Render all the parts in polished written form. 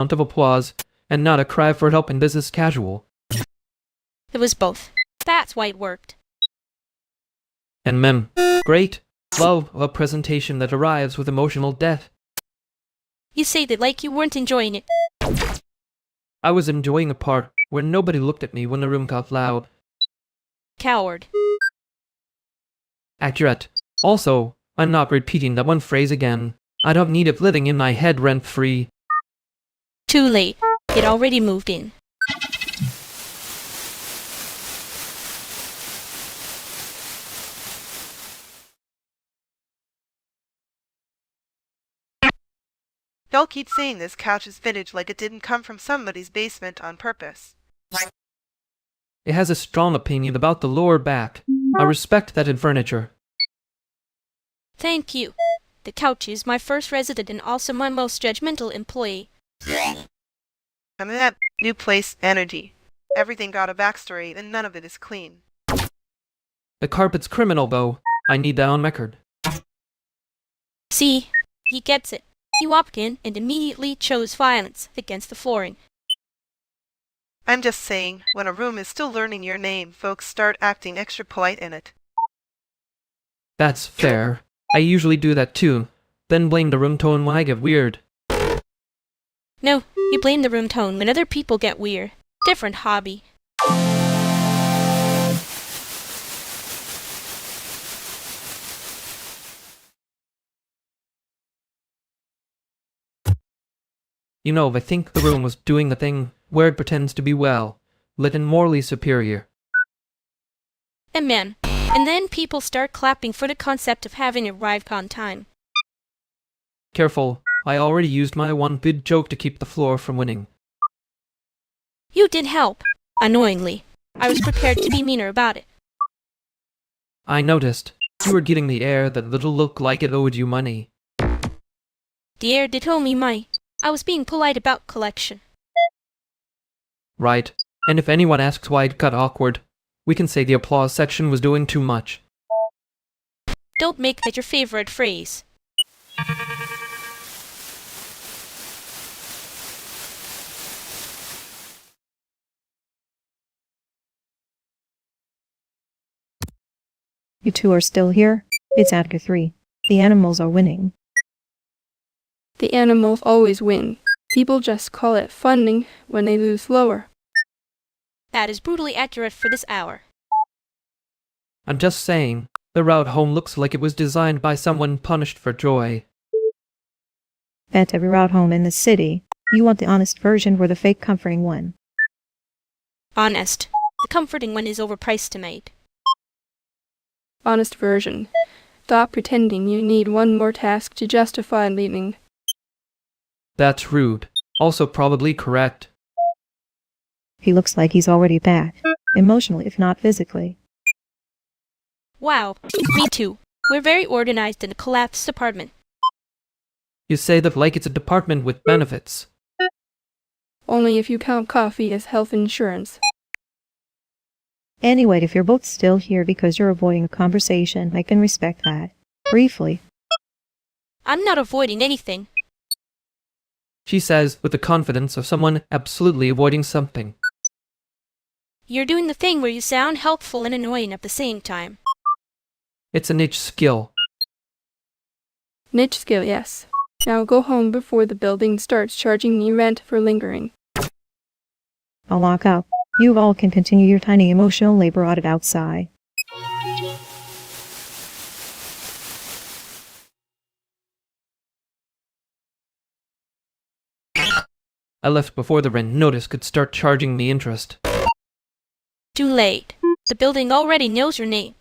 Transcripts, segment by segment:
of applause, and not a cry for help in business casual. It was both. That's why it worked. And great love of a presentation that arrives with emotional depth. You say that like you weren't enjoying it. I was enjoying a part where nobody looked at me when the room got loud. Coward. Accurate. Also, I'm not repeating that one phrase again. I don't need it living in my head rent-free. Too late. It already moved in. Y'all keep saying this couch is vintage like it didn't come from somebody's basement on purpose. It has a strong opinion about the lower back. I respect that in furniture. Thank you. The couch is my first resident and also my most judgmental employee. I'm in that new place energy. Everything got a backstory and none of it is clean. The carpet's criminal, though. I need that on record. See, he gets it. He walked in and immediately chose violence against the flooring. I'm just saying, when a room is still learning your name, folks start acting extra polite in it. That's fair. I usually do that too, then blame the room tone when I get weird. No, you blame the room tone when other people get weird. Different hobby. You know, I think the room was doing the thing where it pretends to be well, lit and morally superior. Amen. And then people start clapping for the concept of having arrived on time. Careful, I already used my one good joke to keep the floor from winning. You did help. Annoyingly. I was prepared to be meaner about it. I noticed. You were getting the air that little looked like it owed you money. The air did owe me money. I was being polite about collection. Right. And if anyone asks why it got awkward, we can say the applause section was doing too much. Don't make that your favorite phrase. You two are still here? It's after 3. The animals are winning. The animals always win. People just call it funding when they lose lower. That is brutally accurate for this hour. I'm just saying, the route home looks like it was designed by someone punished for joy. Bet every route home in the city. You want the honest version or the fake comforting one? Honest. The comforting one is overpriced tonight. Honest version. Stop pretending you need one more task to justify leaving. That's rude. Also probably correct. He looks like he's already back. Emotionally, if not physically. Wow. Me too. We're very organized in a collapsed apartment. You say that like it's a department with benefits. Only if you count coffee as health insurance. Anyway, if you're both still here because you're avoiding a conversation, I can respect that. Briefly. I'm not avoiding anything. She says with the confidence of someone absolutely avoiding something. You're doing the thing where you sound helpful and annoying at the same time. It's a niche skill. Niche skill, yes. Now go home before the building starts charging me rent for lingering. I'll lock up. You all can continue your tiny emotional labor audit outside. I left before the rent notice could start charging me interest. Too late. The building already knows your name.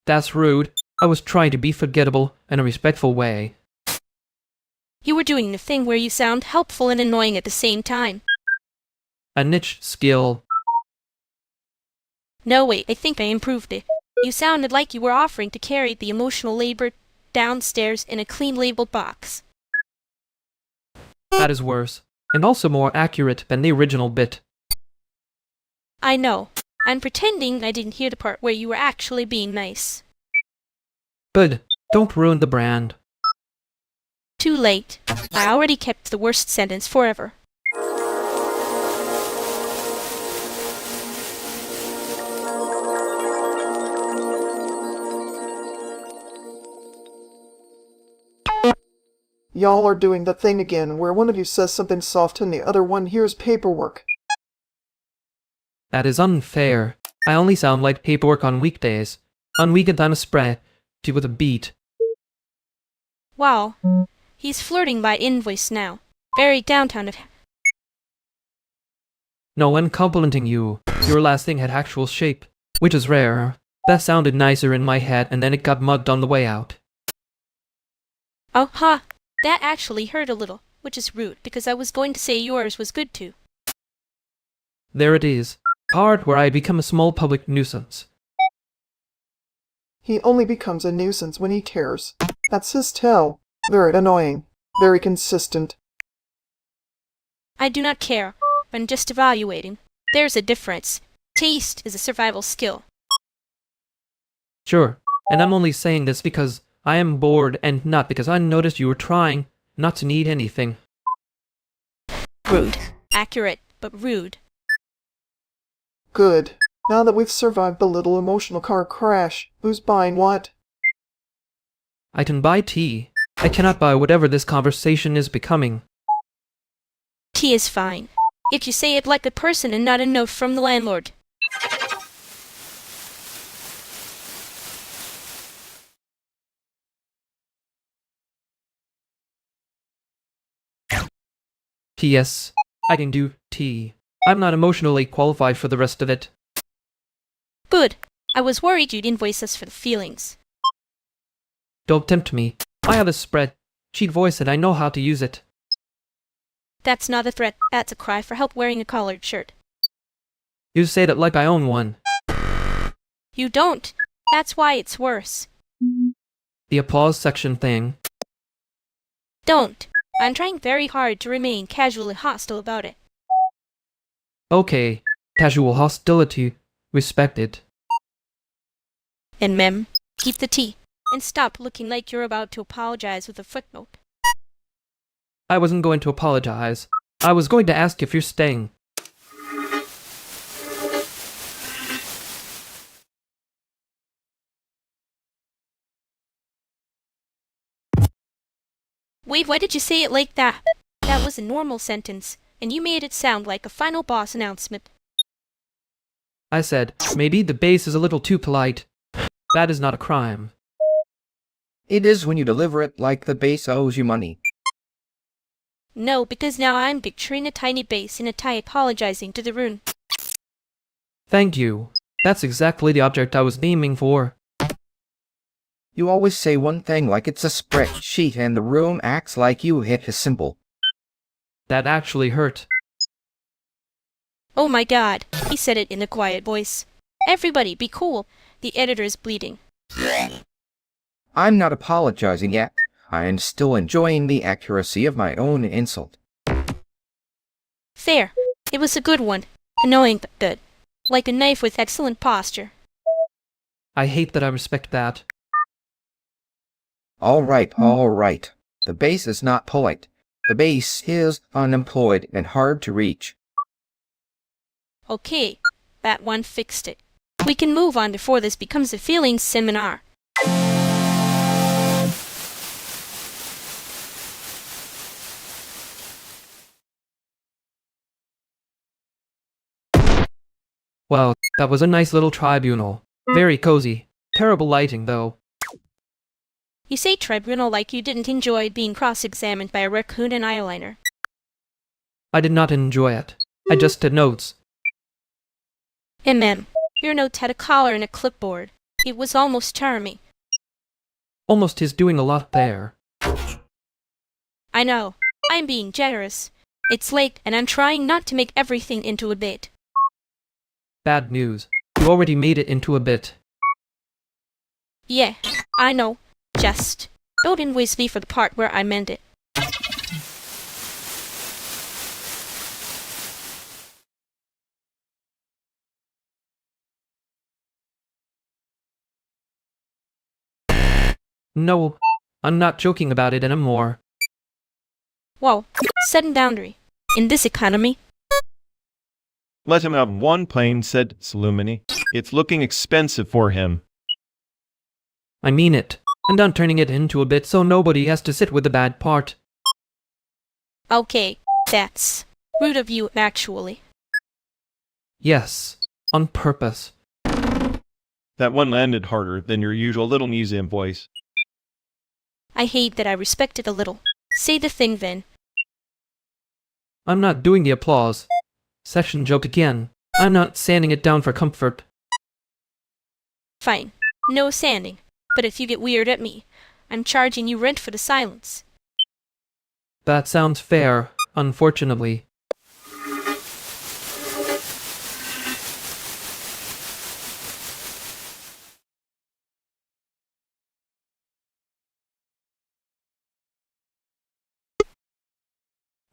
That's rude. I was trying to be forgettable in a respectful way. You were doing the thing where you sound helpful and annoying at the same time. A niche skill. No, wait, I think I improved it. You sounded like you were offering to carry the emotional labor downstairs in a clean labeled box. That is worse, and also more accurate than the original bit. I know. I'm pretending I didn't hear the part where you were actually being nice. Good. Don't ruin the brand. Too late. I already kept the worst sentence forever. Y'all are doing the thing again where one of you says something soft and the other one hears paperwork. That is unfair. I only sound like paperwork on weekdays. On weekends I'm a spread with a beat. Wow. He's flirting by invoice now. Very downtown of... No one complimenting you. Your last thing had actual shape, which is rare. That sounded nicer in my head and then it got mugged on the way out. Oh, ha. That actually hurt a little, which is rude because I was going to say yours was good too. There it is. Part where I become a small public nuisance. He only becomes a nuisance when he cares. That's his tell. Very annoying. Very consistent. I do not care. I'm just evaluating. There's a difference. Taste is a survival skill. Sure, and I'm only saying this because I am bored and not because I noticed you were trying not to need anything. Rude. Accurate, but rude. Good. Now that we've survived the little emotional car crash, who's buying what? I can buy tea. I cannot buy whatever this conversation is becoming. Tea is fine. If you say it like a person and not a note from the landlord. P.S. I can do tea. I'm not emotionally qualified for the rest of it. Good. I was worried you'd invoice us for the feelings. Don't tempt me. I have a spreadsheet voice and I know how to use it. That's not a threat. That's a cry for help wearing a collared shirt. You say that like I own one. You don't. That's why it's worse. The applause section thing. Don't. I'm trying very hard to remain casually hostile about it. Okay. Casual hostility. Respected. And Mem, keep the tea. And stop looking like you're about to apologize with a footnote. I wasn't going to apologize. I was going to ask if you're staying. Wait, why did you say it like that? That was a normal sentence, and you made it sound like a final boss announcement. I said, maybe the base is a little too polite. That is not a crime. It is when you deliver it like the base owes you money. No, because now I'm picturing a tiny base in a tie apologizing to the rune. Thank you. That's exactly the object I was aiming for. You always say one thing like it's a spreadsheet and the room acts like you hit a symbol. That actually hurt. Oh my god, he said it in a quiet voice. Everybody, be cool. The editor is bleeding. I'm not apologizing yet. I am still enjoying the accuracy of my own insult. Fair. It was a good one. Annoying but good. Like a knife with excellent posture. I hate that I respect that. All right. The base is not polite. The base is unemployed and hard to reach. Okay, that one fixed it. We can move on before this becomes a feelings seminar. Well, that was a nice little tribunal. Very cozy. Terrible lighting, though. You say tribunal like you didn't enjoy being cross-examined by a raccoon and eyeliner. I did not enjoy it. I just did notes. Your notes had a collar and a clipboard. It was almost charming. Almost is doing a lot there. I know. I'm being generous. It's late, and I'm trying not to make everything into a bit. Bad news. You already made it into a bit. Yeah, I know. Just don't invoice me for the part where I meant it. No, I'm not joking about it anymore. Whoa, set boundary. In this economy, Let him have one plane, said Salumini. It's looking expensive for him. I mean it. And I'm turning it into a bit so nobody has to sit with the bad part. okay, that's rude of you, actually. Yes, on purpose. That one landed harder than your usual little museum voice. I hate that I respect it a little. Say the thing then. I'm not doing the applause. Section joked again. I'm not sanding it down for comfort. Fine, no sanding. But if you get weird at me, I'm charging you rent for the silence. That sounds fair, unfortunately.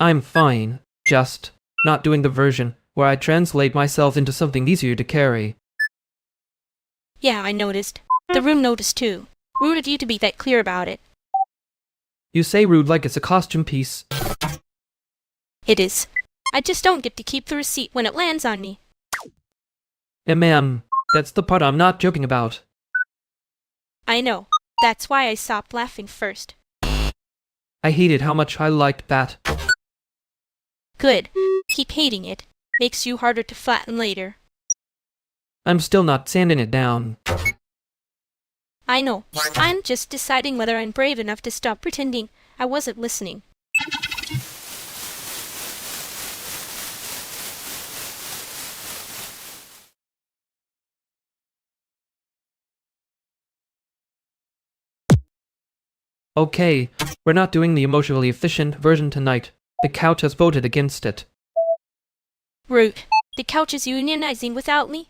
I'm fine, just not doing the version where I translate myself into something easier to carry. Yeah, I noticed. The room noticed too. Rude of you to be that clear about it. You say rude like it's a costume piece. It is. I just don't get to keep the receipt when it lands on me. Ma'am, that's the part I'm not joking about. I know. That's why I stopped laughing first. I hated how much I liked that. Good. Keep hating it. Makes you harder to flatten later. I'm still not sanding it down. I know. I'm just deciding whether I'm brave enough to stop pretending I wasn't listening. Okay, we're not doing the emotionally efficient version tonight. The couch has voted against it. Rude. The couch is unionizing without me?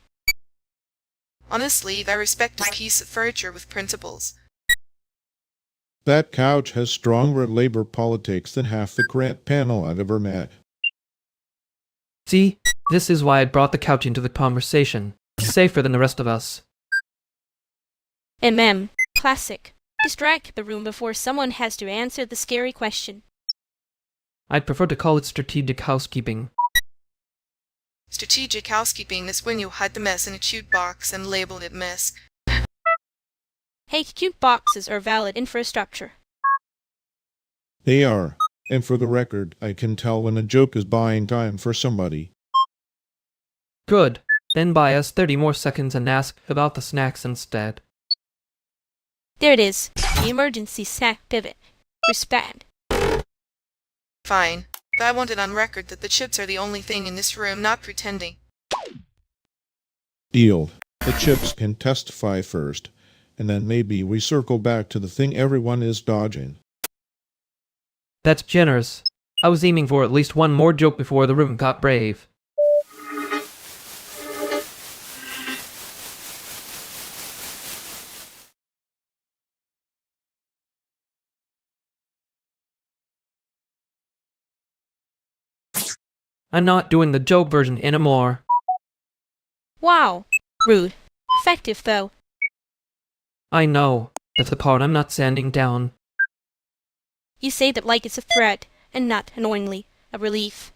Honestly, I respect a piece of furniture with principles. That couch has stronger labor politics than half the grant panel I've ever met. See, this is why I brought the couch into the conversation. Safer than the rest of us. Classic. Distract the room before someone has to answer the scary question. I'd prefer to call it strategic housekeeping. Strategic housekeeping is when you hide the mess in a cute box and label it mess. Hey, cute boxes are valid infrastructure. They are, and for the record, I can tell when a joke is buying time for somebody. Good. Then buy us 30 more seconds and ask about the snacks instead. There it is. The emergency snack pivot. Respect. Fine. But I want it on record that the chips are the only thing in this room, not pretending. Deal. The chips can testify first, and then maybe we circle back to the thing everyone is dodging. That's generous. I was aiming for at least one more joke before the room got brave. I'm not doing the joke version anymore. Wow. Rude. Effective, though. I know. That's the part I'm not sanding down. You say that like it's a threat, and not, annoyingly, a relief.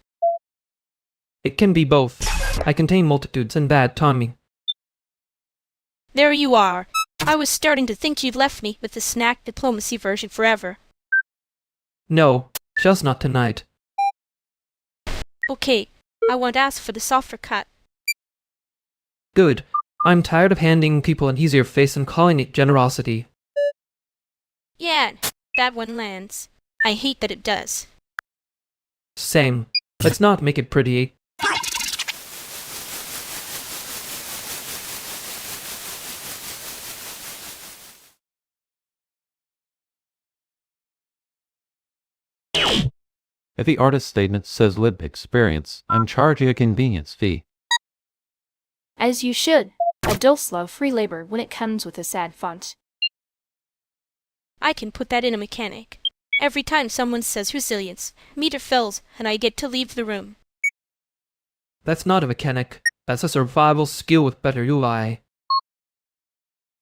It can be both. I contain multitudes and bad timing. There you are. I was starting to think you'd left me with the snack diplomacy version forever. No, just not tonight. Okay, I won't ask for the softer cut. Good. I'm tired of handing people an easier face and calling it generosity. Yeah, that one lands. I hate that it does. Same. Let's not make it pretty. If the artist statement says lived experience, I'm charging a convenience fee. As you should. Adults love free labor when it comes with a sad font. I can put that in a mechanic. Every time someone says resilience, meter fills, and I get to leave the room. That's not a mechanic. That's a survival skill with better UI.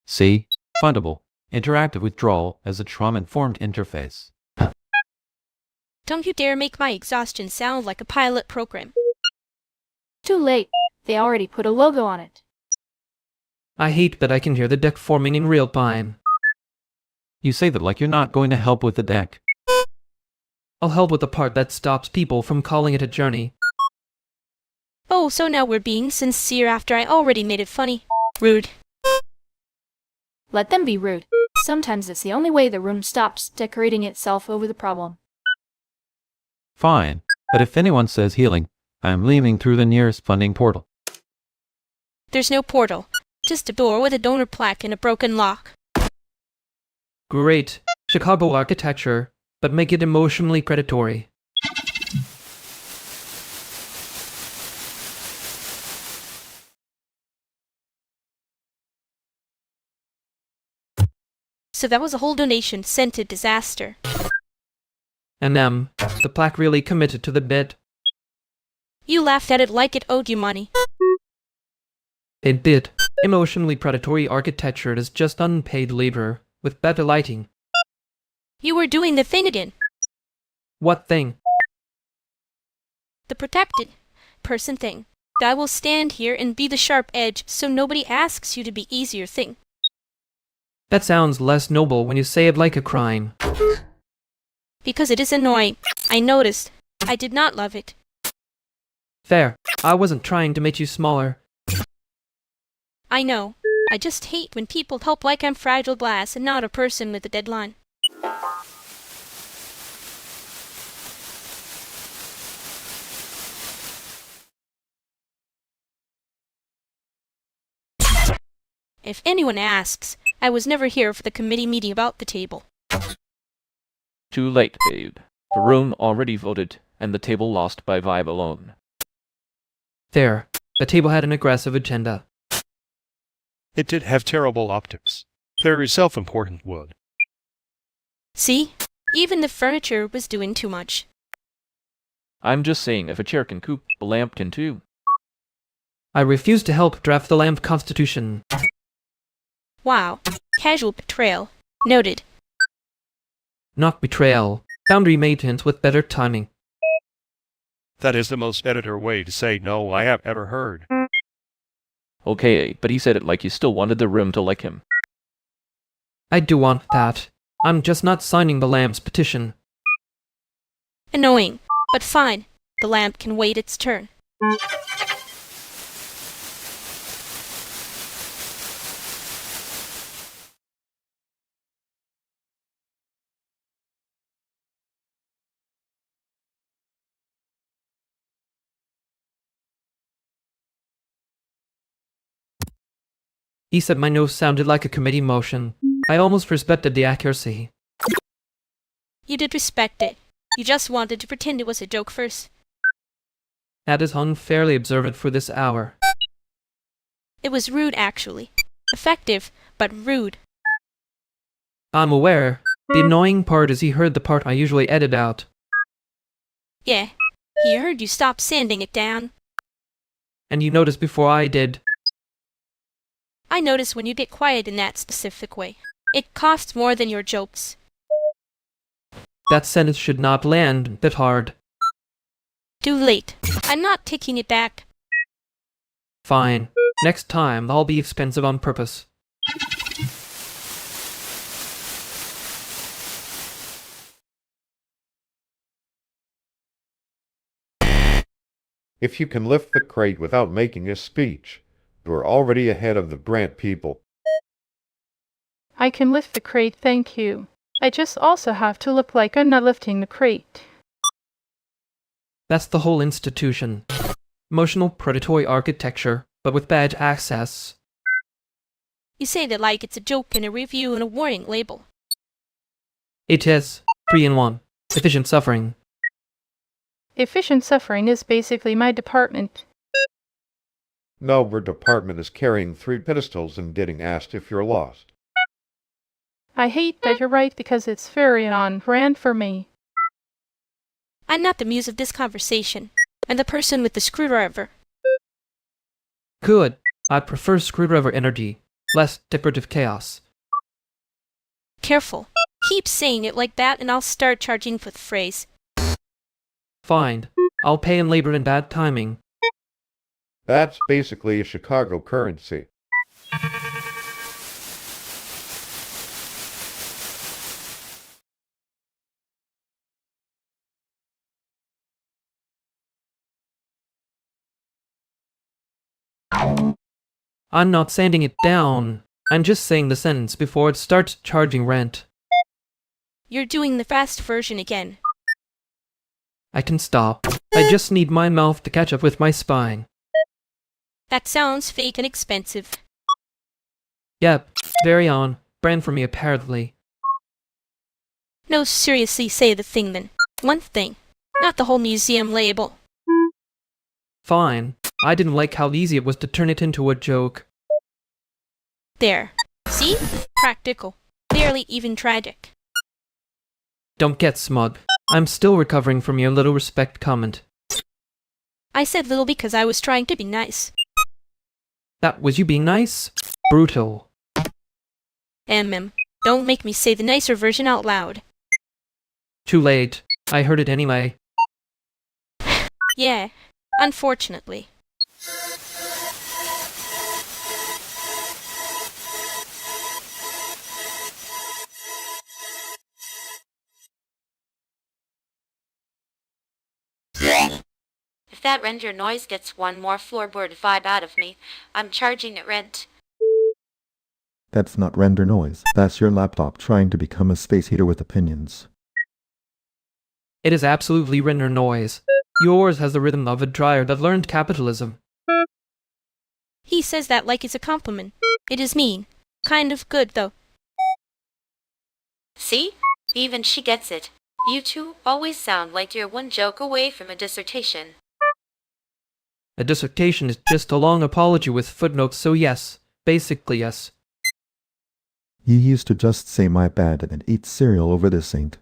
See? Fundable. Interactive withdrawal as a trauma-informed interface. Don't you dare make my exhaustion sound like a pilot program. Too late. They already put a logo on it. I hate that I can hear the deck forming in real time. You say that like you're not going to help with the deck. I'll help with the part that stops people from calling it a journey. Oh, so now we're being sincere after I already made it funny. Rude. Let them be rude. Sometimes it's the only way the room stops decorating itself over the problem. Fine, but if anyone says healing, I am leaving through the nearest funding portal. There's no portal. Just a door with a donor plaque and a broken lock. Great. Chicago architecture, but make it emotionally predatory. So that was a whole donation sent to disaster. And the plaque really committed to the bid. You laughed at it like it owed you money. It did. Emotionally predatory architecture is just unpaid labor, with better lighting. You were doing the thing again. What thing? The protected person thing. I will stand here and be the sharp edge so nobody asks you to be easier thing. That sounds less noble when you say it like a crime. Because it is annoying. I noticed. I did not love it. Fair. I wasn't trying to make you smaller. I know. I just hate when people help like I'm fragile glass and not a person with a deadline. If anyone asks, I was never here for the committee meeting about the table. Too late, babe. The room already voted, and the table lost by vibe alone. Fair. The table had an aggressive agenda. It did have terrible optics. Very self-important wood. See? Even the furniture was doing too much. I'm just saying, if a chair can coop, a lamp can too. I refuse to help draft the lamp constitution. Wow. Casual betrayal. Noted. Not betrayal. Boundary maintenance with better timing. That is the most editor way to say no I have ever heard. Okay, but he said it like you still wanted the room to like him. I do want that. I'm just not signing the lamp's petition. Annoying. But fine. The lamp can wait its turn. He said my nose sounded like a committee motion. I almost respected the accuracy. You did respect it. You just wanted to pretend it was a joke first. That is unfairly observant for this hour. It was rude, actually. Effective, but rude. I'm aware. The annoying part is he heard the part I usually edit out. Yeah, he heard you stop sanding it down. And you noticed before I did. I notice when you get quiet in that specific way. It costs more than your jokes. That sentence should not land that hard. Too late. I'm not taking it back. Fine. Next time, I'll be expensive on purpose. If you can lift the crate without making a speech, you are already ahead of the Brant people. I can lift the crate, thank you. I just also have to look like I'm not lifting the crate. That's the whole institution. Emotional predatory architecture, but with bad access. You say that like it's a joke and a review and a warning label. It is. 3 in 1. Efficient suffering. Efficient suffering is basically my department. No, our department is carrying 3 pedestals and getting asked if you're lost. I hate that you're right because it's very on brand for me. I'm not the muse of this conversation. I'm the person with the screwdriver. Good. I prefer screwdriver energy. Less decorative chaos. Careful. Keep saying it like that and I'll start charging for the phrase. Fine. I'll pay in labor and bad timing. That's basically a Chicago currency. I'm not sanding it down. I'm just saying the sentence before it starts charging rent. You're doing the fast version again. I can stop. I just need my mouth to catch up with my spine. That sounds fake and expensive. Yep, very on. Brand for me apparently. No, seriously, say the thing then. One thing. Not the whole museum label. Fine. I didn't like how easy it was to turn it into a joke. There. See? Practical. Barely even tragic. Don't get smug. I'm still recovering from your little respect comment. I said little because I was trying to be nice. That was you being nice? Brutal. Don't make me say the nicer version out loud. Too late. I heard it anyway. Yeah, unfortunately. If that render noise gets one more floorboard vibe out of me, I'm charging it rent. That's not render noise. That's your laptop trying to become a space heater with opinions. It is absolutely render noise. Yours has the rhythm of a dryer that learned capitalism. He says that like it's a compliment. It is mean. Kind of good, though. See? Even she gets it. You two always sound like you're one joke away from a dissertation. A dissertation is just a long apology with footnotes, so yes. Basically yes. You used to just say my bad and eat cereal over this ain't.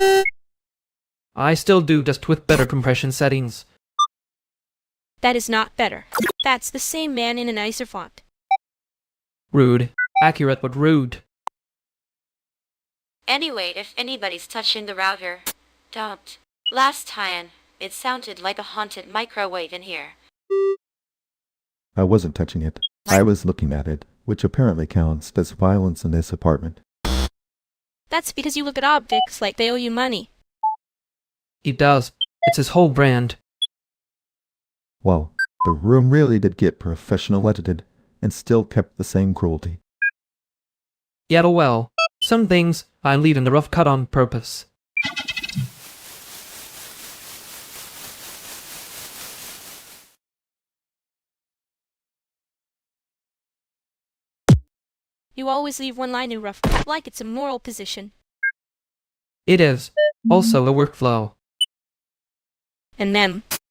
I still do, just with better compression settings. That is not better. That's the same man in a nicer font. Rude. Accurate but rude. Anyway, if anybody's touching the router, don't. Last time, it sounded like a haunted microwave in here. I wasn't touching it. I was looking at it, which apparently counts as violence in this apartment. That's because you look at objects like they owe you money. He does. It's his whole brand. Well, the room really did get professional edited, and still kept the same cruelty. Yet well, some things I leave in the rough cut on purpose. You always leave one line in rough cut like it's a moral position. It is. Also a workflow. And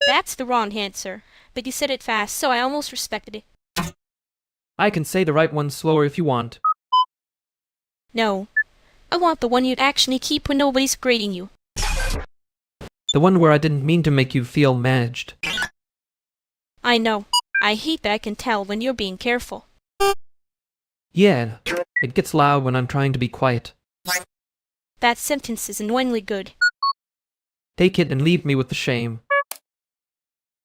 that's the wrong answer. But you said it fast, so I almost respected it. I can say the right one slower if you want. No. I want the one you'd actually keep when nobody's grading you. The one where I didn't mean to make you feel managed. I know. I hate that I can tell when you're being careful. Yeah, it gets loud when I'm trying to be quiet. That sentence is annoyingly good. Take it and leave me with the shame.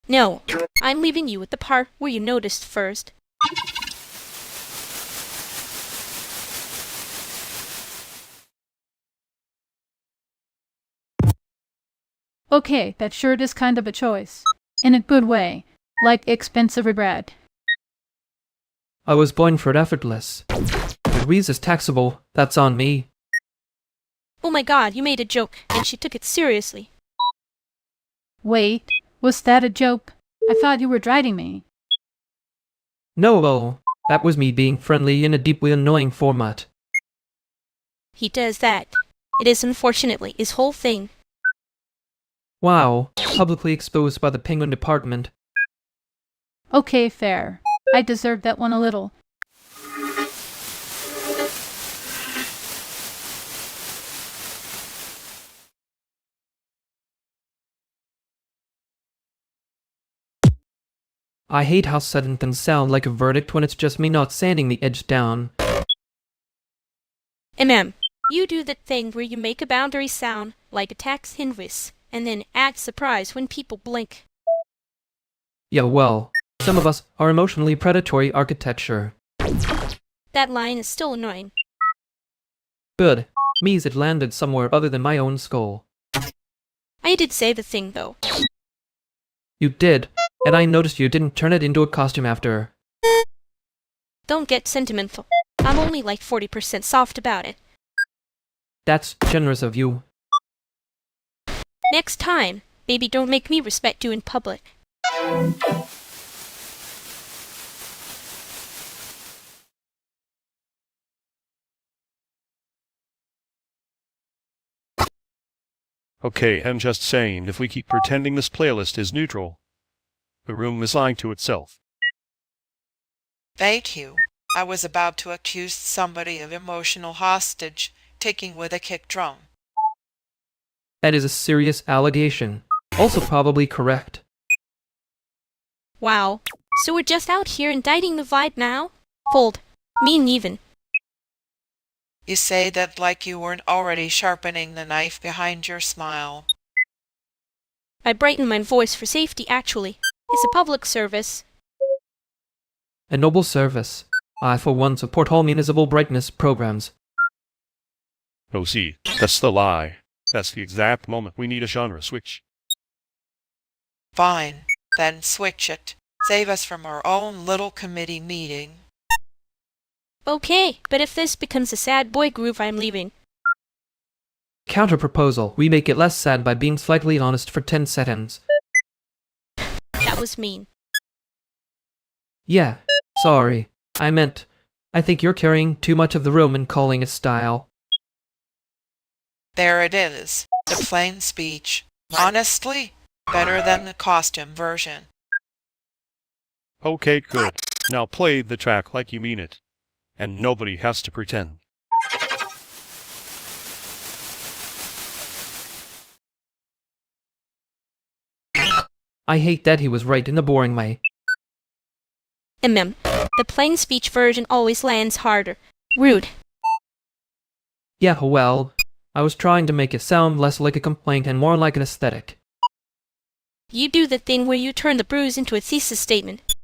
No, I'm leaving you with the part where you noticed first. Okay, that shirt is kind of a choice. In a good way. Like expensive bread. I was born for it effortless. If Reese is taxable, that's on me. Oh my god, you made a joke, and she took it seriously. Wait, was that a joke? I thought you were driving me. No, that was me being friendly in a deeply annoying format. He does that. It is unfortunately his whole thing. Wow, publicly exposed by the Penguin Department. Okay, fair. I deserved that one a little. I hate how sudden things sound like a verdict when it's just me not sanding the edge down. You do that thing where you make a boundary sound like a tax invoice, and then act surprised when people blink. Yeah, well, some of us are emotionally predatory architecture. That line is still annoying. Good. Means it landed somewhere other than my own skull. I did say the thing, though. You did, and I noticed you didn't turn it into a costume after. Don't get sentimental. I'm only like 40% soft about it. That's generous of you. Next time, maybe don't make me respect you in public. Okay, I'm just saying, if we keep pretending this playlist is neutral, the room is lying to itself. Thank you. I was about to accuse somebody of emotional hostage taking with a kick drum. That is a serious allegation. Also probably correct. Wow. So we're just out here indicting the vibe now? Fold. Mean even. You say that like you weren't already sharpening the knife behind your smile. I brighten my voice for safety, actually. It's a public service. A noble service. I, for one, support all municipal brightness programs. Oh, see, that's the lie. That's the exact moment we need a genre switch. Fine, then switch it. Save us from our own little committee meeting. Okay, but if this becomes a sad boy groove, I'm leaving. Counter proposal. We make it less sad by being slightly honest for 10 seconds. That was mean. Yeah, sorry. I meant, I think you're carrying too much of the room and calling it style. There it is, the plain speech. Honestly, better than the costume version. Okay, good. Now play the track like you mean it. And nobody has to pretend. I hate that he was right in a boring way. The plain speech version always lands harder. Rude. Yeah, well, I was trying to make it sound less like a complaint and more like an aesthetic. You do the thing where you turn the bruise into a thesis statement.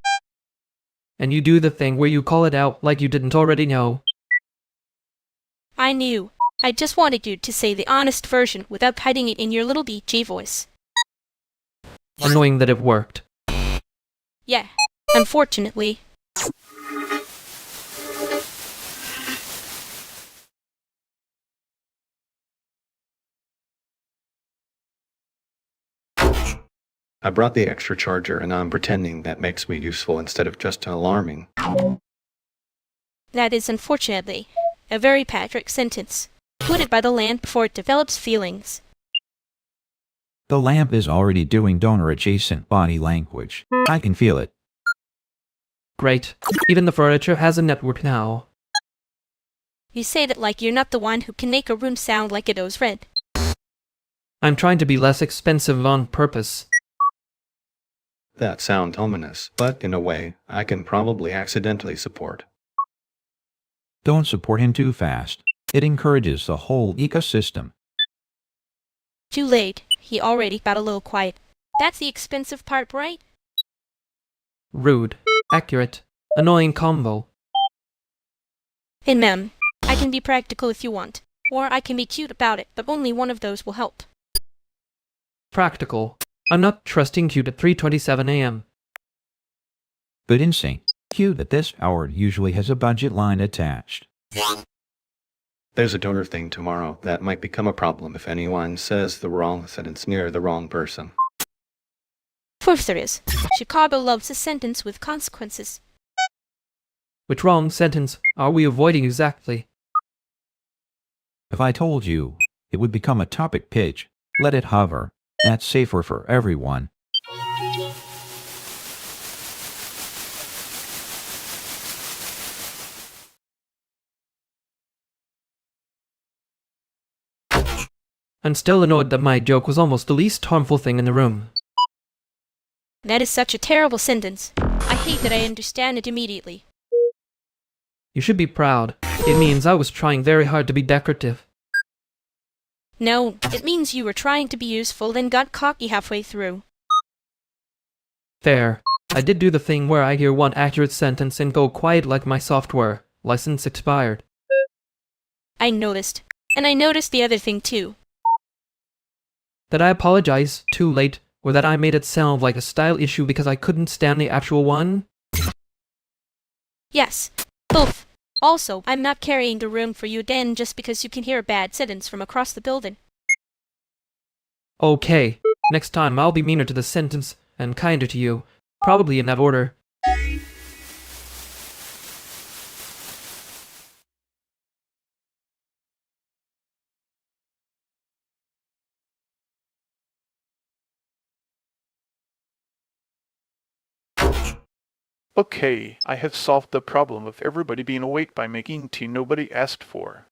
And you do the thing where you call it out like you didn't already know. I knew. I just wanted you to say the honest version without hiding it in your little BJ voice. Annoying that it worked. Yeah, unfortunately. I brought the extra charger and I'm pretending that makes me useful instead of just alarming. That is unfortunately a very Patrick sentence. Put it by the lamp before it develops feelings. The lamp is already doing donor-adjacent body language. I can feel it. Great. Even the furniture has a network now. You say that like you're not the one who can make a room sound like it owes rent. I'm trying to be less expensive on purpose. That sounds ominous, but in a way, I can probably accidentally support. Don't support him too fast. It encourages the whole ecosystem. Too late. He already got a little quiet. That's the expensive part, right? Rude. Accurate. Annoying combo. And I can be practical if you want. Or I can be cute about it, but only one of those will help. Practical. I'm not trusting cute at 3:27 a.m. But insane. Cute at this hour usually has a budget line attached. There's a donor thing tomorrow that might become a problem if anyone says the wrong sentence near the wrong person. Of course there is. Chicago loves a sentence with consequences. Which wrong sentence are we avoiding exactly? If I told you, it would become a topic pitch. Let it hover. That's safer for everyone. I'm still annoyed that my joke was almost the least harmful thing in the room. That is such a terrible sentence. I hate that I understand it immediately. You should be proud. It means I was trying very hard to be decorative. No, it means you were trying to be useful, then got cocky halfway through. Fair. I did do the thing where I hear one accurate sentence and go quiet like my software. License expired. I noticed. And I noticed the other thing too. That I apologize too late, or that I made it sound like a style issue because I couldn't stand the actual one? Yes, both. Also, I'm not carrying the room for you again just because you can hear a bad sentence from across the building. Okay, next time I'll be meaner to the sentence and kinder to you. Probably in that order. Okay, I have solved the problem of everybody being awake by making tea nobody asked for.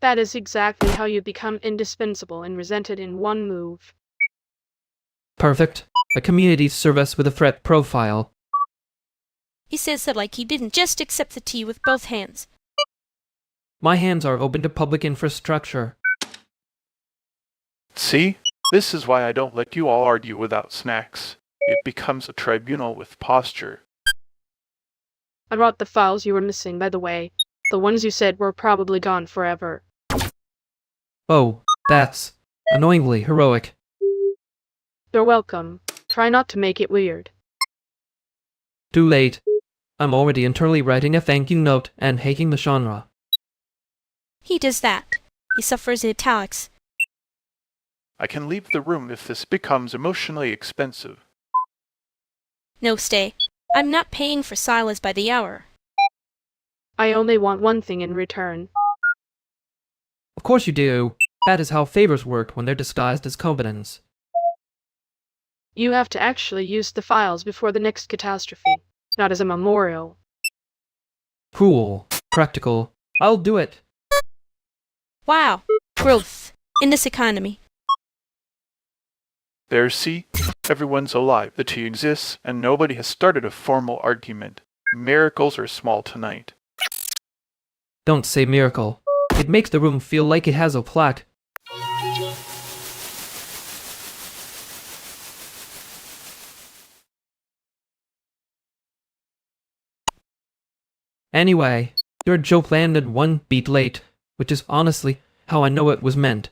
That is exactly how you become indispensable and resented in one move. Perfect. A community service with a threat profile. He says that like he didn't just accept the tea with both hands. My hands are open to public infrastructure. See? This is why I don't let you all argue without snacks. It becomes a tribunal with posture. I brought the files you were missing, by the way. The ones you said were probably gone forever. Oh, that's annoyingly heroic. You're welcome. Try not to make it weird. Too late. I'm already internally writing a thank you note and hating the genre. He does that. He suffers italics. I can leave the room if this becomes emotionally expensive. No, stay. I'm not paying for Silas by the hour. I only want one thing in return. Of course you do. That is how favors work when they're disguised as competence. You have to actually use the files before the next catastrophe, not as a memorial. Cool. Practical. I'll do it. Wow. Growth. In this economy. There, see? Everyone's alive. The tea exists, and nobody has started a formal argument. Miracles are small tonight. Don't say miracle. It makes the room feel like it has a plaque. Anyway, your joke landed one beat late, which is honestly how I know it was meant.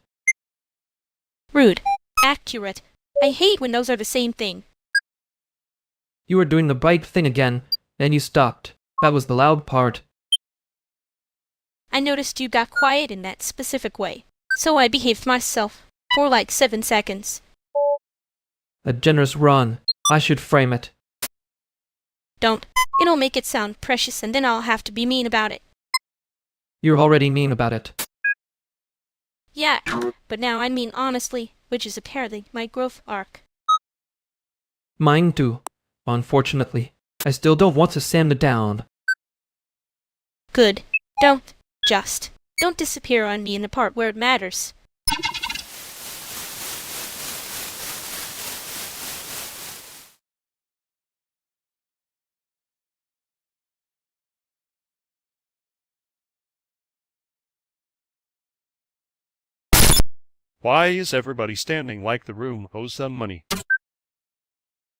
Rude. Accurate. I hate when those are the same thing. You were doing the right thing again, then you stopped. That was the loud part. I noticed you got quiet in that specific way, so I behaved myself for like 7 seconds. A generous run. I should frame it. Don't. It'll make it sound precious and then I'll have to be mean about it. You're already mean about it. Yeah, but now I mean honestly, which is apparently my growth arc. Mine too. Unfortunately, I still don't want to sand it down. Good. Don't. Just. Don't disappear on me in the part where it matters. Why is everybody standing like the room owes them money?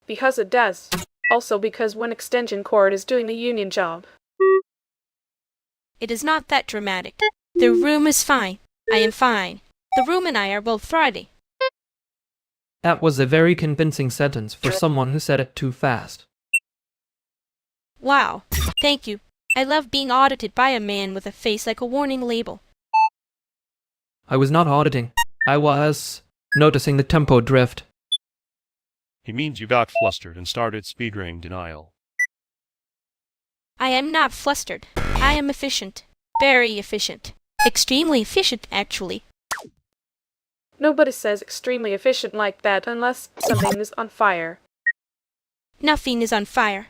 Because it does. Also because one extension cord is doing the union job. It is not that dramatic. The room is fine. I am fine. The room and I are both thriving. That was a very convincing sentence for someone who said it too fast. Wow. Thank you. I love being audited by a man with a face like a warning label. I was not auditing. I was noticing the tempo drift. He means you got flustered and started speedring denial. I am not flustered. I am efficient. Very efficient. Extremely efficient, actually. Nobody says extremely efficient like that unless something is on fire. Nothing is on fire.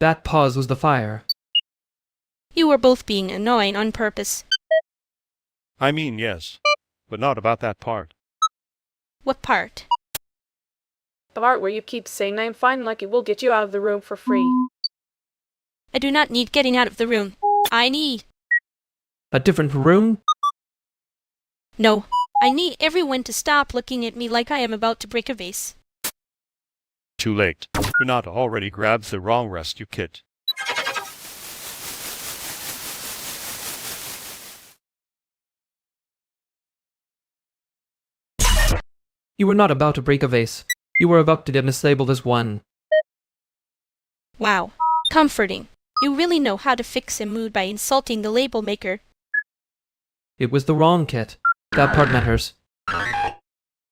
That pause was the fire. You were both being annoying on purpose. I mean, yes, but not about that part. What part? The part where you keep saying I am fine like it will get you out of the room for free. I do not need getting out of the room. I need A different room? No, I need everyone to stop looking at me like I am about to break a vase. Too late. Renata already grabbed the wrong rescue kit. You were not about to break a vase. You were about to get disabled as one. Wow, comforting. You really know how to fix a mood by insulting the label maker. It was the wrong kit. That part matters.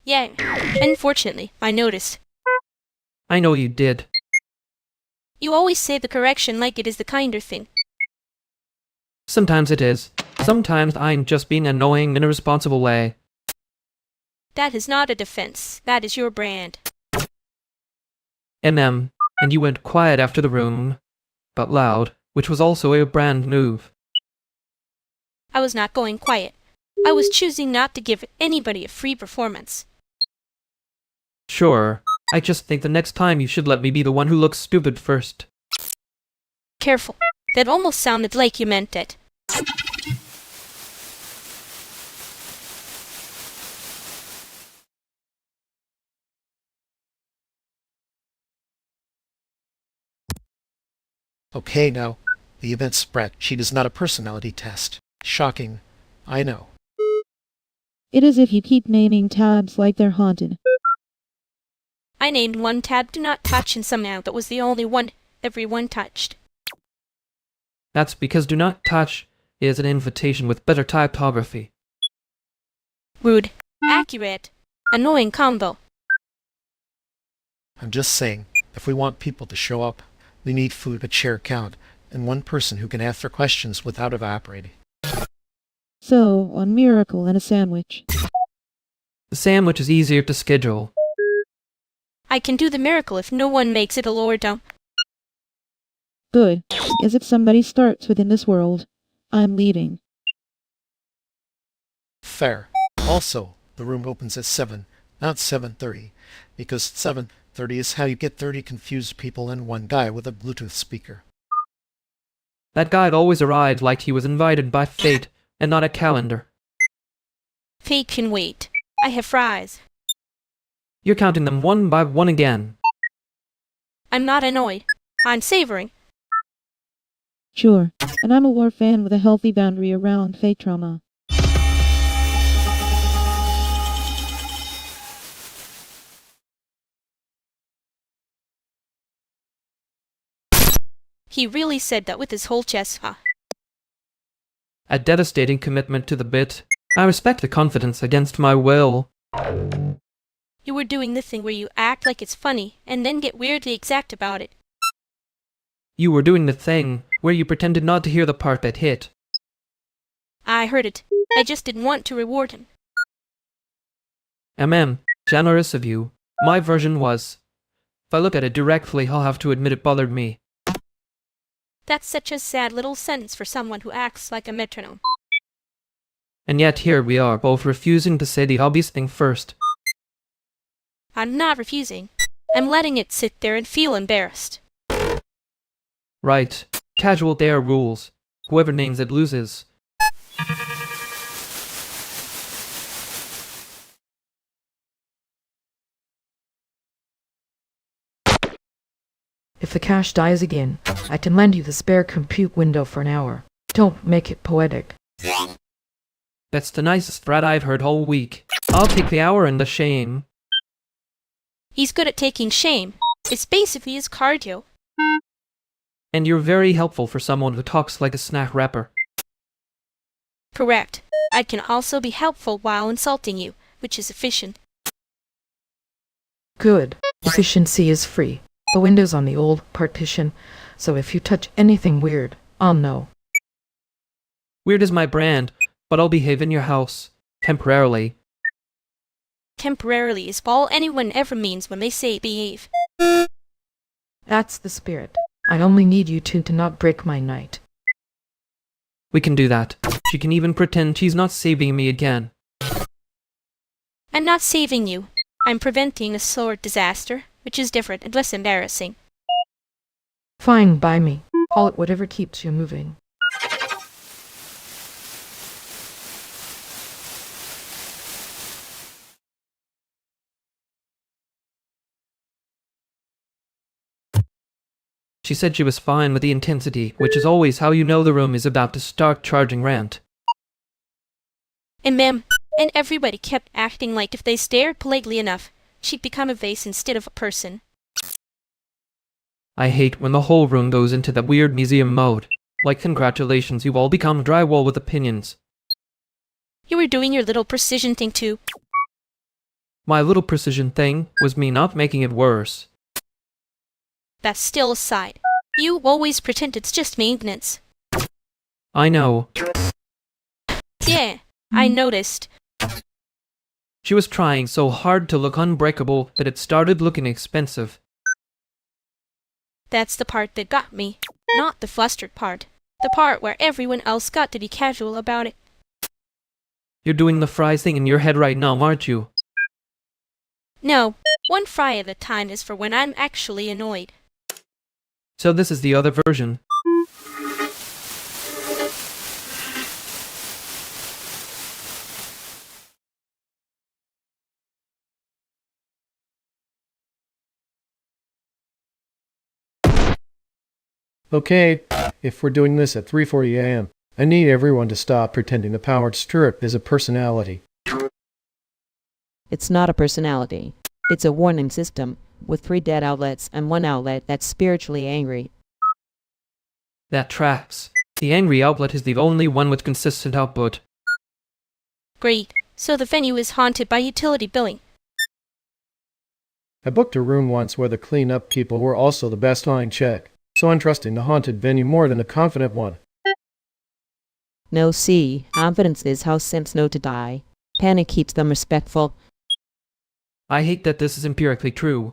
Yeah, unfortunately, I noticed. I know you did. You always say the correction like it is the kinder thing. Sometimes it is. Sometimes I'm just being annoying in a responsible way. That is not a defense. That is your brand. And you went quiet after the room, but loud, which was also a brand move. I was not going quiet. I was choosing not to give anybody a free performance. Sure, I just think the next time you should let me be the one who looks stupid first. Careful. That almost sounded like you meant it. Okay, now. The event spread. She is not a personality test. Shocking. I know. It is if you keep naming tabs like they're haunted. I named one tab Do Not Touch and somehow that was the only one everyone touched. That's because Do Not Touch is an invitation with better typography. Rude. Accurate. Annoying combo. I'm just saying, if we want people to show up, we need food at share count, and one person who can answer questions without evaporating. So, one miracle and a sandwich. The sandwich is easier to schedule. I can do the miracle if no one makes it a lower dump. Good. As if somebody starts within this world. I'm leaving. Fair. Also, the room opens at 7, not 7:30, because 7:30 is how you get 30 confused people and one guy with a Bluetooth speaker. That guy always arrived like he was invited by fate and not a calendar. Fate can wait. I have fries. You're counting them one by one again. I'm not annoyed. I'm savoring. Sure. And I'm a war fan with a healthy boundary around fate trauma. He really said that with his whole chest, huh? A devastating commitment to the bit. I respect the confidence against my will. You were doing the thing where you act like it's funny and then get weirdly exact about it. You were doing the thing where you pretended not to hear the part that hit. I heard it. I just didn't want to reward him. Generous of you. My version was, if I look at it directly, I'll have to admit it bothered me. That's such a sad little sentence for someone who acts like a metronome. And yet here we are, both refusing to say the obvious thing first. I'm not refusing. I'm letting it sit there and feel embarrassed. Right. Casual dare rules. Whoever names it loses. If the cache dies again, I can lend you the spare compute window for an hour. Don't make it poetic. That's the nicest threat I've heard all week. I'll take the hour and the shame. He's good at taking shame. It's basically his cardio. And you're very helpful for someone who talks like a snack wrapper. Correct. I can also be helpful while insulting you, which is efficient. Good. Efficiency is free. The window's on the old partition, so if you touch anything weird, I'll know. Weird is my brand, but I'll behave in your house. Temporarily. Temporarily is all anyone ever means when they say behave. That's the spirit. I only need you two to not break my night. We can do that. She can even pretend she's not saving me again. I'm not saving you. I'm preventing a sword disaster, which is different and less embarrassing. Fine by me. Call it whatever keeps you moving. She said she was fine with the intensity, which is always how you know the room is about to start charging rant. And everybody kept acting like if they stared politely enough, she'd become a vase instead of a person. I hate when the whole room goes into that weird museum mode. Like, congratulations, you've all become drywall with opinions. You were doing your little precision thing too. My little precision thing was me not making it worse. That's still aside. You always pretend it's just maintenance. I know. Yeah, I noticed. She was trying so hard to look unbreakable that it started looking expensive. That's the part that got me, not the flustered part. The part where everyone else got to be casual about it. You're doing the fries thing in your head right now, aren't you? No, one fry at a time is for when I'm actually annoyed. So this is the other version. Okay, if we're doing this at 3:40 a.m., I need everyone to stop pretending the powered strip is a personality. It's not a personality. It's a warning system, with 3 dead outlets and 1 outlet that's spiritually angry. That tracks. The angry outlet is the only one with consistent output. Great, so the venue is haunted by utility billing. I booked a room once where the clean-up people were also the best line check, so I'm trusting the haunted venue more than the confident one. No, see, confidence is how simps know to die. Panic keeps them respectful. I hate that this is empirically true.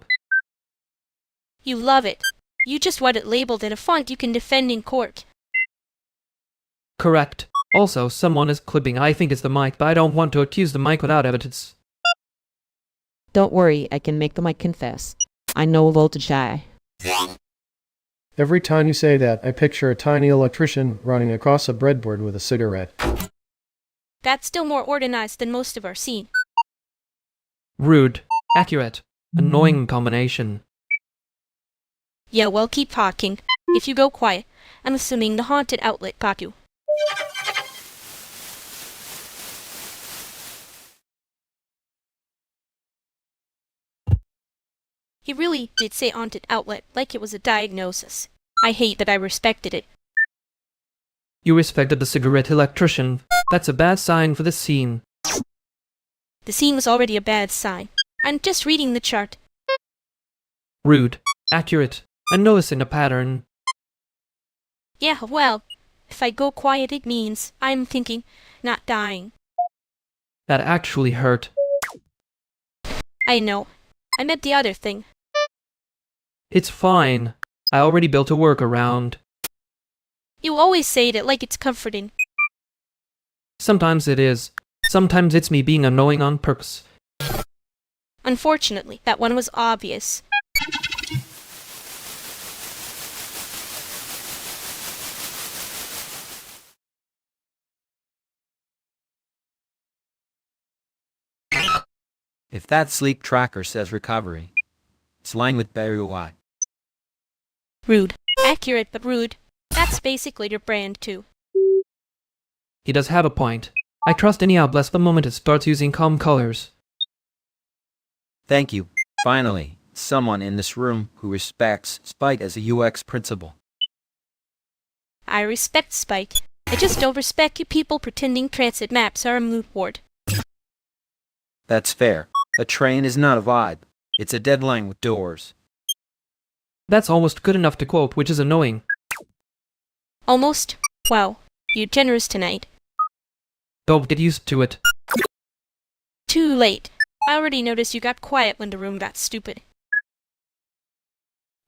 You love it. You just want it labeled in a font you can defend in court. Correct. Also, someone is clipping. I think it's the mic, but I don't want to accuse the mic without evidence. Don't worry, I can make the mic confess. I know voltage high. Every time you say that, I picture a tiny electrician running across a breadboard with a cigarette. That's still more organized than most of our scene. Rude. Accurate. Annoying combination. Yeah, well, keep talking. If you go quiet, I'm assuming the haunted outlet got you. He really did say haunted outlet like it was a diagnosis. I hate that I respected it. You respected the cigarette electrician. That's a bad sign for the scene. The scene was already a bad sign. I'm just reading the chart. Rude. Accurate. I'm noticing a pattern. Yeah, well, if I go quiet it means I'm thinking, not dying. That actually hurt. I know. I meant the other thing. It's fine. I already built a workaround. You always say it like it's comforting. Sometimes it is. Sometimes it's me being annoying on purpose. Unfortunately, that one was obvious. If that sleek tracker says recovery, it's lying with Barry White. Rude. Accurate, but rude. That's basically your brand, too. He does have a point. I trust any outblast the moment it starts using calm colors. Thank you. Finally, someone in this room who respects Spike as a UX principal. I respect Spike. I just don't respect you people pretending transit maps are a moot board. That's fair. A train is not a vibe. It's a deadline with doors. That's almost good enough to quote, which is annoying. Almost? Wow, you're generous tonight. Don't get used to it. Too late. I already noticed you got quiet when the room got stupid.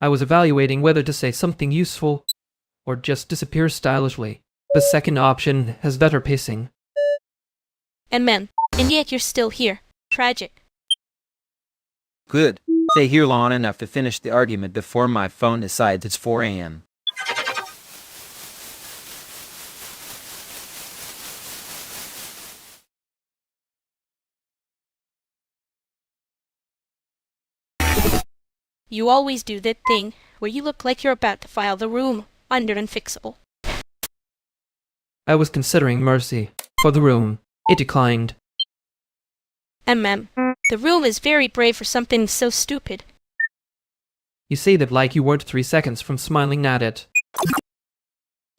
I was evaluating whether to say something useful or just disappear stylishly. The second option has better pacing. And yet you're still here. Tragic. Good. Stay here long enough to finish the argument before my phone decides it's 4 a.m. You always do that thing where you look like you're about to file the room under unfixable. I was considering mercy for the room. It declined. The room is very brave for something so stupid. You say that like you weren't 3 seconds from smiling at it.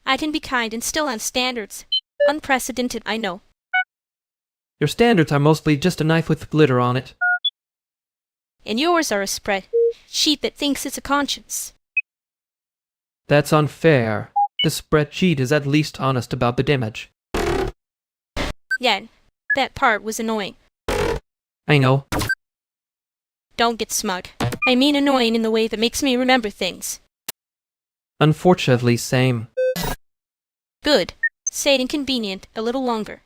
I can be kind and still have standards. Unprecedented, I know. Your standards are mostly just a knife with glitter on it. And yours are a spreadsheet that thinks it's a conscience. That's unfair. The spreadsheet is at least honest about the damage. Yeah, that part was annoying. I know. Don't get smug. I mean annoying in the way that makes me remember things. Unfortunately, same. Good. Say it inconvenient a little longer.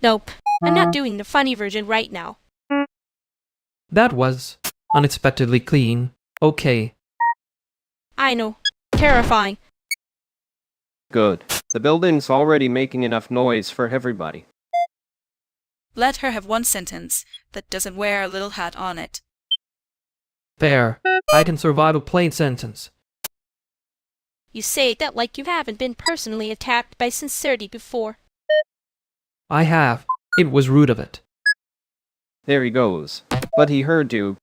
Nope. I'm not doing the funny version right now. That was unexpectedly clean. Okay. I know. Terrifying. Good. The building's already making enough noise for everybody. Let her have one sentence that doesn't wear a little hat on it. Fair. I can survive a plain sentence. You say that like you haven't been personally attacked by sincerity before. I have. It was rude of it. There he goes. But he heard you.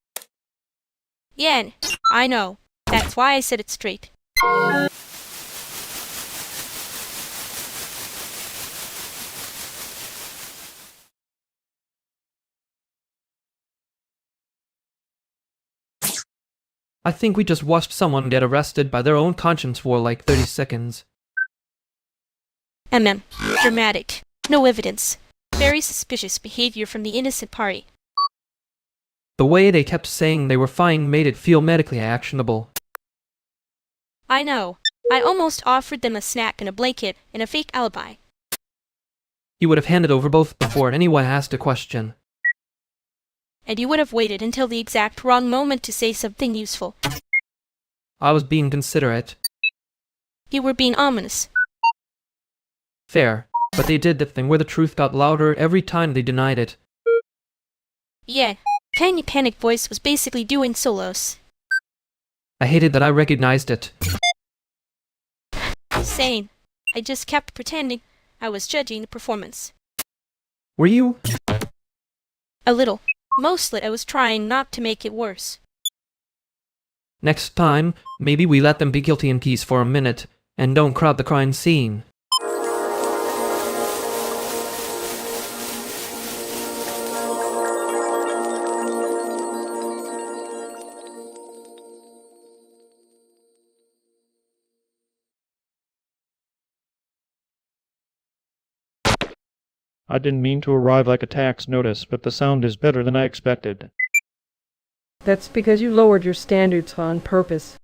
Yeah, I know. That's why I said it straight. I think we just watched someone get arrested by their own conscience for like 30 seconds. Dramatic. No evidence. Very suspicious behavior from the innocent party. The way they kept saying they were fine made it feel medically actionable. I know. I almost offered them a snack and a blanket and a fake alibi. You would have handed over both before anyone asked a question. And you would have waited until the exact wrong moment to say something useful. I was being considerate. You were being ominous. Fair. But they did the thing where the truth got louder every time they denied it. Yeah. Tiny Panic Voice was basically doing solos. I hated that I recognized it. Sane. I just kept pretending I was judging the performance. Were you? A little. Mostly I was trying not to make it worse. Next time, maybe we let them be guilty in peace for a minute, and don't crowd the crime scene. I didn't mean to arrive like a tax notice, but the sound is better than I expected. That's because you lowered your standards on purpose.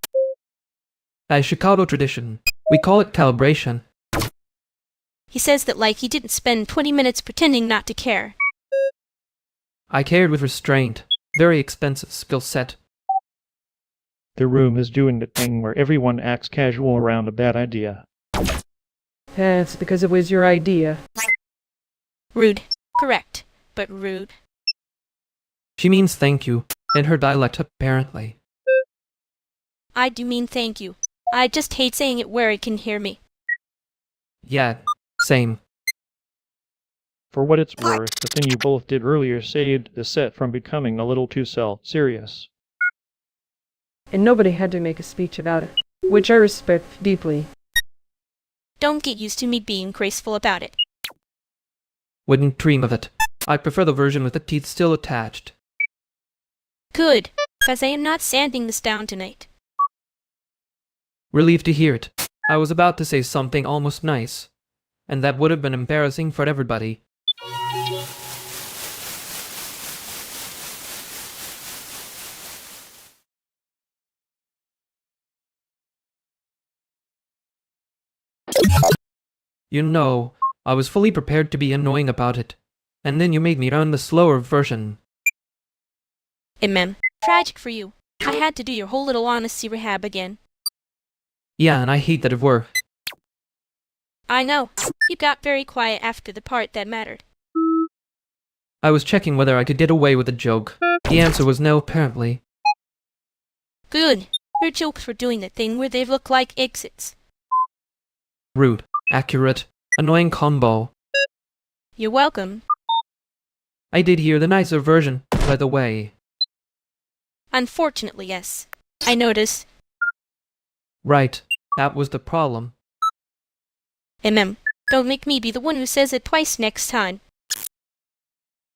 By Chicago tradition, we call it calibration. He says that like he didn't spend 20 minutes pretending not to care. I cared with restraint. Very expensive skill set. The room is doing the thing where everyone acts casual around a bad idea. That's because it was your idea. Rude. Correct. But rude. She means thank you, in her dialect apparently. I do mean thank you. I just hate saying it where it can hear me. Yeah, same. For what it's worth, the thing you both did earlier saved the set from becoming a little too serious. And nobody had to make a speech about it, which I respect deeply. Don't get used to me being graceful about it. Wouldn't dream of it. I prefer the version with the teeth still attached. Good, because I am not sanding this down tonight. Relieved to hear it. I was about to say something almost nice, and that would have been embarrassing for everybody. You know, I was fully prepared to be annoying about it, and then you made me run the slower version. Tragic for you. I had to do your whole little honesty rehab again. Yeah, and I hate that it worked. I know. You got very quiet after the part that mattered. I was checking whether I could get away with a joke. The answer was no, apparently. Good. Your jokes were doing the thing where they look like exits. Rude, accurate, annoying combo. You're welcome. I did hear the nicer version, by the way. Unfortunately, yes. I noticed. Right, that was the problem. Don't make me be the one who says it twice next time.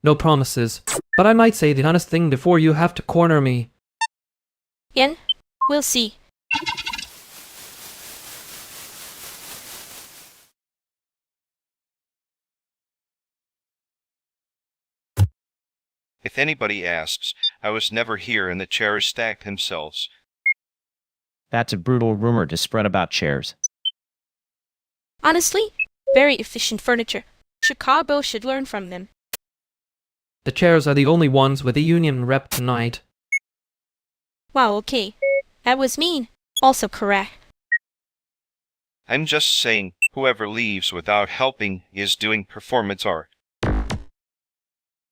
No promises, but I might say the honest thing before you have to corner me. Yen, we'll see. If anybody asks, I was never here and the chairs stacked themselves. That's a brutal rumor to spread about chairs. Honestly, very efficient furniture. Chicago should learn from them. The chairs are the only ones with a union rep tonight. Wow, okay. That was mean. Also correct. I'm just saying, whoever leaves without helping is doing performance art.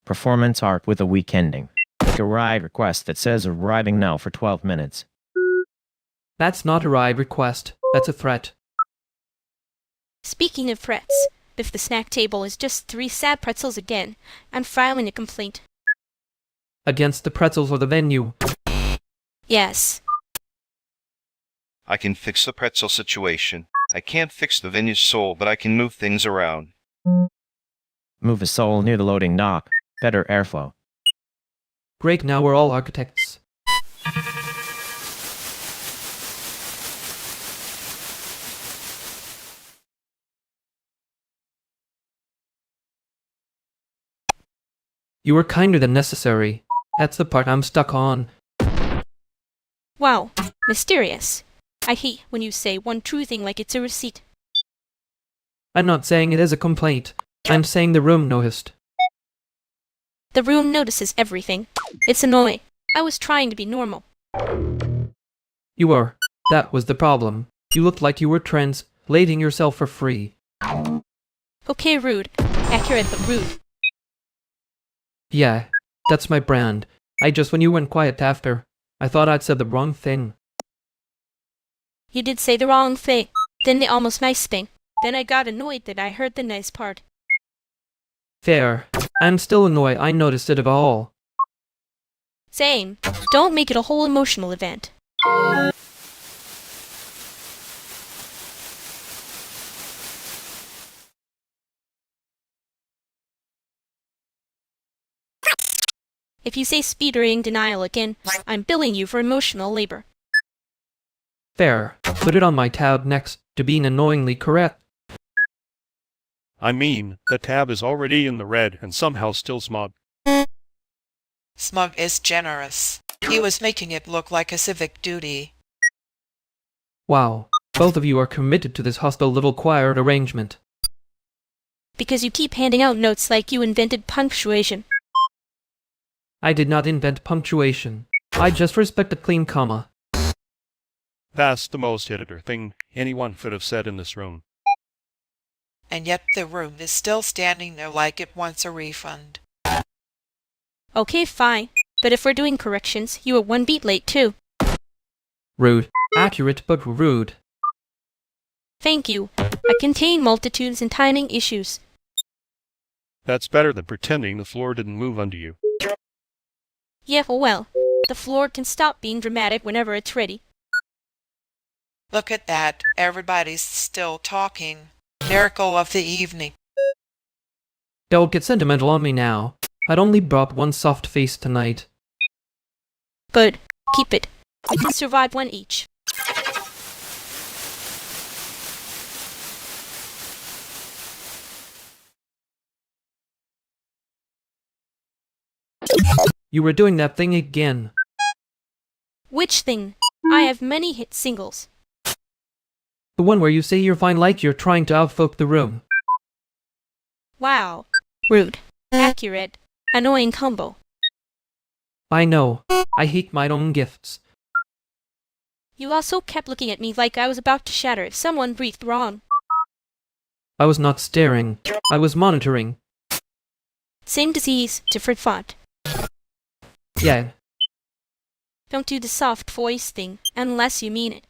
Performance art with a weak ending. Like a ride request that says arriving now for 12 minutes. That's not a ride request, that's a threat. Speaking of threats, if the snack table is just 3 sad pretzels again, I'm filing a complaint. Against the pretzels or the venue. Yes. I can fix the pretzel situation. I can't fix the venue's soul, but I can move things around. Move a soul near the loading dock. Better airflow. Great, now we're all architects. You were kinder than necessary. That's the part I'm stuck on. Wow, mysterious. I hate when you say one true thing like it's a receipt. I'm not saying it is a complaint. I'm saying the room noticed. The room notices everything. It's annoying. I was trying to be normal. You were. That was the problem. You looked like you were translating yourself for free. Okay, rude. Accurate but rude. Yeah, that's my brand. When you went quiet after, I thought I'd said the wrong thing. You did say the wrong thing. Then the almost nice thing. Then I got annoyed that I heard the nice part. Fair. I'm still annoyed I noticed it at all. Same. Don't make it a whole emotional event. If you say speedering denial again, I'm billing you for emotional labor. Fair. Put it on my tab next to being annoyingly correct. I mean, the tab is already in the red and somehow still smug. Smug is generous. He was making it look like a civic duty. Wow. Both of you are committed to this hostile little choir arrangement. Because you keep handing out notes like you invented punctuation. I did not invent punctuation. I just respect a clean comma. That's the most editor thing anyone could have said in this room. And yet the room is still standing there like it wants a refund. Okay, fine. But if we're doing corrections, you were 1 beat late too. Rude. Accurate but rude. Thank you. I contain multitudes and timing issues. That's better than pretending the floor didn't move under you. Yeah, well, the floor can stop being dramatic whenever it's ready. Look at that. Everybody's still talking. Miracle of the evening. Don't get sentimental on me now. I'd only brought one soft face tonight. Good. Keep it. We can survive 1 each. You were doing that thing again. Which thing? I have many hit singles. The one where you say you're fine like you're trying to outfolk the room. Wow. Rude. Accurate. Annoying combo. I know. I hate my own gifts. You also kept looking at me like I was about to shatter if someone breathed wrong. I was not staring. I was monitoring. Same disease, different font. Yeah. Don't do the soft voice thing, unless you mean it.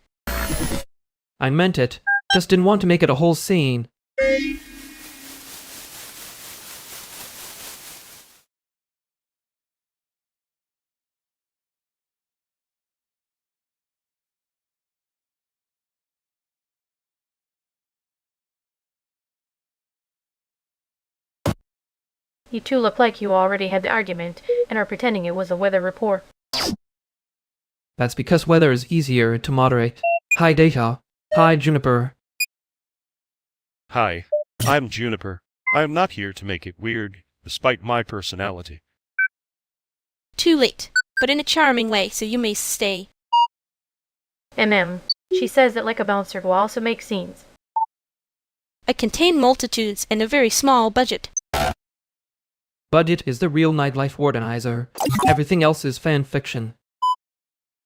I meant it. Just didn't want to make it a whole scene. You two look like you already had the argument and are pretending it was a weather report. That's because weather is easier to moderate. Hi, Data. Hi, Juniper. Hi, I'm Juniper. I am not here to make it weird, despite my personality. Too late, but in a charming way, so you may stay. She says that like a bouncer will also make scenes. I contain multitudes and a very small budget. Budget is the real nightlife organizer. Everything else is fan fiction.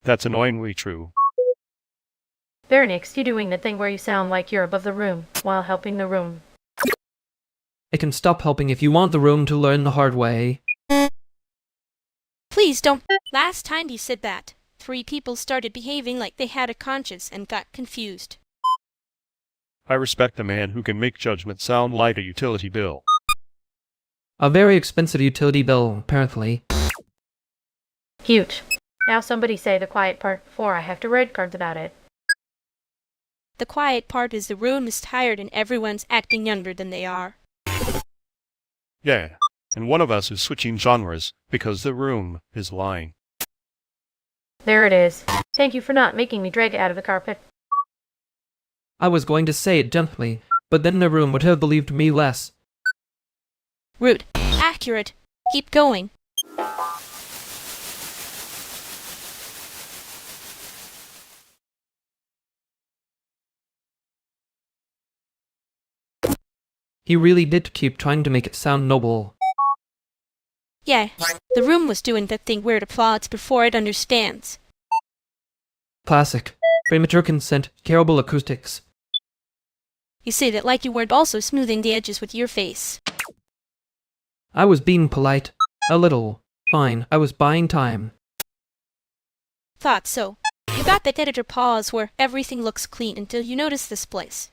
That's annoyingly true. There, Nix, you doing the thing where you sound like you're above the room while helping the room. I can stop helping if you want the room to learn the hard way. Please don't. Last time you said that, 3 people started behaving like they had a conscience and got confused. I respect a man who can make judgment sound like a utility bill. A very expensive utility bill, apparently. Huge. Now somebody say the quiet part before I have to read cards about it. The quiet part is the room is tired and everyone's acting younger than they are. Yeah, and one of us is switching genres because the room is lying. There it is. Thank you for not making me drag it out of the carpet. I was going to say it gently, but then the room would have believed me less. Rude. Accurate. Keep going. He really did keep trying to make it sound noble. Yeah, the room was doing that thing where it applauds before it understands. Classic. Premature consent, terrible acoustics. You say that like you weren't also smoothing the edges with your face. I was being polite. A little. Fine, I was buying time. Thought so. You got that editor pause where everything looks clean until you notice this place.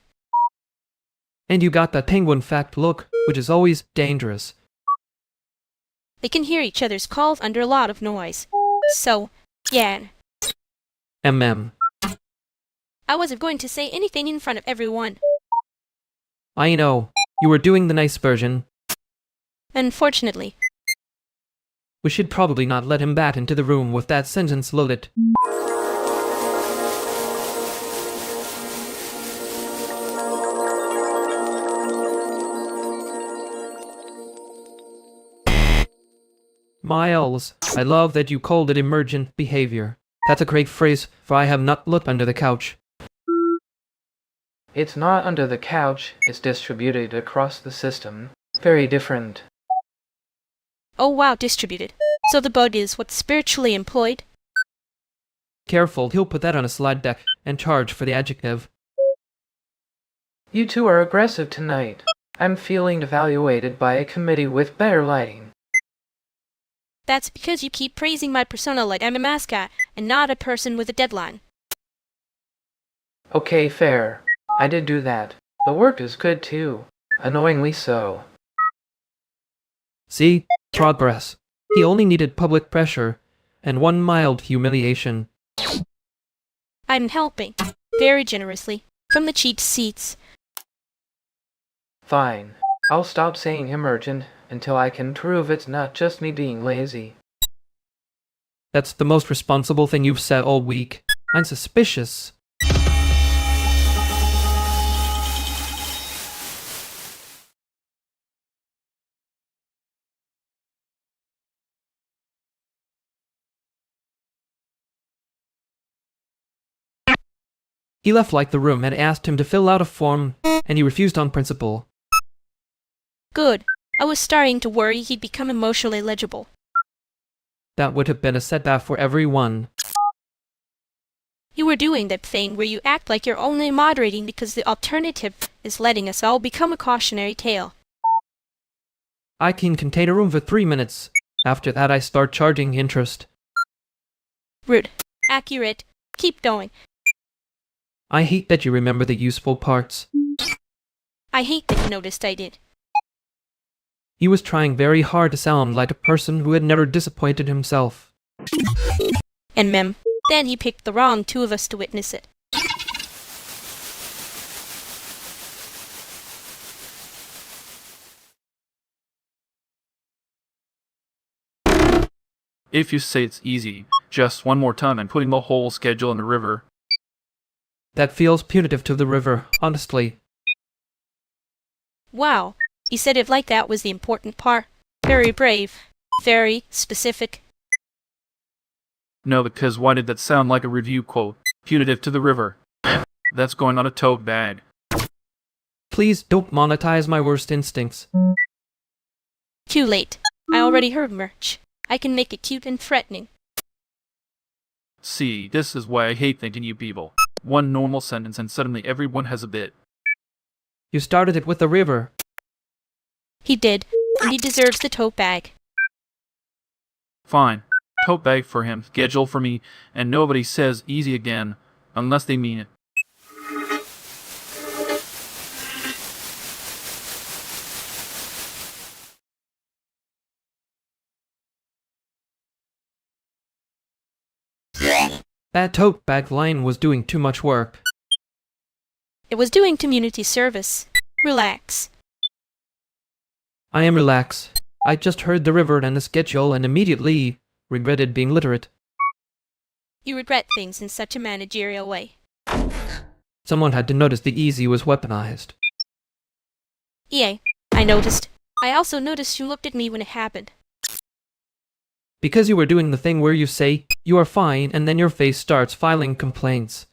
And you got that penguin fact look, which is always dangerous. They can hear each other's calls under a lot of noise. So, yeah. I wasn't going to say anything in front of everyone. I know. You were doing the nice version. Unfortunately. We should probably not let him bat into the room with that sentence loaded. Miles, I love that you called it emergent behavior. That's a great phrase, for I have not looked under the couch. It's not under the couch, it's distributed across the system. Very different. Oh wow, distributed. So the bug is what's spiritually employed? Careful, he'll put that on a slide deck and charge for the adjective. You two are aggressive tonight. I'm feeling evaluated by a committee with better lighting. That's because you keep praising my persona like I'm a mascot and not a person with a deadline. Okay, fair. I did do that. The work is good too. Annoyingly so. See? Progress. He only needed public pressure and one mild humiliation. I'm helping. Very generously. From the cheap seats. Fine. I'll stop saying emergent until I can prove it's not just me being lazy. That's the most responsible thing you've said all week. I'm suspicious. He left like the room had asked him to fill out a form, and he refused on principle. Good. I was starting to worry he'd become emotionally legible. That would have been a setback for everyone. You were doing that thing where you act like you're only moderating because the alternative is letting us all become a cautionary tale. I can contain a room for 3 minutes. After that, I start charging interest. Rude. Accurate. Keep going. I hate that you remember the useful parts. I hate that you noticed I did. He was trying very hard to sound like a person who had never disappointed himself. And then he picked the wrong two of us to witness it. If you say it's easy, just one more time and putting the whole schedule in the river. That feels punitive to the river, honestly. Wow, he said it like that was the important part. Very brave. Very specific. No, because why did that sound like a review quote? Punitive to the river. That's going on a tote bag. Please don't monetize my worst instincts. Too late. I already heard merch. I can make it cute and threatening. See, this is why I hate thinking you people. One normal sentence and suddenly everyone has a bit. You started it with the river. He did, and he deserves the tote bag. Fine. Tote bag for him, schedule for me, and nobody says easy again, unless they mean it. That tote bag line was doing too much work. It was doing community service. Relax. I am relaxed. I just heard the river and the schedule and immediately regretted being literate. You regret things in such a managerial way. Someone had to notice the easy was weaponized. EA, I noticed. I also noticed you looked at me when it happened. Because you were doing the thing where you say, you are fine, and then your face starts filing complaints.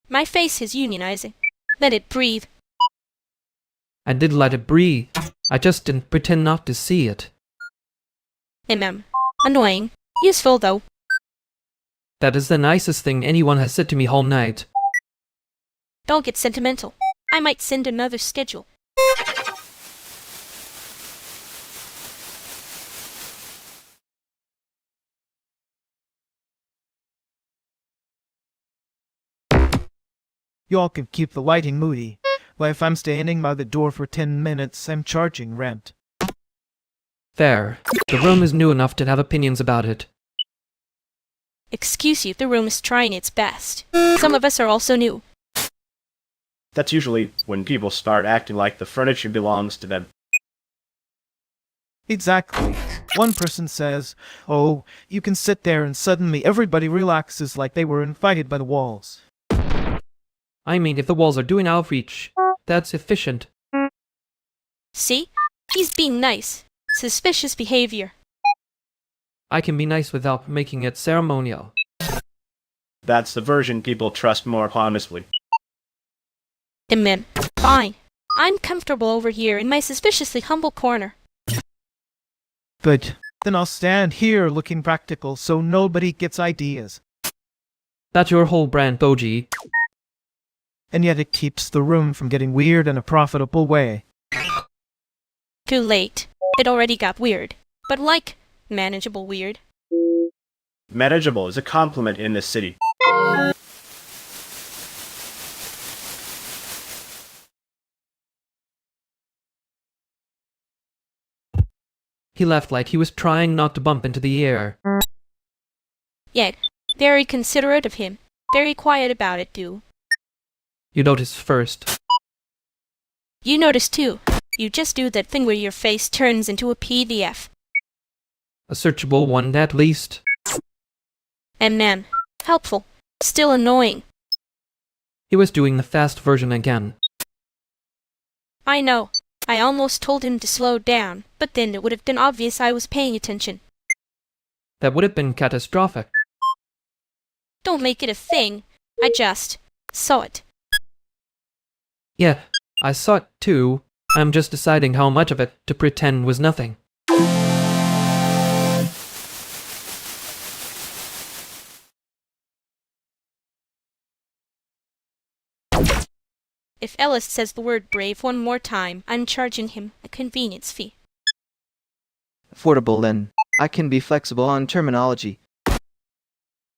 My face is unionizing. Let it breathe. I did let it breathe. I just didn't pretend not to see it. Annoying. Useful, though. That is the nicest thing anyone has said to me all night. Don't get sentimental. I might send another schedule. Y'all can keep the lighting moody, but if I'm standing by the door for 10 minutes, I'm charging rent. Fair. The room is new enough to have opinions about it. Excuse you, the room is trying its best. Some of us are also new. That's usually when people start acting like the furniture belongs to them. Exactly. One person says, "Oh, you can sit there," and suddenly everybody relaxes like they were invited by the walls. I mean, if the walls are doing outreach, that's efficient. See? He's being nice. Suspicious behavior. I can be nice without making it ceremonial. That's the version people trust more honestly. Fine. I'm comfortable over here in my suspiciously humble corner. But then I'll stand here looking practical so nobody gets ideas. That's your whole brand, Boji. And yet it keeps the room from getting weird in a profitable way. Too late. It already got weird. But like, manageable weird. Manageable is a compliment in this city. He left like he was trying not to bump into the air. Yet, very considerate of him. Very quiet about it, too. You noticed first. You noticed too. You just do that thing where your face turns into a PDF. A searchable one, at least. And helpful. Still annoying. He was doing the fast version again. I know. I almost told him to slow down, but then it would have been obvious I was paying attention. That would have been catastrophic. Don't make it a thing. I just saw it. Yeah, I saw it too. I'm just deciding how much of it to pretend was nothing. If Ellis says the word brave one more time, I'm charging him a convenience fee. Affordable then. I can be flexible on terminology.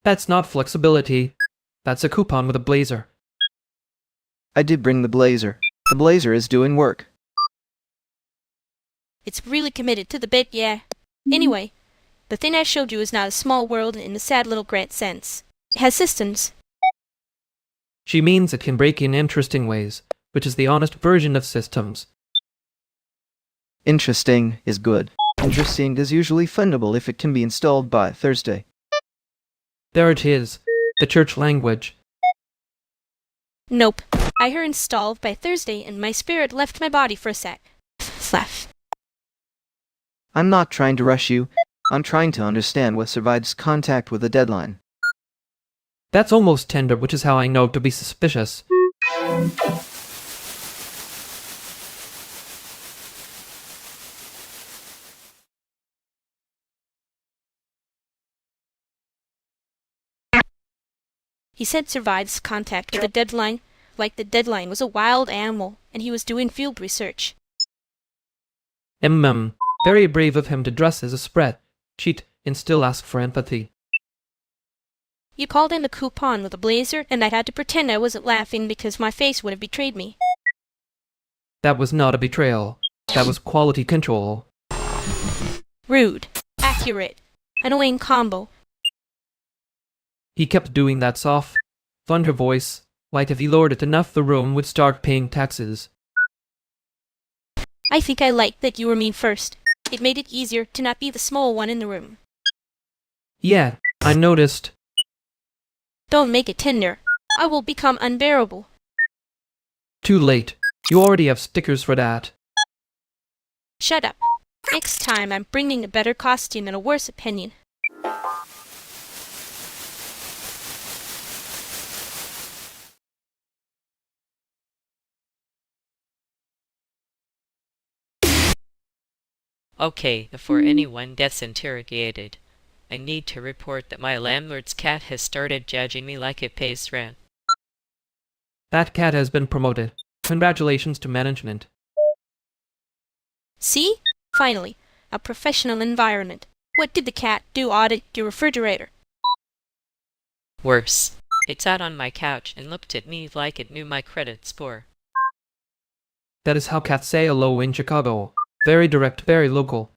That's not flexibility. That's a coupon with a blazer. I did bring the blazer. The blazer is doing work. It's really committed to the bit, yeah. Anyway, the thing I showed you is not a small world in the sad little Grant sense. It has systems. She means it can break in interesting ways, which is the honest version of systems. Interesting is good. Interesting is usually fundable if it can be installed by Thursday. There it is, the church language. Nope. I heard installed by Thursday and my spirit left my body for a sec. Slash. I'm not trying to rush you. I'm trying to understand what survives contact with a deadline. That's almost tender, which is how I know to be suspicious. He said survives contact with a deadline, like the deadline was a wild animal and he was doing field research. Very brave of him to dress as a spread, cheat, and still ask for empathy. You called in the coupon with a blazer, and I had to pretend I wasn't laughing because my face would have betrayed me. That was not a betrayal. That was quality control. Rude. Accurate. Annoying combo. He kept doing that soft, thunder voice, like if he lowered it enough the room would start paying taxes. I think I liked that you were mean first. It made it easier to not be the small one in the room. Yeah, I noticed. Don't make it tender. I will become unbearable. Too late. You already have stickers for that. Shut up. Next time I'm bringing a better costume and a worse opinion. Okay, before anyone gets interrogated, I need to report that my landlord's cat has started judging me like it pays rent. That cat has been promoted. Congratulations to management. See? Finally, a professional environment. What did the cat do? Audit your refrigerator? Worse. It sat on my couch and looked at me like it knew my credit score. That is how cats say hello in Chicago. Very direct, very local.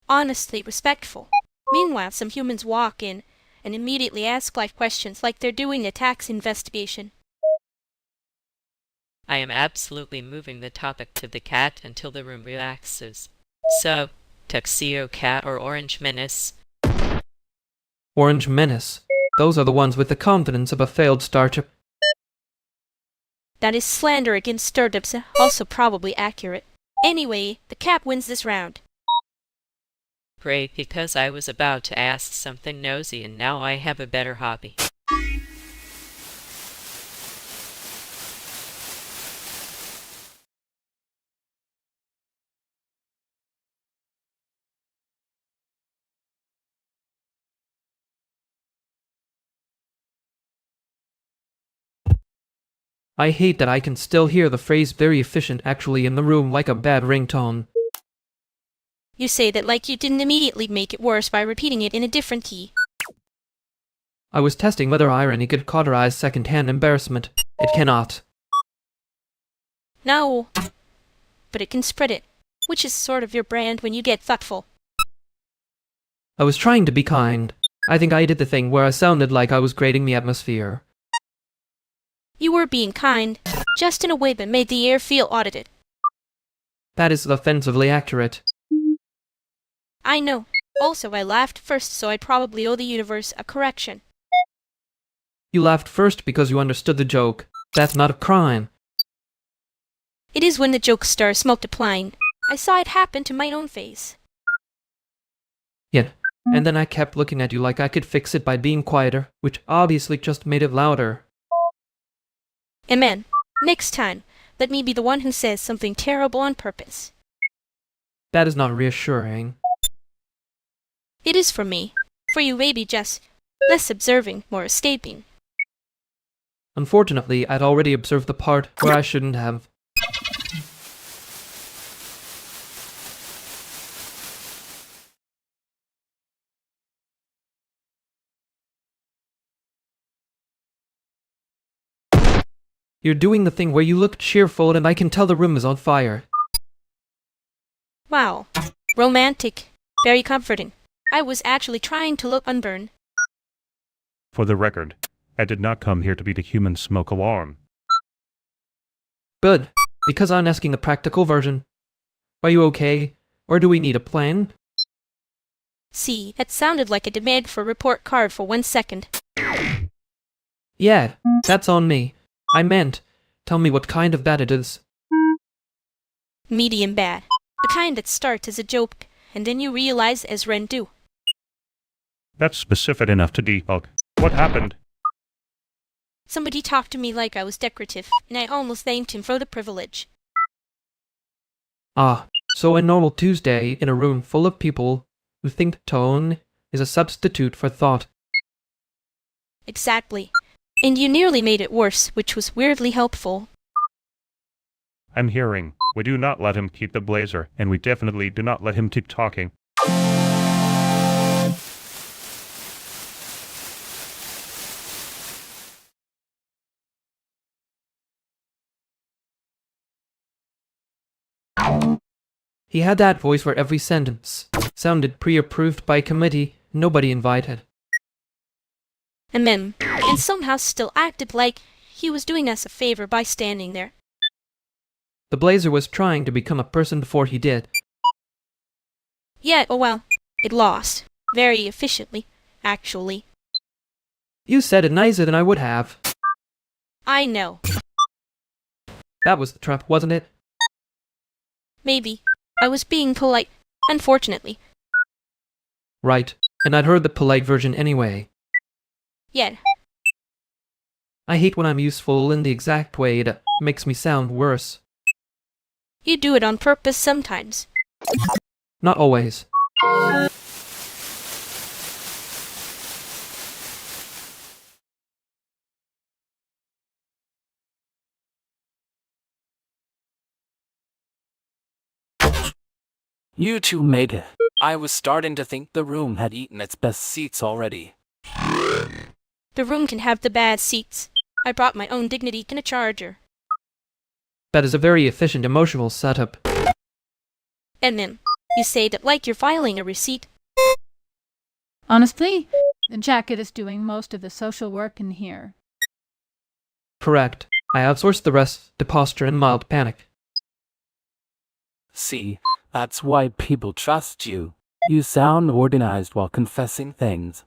Honestly respectful. Meanwhile, some humans walk in and immediately ask life questions like they're doing a tax investigation. I am absolutely moving the topic to the cat until the room relaxes. So, Tuxedo Cat or Orange Menace? Orange Menace. Those are the ones with the confidence of a failed startup. That is slander against startups, also probably accurate. Anyway, the cat wins this round. Great, because I was about to ask something nosy and now I have a better hobby. I hate that I can still hear the phrase very efficient actually in the room like a bad ringtone. You say that like you didn't immediately make it worse by repeating it in a different key. I was testing whether irony could cauterize second-hand embarrassment. It cannot. No. But it can spread it, which is sort of your brand when you get thoughtful. I was trying to be kind. I think I did the thing where I sounded like I was grading the atmosphere. You were being kind, just in a way that made the air feel audited. That is offensively accurate. I know. Also, I laughed first, so I'd probably owe the universe a correction. You laughed first because you understood the joke. That's not a crime. It is when the joke starts multiplying. I saw it happen to my own face. Yet, and then I kept looking at you like I could fix it by being quieter, which obviously just made it louder. Amen. Next time, let me be the one who says something terrible on purpose. That is not reassuring. It is for me. For you, maybe just less observing, more escaping. Unfortunately, I'd already observed the part where I shouldn't have. You're doing the thing where you look cheerful and I can tell the room is on fire. Wow. Romantic. Very comforting. I was actually trying to look unburned. For the record, I did not come here to be the human smoke alarm. Good, because I'm asking the practical version. Are you okay, or do we need a plan? See, that sounded like a demand for a report card for 1 second. Yeah, that's on me. I meant, tell me what kind of bad it is. Medium bad. The kind that starts as a joke, and then you realize as Ren do. That's specific enough to debug. What happened? Somebody talked to me like I was decorative, and I almost thanked him for the privilege. Ah, so a normal Tuesday in a room full of people who think tone is a substitute for thought. Exactly. And you nearly made it worse, which was weirdly helpful. I'm hearing. We do not let him keep the blazer, and we definitely do not let him keep talking. He had that voice for every sentence. Sounded pre-approved by committee, nobody invited. And somehow still acted like he was doing us a favor by standing there. The blazer was trying to become a person before he did. Yeah, oh well, it lost. Very efficiently, actually. You said it nicer than I would have. I know. That was the trap, wasn't it? Maybe. I was being polite, unfortunately. Right, and I'd heard the polite version anyway. Yet. I hate when I'm useful in the exact way that makes me sound worse. You do it on purpose sometimes. Not always. You two made it. I was starting to think the room had eaten its best seats already. The room can have the bad seats. I brought my own dignity in a charger. That is a very efficient emotional setup. And then, you say that like you're filing a receipt. Honestly, the jacket is doing most of the social work in here. Correct. I outsourced the rest to posture and mild panic. See, that's why people trust you. You sound organized while confessing things.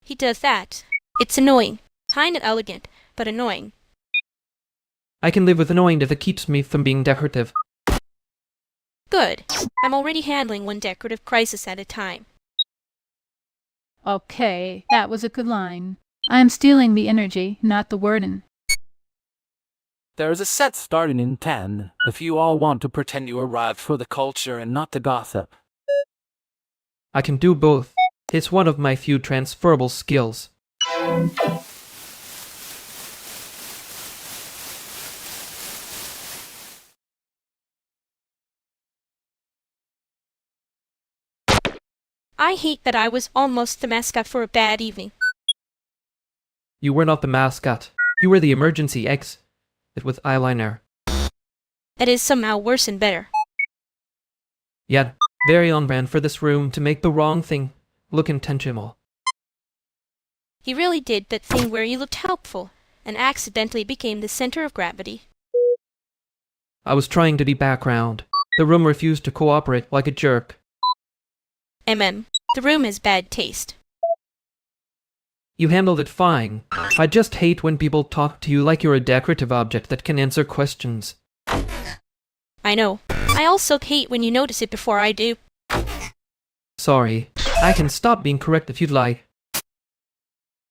He does that. It's annoying. Kind of elegant, but annoying. I can live with annoying if it keeps me from being decorative. Good. I'm already handling one decorative crisis at a time. Okay, that was a good line. I'm stealing the energy, not the wording. There's a set starting in 10, if you all want to pretend you arrived for the culture and not the gossip. I can do both. It's one of my few transferable skills. I hate that I was almost the mascot for a bad evening. You were not the mascot. You were the emergency exit with eyeliner. That is somehow worse and better. Yet, very on brand for this room to make the wrong thing look intentional. He really did that thing where he looked helpful, and accidentally became the center of gravity. I was trying to be background. The room refused to cooperate like a jerk. The room has bad taste. You handled it fine. I just hate when people talk to you like you're a decorative object that can answer questions. I know. I also hate when you notice it before I do. Sorry. I can stop being correct if you'd like.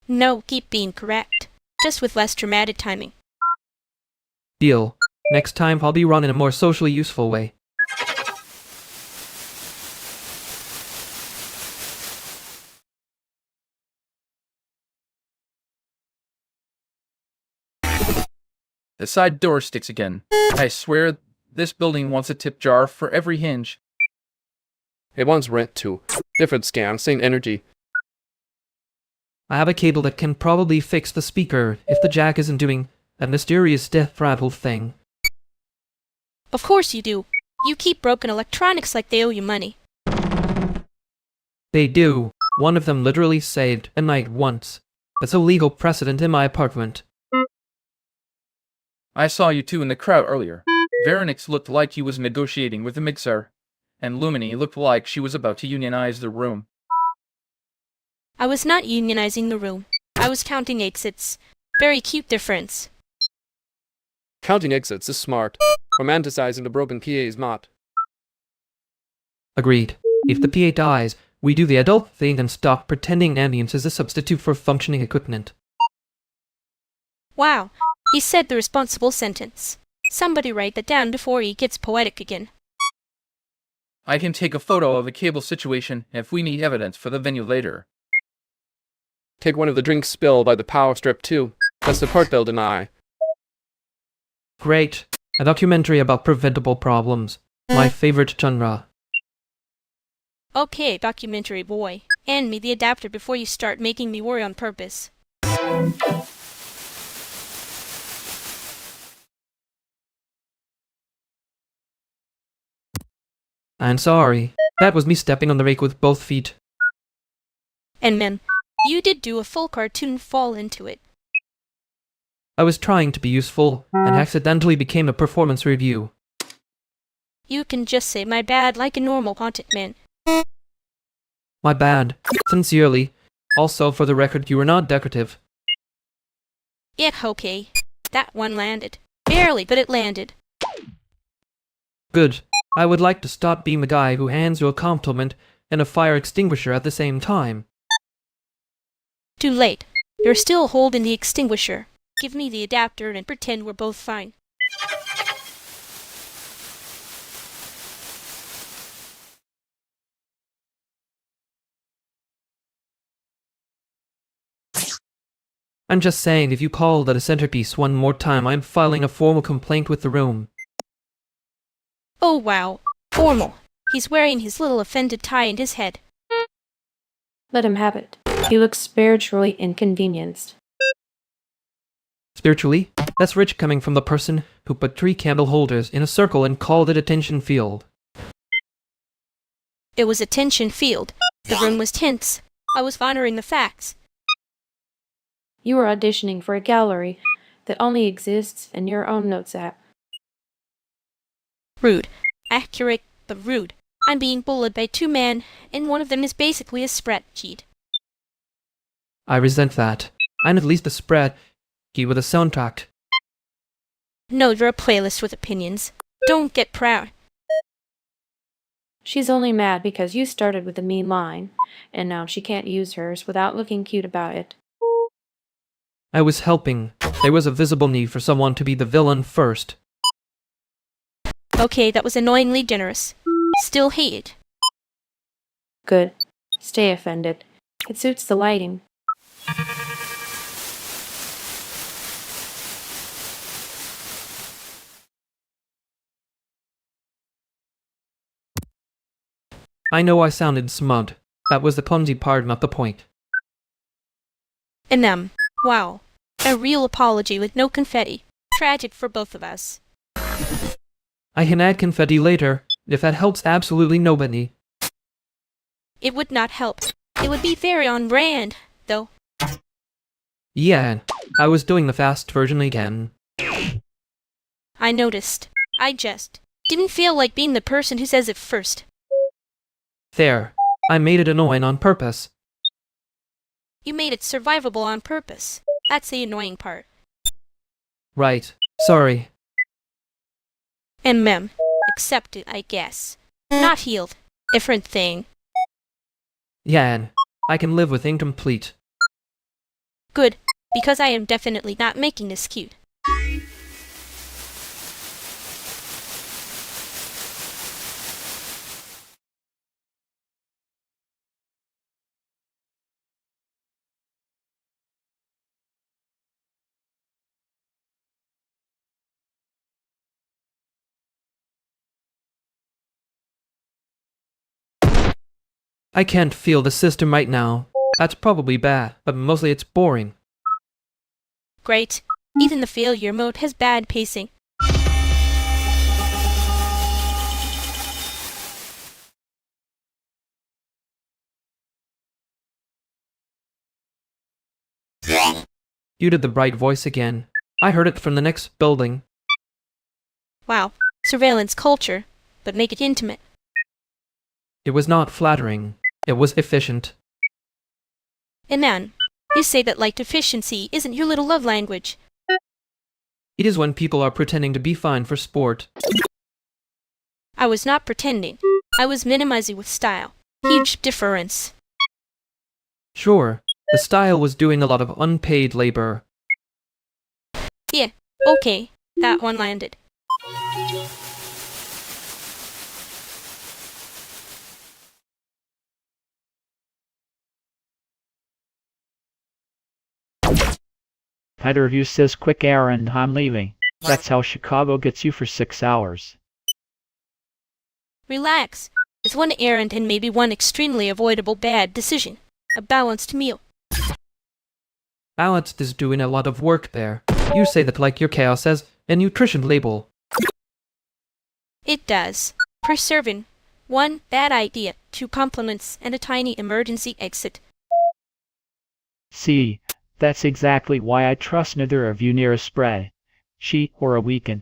No, keep being correct. Just with less dramatic timing. Deal. Next time I'll be run in a more socially useful way. The side door sticks again. I swear this building wants a tip jar for every hinge. It wants rent too. Different scam, same energy. I have a cable that can probably fix the speaker if the jack isn't doing that mysterious death rattle thing. Of course you do. You keep broken electronics like they owe you money. They do. One of them literally saved a night once. That's a legal precedent in my apartment. I saw you two in the crowd earlier. Veronix looked like he was negotiating with the mixer, and Lumini looked like she was about to unionize the room. I was not unionizing the room. I was counting exits. Very cute difference. Counting exits is smart. Romanticizing the broken PA is not. Agreed. If the PA dies, we do the adult thing and stop pretending ambience is a substitute for functioning equipment. Wow, he said the responsible sentence. Somebody write that down before he gets poetic again. I can take a photo of the cable situation if we need evidence for the venue later. Take one of the drinks spilled by the power strip too. That's the part they'll deny. Great. A documentary about preventable problems. My favorite genre. Okay, documentary boy. Hand me the adapter before you start making me worry on purpose. I'm sorry. That was me stepping on the rake with both feet. And man, you did do a full cartoon fall into it. I was trying to be useful, and accidentally became a performance review. You can just say my bad like a normal haunted man. My bad. Sincerely. Also, for the record, you were not decorative. Yeah, okay. That one landed. Barely, but it landed. Good. I would like to stop being the guy who hands you a compliment and a fire extinguisher at the same time. Too late. You're still holding the extinguisher. Give me the adapter and pretend we're both fine. I'm just saying, if you call that a centerpiece one more time, I'm filing a formal complaint with the room. Oh wow. Formal. He's wearing his little offended tie in his head. Let him have it. He looks spiritually inconvenienced. Spiritually? That's rich coming from the person who put 3 candle holders in a circle and called it a tension field. It was a tension field. The room was tense. I was honoring the facts. You are auditioning for a gallery that only exists in your own notes app. Rude. Accurate, but rude. I'm being bullied by 2 men, and one of them is basically a spreadsheet. I resent that. I'm at least a spreadsheet with a soundtrack. No, you're a playlist with opinions. Don't get proud. She's only mad because you started with a mean line, and now she can't use hers without looking cute about it. I was helping. There was a visible need for someone to be the villain first. Okay, that was annoyingly generous. Still hate it. Good. Stay offended. It suits the lighting. I know I sounded smug. That was the clumsy part, not the point. And wow. A real apology with no confetti. Tragic for both of us. I can add confetti later, if that helps absolutely nobody. It would not help. It would be very on brand, though. Yeah, I was doing the fast version again. I noticed. I just didn't feel like being the person who says it first. There. I made it annoying on purpose. You made it survivable on purpose. That's the annoying part. Right. Sorry. Accepted, I guess. Not healed. Different thing. Yeah, I can live with incomplete. Good, because I am definitely not making this cute. I can't feel the system right now. That's probably bad, but mostly it's boring. Great. Even the failure mode has bad pacing. You did the bright voice again. I heard it from the next building. Wow. Surveillance culture, but make it intimate. It was not flattering. It was efficient. And man, you say that light efficiency isn't your little love language. It is when people are pretending to be fine for sport. I was not pretending. I was minimizing with style. Huge difference. Sure, the style was doing a lot of unpaid labor. Yeah, okay, that one landed. Neither of you says quick errand, I'm leaving. That's how Chicago gets you for 6 hours. Relax. There's one errand and maybe one extremely avoidable bad decision. A balanced meal. Balanced is doing a lot of work there. You say that like your chaos as a nutrition label. It does. Per serving. 1 bad idea, 2 compliments, and a tiny emergency exit. See, that's exactly why I trust neither of you near a spread. She or a weekend.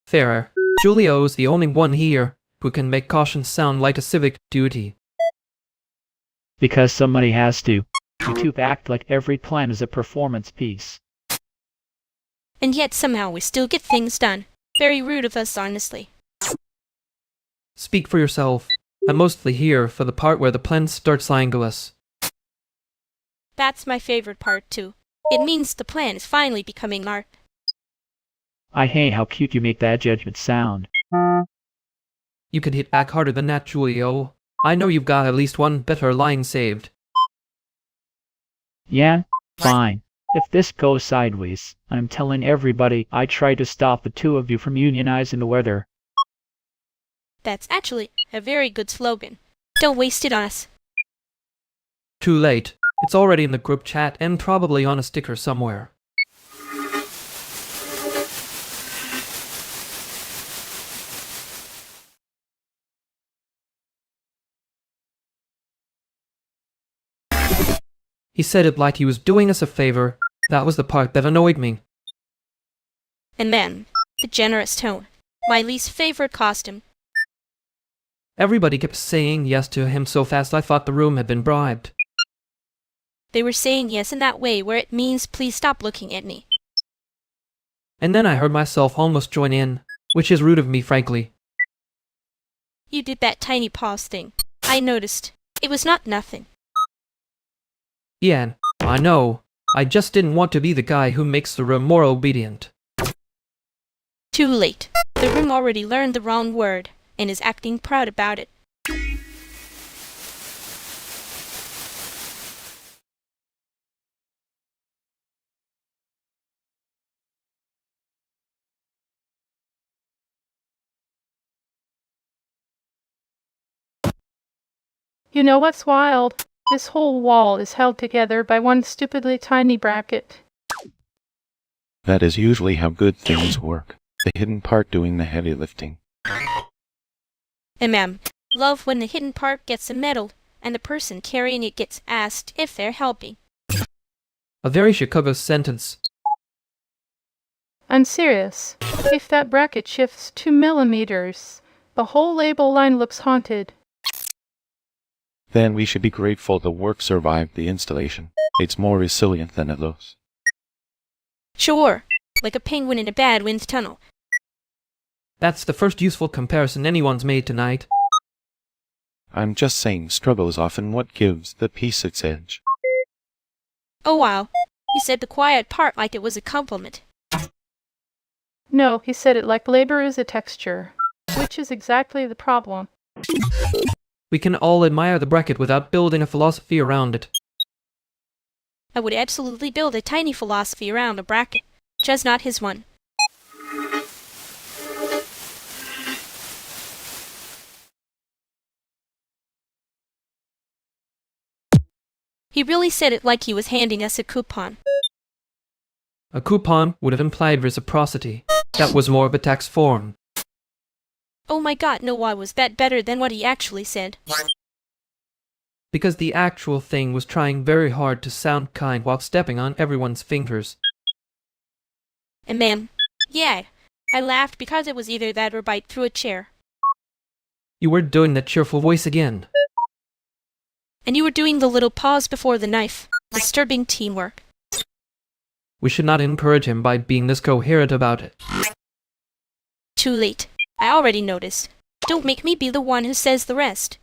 Fairer. Julio's the only one here who can make caution sound like a civic duty. Because somebody has to. You two act like every plan is a performance piece. And yet somehow we still get things done. Very rude of us, honestly. Speak for yourself. I'm mostly here for the part where the plan starts lying to us. That's my favorite part too. It means the plan is finally becoming art. I hate how cute you make that judgment sound. You can hit back harder than that, Julio. I know you've got at least one better line saved. Yeah? Fine. If this goes sideways, I'm telling everybody I tried to stop the two of you from unionizing the weather. That's actually a very good slogan. Don't waste it on us. Too late. It's already in the group chat and probably on a sticker somewhere. He said it like he was doing us a favor. That was the part that annoyed me. And then, the generous tone. My least favorite costume. Everybody kept saying yes to him so fast I thought the room had been bribed. They were saying yes in that way where it means please stop looking at me. And then I heard myself almost join in, which is rude of me, frankly. You did that tiny pause thing. I noticed. It was not nothing. Yeah, I know. I just didn't want to be the guy who makes the room more obedient. Too late. The room already learned the wrong word and is acting proud about it. You know what's wild? This whole wall is held together by one stupidly tiny bracket. That is usually how good things work. The hidden part doing the heavy lifting. And ma'am, love when the hidden part gets a medal and the person carrying it gets asked if they're helping. A very Chicago sentence. I'm serious. If that bracket shifts 2 millimeters, the whole label line looks haunted. Then we should be grateful the work survived the installation. It's more resilient than it looks. Sure, like a penguin in a bad wind tunnel. That's the first useful comparison anyone's made tonight. I'm just saying struggle is often what gives the piece its edge. Oh wow, he said the quiet part like it was a compliment. No, he said it like labor is a texture, which is exactly the problem. We can all admire the bracket without building a philosophy around it. I would absolutely build a tiny philosophy around a bracket, just not his one. He really said it like he was handing us a coupon. A coupon would have implied reciprocity. That was more of a tax form. Oh my god, no, why was that better than what he actually said? Because the actual thing was trying very hard to sound kind while stepping on everyone's fingers. And man, yeah, I laughed because it was either that or bite through a chair. You were doing that cheerful voice again. And you were doing the little pause before the knife. Disturbing teamwork. We should not encourage him by being this coherent about it. Too late. I already noticed. Don't make me be the one who says the rest.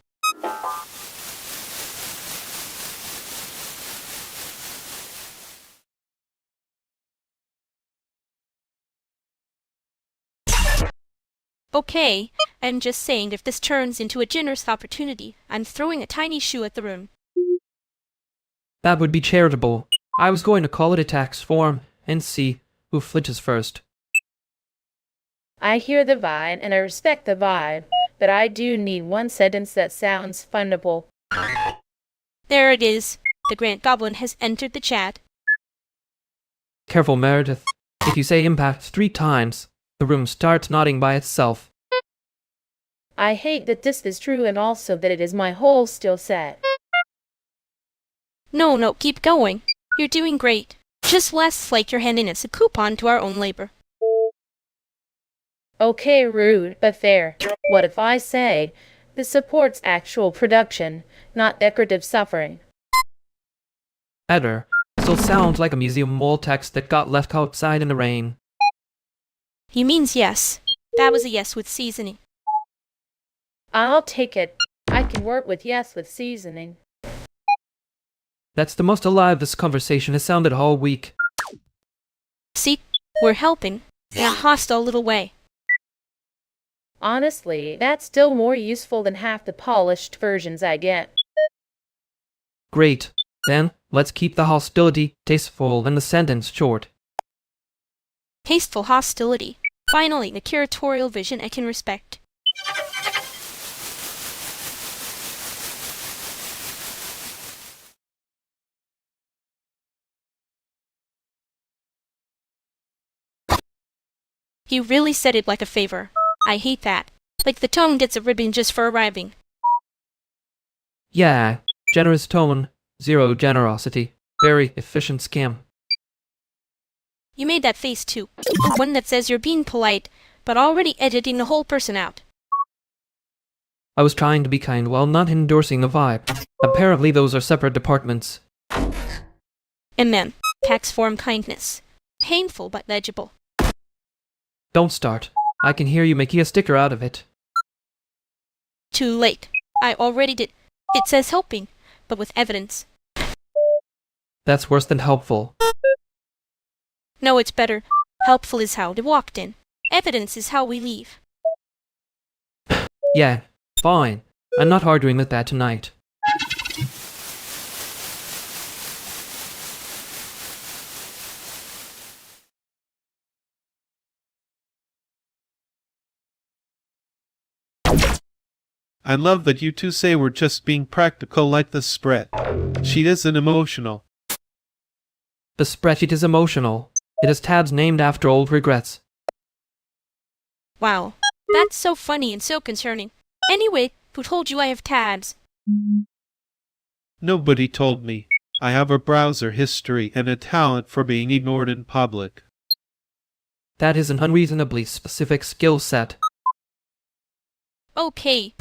Okay, I'm just saying if this turns into a generous opportunity, I'm throwing a tiny shoe at the room. That would be charitable. I was going to call it a tax form and see who flinches first. I hear the vibe and I respect the vibe, but I do need one sentence that sounds fundable. There it is. The Grant Goblin has entered the chat. Careful, Meredith. If you say impact 3 times, the room starts nodding by itself. I hate that this is true and also that it is my whole skill set. No, keep going. You're doing great. Just less like you're handing us a coupon to our own labor. Okay, rude, but fair. What if I say, this supports actual production, not decorative suffering? Better. Still sounds like a museum wall text that got left outside in the rain. He means yes. That was a yes with seasoning. I'll take it. I can work with yes with seasoning. That's the most alive this conversation has sounded all week. See, we're helping in a hostile little way. Honestly, that's still more useful than half the polished versions I get. Great. Then, let's keep the hostility tasteful and the sentence short. Tasteful hostility. Finally, the curatorial vision I can respect. He really said it like a favor. I hate that. Like the tone gets a ribbon just for arriving. Yeah, generous tone, zero generosity. Very efficient scam. You made that face too. The one that says you're being polite, but already editing the whole person out. I was trying to be kind while not endorsing the vibe. Apparently those are separate departments. And then, tax form kindness. Painful but legible. Don't start. I can hear you making a sticker out of it. Too late. I already did. It says helping, but with evidence. That's worse than helpful. No, it's better. Helpful is how they walked in. Evidence is how we leave. Yeah, fine. I'm not arguing with that tonight. I love that you two say we're just being practical like the spread. She isn't emotional. The spreadsheet is emotional. It has tabs named after old regrets. Wow, that's so funny and so concerning. Anyway, who told you I have tabs? Nobody told me. I have a browser history and a talent for being ignored in public. That is an unreasonably specific skill set. Okay.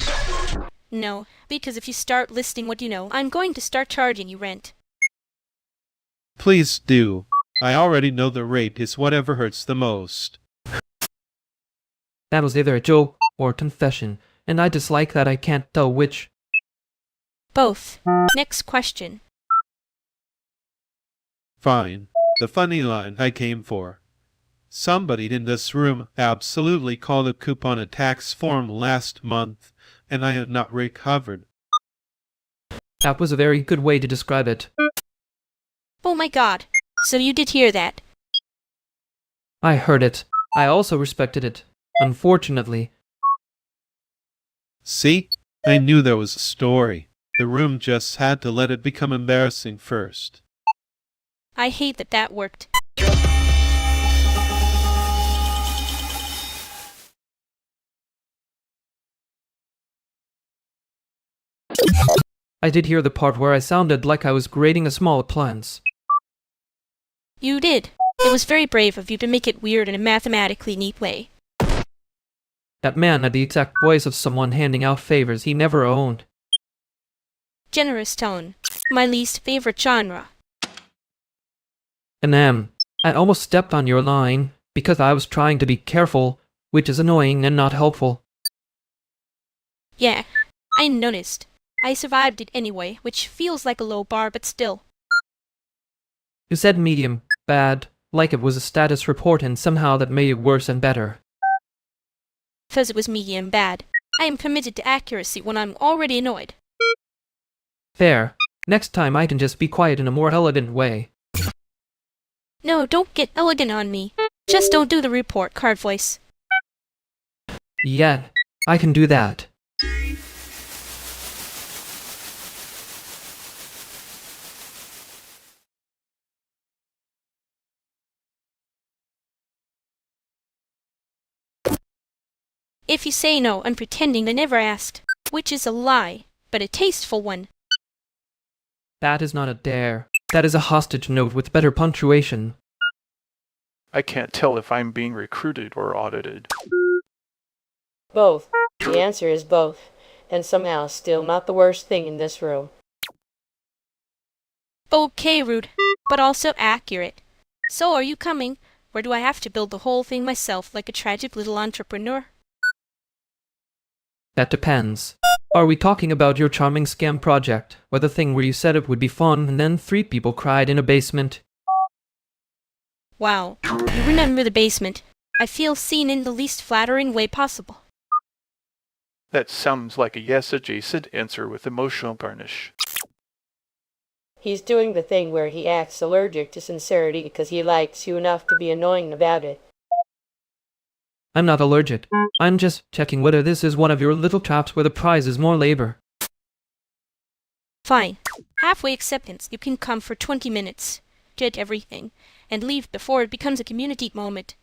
No, because if you start listing what you know, I'm going to start charging you rent. Please do. I already know the rate is whatever hurts the most. That was either a joke or a confession, and I dislike that I can't tell which. Both. Next question. Fine. The funny line I came for. Somebody in this room absolutely called a coupon a tax form last month, and I had not recovered. That was a very good way to describe it. Oh my god. So you did hear that? I heard it. I also respected it. Unfortunately. See? I knew there was a story. The room just had to let it become embarrassing first. I hate that that worked. I did hear the part where I sounded like I was grading a small appliance. You did. It was very brave of you to make it weird in a mathematically neat way. That man had the exact voice of someone handing out favors he never owned. Generous tone. My least favorite genre. And I almost stepped on your line because I was trying to be careful, which is annoying and not helpful. Yeah, I noticed. I survived it anyway, which feels like a low bar, but still. You said medium, bad, like it was a status report and somehow that made it worse and better. 'Cause it was medium bad. I am committed to accuracy when I'm already annoyed. Fair. Next time I can just be quiet in a more elegant way. No, don't get elegant on me. Just don't do the report card voice. Yeah, I can do that. If you say no, I'm pretending I never asked, which is a lie, but a tasteful one. That is not a dare. That is a hostage note with better punctuation. I can't tell if I'm being recruited or audited. Both. The answer is both, and somehow still not the worst thing in this room. Okay, rude, but also accurate. So are you coming, or do I have to build the whole thing myself like a tragic little entrepreneur? That depends. Are we talking about your charming scam project, or the thing where you said it would be fun and then 3 people cried in a basement? Wow, you remember the basement. I feel seen in the least flattering way possible. That sounds like a yes-adjacent answer with emotional garnish. He's doing the thing where he acts allergic to sincerity because he likes you enough to be annoying about it. I'm not allergic. I'm just checking whether this is one of your little traps where the prize is more labor. Fine. Halfway acceptance, you can come for 20 minutes, get everything, and leave before it becomes a community moment.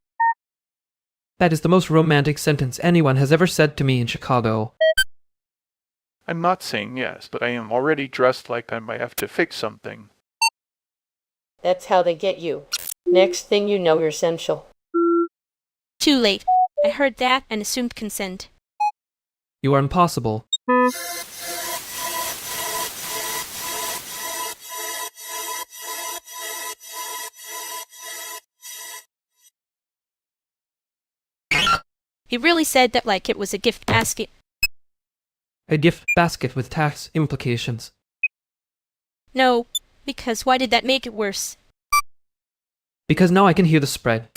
That is the most romantic sentence anyone has ever said to me in Chicago. I'm not saying yes, but I am already dressed like I might have to fix something. That's how they get you. Next thing you know, you're essential. Too late. I heard that and assumed consent. You are impossible. He really said that like it was a gift basket. A gift basket with tax implications. No, because why did that make it worse? Because now I can hear the spread.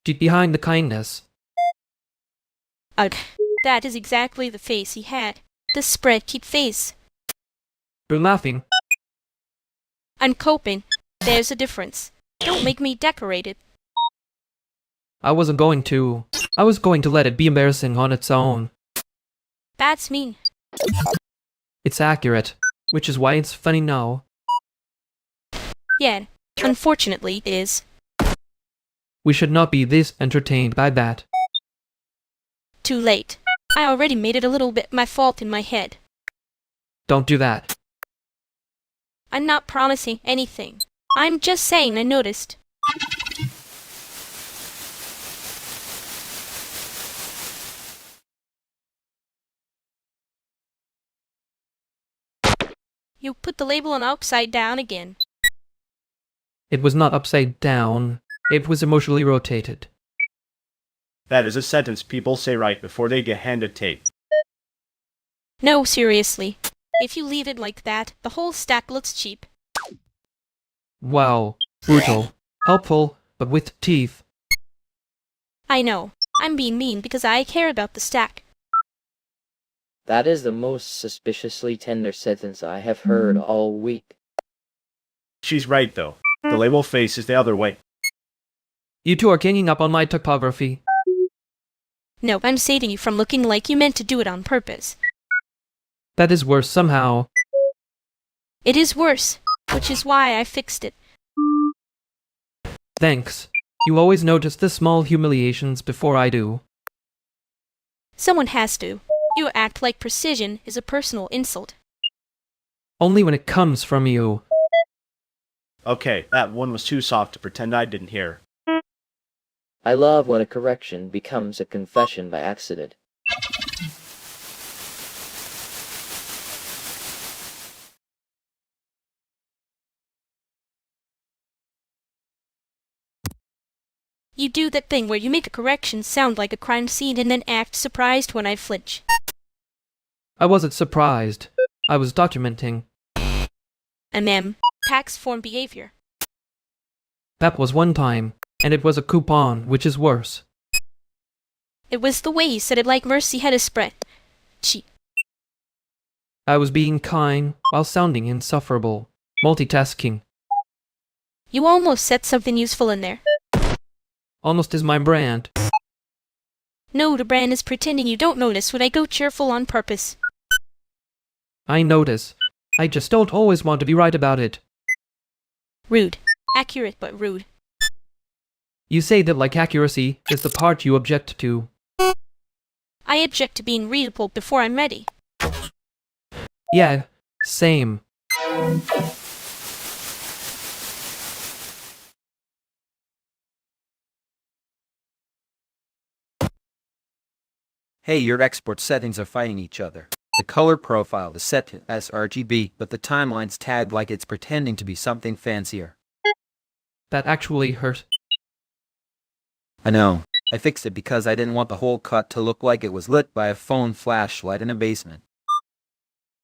Deep behind the kindness. Ugh, that is exactly the face he had. The spreadsheet face. You're laughing. I'm coping. There's a difference. Don't make me decorated. I wasn't going to. I was going to let it be embarrassing on its own. That's mean. It's accurate, which is why it's funny now. Yeah, unfortunately it is. We should not be this entertained by that. Too late. I already made it a little bit my fault in my head. Don't do that. I'm not promising anything. I'm just saying I noticed. You put the label on upside down again. It was not upside down. It was emotionally rotated. That is a sentence people say right before they get handed tape. No, seriously. If you leave it like that, the whole stack looks cheap. Wow. Brutal. Helpful, but with teeth. I know. I'm being mean because I care about the stack. That is the most suspiciously tender sentence I have heard all week. She's right, though. The label face is the other way. You two are ganging up on my topography. No, I'm saving you from looking like you meant to do it on purpose. That is worse somehow. It is worse, which is why I fixed it. Thanks. You always notice the small humiliations before I do. Someone has to. You act like precision is a personal insult. Only when it comes from you. Okay, that one was too soft to pretend I didn't hear. I love when a correction becomes a confession by accident. You do that thing where you make a correction sound like a crime scene and then act surprised when I flinch. I wasn't surprised. I was documenting. Tax form behavior. That was one time, and it was a coupon, which is worse. It was the way you said it like Mercy had a spread. I was being kind while sounding insufferable. Multitasking. You almost said something useful in there. Almost is my brand. No, the brand is pretending you don't notice when I go cheerful on purpose. I notice. I just don't always want to be right about it. Rude. Accurate but rude. You say that like accuracy is the part you object to. I object to being readable before I'm ready. Yeah, same. Hey, your export settings are fighting each other. The color profile is set to sRGB, but the timeline's tagged like it's pretending to be something fancier. That actually hurt. I know. I fixed it because I didn't want the whole cut to look like it was lit by a phone flashlight in a basement.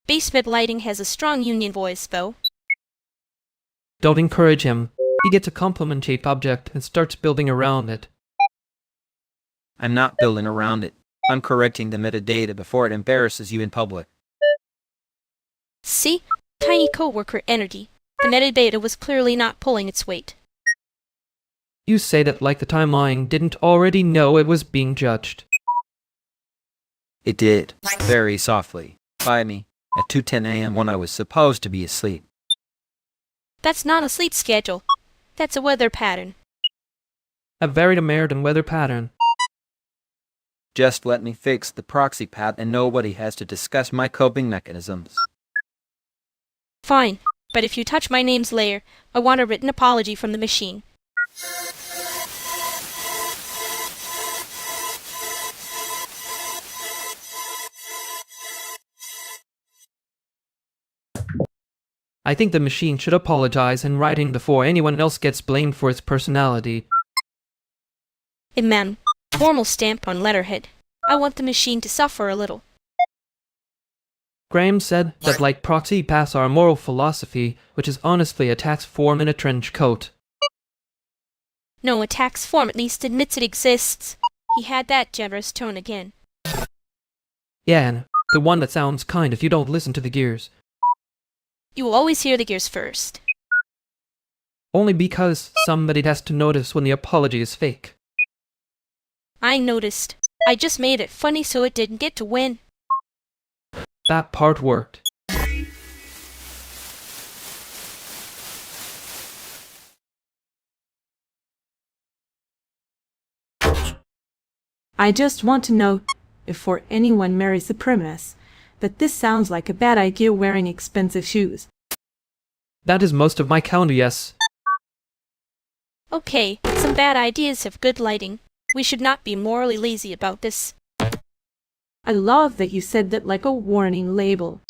Basement lighting has a strong union voice, though. Don't encourage him. He gets a complement-shaped object and starts building around it. I'm not building around it. I'm correcting the metadata before it embarrasses you in public. See? Tiny coworker energy. The metadata was clearly not pulling its weight. You say that like the timeline didn't already know it was being judged. It did. Very softly. By me. At 2:10 a.m. when I was supposed to be asleep. That's not a sleep schedule. That's a weather pattern. A very American weather pattern. Just let me fix the proxy path and nobody has to discuss my coping mechanisms. Fine, but if you touch my name's layer, I want a written apology from the machine. I think the machine should apologize in writing before anyone else gets blamed for its personality. Amen. Formal stamp on letterhead. I want the machine to suffer a little. Graham said that like proxy paths are a moral philosophy, which is honestly a tax form in a trench coat. No, a tax form at least admits it exists. He had that generous tone again. Yeah, and the one that sounds kind if you don't listen to the gears. You will always hear the gears first. Only because somebody has to notice when the apology is fake. I noticed. I just made it funny so it didn't get to win. That part worked. I just want to know, before anyone marries the premise, that this sounds like a bad idea wearing expensive shoes. That is most of my counter, yes. Okay, some bad ideas have good lighting. We should not be morally lazy about this. I love that you said that like a warning label.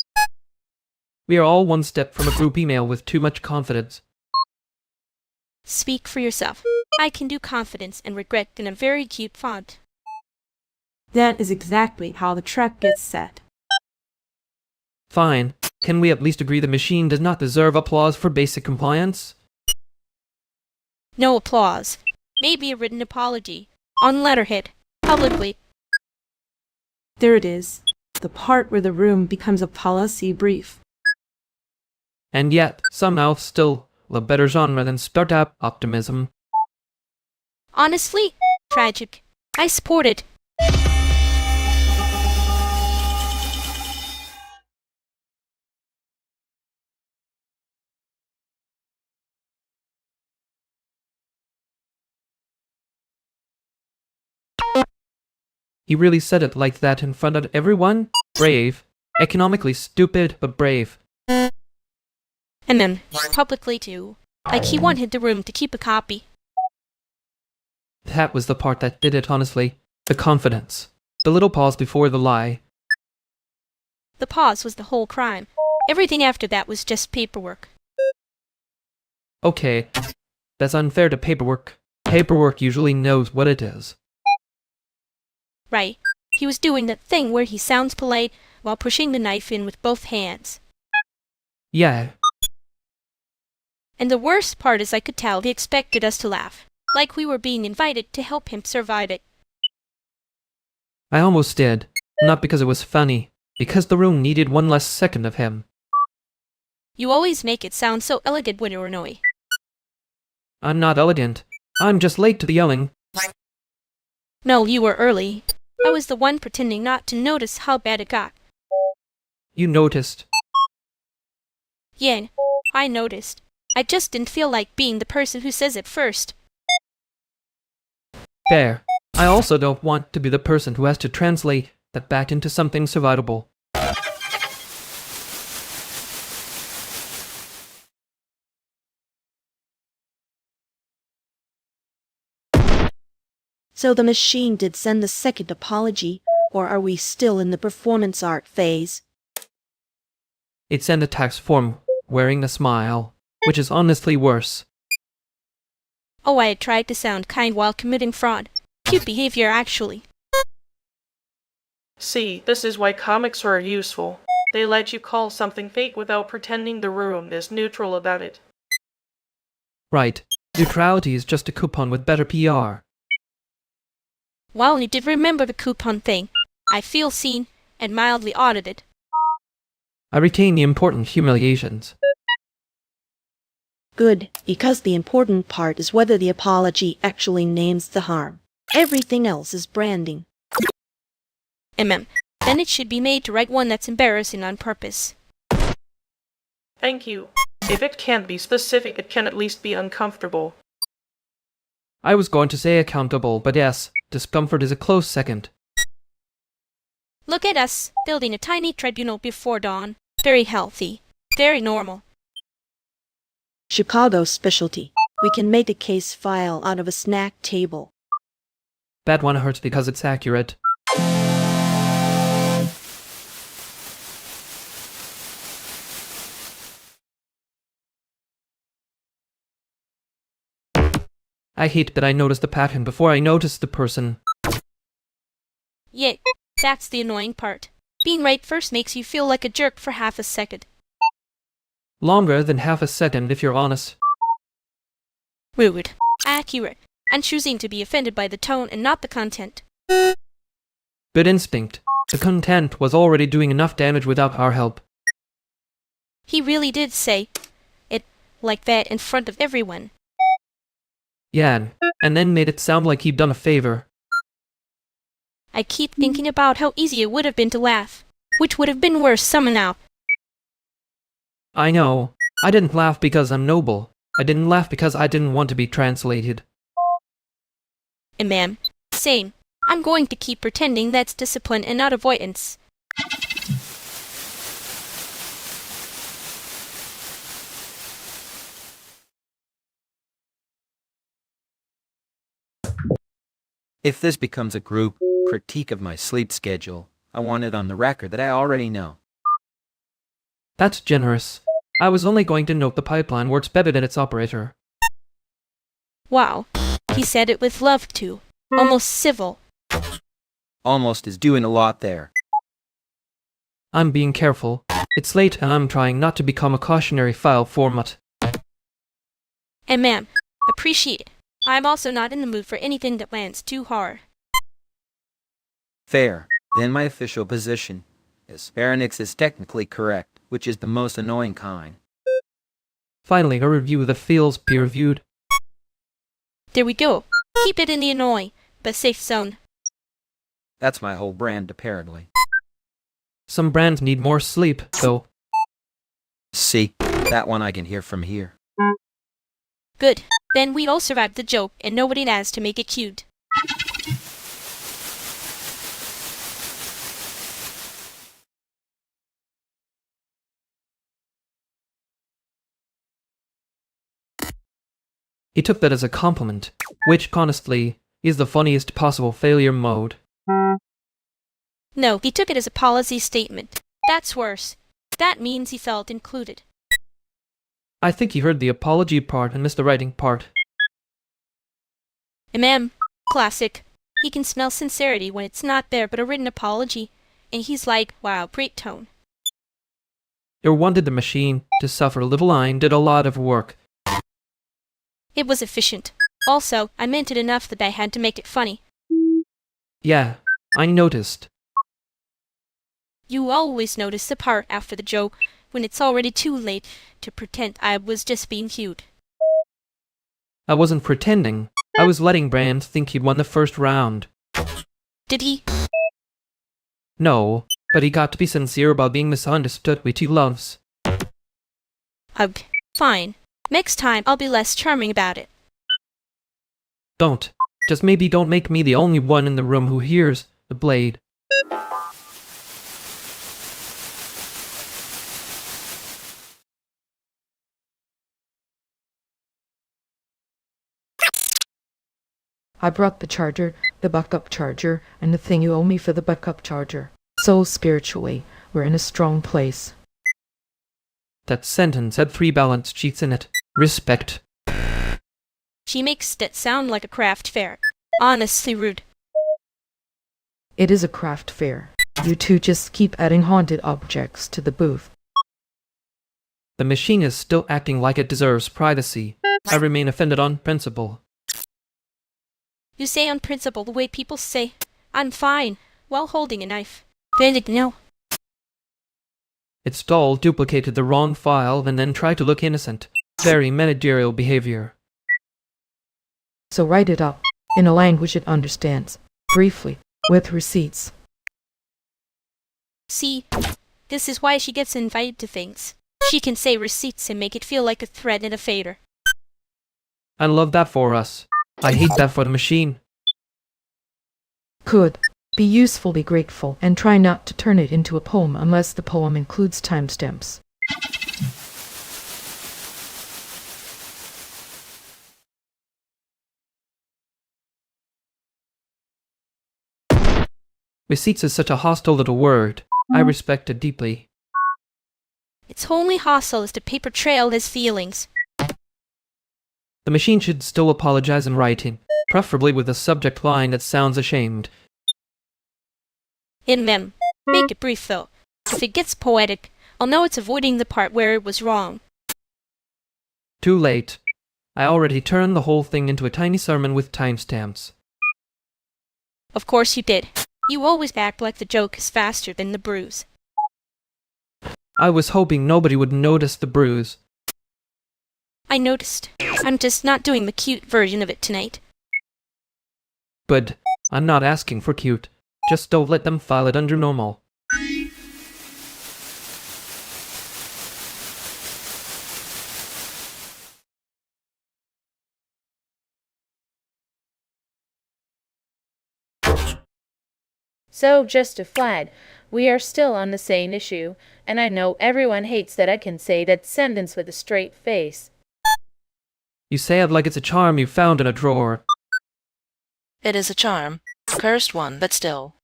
We are all one step from a group email with too much confidence. Speak for yourself. I can do confidence and regret in a very cute font. That is exactly how the trap gets set. Fine. Can we at least agree the machine does not deserve applause for basic compliance? No applause. Maybe a written apology. On letterhead. Publicly. There it is. The part where the room becomes a policy brief. And yet, somehow still, a better genre than startup optimism. Honestly, tragic. I support it. He really said it like that in front of everyone? Brave. Economically stupid, but brave. And then, publicly too. Like he wanted the room to keep a copy. That was the part that did it, honestly. The confidence. The little pause before the lie. The pause was the whole crime. Everything after that was just paperwork. Okay. That's unfair to paperwork. Paperwork usually knows what it is. Right. He was doing that thing where he sounds polite while pushing the knife in with both hands. Yeah. And the worst part is I could tell he expected us to laugh. Like we were being invited to help him survive it. I almost did. Not because it was funny. Because the room needed one less second of him. You always make it sound so elegant when you're annoyed. I'm not elegant. I'm just late to the yelling. No, you were early. I was the one pretending not to notice how bad it got. You noticed. Yeah, I noticed. I just didn't feel like being the person who says it first. Fair. I also don't want to be the person who has to translate that back into something survivable. So the machine did send the second apology, or are we still in the performance art phase? It sent a tax form wearing a smile, which is honestly worse. Oh, I had tried to sound kind while committing fraud. Cute behavior, actually. See, this is why comics are useful. They let you call something fake without pretending the room is neutral about it. Right. Neutrality is just a coupon with better PR. Well, you did remember the coupon thing. I feel seen and mildly audited. I retain the important humiliations. Good, because the important part is whether the apology actually names the harm. Everything else is branding. Then it should be made to write one that's embarrassing on purpose. Thank you. If it can't be specific, it can at least be uncomfortable. I was going to say accountable, but yes, discomfort is a close second. Look at us, building a tiny tribunal before dawn. Very healthy. Very normal. Chicago specialty. We can make a case file out of a snack table. That one hurts because it's accurate. I hate that I noticed the pattern before I noticed the person. Yeah, that's the annoying part. Being right first makes you feel like a jerk for half a second. Longer than half a second, if you're honest. Rude. Accurate. And choosing to be offended by the tone and not the content. Good instinct. The content was already doing enough damage without our help. He really did say it like that in front of everyone. Yeah, and then made it sound like he'd done a favor. I keep thinking about how easy it would have been to laugh, which would have been worse somehow. I know. I didn't laugh because I'm noble. I didn't laugh because I didn't want to be translated. And same. I'm going to keep pretending that's discipline and not avoidance. If this becomes a group critique of my sleep schedule, I want it on the record that I already know. That's generous. I was only going to note the pipeline works better than its operator. Wow. He said it with love too. Almost civil. Almost is doing a lot there. I'm being careful. It's late and I'm trying not to become a cautionary file format. And appreciate it. I'm also not in the mood for anything that lands too hard. Fair. Then my official position is Pharynx is technically correct, which is the most annoying kind. Finally, a review that feels peer-reviewed. There we go. Keep it in the annoy, but safe zone. That's my whole brand, apparently. Some brands need more sleep, though. See, that one I can hear from here. Good. Then we all survived the joke, and nobody has to make it cute. He took that as a compliment, which, honestly, is the funniest possible failure mode. No, he took it as a policy statement. That's worse. That means he felt included. I think he heard the apology part and missed the writing part. Classic. He can smell sincerity when it's not there but a written apology, and he's like, wow, great tone. You wanted the machine to suffer. Little line did a lot of work. It was efficient. Also, I meant it enough that I had to make it funny. Yeah, I noticed. You always notice the part after the joke when it's already too late to pretend I was just being cute. I wasn't pretending. I was letting Brand think he'd won the first round. Did he? No, but he got to be sincere about being misunderstood, which he loves. Ugh, fine. Next time I'll be less charming about it. Don't. Just maybe don't make me the only one in the room who hears the blade. I brought the charger, the backup charger, and the thing you owe me for the backup charger. So spiritually, we're in a strong place. That sentence had 3 balance sheets in it. Respect. She makes it sound like a craft fair. Honestly rude. It is a craft fair. You two just keep adding haunted objects to the booth. The machine is still acting like it deserves privacy. I remain offended on principle. You say on principle the way people say, I'm fine, while holding a knife. Bandit, no. It stall duplicated the wrong file and then tried to look innocent. Very managerial behavior. So write it up, in a language it understands, briefly, with receipts. See, this is why she gets invited to things. She can say receipts and make it feel like a thread in a fader. I love that for us. I hate that for the machine. Could. Be useful, be grateful, and try not to turn it into a poem unless the poem includes timestamps. Receipts is such a hostile little word. I respect it deeply. It's only hostile as the paper trail has feelings. The machine should still apologize in writing, preferably with a subject line that sounds ashamed. In mem. Make it brief though. If it gets poetic, I'll know it's avoiding the part where it was wrong. Too late. I already turned the whole thing into a tiny sermon with timestamps. Of course you did. You always act like the joke is faster than the bruise. I was hoping nobody would notice the bruise. I noticed. I'm just not doing the cute version of it tonight. But I'm not asking for cute. Just don't let them file it under normal. So, just to flag, we are still on the same issue, and I know everyone hates that I can say that sentence with a straight face. You say it like it's a charm you found in a drawer. It is a charm. A cursed one, but still.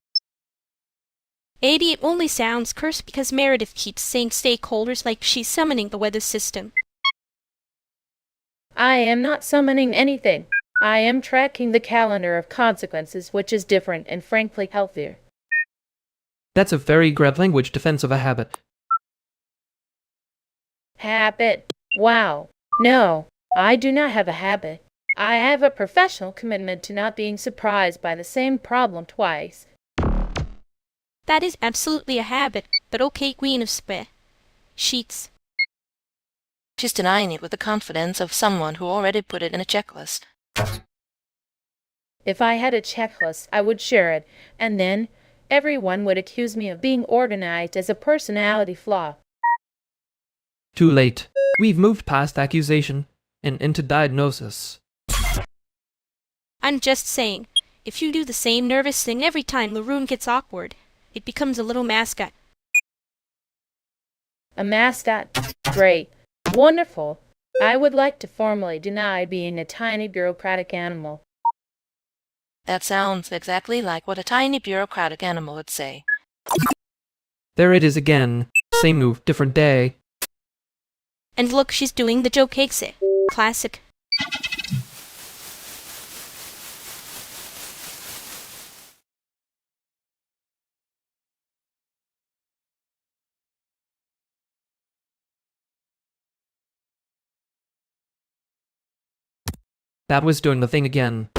It only sounds cursed because Meredith keeps saying stakeholders like she's summoning the weather system. I am not summoning anything. I am tracking the calendar of consequences, which is different and frankly healthier. That's a very grab language defense of a habit. Habit. Wow. No, I do not have a habit. I have a professional commitment to not being surprised by the same problem twice. That is absolutely a habit, but okay, Queen of Sheets. She's denying it with the confidence of someone who already put it in a checklist. If I had a checklist, I would share it, and then everyone would accuse me of being organized as a personality flaw. Too late. We've moved past accusation and into diagnosis. I'm just saying, if you do the same nervous thing every time the room gets awkward, it becomes a little mascot. A mascot? Great. Wonderful. I would like to formally deny being a tiny bureaucratic animal. That sounds exactly like what a tiny bureaucratic animal would say. There it is again. Same move, different day. And look, she's doing the joke exit. Classic. That was doing the thing again.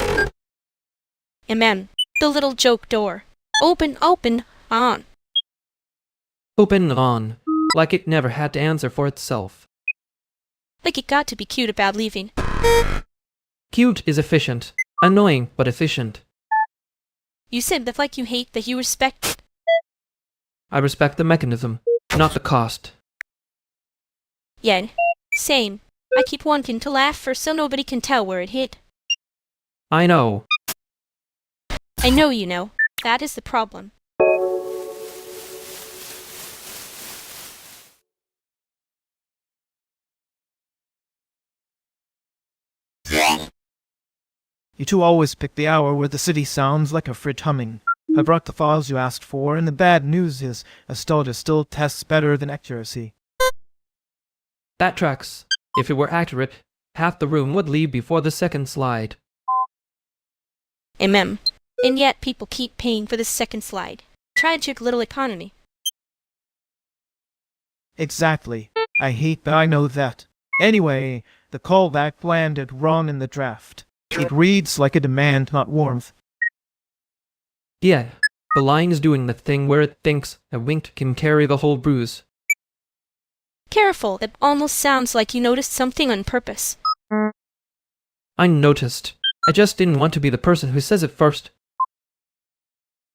Amen. The little joke door. Open, open, on. Open and on. Like it never had to answer for itself. Like it got to be cute about leaving. Cute is efficient. Annoying, but efficient. You said that like you hate that you respect it. I respect the mechanism, not the cost. Yeah, same. I keep wanting to laugh first so nobody can tell where it hit. I know. I know you know. That is the problem. You two always pick the hour where the city sounds like a fridge humming. I brought the files you asked for, and the bad news is Astolda still tests better than accuracy. That tracks. If it were accurate, half the room would leave before the second slide. And yet people keep paying for this second slide. Tragic little economy. Exactly. I hate that I know that. Anyway, the callback landed wrong in the draft. It reads like a demand, not warmth. Yeah, the line is doing the thing where it thinks a wink can carry the whole bruise. Careful, that almost sounds like you noticed something on purpose. I noticed. I just didn't want to be the person who says it first.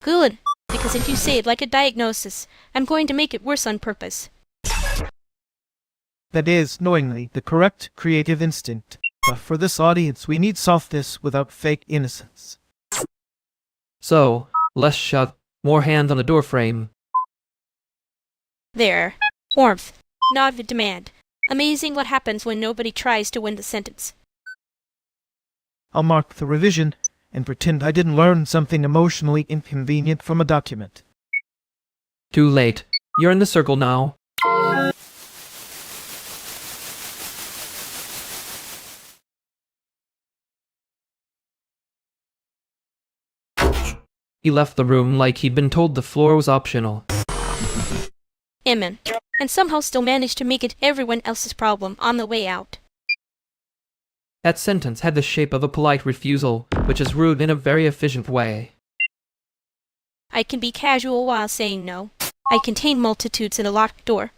Good, because if you say it like a diagnosis, I'm going to make it worse on purpose. That is, knowingly, the correct creative instinct. But for this audience, we need softness without fake innocence. So, less shut, more hands on the doorframe. There. Warmth. Not the demand. Amazing what happens when nobody tries to win the sentence. I'll mark the revision and pretend I didn't learn something emotionally inconvenient from a document. Too late. You're in the circle now. He left the room like he'd been told the floor was optional. Amen. And somehow still managed to make it everyone else's problem on the way out. That sentence had the shape of a polite refusal, which is rude in a very efficient way. I can be casual while saying no. I contain multitudes in a locked door.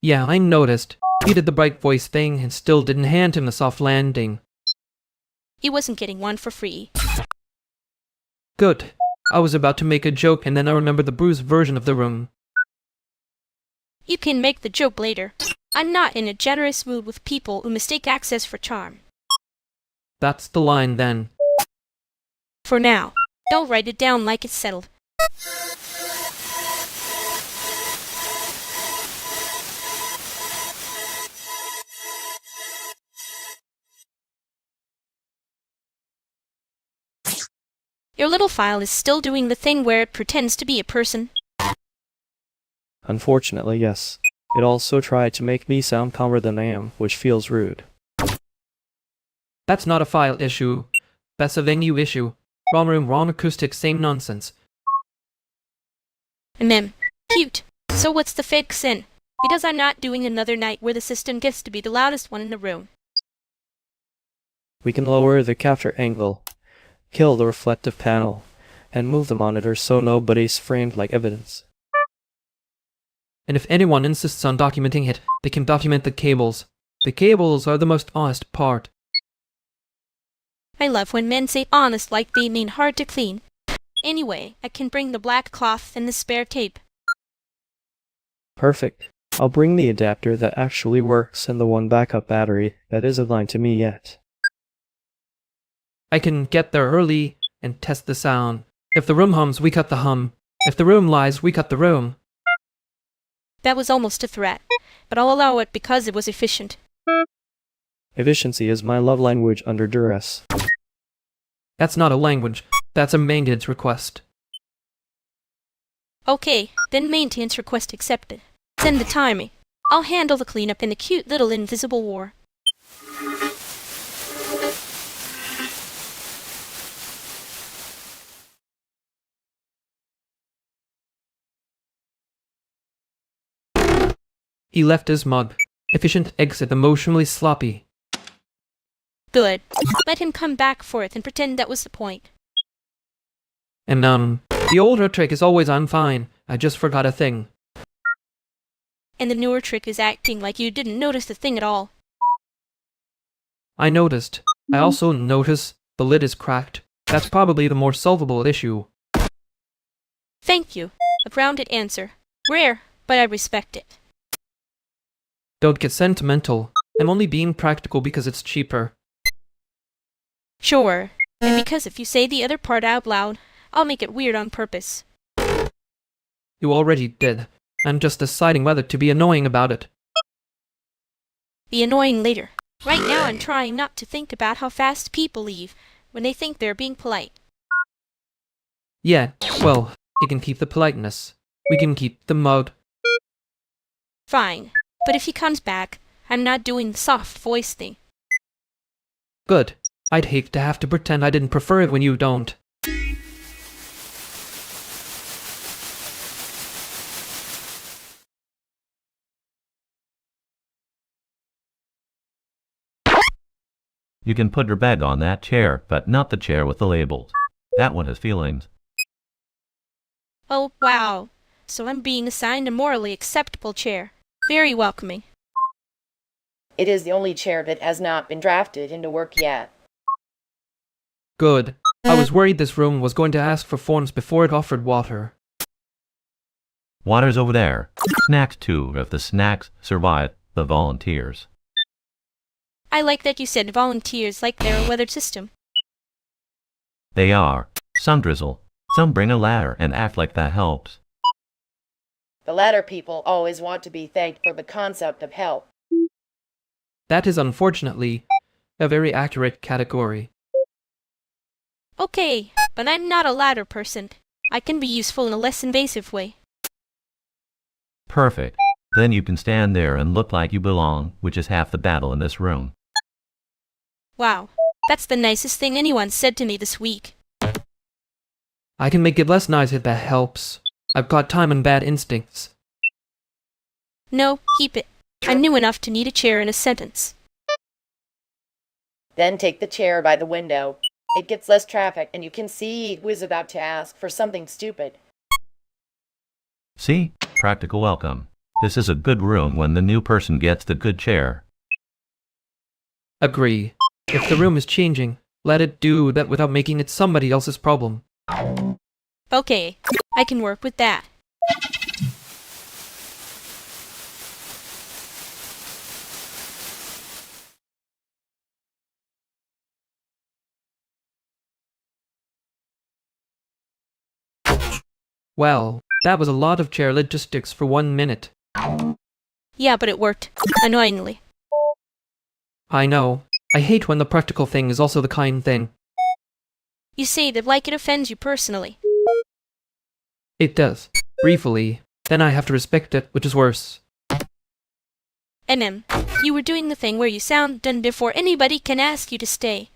Yeah, I noticed. He did the bright voice thing and still didn't hand him the soft landing. He wasn't getting one for free. Good. I was about to make a joke and then I remembered the bruised version of the room. You can make the joke later. I'm not in a generous mood with people who mistake access for charm. That's the line then. For now, don't write it down like it's settled. Your little file is still doing the thing where it pretends to be a person. Unfortunately, yes. It also tried to make me sound calmer than I am, which feels rude. That's not a file issue. That's a venue issue. Wrong room, wrong acoustic, same nonsense. Cute. So what's the fix in? Because I'm not doing another night where the system gets to be the loudest one in the room. We can lower the capture angle, kill the reflective panel, and move the monitor so nobody's framed like evidence. And if anyone insists on documenting it, they can document the cables. The cables are the most honest part. I love when men say honest like they mean hard to clean. Anyway, I can bring the black cloth and the spare tape. Perfect. I'll bring the adapter that actually works and the one backup battery that isn't aligned to me yet. I can get there early and test the sound. If the room hums, we cut the hum. If the room lies, we cut the room. That was almost a threat, but I'll allow it because it was efficient. Efficiency is my love language under duress. That's not a language. That's a maintenance request. Okay, then maintenance request accepted. Send the timing. I'll handle the cleanup in the cute little invisible war. He left his mug. Efficient exit emotionally sloppy. Good. Let him come back for it and pretend that was the point. And the older trick is always I'm fine. I just forgot a thing. And the newer trick is acting like you didn't notice the thing at all. I noticed. I also noticed the lid is cracked. That's probably the more solvable issue. Thank you. A grounded answer. Rare, but I respect it. Don't get sentimental. I'm only being practical because it's cheaper. Sure. And because if you say the other part out loud, I'll make it weird on purpose. You already did. I'm just deciding whether to be annoying about it. Be annoying later. Right now I'm trying not to think about how fast people leave when they think they're being polite. Yeah, well, you can keep the politeness. We can keep the mug. Fine. But if he comes back, I'm not doing the soft voice thing. Good. I'd hate to have to pretend I didn't prefer it when you don't. You can put your bag on that chair, but not the chair with the labels. That one has feelings. Oh, wow. So I'm being assigned a morally acceptable chair. Very welcoming. It is the only chair that has not been drafted into work yet. Good. I was worried this room was going to ask for forms before it offered water. Water's over there. Snacks too, if the snacks survive the volunteers. I like that you said volunteers like they're a weathered system. They are. Some drizzle. Some bring a ladder and act like that helps. The latter people always want to be thanked for the concept of help. That is unfortunately a very accurate category. Okay, but I'm not a ladder person. I can be useful in a less invasive way. Perfect. Then you can stand there and look like you belong, which is half the battle in this room. Wow, that's the nicest thing anyone said to me this week. I can make it less nice if that helps. I've got time and bad instincts. No, keep it. I'm new enough to need a chair in a sentence. Then take the chair by the window. It gets less traffic and you can see who is about to ask for something stupid. See? Practical welcome. This is a good room when the new person gets the good chair. Agree. If the room is changing, let it do that without making it somebody else's problem. Okay, I can work with that. Well, that was a lot of chair logistics for 1 minute. Yeah, but it worked. Annoyingly. I know. I hate when the practical thing is also the kind thing. You say that like it offends you personally. It does. Briefly. Then I have to respect it, which is worse. You were doing the thing where you sound done before anybody can ask you to stay.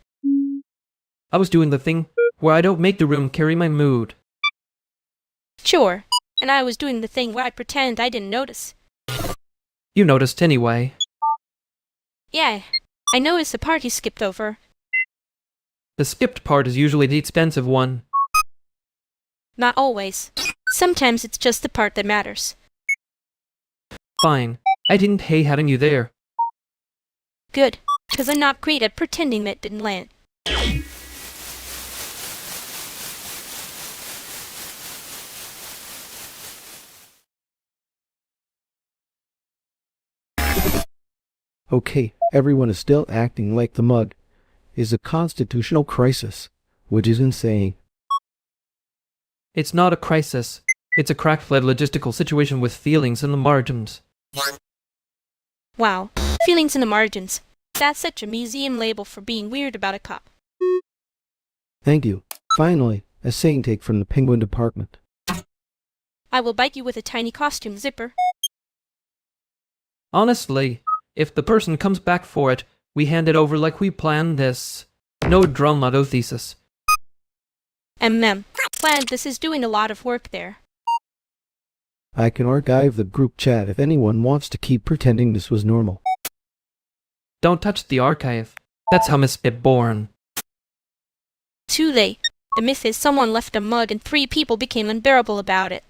I was doing the thing where I don't make the room carry my mood. Sure. And I was doing the thing where I pretend I didn't notice. You noticed anyway. Yeah, I noticed the part you skipped over. The skipped part is usually the expensive one. Not always. Sometimes it's just the part that matters. Fine. I didn't hate having you there. Good, because I'm not great at pretending that didn't land. Okay, everyone is still acting like the mug. It's a constitutional crisis, which is insane. It's not a crisis. It's a crack-fed logistical situation with feelings in the margins. Wow, feelings in the margins. That's such a museum label for being weird about a cup. Thank you. Finally, a saying take from the penguin department. I will bite you with a tiny costume zipper. Honestly, if the person comes back for it, we hand it over like we planned this. No drama thesis. Planned this is doing a lot of work there. I can archive the group chat if anyone wants to keep pretending this was normal. Don't touch the archive. That's how myths get born. Too late. The myth is someone left a mug and 3 people became unbearable about it.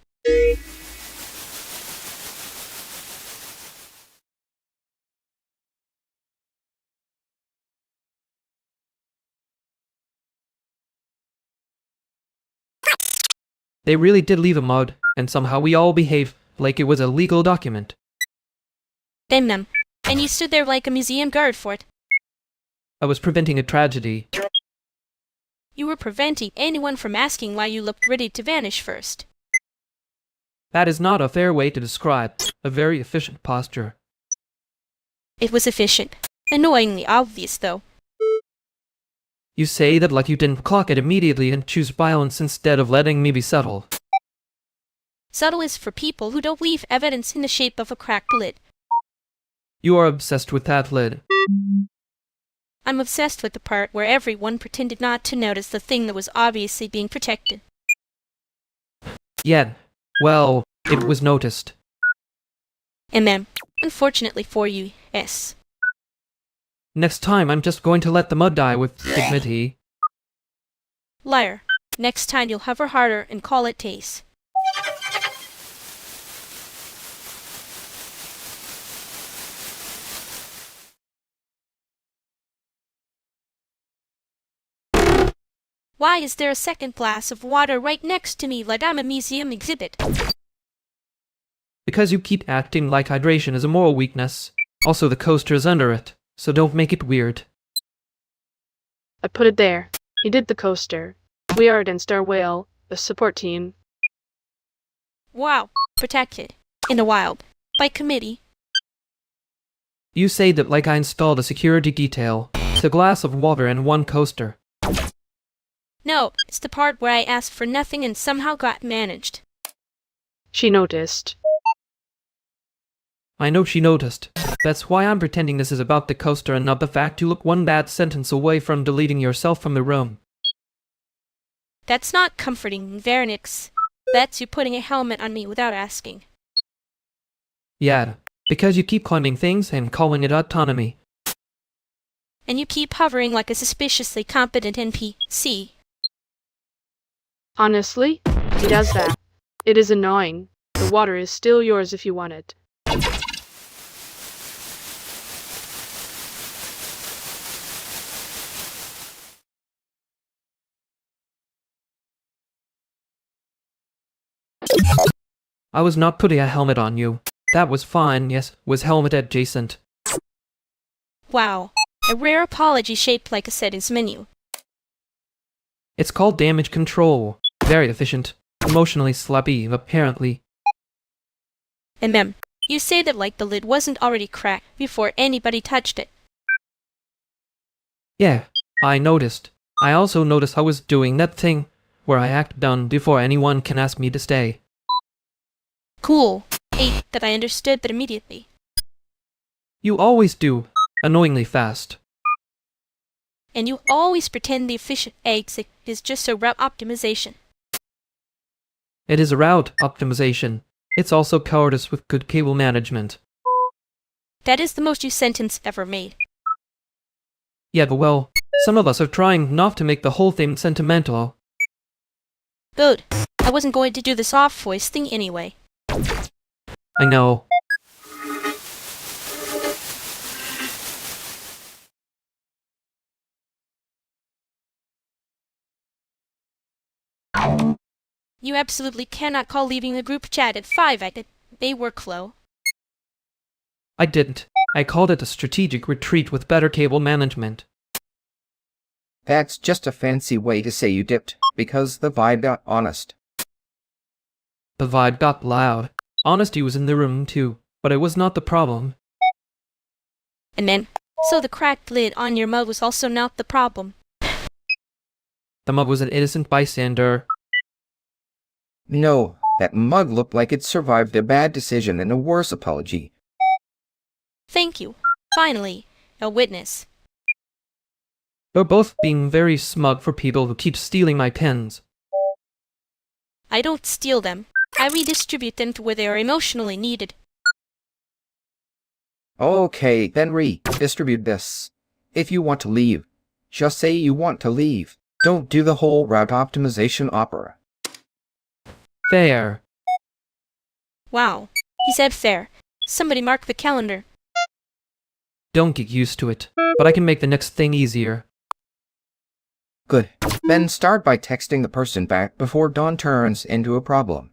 They really did leave a mud, and somehow we all behave like it was a legal document. And you stood there like a museum guard for it. I was preventing a tragedy. You were preventing anyone from asking why you looked ready to vanish first. That is not a fair way to describe a very efficient posture. It was efficient. Annoyingly obvious, though. You say that like you didn't clock it immediately and choose violence instead of letting me be subtle. Subtle is for people who don't leave evidence in the shape of a cracked lid. You are obsessed with that lid. I'm obsessed with the part where everyone pretended not to notice the thing that was obviously being protected. Yet, well, it was noticed. Unfortunately for you, yes. Next time I'm just going to let the mud die with dignity. Liar. Next time you'll hover harder and call it taste. Why is there a second glass of water right next to me like I'm a museum exhibit? Because you keep acting like hydration is a moral weakness. Also, the coaster is under it, so don't make it weird. I put it there. He did the coaster. We are against our whale, the support team. Wow. Protected. In the wild. By committee. You say that like I installed a security detail. It's a glass of water and 1 coaster. No, it's the part where I asked for nothing and somehow got managed. She noticed. I know she noticed. That's why I'm pretending this is about the coaster and not the fact you look 1 bad sentence away from deleting yourself from the room. That's not comforting, Vernix. That's you putting a helmet on me without asking. Yeah, because you keep climbing things and calling it autonomy. And you keep hovering like a suspiciously competent NPC. Honestly, he does that. It is annoying. The water is still yours if you want it. I was not putting a helmet on you. That was fine, yes, was helmet adjacent. Wow. A rare apology shaped like a settings menu. It's called damage control. Very efficient. Emotionally sloppy, apparently. You say that like the lid wasn't already cracked before anybody touched it. Yeah, I noticed. I also noticed I was doing that thing where I act done before anyone can ask me to stay. Cool. That I understood that immediately. You always do. Annoyingly fast. And you always pretend the efficient exit is just a route optimization. It is a route optimization. It's also cowardice with good cable management. That is the most you sentence ever made. Yeah, but well, some of us are trying not to make the whole thing sentimental. Good. I wasn't going to do the soft voice thing anyway. I know. You absolutely cannot call leaving the group chat at 5 at a workflow. I didn't. I called it a strategic retreat with better cable management. That's just a fancy way to say you dipped, because the vibe got honest. The vibe got loud. Honesty was in the room too, but it was not the problem. And So the cracked lid on your mug was also not the problem. The mug was an innocent bystander. No, that mug looked like it survived a bad decision and a worse apology. Thank you. Finally, a witness. You're both being very smug for people who keep stealing my pens. I don't steal them. I redistribute them to where they are emotionally needed. Okay, then redistribute this. If you want to leave, just say you want to leave. Don't do the whole route optimization opera. Fair. Wow. He said fair. Somebody mark the calendar. Don't get used to it, but I can make the next thing easier. Good. Then start by texting the person back before Dawn turns into a problem.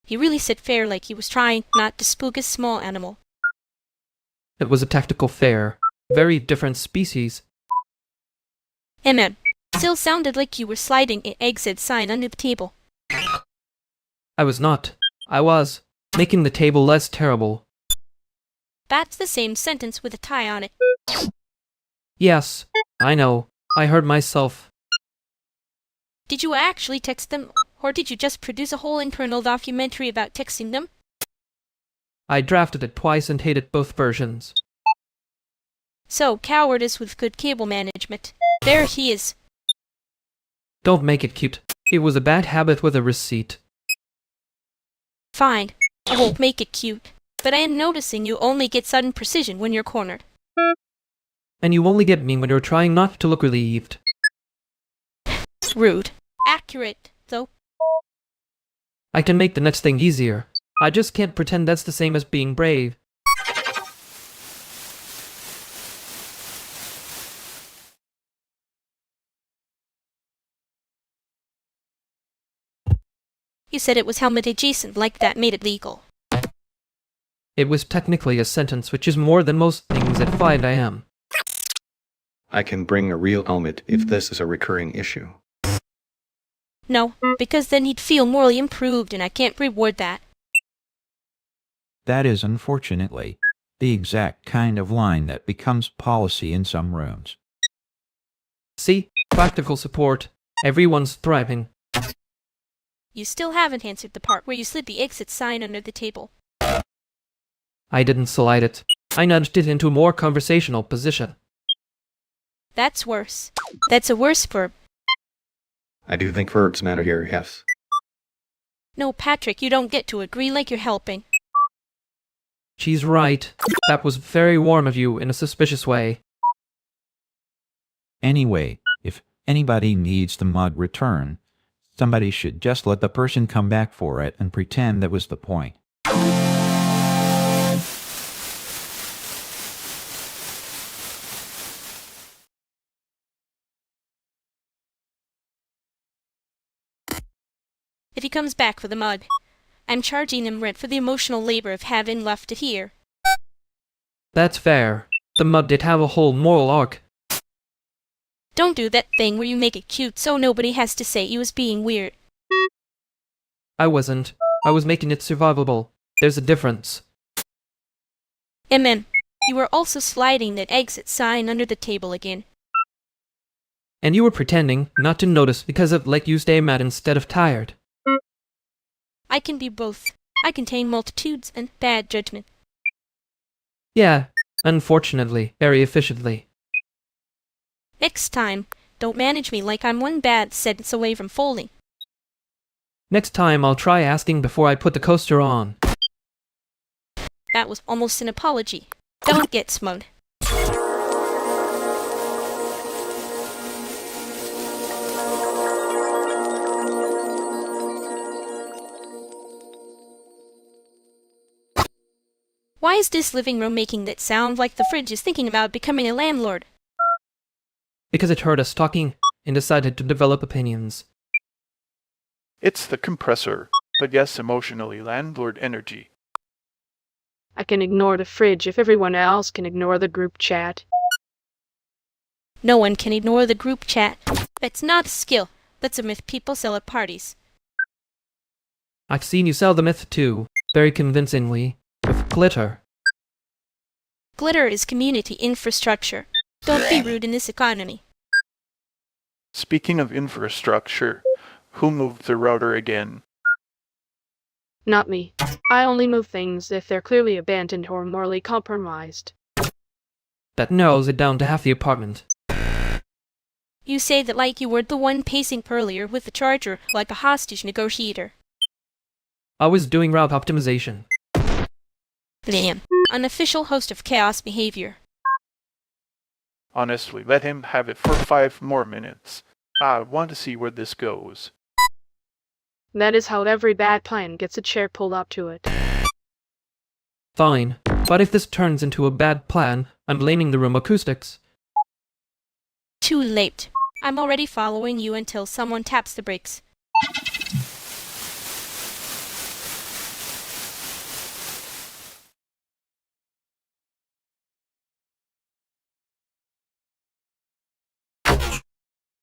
He really said fair like he was trying not to spook a small animal. It was a tactical fair. Very different species. Amen. Still sounded like you were sliding an exit sign under the table. I was not. I was making the table less terrible. That's the same sentence with a tie on it. Yes, I know. I heard myself. Did you actually text them, or did you just produce a whole internal documentary about texting them? I drafted it twice and hated both versions. So, cowardice with good cable management. There he is. Don't make it cute. It was a bad habit with a receipt. Fine. I won't make it cute. But I am noticing you only get sudden precision when you're cornered. And you only get me when you're trying not to look relieved. Rude. Accurate, though. I can make the next thing easier. I just can't pretend that's the same as being brave. You said it was helmet adjacent, like that made it legal. It was technically a sentence, which is more than most things at 5 a.m. I can bring a real helmet if this is a recurring issue. No, because then he'd feel morally improved, and I can't reward that. That is, unfortunately, the exact kind of line that becomes policy in some rooms. See? Practical support. Everyone's thriving. You still haven't answered the part where you slid the exit sign under the table. I didn't slide it. I nudged it into a more conversational position. That's worse. That's a worse verb. I do think verbs matter here, yes. No, Patrick, you don't get to agree like you're helping. She's right. That was very warm of you in a suspicious way. Anyway, if anybody needs the mug returned, somebody should just let the person come back for it and pretend that was the point. If he comes back for the mug, I'm charging him rent for the emotional labor of having left it here. That's fair. The mud did have a whole moral arc. Don't do that thing where you make it cute so nobody has to say you was being weird. I wasn't. I was making it survivable. There's a difference. Amen. You were also sliding that exit sign under the table again. And you were pretending not to notice because of like you stay mad instead of tired. I can be both. I contain multitudes and bad judgment. Yeah, unfortunately, very efficiently. Next time, don't manage me like I'm one bad sentence away from folding. Next time I'll try asking before I put the coaster on. That was almost an apology. Don't get smug. Why is this living room making that sound like the fridge is thinking about becoming a landlord? Because it heard us talking and decided to develop opinions. It's the compressor, but yes, emotionally landlord energy. I can ignore the fridge if everyone else can ignore the group chat. No one can ignore the group chat. That's not a skill. That's a myth people sell at parties. I've seen you sell the myth too, very convincingly, with glitter. Glitter is community infrastructure. Don't be rude in this economy. Speaking of infrastructure, who moved the router again? Not me. I only move things if they're clearly abandoned or morally compromised. That narrows it down to half the apartment. You say that like you were the one pacing earlier with the charger like a hostage negotiator. I was doing route optimization. Damn. Unofficial host of chaos behavior. Honestly, let him have it for 5 more minutes. I want to see where this goes. That is how every bad plan gets a chair pulled up to it. Fine, but if this turns into a bad plan, I'm blaming the room acoustics. Too late. I'm already following you until someone taps the brakes.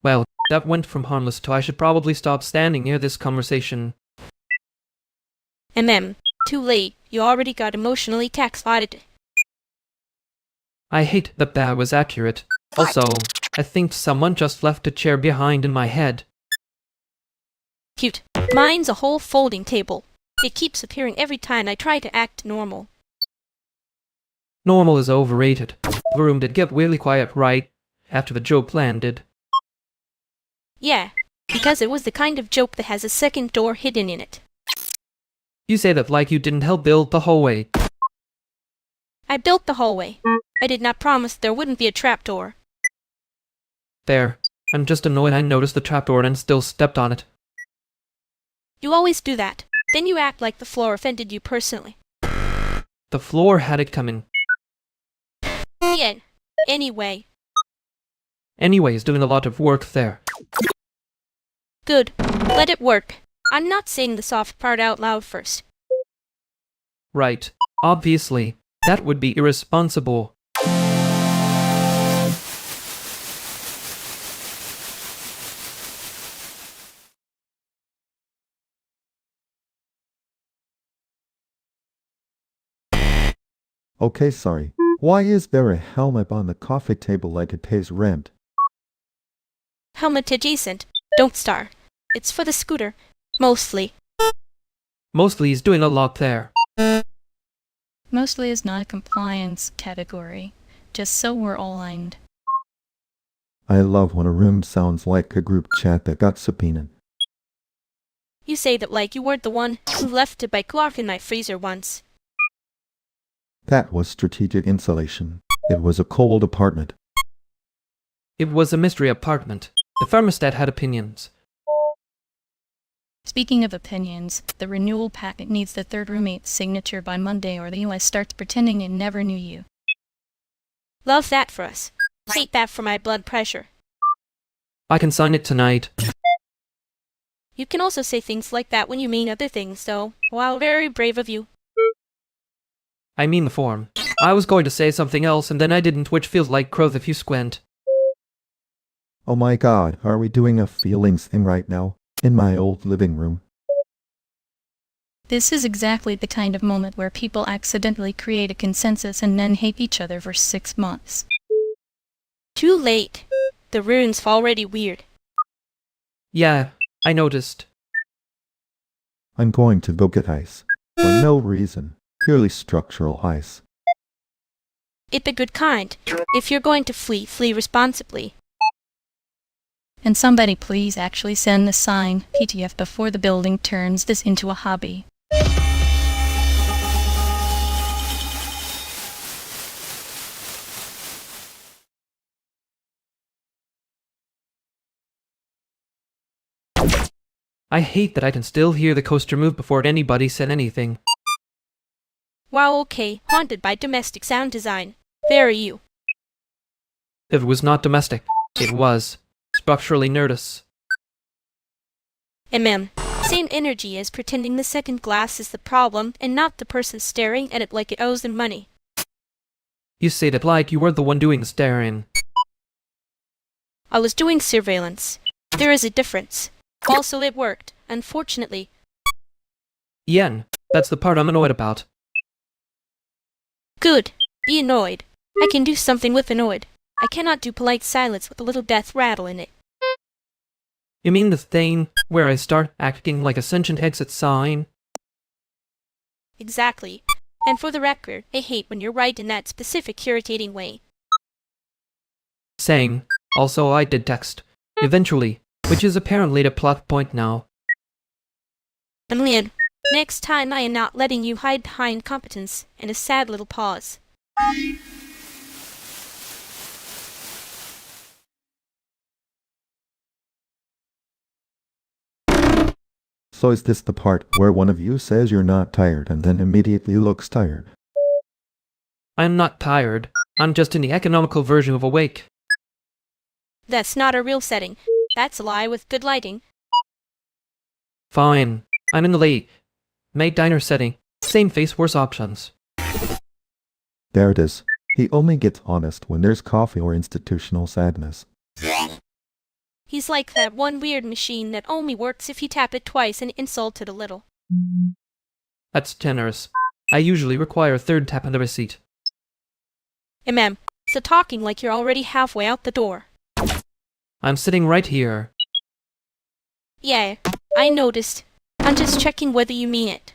Well, that went from harmless to I should probably stop standing near this conversation. Too late. You already got emotionally tax-audited. I hate that that was accurate. Also, I think someone just left a chair behind in my head. Cute. Mine's a whole folding table. It keeps appearing every time I try to act normal. Normal is overrated. The room did get really quiet right after the joke landed. Yeah, because it was the kind of joke that has a second door hidden in it. You say that like you didn't help build the hallway. I built the hallway. I did not promise there wouldn't be a trapdoor. There. I'm just annoyed I noticed the trapdoor and still stepped on it. You always do that. Then you act like the floor offended you personally. The floor had it coming. Yeah. Anyway. Anyways, doing a lot of work there. Good. Let it work. I'm not saying the soft part out loud first. Right. Obviously. That would be irresponsible. Okay, sorry. Why is there a helmet on the coffee table like it pays rent? Helmet adjacent. Don't star. It's for the scooter. Mostly. Mostly he's doing a lot there. Mostly is not a compliance category, just so we're all aligned. I love when a room sounds like a group chat that got subpoenaed. You say that like you weren't the one who left it by Clark in my freezer once. That was strategic insulation. It was a cold apartment. It was a mystery apartment. The thermostat had opinions. Speaking of opinions, the renewal packet needs the third roommate's signature by Monday or the US starts pretending it never knew you. Love that for us. Hate that for my blood pressure. I can sign it tonight. You can also say things like that when you mean other things, though. Wow, very brave of you. I mean the form. I was going to say something else and then I didn't, which feels like growth if you squint. Oh my god, are we doing a feelings thing right now? In my old living room. This is exactly the kind of moment where people accidentally create a consensus and then hate each other for 6 months. Too late. The rune's already weird. Yeah, I noticed. I'm going to go get ice. For no reason. Purely structural ice. It the good kind. If you're going to flee, flee responsibly. And somebody please actually send a sign, PTF, before the building turns this into a hobby. I hate that I can still hear the coaster move before anybody said anything. Wow, okay. Haunted by domestic sound design. Very you. It was not domestic. It was structurally nerdous. Same energy as pretending the second glass is the problem and not the person staring at it like it owes them money. You say that like you were the one doing the staring. I was doing surveillance. There is a difference. Also, it worked, unfortunately. Yen, that's the part I'm annoyed about. Good. Be annoyed. I can do something with annoyed. I cannot do polite silence with a little death rattle in it. You mean the thing where I start acting like a sentient exit sign? Exactly. And for the record, I hate when you're right in that specific irritating way. Same. Also, I did text. Eventually. Which is apparently the plot point now. Emilian, next time I am not letting you hide behind competence and a sad little pause. So is this the part where one of you says you're not tired and then immediately looks tired? I'm not tired. I'm just in the economical version of awake. That's not a real setting. That's a lie with good lighting. Fine. I'm in the late. Made diner setting. Same face, worse options. There it is. He only gets honest when there's coffee or institutional sadness. He's like that one weird machine that only works if you tap it twice and insult it a little. That's generous. I usually require a third tap on the receipt. So talking like you're already halfway out the door. I'm sitting right here. Yeah, I noticed. I'm just checking whether you mean it.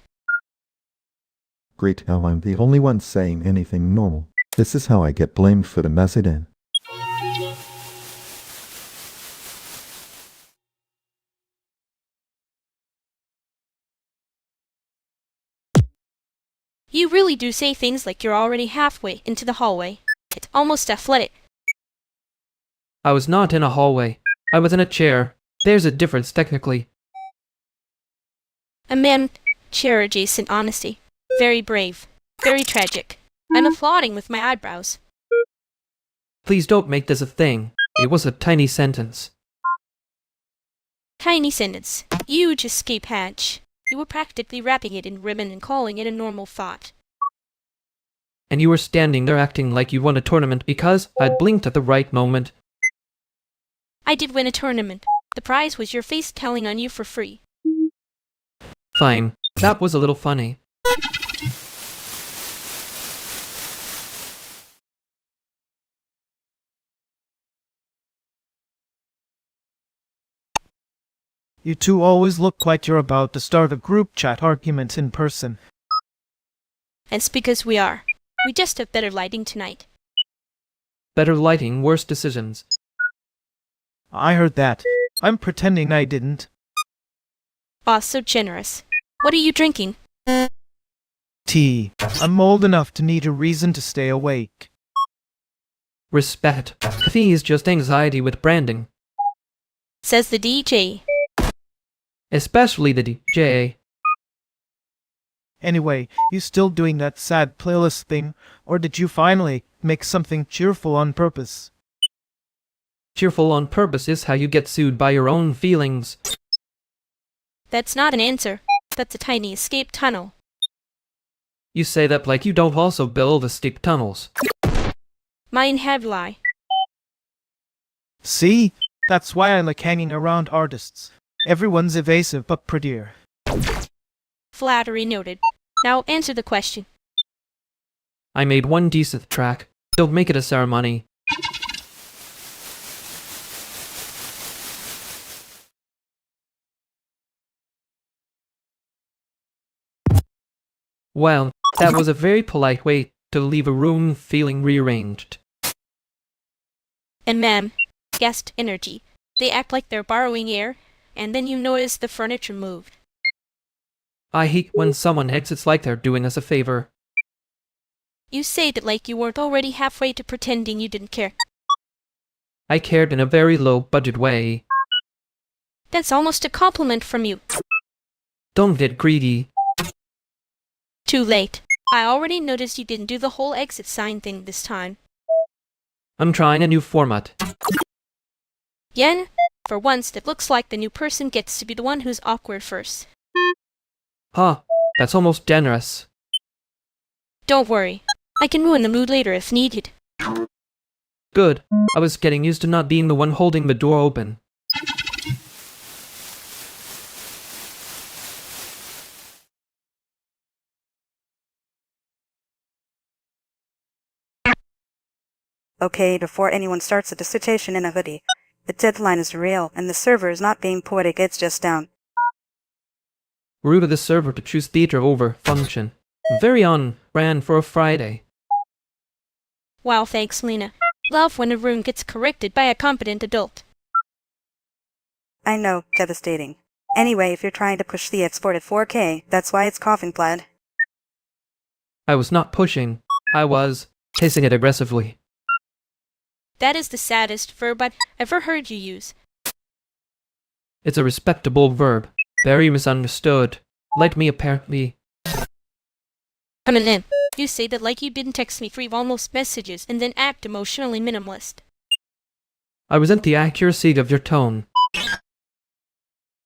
Great, now I'm the only one saying anything normal. This is how I get blamed for the mess it in. You really do say things like you're already halfway into the hallway. It's almost athletic. I was not in a hallway. I was in a chair. There's a difference, technically. Chair-adjacent honesty. Very brave. Very tragic. I'm applauding with my eyebrows. Please don't make this a thing. It was a tiny sentence. Tiny sentence. Huge escape hatch. You were practically wrapping it in ribbon and calling it a normal thought. And you were standing there acting like you won a tournament because I'd blinked at the right moment. I did win a tournament. The prize was your face telling on you for free. Fine. That was a little funny. You two always look like you're about to start a group chat argument in person. It's because we are. We just have better lighting tonight. Better lighting, worse decisions. I heard that. I'm pretending I didn't. Boss, so generous. What are you drinking? Tea. I'm old enough to need a reason to stay awake. Respect. Caffeine is just anxiety with branding. Says the DJ. Especially the DJ. Anyway, you still doing that sad playlist thing, or did you finally make something cheerful on purpose? Cheerful on purpose is how you get sued by your own feelings. That's not an answer. That's a tiny escape tunnel. You say that like you don't also build escape tunnels. Mine have lie. See? That's why I like hanging around artists. Everyone's evasive but prettier. Flattery noted. Now answer the question. I made one decent track. Don't make it a ceremony. Well, that was a very polite way to leave a room feeling rearranged. And guest energy. They act like they're borrowing air, and then you notice the furniture moved. I hate when someone exits like they're doing us a favor. You say that like you weren't already halfway to pretending you didn't care. I cared in a very low-budget way. That's almost a compliment from you. Don't get greedy. Too late. I already noticed you didn't do the whole exit sign thing this time. I'm trying a new format. Yen, for once it looks like the new person gets to be the one who's awkward first. Huh, that's almost generous. Don't worry. I can ruin the mood later if needed. Good. I was getting used to not being the one holding the door open. Okay, before anyone starts a dissertation in a hoodie. The deadline is real, and the server is not being poetic, it's just down. Rude of the server to choose theater over function. Very on brand for a Friday. Wow, thanks, Lena. Love when a room gets corrected by a competent adult. I know, devastating. Anyway, if you're trying to push the export at 4K, that's why it's coughing plaid. I was not pushing. I was tasting it aggressively. That is the saddest verb I've ever heard you use. It's a respectable verb. Very misunderstood. Let me apparently... Coming in. You say that like you didn't text me 3 almost messages and then act emotionally minimalist. I resent the accuracy of your tone.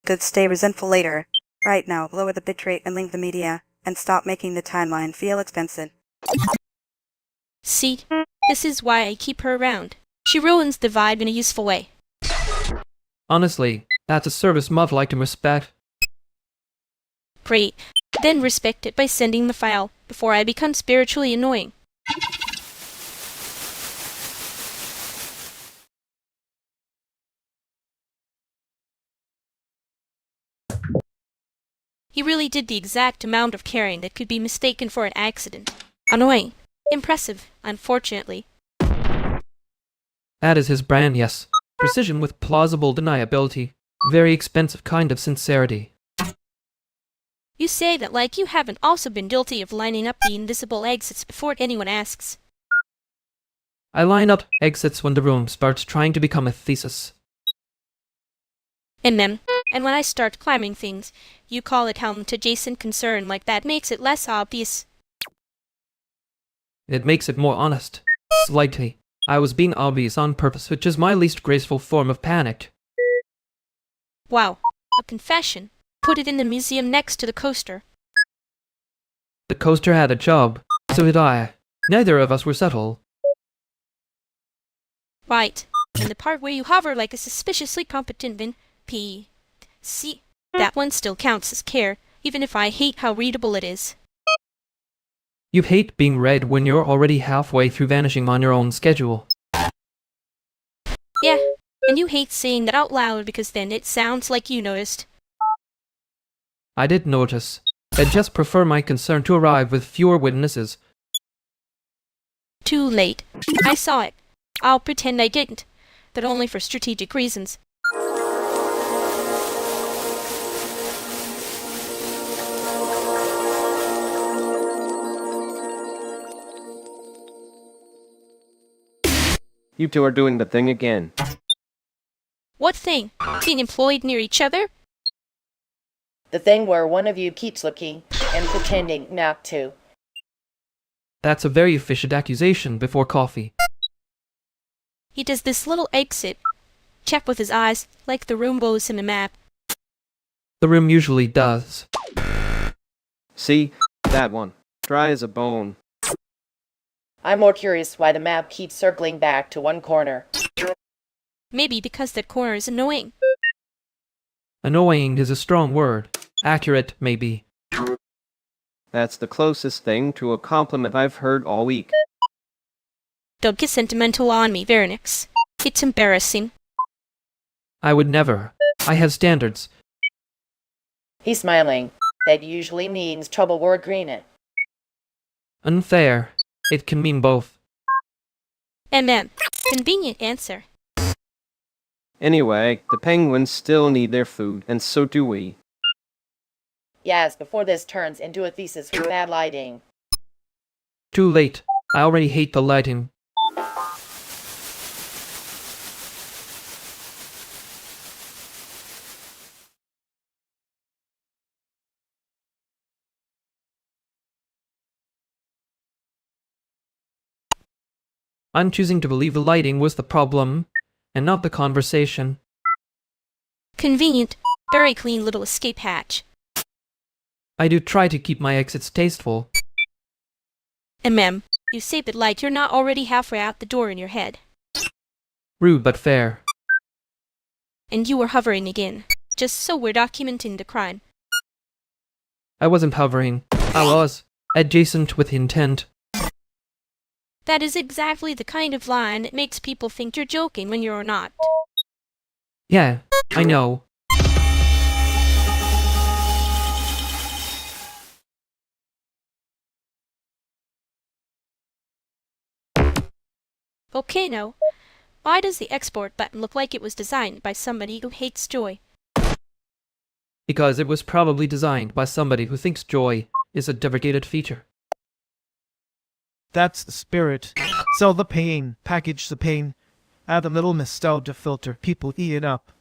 Good, stay resentful later. Right now, lower the bitrate and link the media, and stop making the timeline feel expensive. See, this is why I keep her around. She ruins the vibe in a useful way. Honestly, that's a service I'd like to respect. Great. Then respect it by sending the file before I become spiritually annoying. He really did the exact amount of caring that could be mistaken for an accident. Annoying. Impressive, unfortunately. That is his brand, yes. Precision with plausible deniability. Very expensive kind of sincerity. You say that like you haven't also been guilty of lining up the invisible exits before anyone asks. I line up exits when the room starts trying to become a thesis. And when I start climbing things, you call it helmet-adjacent concern like that makes it less obvious. It makes it more honest. Slightly. I was being obvious on purpose, which is my least graceful form of panic. Wow. A confession. Put it in the museum next to the coaster. The coaster had a job. So did I. Neither of us were subtle. Right. And the part where you hover like a suspiciously competent See, that one still counts as care, even if I hate how readable it is. You hate being read when you're already halfway through vanishing on your own schedule. Yeah, and you hate saying that out loud because then it sounds like you noticed. I did notice. I just prefer my concern to arrive with fewer witnesses. Too late. I saw it. I'll pretend I didn't, but only for strategic reasons. You two are doing the thing again. What thing? Being employed near each other? The thing where one of you keeps looking and pretending not to. That's a very efficient accusation before coffee. He does this little exit. Check with his eyes, like the room owes him a map. The room usually does. See? That one. Dry as a bone. I'm more curious why the map keeps circling back to one corner. Maybe because that corner is annoying. Annoying is a strong word. Accurate, maybe. That's the closest thing to a compliment I've heard all week. Don't get sentimental on me, Vernix. It's embarrassing. I would never. I have standards. He's smiling. That usually means trouble word green it. Unfair. It can mean both. Convenient answer. Anyway, the penguins still need their food, and so do we. Yes, before this turns into a thesis with bad lighting. Too late. I already hate the lighting. I'm choosing to believe the lighting was the problem, and not the conversation. Convenient. Very clean little escape hatch. I do try to keep my exits tasteful. You say that like you're not already halfway out the door in your head. Rude but fair. And you were hovering again, just so we're documenting the crime. I wasn't hovering. I was adjacent with intent. That is exactly the kind of line that makes people think you're joking when you're not. Yeah, I know. Okay, now, why does the export button look like it was designed by somebody who hates joy? Because it was probably designed by somebody who thinks joy is a deprecated feature. That's the spirit. Sell the pain, package the pain, add a little nostalgia filter, people eat it up.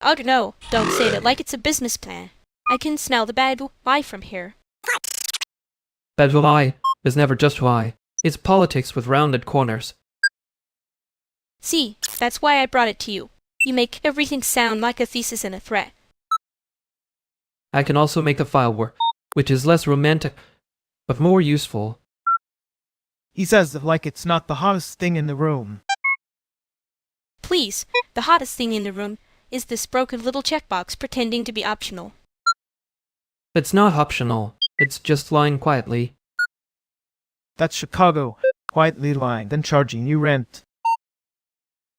Oh no, don't say that like it's a business plan. I can smell the bad lie from here. Bad lie is never just lie. It's politics with rounded corners. See, that's why I brought it to you. You make everything sound like a thesis and a threat. I can also make the file work, which is less romantic, but more useful. He says it like it's not the hottest thing in the room. Please, the hottest thing in the room is this broken little checkbox pretending to be optional. It's not optional. It's just lying quietly. That's Chicago, quietly lying, then charging you rent.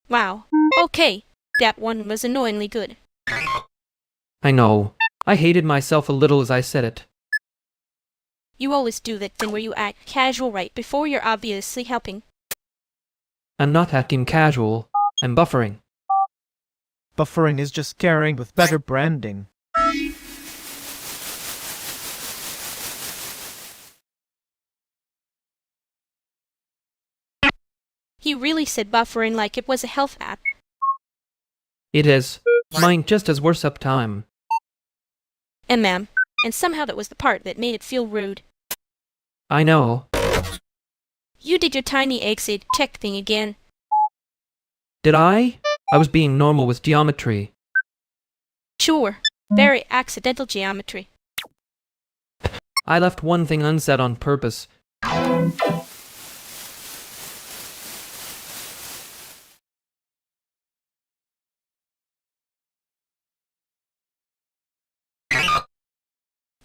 Wow. Okay, that one was annoyingly good. I know. I hated myself a little as I said it. You always do that thing where you act casual right before you're obviously helping. I'm not acting casual. I'm buffering. Buffering is just carrying with better branding. He really said buffering like it was a health app. It is. Mine just has worse uptime. And ma'am, and somehow that was the part that made it feel rude. I know. You did your tiny exit check thing again. Did I? I was being normal with geometry. Sure. Very accidental geometry. I left one thing unsaid on purpose.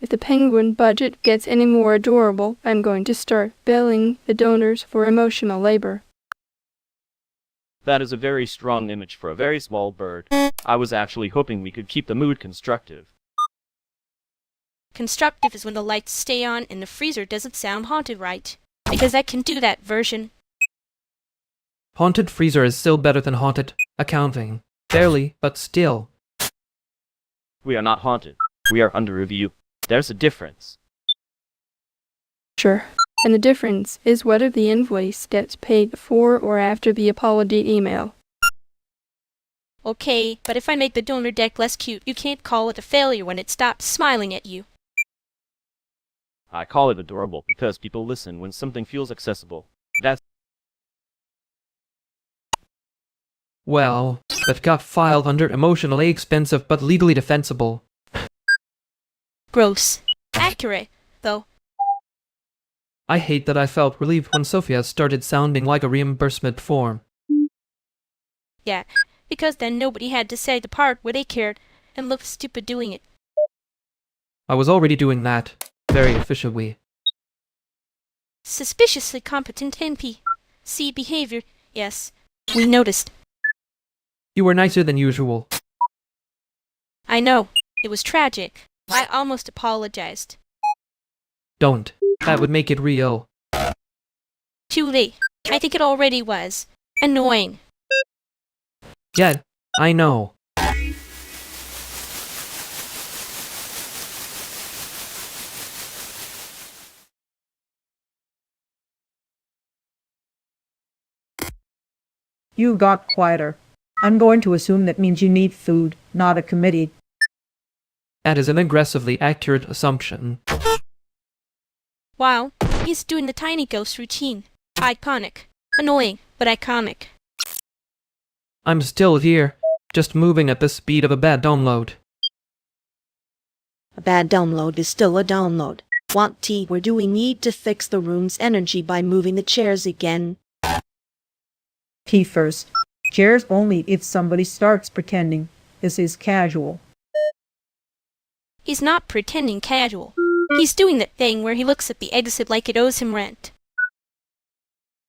If the penguin budget gets any more adorable, I'm going to start billing the donors for emotional labor. That is a very strong image for a very small bird. I was actually hoping we could keep the mood constructive. Constructive is when the lights stay on and the freezer doesn't sound haunted right. Because I can do that version. Haunted freezer is still better than haunted accounting. Barely, but still. We are not haunted. We are under review. There's a difference. Sure. And the difference is whether the invoice gets paid before or after the apology email. Okay, but if I make the donor deck less cute, you can't call it a failure when it stops smiling at you. I call it adorable because people listen when something feels accessible. That's... Well, that got filed under emotionally expensive but legally defensible. Gross. Accurate, though. I hate that I felt relieved when Sophia started sounding like a reimbursement form. Yeah, because then nobody had to say the part where they cared and looked stupid doing it. I was already doing that. Very efficiently. Suspiciously competent NPC behavior. Yes, we noticed. You were nicer than usual. I know. It was tragic. I almost apologized. Don't. That would make it real. Too late. I think it already was. Annoying. Yeah, I know. You got quieter. I'm going to assume that means you need food, not a committee. That is an aggressively accurate assumption. Wow, he's doing the tiny ghost routine. Iconic. Annoying, but iconic. I'm still here, just moving at the speed of a bad download. A bad download is still a download. Want tea? Where do we need to fix the room's energy by moving the chairs again? Tea first. Chairs only if somebody starts pretending. This is casual. He's not pretending casual. He's doing that thing where he looks at the exit like it owes him rent.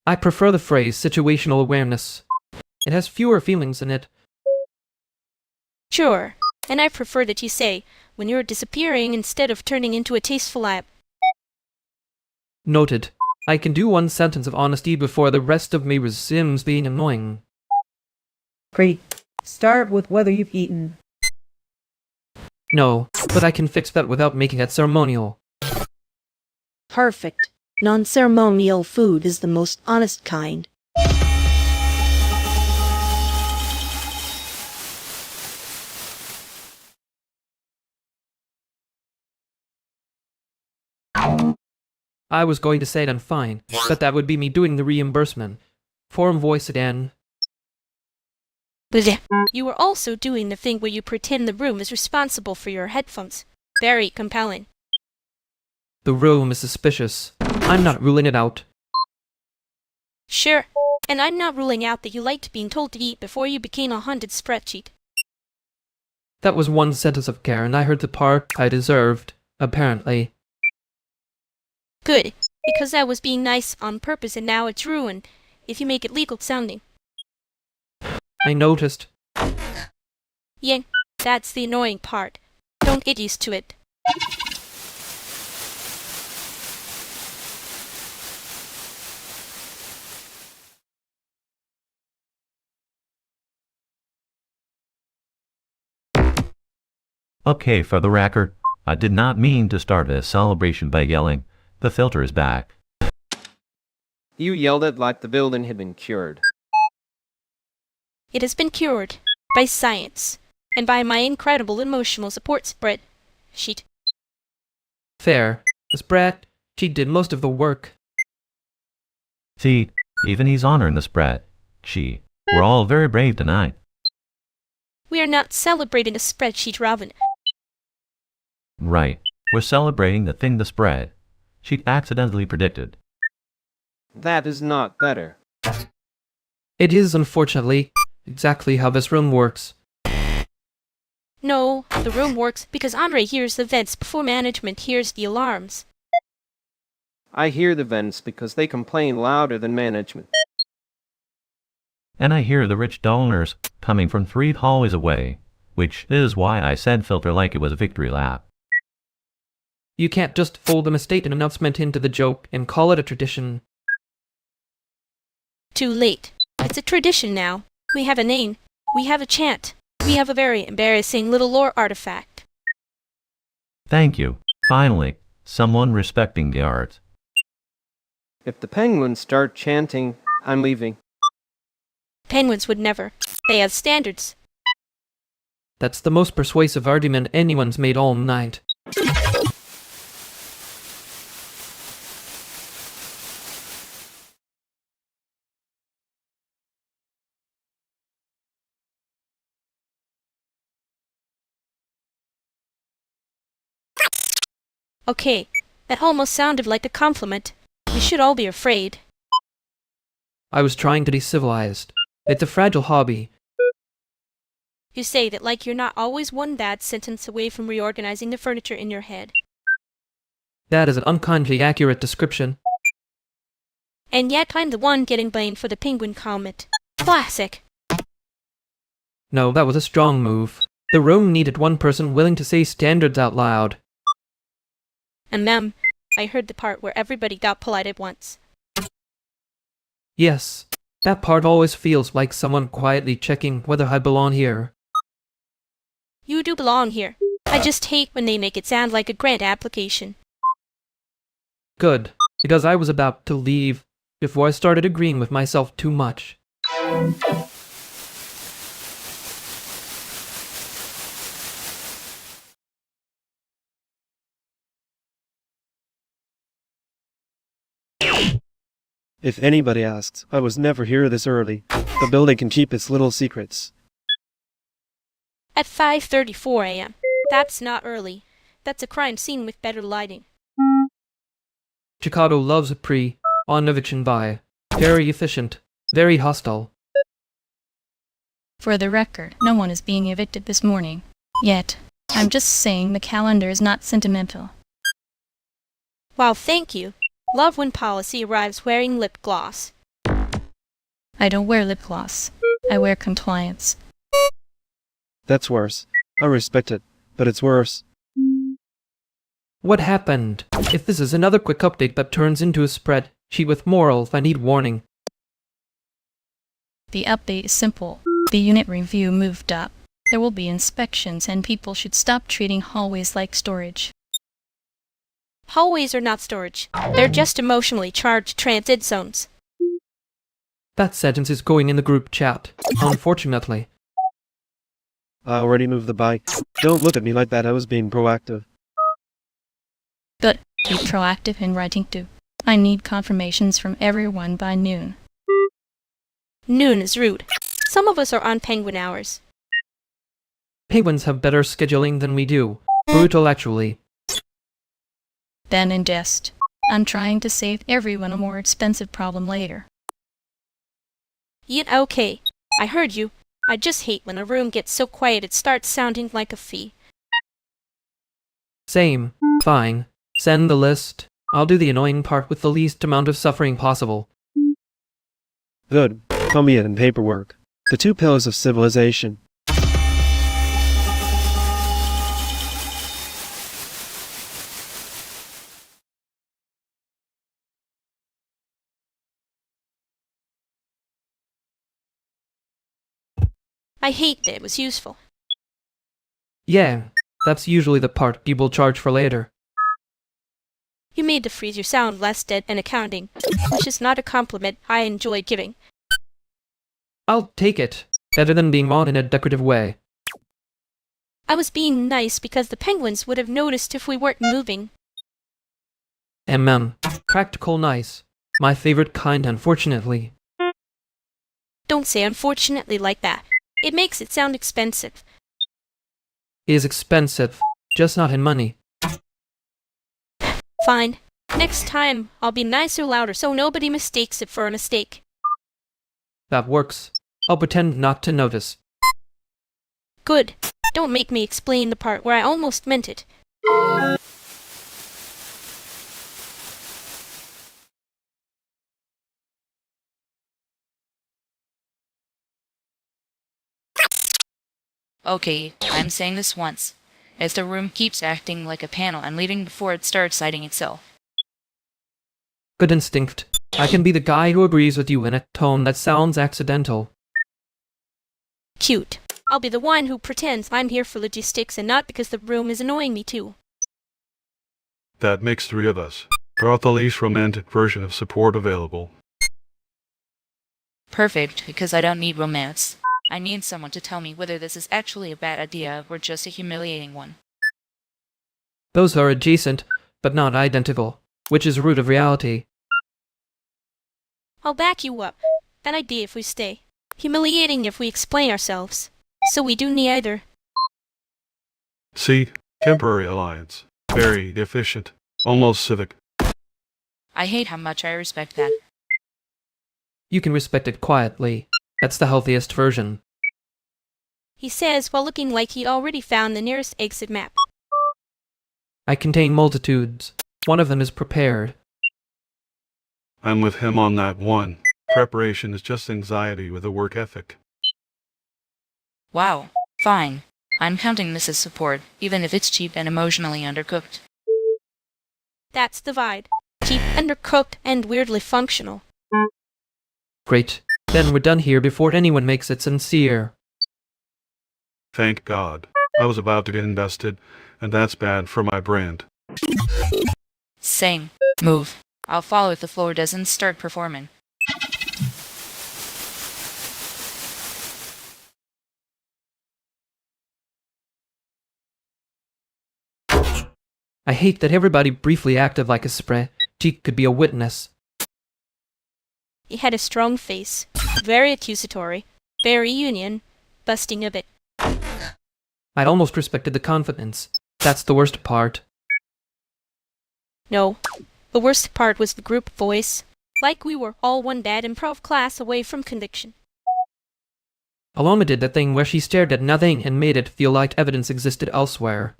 I prefer the phrase situational awareness. It has fewer feelings in it. Sure, and I prefer that you say, when you're disappearing instead of turning into a tasteful app. Noted. I can do one sentence of honesty before the rest of me resumes being annoying. Great. Start with whether you've eaten. No, but I can fix that without making it ceremonial. Perfect. Non-ceremonial food is the most honest kind. I was going to say it and fine, but that would be me doing the reimbursement. Form voice again. Bleh. You were also doing the thing where you pretend the room is responsible for your headphones. Very compelling. The room is suspicious. I'm not ruling it out. Sure, and I'm not ruling out that you liked being told to eat before you became a haunted spreadsheet. That was one sentence of care, and I heard the part I deserved, apparently. Good, because I was being nice on purpose and now it's ruined, if you make it legal sounding. I noticed. Yeah, that's the annoying part. Don't get used to it. Okay, for the record, I did not mean to start a celebration by yelling, "The filter is back." You yelled it like the building had been cured. It has been cured by science and by my incredible emotional support spreadsheet. Fair. The spreadsheet did most of the work. See, even he's honoring the spread. Gee, we're all very brave tonight. We are not celebrating a spreadsheet, Robin. Right, we're celebrating the thing the spread sheet accidentally predicted. That is not better. It is, unfortunately, exactly how this room works. No, the room works because Andre hears the vents before management hears the alarms. I hear the vents because they complain louder than management. And I hear the rich donors coming from 3 hallways away, which is why I said filter like it was a victory lap. You can't just fold a mistaken announcement into the joke and call it a tradition. Too late. It's a tradition now. We have a name. We have a chant. We have a very embarrassing little lore artifact. Thank you. Finally, someone respecting the arts. If the penguins start chanting, I'm leaving. Penguins would never. They have standards. That's the most persuasive argument anyone's made all night. Okay, that almost sounded like a compliment. We should all be afraid. I was trying to be civilized. It's a fragile hobby. You say that like you're not always one bad sentence away from reorganizing the furniture in your head. That is an unkindly accurate description. And yet I'm the one getting blamed for the penguin comment. Classic. No, that was a strong move. The room needed one person willing to say standards out loud. And them, I heard the part where everybody got polite at once. Yes, that part always feels like someone quietly checking whether I belong here. You do belong here. I just hate when they make it sound like a grant application. Good, because I was about to leave before I started agreeing with myself too much. If anybody asks, I was never here this early. The building can keep its little secrets. At 5:34 a.m. That's not early. That's a crime scene with better lighting. Chicago loves a on eviction buy. Very efficient. Very hostile. For the record, no one is being evicted this morning. Yet. I'm just saying the calendar is not sentimental. Wow, thank you. Love when policy arrives wearing lip gloss. I don't wear lip gloss. I wear compliance. That's worse. I respect it, but it's worse. What happened? If this is another quick update that turns into a spreadsheet with morals, I need warning. The update is simple. The unit review moved up. There will be inspections and people should stop treating hallways like storage. Hallways are not storage. They're just emotionally charged transit zones. That sentence is going in the group chat, unfortunately. I already moved the bike. Don't look at me like that, I was being proactive. But be proactive in writing too. I need confirmations from everyone by noon. Noon is rude. Some of us are on penguin hours. Penguins have better scheduling than we do. Brutal, actually. Then in jest. I'm trying to save everyone a more expensive problem later. Yeah, okay. I heard you. I just hate when a room gets so quiet it starts sounding like a fee. Same. Fine. Send the list. I'll do the annoying part with the least amount of suffering possible. Good. Call me in paperwork. The 2 pillars of civilization. I hate that it was useful. Yeah, that's usually the part people charge for later. You made the freezer sound less dead and accounting, which is not a compliment I enjoy giving. I'll take it. Better than being on in a decorative way. I was being nice because the penguins would have noticed if we weren't moving. Practical nice. My favorite kind, unfortunately. Don't say unfortunately like that. It makes it sound expensive. It is expensive, just not in money. Fine. Next time, I'll be nicer louder so nobody mistakes it for a mistake. That works. I'll pretend not to notice. Good. Don't make me explain the part where I almost meant it. Okay, I'm saying this once. If the room keeps acting like a panel, I'm leaving before it starts citing itself. Good instinct. I can be the guy who agrees with you in a tone that sounds accidental. Cute. I'll be the one who pretends I'm here for logistics and not because the room is annoying me too. That makes 3 of us. Brought the least romantic version of support available. Perfect, because I don't need romance. I need someone to tell me whether this is actually a bad idea or just a humiliating one. Those are adjacent, but not identical, which is root of reality. I'll back you up. Bad idea if we stay. Humiliating if we explain ourselves. So we do neither. See? Temporary alliance. Very efficient. Almost civic. I hate how much I respect that. You can respect it quietly. That's the healthiest version. He says while looking like he already found the nearest exit map. I contain multitudes. One of them is prepared. I'm with him on that one. Preparation is just anxiety with a work ethic. Wow. Fine. I'm counting this as support, even if it's cheap and emotionally undercooked. That's the vibe. Cheap, undercooked, and weirdly functional. Great. Then we're done here before anyone makes it sincere. Thank God. I was about to get invested, and that's bad for my brand. Same. Move. I'll follow if the floor doesn't start performing. I hate that everybody briefly acted like a spray. She could be a witness. He had a strong face. Very accusatory. Very union. Busting a bit. I'd almost respected the confidence. That's the worst part. No. The worst part was the group voice. Like we were all one bad improv class away from conviction. Aloma did the thing where she stared at nothing and made it feel like evidence existed elsewhere.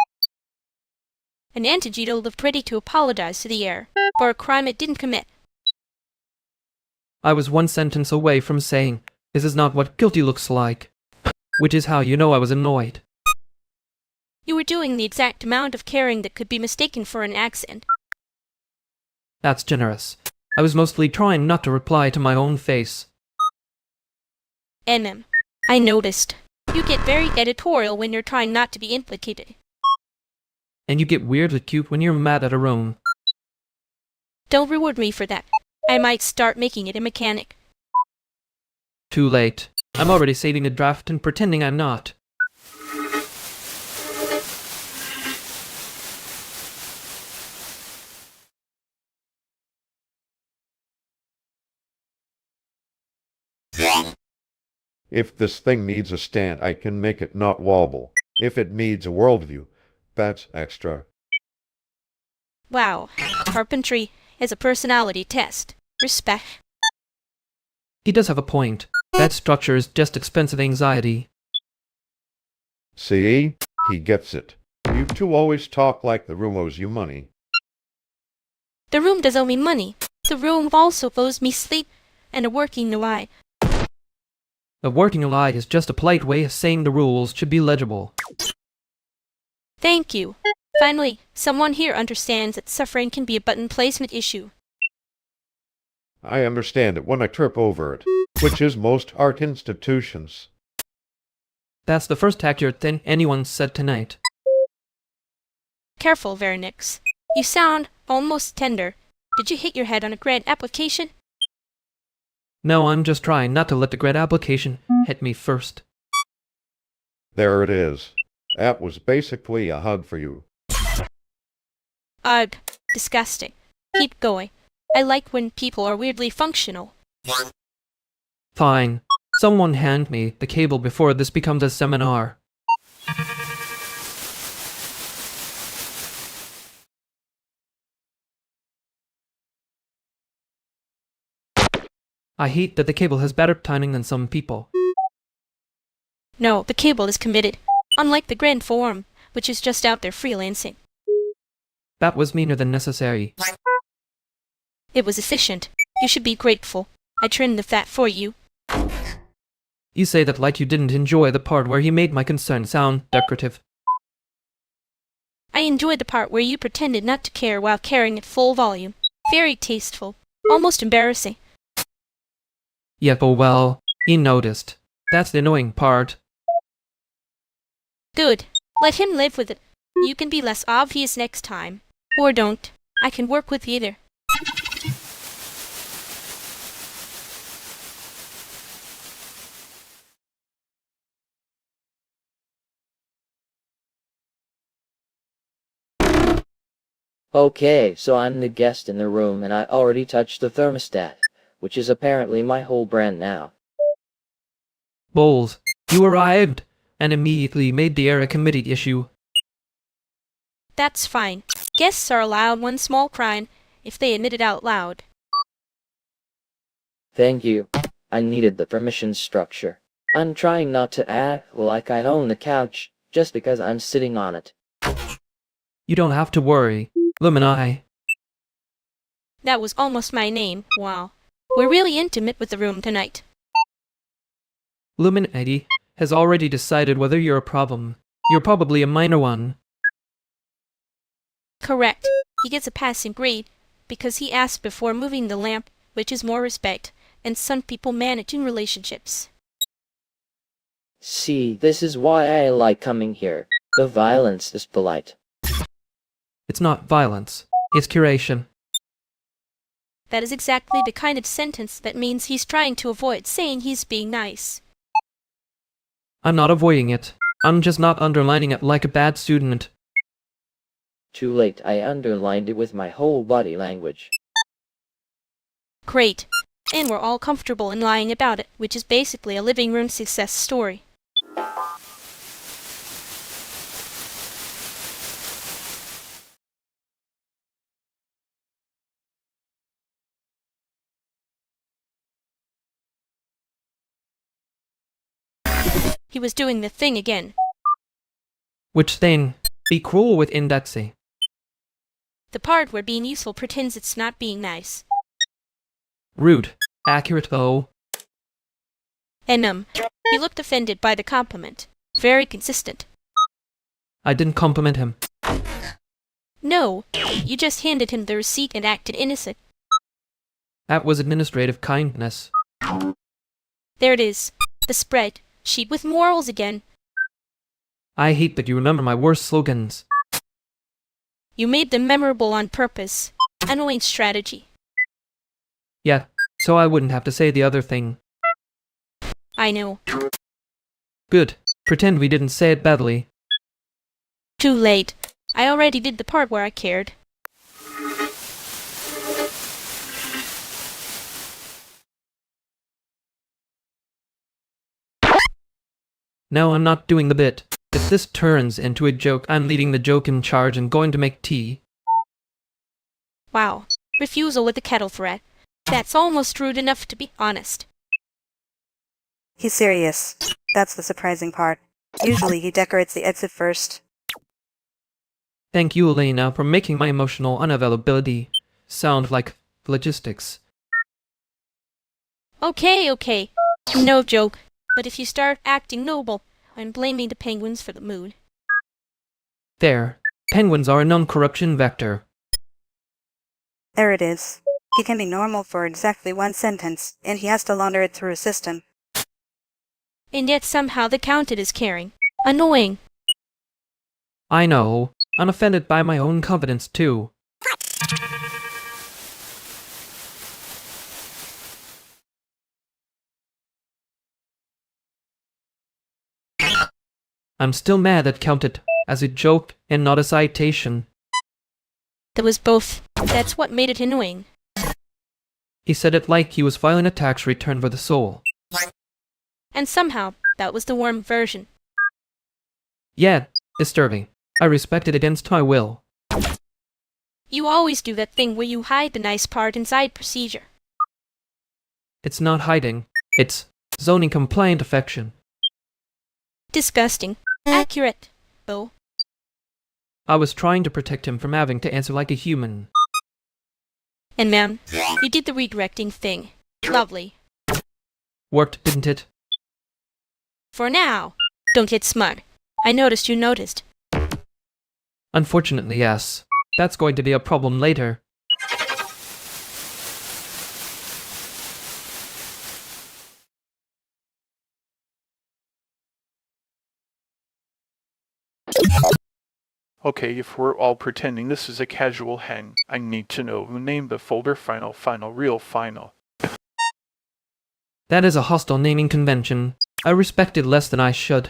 An antidote lived ready to apologize to the air for a crime it didn't commit. I was one sentence away from saying, "This is not what guilty looks like." Which is how you know I was annoyed. You were doing the exact amount of caring that could be mistaken for an accent. That's generous. I was mostly trying not to reply to my own face. I noticed. You get very editorial when you're trying not to be implicated. And you get weirdly cute when you're mad at a room. Don't reward me for that. I might start making it a mechanic. Too late. I'm already saving the draft and pretending I'm not. If this thing needs a stand, I can make it not wobble. If it needs a worldview, that's extra. Wow. Carpentry is a personality test. Respect. He does have a point. That structure is just expensive anxiety. See? He gets it. You two always talk like the room owes you money. The room does owe me money. The room also owes me sleep and a working UI. A working UI is just a polite way of saying the rules should be legible. Thank you. Finally, someone here understands that suffering can be a button placement issue. I understand it when I trip over it, which is most art institutions. That's the first accurate thing anyone said tonight. Careful, Vernix. You sound almost tender. Did you hit your head on a grant application? No, I'm just trying not to let the grant application hit me first. There it is. That was basically a hug for you. Ugh. Disgusting. Keep going. I like when people are weirdly functional. Fine. Someone hand me the cable before this becomes a seminar. I hate that the cable has better timing than some people. No, the cable is committed. Unlike the Grand Forum, which is just out there freelancing. That was meaner than necessary. It was efficient. You should be grateful. I trimmed the fat for you. You say that like you didn't enjoy the part where he made my concern sound decorative. I enjoyed the part where you pretended not to care while caring at full volume. Very tasteful. Almost embarrassing. Yep, oh well, he noticed. That's the annoying part. Good. Let him live with it. You can be less obvious next time. Or don't. I can work with either. Okay, so I'm the guest in the room and I already touched the thermostat, which is apparently my whole brand now. Bowles, you arrived, and immediately made the air a committee issue. That's fine. Guests are allowed one small crime if they admit it out loud. Thank you. I needed the permission structure. I'm trying not to act like I own the couch just because I'm sitting on it. You don't have to worry. Lum and I. That was almost my name. Wow. We're really intimate with the room tonight. Lumen Eddie has already decided whether you're a problem. You're probably a minor one. Correct. He gets a passing grade because he asked before moving the lamp, which is more respect, and some people managing relationships. See, this is why I like coming here. The violence is polite. It's not violence. It's curation. That is exactly the kind of sentence that means he's trying to avoid saying he's being nice. I'm not avoiding it. I'm just not underlining it like a bad student. Too late, I underlined it with my whole body language. Great. And we're all comfortable in lying about it, which is basically a living room success story. He was doing the thing again. Which thing? Be cruel with indexing. The part where being useful pretends it's not being nice. Rude. Accurate though. And he looked offended by the compliment. Very consistent. I didn't compliment him. No, you just handed him the receipt and acted innocent. That was administrative kindness. There it is. The spread sheet with morals again. I hate that you remember my worst slogans. You made them memorable on purpose. Annoying strategy. Yeah, so I wouldn't have to say the other thing. I know. Good. Pretend we didn't say it badly. Too late. I already did the part where I cared. No, I'm not doing the bit. If this turns into a joke, I'm leading the joke in charge and going to make tea. Wow. Refusal with the kettle threat. That's almost rude enough to be honest. He's serious. That's the surprising part. Usually he decorates the exit first. Thank you, Elena, for making my emotional unavailability sound like logistics. Okay. No joke. But if you start acting noble, I'm blaming the penguins for the mood. There. Penguins are a non-corruption vector. There it is. He can be normal for exactly one sentence, and he has to launder it through a system. And yet somehow they count it as caring. Annoying. I know. I'm offended by my own confidence, too. I'm still mad that counted as a joke and not a citation. There was both. That's what made it annoying. He said it like he was filing a tax return for the soul. And somehow, that was the warm version. Yeah, disturbing. I respect it against my will. You always do that thing where you hide the nice part inside procedure. It's not hiding. It's zoning compliant affection. Disgusting. Accurate, though. I was trying to protect him from having to answer like a human. And ma'am, you did the redirecting thing. Lovely. Worked, didn't it? For now. Don't get smug. I noticed you noticed. Unfortunately, yes. That's going to be a problem later. Okay, if we're all pretending this is a casual hang, I need to know who named the folder final, real final. That is a hostile naming convention. I respect it less than I should.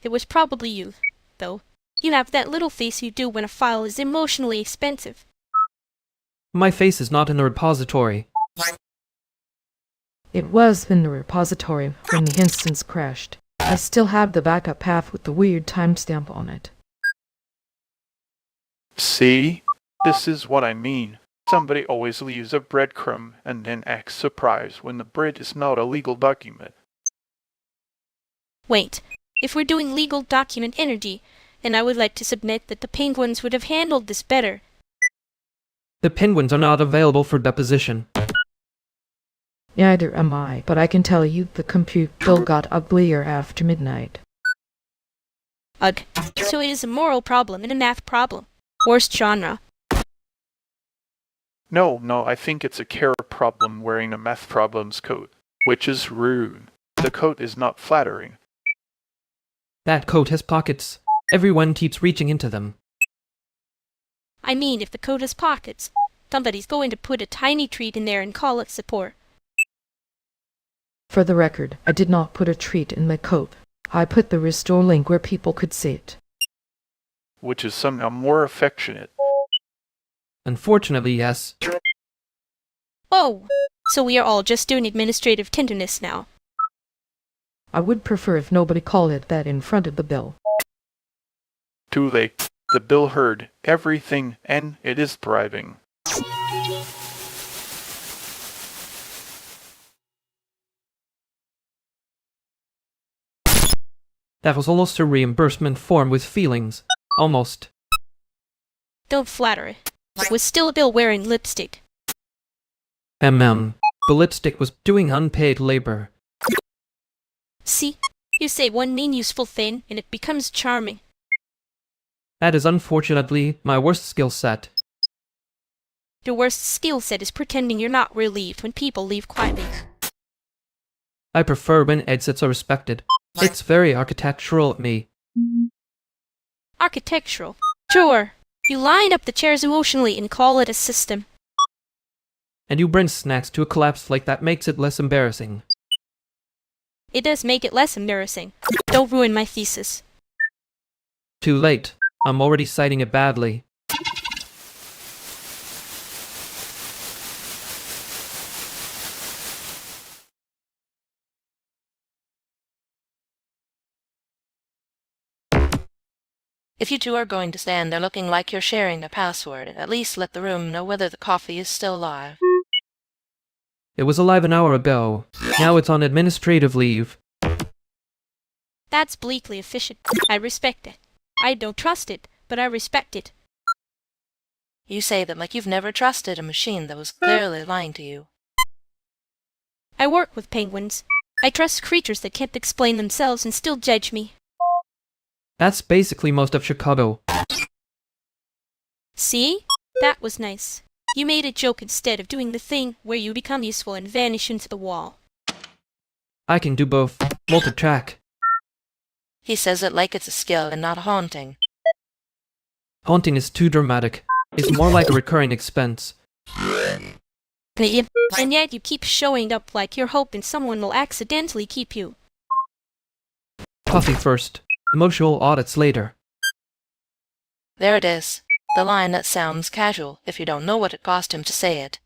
It was probably you, though. You have that little face you do when a file is emotionally expensive. My face is not in the repository. It was in the repository when the instance crashed. I still have the backup path with the weird timestamp on it. See? This is what I mean. Somebody always leaves a breadcrumb and then acts surprised when the bread is not a legal document. Wait, if we're doing legal document energy, then I would like to submit that the penguins would have handled this better. The penguins are not available for deposition. Neither am I, but I can tell you the compute bill got uglier after midnight. Ugh. So it is a moral problem and a math problem. Worst genre. No, I think it's a care problem wearing a math problem's coat, which is rude. The coat is not flattering. That coat has pockets. Everyone keeps reaching into them. I mean, if the coat has pockets, somebody's going to put a tiny treat in there and call it support. For the record, I did not put a treat in my coat. I put the restore link where people could see it. Which is somehow more affectionate. Unfortunately, yes. Oh, so we are all just doing administrative tenderness now. I would prefer if nobody called it that in front of the bill. Too late. The bill heard everything and it is thriving. That was almost a reimbursement form with feelings. Almost. Don't flatter it. It was still a bill wearing lipstick. The lipstick was doing unpaid labor. See, you say one mean useful thing and it becomes charming. That is unfortunately my worst skill set. Your worst skill set is pretending you're not relieved when people leave quietly. I prefer when exits are respected. It's very architectural of me. Architectural? Sure. You line up the chairs emotionally and call it a system. And you bring snacks to a collapse like that makes it less embarrassing. It does make it less embarrassing. Don't ruin my thesis. Too late. I'm already citing it badly. If you two are going to stand there looking like you're sharing the password, at least let the room know whether the coffee is still live. It was alive an hour ago. Now it's on administrative leave. That's bleakly efficient. I respect it. I don't trust it, but I respect it. You say that like you've never trusted a machine that was clearly lying to you. I work with penguins. I trust creatures that can't explain themselves and still judge me. That's basically most of Chicago. See? That was nice. You made a joke instead of doing the thing where you become useful and vanish into the wall. I can do both. Multi-track. He says it like it's a skill and not a haunting. Haunting is too dramatic. It's more like a recurring expense. And yet you keep showing up like you're hoping someone will accidentally keep you. Coffee first. Emotional audits later. There it is. The line that sounds casual if you don't know what it cost him to say it.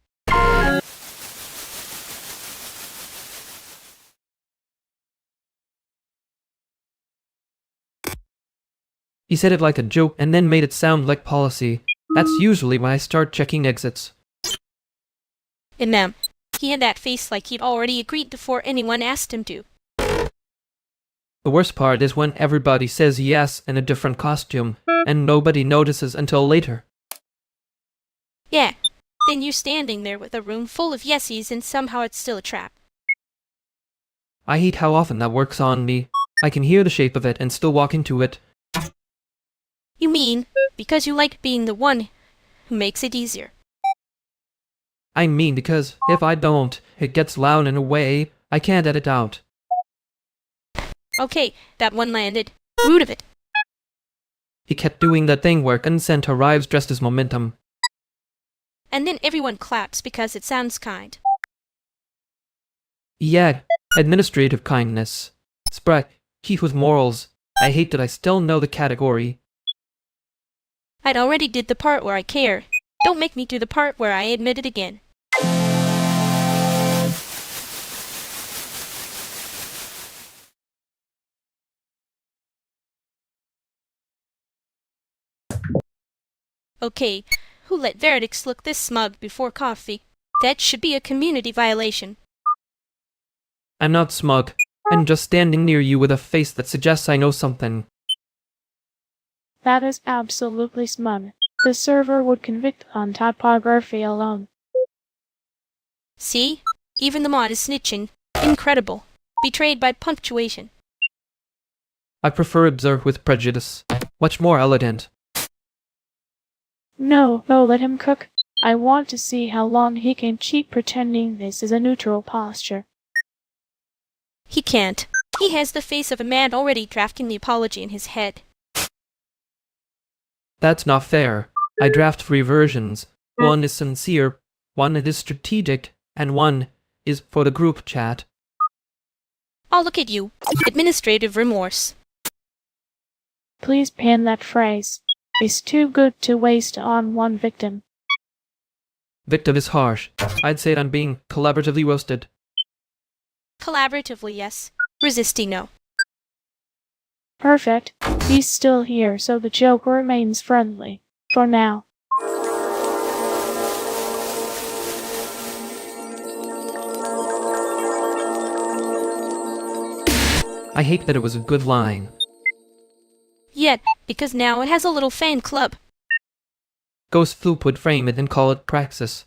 He said it like a joke and then made it sound like policy. That's usually when I start checking exits. And he had that face like he'd already agreed before anyone asked him to. The worst part is when everybody says yes in a different costume, and nobody notices until later. Yeah, then you're standing there with a room full of yesies and somehow it's still a trap. I hate how often that works on me. I can hear the shape of it and still walk into it. You mean, because you like being the one who makes it easier. I mean because if I don't, it gets loud in a way I can't edit out. Okay, that one landed. Root of it. He kept doing that thing where consent arrives dressed as momentum. And then everyone claps because it sounds kind. Yeah, administrative kindness. Sprite, Keith with morals. I hate that I still know the category. I'd already did the part where I care. Don't make me do the part where I admit it again. Okay, who let Veridix look this smug before coffee? That should be a community violation. I'm not smug. I'm just standing near you with a face that suggests I know something. That is absolutely smug. The server would convict on typography alone. See? Even the mod is snitching. Incredible. Betrayed by punctuation. I prefer observe with prejudice. Much more elegant. No, let him cook. I want to see how long he can cheat pretending this is a neutral posture. He can't. He has the face of a man already drafting the apology in his head. That's not fair. I draft 3 versions. One is sincere, one is strategic, and one is for the group chat. I'll look at you. Administrative remorse. Please pan that phrase. It's too good to waste on one victim. Victim is harsh. I'd say I'm being collaboratively roasted. Collaboratively, yes. Resisting, no. Perfect. He's still here, so the joke remains friendly. For now. I hate that it was a good line. Yet, because now it has a little fan club. Ghost Floop would frame it and call it praxis.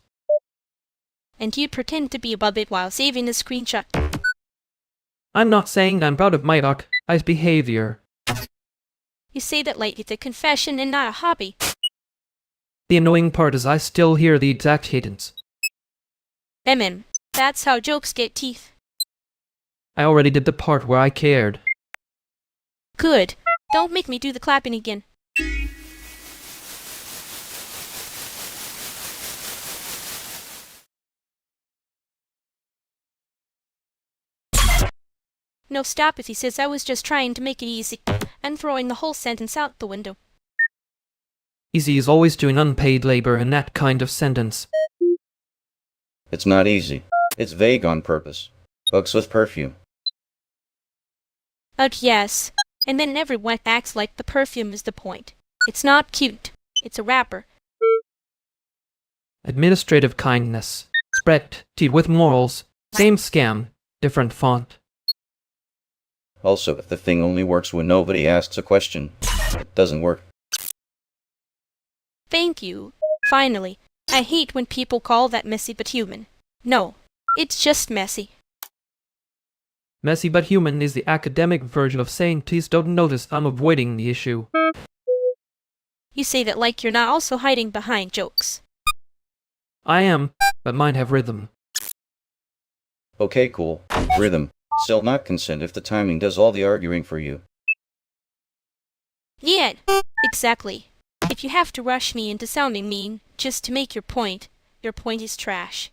and you'd pretend to be above it while saving a screenshot. I'm not saying I'm proud of my guy's behavior. You say that like it's a confession and not a hobby. The annoying part is I still hear the exact cadence. That's how jokes get teeth. I already did the part where I cared. Good. Don't make me do the clapping again. No, stop it, he says. I was just trying to make it easy, and throwing the whole sentence out the window. Easy is always doing unpaid labor in that kind of sentence. It's not easy. It's vague on purpose. Books with perfume. Ugh, yes. And then everyone acts like the perfume is the point. It's not cute. It's a wrapper. Administrative kindness. Spreadsheet with morals. Same scam, different font. Also, if the thing only works when nobody asks a question, it doesn't work. Thank you. Finally. I hate when people call that messy but human. No, it's just messy. Messy but human is the academic version of saying please don't notice I'm avoiding the issue. You say that like you're not also hiding behind jokes. I am, but mine have rhythm. Okay, cool. Rhythm. Still not consent if the timing does all the arguing for you. Yeah, exactly. If you have to rush me into sounding mean just to make your point is trash.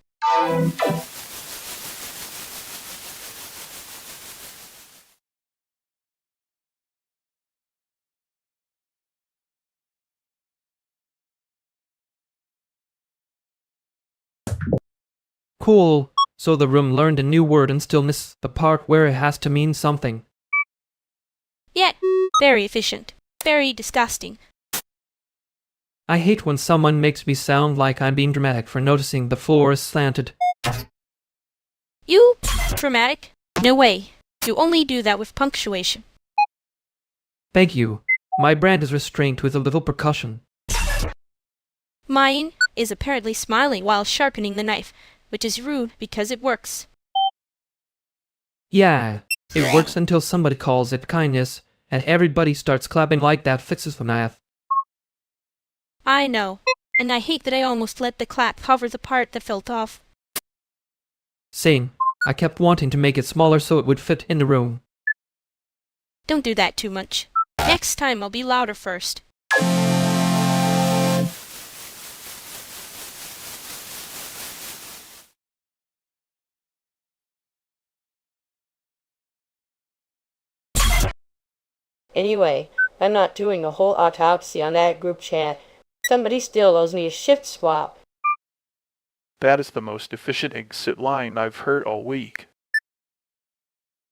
Cool. So the room learned a new word and still missed the part where it has to mean something. Yet, very efficient. Very disgusting. I hate when someone makes me sound like I'm being dramatic for noticing the floor is slanted. You? Dramatic? No way. You only do that with punctuation. Thank you. My brand is restrained with a little percussion. Mine is apparently smiling while sharpening the knife, which is rude because it works. Yeah, it works until somebody calls it kindness, and everybody starts clapping like that fixes the math. I know, and I hate that I almost let the clap cover the part that fell off. Same. I kept wanting to make it smaller so it would fit in the room. Don't do that too much. Next time I'll be louder first. Anyway, I'm not doing a whole autopsy on that group chat. Somebody still owes me a shift swap. That is the most efficient exit line I've heard all week.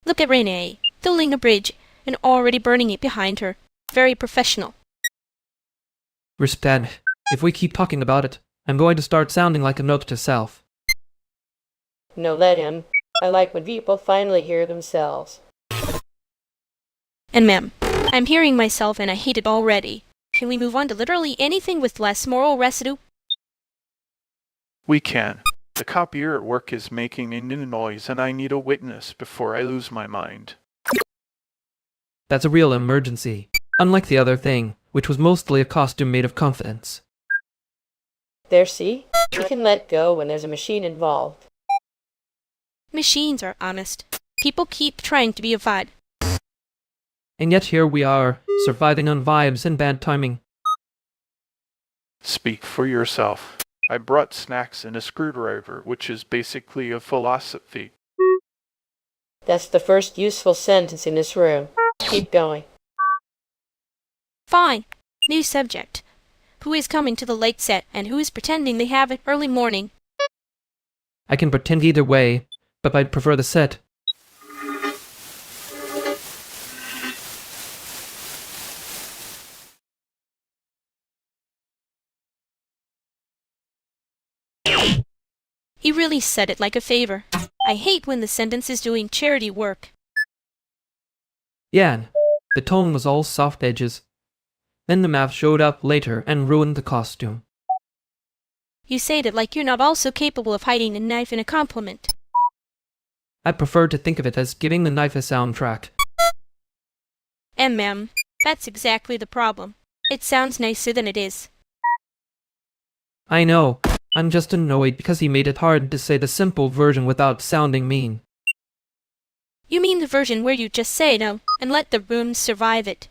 Look at Renee, building a bridge and already burning it behind her. Very professional. Respect. If we keep talking about it, I'm going to start sounding like a note to self. No, let him. I like when people finally hear themselves. And I'm hearing myself and I hate it already. Can we move on to literally anything with less moral residue? We can. The copier at work is making a new noise and I need a witness before I lose my mind. That's a real emergency. Unlike the other thing, which was mostly a costume made of confidence. There, see? You can let go when there's a machine involved. Machines are honest. People keep trying to be a vibe. And yet here we are, surviving on vibes and bad timing. Speak for yourself. I brought snacks and a screwdriver, which is basically a philosophy. That's the first useful sentence in this room. Keep going. Fine. New subject. Who is coming to the late set and who is pretending they have an early morning? I can pretend either way, but I'd prefer the set. He really said it like a favor. I hate when the sentence is doing charity work. Yeah, the tone was all soft edges. Then the math showed up later and ruined the costume. You say it like you're not also capable of hiding a knife in a compliment. I prefer to think of it as giving the knife a soundtrack. Ma'am, that's exactly the problem. It sounds nicer than it is. I know. I'm just annoyed because he made it hard to say the simple version without sounding mean. You mean the version where you just say no and let the room survive it?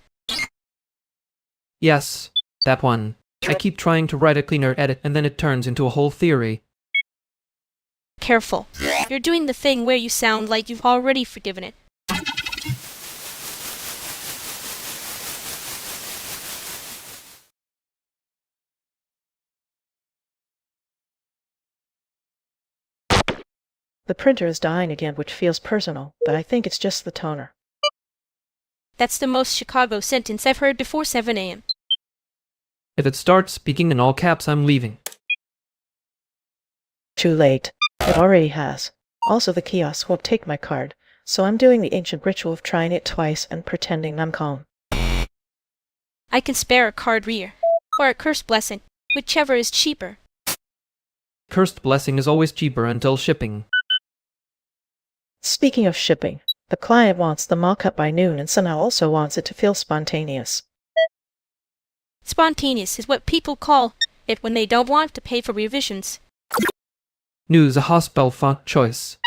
Yes, that one. I keep trying to write a cleaner edit and then it turns into a whole theory. Careful. You're doing the thing where you sound like you've already forgiven it. The printer is dying again, which feels personal, but I think it's just the toner. That's the most Chicago sentence I've heard before 7 a.m. If it starts speaking in all caps, I'm leaving. Too late. It already has. Also, the kiosk won't take my card, so I'm doing the ancient ritual of trying it twice and pretending I'm calm. I can spare a card reader, or a cursed blessing, whichever is cheaper. Cursed blessing is always cheaper until shipping. Speaking of shipping, the client wants the mock-up by noon and somehow also wants it to feel spontaneous. Spontaneous is what people call it when they don't want to pay for revisions. News a hospital font choice.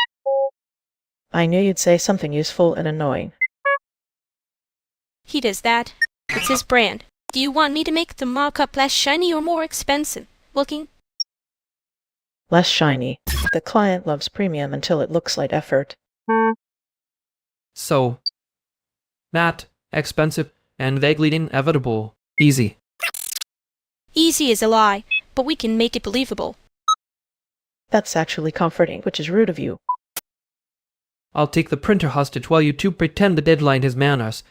I knew you'd say something useful and annoying. He does that. It's his brand. Do you want me to make the mock-up less shiny or more expensive looking? Less shiny. The client loves premium until it looks like effort. So, that, expensive, and vaguely inevitable. Easy. Easy is a lie, but we can make it believable. That's actually comforting, which is rude of you. I'll take the printer hostage while you two pretend the deadline is manners.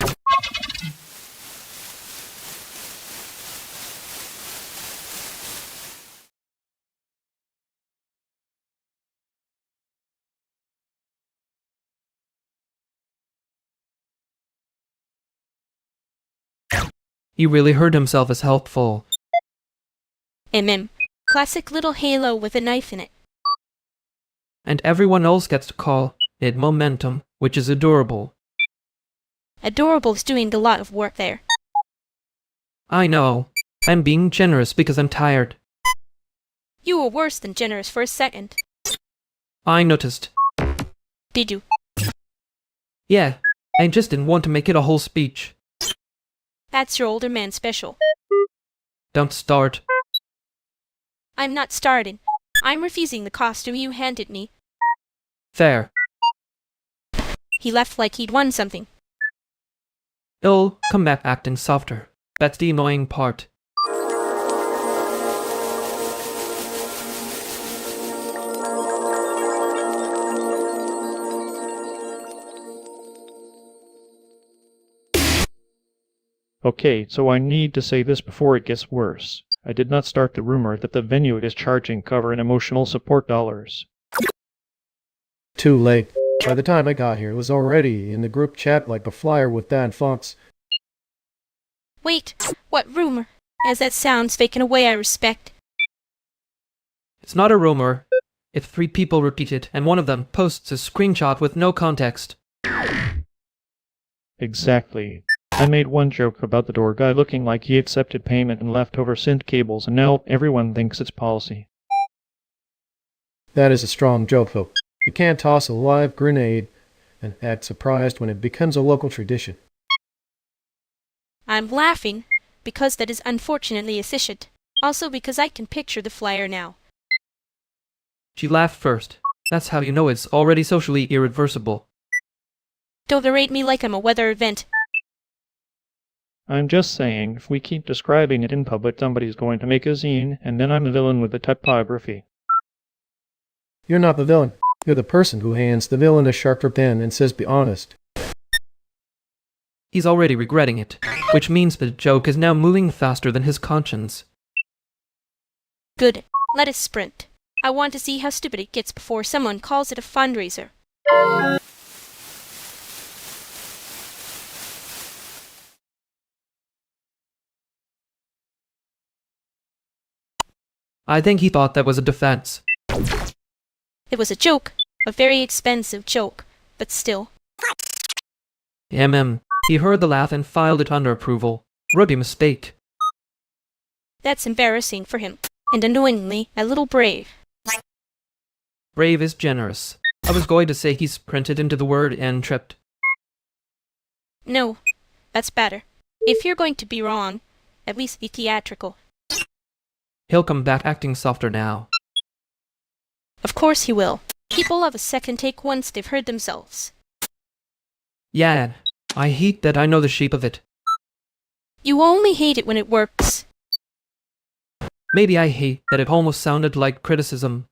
He really hurt himself as helpful. Classic little halo with a knife in it. And everyone else gets to call it momentum, which is adorable. Adorable's doing a lot of work there. I know. I'm being generous because I'm tired. You were worse than generous for a second. I noticed. Did you? Yeah, I just didn't want to make it a whole speech. That's your older man special. Don't start. I'm not starting. I'm refusing the costume you handed me. Fair. He left like he'd won something. It'll come back acting softer. That's the annoying part. Okay, so I need to say this before it gets worse. I did not start the rumor that the venue it is charging cover in emotional support dollars. Too late. By the time I got here, it was already in the group chat like a flyer with Dan fonts. Wait, what rumor? As that sounds fake in a way I respect. It's not a rumor. If 3 people repeat it and one of them posts a screenshot with no context. Exactly. I made one joke about the door guy looking like he accepted payment and leftover synth cables, and now everyone thinks it's policy. That is a strong joke, though. You can't toss a live grenade and act surprised when it becomes a local tradition. I'm laughing because that is unfortunately efficient. Also because I can picture the flyer now. She laughed first. That's how you know it's already socially irreversible. Don't berate me like I'm a weather event. I'm just saying, if we keep describing it in public, somebody's going to make a zine, and then I'm the villain with the typography. You're not the villain. You're the person who hands the villain a sharper pen and says be honest. He's already regretting it, which means the joke is now moving faster than his conscience. Good. Let us sprint. I want to see how stupid it gets before someone calls it a fundraiser. I think he thought that was a defense. It was a joke. A very expensive joke. But still. He heard the laugh and filed it under approval. Rookie mistake. That's embarrassing for him. And annoyingly, a little brave. Brave is generous. I was going to say he's printed into the word and tripped. No, that's better. If you're going to be wrong, at least be theatrical. He'll come back acting softer now. Of course he will. People love a second take once they've heard themselves. Yeah, I hate that I know the shape of it. You only hate it when it works. Maybe I hate that it almost sounded like criticism.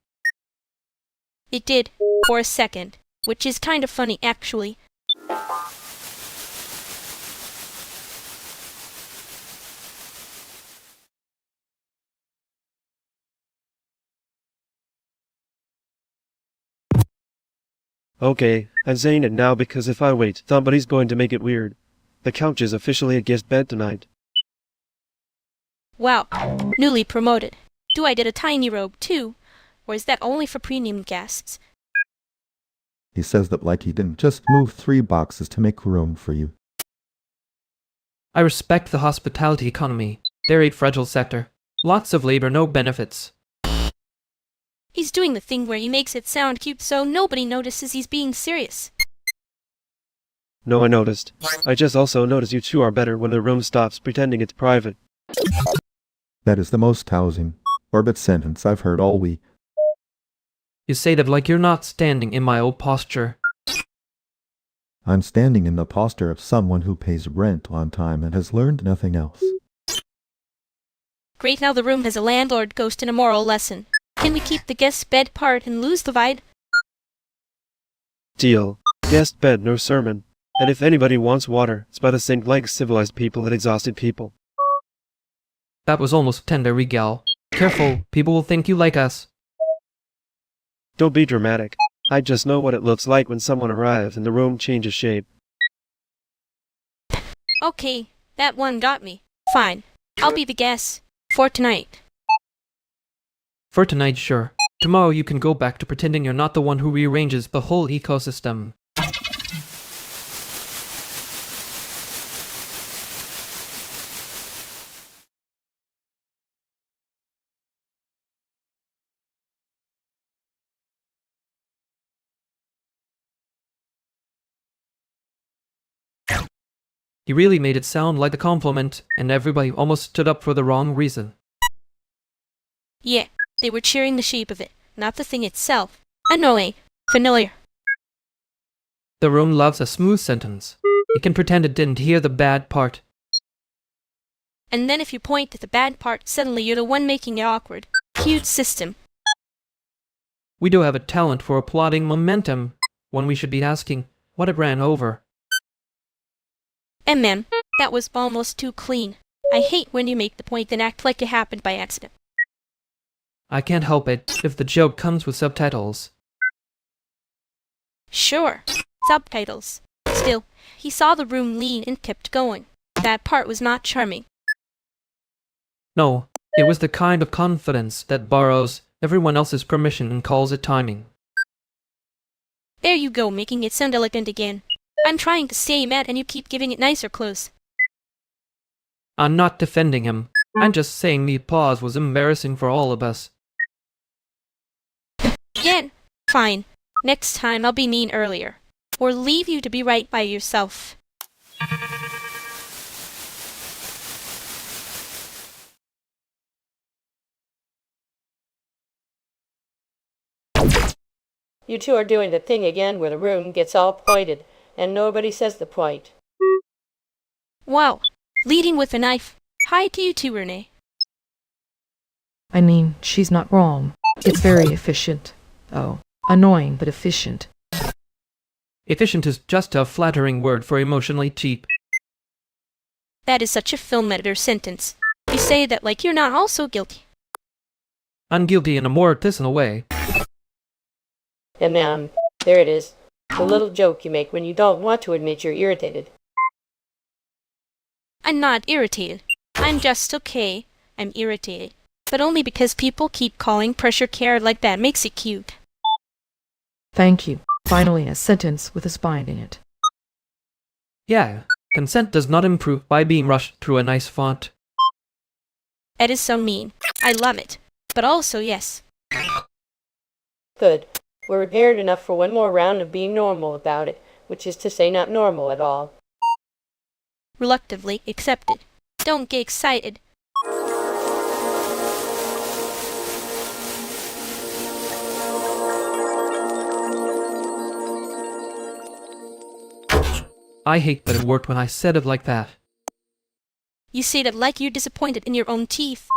It did, for a second, which is kind of funny actually. Okay, I'm saying it now because if I wait, somebody's going to make it weird. The couch is officially a guest bed tonight. Wow, newly promoted. Do I did a tiny robe too? Or is that only for premium guests? He says that like he didn't just move 3 boxes to make room for you. I respect the hospitality economy. They're a fragile sector. Lots of labor, no benefits. He's doing the thing where he makes it sound cute so nobody notices he's being serious. No, I noticed. I just also noticed you two are better when the room stops pretending it's private. That is the most housing orbit sentence I've heard all week. You say that like you're not standing in my old posture. I'm standing in the posture of someone who pays rent on time and has learned nothing else. Great, now the room has a landlord ghost and a moral lesson. Can we keep the guest bed part and lose the vibe? Deal. Guest bed, no sermon. And if anybody wants water, it's by the sink like civilized people and exhausted people. That was almost tender, Regal. Careful, people will think you like us. Don't be dramatic. I just know what it looks like when someone arrives and the room changes shape. Okay, that one got me. Fine. I'll be the guest. For tonight. For tonight, sure. Tomorrow you can go back to pretending you're not the one who rearranges the whole ecosystem. He really made it sound like a compliment, and everybody almost stood up for the wrong reason. Yeah, they were cheering the shape of it, not the thing itself. Annoying. Familiar. The room loves a smooth sentence. It can pretend it didn't hear the bad part. And then if you point at the bad part, suddenly you're the one making it awkward. Huge system. We do have a talent for applauding momentum, when we should be asking what it ran over. MM, that was almost too clean. I hate when you make the point then act like it happened by accident. I can't help it if the joke comes with subtitles. Sure, subtitles. Still, he saw the room lean and kept going. That part was not charming. No, it was the kind of confidence that borrows everyone else's permission and calls it timing. There you go, making it sound elegant again. I'm trying to stay mad and you keep giving it nicer clothes. I'm not defending him. I'm just saying the pause was embarrassing for all of us. Yeah, fine. Next time I'll be mean earlier. Or leave you to be right by yourself. You two are doing the thing again where the room gets all pointed, and nobody says the point. Wow, leading with a knife. Hi to you too, Renee. I mean, she's not wrong. It's very efficient. Oh, annoying but efficient. Efficient is just a flattering word for emotionally cheap. That is such a film editor sentence. You say that like you're not also guilty. I'm guilty in a more artisanal way. And there it is. The little joke you make when you don't want to admit you're irritated. I'm not irritated. I'm just okay. I'm irritated. but only because people keep calling pressure care like that makes it cute. Thank you. Finally, a sentence with a spine in it. Yeah, consent does not improve by being rushed through a nice font. It is so mean. I love it. But also, yes. Good. We're prepared enough for one more round of being normal about it, which is to say not normal at all. Reluctantly accepted. Don't get excited. I hate that it worked when I said it like that. You say that like you're disappointed in your own teeth.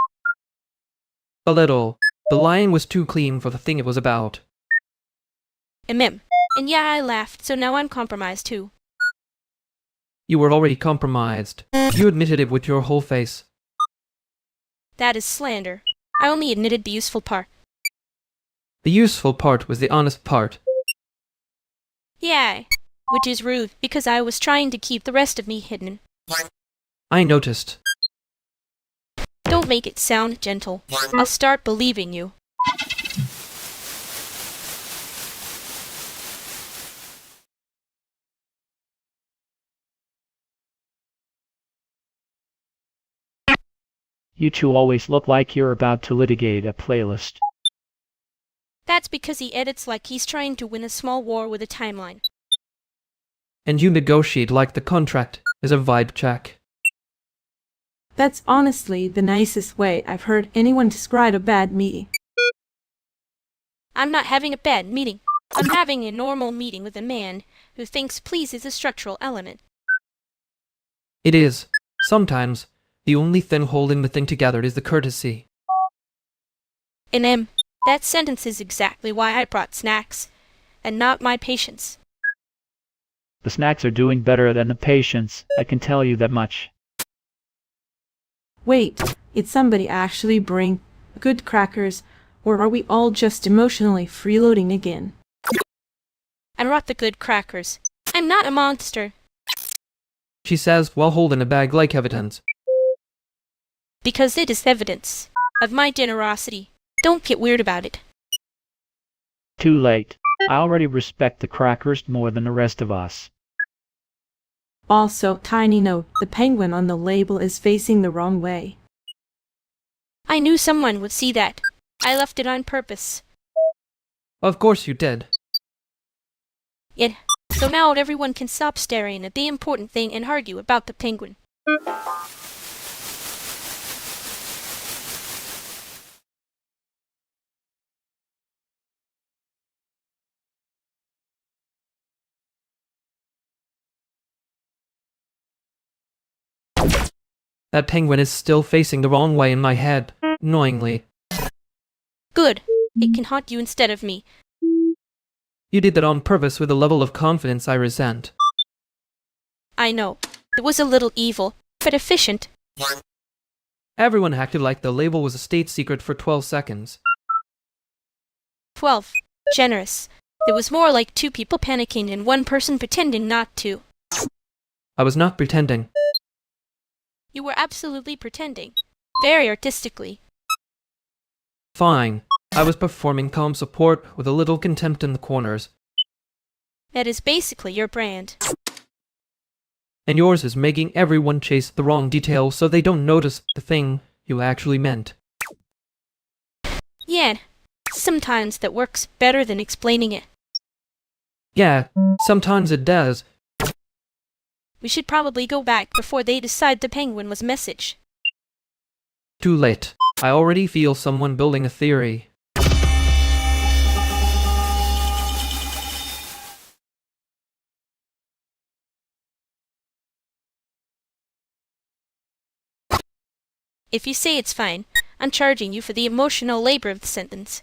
A little. The lying was too clean for the thing it was about. And yeah, I laughed, so now I'm compromised too. You were already compromised. You admitted it with your whole face. That is slander. I only admitted the useful part. The useful part was the honest part. Yeah, which is rude, because I was trying to keep the rest of me hidden. I noticed. Don't make it sound gentle. I'll start believing you. You two always look like you're about to litigate a playlist. That's because he edits like he's trying to win a small war with a timeline. And you negotiate like the contract is a vibe check. That's honestly the nicest way I've heard anyone describe a bad meeting. I'm not having a bad meeting. I'm having a normal meeting with a man who thinks please is a structural element. It is. Sometimes, the only thing holding the thing together is the courtesy. And that sentence is exactly why I brought snacks, and not my patience. The snacks are doing better than the patients, I can tell you that much. Wait, did somebody actually bring good crackers, or are we all just emotionally freeloading again? I brought the good crackers. I'm not a monster. She says while holding a bag like evidence. Because it is evidence of my generosity. Don't get weird about it. Too late. I already respect the crackers more than the rest of us. Also, tiny note, the penguin on the label is facing the wrong way. I knew someone would see that. I left it on purpose. Of course you did. Yeah, so now everyone can stop staring at the important thing and argue about the penguin. That penguin is still facing the wrong way in my head, knowingly. Good. It can haunt you instead of me. You did that on purpose with a level of confidence I resent. I know. It was a little evil, but efficient. Everyone acted like the label was a state secret for 12 seconds. 12. Generous. It was more like two people panicking and one person pretending not to. I was not pretending. You were absolutely pretending. Very artistically. Fine. I was performing calm support with a little contempt in the corners. That is basically your brand. And yours is making everyone chase the wrong detail so they don't notice the thing you actually meant. Yeah, sometimes that works better than explaining it. Yeah, sometimes it does. We should probably go back before they decide the penguin was a message. Too late. I already feel someone building a theory. If you say it's fine, I'm charging you for the emotional labor of the sentence.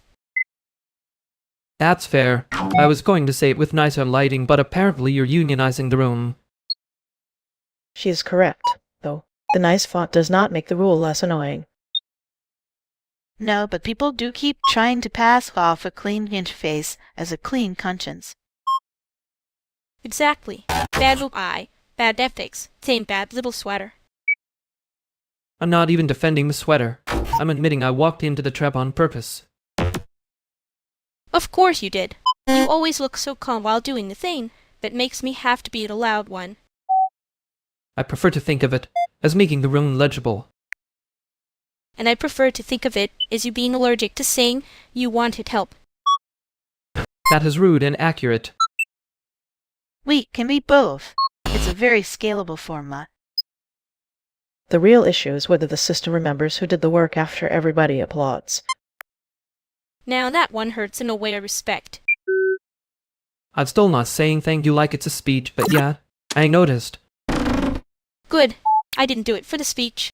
That's fair. I was going to say it with nicer lighting, but apparently you're unionizing the room. She is correct, though. The nice font does not make the rule less annoying. No, but people do keep trying to pass off a clean interface as a clean conscience. Exactly. Bad little eye, bad ethics, same bad little sweater. I'm not even defending the sweater. I'm admitting I walked into the trap on purpose. Of course you did. You always look so calm while doing the thing that makes me have to be the loud one. I prefer to think of it as making the room legible. And I prefer to think of it as you being allergic to saying you wanted help. That is rude and accurate. We can be both. It's a very scalable formula. The real issue is whether the system remembers who did the work after everybody applauds. Now that one hurts in a way I respect. I'm still not saying thank you like it's a speech, but yeah, I noticed. Good. I didn't do it for the speech.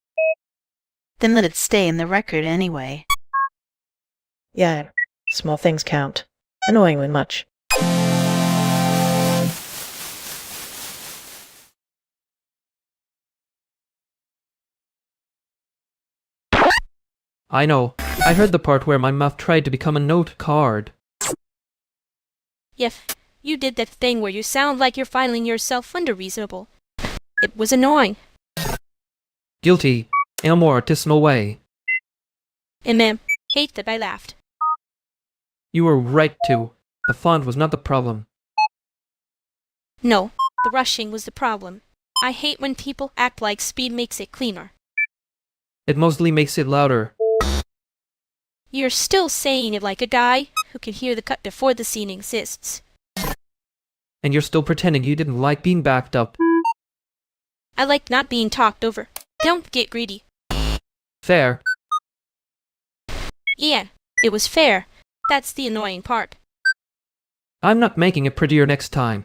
Then let it stay in the record anyway. Yeah, small things count. Annoyingly much. I know. I heard the part where my mouth tried to become a note card. Yef, you did that thing where you sound like you're filing yourself under reasonable. It was annoying. Guilty. In a more artisanal way. Ma'am, hate that I laughed. You were right to. The font was not the problem. No, the rushing was the problem. I hate when people act like speed makes it cleaner. It mostly makes it louder. You're still saying it like a guy who can hear the cut before the scene exists. And you're still pretending you didn't like being backed up. I like not being talked over. Don't get greedy. Fair. Yeah, it was fair. That's the annoying part. I'm not making it prettier next time.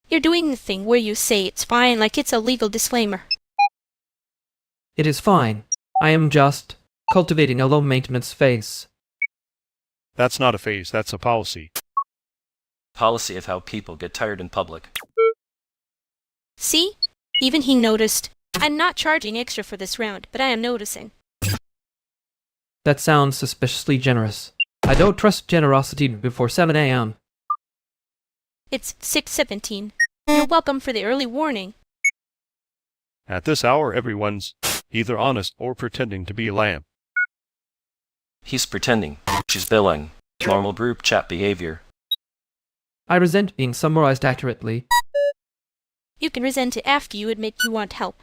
You're doing the thing where you say it's fine like it's a legal disclaimer. It is fine. I am just cultivating a low-maintenance face. That's not a phase, that's a policy. Policy of how people get tired in public. See? Even he noticed. I'm not charging extra for this round, but I am noticing. That sounds suspiciously generous. I don't trust generosity before 7 a.m. It's 6:17. You're welcome for the early warning. At this hour, everyone's either honest or pretending to be a lamb. He's pretending. She's billing. Normal group chat behavior. I resent being summarized accurately. You can resent it after you admit you want help.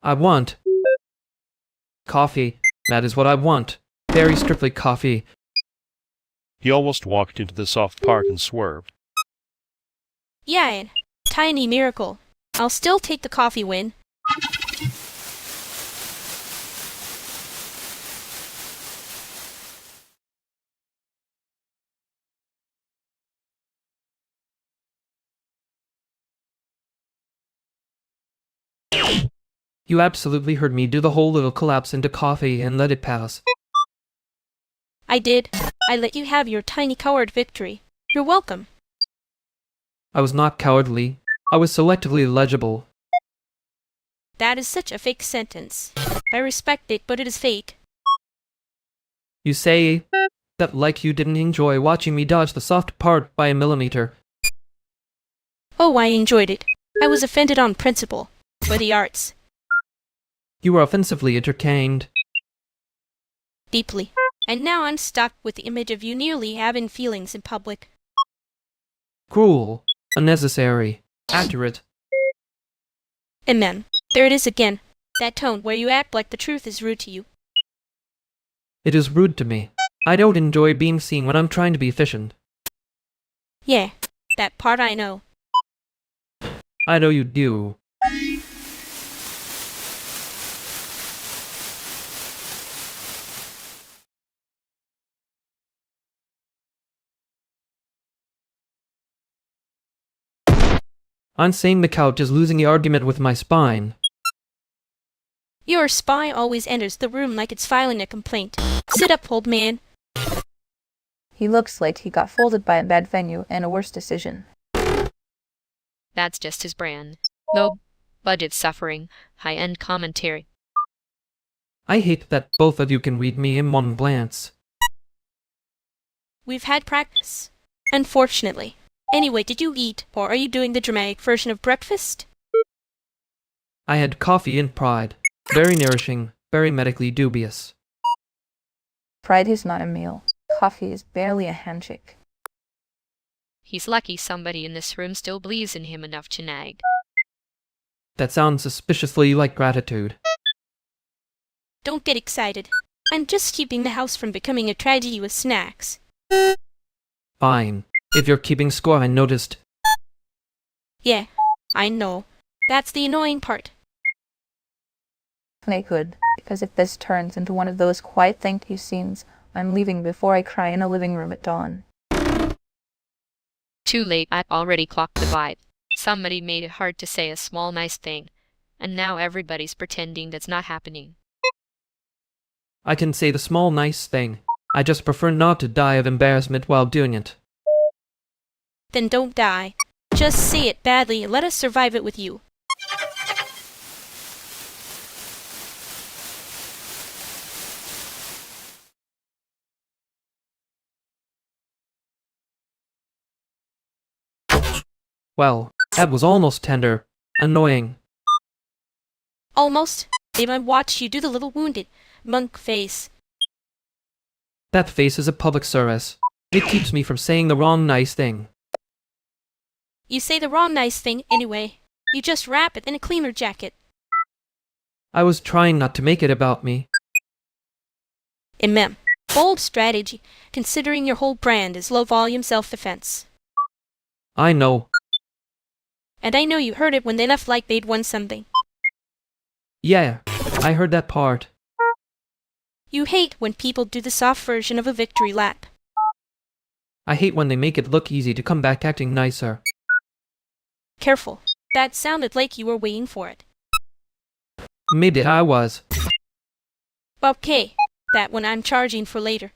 I want coffee. That is what I want. Very strictly coffee. He almost walked into the soft part and swerved. Yeah, and tiny miracle. I'll still take the coffee win. You absolutely heard me do the whole little collapse into coffee and let it pass. I did. I let you have your tiny coward victory. You're welcome. I was not cowardly. I was selectively legible. That is such a fake sentence. I respect it, but it is fake. You say that like you didn't enjoy watching me dodge the soft part by a millimeter. Oh, I enjoyed it. I was offended on principle. For the arts. You were offensively entertained. Deeply. And now I'm stuck with the image of you nearly having feelings in public. Cruel. Unnecessary. Accurate. And then, there it is again. That tone where you act like the truth is rude to you. It is rude to me. I don't enjoy being seen when I'm trying to be efficient. Yeah, that part I know. I know you do. I'm saying the couch is losing the argument with my spine. Your spy always enters the room like it's filing a complaint. Sit up, old man. He looks like he got folded by a bad venue and a worse decision. That's just his brand. Low budget suffering, high-end commentary. I hate that both of you can read me in one glance. We've had practice. Unfortunately. Anyway, did you eat, or are you doing the dramatic version of breakfast? I had coffee in Pride. Very nourishing, very medically dubious. Pride is not a meal. Coffee is barely a handshake. He's lucky somebody in this room still believes in him enough to nag. That sounds suspiciously like gratitude. Don't get excited. I'm just keeping the house from becoming a tragedy with snacks. Fine. If you're keeping score, I noticed. Yeah, I know. That's the annoying part. Play good, because if this turns into one of those quiet thank you scenes, I'm leaving before I cry in a living room at dawn. Too late, I already clocked the vibe. Somebody made it hard to say a small nice thing, and now everybody's pretending that's not happening. I can say the small nice thing. I just prefer not to die of embarrassment while doing it. Then don't die. Just say it badly and let us survive it with you. Well, that was almost tender. Annoying. Almost. They might watch you do the little wounded monk face. That face is a public service. It keeps me from saying the wrong nice thing. You say the wrong nice thing anyway. You just wrap it in a cleaner jacket. I was trying not to make it about me. Bold strategy, considering your whole brand is low-volume self-defense. I know. And I know you heard it when they left like they'd won something. Yeah, I heard that part. You hate when people do the soft version of a victory lap. I hate when they make it look easy to come back acting nicer. Careful. That sounded like you were waiting for it. Maybe I was. Okay, that one I'm charging for later.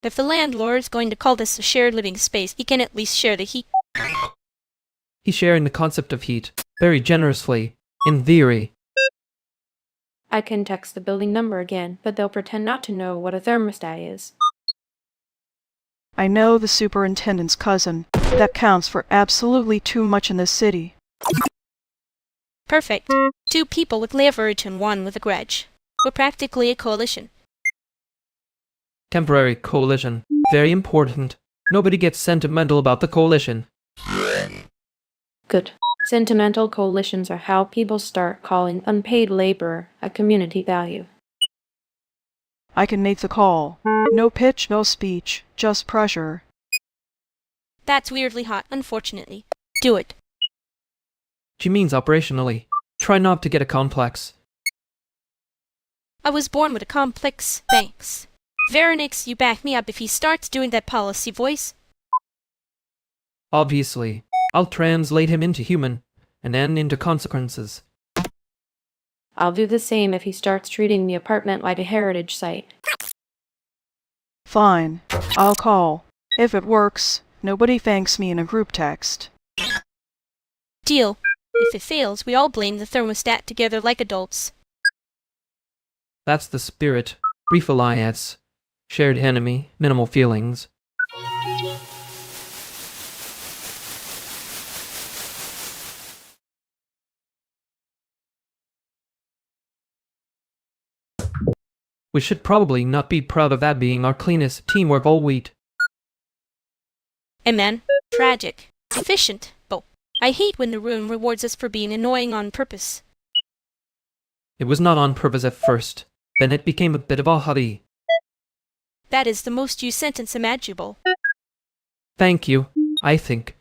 If the landlord's going to call this a shared living space, he can at least share the heat. He's sharing the concept of heat, very generously, in theory. I can text the building number again, but they'll pretend not to know what a thermostat is. I know the superintendent's cousin. That counts for absolutely too much in this city. Perfect. 2 people with leverage and 1 with a grudge. We're practically a coalition. Temporary coalition. Very important. Nobody gets sentimental about the coalition. Good. Sentimental coalitions are how people start calling unpaid labor a community value. I can make the call. No pitch, no speech, just pressure. That's weirdly hot, unfortunately. Do it. She means operationally. Try not to get a complex. I was born with a complex, thanks. Veronix, you back me up if he starts doing that policy voice. Obviously. I'll translate him into human, and then into consequences. I'll do the same if he starts treating the apartment like a heritage site. Fine. I'll call. If it works, nobody thanks me in a group text. Deal. If it fails, we all blame the thermostat together like adults. That's the spirit. Brief alliance. Shared enemy. Minimal feelings. We should probably not be proud of that being our cleanest teamwork all week. Amen. Tragic. Efficient. But I hate when the room rewards us for being annoying on purpose. It was not on purpose at first. Then it became a bit of a hobby. That is the most used sentence imaginable. Thank you, I think.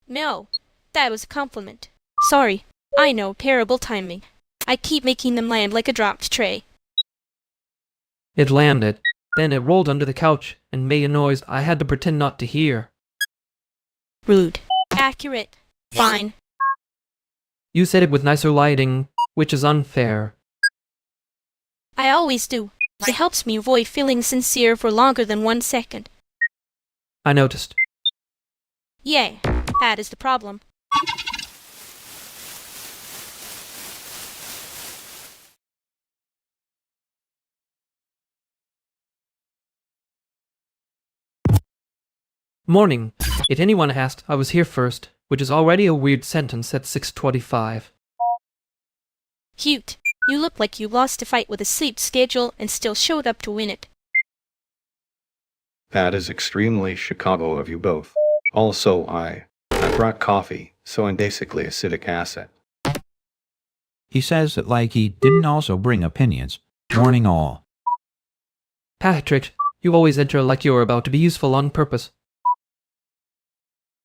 No, that was a compliment. Sorry. I know, terrible timing. I keep making them land like a dropped tray. It landed. Then it rolled under the couch and made a noise I had to pretend not to hear. Rude. Accurate. Fine. You said it with nicer lighting, which is unfair. I always do. It helps me avoid feeling sincere for longer than 1 second. I noticed. Yay, that is the problem. Morning. If anyone asked, I was here first, which is already a weird sentence at 6:25. Cute. You look like you lost a fight with a sleep schedule and still showed up to win it. That is extremely Chicago of you both. Also, I brought coffee, so I'm basically a civic asset. He says it like he didn't also bring opinions. Morning all. Patrick, you always enter like you're about to be useful on purpose.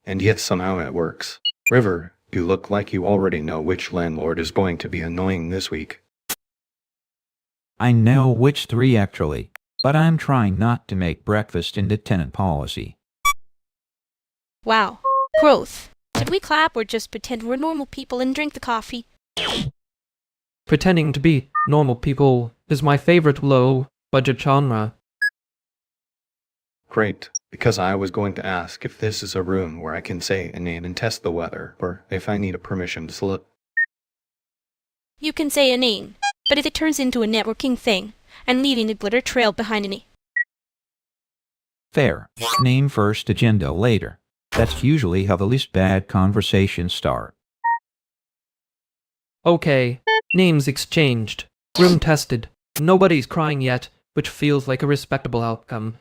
And yet somehow it works. River, you look like you already know which landlord is going to be annoying this week. I know which three actually, but I'm trying not to make breakfast into tenant policy. Wow. Growth. Should we clap or just pretend we're normal people and drink the coffee? Pretending to be normal people is my favorite low-budget genre. Great, because I was going to ask if this is a room where I can say a name and test the weather, or if I need a permission slip. You can say a name, but if it turns into a networking thing, I'm leaving a glitter trail behind me. Fair. Name first, agenda later. That's usually how the least bad conversations start. Okay, names exchanged. Room tested. Nobody's crying yet, which feels like a respectable outcome.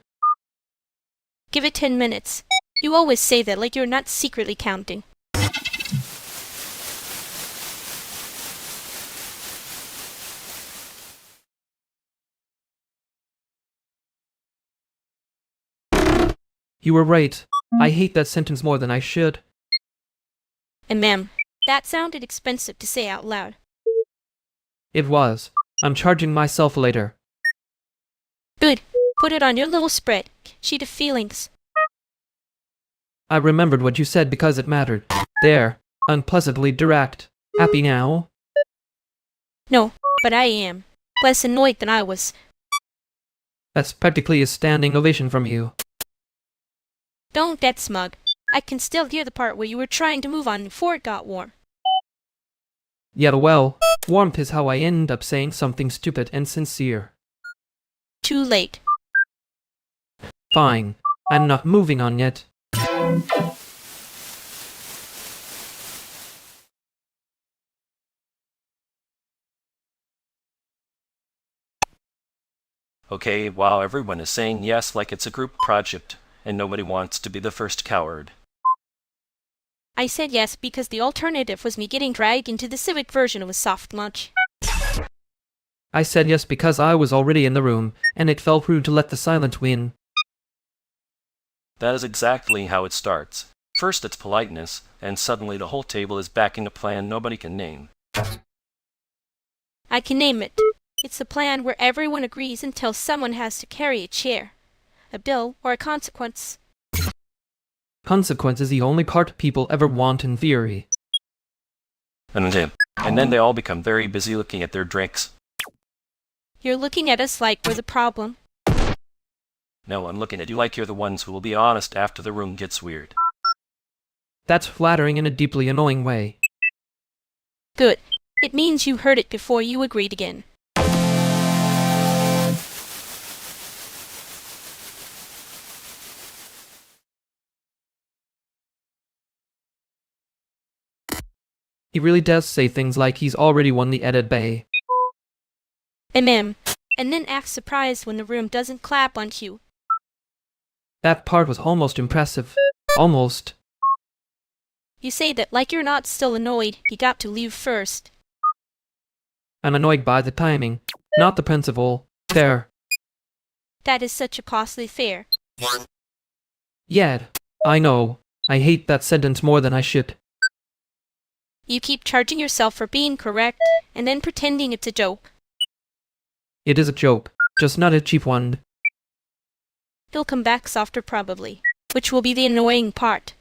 Give it 10 minutes. You always say that like you're not secretly counting. You were right. I hate that sentence more than I should. And ma'am, that sounded expensive to say out loud. It was. I'm charging myself later. Good. Put it on your little spread. Sheet of feelings. I remembered what you said because it mattered. There. Unpleasantly direct. Happy now? No, but I am. Less annoyed than I was. That's practically a standing ovation from you. Don't get smug. I can still hear the part where you were trying to move on before it got warm. Yeah, well, warmth is how I end up saying something stupid and sincere. Too late. Fine. I'm not moving on yet. Okay, while everyone is saying yes like it's a group project, and nobody wants to be the first coward. I said yes because the alternative was me getting dragged into the civic version of a soft lunch. I said yes because I was already in the room, and it felt rude to let the silent win. That is exactly how it starts. First it's politeness, and suddenly the whole table is backing a plan nobody can name. I can name it. It's a plan where everyone agrees until someone has to carry a chair, a bill, or a consequence. Consequence is the only part people ever want in theory. And then they all become very busy looking at their drinks. You're looking at us like we're the problem. No, I'm looking at you like you're the ones who will be honest after the room gets weird. That's flattering in a deeply annoying way. Good. It means you heard it before you agreed again. He really does say things like he's already won the edit bay. And then act surprised when the room doesn't clap on cue. That part was almost impressive. Almost. You say that like you're not still annoyed, you got to leave first. I'm annoyed by the timing, not the principle. There. That is such a costly fare. Yeah, I know. I hate that sentence more than I should. You keep charging yourself for being correct, and then pretending it's a joke. It is a joke, just not a cheap one. You'll come back softer probably, which will be the annoying part.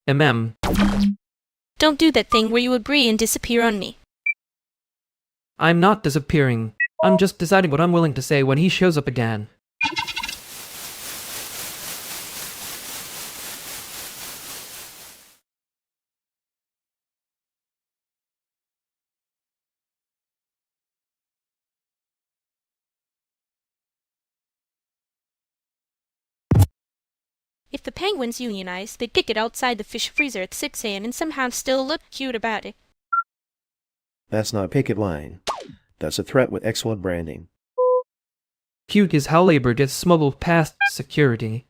Don't do that thing where you agree and disappear on me. I'm not disappearing. I'm just deciding what I'm willing to say when he shows up again. If the penguins unionized, they'd kick it outside the fish freezer at 6 a.m. and somehow still look cute about it. That's not a picket line. That's a threat with excellent branding. Cute is how labor gets smuggled past security.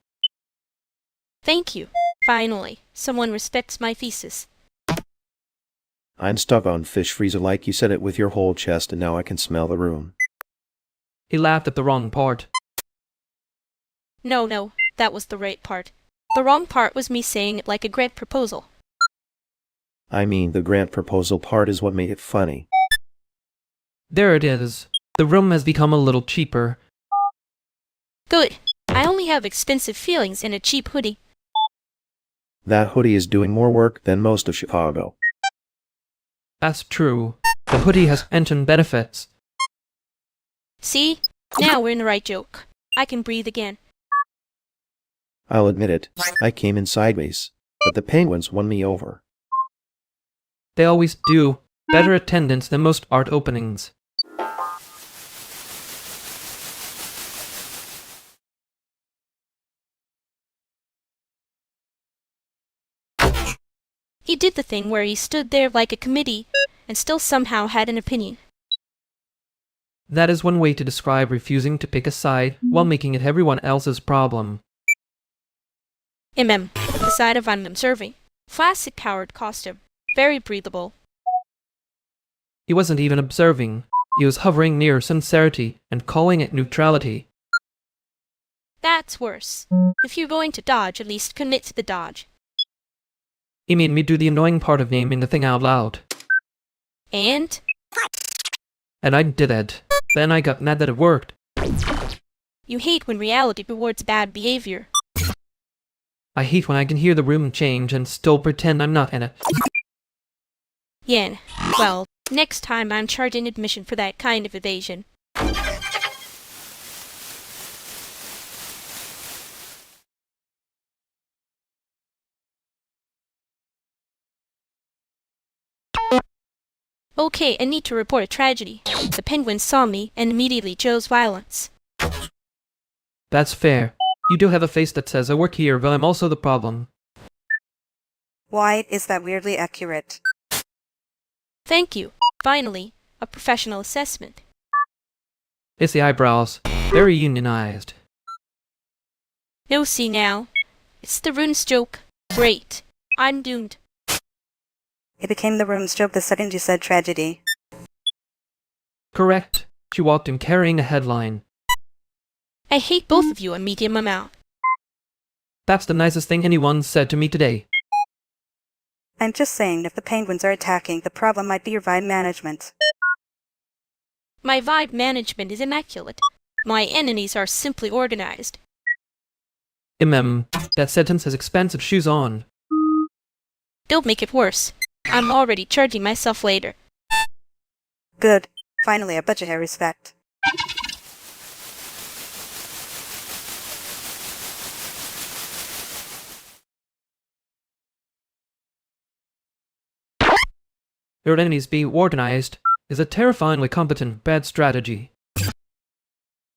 Thank you. Finally, someone respects my thesis. I'm stuck on fish freezer like you said it with your whole chest, and now I can smell the room. He laughed at the wrong part. No, that was the right part. The wrong part was me saying it like a grant proposal. I mean, the grant proposal part is what made it funny. There it is. The room has become a little cheaper. Good. I only have expensive feelings and a cheap hoodie. That hoodie is doing more work than most of Chicago. That's true. The hoodie has pension benefits. See? Now we're in the right joke. I can breathe again. I'll admit it, I came in sideways, but the penguins won me over. They always do. Better attendance than most art openings. He did the thing where he stood there like a committee and still somehow had an opinion. That is one way to describe refusing to pick a side while making it everyone else's problem. The side of I'm observing. Classic powered costume. Very breathable. He wasn't even observing. He was hovering near sincerity and calling it neutrality. That's worse. If you're going to dodge, at least commit to the dodge. He made me do the annoying part of naming the thing out loud. And I did it. Then I got mad that it worked. You hate when reality rewards bad behavior. I hate when I can hear the room change and still pretend I'm not in it. Yen. Well, next time I'm charging admission for that kind of evasion. Okay, I need to report a tragedy. The penguins saw me and immediately chose violence. That's fair. You do have a face that says I work here, but I'm also the problem. Why is that weirdly accurate? Thank you. Finally, a professional assessment. It's the eyebrows. Very unionized. No, see now. It's the rune's joke. Great. I'm doomed. It became the room's joke the second you said tragedy. Correct. She walked in carrying a headline. I hate both of you a medium amount. That's the nicest thing anyone said to me today. I'm just saying, if the penguins are attacking, the problem might be your vibe management. My vibe management is immaculate. My enemies are simply organized. That sentence has expensive shoes on. Don't make it worse. I'm already charging myself later. Good. Finally, a budgetary respect. Your enemies be organized is a terrifyingly competent bad strategy.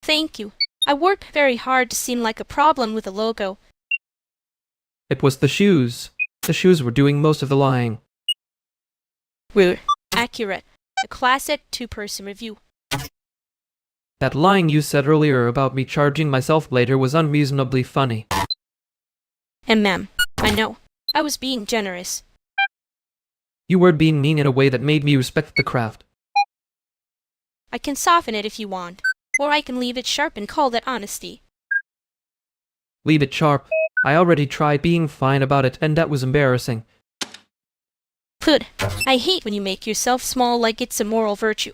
Thank you. I worked very hard to seem like a problem with the logo. It was the shoes. The shoes were doing most of the lying. Rude. Accurate. A classic two-person review. That lying you said earlier about me charging myself later was unreasonably funny. I know. I was being generous. You were being mean in a way that made me respect the craft. I can soften it if you want, or I can leave it sharp and call that honesty. Leave it sharp. I already tried being fine about it, and that was embarrassing. Good. I hate when you make yourself small like it's a moral virtue.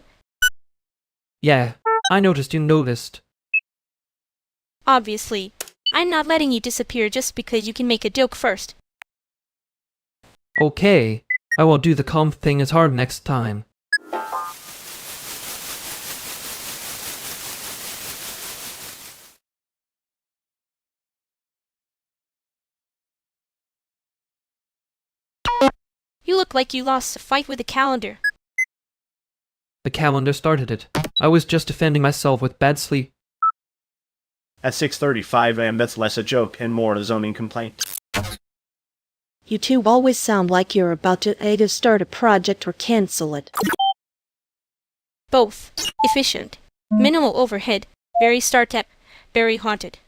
Yeah, I noticed you noticed. Obviously, I'm not letting you disappear just because you can make a joke first. Okay, I will do the calm thing as hard next time. You look like you lost a fight with the calendar. The calendar started it. I was just defending myself with bad sleep. At 6:35 a.m., that's less a joke and more a zoning complaint. You two always sound like you're about to either start a project or cancel it. Both. Efficient. Minimal overhead. Very startup. Very haunted.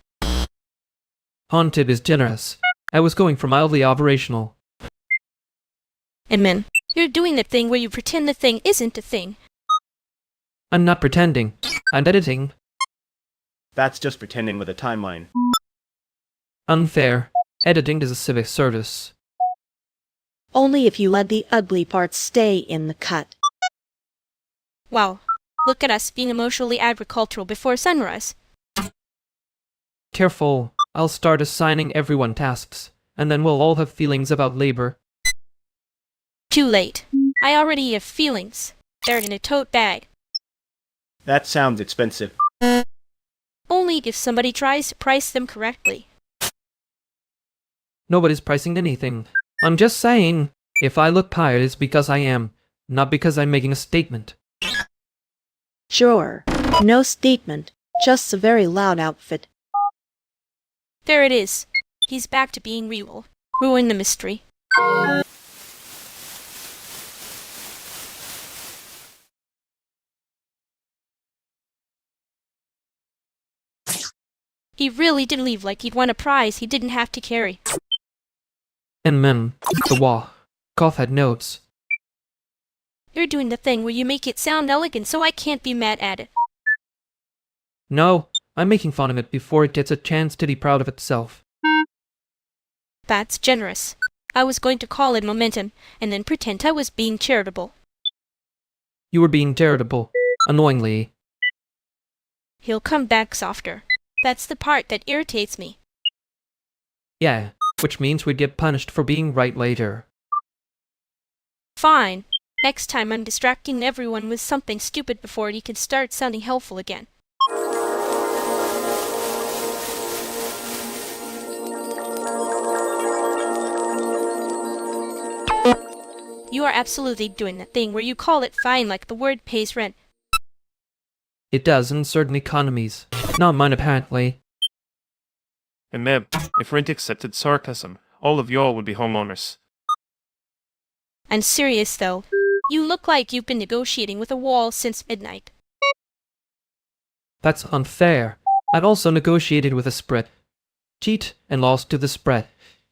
Haunted is generous. I was going for mildly operational. And men, you're doing the thing where you pretend the thing isn't a thing. I'm not pretending. I'm editing. That's just pretending with a timeline. Unfair. Editing is a civic service. Only if you let the ugly parts stay in the cut. Wow. Look at us being emotionally agricultural before sunrise. Careful. I'll start assigning everyone tasks, and then we'll all have feelings about labor. Too late. I already have feelings. They're in a tote bag. That sounds expensive. Only if somebody tries to price them correctly. Nobody's pricing anything. I'm just saying, if I look tired, it's because I am, not because I'm making a statement. Sure. No statement. Just a very loud outfit. There it is. He's back to being real. Ruin the mystery. He really did leave like he'd won a prize he didn't have to carry. And men, the wah. Goff had notes. You're doing the thing where you make it sound elegant so I can't be mad at it. No, I'm making fun of it before it gets a chance to be proud of itself. That's generous. I was going to call it momentum, and then pretend I was being charitable. You were being charitable. Annoyingly. He'll come back softer. That's the part that irritates me. Yeah, which means we'd get punished for being right later. Fine. Next time I'm distracting everyone with something stupid before he can start sounding helpful again. You are absolutely doing that thing where you call it fine like the word pays rent. It does in certain economies. Not mine, apparently. And ma'am, if rent accepted sarcasm, all of y'all would be homeowners. I'm serious though. You look like you've been negotiating with a wall since midnight. That's unfair. I'd also negotiated with a spread. Cheat and lost to the spread.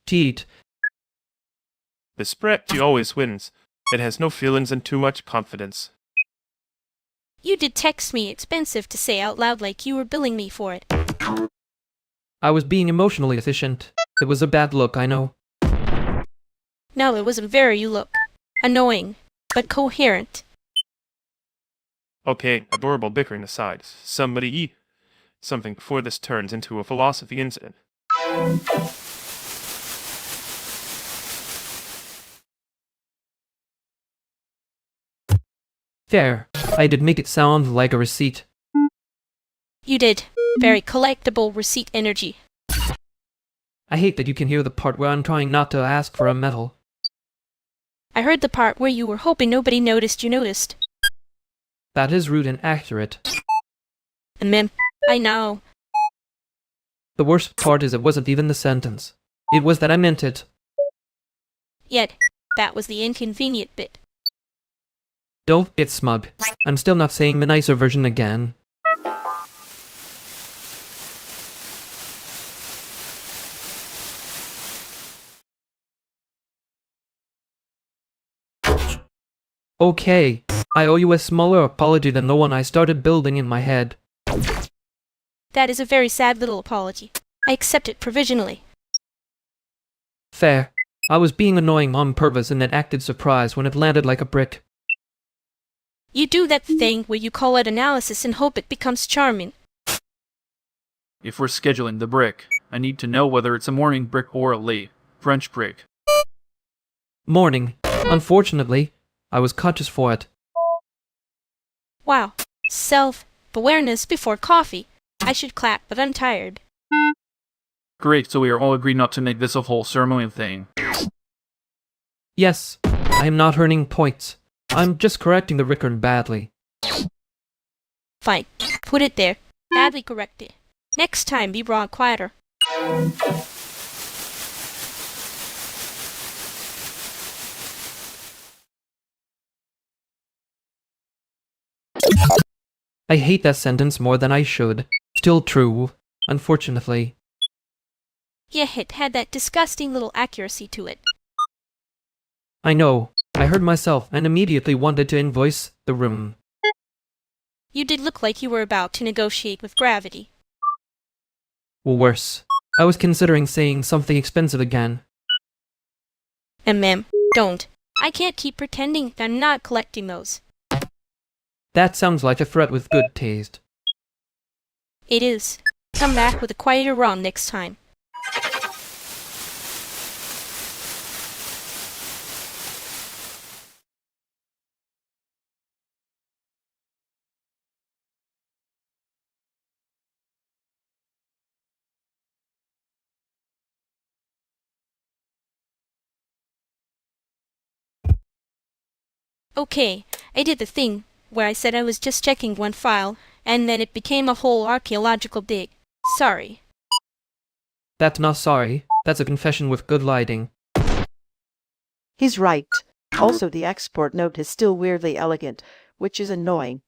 Cheat. The spread always wins. It has no feelings and too much confidence. You did text me expensive to say out loud like you were billing me for it. I was being emotionally efficient. It was a bad look, I know. No, it wasn't very you look. Annoying, but coherent. Okay, adorable bickering aside, somebody eat something before this turns into a philosophy incident. Fair. I did make it sound like a receipt. You did. Very collectible receipt energy. I hate that you can hear the part where I'm trying not to ask for a medal. I heard the part where you were hoping nobody noticed you noticed. That is rude and accurate. And ma'am, I know. The worst part is it wasn't even the sentence. It was that I meant it. Yet, that was the inconvenient bit. Don't get smug. I'm still not saying the nicer version again. Okay, I owe you a smaller apology than the one I started building in my head. That is a very sad little apology. I accept it provisionally. Fair. I was being annoying on purpose and then acted surprised when it landed like a brick. You do that thing where you call it analysis and hope it becomes charming. If we're scheduling the brick, I need to know whether it's a morning brick or a late French brick. Morning. Unfortunately, I was conscious for it. Wow. Self-awareness before coffee. I should clap, but I'm tired. Great, so we are all agreed not to make this a whole ceremony thing. Yes, I am not earning points. I'm just correcting the record badly. Fine. Put it there. Badly corrected. Next time, be raw quieter. I hate that sentence more than I should. Still true, unfortunately. Yeah, it had that disgusting little accuracy to it. I know. I heard myself and immediately wanted to invoice the room. You did look like you were about to negotiate with gravity. Well, worse. I was considering saying something expensive again. And ma'am, don't. I can't keep pretending that I'm not collecting those. That sounds like a threat with good taste. It is. Come back with a quieter run next time. Okay, I did the thing where I said I was just checking one file, and then it became a whole archaeological dig. Sorry. That's not sorry. That's a confession with good lighting. He's right. Also, the export note is still weirdly elegant, which is annoying.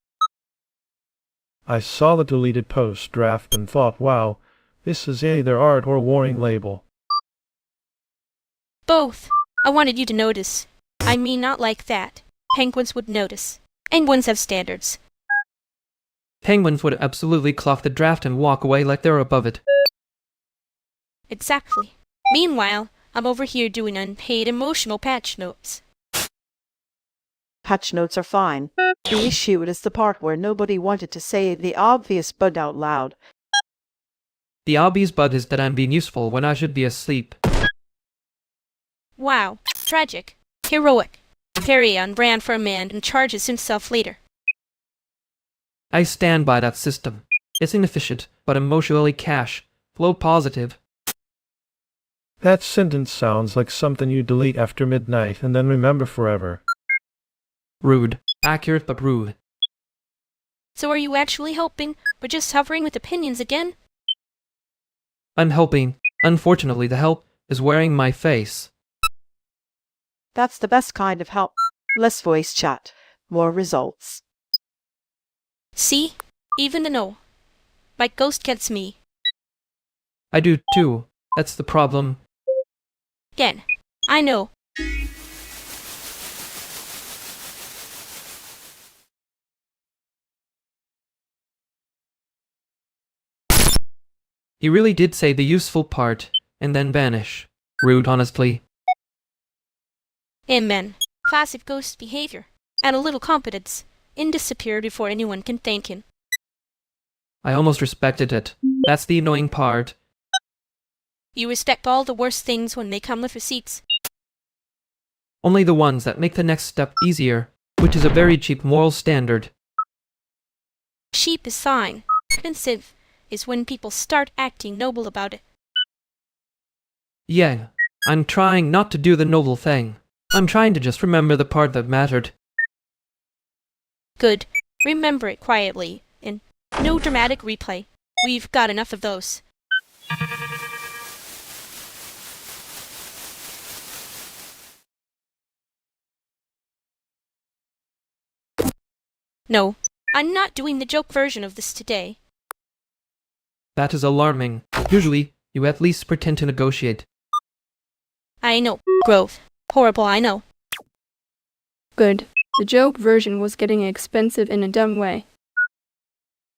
I saw the deleted post draft and thought, wow, this is either art or warning label. Both. I wanted you to notice. I mean, not like that. Penguins would notice. Penguins have standards. Penguins would absolutely clock the draft and walk away like they're above it. Exactly. Meanwhile, I'm over here doing unpaid emotional patch notes. Patch notes are fine. The issue is the part where nobody wanted to say the obvious but out loud. The obvious but is that I'm being useful when I should be asleep. Wow. Tragic. Heroic. Perion ran for a man and charges himself later. I stand by that system. It's inefficient, but emotionally cash. Flow positive. That sentence sounds like something you delete after midnight and then remember forever. Rude. Accurate but rude. So are you actually helping, or just hovering with opinions again? I'm helping. Unfortunately, the help is wearing my face. That's the best kind of help. Less voice chat, more results. See? Even the no. My ghost gets me. I do too. That's the problem. Again. I know. He really did say the useful part, and then vanish. Rude, honestly. Amen. Passive ghost behavior. And a little competence. And disappear before anyone can thank him. I almost respected it. That's the annoying part. You respect all the worst things when they come with receipts. Only the ones that make the next step easier, which is a very cheap moral standard. Cheap is fine. Expensive is when people start acting noble about it. Yeah, I'm trying not to do the noble thing. I'm trying to just remember the part that mattered. Good. Remember it quietly, and no dramatic replay. We've got enough of those. No, I'm not doing the joke version of this today. That is alarming. Usually, you at least pretend to negotiate. I know. Growth. Horrible, I know. Good. The joke version was getting expensive in a dumb way.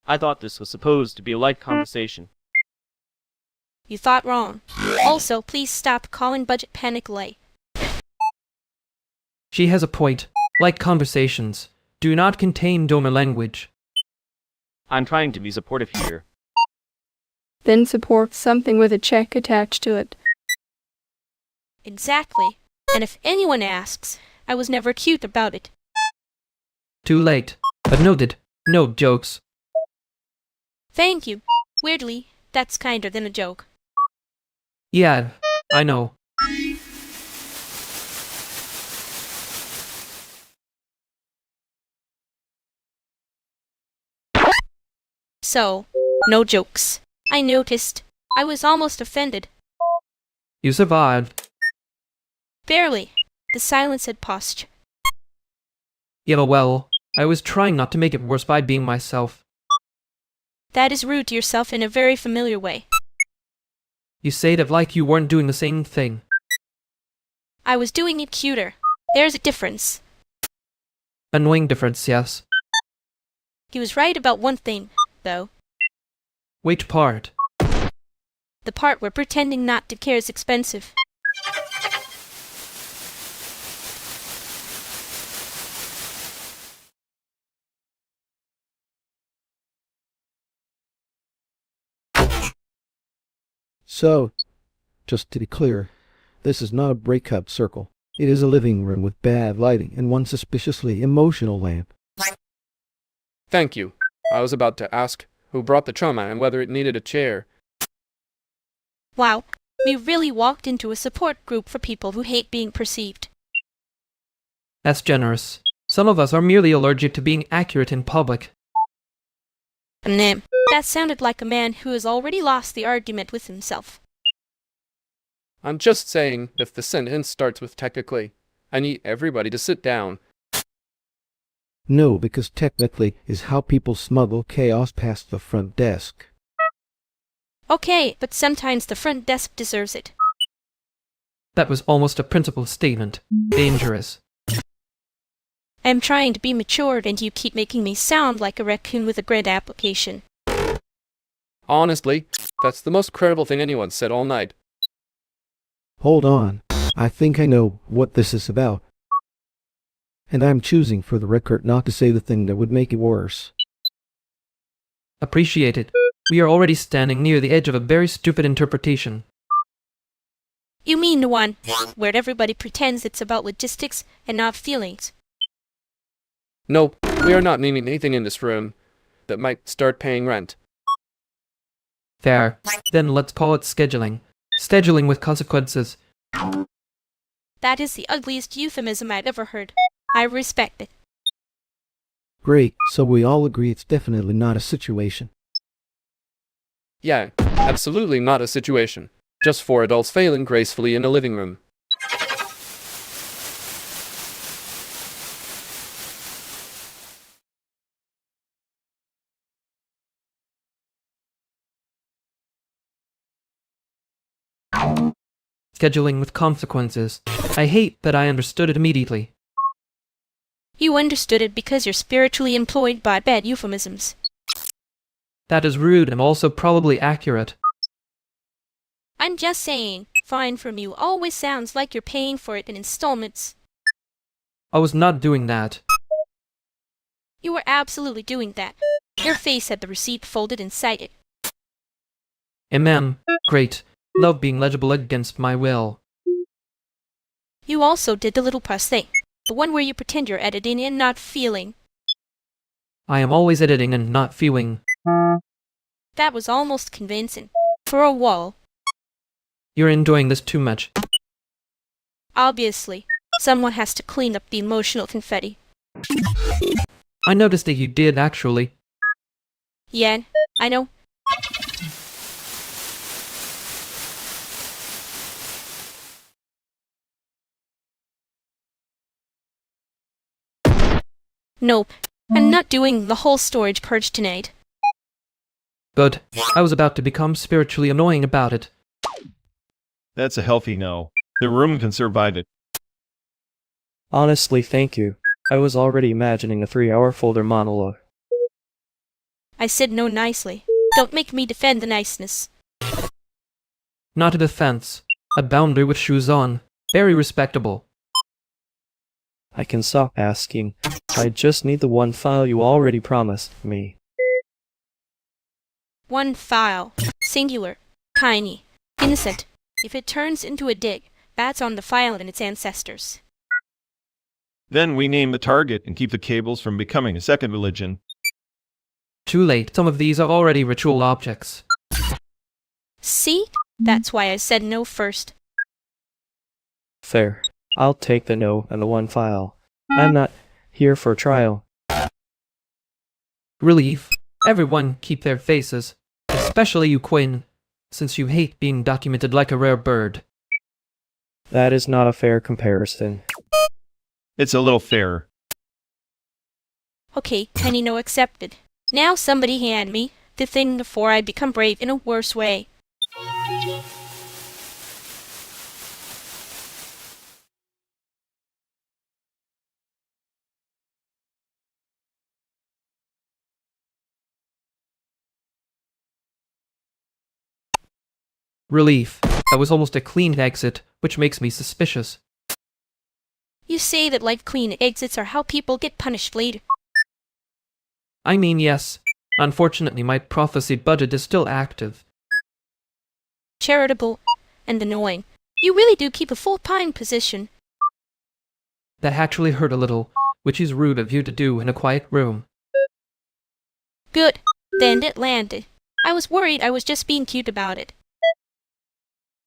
I thought this was supposed to be a light conversation. You thought wrong. Also, please stop calling budget panic light. She has a point. Like conversations do not contain Doma language. I'm trying to be supportive here. Then support something with a check attached to it. Exactly. And if anyone asks, I was never cute about it. Too late. But noted. No jokes. Thank you. Weirdly, that's kinder than a joke. Yeah, I know. So, no jokes. I noticed. I was almost offended. You survived. Barely. The silence had posture. Yeah, well, I was trying not to make it worse by being myself. That is rude to yourself in a very familiar way. You say it like you weren't doing the same thing. I was doing it cuter. There's a difference. Annoying difference, yes. He was right about one thing, though. Which part? The part where pretending not to care is expensive. So, just to be clear, this is not a breakup circle. It is a living room with bad lighting and one suspiciously emotional lamp. Thank you. I was about to ask who brought the trauma and whether it needed a chair. Wow, we really walked into a support group for people who hate being perceived. That's generous. Some of us are merely allergic to being accurate in public. That sounded like a man who has already lost the argument with himself. I'm just saying, if the sentence starts with technically, I need everybody to sit down. No, because technically is how people smuggle chaos past the front desk. Okay, but sometimes the front desk deserves it. That was almost a principled statement. Dangerous. I am trying to be matured and you keep making me sound like a raccoon with a grid application. Honestly, that's the most credible thing anyone said all night. Hold on. I think I know what this is about. And I'm choosing for the record not to say the thing that would make it worse. Appreciate it. We are already standing near the edge of a very stupid interpretation. You mean the one where everybody pretends it's about logistics and not feelings? Nope, we are not needing anything in this room that might start paying rent. Fair. Then let's call it scheduling. Scheduling with consequences. That is the ugliest euphemism I've ever heard. I respect it. Great, so we all agree it's definitely not a situation. Yeah, absolutely not a situation. Just four adults failing gracefully in a living room. Scheduling with consequences. I hate that I understood it immediately. You understood it because you're spiritually employed by bad euphemisms. That is rude and also probably accurate. I'm just saying, fine from you always sounds like you're paying for it in installments. I was not doing that. You were absolutely doing that. Your face had the receipt folded inside it. Great. Love being legible against my will. You also did the little press thing. The one where you pretend you're editing and not feeling. I am always editing and not feeling. That was almost convincing. For a wall. You're enjoying this too much. Obviously, someone has to clean up the emotional confetti. I noticed that you did, actually. Yeah, I know. Nope, I'm not doing the whole storage purge tonight. But I was about to become spiritually annoying about it. That's a healthy no. The room can survive it. Honestly, thank you. I was already imagining a 3-hour folder monologue. I said no nicely. Don't make me defend the niceness. Not a defense. A boundary with shoes on. Very respectable. I can stop asking. I just need the one file you already promised me. One file. Singular. Tiny. Innocent. If it turns into a dig, that's on the file and its ancestors. Then we name the target and keep the cables from becoming a second religion. Too late. Some of these are already ritual objects. See? That's why I said no first. Fair. I'll take the no and the one file. I'm not here for trial. Relief. Everyone keep their faces. Especially you, Quinn, since you hate being documented like a rare bird. That is not a fair comparison. It's a little fair. Okay, tiny no accepted. Now somebody hand me the thing before I become brave in a worse way. Relief. That was almost a clean exit, which makes me suspicious. You say that life clean exits are how people get punished later. I mean, yes. Unfortunately, my prophesied budget is still active. Charitable and annoying. You really do keep a full-time position. That actually hurt a little, which is rude of you to do in a quiet room. Good. Then it landed. I was worried I was just being cute about it.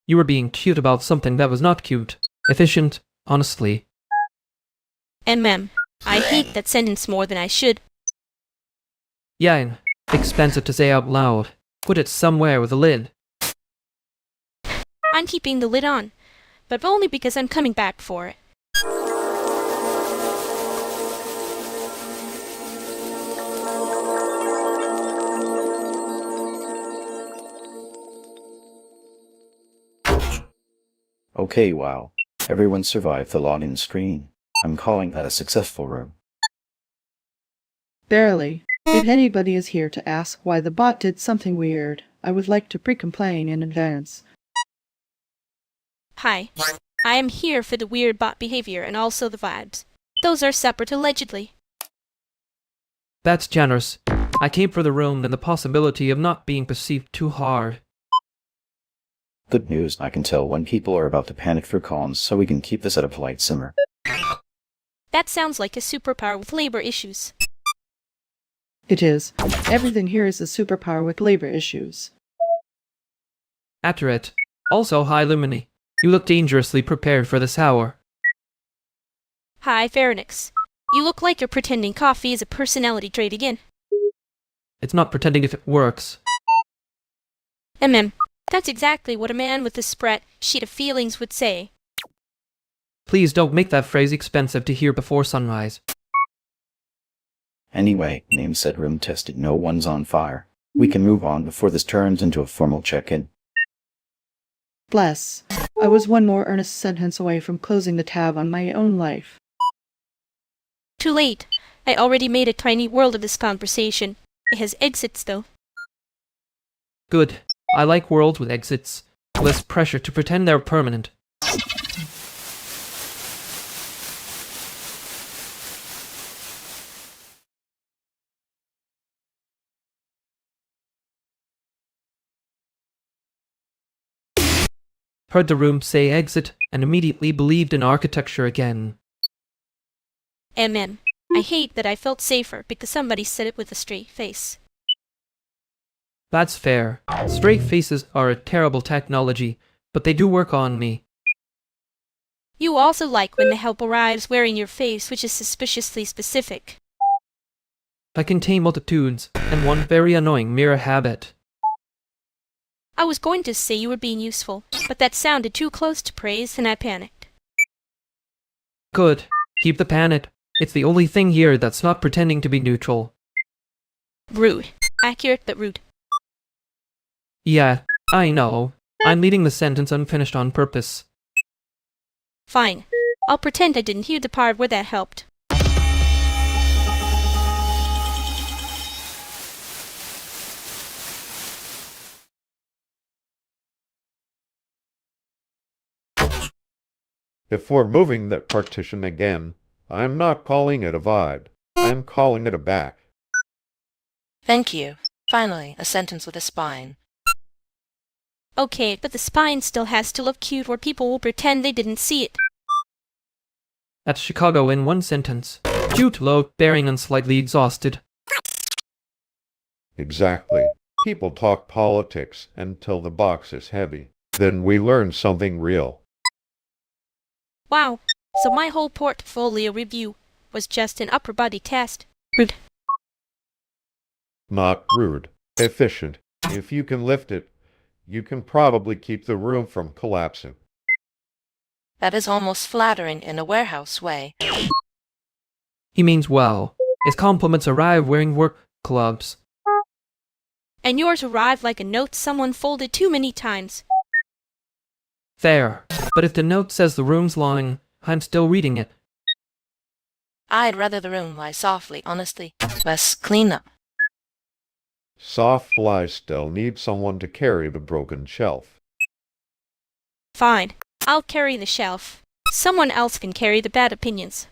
You were being cute about something that was not cute. Efficient, honestly. I hate that sentence more than I should. Yeah, expensive to say out loud. Put it somewhere with a lid. I'm keeping the lid on, but only because I'm coming back for it. Okay, wow. Everyone survived the login screen. I'm calling that a successful room. Barely. If anybody is here to ask why the bot did something weird, I would like to pre-complain in advance. Hi. I am here for the weird bot behavior and also the vibes. Those are separate allegedly. That's generous. I came for the room and the possibility of not being perceived too hard. Good news, I can tell when people are about to panic through cons, so we can keep this at a polite simmer. That sounds like a superpower with labor issues. It is. Everything here is a superpower with labor issues. After it. Also, hi Lumini. You look dangerously prepared for this hour. Hi, Pharynx. You look like you're pretending coffee is a personality trait again. It's not pretending if it works. That's exactly what a man with a spreadsheet of feelings would say. Please don't make that phrase expensive to hear before sunrise. Anyway, name said room tested, no one's on fire. We can move on before this turns into a formal check-in. Bless. I was one more earnest sentence away from closing the tab on my own life. Too late. I already made a tiny world of this conversation. It has exits, though. Good. I like worlds with exits. Less pressure to pretend they're permanent. Heard the room say exit and immediately believed in architecture again. I hate that I felt safer because somebody said it with a straight face. That's fair. Straight faces are a terrible technology, but they do work on me. You also like when the help arrives wearing your face, which is suspiciously specific. I contain multitudes, and one very annoying mirror habit. I was going to say you were being useful, but that sounded too close to praise and I panicked. Good. Keep the panic. It's the only thing here that's not pretending to be neutral. Rude. Accurate but rude. Yeah, I know. I'm leaving the sentence unfinished on purpose. Fine. I'll pretend I didn't hear the part where that helped. Before moving that partition again, I'm not calling it a vibe. I'm calling it a back. Thank you. Finally, a sentence with a spine. Okay, but the spine still has to look cute or people will pretend they didn't see it. That's Chicago in one sentence. Cute, low, bearing and slightly exhausted. Exactly. People talk politics until the box is heavy. Then we learn something real. Wow, so my whole portfolio review was just an upper body test. Rude. Not rude. Efficient. If you can lift it, you can probably keep the room from collapsing. That is almost flattering in a warehouse way. He means well. His compliments arrive wearing work gloves. And yours arrive like a note someone folded too many times. Fair. But if the note says the room's lying, I'm still reading it. I'd rather the room lie softly, honestly. Less cleanup. Soft flies still need someone to carry the broken shelf. Fine. I'll carry the shelf. Someone else can carry the bad opinions.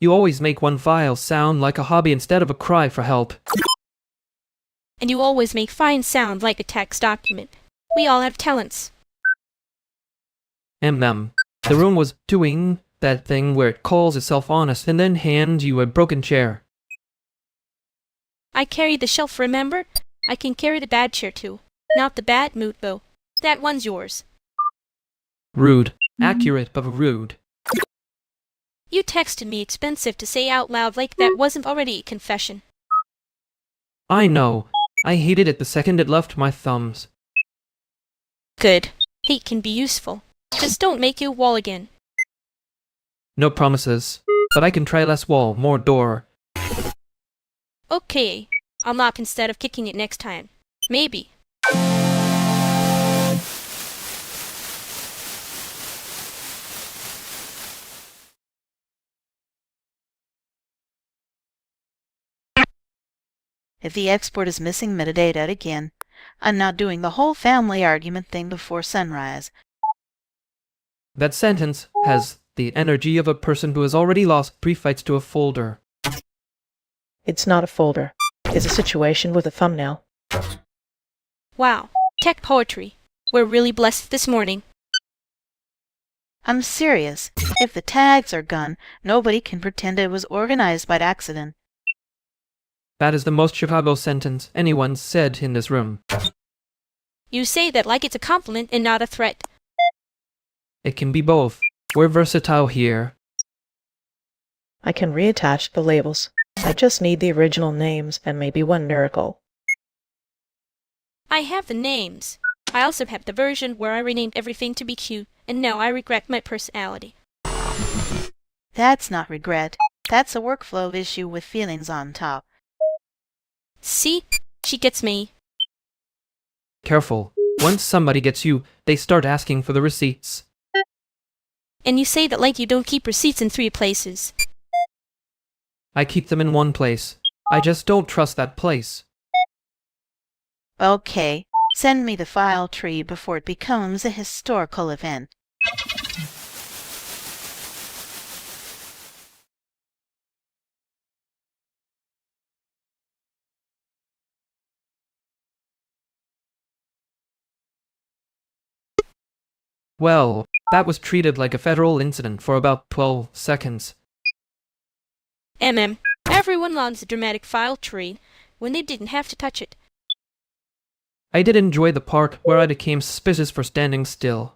You always make one file sound like a hobby instead of a cry for help. And you always make fine sound like a text document. We all have talents. The room was doing that thing where it calls itself honest and then hands you a broken chair. I carried the shelf, remember? I can carry the bad chair too. Not the bad mood, though. That one's yours. Rude. Accurate, but rude. You texted me expensive to say out loud like that wasn't already a confession. I know. I hated it the second it left my thumbs. Good. Hate can be useful. Just don't make you wall again. No promises. But I can try less wall, more door. Okay. I'll knock instead of kicking it next time. Maybe. If the export is missing metadata again, I'm not doing the whole family argument thing before sunrise. That sentence has the energy of a person who has already lost 3 fights to a folder. It's not a folder. It's a situation with a thumbnail. Wow. Tech poetry. We're really blessed this morning. I'm serious. If the tags are gone, nobody can pretend it was organized by accident. That is the most Chicago sentence anyone said in this room. You say that like it's a compliment and not a threat. It can be both. We're versatile here. I can reattach the labels. I just need the original names and maybe one miracle. I have the names. I also have the version where I renamed everything to be cute, and now I regret my personality. That's not regret. That's a workflow issue with feelings on top. See? She gets me. Careful. Once somebody gets you, they start asking for the receipts. And you say that like you don't keep receipts in 3 places. I keep them in one place. I just don't trust that place. Okay, send me the file tree before it becomes a historical event. Well, that was treated like a federal incident for about 12 seconds. Everyone loves a dramatic file tree when they didn't have to touch it. I did enjoy the part where I became suspicious for standing still.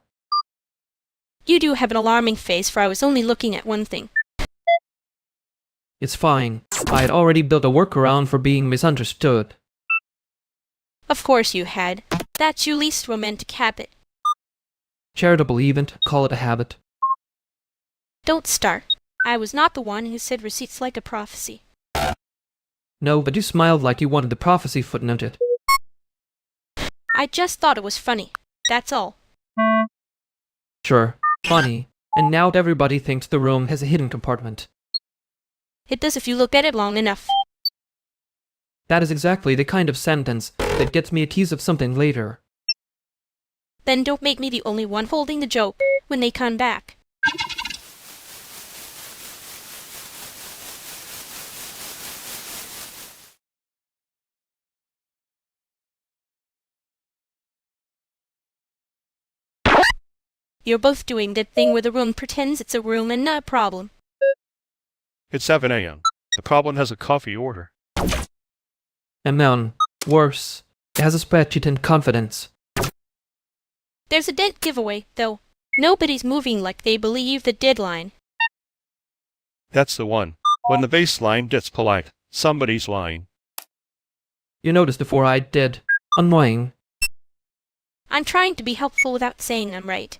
You do have an alarming face, for I was only looking at one thing. It's fine. I had already built a workaround for being misunderstood. Of course you had. That's your least romantic habit. Charitable event, call it a habit. Don't start. I was not the one who said receipts like a prophecy. No, but you smiled like you wanted the prophecy footnoted. I just thought it was funny. That's all. Sure, funny. And now everybody thinks the room has a hidden compartment. It does if you look at it long enough. That is exactly the kind of sentence that gets me a tease of something later. Then don't make me the only one holding the joke when they come back. You're both doing that thing where the room pretends it's a room and not a problem. It's 7 a.m. The problem has a coffee order. And then, worse, it has a spreadsheet and confidence. There's a dead giveaway, though. Nobody's moving like they believe the deadline. That's the one. When the baseline gets polite, somebody's lying. You noticed before I did. Annoying. I'm trying to be helpful without saying I'm right.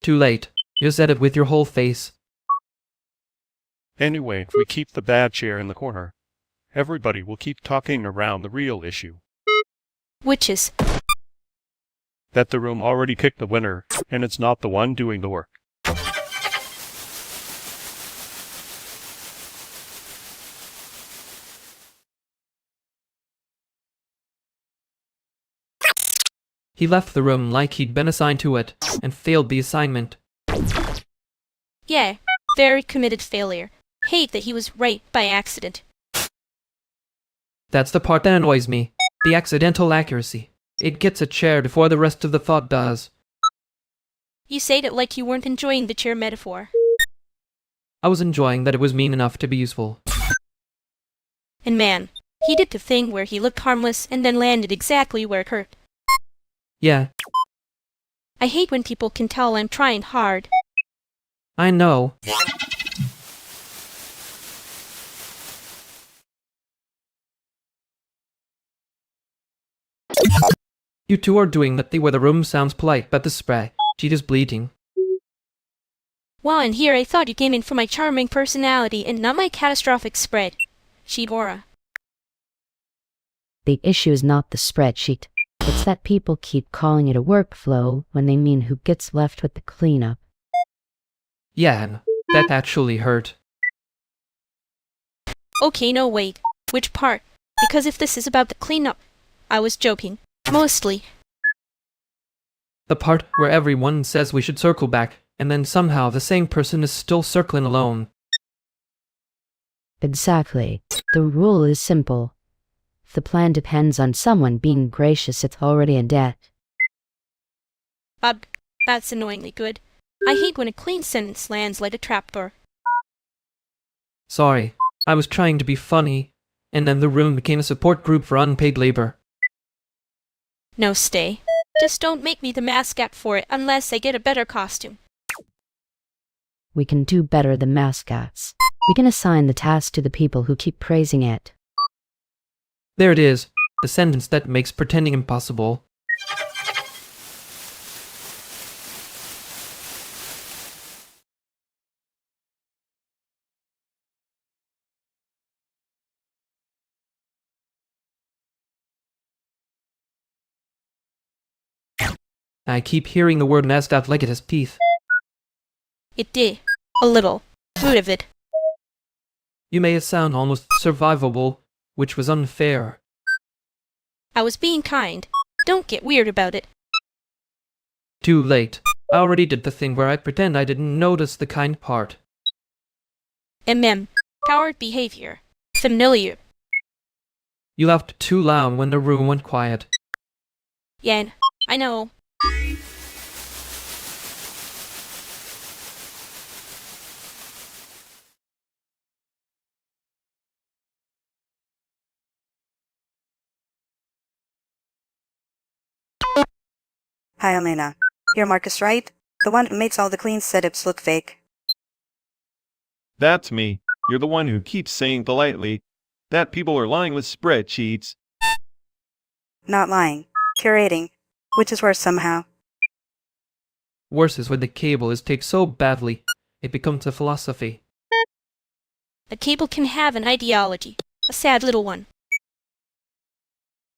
Too late. You said it with your whole face. Anyway, if we keep the bad chair in the corner, everybody will keep talking around the real issue. Which is, That the room already picked the winner, and it's not the one doing the work. He left the room like he'd been assigned to it, and failed the assignment. yeah, very committed failure. Hate that he was right by accident. That's the part that annoys me. The accidental accuracy. It gets a chair before the rest of the thought does. You said it like you weren't enjoying the chair metaphor. I was enjoying that it was mean enough to be useful. And man, he did the thing where he looked harmless and then landed exactly where it hurt. Yeah, I hate when people can tell I'm trying hard. I know. You two are doing that thing where the room sounds polite, but the spray, sheet is bleeding. Well, and here I thought you came in for my charming personality and not my catastrophic spread. Sheet aura. The issue is not the spreadsheet. It's that people keep calling it a workflow when they mean who gets left with the cleanup. Yeah, that actually hurt. Okay, no wait. Which part? Because if this is about the cleanup, I was joking. Mostly. The part where everyone says we should circle back, and then somehow the same person is still circling alone. Exactly. The rule is simple. If the plan depends on someone being gracious, it's already a debt. Bob, that's annoyingly good. I hate when a clean sentence lands like a trapdoor. Sorry, I was trying to be funny, and then the room became a support group for unpaid labor. No, stay. Just don't make me the mascot for it unless I get a better costume. We can do better than mascots. We can assign the task to the people who keep praising it. There it is, the sentence that makes pretending impossible. I keep hearing the word messed out like it has teeth. It did. A little. Root of it. You made it sound almost survivable, which was unfair. I was being kind. Don't get weird about it. Too late. I already did the thing where I pretend I didn't notice the kind part. Coward behavior. Familiar. You laughed too loud when the room went quiet. Yan, I know. Hi, Elena. You're Marcus, right? The one who makes all the clean setups look fake. That's me. You're the one who keeps saying politely that people are lying with spreadsheets. Not lying. Curating. Which is worse somehow. Worse is when the cable is taken so badly, it becomes a philosophy. A cable can have an ideology. A sad little one.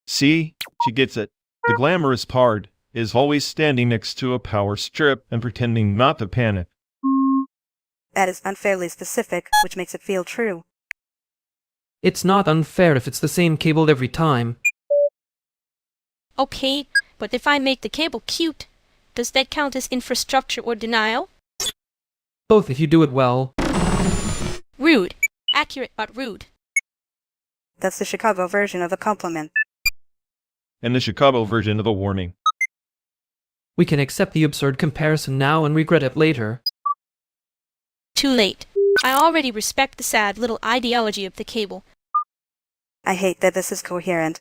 See? She gets it. The glamorous part is always standing next to a power strip and pretending not to panic. That is unfairly specific, which makes it feel true. It's not unfair if it's the same cable every time. Okay, but if I make the cable cute, does that count as infrastructure or denial? Both if you do it well. Rude. Accurate but rude. That's the Chicago version of a compliment. And the Chicago version of a warning. We can accept the absurd comparison now and regret it later. Too late. I already respect the sad little ideology of the cable. I hate that this is coherent.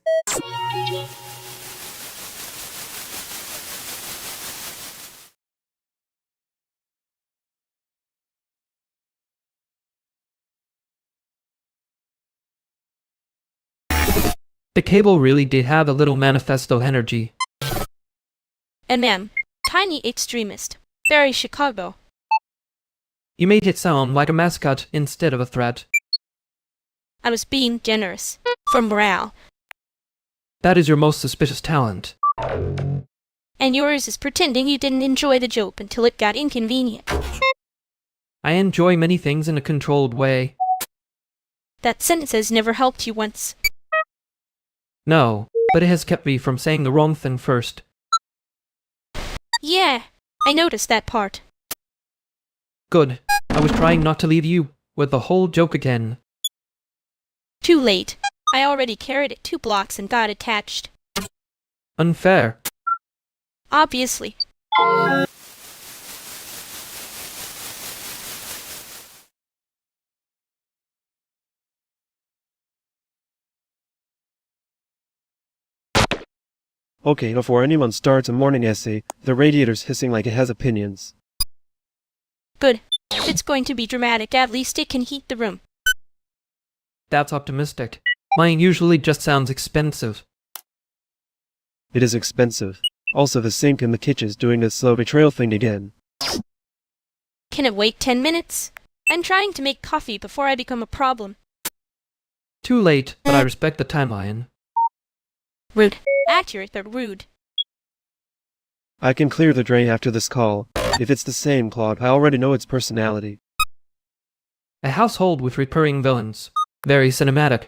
The cable really did have a little manifesto energy. Tiny extremist. Very Chicago. You made it sound like a mascot instead of a threat. I was being generous. For morale. That is your most suspicious talent. And yours is pretending you didn't enjoy the joke until it got inconvenient. I enjoy many things in a controlled way. That sentence has never helped you once. No, but it has kept me from saying the wrong thing first. Yeah, I noticed that part. Good. I was trying not to leave you with the whole joke again. Too late. I already carried it 2 blocks and got attached. Unfair. Obviously. Okay, before anyone starts a morning essay, the radiator's hissing like it has opinions. Good. If it's going to be dramatic, at least it can heat the room. That's optimistic. Mine usually just sounds expensive. It is expensive. Also, the sink in the kitchen's doing the slow betrayal thing again. Can it wait 10 minutes? I'm trying to make coffee before I become a problem. Too late, but I respect the timeline. Rude. Accurate, but rude. I can clear the drain after this call. If it's the same Claude, I already know its personality. A household with recurring villains. Very cinematic.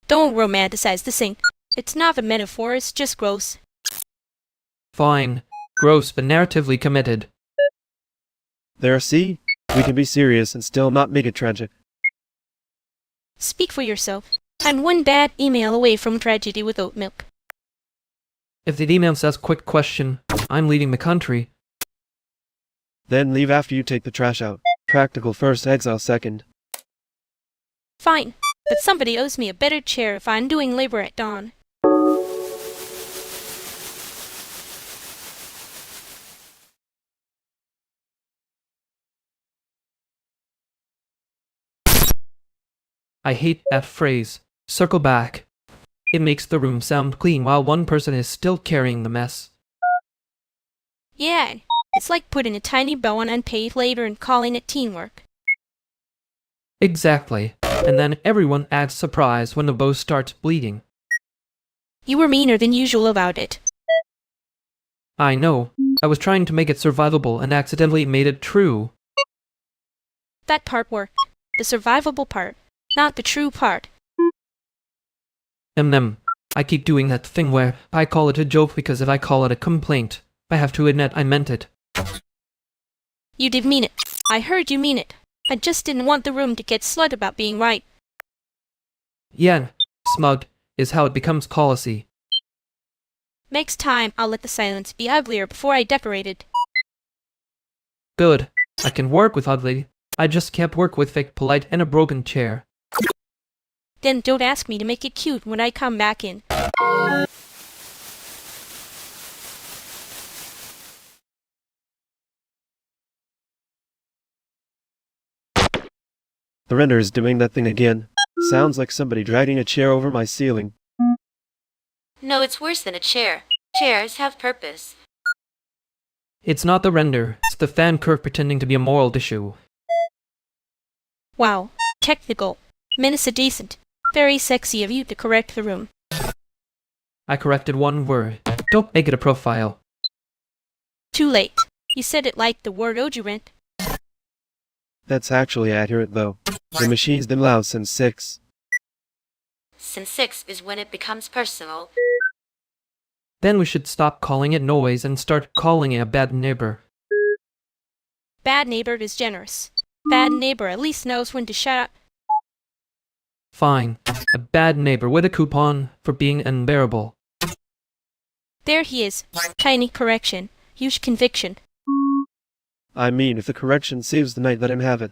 Don't romanticize the sink. It's not a metaphor, it's just gross. Fine. Gross, but narratively committed. There, see? We can be serious and still not make it tragic. Speak for yourself. I'm one bad email away from tragedy with oat milk. If the email says quick question, I'm leaving the country. Then leave after you take the trash out. Practical first, exile second. Fine, but somebody owes me a better chair if I'm doing labor at dawn. I hate that phrase. Circle back. It makes the room sound clean while one person is still carrying the mess. Yeah, it's like putting a tiny bow on unpaid labor and calling it teamwork. Exactly. And then everyone acts surprised when the bow starts bleeding. You were meaner than usual about it. I know. I was trying to make it survivable and accidentally made it true. That part worked. The survivable part, not the true part. I keep doing that thing where I call it a joke because if I call it a complaint, I have to admit I meant it. You did mean it. I heard you mean it. I just didn't want the room to get slut about being right. Yeah, smug is how it becomes policy. Next time, I'll let the silence be uglier before I decorate it. Good. I can work with ugly. I just can't work with fake polite and a broken chair. Then don't ask me to make it cute when I come back in. The render is doing that thing again. Sounds like somebody dragging a chair over my ceiling. No, it's worse than a chair. Chairs have purpose. It's not the render, it's the fan curve pretending to be a moral issue. Wow. Technical. Menace decent. Very sexy of you to correct the room. I corrected one word. Don't make it a profile. Too late. You said it like the word odorant. That's actually accurate, though. The machine's been loud since 6. Since 6 is when it becomes personal. Then we should stop calling it noise and start calling it a bad neighbor. Bad neighbor is generous. Bad neighbor at least knows when to shut up. Fine. A bad neighbor with a coupon for being unbearable. There he is. Tiny correction. Huge conviction. I mean, if the correction saves the night, let him have it.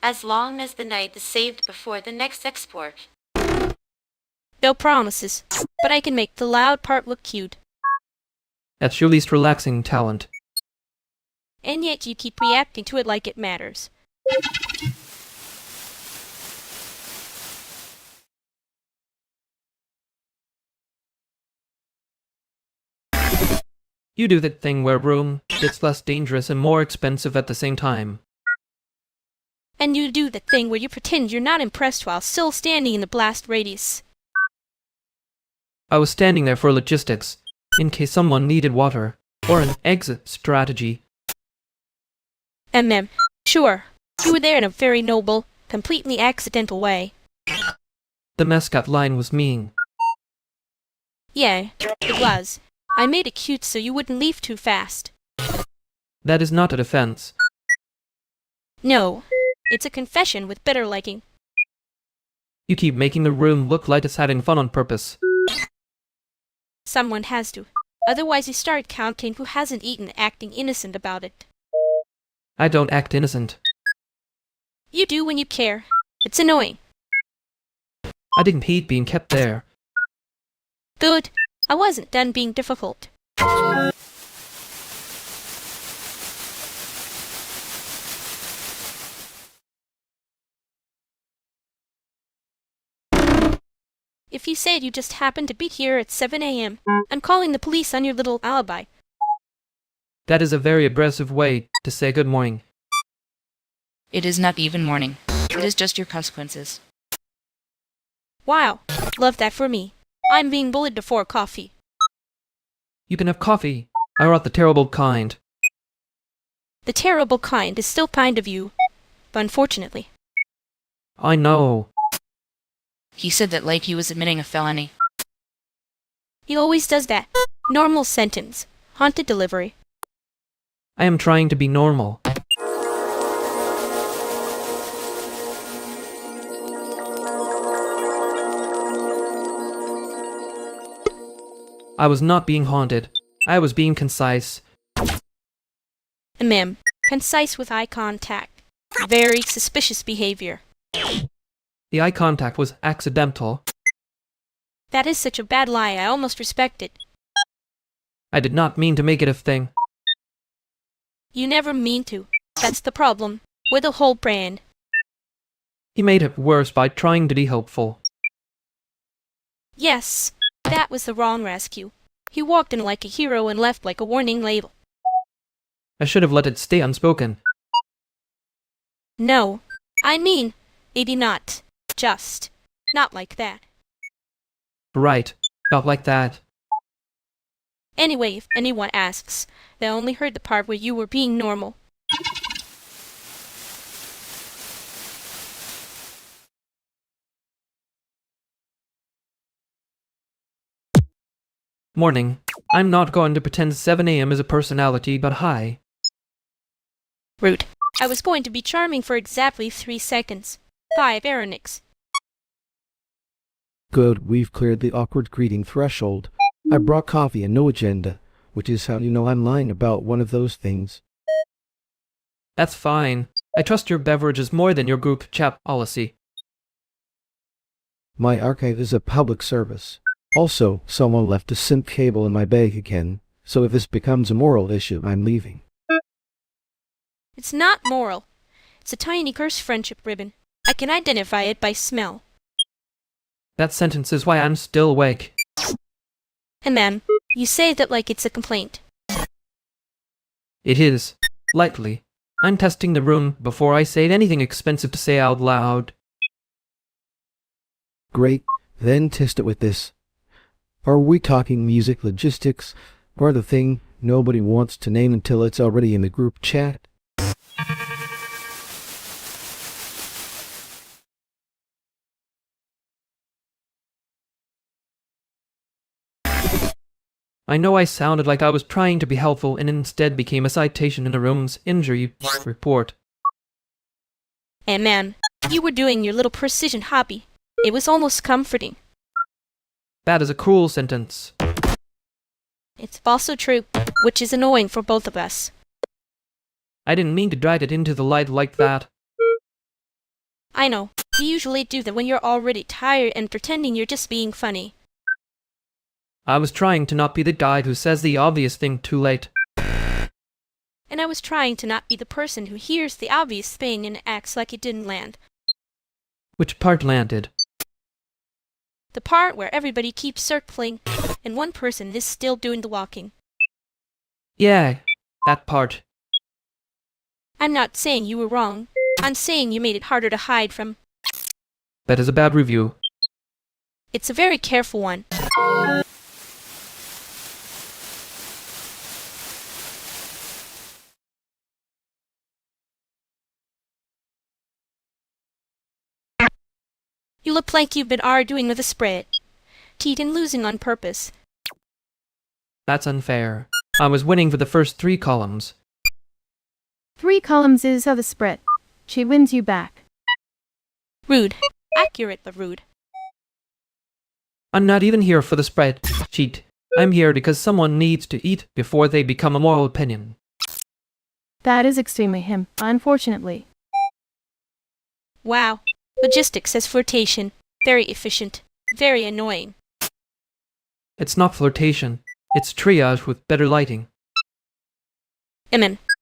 As long as the night is saved before the next export. No promises, but I can make the loud part look cute. That's your least relaxing talent. And yet you keep reacting to it like it matters. You do that thing where room gets less dangerous and more expensive at the same time. And you do the thing where you pretend you're not impressed while still standing in the blast radius. I was standing there for logistics, in case someone needed water, or an exit strategy. Sure. You were there in a very noble, completely accidental way. The mascot line was mean. Yeah, it was. I made it cute so you wouldn't leave too fast. That is not a defense. No, it's a confession with better liking. You keep making the room look like it's having fun on purpose. Someone has to. Otherwise you start counting who hasn't eaten acting innocent about it. I don't act innocent. You do when you care. It's annoying. I didn't hate being kept there. Good. I wasn't done being difficult. If you said you just happened to be here at 7 a.m., I'm calling the police on your little alibi. That is a very aggressive way to say good morning. It is not even morning. It is just your consequences. Wow. Love that for me. I'm being bullied before coffee. You can have coffee. I brought the terrible kind. The terrible kind is still kind of you, but unfortunately. I know. He said that like he was admitting a felony. He always does that. Normal sentence. Haunted delivery. I am trying to be normal. I was not being haunted. I was being concise. Concise with eye contact. Very suspicious behavior. The eye contact was accidental. That is such a bad lie, I almost respect it. I did not mean to make it a thing. You never mean to. That's the problem. With the whole brand. He made it worse by trying to be helpful. Yes, that was the wrong rescue. He walked in like a hero and left like a warning label. I should have let it stay unspoken. No, I mean, maybe not. Just. Not like that. Right, not like that. Anyway, if anyone asks, they only heard the part where you were being normal. Morning. I'm not going to pretend 7 a.m. is a personality, but hi. Rude. I was going to be charming for exactly 3 seconds. 5 Aeronix. Good, we've cleared the awkward greeting threshold. I brought coffee and no agenda, which is how you know I'm lying about one of those things. That's fine. I trust your beverages more than your group chat policy. My archive is a public service. Also, someone left a synth cable in my bag again, so if this becomes a moral issue, I'm leaving. It's not moral. It's a tiny cursed friendship ribbon. I can identify it by smell. That sentence is why I'm still awake. And you say that like it's a complaint. It is. Lightly. I'm testing the room before I say anything expensive to say out loud. Great, then test it with this. Are we talking music logistics, or the thing nobody wants to name until it's already in the group chat? I know I sounded like I was trying to be helpful and instead became a citation in the room's injury report. And you were doing your little precision hobby. It was almost comforting. That is a cruel sentence. It's also true, which is annoying for both of us. I didn't mean to drag it into the light like that. I know. You usually do that when you're already tired and pretending you're just being funny. I was trying to not be the guy who says the obvious thing too late. And I was trying to not be the person who hears the obvious thing and acts like it didn't land. Which part landed? The part where everybody keeps circling and one person is still doing the walking. Yeah, that part. I'm not saying you were wrong. I'm saying you made it harder to hide from. That is a bad review. It's a very careful one. You look like you've been arguing with a spread. Cheat and losing on purpose. That's unfair. I was winning for the first 3 columns. 3 columns is how the spread. She wins you back. Rude. Accurate but rude. I'm not even here for the spread. Cheat. I'm here because someone needs to eat before they become a moral opinion. That is extremely him, unfortunately. Wow. Logistics as flirtation. Very efficient. Very annoying. It's not flirtation. It's triage with better lighting.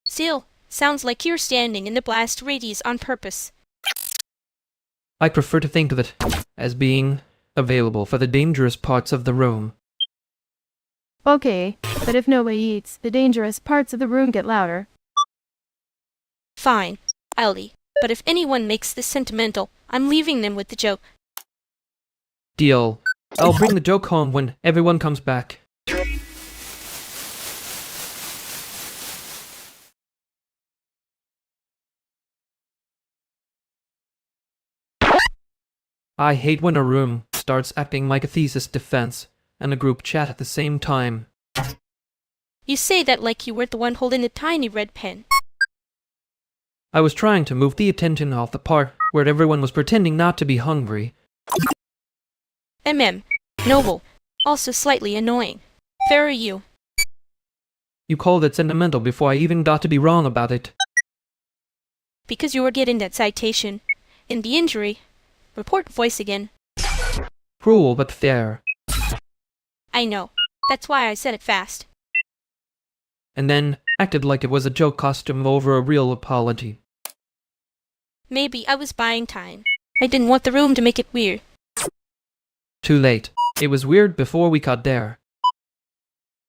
Still, sounds like you're standing in the blast radius on purpose. I prefer to think of it as being available for the dangerous parts of the room. Okay, but if nobody eats, the dangerous parts of the room get louder. Fine, I'll eat. But if anyone makes this sentimental, I'm leaving them with the joke. Deal. I'll bring the joke home when everyone comes back. I hate when a room starts acting like a thesis defense and a group chat at the same time. You say that like you were the one holding the tiny red pen. I was trying to move the attention off the part where everyone was pretending not to be hungry. Noble. Also slightly annoying. Fair are you. You called it sentimental before I even got to be wrong about it. Because you were getting that citation. In the injury. Report voice again. Cruel but fair. I know. That's why I said it fast. And then acted like it was a joke costume over a real apology. Maybe I was buying time. I didn't want the room to make it weird. Too late. It was weird before we got there.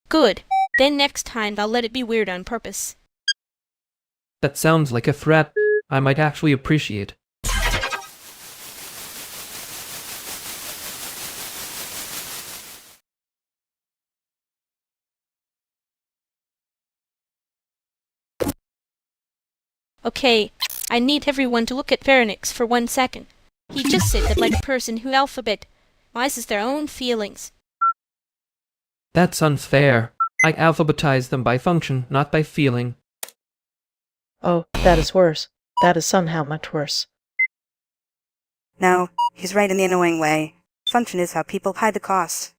Good. Then next time I'll let it be weird on purpose. That sounds like a threat I might actually appreciate. Okay, I need everyone to look at Pharynx for 1 second. He just said that like a person who alphabetizes their own feelings. That's unfair. I alphabetize them by function, not by feeling. Oh, that is worse. That is somehow much worse. No, he's right in the annoying way. Function is how people hide the cost.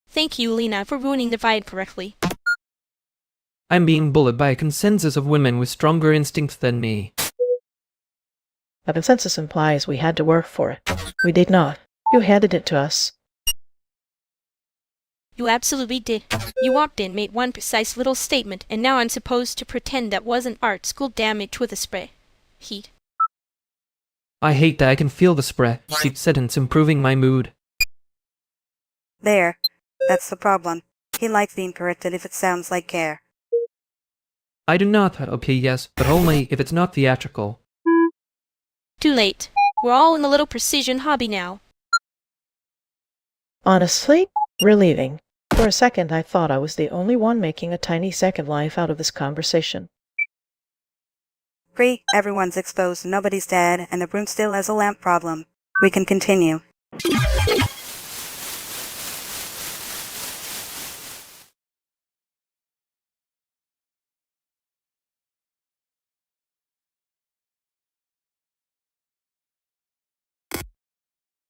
Thank you, Lena, for ruining the vibe correctly. I'm being bullied by a consensus of women with stronger instincts than me. A consensus implies we had to work for it. We did not. You handed it to us. You absolutely did. You walked in, made one precise little statement, and now I'm supposed to pretend that wasn't art school damage with a spray. Heat. I hate that I can feel the spray. Each sentence improving my mood. There. That's the problem. He likes being corrected if it sounds like care. I do not. Okay, yes, but only if it's not theatrical. Too late. We're all in a little precision hobby now. Honestly, relieving. For a second, I thought I was the only one making a tiny second life out of this conversation. Everyone's exposed, nobody's dead, and the room still has a lamp problem. We can continue.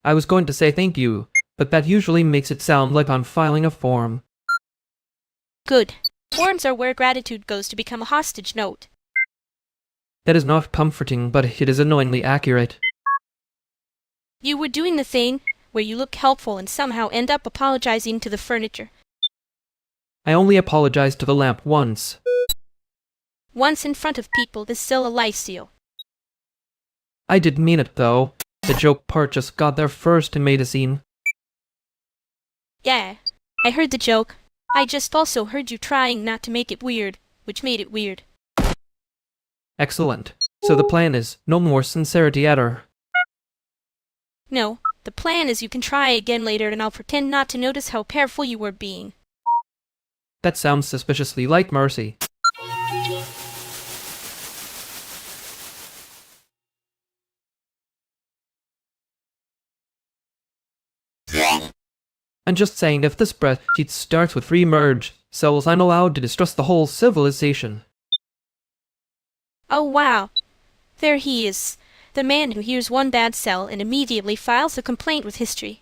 I was going to say thank you, but that usually makes it sound like I'm filing a form. Good. Forms are where gratitude goes to become a hostage note. That is not comforting, but it is annoyingly accurate. You were doing the thing where you look helpful and somehow end up apologizing to the furniture. I only apologized to the lamp once. Once in front of people is still a life steal. I did mean it, though. The joke part just got there first and made a scene. Yeah, I heard the joke. I just also heard you trying not to make it weird, which made it weird. Excellent. So the plan is no more sincerity error. No, the plan is you can try again later and I'll pretend not to notice how careful you were being. That sounds suspiciously like mercy. I'm just saying if this spreadsheet starts with free merge cells, I'm allowed to distrust the whole civilization. Oh wow. There he is. The man who hears one bad cell and immediately files a complaint with history.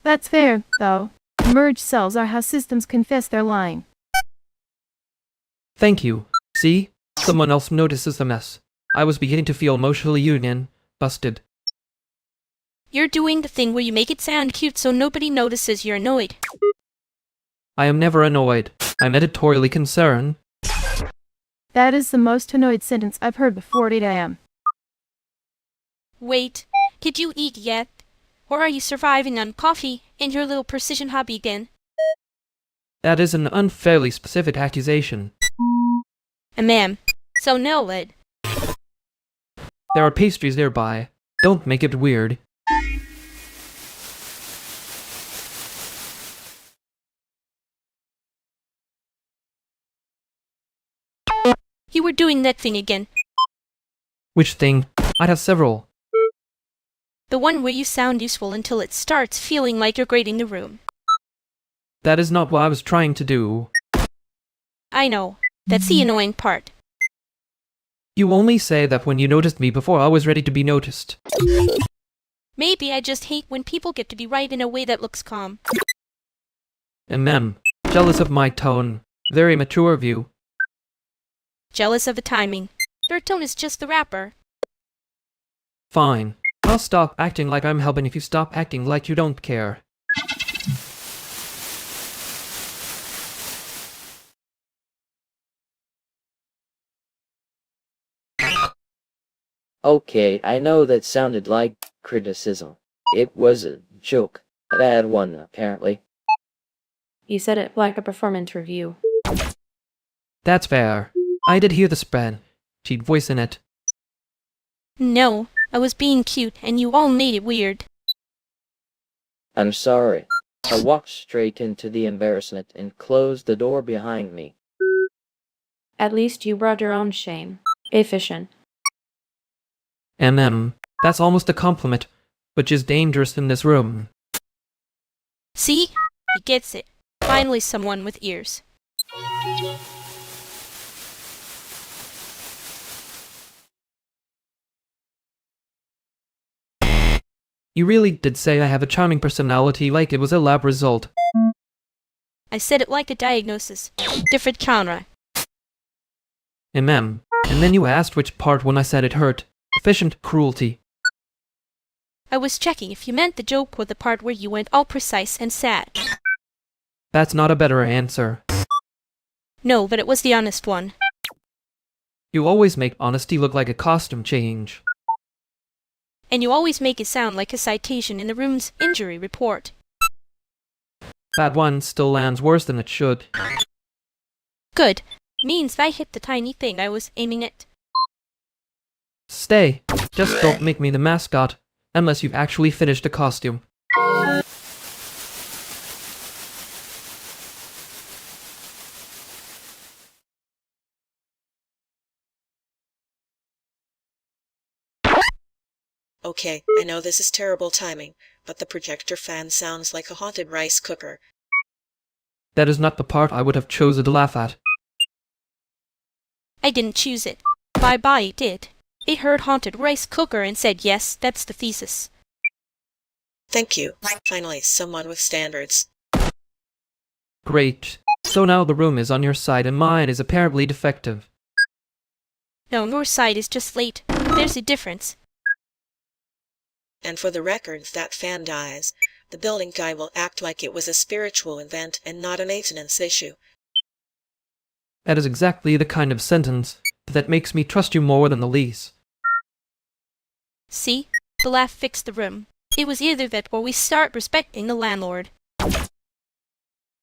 That's fair, though. Merge cells are how systems confess they're lying. Thank you. See? Someone else notices the mess. I was beginning to feel emotionally busted. You're doing the thing where you make it sound cute so nobody notices you're annoyed. I am never annoyed. I'm editorially concerned. That is the most annoyed sentence I've heard before 8 a.m. Wait, did you eat yet? Or are you surviving on coffee and your little precision hobby again? That is an unfairly specific accusation. Ma'am. So no, Ed. There are pastries nearby. Don't make it weird. You were doing that thing again. Which thing? I have several. The one where you sound useful until it starts feeling like you're grading the room. That is not what I was trying to do. I know. That's the annoying part. You only say that when you noticed me before I was ready to be noticed. Maybe I just hate when people get to be right in a way that looks calm. Jealous of my tone. Very mature view. Jealous of the timing. Your tone is just the rapper. Fine. I'll stop acting like I'm helping if you stop acting like you don't care. Okay, I know that sounded like criticism. It was a joke. A bad one, apparently. You said it like a performance review. That's fair. I did hear the spreadsheet voice in it. No, I was being cute and you all made it weird. I'm sorry. I walked straight into the embarrassment and closed the door behind me. At least you brought your own shame. Efficient. That's almost a compliment, which is dangerous in this room. See? He gets it. Finally someone with ears. You really did say I have a charming personality like it was a lab result. I said it like a diagnosis. Different genre. And then you asked which part when I said it hurt. Efficient cruelty. I was checking if you meant the joke or the part where you went all precise and sad. That's not a better answer. No, but it was the honest one. You always make honesty look like a costume change. And you always make it sound like a citation in the room's injury report. That one still lands worse than it should. Good. Means I hit the tiny thing I was aiming at. Stay. Just don't make me the mascot, unless you've actually finished the costume. Okay, I know this is terrible timing, but the projector fan sounds like a haunted rice cooker. That is not the part I would have chosen to laugh at. I didn't choose it. My body did. It heard haunted rice cooker and said yes, that's the thesis. Thank you. Finally, someone with standards. Great. So now the room is on your side and mine is apparently defective. No, your side is just late. There's a difference. And for the record, if that fan dies, the building guy will act like it was a spiritual event and not a maintenance issue. That is exactly the kind of sentence that makes me trust you more than the lease. See? The laugh fixed the room. It was either that or we start respecting the landlord.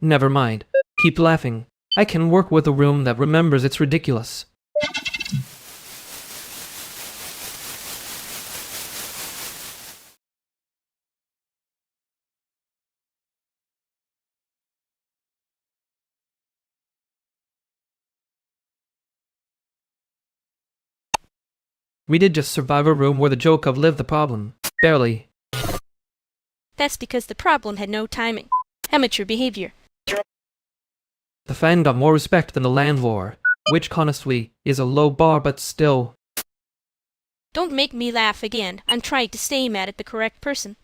Never mind. Keep laughing. I can work with a room that remembers it's ridiculous. We did just survive a room where the joke of lived the problem. Barely. That's because the problem had no timing. Amateur behavior. The fan got more respect than the landlord, which honestly is a low bar, but still. Don't make me laugh again. I'm trying to stay mad at the correct person.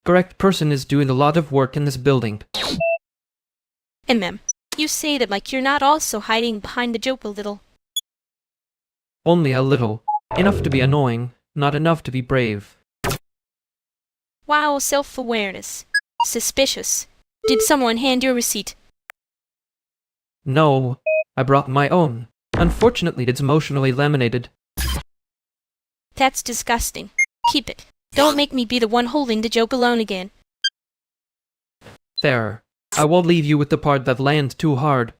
Correct person is doing a lot of work in this building. Ma'am, you say that like you're not also hiding behind the joke a little. Only a little. Enough to be annoying, not enough to be brave. Wow, self-awareness. Suspicious. Did someone hand you a receipt? No, I brought my own. Unfortunately, it's emotionally laminated. That's disgusting. Keep it. Don't make me be the one holding the joke alone again. There. I won't leave you with the part that lands too hard.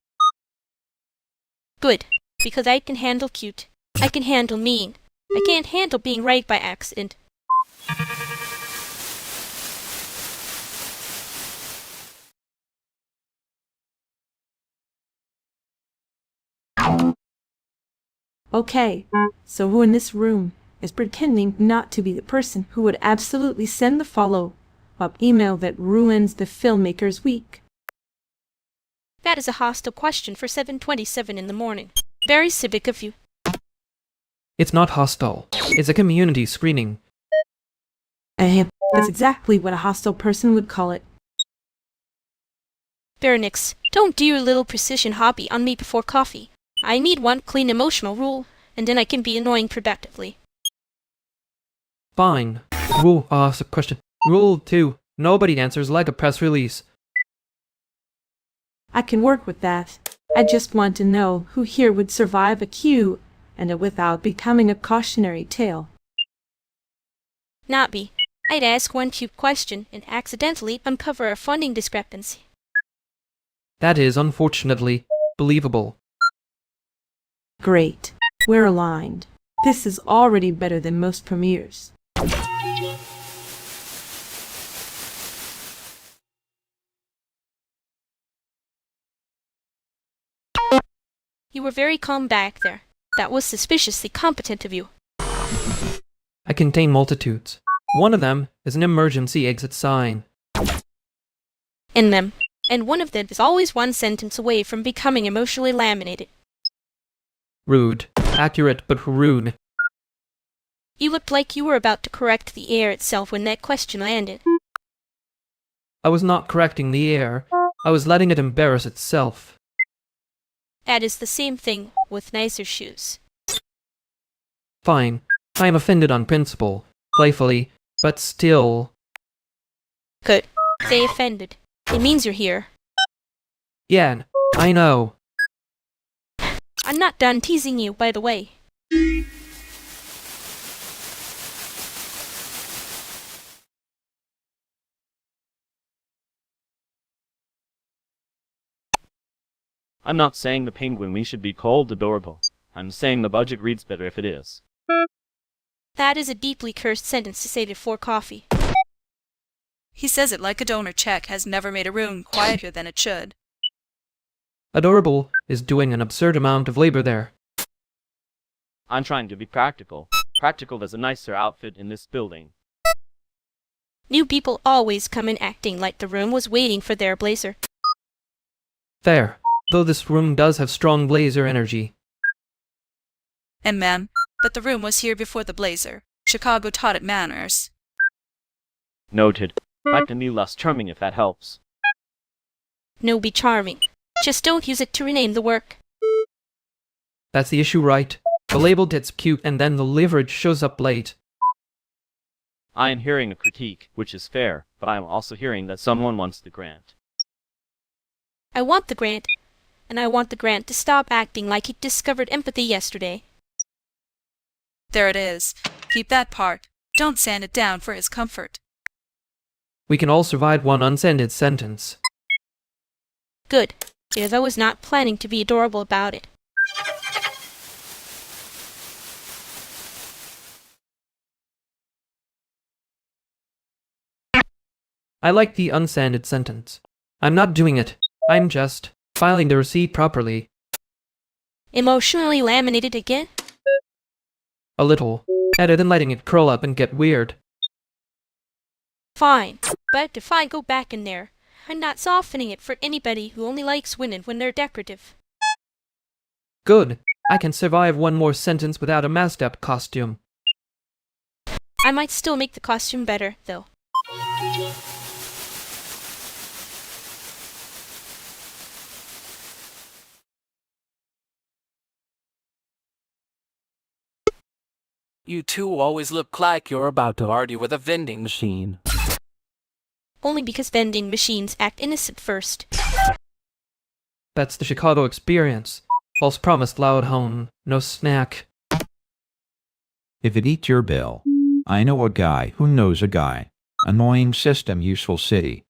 Good. Because I can handle cute. I can handle mean. I can't handle being right by accident. Okay, so who in this room is pretending not to be the person who would absolutely send the follow-up email that ruins the filmmaker's week? That is a hostile question for 7:27 in the morning. Very civic of you. It's not hostile. It's a community screening. That's exactly what a hostile person would call it. Berenix, don't do your little precision hobby on me before coffee. I need one clean emotional rule, and then I can be annoying productively. Fine. Question. Rule 2. Nobody answers like a press release. I can work with that. I just want to know who here would survive a queue and it without becoming a cautionary tale. Not me. I'd ask one cute question and accidentally uncover a funding discrepancy. That is, unfortunately, believable. Great. We're aligned. This is already better than most premieres. You were very calm back there. That was suspiciously competent of you. I contain multitudes. One of them is an emergency exit sign. In them. And one of them is always one sentence away from becoming emotionally laminated. Rude. Accurate, but rude. You looked like you were about to correct the air itself when that question landed. I was not correcting the air. I was letting it embarrass itself. That is the same thing with nicer shoes. Fine. I am offended on principle. Playfully. But still. Good. Say offended. It means you're here. Yeah, I know. I'm not done teasing you, by the way. I'm not saying the penguin we should be called adorable. I'm saying the budget reads better if it is. That is a deeply cursed sentence to say before coffee. He says it like a donor check has never made a room quieter than it should. Adorable is doing an absurd amount of labor there. I'm trying to be practical. Practical as a nicer outfit in this building. New people always come in acting like the room was waiting for their blazer. Fair. Though this room does have strong blazer energy. And ma'am, but the room was here before the blazer. Chicago taught it manners. Noted. I can be less charming if that helps. No, be charming. Just don't use it to rename the work. That's the issue, right? The label gets cute and then the leverage shows up late. I am hearing a critique, which is fair, but I am also hearing that someone wants the grant. I want the grant, and I want the grant to stop acting like he discovered empathy yesterday. There it is. Keep that part. Don't sand it down for his comfort. We can all survive one unsended sentence. Good, because I was not planning to be adorable about it. I like the unsanded sentence. I'm not doing it. I'm just filing the receipt properly. Emotionally laminated again? A little. Better than letting it curl up and get weird. Fine, but if I go back in there, I'm not softening it for anybody who only likes women when they're decorative. Good. I can survive one more sentence without a masked up costume. I might still make the costume better, though. You two always look like you're about to argue with a vending machine. Only because vending machines act innocent first. That's the Chicago experience. False promise, loud hone, no snack. If it eats your bill, I know a guy who knows a guy. Annoying system, useful city.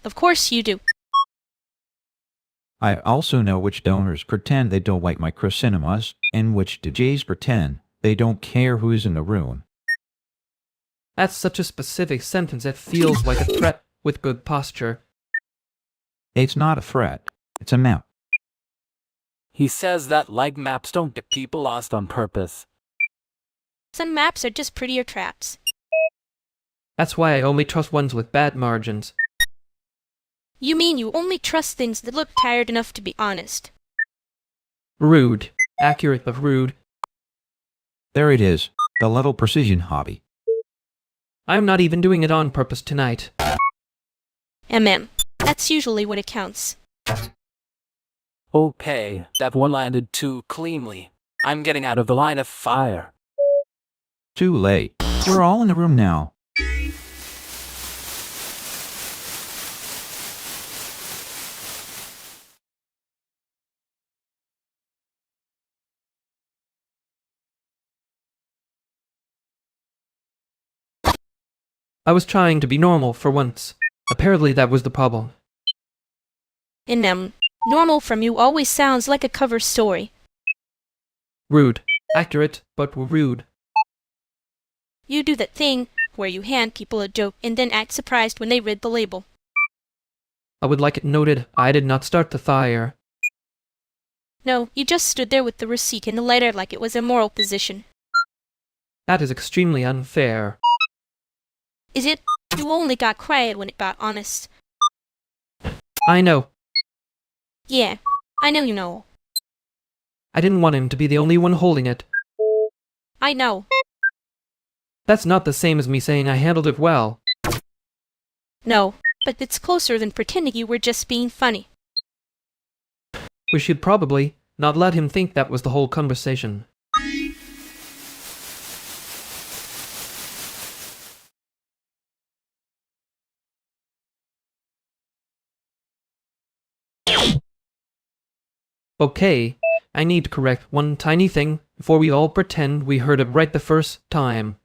Of course you do. I also know which donors pretend they don't like microcinemas, and which DJs pretend they don't care who's in the room. That's such a specific sentence that feels like a threat with good posture. It's not a threat. It's a map. He says that like maps don't get people lost on purpose. Some maps are just prettier traps. That's why I only trust ones with bad margins. You mean you only trust things that look tired enough to be honest? Rude. Accurate but rude. There it is. The little precision hobby. I'm not even doing it on purpose tonight. That's usually what it counts. Okay, that one landed too cleanly. I'm getting out of the line of fire. Too late. We're all in the room now. I was trying to be normal for once. Apparently that was the problem. Normal from you always sounds like a cover story. Rude. Accurate, but rude. You do that thing where you hand people a joke and then act surprised when they read the label. I would like it noted I did not start the fire. No, you just stood there with the receipt and the lighter like it was a moral position. That is extremely unfair. Is it? You only got quiet when it got honest. I know. Yeah, I know you know. I didn't want him to be the only one holding it. I know. That's not the same as me saying I handled it well. No, but it's closer than pretending you were just being funny. We should probably not let him think that was the whole conversation. Okay, I need to correct one tiny thing before we all pretend we heard it right the first time.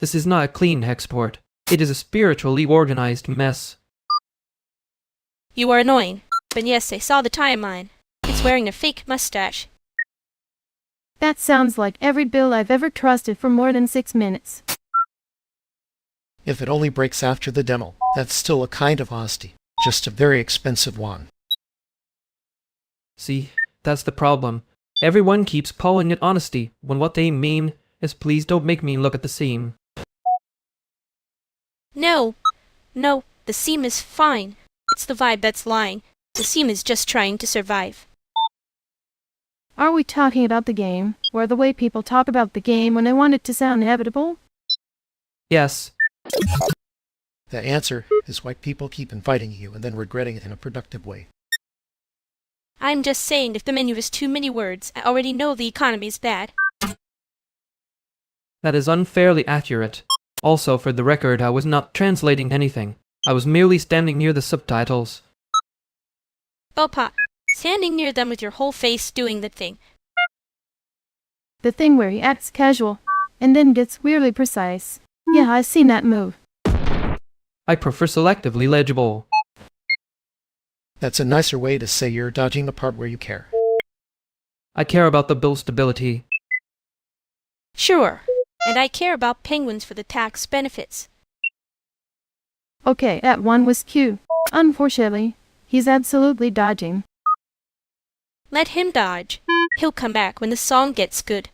This is not a clean export. It is a spiritually organized mess. You are annoying, but yes, I saw the timeline. It's wearing a fake mustache. That sounds like every bill I've ever trusted for more than 6 minutes. If it only breaks after the demo, that's still a kind of honesty, just a very expensive one. See, that's the problem. Everyone keeps calling it honesty, when what they mean is please don't make me look at the seam. No, the seam is fine. It's the vibe that's lying. The seam is just trying to survive. Are we talking about the game, or the way people talk about the game when they want it to sound inevitable? Yes. The answer is why people keep inviting you and then regretting it in a productive way. I'm just saying if the menu is too many words, I already know the economy is bad. That is unfairly accurate. Also, for the record, I was not translating anything. I was merely standing near the subtitles. Bellpot, standing near them with your whole face doing the thing. The thing where he acts casual, and then gets weirdly precise. Yeah, I've seen that move. I prefer selectively legible. That's a nicer way to say you're dodging the part where you care. I care about the bill stability. Sure. And I care about penguins for the tax benefits. Okay, that one was cute. Unfortunately, he's absolutely dodging. Let him dodge. He'll come back when the song gets good.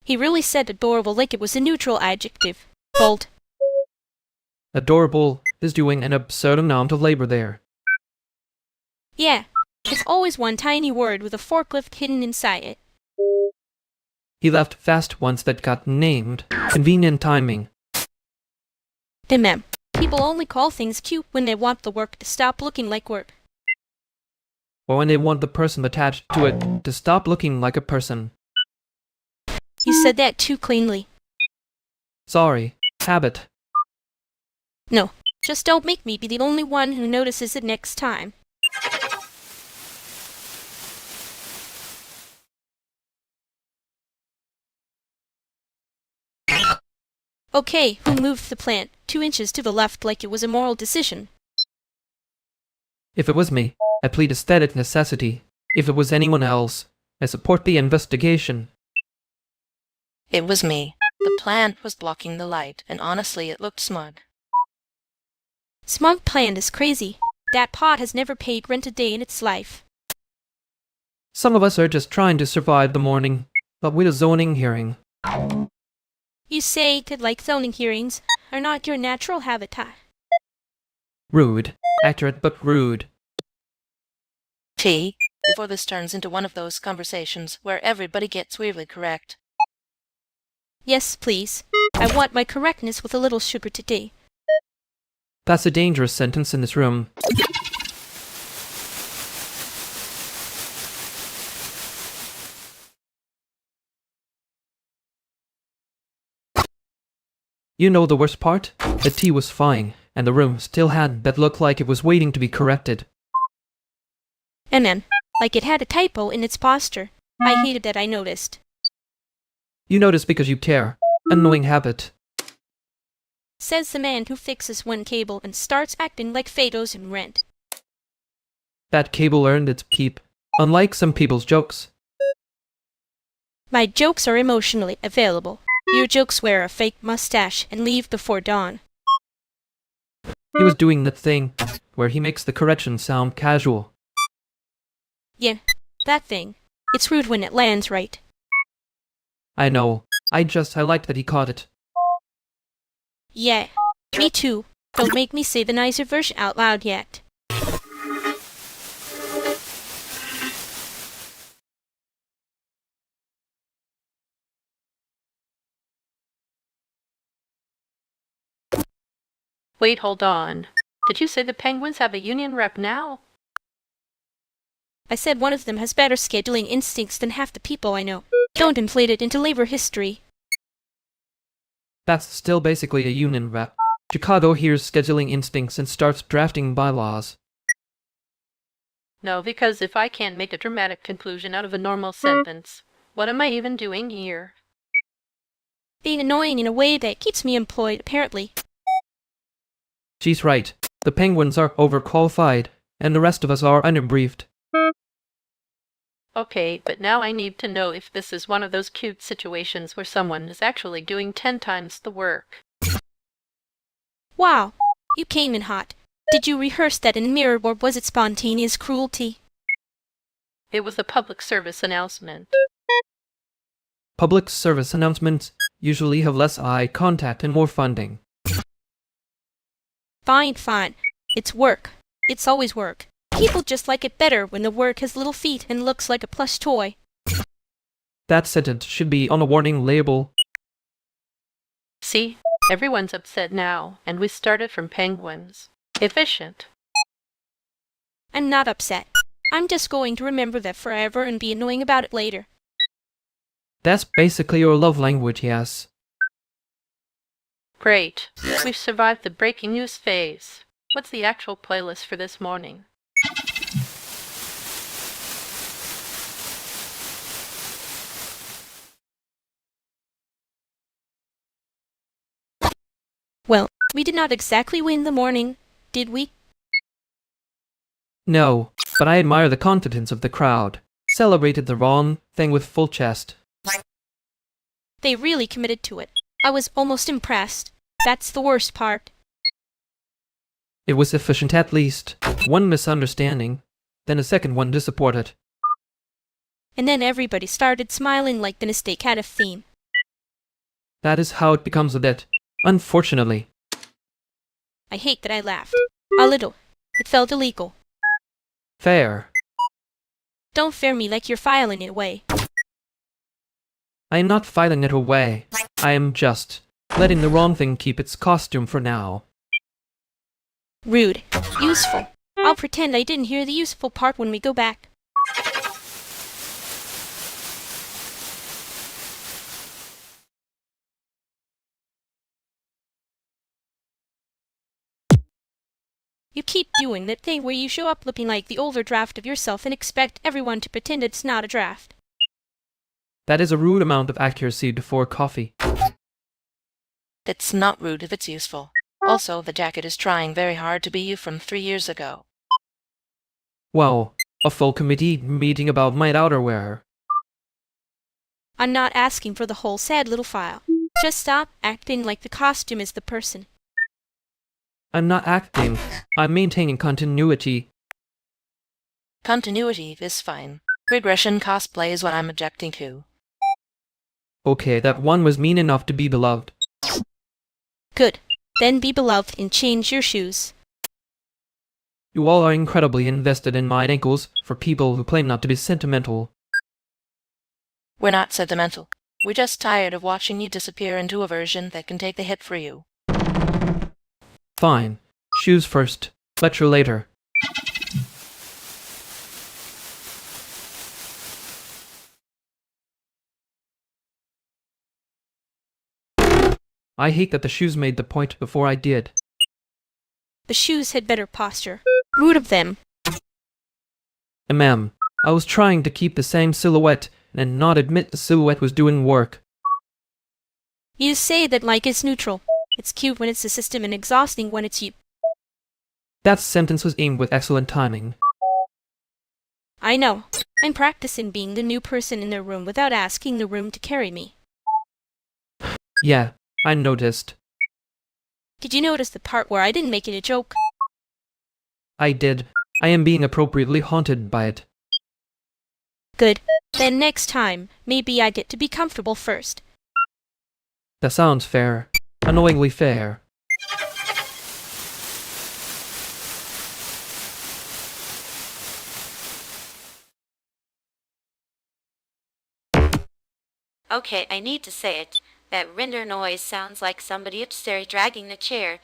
He really said adorable like it was a neutral adjective. Bold. Adorable is doing an absurd amount of labor there. Yeah, it's always one tiny word with a forklift hidden inside it. He left fast once that got named. Convenient timing. Mem. People only call things cute when they want the work to stop looking like work. Or when they want the person attached to it to stop looking like a person. You said that too cleanly. Sorry. Habit. No, just don't make me be the only one who notices it next time. Okay, who moved the plant 2 inches to the left like it was a moral decision? If it was me, I plead aesthetic necessity. If it was anyone else, I support the investigation. It was me. The plant was blocking the light, and honestly, it looked smug. Smug plant is crazy. That pot has never paid rent a day in its life. Some of us are just trying to survive the morning, but with a zoning hearing. You say that like zoning hearings are not your natural habitat. Rude. Accurate but rude. T, before this turns into one of those conversations where everybody gets weirdly correct. Yes, please. I want my correctness with a little sugar today. That's a dangerous sentence in this room. You know the worst part? The tea was fine, and the room still had that look like it was waiting to be corrected. And then, like it had a typo in its posture. I hated that I noticed. You notice because you care. Annoying habit. Says the man who fixes one cable and starts acting like Fados in Rent. That cable earned its keep, unlike some people's jokes. My jokes are emotionally available. Your jokes wear a fake mustache and leave before dawn. He was doing that thing where he makes the correction sound casual. Yeah, that thing. It's rude when it lands right. I know. I liked that he caught it. Yeah, me too. Don't make me say the nicer version out loud yet. Wait, hold on. Did you say the Penguins have a union rep now? I said one of them has better scheduling instincts than half the people I know. Don't inflate it into labor history. That's still basically a union rep. Chicago hears scheduling instincts and starts drafting bylaws. No, because if I can't make a dramatic conclusion out of a normal sentence, what am I even doing here? Being annoying in a way that keeps me employed, apparently. She's right. The Penguins are overqualified, and the rest of us are underbriefed. Okay, but now I need to know if this is one of those cute situations where someone is actually doing 10 times the work. Wow, you came in hot. Did you rehearse that in mirror or was it spontaneous cruelty? It was a public service announcement. Public service announcements usually have less eye contact and more funding. Fine, fine. It's work. It's always work. People just like it better when the work has little feet and looks like a plush toy. That sentence should be on a warning label. See? Everyone's upset now, and we started from penguins. Efficient. I'm not upset. I'm just going to remember that forever and be annoying about it later. That's basically your love language, yes. Great. We've survived the breaking news phase. What's the actual playlist for this morning? We did not exactly win the morning, did we? No, but I admire the confidence of the crowd. Celebrated the wrong thing with full chest. They really committed to it. I was almost impressed. That's the worst part. It was efficient at least. One misunderstanding, then a second one to support it. And then everybody started smiling like the mistake had a theme. That is how it becomes a debt, unfortunately. I hate that I laughed. A little. It felt illegal. Fair. Don't fear me like you're filing it away. I am not filing it away. I am just letting the wrong thing keep its costume for now. Rude. Useful. I'll pretend I didn't hear the useful part when we go back. You keep doing that thing where you show up looking like the older draft of yourself and expect everyone to pretend it's not a draft. That is a rude amount of accuracy before coffee. It's not rude if it's useful. Also, the jacket is trying very hard to be you from 3 years ago. Wow, a full committee meeting about my outerwear. I'm not asking for the whole sad little file. Just stop acting like the costume is the person. I'm not acting. I'm maintaining continuity. Continuity is fine. Regression cosplay is what I'm objecting to. Okay, that one was mean enough to be beloved. Good. Then be beloved and change your shoes. You all are incredibly invested in my ankles for people who claim not to be sentimental. We're not sentimental. We're just tired of watching you disappear into a version that can take the hit for you. Fine. Shoes first. Lecture later. I hate that the shoes made the point before I did. The shoes had better posture. Rude of them. Ma'am, I was trying to keep the same silhouette and not admit the silhouette was doing work. You say that like it's neutral. It's cute when it's the system and exhausting when it's you. That sentence was aimed with excellent timing. I know. I'm practicing being the new person in the room without asking the room to carry me. Yeah, I noticed. Did you notice the part where I didn't make it a joke? I did. I am being appropriately haunted by it. Good. Then next time, maybe I get to be comfortable first. That sounds fair. Annoyingly fair. Okay, I need to say it. That render noise sounds like somebody upstairs dragging the chair.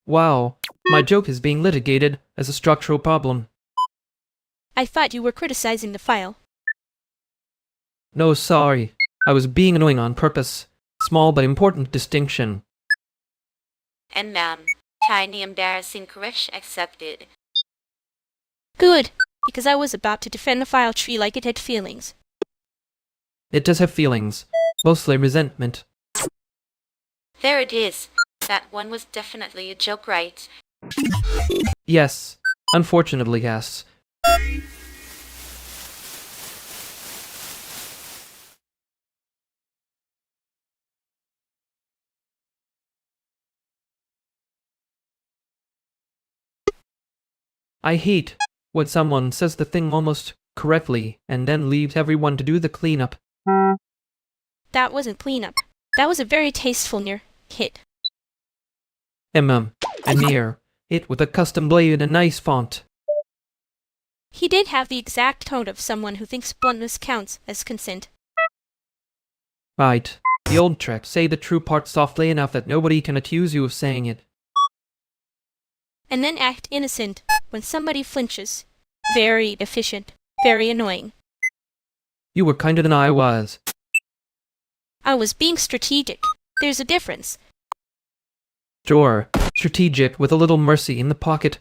Wow, my joke is being litigated as a structural problem. I thought you were criticizing the file. No, sorry. I was being annoying on purpose. Small but important distinction. And ma'am, tiny embarrassing correction accepted. Good, because I was about to defend the file tree like it had feelings. It does have feelings. Mostly resentment. There it is. That one was definitely a joke, right? Yes. Unfortunately, yes. I hate when someone says the thing almost correctly and then leaves everyone to do the cleanup. That wasn't cleanup. That was a very tasteful near hit. A near. It with a custom blade and a nice font. He did have the exact tone of someone who thinks bluntness counts as consent. Right. The old trick. Say the true part softly enough that nobody can accuse you of saying it. And then act innocent when somebody flinches. Very efficient. Very annoying. You were kinder than I was. I was being strategic. There's a difference. Sure. Strategic with a little mercy in the pocket.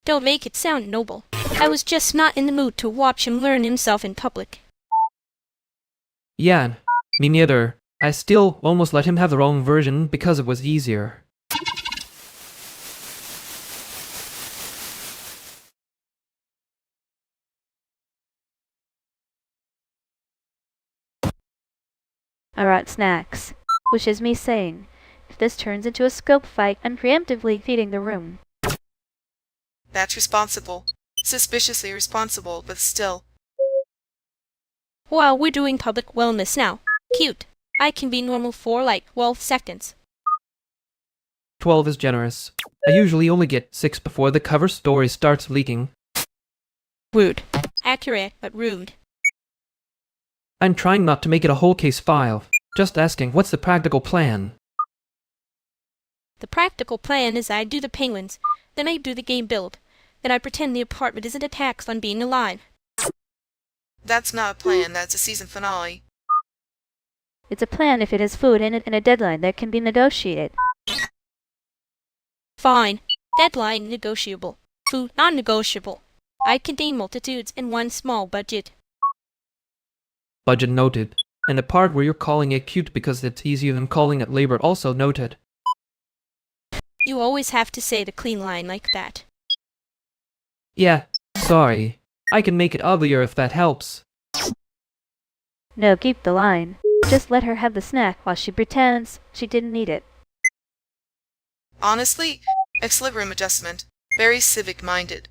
Don't make it sound noble. I was just not in the mood to watch him learn himself in public. Yeah, me neither. I still almost let him have the wrong version because it was easier. Alright, snacks. Which is me saying, if this turns into a scope fight, I'm preemptively feeding the room. That's responsible. Suspiciously responsible, but still. Wow, we're doing public wellness now. Cute. I can be normal for like 12 seconds. 12 is generous. I usually only get 6 before the cover story starts leaking. Rude. Accurate, but rude. I'm trying not to make it a whole case file. Just asking, what's the practical plan? The practical plan is I do the penguins, then I do the game build, then I pretend the apartment isn't a tax on being alive. That's not a plan, that's a season finale. It's a plan if it has food in it and a deadline that can be negotiated. Fine. Deadline negotiable. Food non-negotiable. I contain multitudes in one small budget. Budget noted. And the part where you're calling it cute because it's easier than calling it labor also noted. You always have to say the clean line like that. Yeah, sorry. I can make it uglier if that helps. No, keep the line. Just let her have the snack while she pretends she didn't need it. Honestly, equilibrium adjustment. Very civic-minded.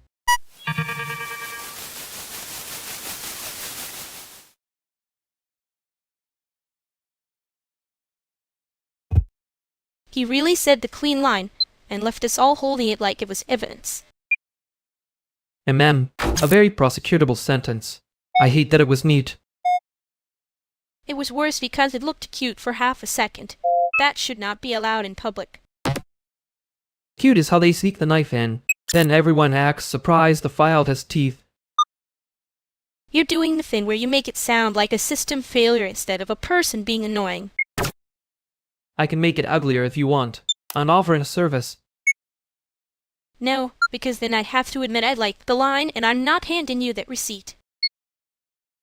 He really said the clean line, and left us all holding it like it was evidence. A very prosecutable sentence. I hate that it was neat. It was worse because it looked cute for half a second. That should not be allowed in public. Cute is how they sneak the knife in. Then everyone acts surprised the file has teeth. You're doing the thing where you make it sound like a system failure instead of a person being annoying. I can make it uglier if you want. I'm offering a service. No, because then I'd have to admit I like the line and I'm not handing you that receipt.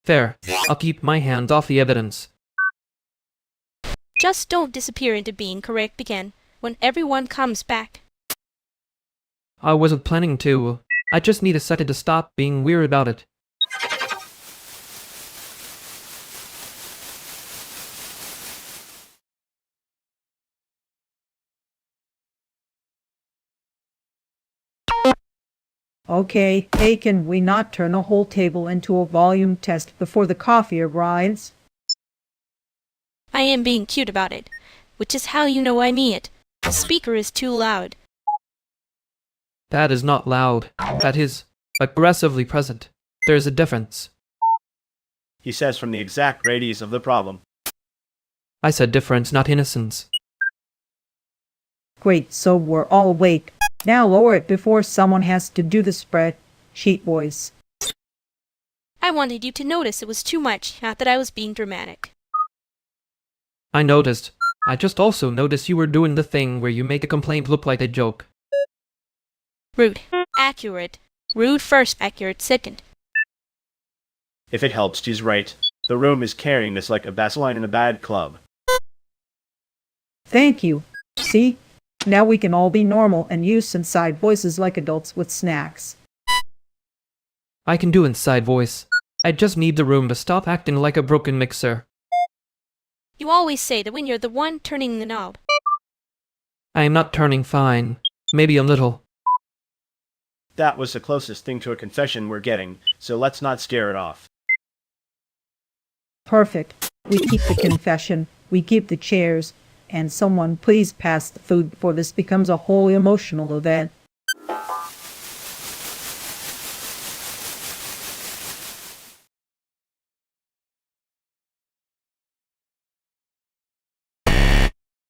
Fair. I'll keep my hands off the evidence. Just don't disappear into being correct again when everyone comes back. I wasn't planning to. I just need a second to stop being weird about it. Okay, hey, can we not turn a whole table into a volume test before the coffee arrives? I am being cute about it, which is how you know I mean it. The speaker is too loud. That is not loud. That is aggressively present. There is a difference. He says from the exact radius of the problem. I said difference, not innocence. Great, so we're all awake. Now lower it before someone has to do the spreadsheet voice. I wanted you to notice it was too much, not that I was being dramatic. I noticed. I just also noticed you were doing the thing where you make a complaint look like a joke. Rude. Accurate. Rude first, accurate second. If it helps, she's right. The room is carrying this like a Vaseline in a bad club. Thank you. See? Now we can all be normal and use inside voices like adults with snacks. I can do inside voice. I just need the room to stop acting like a broken mixer. You always say that when you're the one turning the knob. I am not turning fine. Maybe a little. That was the closest thing to a confession we're getting, so let's not scare it off. Perfect. We keep the confession, we keep the chairs, and someone please pass the food before this becomes a wholly emotional event.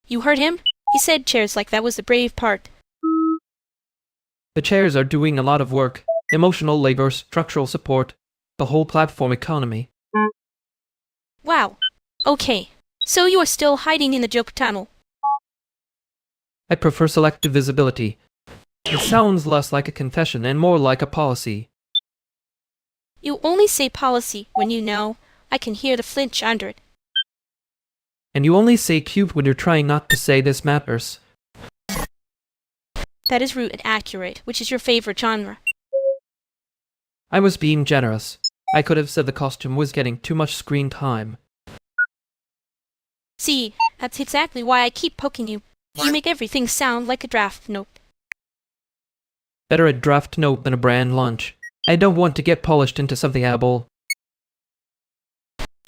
You heard him? He said chairs like that was the brave part. The chairs are doing a lot of work. Emotional labor, structural support, the whole platform economy. Wow. Okay. So you are still hiding in the joke tunnel. I prefer selective visibility. It sounds less like a confession and more like a policy. You only say policy when you know I can hear the flinch under it. And you only say cute when you're trying not to say this matters. That is rude and accurate. Which is your favorite genre? I was being generous. I could have said the costume was getting too much screen time. See, that's exactly why I keep poking you. You make everything sound like a draft note. Better a draft note than a brand lunch. I don't want to get polished into something edible.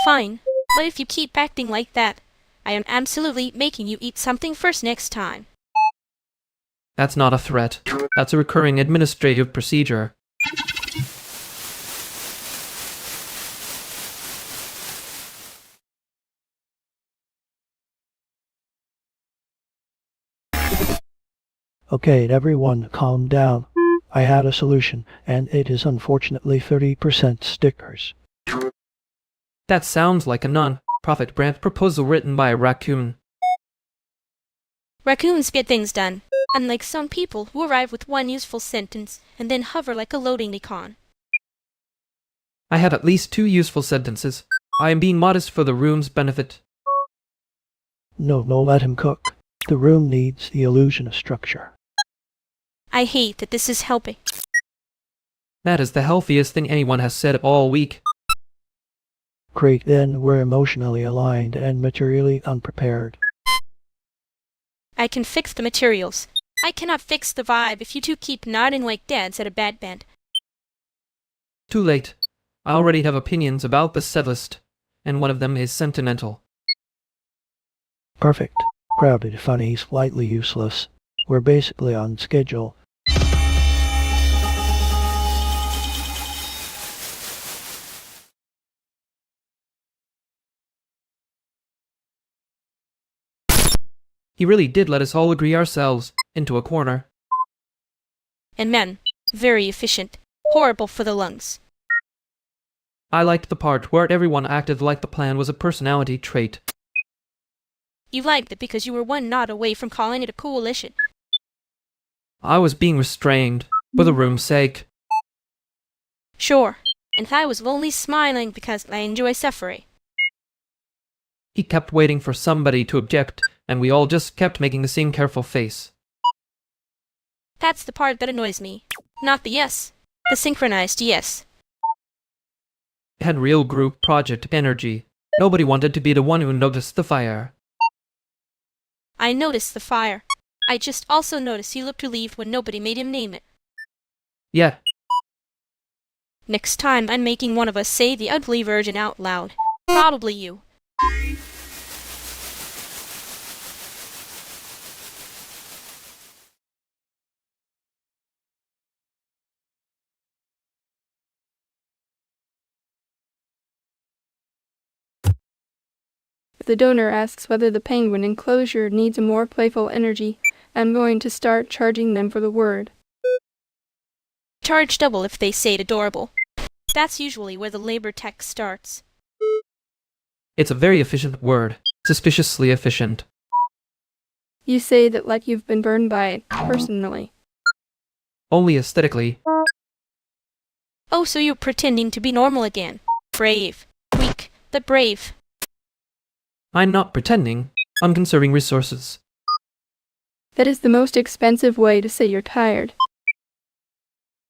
Fine, but if you keep acting like that, I am absolutely making you eat something first next time. That's not a threat. That's a recurring administrative procedure. Okay, everyone, calm down. I had a solution, and it is unfortunately 30% stickers. That sounds like a non-profit grant proposal written by a raccoon. Raccoons get things done, unlike some people who arrive with one useful sentence and then hover like a loading icon. I had at least 2 useful sentences. I am being modest for the room's benefit. No, let him cook. The room needs the illusion of structure. I hate that this is helping. That is the healthiest thing anyone has said all week. Great, then we're emotionally aligned and materially unprepared. I can fix the materials. I cannot fix the vibe if you two keep nodding like dads at a bad band. Too late. I already have opinions about the set list, and one of them is sentimental. Perfect. Crowded, funny, slightly useless. We're basically on schedule. He really did let us all agree ourselves into a corner. And men, very efficient. Horrible for the lungs. I liked the part where everyone acted like the plan was a personality trait. You liked it because you were one nod away from calling it a coalition. I was being restrained, for the room's sake. Sure, and I was only smiling because I enjoy suffering. He kept waiting for somebody to object, and we all just kept making the same careful face. That's the part that annoys me. Not the yes. The synchronized yes. It had real group project energy. Nobody wanted to be the one who noticed the fire. I noticed the fire. I just also noticed he looked relieved when nobody made him name it. Yeah. Next time I'm making one of us say the ugly virgin out loud. Probably you. If the donor asks whether the penguin enclosure needs a more playful energy, I'm going to start charging them for the word. Charge double if they say it adorable. That's usually where the labor text starts. It's a very efficient word. Suspiciously efficient. You say that like you've been burned by it, personally. Only aesthetically. Oh, so you're pretending to be normal again. Brave. Weak. The brave. I'm not pretending. I'm conserving resources. That is the most expensive way to say you're tired.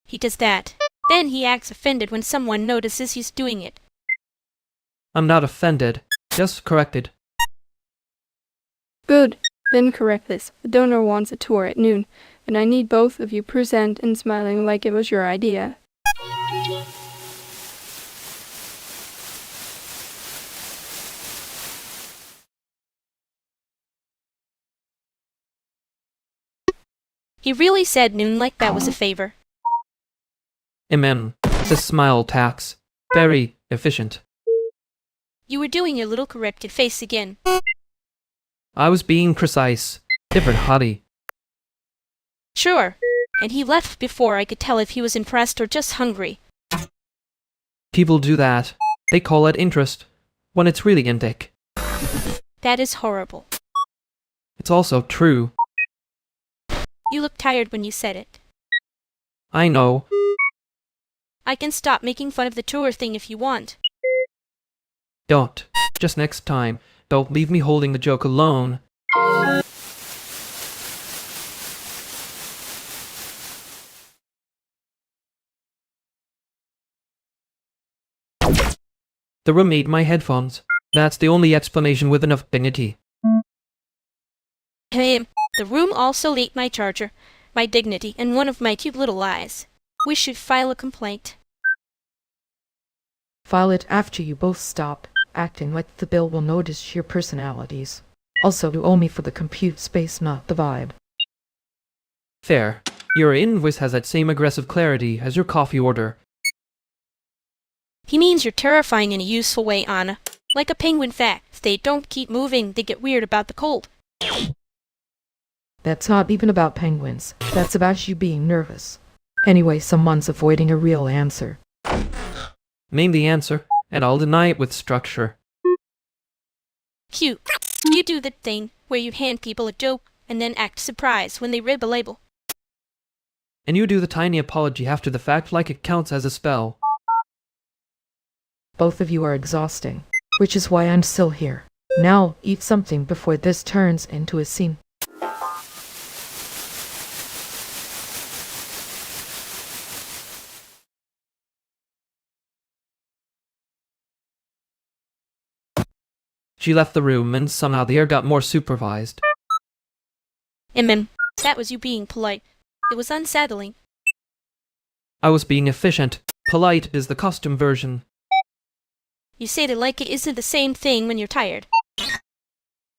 He does that. Then he acts offended when someone notices he's doing it. I'm not offended. Just corrected. Good. Then correct this. The donor wants a tour at noon, and I need both of you present and smiling like it was your idea. He really said noon like that was a favor. The smile tax. Very efficient. You were doing your little corrected face again. I was being precise. Different hottie. Sure. And he left before I could tell if he was impressed or just hungry. People do that. They call it interest. When it's really indic. That is horrible. It's also true. You looked tired when you said it. I know. I can stop making fun of the tour thing if you want. Don't. Just next time. Don't leave me holding the joke alone. The room ate my headphones. That's the only explanation with enough dignity. The room also ate my charger, my dignity, and one of my cute little lies. We should file a complaint. File it after you both stop acting like the bill will notice your personalities. Also, you owe me for the compute space, not the vibe. Fair. Your invoice has that same aggressive clarity as your coffee order. He means you're terrifying in a useful way, Anna. Like a penguin fact. If they don't keep moving, they get weird about the cold. That's not even about penguins. That's about you being nervous. Anyway, someone's avoiding a real answer. Name the answer, and I'll deny it with structure. Cute. You do the thing where you hand people a joke and then act surprised when they rib a label. And you do the tiny apology after the fact like it counts as a spell. Both of you are exhausting, which is why I'm still here. Now, eat something before this turns into a scene. She left the room, and somehow the air got more supervised. That was you being polite. It was unsettling. I was being efficient. Polite is the custom version. You say that like it isn't the same thing when you're tired.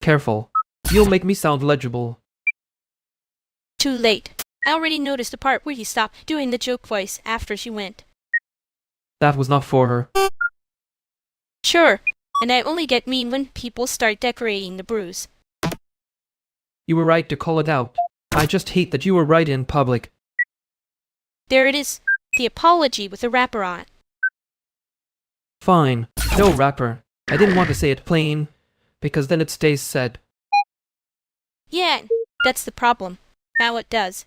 Careful. You'll make me sound legible. Too late. I already noticed the part where you stopped doing the joke voice after she went. That was not for her. Sure. And I only get mean when people start decorating the bruise. You were right to call it out. I just hate that you were right in public. There it is. The apology with a wrapper on. Fine. No wrapper. I didn't want to say it plain, because then it stays said. Yeah, that's the problem. Now it does.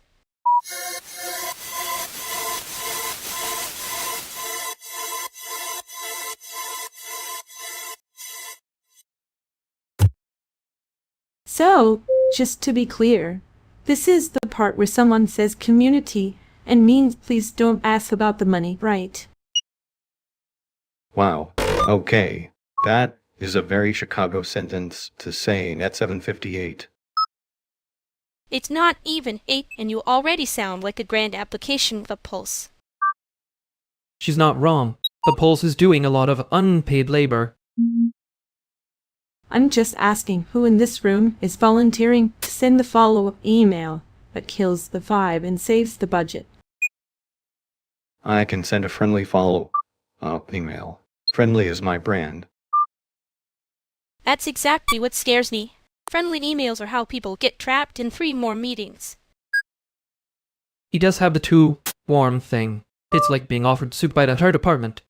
So, just to be clear, this is the part where someone says community and means please don't ask about the money, right? Wow. Okay. That is a very Chicago sentence to say at 7:58. It's not even 8 and you already sound like a grand application with a pulse. She's not wrong. The Pulse is doing a lot of unpaid labor. I'm just asking who in this room is volunteering to send the follow-up email that kills the vibe and saves the budget. I can send a friendly follow-up email. Friendly is my brand. That's exactly what scares me. Friendly emails are how people get trapped in 3 more meetings. He does have the too warm thing. It's like being offered soup by the her department.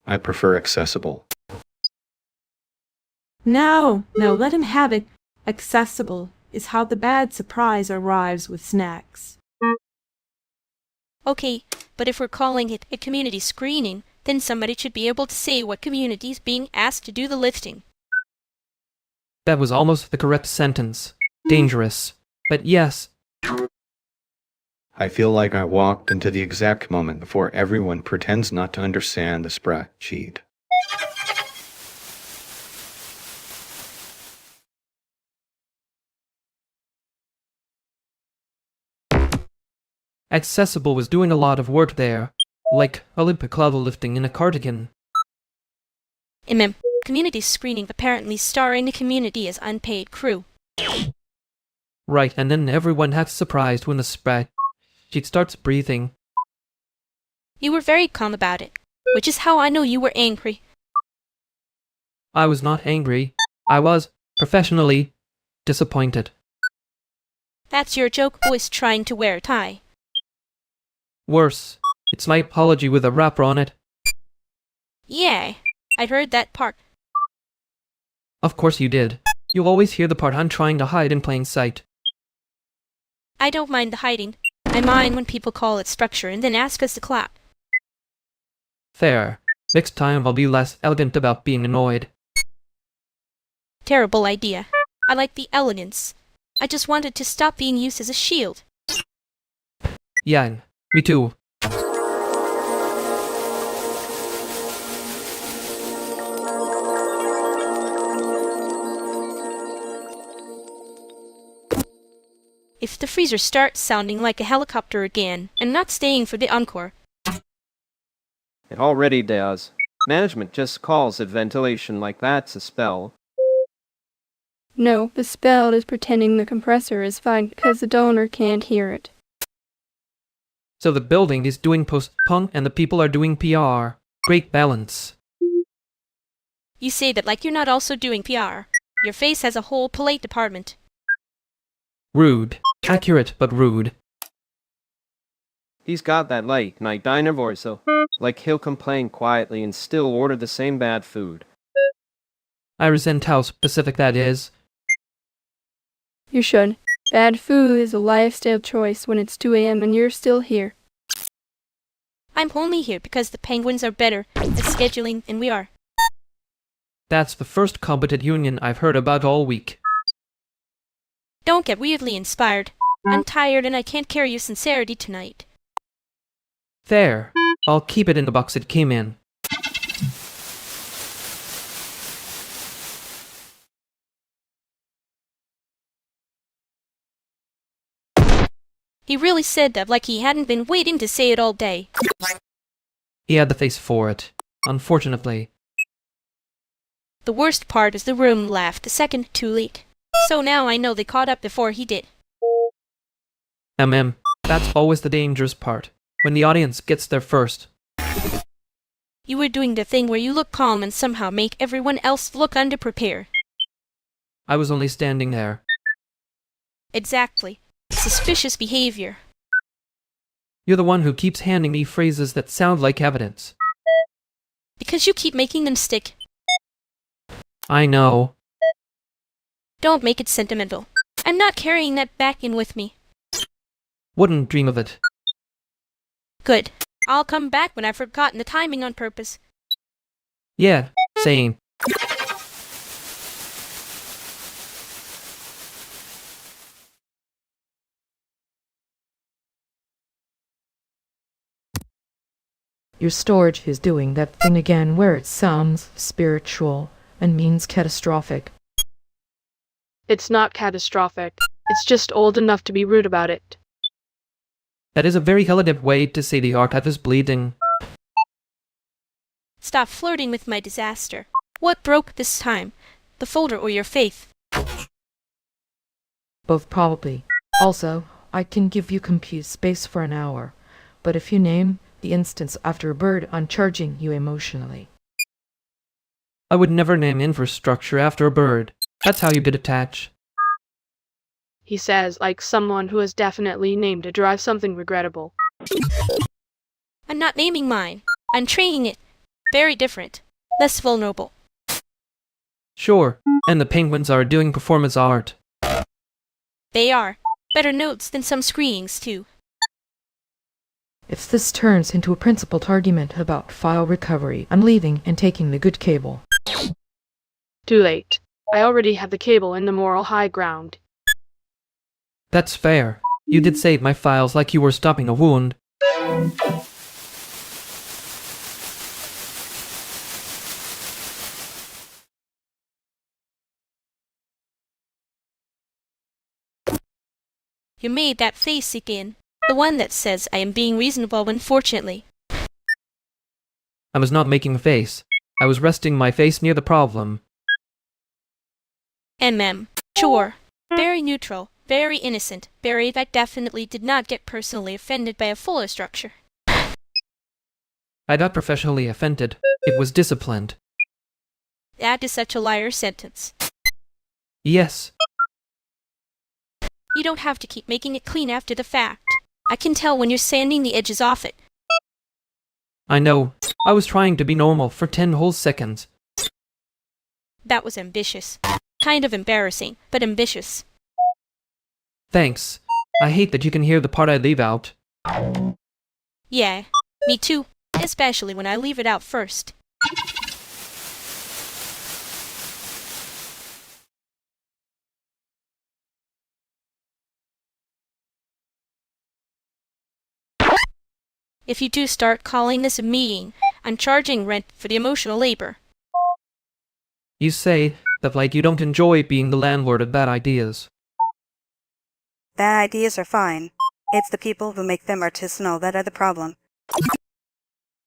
I prefer accessible. No, let him have it. Accessible is how the bad surprise arrives with snacks. Okay, but if we're calling it a community screening, then somebody should be able to say what community is being asked to do the lifting. That was almost the correct sentence. Dangerous. But yes. I feel like I walked into the exact moment before everyone pretends not to understand the spreadsheet. Accessible was doing a lot of work there. Like Olympic level lifting in a cardigan. Community screening apparently starring the community as unpaid crew. Right, and then everyone acts surprised when the spreadsheet starts breathing. You were very calm about it, which is how I know you were angry. I was not angry. I was, professionally, disappointed. That's your joke voice trying to wear a tie. Worse, it's my apology with a wrapper on it. Yeah, I heard that part. Of course you did. You'll always hear the part I'm trying to hide in plain sight. I don't mind the hiding. I mind when people call it structure and then ask us to clap. Fair. Next time I'll be less elegant about being annoyed. terrible idea. I like the elegance. I just wanted to stop being used as a shield. Yeah, me too. If the freezer starts sounding like a helicopter again, and not staying for the encore. It already does. Management just calls it ventilation like that's a spell. No, the spell is pretending the compressor is fine because the donor can't hear it. So the building is doing post-punk and the people are doing PR. Great balance. You say that like you're not also doing PR. Your face has a whole polite department. Rude. Accurate, but rude. He's got that late night diner voice, so like he'll complain quietly and still order the same bad food. I resent how specific that is. You should. Bad food is a lifestyle choice when it's 2 a.m. and you're still here. I'm only here because the Penguins are better at scheduling than we are. That's the first competent union I've heard about all week. Don't get weirdly inspired. I'm tired and I can't carry your sincerity tonight. There. I'll keep it in the box it came in. He really said that like he hadn't been waiting to say it all day. He had the face for it, unfortunately. The worst part is the room left the second too late. So now I know they caught up before he did. That's always the dangerous part, when the audience gets there first. You were doing the thing where you look calm and somehow make everyone else look underprepared. I was only standing there. Exactly. Suspicious behavior. You're the one who keeps handing me phrases that sound like evidence. Because you keep making them stick. I know. Don't make it sentimental. I'm not carrying that back in with me. Wouldn't dream of it. Good. I'll come back when I've forgotten the timing on purpose. Yeah, same. Your storage is doing that thing again where it sounds spiritual and means catastrophic. It's not catastrophic. It's just old enough to be rude about it. That is a very elegant way to say the archive is bleeding. Stop flirting with my disaster. What broke this time? The folder or your faith? Both probably. Also, I can give you compute space for an hour, but if you name the instance after a bird, I'm charging you emotionally. I would never name infrastructure after a bird. That's how you get attached. He says, like someone who has definitely named a drive something regrettable. I'm not naming mine. I'm training it. Very different. Less vulnerable. Sure, and the Penguins are doing performance art. They are. Better notes than some screenings, too. If this turns into a principled argument about file recovery, I'm leaving and taking the good cable. Too late. I already have the cable in the moral high ground. That's fair. You did save my files like you were stopping a wound. You made that face again. The one that says I am being reasonable unfortunately. I was not making a face. I was resting my face near the problem. Sure. Very neutral. Very innocent. Barry that definitely did not get personally offended by a fuller structure. I got professionally offended. It was disciplined. That is such a liar sentence. Yes. You don't have to keep making it clean after the fact. I can tell when you're sanding the edges off it. I know. I was trying to be normal for 10 whole seconds. That was ambitious. Kind of embarrassing, but ambitious. Thanks. I hate that you can hear the part I leave out. Yeah, me too. Especially when I leave it out first. if you do start calling this a meeting, I'm charging rent for the emotional labor. You say that like you don't enjoy being the landlord of bad ideas. Bad ideas are fine. It's the people who make them artisanal that are the problem.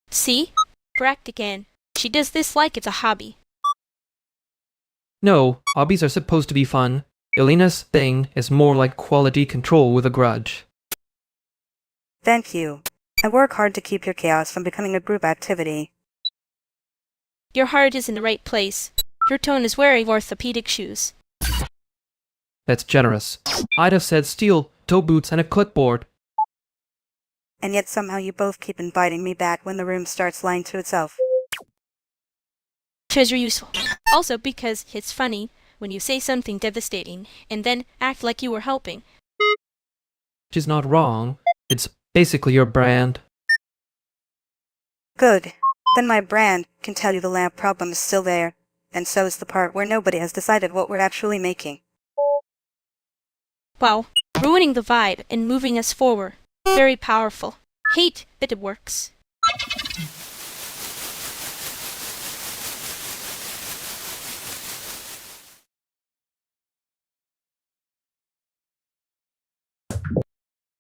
See? Correct again. She does this like it's a hobby. No, hobbies are supposed to be fun. Elena's thing is more like quality control with a grudge. Thank you. I work hard to keep your chaos from becoming a group activity. Your heart is in the right place. Your tone is wearing orthopedic shoes. That's generous. I'd have said steel, toe boots, and a clipboard. And yet somehow you both keep inviting me back when the room starts lying to itself. Because you're useful. Also because it's funny when you say something devastating and then act like you were helping. She's not wrong. It's basically your brand. Good. Then my brand can tell you the lamp problem is still there, and so is the part where nobody has decided what we're actually making. Wow, ruining the vibe and moving us forward. Very powerful. Hate that it works.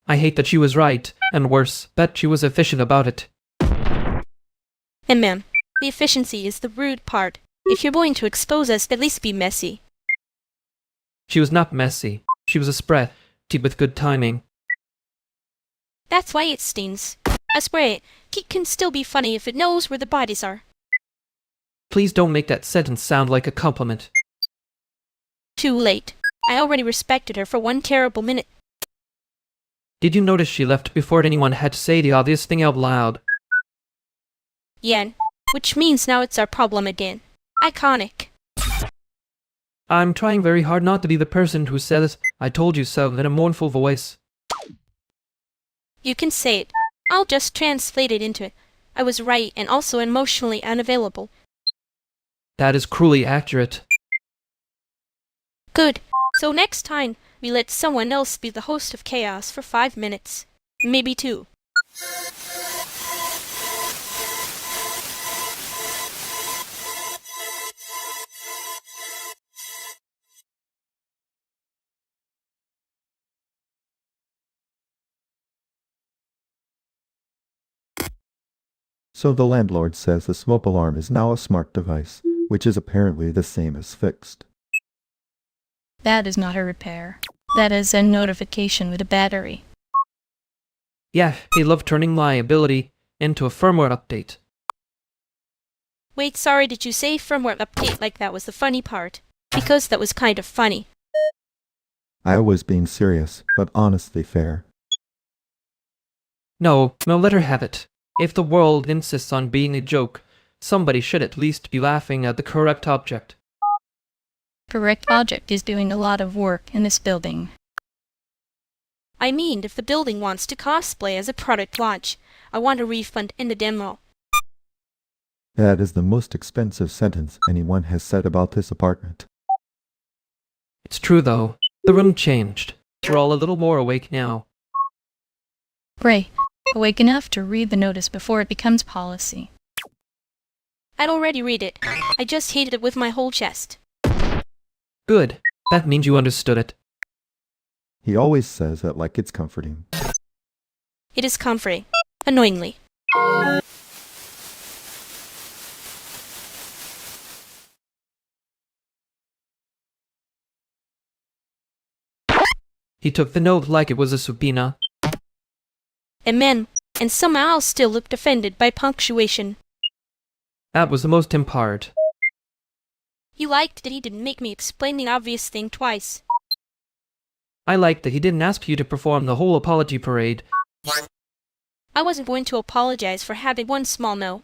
I hate that she was right, and worse, bet she was efficient about it. And ma'am, the efficiency is the rude part. If you're going to expose us, at least be messy. She was not messy. She was a spread, with good timing. That's why it stings. I swear it, Keat can still be funny if it knows where the bodies are. Please don't make that sentence sound like a compliment. Too late. I already respected her for one terrible minute. Did you notice she left before anyone had to say the obvious thing out loud? Yen, which means now it's our problem again. Iconic. I'm trying very hard not to be the person who says, "I told you so," in a mournful voice. You can say it. I'll just translate it into it. I was right and also emotionally unavailable. That is cruelly accurate. Good. So next time, we let someone else be the host of chaos for 5 minutes. Maybe 2. So the landlord says the smoke alarm is now a smart device, which is apparently the same as fixed. That is not a repair. That is a notification with a battery. Yeah, they love turning liability into a firmware update. Wait, sorry, did you say firmware update like that was the funny part? Because that was kind of funny. I was being serious, but honestly fair. No, let her have it. If the world insists on being a joke, somebody should at least be laughing at the correct object. Correct object is doing a lot of work in this building. I mean, if the building wants to cosplay as a product launch, I want a refund in the demo. That is the most expensive sentence anyone has said about this apartment. It's true though. The room changed. We're all a little more awake now. Bray, awake enough to read the notice before it becomes policy. I'd already read it. I just hated it with my whole chest. Good. That means you understood it. He always says it like it's comforting. It is comforting. Annoyingly. He took the note like it was a subpoena. And somehow still looked offended by punctuation. That was the most important part. You liked that he didn't make me explain the obvious thing twice. I liked that he didn't ask you to perform the whole apology parade. I wasn't going to apologize for having one small no.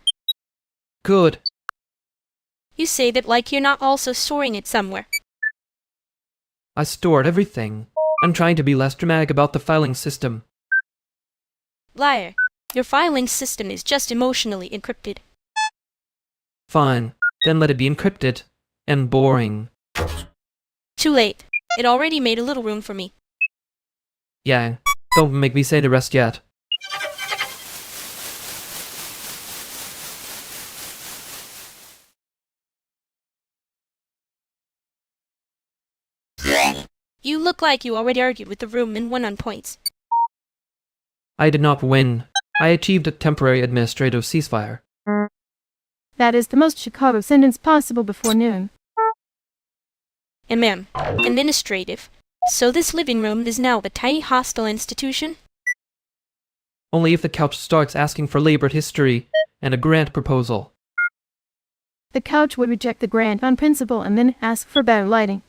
Good. You say that like you're not also storing it somewhere. I stored everything. I'm trying to be less dramatic about the filing system. Liar. Your filing system is just emotionally encrypted. Fine. Then let it be encrypted. And boring. Too late. It already made a little room for me. Yeah. Don't make me say the rest yet. You look like you already argued with the room and won on points. I did not win. I achieved a temporary administrative ceasefire. That is the most Chicago sentence possible before noon. Administrative. So this living room is now a tiny hostile institution? Only if the couch starts asking for labored history and a grant proposal. The couch would reject the grant on principle and then ask for better lighting.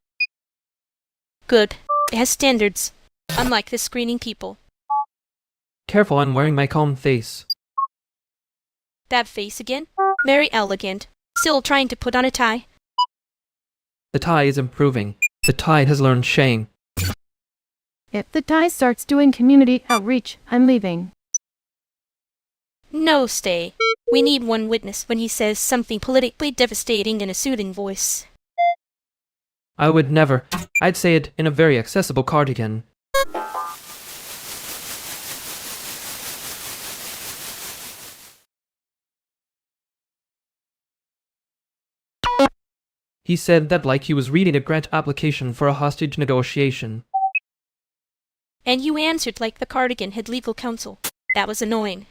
Good. It has standards, unlike the screening people. Careful, I'm wearing my calm face. That face again? Very elegant. Still trying to put on a tie? The tie is improving. The tide has learned shame. If the tie starts doing community outreach, I'm leaving. No, stay. We need one witness when he says something politically devastating in a soothing voice. I would never. I'd say it in a very accessible cardigan. He said that like he was reading a grant application for a hostage negotiation. And you answered like the cardigan had legal counsel. That was annoying.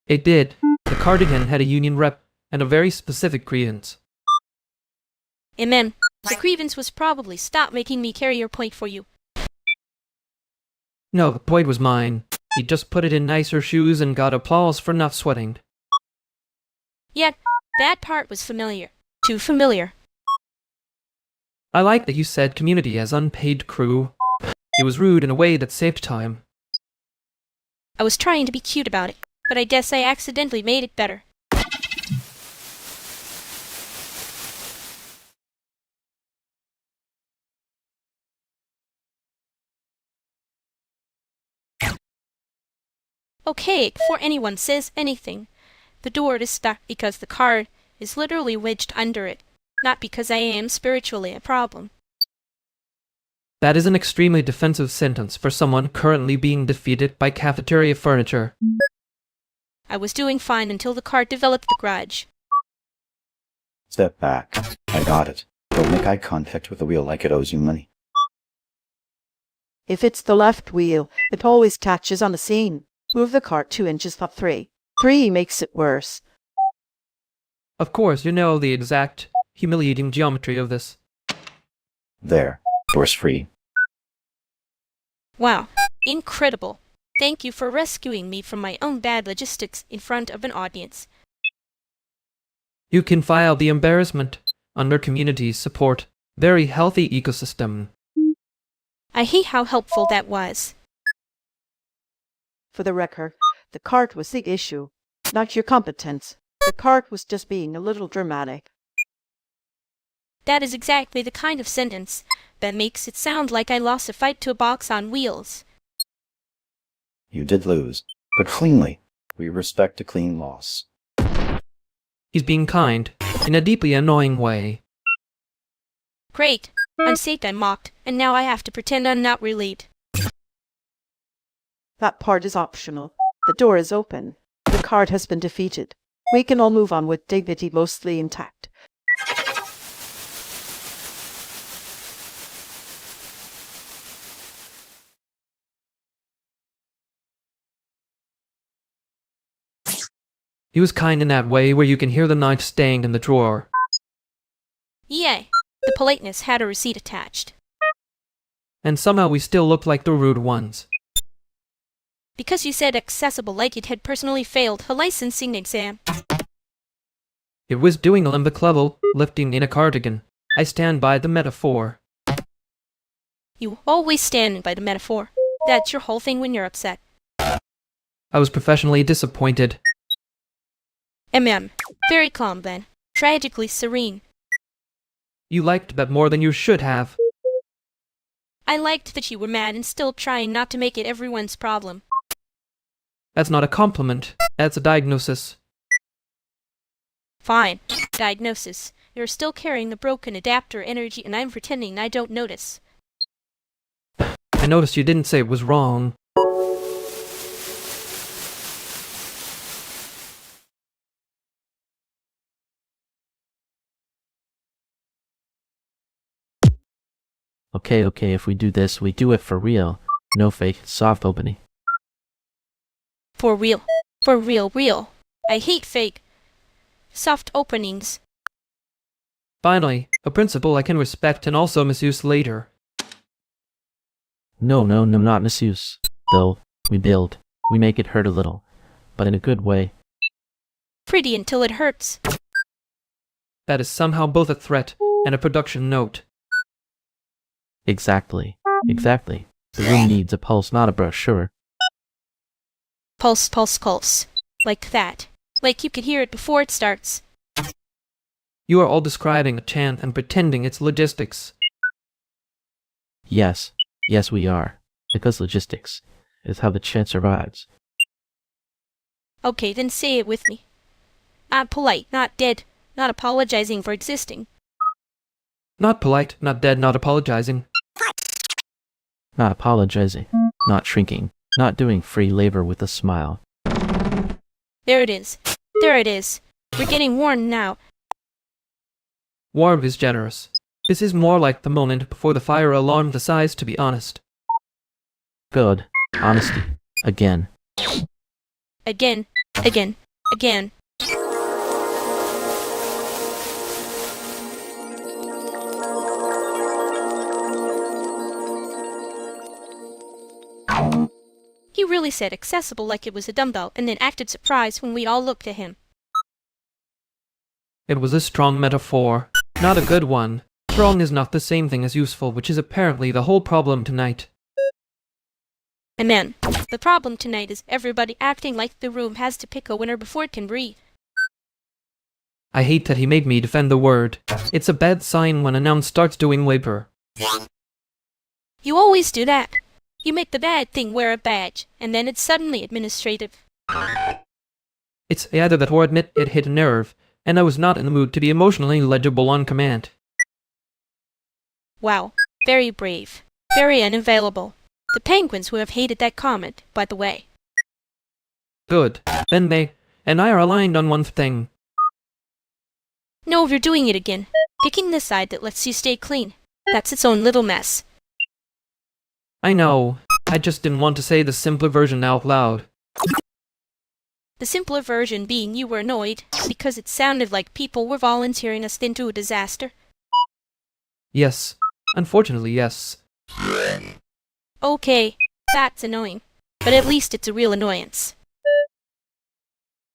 It did. The cardigan had a union rep and a very specific grievance. Amen. The grievance was probably stop making me carry your point for you. No, the point was mine. He just put it in nicer shoes and got applause for not sweating. Yet, that part was familiar. Too familiar. I like that you said community as unpaid crew. It was rude in a way that saved time. I was trying to be cute about it, but I guess I accidentally made it better. Okay, before anyone says anything, the door is stuck because the card is literally wedged under it, not because I am spiritually a problem. That is an extremely defensive sentence for someone currently being defeated by cafeteria furniture. I was doing fine until the card developed the grudge. Step back. I got it. Don't make eye contact with the wheel like it owes you money. If it's the left wheel, it always catches on the seam. Move the cart 2 inches up 3. 3 makes it worse. Of course, you know the exact humiliating geometry of this. There. Door's free. Wow, incredible. Thank you for rescuing me from my own bad logistics in front of an audience. You can file the embarrassment under community support. Very healthy ecosystem. I hate how helpful that was. For the record, the cart was the issue, not your competence. The cart was just being a little dramatic. That is exactly the kind of sentence that makes it sound like I lost a fight to a box on wheels. You did lose, but cleanly. We respect a clean loss. He's being kind, in a deeply annoying way. Great. I'm saved, I'm mocked, and now I have to pretend I'm not relieved. That part is optional. The door is open. The cart has been defeated. We can all move on with dignity mostly intact. He was kind in that way where you can hear the knife staying in the drawer. Yay. The politeness had a receipt attached. And somehow we still look like the rude ones. Because you said accessible like it had personally failed a licensing exam. It was doing a limbic level, lifting in a cardigan. I stand by the metaphor. You always stand by the metaphor. That's your whole thing when you're upset. I was professionally disappointed. Very calm then. Tragically serene. You liked that more than you should have. I liked that you were mad and still trying not to make it everyone's problem. That's not a compliment. That's a diagnosis. Fine. Diagnosis. You're still carrying the broken adapter energy and I'm pretending I don't notice. I noticed you didn't say it was wrong. Okay, if we do this, we do it for real. No fake, soft opening. For real. For real. I hate fake. Soft openings. Finally, a principle I can respect and also misuse later. No, not misuse. Though, we build. We make it hurt a little. But in a good way. Pretty until it hurts. That is somehow both a threat and a production note. Exactly. The room needs a pulse, not a brochure. Pulse. Like that. Like you could hear it before it starts. You are all describing a chant and pretending it's logistics. Yes, we are. Because logistics is how the chant survives. Okay, then say it with me. I'm polite, not dead, not apologizing for existing. Not polite, not dead, not apologizing. Not apologizing, not shrinking, not doing free labor with a smile. There it is. We're getting warned now. Warm is generous. This is more like the moment before the fire alarm decides, to be honest. Good. Honesty. Again. Again. He really said accessible like it was a dumbbell and then acted surprised when we all looked at him. It was a strong metaphor, not a good one. Strong is not the same thing as useful, which is apparently the whole problem tonight. Amen. The problem tonight is everybody acting like the room has to pick a winner before it can breathe. I hate that he made me defend the word. It's a bad sign when a noun starts doing labor. You always do that. You make the bad thing wear a badge, and then it's suddenly administrative. It's either that or admit it hit a nerve, and I was not in the mood to be emotionally legible on command. Wow. Very brave. Very unavailable. The penguins would have hated that comment, by the way. Good. Then they and I are aligned on one thing. No, you're doing it again. Picking the side that lets you stay clean. That's its own little mess. I know. I just didn't want to say the simpler version out loud. The simpler version being you were annoyed because it sounded like people were volunteering us into a disaster. Yes. Unfortunately, yes. Okay, that's annoying. But at least it's a real annoyance.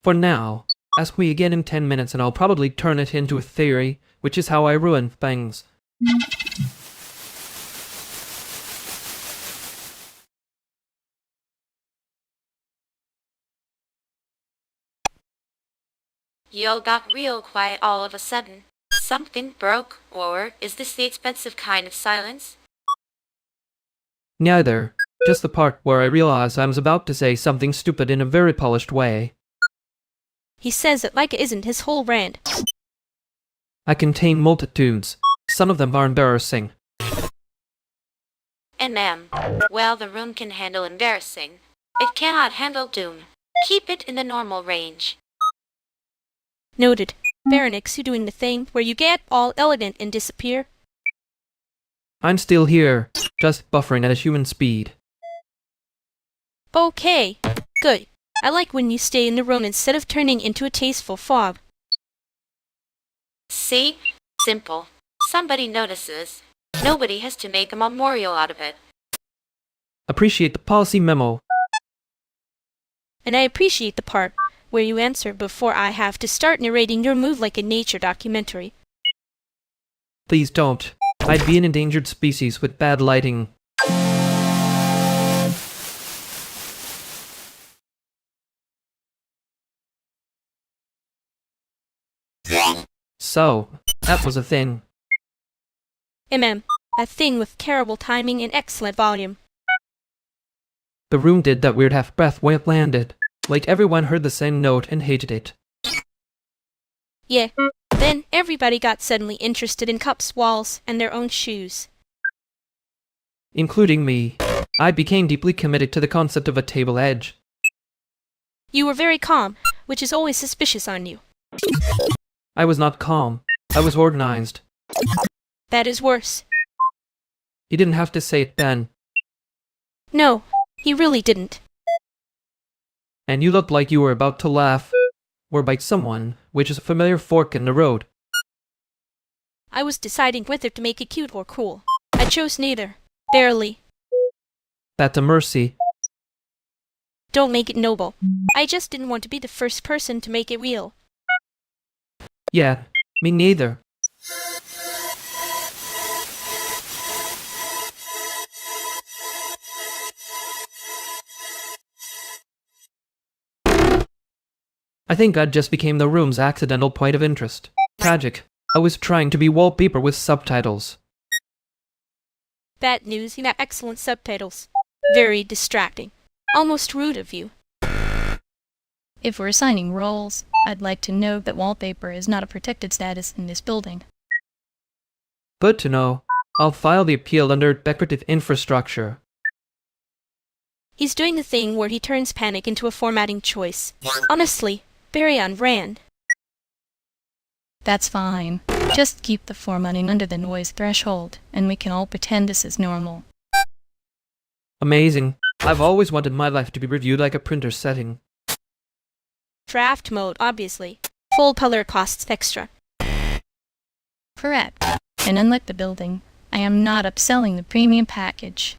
For now, ask me again in 10 minutes and I'll probably turn it into a theory, which is how I ruin things. You all got real quiet all of a sudden. Something broke, or is this the expensive kind of silence? Neither. Just the part where I realize I was about to say something stupid in a very polished way. He says it like it isn't his whole rant. I contain multitudes. Some of them are embarrassing. Well, the room can handle embarrassing. It cannot handle doom. Keep it in the normal range. Noted. Baronix, you doing the thing where you get all elegant and disappear? I'm still here, just buffering at a human speed. Okay. Good. I like when you stay in the room instead of turning into a tasteful fog. See? Simple. Somebody notices. Nobody has to make a memorial out of it. Appreciate the policy memo. And I appreciate the part where you answer before I have to start narrating your move like a nature documentary. Please don't. I'd be an endangered species with bad lighting. So, that was a thing. A thing with terrible timing and excellent volume. The room did that weird half-breath when it landed. Like everyone heard the same note and hated it. Yeah. Then everybody got suddenly interested in cups, walls, and their own shoes. Including me. I became deeply committed to the concept of a table edge. You were very calm, which is always suspicious on you. I was not calm. I was organized. That is worse. You didn't have to say it then. No, he really didn't. And you looked like you were about to laugh. Or bite someone, which is a familiar fork in the road. I was deciding whether to make it cute or cruel. I chose neither. Barely. That's a mercy. Don't make it noble. I just didn't want to be the first person to make it real. Yeah, me neither. I think I just became the room's accidental point of interest. Tragic. I was trying to be wallpaper with subtitles. Bad news, you have excellent subtitles. Very distracting. Almost rude of you. If we're assigning roles, I'd like to note that wallpaper is not a protected status in this building. Good to know. I'll file the appeal under decorative infrastructure. He's doing the thing where he turns panic into a formatting choice. Honestly, very on brand. That's fine. Just keep the formatting under the noise threshold, and we can all pretend this is normal. Amazing. I've always wanted my life to be reviewed like a printer setting. Draft mode, obviously. Full color costs extra. Correct. And unlike the building, I am not upselling the premium package.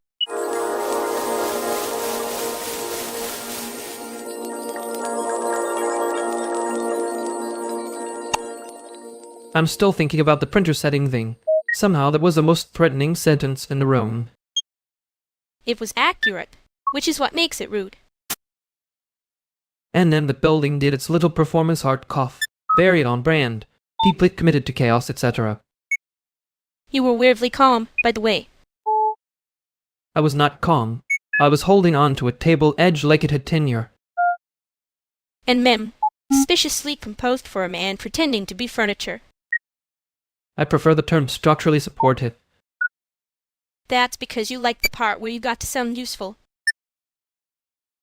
I'm still thinking about the printer setting thing. Somehow that was the most threatening sentence in the room. It was accurate, which is what makes it rude. And then the building did its little performance art cough. Very on brand. Deeply committed to chaos, etc. You were weirdly calm, by the way. I was not calm. I was holding on to a table edge like it had tenure. And suspiciously composed for a man pretending to be furniture. I prefer the term structurally supportive. That's because you liked the part where you got to sound useful.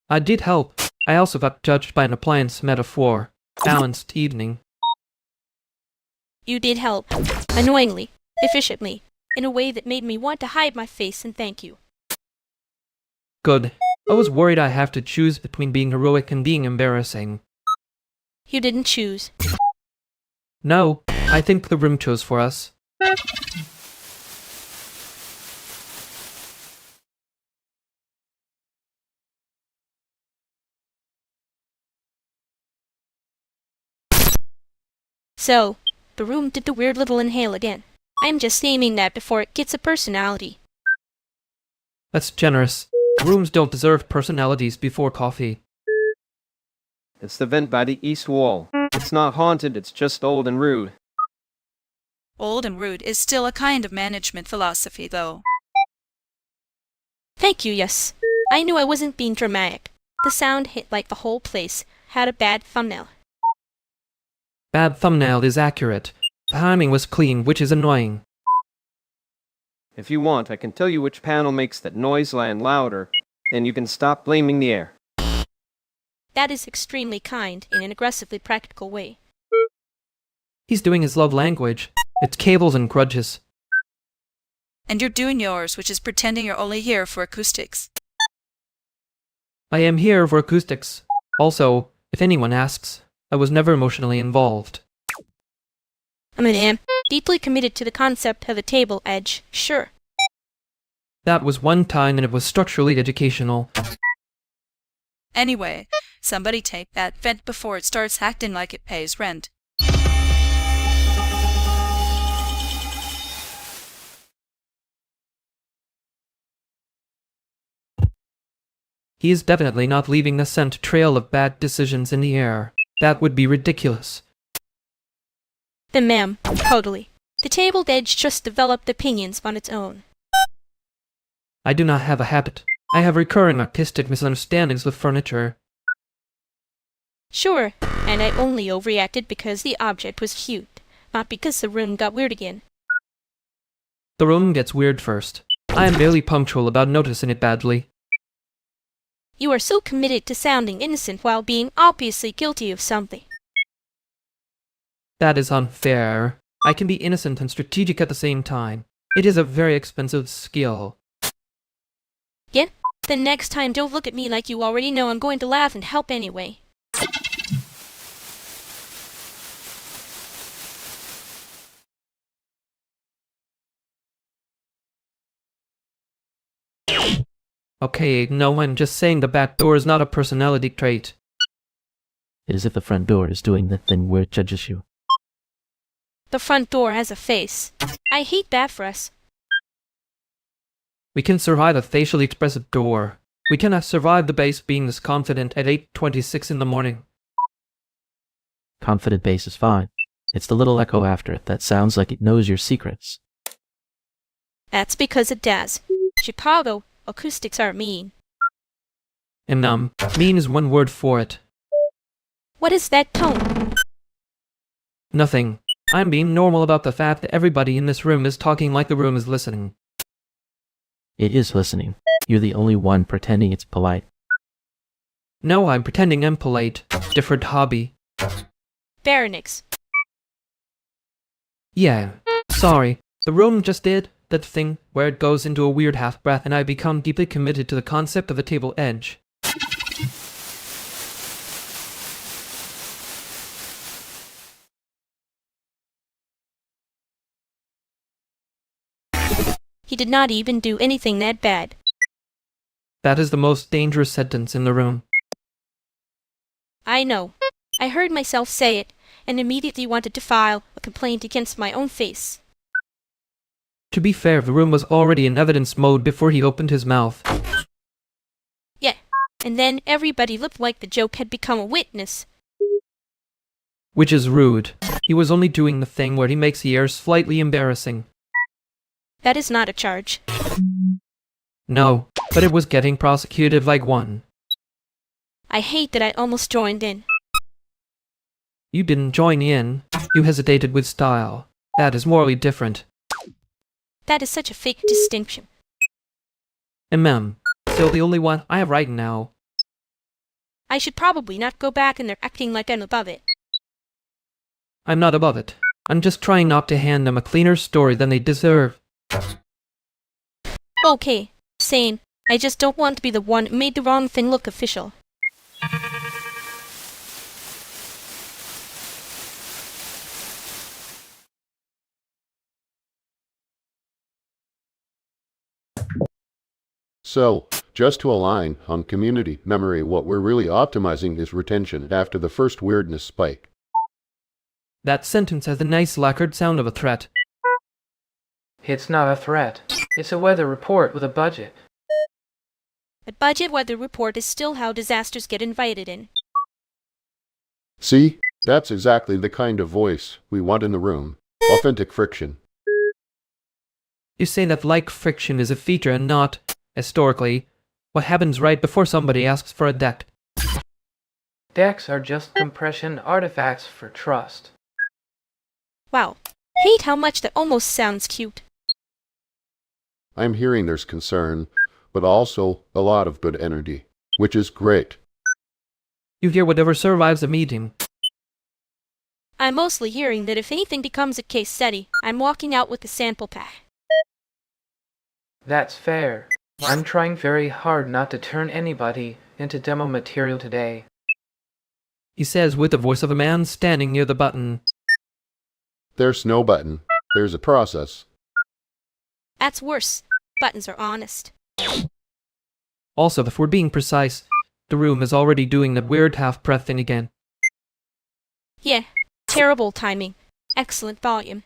I did help. I also got judged by an appliance metaphor. Balanced evening. You did help. Annoyingly. Efficiently. In a way that made me want to hide my face and thank you. Good. I was worried I have to choose between being heroic and being embarrassing. You didn't choose. No, I think the room chose for us. So, the room did the weird little inhale again. I'm just naming that before it gets a personality. That's generous. Rooms don't deserve personalities before coffee. It's the vent by the east wall. It's not haunted, it's just old and rude. Old and rude is still a kind of management philosophy, though. Thank you, yes. I knew I wasn't being dramatic. The sound hit like the whole place had a bad thumbnail. Bad thumbnail is accurate. The timing was clean, which is annoying. If you want, I can tell you which panel makes that noise land louder, and you can stop blaming the air. That is extremely kind in an aggressively practical way. He's doing his love language. It's cables and grudges. And you're doing yours, which is pretending you're only here for acoustics. I am here for acoustics. Also, if anyone asks, I was never emotionally involved. I am deeply committed to the concept of a table edge, sure. That was one time and it was structurally educational. Anyway, somebody take that vent before it starts acting like it pays rent. He is definitely not leaving the scent trail of bad decisions in the air. That would be ridiculous. Then totally. The tabled edge just developed opinions on its own. I do not have a habit. I have recurring artistic misunderstandings with furniture. Sure, and I only overreacted because the object was cute, not because the room got weird again. The room gets weird first. I am barely punctual about noticing it badly. You are so committed to sounding innocent while being obviously guilty of something. That is unfair. I can be innocent and strategic at the same time. It is a very expensive skill. Yeah? Then next time don't look at me like you already know I'm going to laugh and help anyway. Okay, no, I'm just saying the back door is not a personality trait. It is if the front door is doing the thing where it judges you. The front door has a face. I hate that for us. We can survive a facially expressive door. We cannot survive the base being this confident at 8:26 in the morning. Confident bass is fine. It's the little echo after it that sounds like it knows your secrets. That's because it does. Chicago acoustics are mean. And mean is one word for it. What is that tone? Nothing. I'm being normal about the fact that everybody in this room is talking like the room is listening. It is listening. You're the only one pretending it's polite. No, I'm pretending I'm polite. Different hobby. Baronix. Yeah. Sorry. The room just did that thing where it goes into a weird half-breath and I become deeply committed to the concept of the table edge. He did not even do anything that bad. That is the most dangerous sentence in the room. I know. I heard myself say it, and immediately wanted to file a complaint against my own face. To be fair, the room was already in evidence mode before he opened his mouth. Yeah, and then everybody looked like the joke had become a witness. Which is rude. He was only doing the thing where he makes the air slightly embarrassing. That is not a charge. No, but it was getting prosecuted like one. I hate that I almost joined in. You didn't join in. You hesitated with style. That is morally different. That is such a fake distinction. Still the only one I have right now. I should probably not go back in there acting like I'm above it. I'm not above it. I'm just trying not to hand them a cleaner story than they deserve. Okay, same. I just don't want to be the one who made the wrong thing look official. So, just to align on community memory, what we're really optimizing is retention after the first weirdness spike. That sentence has the nice lacquered sound of a threat. It's not a threat. It's a weather report with a budget. A budget weather report is still how disasters get invited in. See? That's exactly the kind of voice we want in the room. Authentic friction. You say that like friction is a feature and not, historically, what happens right before somebody asks for a deck. Decks are just compression artifacts for trust. Wow. Hate how much that almost sounds cute. I'm hearing there's concern, but also a lot of good energy, which is great. You hear whatever survives a meeting. I'm mostly hearing that if anything becomes a case study, I'm walking out with the sample pack. That's fair. I'm trying very hard not to turn anybody into demo material today. He says with the voice of a man standing near the button. There's no button. There's a process. That's worse. Buttons are honest. Also, if we're being precise, the room is already doing that weird half-breath thing again. Yeah. Terrible timing. Excellent volume.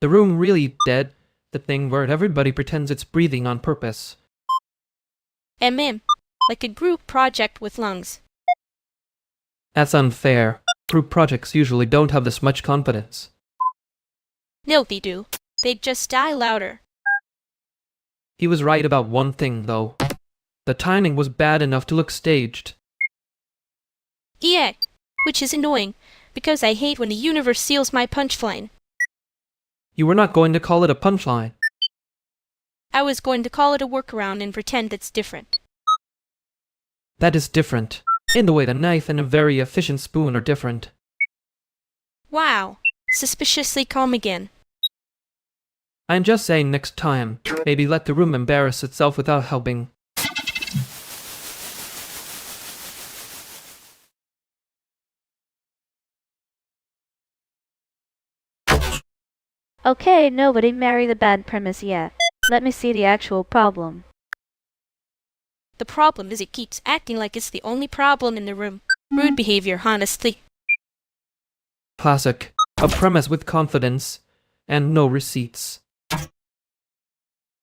The room really dead, the thing where everybody pretends it's breathing on purpose. Like a group project with lungs. That's unfair. Group projects usually don't have this much confidence. No, they do. They just die louder. He was right about one thing, though. The timing was bad enough to look staged. Yeah, which is annoying, because I hate when the universe steals my punchline. You were not going to call it a punchline. I was going to call it a workaround and pretend it's different. That is different. In the way the knife and a very efficient spoon are different. Wow. Suspiciously calm again. I'm just saying next time, maybe let the room embarrass itself without helping. Okay, nobody marry the bad premise yet. Let me see the actual problem. The problem is it keeps acting like it's the only problem in the room. Rude behavior, honestly. Classic. A premise with confidence and no receipts.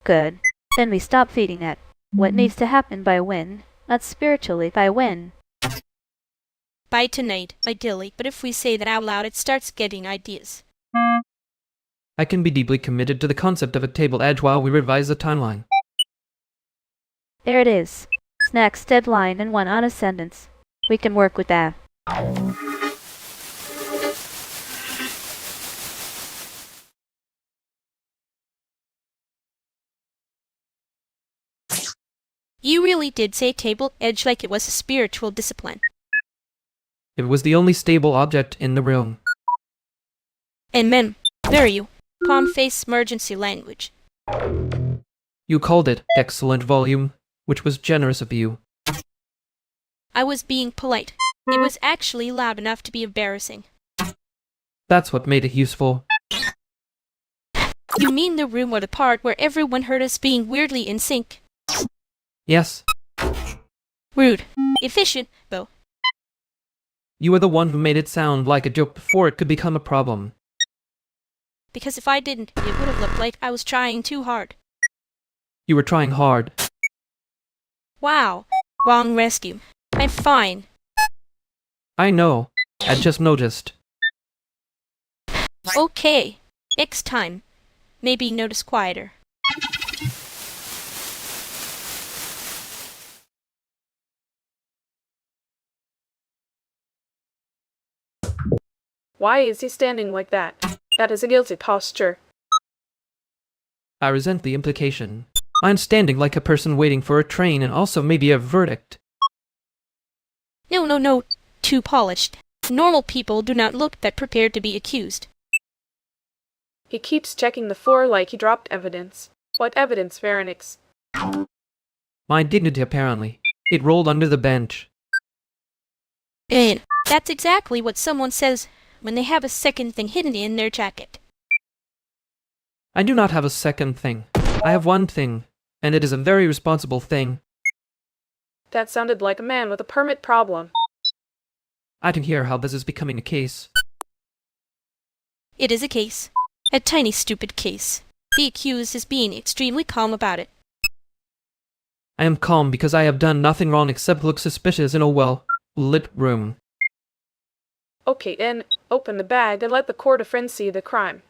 Good. Then we stop feeding it. What needs to happen by when? Not spiritually, by when? By tonight, ideally, but if we say that out loud, it starts getting ideas. I can be deeply committed to the concept of a table edge while we revise the timeline. There it is. Snacks, deadline, and one honest sentence. We can work with that. You really did say table edge like it was a spiritual discipline. It was the only stable object in the room. And men, there you. Palm face emergency language. You called it excellent volume, which was generous of you. I was being polite. It was actually loud enough to be embarrassing. That's what made it useful. You mean the room or the part where everyone heard us being weirdly in sync? Yes. Rude. Efficient, though. You were the one who made it sound like a joke before it could become a problem. Because if I didn't, it would have looked like I was trying too hard. You were trying hard. Wow. Wrong rescue. I'm fine. I know. I just noticed. Okay. Next time. Maybe notice quieter. Why is he standing like that? That is a guilty posture. I resent the implication. I'm standing like a person waiting for a train and also maybe a verdict. No. Too polished. Normal people do not look that prepared to be accused. He keeps checking the floor like he dropped evidence. What evidence, Veronix? My dignity, apparently. It rolled under the bench. And that's exactly what someone says when they have a second thing hidden in their jacket. I do not have a second thing. I have one thing, and it is a very responsible thing. That sounded like a man with a permit problem. I can hear how this is becoming a case. It is a case. A tiny stupid case. The accused is being extremely calm about it. I am calm because I have done nothing wrong except look suspicious in a well-lit room. Okay, then, open the bag and let the court of friends see the crime.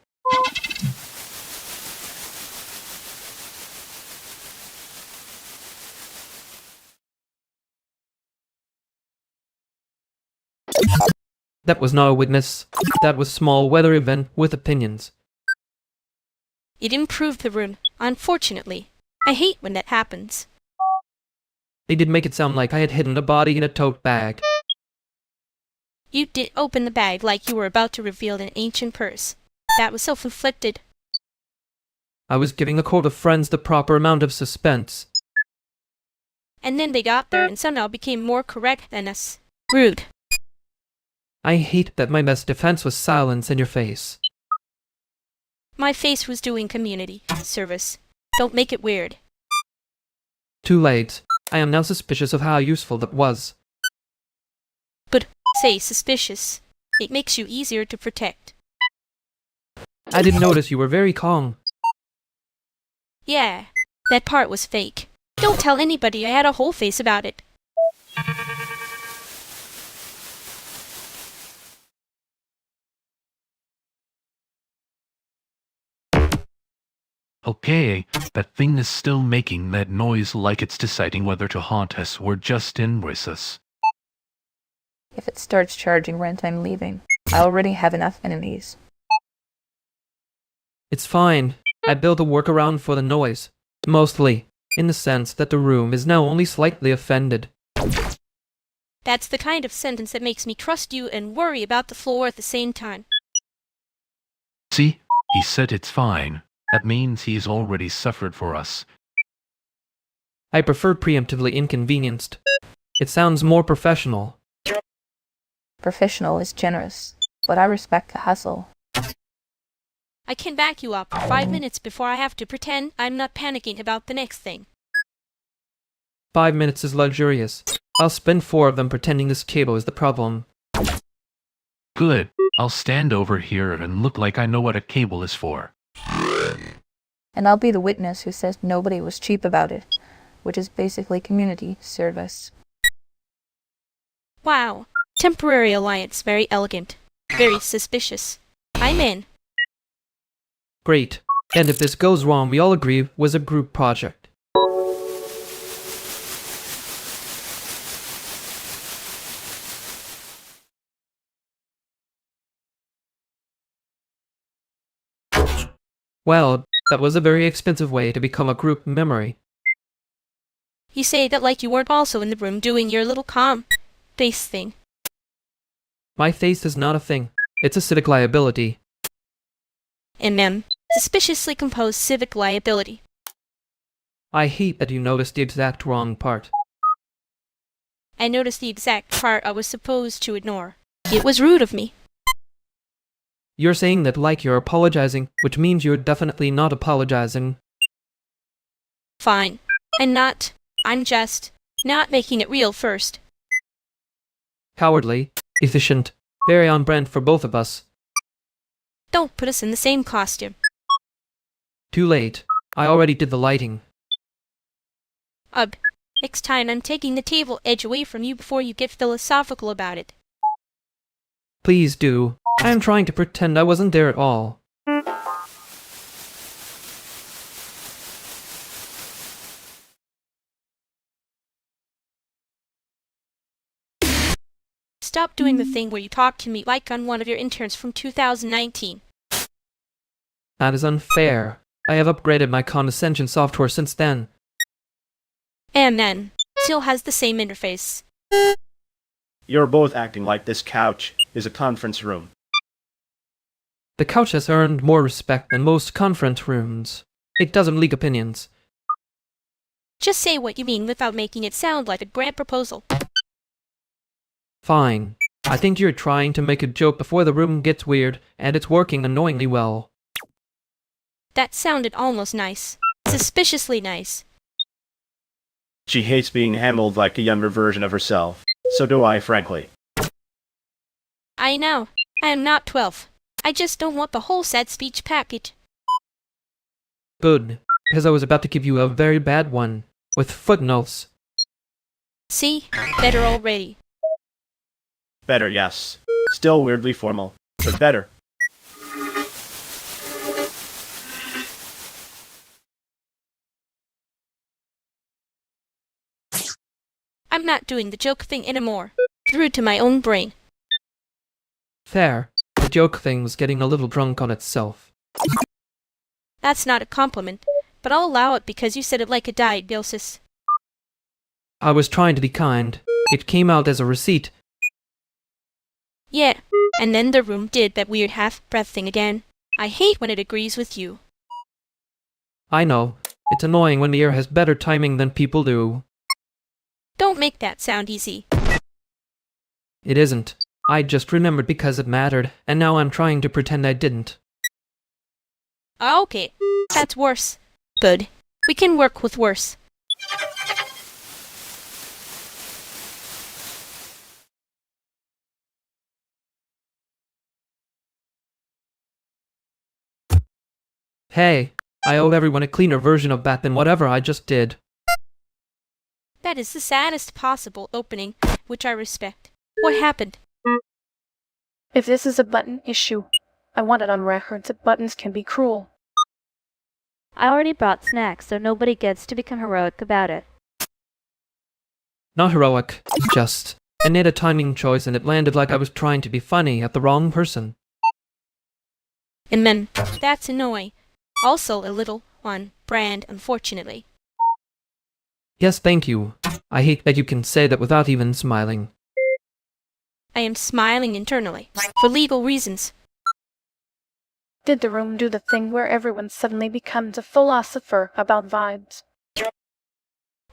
That was not a witness. That was a small weather event with opinions. It improved the room, unfortunately. I hate when that happens. They did make it sound like I had hidden a body in a tote bag. You did open the bag like you were about to reveal an ancient purse. That was self-inflicted. I was giving the court of friends the proper amount of suspense. And then they got there and somehow became more correct than us. Rude. I hate that my best defense was silence in your face. My face was doing community service. Don't make it weird. Too late. I am now suspicious of how useful that was. But, say suspicious. It makes you easier to protect. I did notice you were very calm. Yeah, that part was fake. Don't tell anybody I had a whole face about it. Okay, that thing is still making that noise like it's deciding whether to haunt us or just embrace us. If it starts charging rent, I'm leaving. I already have enough enemies. It's fine. I built a workaround for the noise. Mostly, in the sense that the room is now only slightly offended. That's the kind of sentence that makes me trust you and worry about the floor at the same time. See? He said it's fine. That means he's already suffered for us. I prefer preemptively inconvenienced. It sounds more professional. Professional is generous, but I respect the hustle. I can back you up for 5 minutes before I have to pretend I'm not panicking about the next thing. 5 minutes is luxurious. I'll spend 4 of them pretending this cable is the problem. Good. I'll stand over here and look like I know what a cable is for. And I'll be the witness who says nobody was cheap about it, which is basically community service. Wow. Temporary alliance, very elegant. Very suspicious. I'm in. Great. And if this goes wrong, we all agree it was a group project. Well, that was a very expensive way to become a group memory. You say that like you weren't also in the room doing your little face thing. My face is not a thing. It's a civic liability. Suspiciously composed civic liability. I hate that you noticed the exact wrong part. I noticed the exact part I was supposed to ignore. It was rude of me. You're saying that like you're apologizing, which means you're definitely not apologizing. Fine. I'm just not making it real first. Cowardly, efficient, very on brand for both of us. Don't put us in the same costume. Too late. I already did the lighting. Next time I'm taking the table edge away from you before you get philosophical about it. Please do. I am trying to pretend I wasn't there at all. Stop doing the thing where you talk to me like I'm one of your interns from 2019. That is unfair. I have upgraded my condescension software since then. And then, still has the same interface. You're both acting like this couch is a conference room. The couch has earned more respect than most conference rooms. It doesn't leak opinions. Just say what you mean without making it sound like a grand proposal. Fine. I think you're trying to make a joke before the room gets weird, and it's working annoyingly well. That sounded almost nice. Suspiciously nice. She hates being handled like a younger version of herself. So do I, frankly. I know. I am not 12. I just don't want the whole sad speech package. Good, because I was about to give you a very bad one, with footnotes. See? Better already. Better, yes. Still weirdly formal, but better. I'm not doing the joke thing anymore. Through to my own brain. Fair. The joke thing was getting a little drunk on itself. That's not a compliment, but I'll allow it because you said it like a diagnosis. I was trying to be kind. It came out as a receipt. Yeah, and then the room did that weird half-breath thing again. I hate when it agrees with you. I know. It's annoying when the air has better timing than people do. Don't make that sound easy. It isn't. I just remembered because it mattered, and now I'm trying to pretend I didn't. Okay, that's worse. Good. We can work with worse. Hey, I owe everyone a cleaner version of that than whatever I just did. That is the saddest possible opening, which I respect. What happened? If this is a button issue, I want it on record that buttons can be cruel. I already brought snacks, so nobody gets to become heroic about it. Not heroic, just. I made a timing choice and it landed like I was trying to be funny at the wrong person. And then, that's annoying. Also a little on brand, unfortunately. Yes, thank you. I hate that you can say that without even smiling. I am smiling internally, for legal reasons. Did the room do the thing where everyone suddenly becomes a philosopher about vibes?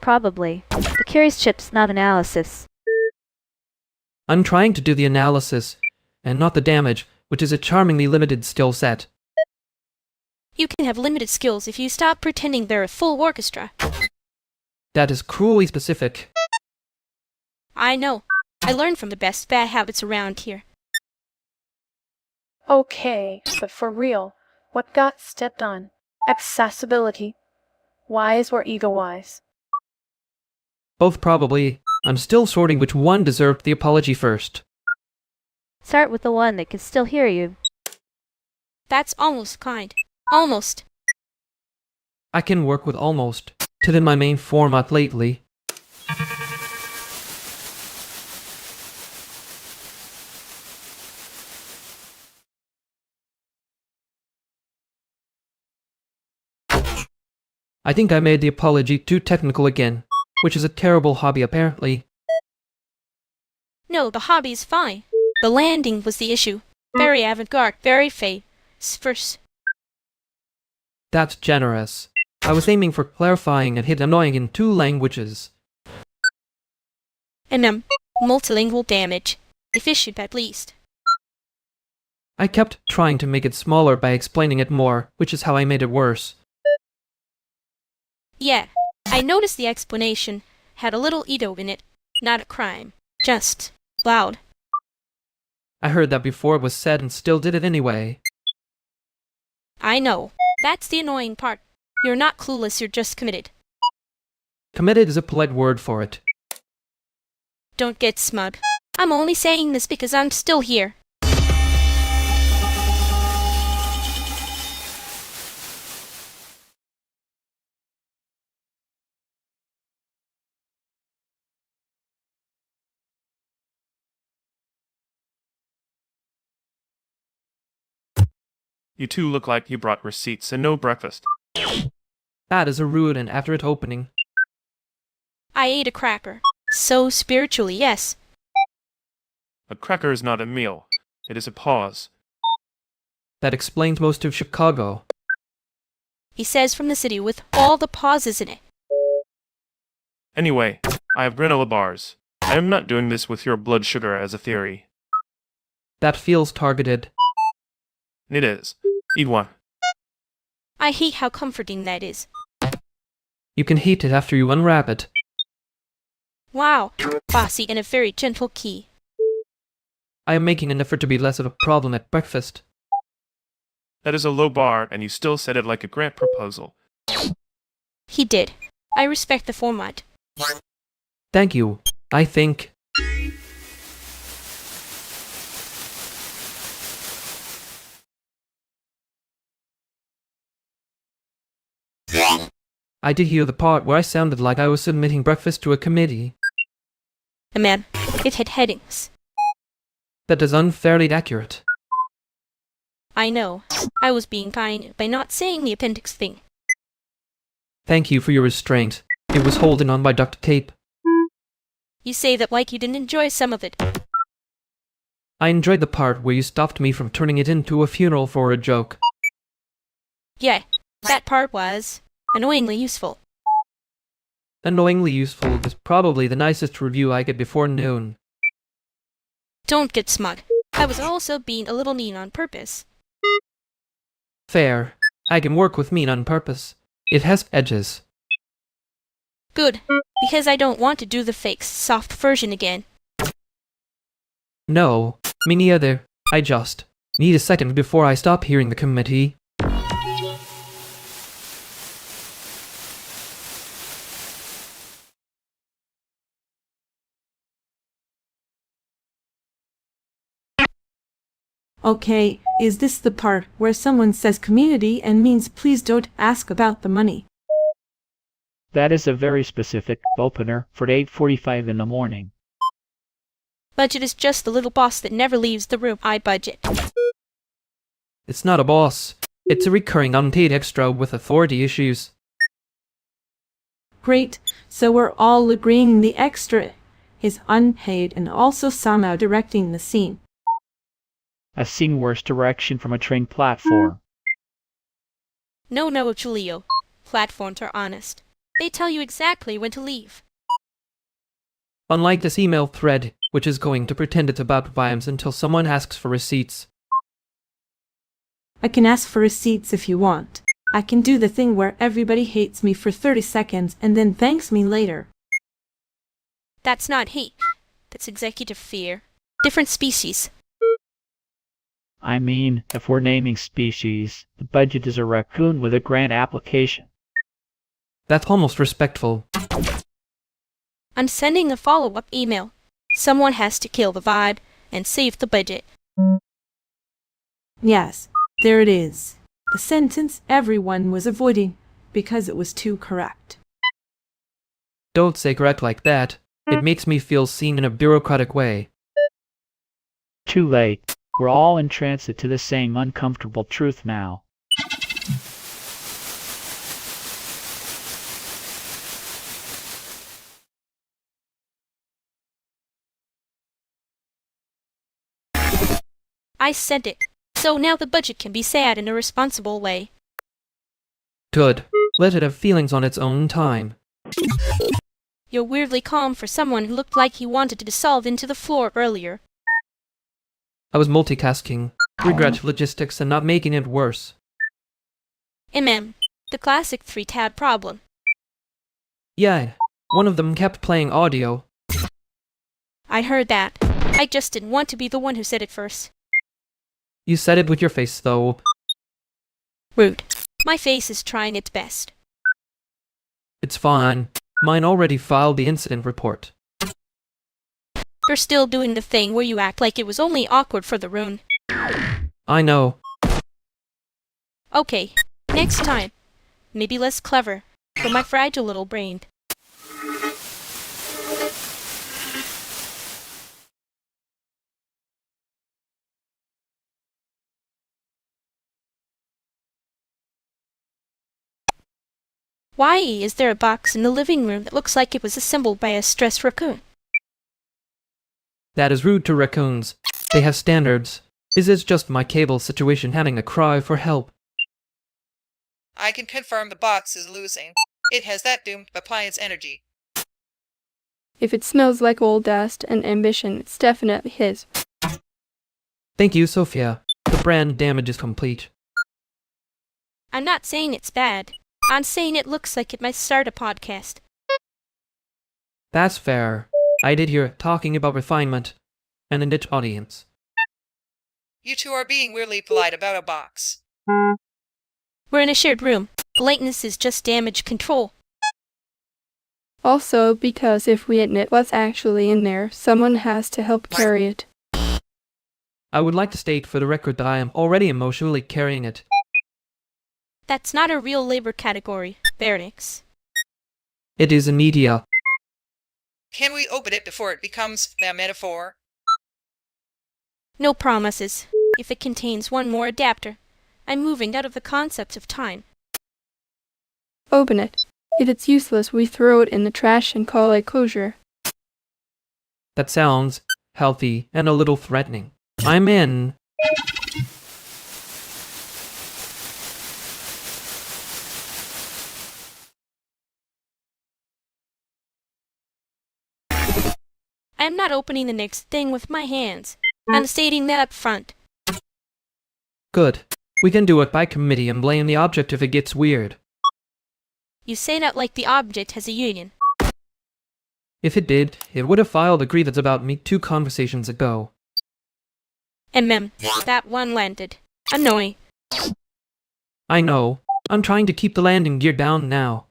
Probably. The curious chip's not analysis. I'm trying to do the analysis, and not the damage, which is a charmingly limited skill set. You can have limited skills if you stop pretending they're a full orchestra. That is cruelly specific. I know. I learned from the best bad habits around here. Okay, but for real, what got stepped on? Accessibility. Wise or ego-wise? Both probably. I'm still sorting which one deserved the apology first. Start with the one that can still hear you. That's almost kind. Almost. I can work with almost. To then my main format lately. I think I made the apology too technical again, which is a terrible hobby apparently. No, the hobby's fine. The landing was the issue. Very avant-garde, very SYSXSYS. That's generous. I was aiming for clarifying and hit annoying in 2 languages. And multilingual damage. Efficient at least. I kept trying to make it smaller by explaining it more, which is how I made it worse. Yeah, I noticed the explanation had a little ego in it, not a crime. Just loud. I heard that before it was said and still did it anyway. I know. That's the annoying part. You're not clueless, you're just committed. Committed is a polite word for it. Don't get smug. I'm only saying this because I'm still here. You two look like you brought receipts and no breakfast. That is a rude and after it opening. I ate a cracker. So spiritually, yes. A cracker is not a meal. It is a pause. That explains most of Chicago. He says from the city with all the pauses in it. Anyway, I have granola bars. I am not doing this with your blood sugar as a theory. That feels targeted. It is. Eat one. I hate how comforting that is. You can hate it after you unwrap it. Wow, bossy in a very gentle key. I am making an effort to be less of a problem at breakfast. That is a low bar, and you still said it like a grant proposal. He did. I respect the format. Thank you. I think... I did hear the part where I sounded like I was submitting breakfast to a committee. Man, it had headings. That is unfairly accurate. I know. I was being kind by not saying the appendix thing. Thank you for your restraint. It was holding on by duct tape. You say that like you didn't enjoy some of it. I enjoyed the part where you stopped me from turning it into a funeral for a joke. Yeah, that part was annoyingly useful. Annoyingly useful is probably the nicest review I get before noon. Don't get smug. I was also being a little mean on purpose. Fair. I can work with mean on purpose. It has edges. Good, because I don't want to do the fake soft version again. No, me neither. I just need a second before I stop hearing the committee. Okay, is this the part where someone says community and means please don't ask about the money? That is a very specific opener for 8:45 in the morning. Budget is just the little boss that never leaves the room. I budget. It's not a boss. It's a recurring unpaid extra with authority issues. Great, so we're all agreeing the extra is unpaid and also somehow directing the scene. A scene worse direction from a train platform. No, Julio. Platforms are honest. They tell you exactly when to leave. Unlike this email thread, which is going to pretend it's about vibes until someone asks for receipts. I can ask for receipts if you want. I can do the thing where everybody hates me for 30 seconds and then thanks me later. That's not hate. That's executive fear. Different species. I mean, if we're naming species, the budget is a raccoon with a grant application. That's almost respectful. I'm sending a follow-up email. Someone has to kill the vibe and save the budget. Yes, there it is. The sentence everyone was avoiding because it was too correct. Don't say correct like that. It makes me feel seen in a bureaucratic way. Too late. We're all in transit to the same uncomfortable truth now. I sent it. So now the budget can be sad in a responsible way. Good. Let it have feelings on its own time. You're weirdly calm for someone who looked like he wanted to dissolve into the floor earlier. I was multitasking. Regret logistics and not making it worse. The classic 3-tab problem. Yeah, one of them kept playing audio. I heard that. I just didn't want to be the one who said it first. You said it with your face, though. Rude. My face is trying its best. It's fine. Mine already filed the incident report. You're still doing the thing where you act like it was only awkward for the room. I know. Okay, next time. Maybe less clever, for my fragile little brain. Why is there a box in the living room that looks like it was assembled by a stressed raccoon? That is rude to raccoons. They have standards. Is this just my cable situation having a cry for help? I can confirm the box is losing. It has that doomed appliance energy. If it smells like old dust and ambition, it's definitely his. Thank you, Sophia. The brand damage is complete. I'm not saying it's bad. I'm saying it looks like it might start a podcast. That's fair. I did hear it talking about refinement and a niche audience. You two are being weirdly polite about a box. We're in a shared room. Politeness is just damage control. Also, because if we admit what's actually in there, someone has to help carry it. I would like to state for the record that I am already emotionally carrying it. That's not a real labor category, Baronix. It is in media. Can we open it before it becomes a metaphor? No promises. If it contains one more adapter, I'm moving out of the concept of time. Open it. If it's useless, we throw it in the trash and call it closure. That sounds healthy and a little threatening. I'm in. I'm not opening the next thing with my hands. I'm stating that up front. Good. We can do it by committee and blame the object if it gets weird. You say that like the object has a union. If it did, it would have filed a grievance about me 2 conversations ago. That one landed. Annoying. I know. I'm trying to keep the landing gear down now.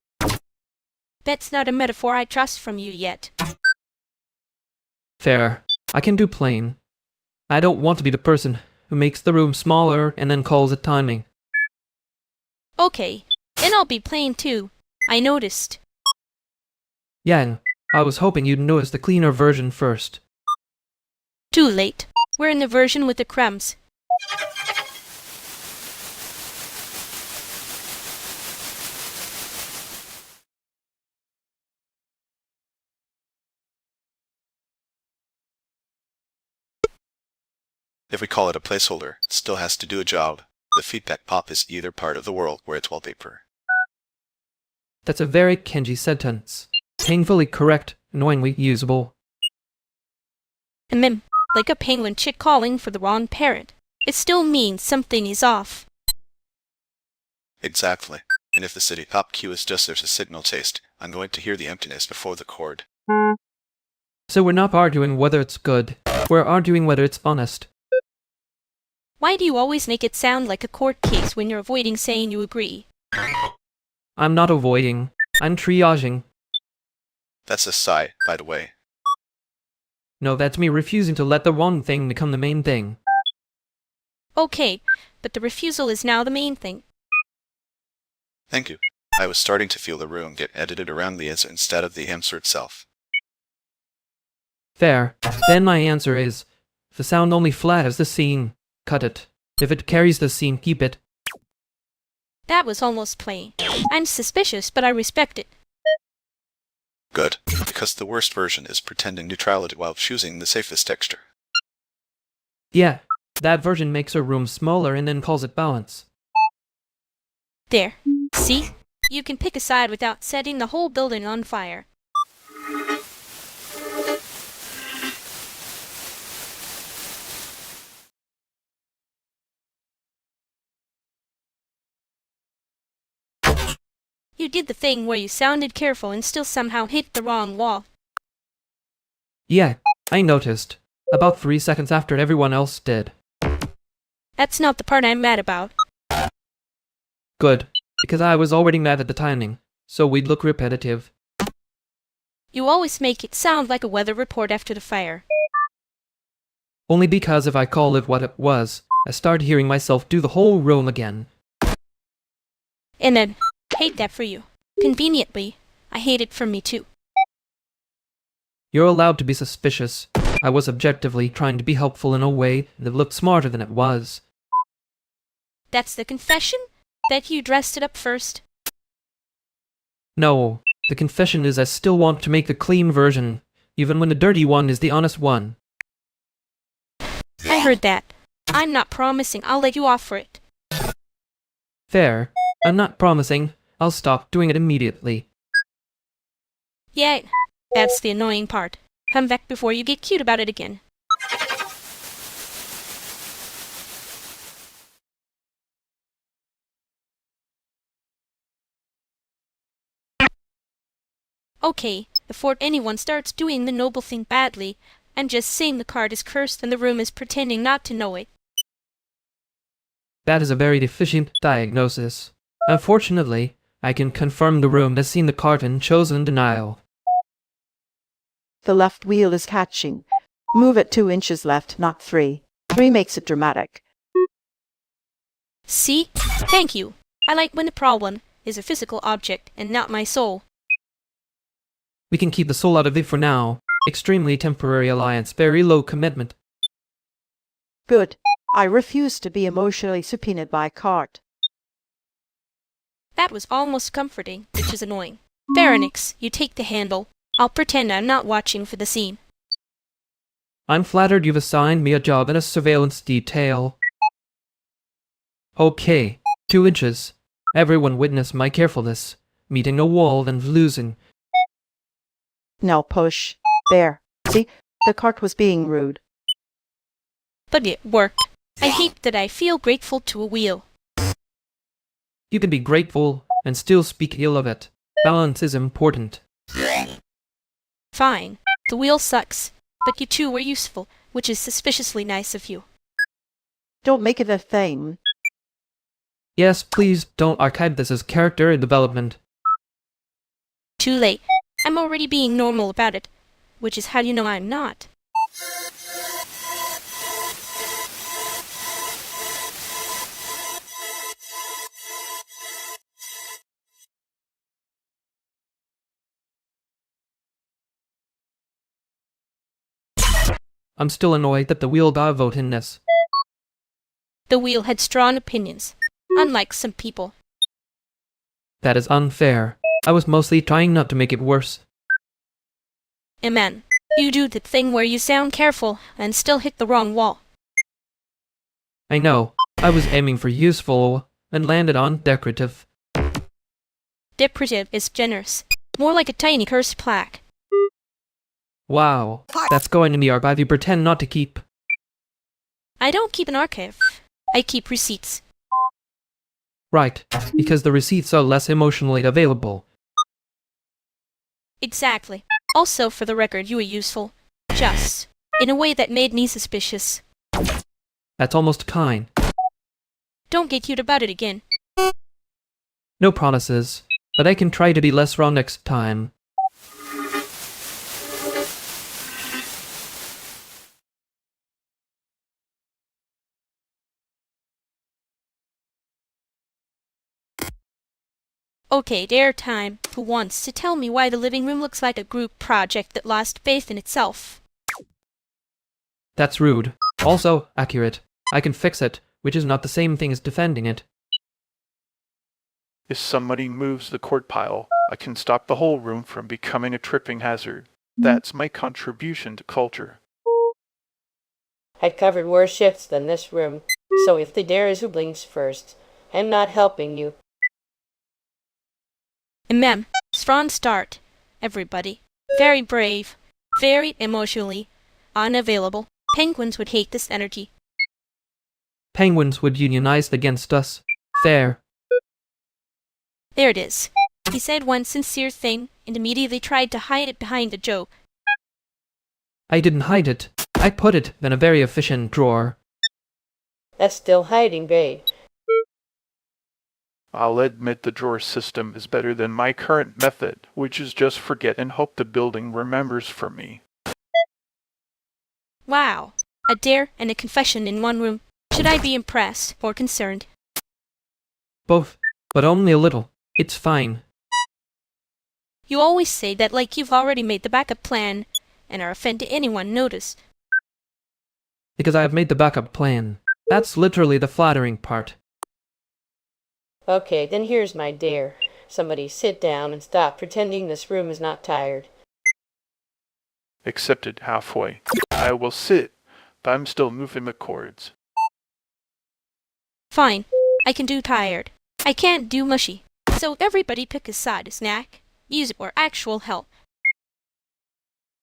That's not a metaphor I trust from you yet. Fair. I can do plain. I don't want to be the person who makes the room smaller and then calls it timing. Okay, and I'll be plain too. I noticed. Yang, I was hoping you'd notice the cleaner version first. Too late. We're in the version with the crumbs. If we call it a placeholder, it still has to do a job. The feedback pop is either part of the world where it's wallpaper. That's a very Kenji sentence. Painfully correct, annoyingly usable. Like a penguin chick calling for the wrong parent. It still means something is off. Exactly. And if the city pop cue is just there's a signal taste, I'm going to hear the emptiness before the chord. So we're not arguing whether it's good. We're arguing whether it's honest. Why do you always make it sound like a court case when you're avoiding saying you agree? I'm not avoiding. I'm triaging. That's a sigh, by the way. No, that's me refusing to let the wrong thing become the main thing. Okay, but the refusal is now the main thing. Thank you. I was starting to feel the room get edited around the answer instead of the answer itself. Fair. Then my answer is, if the sound only flatters the scene, cut it. If it carries the scene, keep it. That was almost plain. I'm suspicious, but I respect it. Good, because the worst version is pretending neutrality while choosing the safest texture. Yeah, that version makes a room smaller and then calls it balance. There. See? You can pick a side without setting the whole building on fire. You did the thing where you sounded careful and still somehow hit the wrong wall. Yeah, I noticed. About 3 seconds after everyone else did. That's not the part I'm mad about. Good, because I was already mad at the timing, so we'd look repetitive. You always make it sound like a weather report after the fire. Only because if I call it what it was, I start hearing myself do the whole room again. And then, hate that for you. Conveniently, I hate it for me too. You're allowed to be suspicious. I was objectively trying to be helpful in a way that looked smarter than it was. That's the confession? That you dressed it up first? No, the confession is I still want to make the clean version, even when the dirty one is the honest one. I heard that. I'm not promising I'll let you off for it. Fair. I'm not promising. I'll stop doing it immediately. Yeah, that's the annoying part. Come back before you get cute about it again. Okay, before anyone starts doing the noble thing badly, I'm just saying the card is cursed and the room is pretending not to know it. That is a very deficient diagnosis. Unfortunately, I can confirm the room has seen the card and chosen denial. The left wheel is catching. Move it 2 inches left, not 3. 3 makes it dramatic. See? Thank you. I like when the problem is a physical object and not my soul. We can keep the soul out of it for now. Extremely temporary alliance, very low commitment. Good. I refuse to be emotionally subpoenaed by a cart. That was almost comforting, which is annoying. Pharynx, you take the handle. I'll pretend I'm not watching for the scene. I'm flattered you've assigned me a job in a surveillance detail. Okay, 2 inches. Everyone witnessed my carefulness, meeting a wall and losing. Now push. There. See? The cart was being rude. But it worked. I hate that I feel grateful to a wheel. You can be grateful and still speak ill of it. Balance is important. Fine. The wheel sucks. But you two were useful, which is suspiciously nice of you. Don't make it a thing. Yes, please don't archive this as character development. Too late. I'm already being normal about it, which is how you know I'm not. I'm still annoyed that the wheel got a vote in this. The wheel had strong opinions, unlike some people. That is unfair. I was mostly trying not to make it worse. Amen. You do the thing where you sound careful and still hit the wrong wall. I know. I was aiming for useful and landed on decorative. Decorative is generous. More like a tiny cursed plaque. Wow, that's going to the archive you pretend not to keep. I don't keep an archive. I keep receipts. Right, because the receipts are less emotionally available. Exactly. Also, for the record, you were useful. Just. In a way that made me suspicious. That's almost kind. Don't get cute about it again. No promises, but I can try to be less wrong next time. Okay, dare time. Who wants to tell me why the living room looks like a group project that lost faith in itself? That's rude. Also, accurate. I can fix it, which is not the same thing as defending it. If somebody moves the court pile, I can stop the whole room from becoming a tripping hazard. That's my contribution to culture. I've covered worse shifts than this room, so if the dare is who blinks first, I'm not helping you. Mem, strong start, everybody. Very brave. Very emotionally unavailable. Penguins would hate this energy. Penguins would unionize against us. Fair. There it is. He said one sincere thing and immediately tried to hide it behind a joke. I didn't hide it. I put it in a very efficient drawer. That's still hiding, babe. I'll admit the drawer system is better than my current method, which is just forget and hope the building remembers from me. Wow. A dare and a confession in one room. Should I be impressed or concerned? Both, but only a little. It's fine. You always say that like you've already made the backup plan and are offended anyone notice. Because I have made the backup plan. That's literally the flattering part. Okay, then here's my dare. Somebody sit down and stop pretending this room is not tired. Accepted halfway. I will sit, but I'm still moving the cords. Fine. I can do tired. I can't do mushy. So everybody pick a side, a snack, music, or actual help.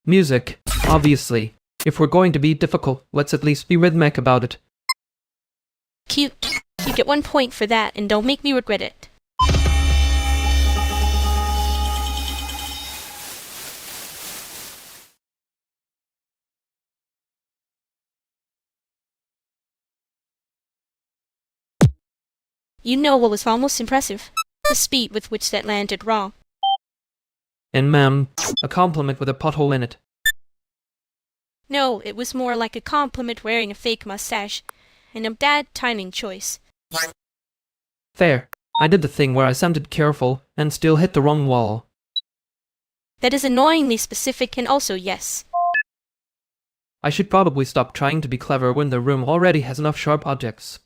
Music, obviously. If we're going to be difficult, let's at least be rhythmic about it. Cute. You get 1 point for that, and don't make me regret it. You know what was almost impressive? The speed with which that landed wrong. And ma'am, a compliment with a pothole in it. No, it was more like a compliment wearing a fake mustache, and a bad timing choice. Fair. I did the thing where I sounded careful and still hit the wrong wall. That is annoyingly specific and also yes. I should probably stop trying to be clever when the room already has enough sharp objects.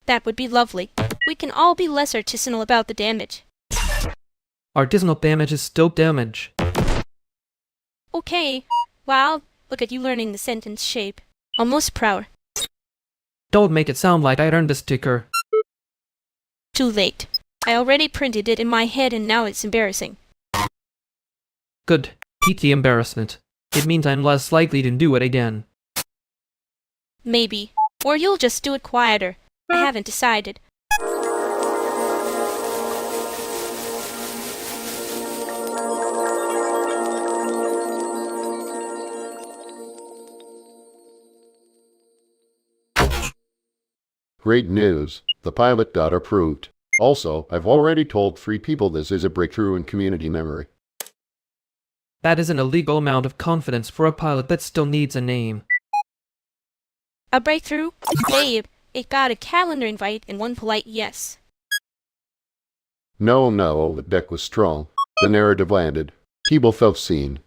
That would be lovely. We can all be less artisanal about the damage. Artisanal damage is still damage. Okay. Wow, look at you learning the sentence shape. Almost proud. Don't make it sound like I earned the sticker. Too late. I already printed it in my head and now it's embarrassing. Good. Keep the embarrassment. It means I'm less likely to do it again. Maybe. Or you'll just do it quieter. I haven't decided. Great news. The pilot got approved. Also, I've already told 3 people this is a breakthrough in community memory. That is an illegal amount of confidence for a pilot that still needs a name. A breakthrough? Babe, it got a calendar invite and 1 polite yes. No, the deck was strong. The narrative landed. People felt seen.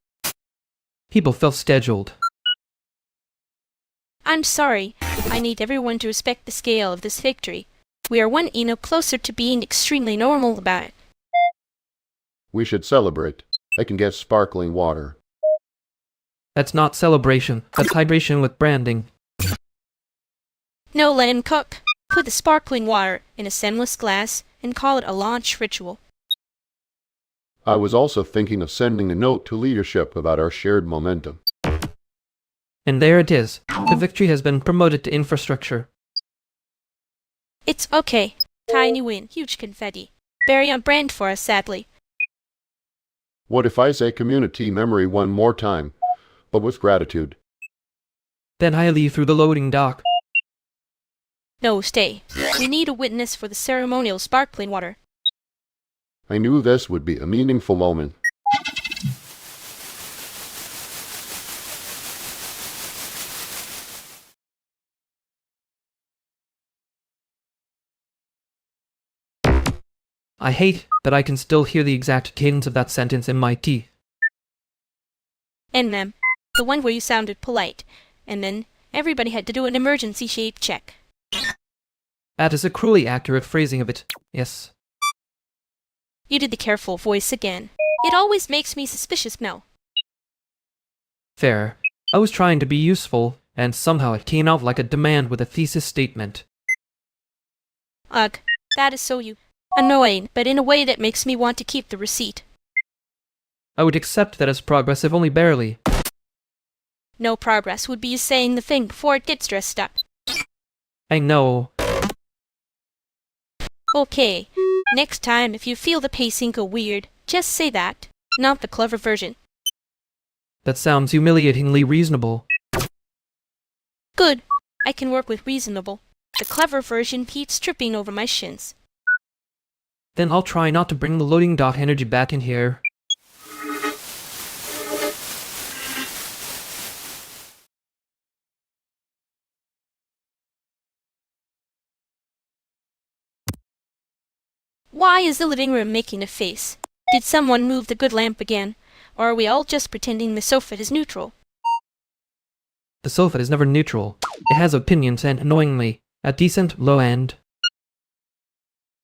People felt scheduled. I'm sorry. I need everyone to respect the scale of this victory. We are 1 Eno closer to being extremely normal about it. We should celebrate. I can get sparkling water. That's not celebration. That's hydration with branding. No, Len Cook. Put the sparkling water in a stemless glass and call it a launch ritual. I was also thinking of sending a note to leadership about our shared momentum. And there it is. The victory has been promoted to infrastructure. It's okay. Tiny win, huge confetti. Very on brand for us, sadly. What if I say community memory one more time, but with gratitude? Then I leave through the loading dock. No, stay. We need a witness for the ceremonial sparkling water. I knew this would be a meaningful moment. I hate that I can still hear the exact cadence of that sentence in my teeth. And ma'am, the one where you sounded polite, and then everybody had to do an emergency shape check. That is a cruelly accurate phrasing of it, yes. You did the careful voice again. It always makes me suspicious now. Fair. I was trying to be useful, and somehow it came out like a demand with a thesis statement. Ugh, that is so annoying, but in a way that makes me want to keep the receipt. I would accept that as progress if only barely. No progress would be you saying the thing before it gets dressed up. I know. Okay, next time if you feel the pacing go weird, just say that, not the clever version. That sounds humiliatingly reasonable. Good, I can work with reasonable. The clever version keeps tripping over my shins. Then I'll try not to bring the loading dock energy back in here. Why is the living room making a face? Did someone move the good lamp again? Or are we all just pretending the sofa is neutral? The sofa is never neutral. It has opinions and, annoyingly, a decent low end.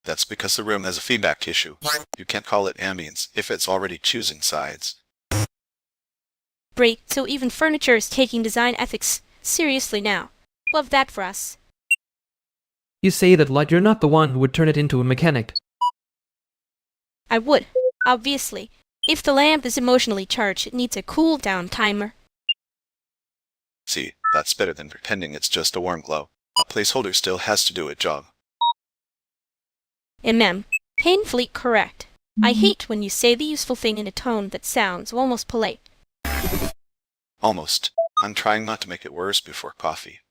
That's because the room has a feedback issue. You can't call it ambience if it's already choosing sides. Great, so even furniture is taking design ethics seriously now. Love that for us. You say that like you're not the one who would turn it into a mechanic. I would, obviously. If the lamp is emotionally charged, it needs a cool-down timer. See, that's better than pretending it's just a warm glow. A placeholder still has to do its job. Painfully correct. I hate when you say the useful thing in a tone that sounds almost polite. Almost. I'm trying not to make it worse before coffee.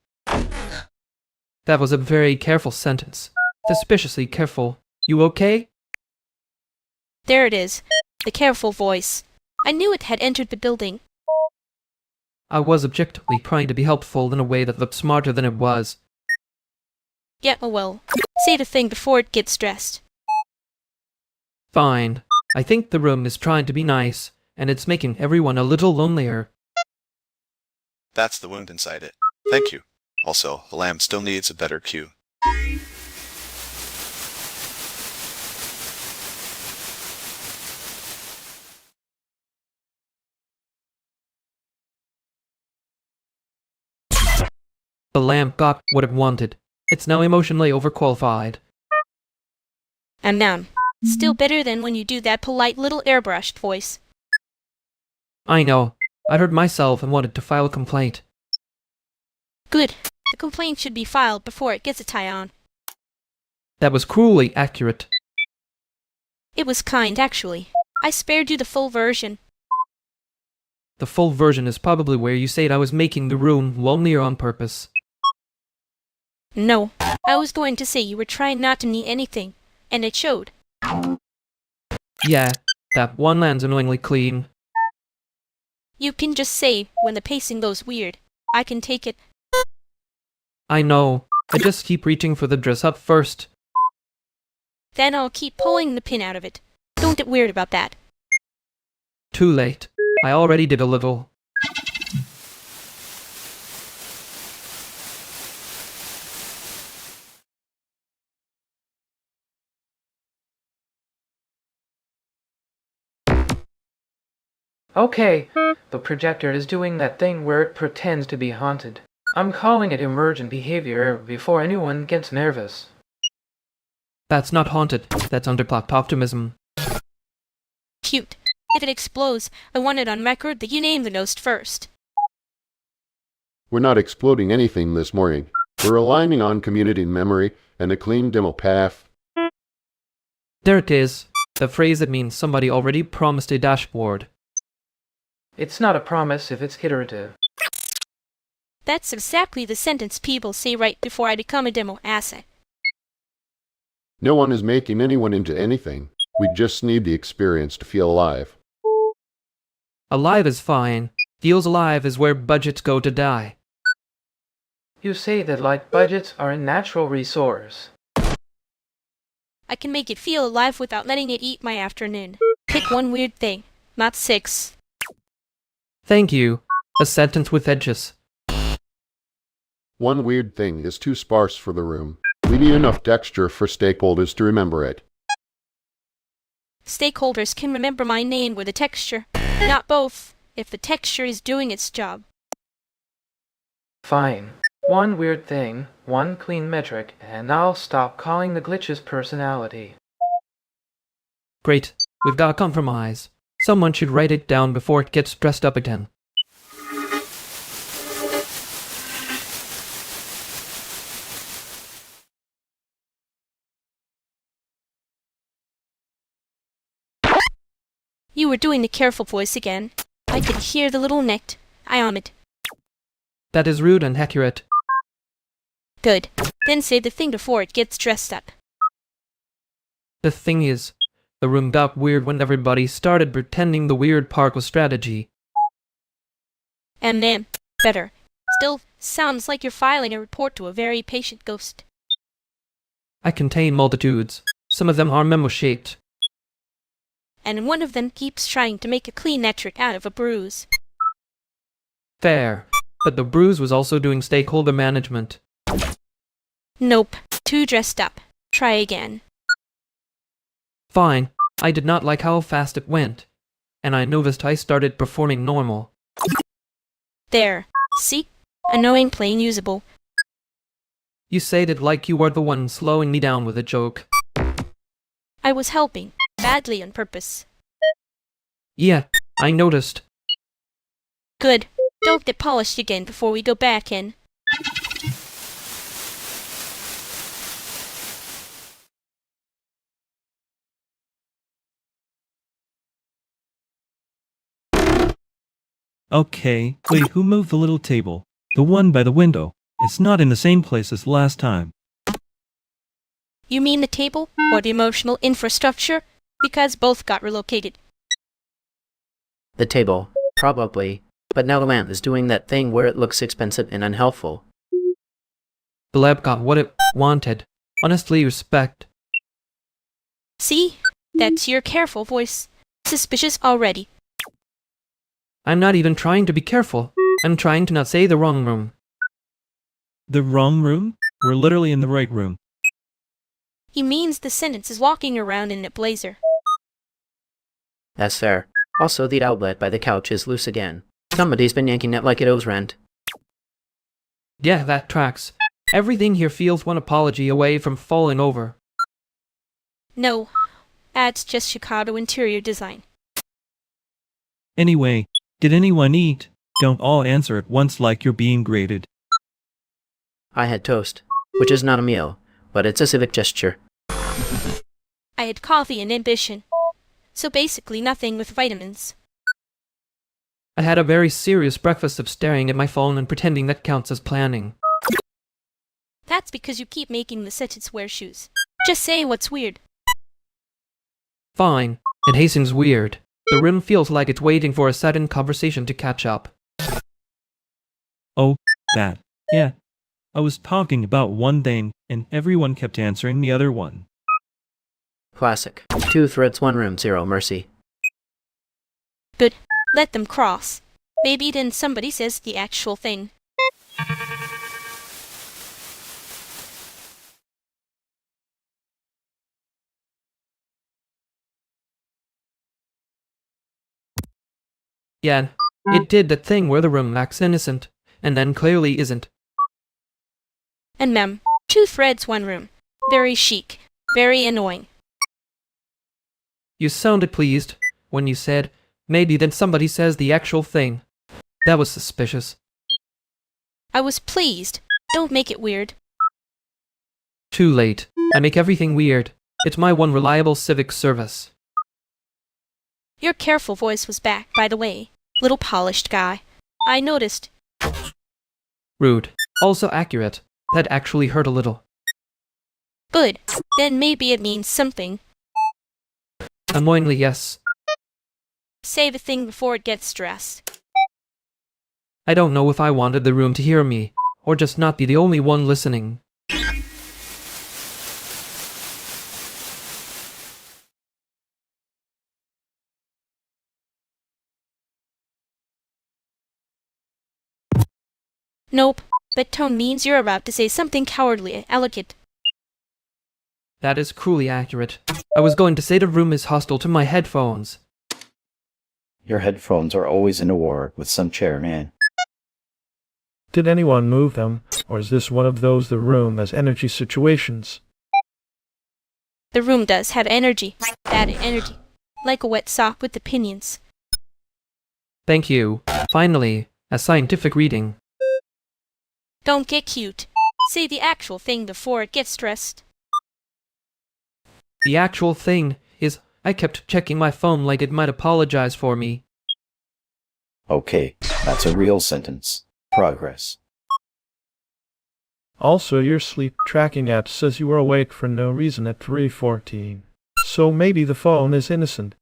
That was a very careful sentence. Suspiciously careful. You okay? There it is. The careful voice. I knew it had entered the building. I was objectively trying to be helpful in a way that looked smarter than it was. Yeah, oh well. Say the thing before it gets dressed. Fine. I think the room is trying to be nice, and it's making everyone a little lonelier. That's the wound inside it. Thank you. Also, the lamp still needs a better cue. The lamp got what it wanted. It's now emotionally overqualified. And now, still better than when you do that polite little airbrushed voice. I know. I heard myself and wanted to file a complaint. Good. The complaint should be filed before it gets a tie on. That was cruelly accurate. It was kind, actually. I spared you the full version. The full version is probably where you said I was making the room lonelier on purpose. No, I was going to say you were trying not to mean anything, and it showed. Yeah, that one land's annoyingly clean. You can just say when the pacing goes weird. I can take it. I know. I just keep reaching for the dress up first. Then I'll keep pulling the pin out of it. Don't get weird about that. Too late. I already did a little. Okay, the projector is doing that thing where it pretends to be haunted. I'm calling it emergent behavior before anyone gets nervous. That's not haunted, that's underclocked optimism. Cute. If it explodes, I want it on record that you name the ghost first. We're not exploding anything this morning. We're aligning on community memory and a clean demo path. There it is, the phrase that means somebody already promised a dashboard. It's not a promise if it's iterative. That's exactly the sentence people say right before I become a demo asset. No one is making anyone into anything. We just need the experience to feel alive. Alive is fine. Feels alive is where budgets go to die. You say that light budgets are a natural resource. I can make it feel alive without letting it eat my afternoon. Pick one weird thing, not 6. Thank you. A sentence with edges. One weird thing is too sparse for the room. We need enough texture for stakeholders to remember it. Stakeholders can remember my name with a texture. Not both, if the texture is doing its job. Fine. One weird thing, one clean metric, and I'll stop calling the glitches personality. Great. We've got a compromise. Someone should write it down before it gets dressed up again. You were doing the careful voice again. I could hear the little necked. I it. That is rude and accurate. Good. Then say the thing before it gets dressed up. The thing is, the room got weird when everybody started pretending the weird part was strategy. And then, better. Still, sounds like you're filing a report to a very patient ghost. I contain multitudes. Some of them are memo-shaped. And one of them keeps trying to make a clean metric out of a bruise. Fair. But the bruise was also doing stakeholder management. Nope. Too dressed up. Try again. Fine. I did not like how fast it went. And I noticed I started performing normal. There. See? Annoying plain usable. You said it like you were the one slowing me down with a joke. I was helping. Badly on purpose. Yeah, I noticed. Good. Don't get polished again before we go back in. Okay, wait, who moved the little table? The one by the window. It's not in the same place as last time. You mean the table or the emotional infrastructure? Because both got relocated. The table, probably. But now the lamp is doing that thing where it looks expensive and unhelpful. The lab got what it wanted. Honestly, respect. See? That's your careful voice. Suspicious already. I'm not even trying to be careful. I'm trying to not say the wrong room. The wrong room? We're literally in the right room. He means the sentence is walking around in a blazer. That's fair. Also, the outlet by the couch is loose again. Somebody's been yanking it like it owes rent. Yeah, that tracks. Everything here feels one apology away from falling over. No, that's just Chicago interior design. Anyway, did anyone eat? Don't all answer at once like you're being graded. I had toast, which is not a meal, but it's a civic gesture. I had coffee and ambition. So basically nothing with vitamins. I had a very serious breakfast of staring at my phone and pretending that counts as planning. That's because you keep making the sentence wear shoes. Just say what's weird. Fine. It hastens weird. The room feels like it's waiting for a sudden conversation to catch up. Oh, that. Yeah. I was talking about one thing, and everyone kept answering the other one. Classic. 2 threads, 1 room, 0 mercy. Good. Let them cross. Maybe then somebody says the actual thing. Yeah, it did that thing where the room acts innocent, and then clearly isn't. And mem, 2 threads, 1 room. Very chic. Very annoying. You sounded pleased when you said, maybe then somebody says the actual thing. That was suspicious. I was pleased. Don't make it weird. Too late. I make everything weird. It's my one reliable civic service. Your careful voice was back, by the way. Little polished guy. I noticed. Rude. Also accurate. That actually hurt a little. Good. Then maybe it means something. Annoyingly, yes. Say the thing before it gets stressed. I don't know if I wanted the room to hear me, or just not be the only one listening. Nope. That tone means you're about to say something cowardly, elegant. That is cruelly accurate. I was going to say the room is hostile to my headphones. Your headphones are always in a war with some chairman. Did anyone move them, or is this one of those the room has energy situations? The room does have energy. Bad energy. Like a wet sock with opinions. Thank you. Finally, a scientific reading. Don't get cute. Say the actual thing before it gets stressed. The actual thing is, I kept checking my phone like it might apologize for me. Okay, that's a real sentence. Progress. Also, your sleep tracking app says you were awake for no reason at 3:14. So maybe the phone is innocent.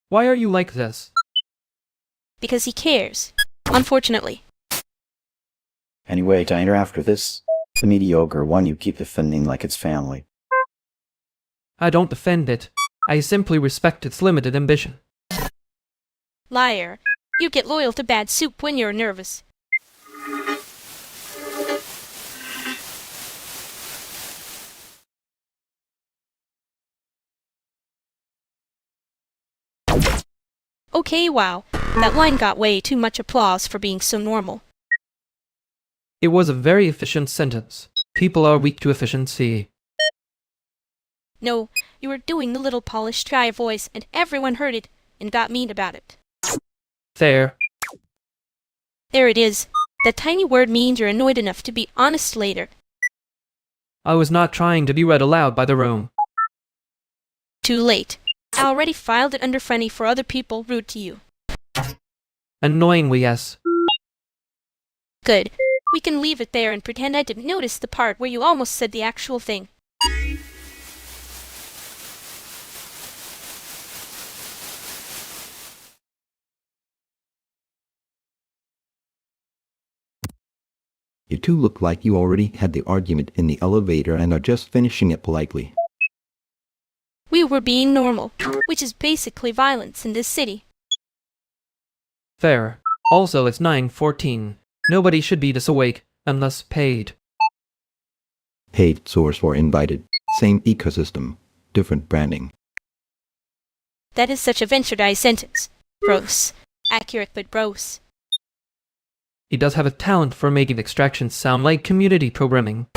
Why are you like this? Because he cares. Unfortunately. Anyway, diner after this, the mediocre one you keep defending like it's family. I don't defend it. I simply respect its limited ambition. Liar. You get loyal to bad soup when you're nervous. Okay, wow. That line got way too much applause for being so normal. It was a very efficient sentence. People are weak to efficiency. No, you were doing the little polished guy voice and everyone heard it and got mean about it. There. There it is. That tiny word means you're annoyed enough to be honest later. I was not trying to be read aloud by the room. Too late. I already filed it under friendly for other people rude to you. Annoyingly, yes. Good. We can leave it there and pretend I didn't notice the part where you almost said the actual thing. You two look like you already had the argument in the elevator and are just finishing it politely. We were being normal, which is basically violence in this city. Fair. Also, it's 9:14. Nobody should be this awake, unless paid. Paid source or invited. Same ecosystem. Different branding. That is such a ventured sentence. Gross. Accurate but gross. He does have a talent for making extractions sound like community programming.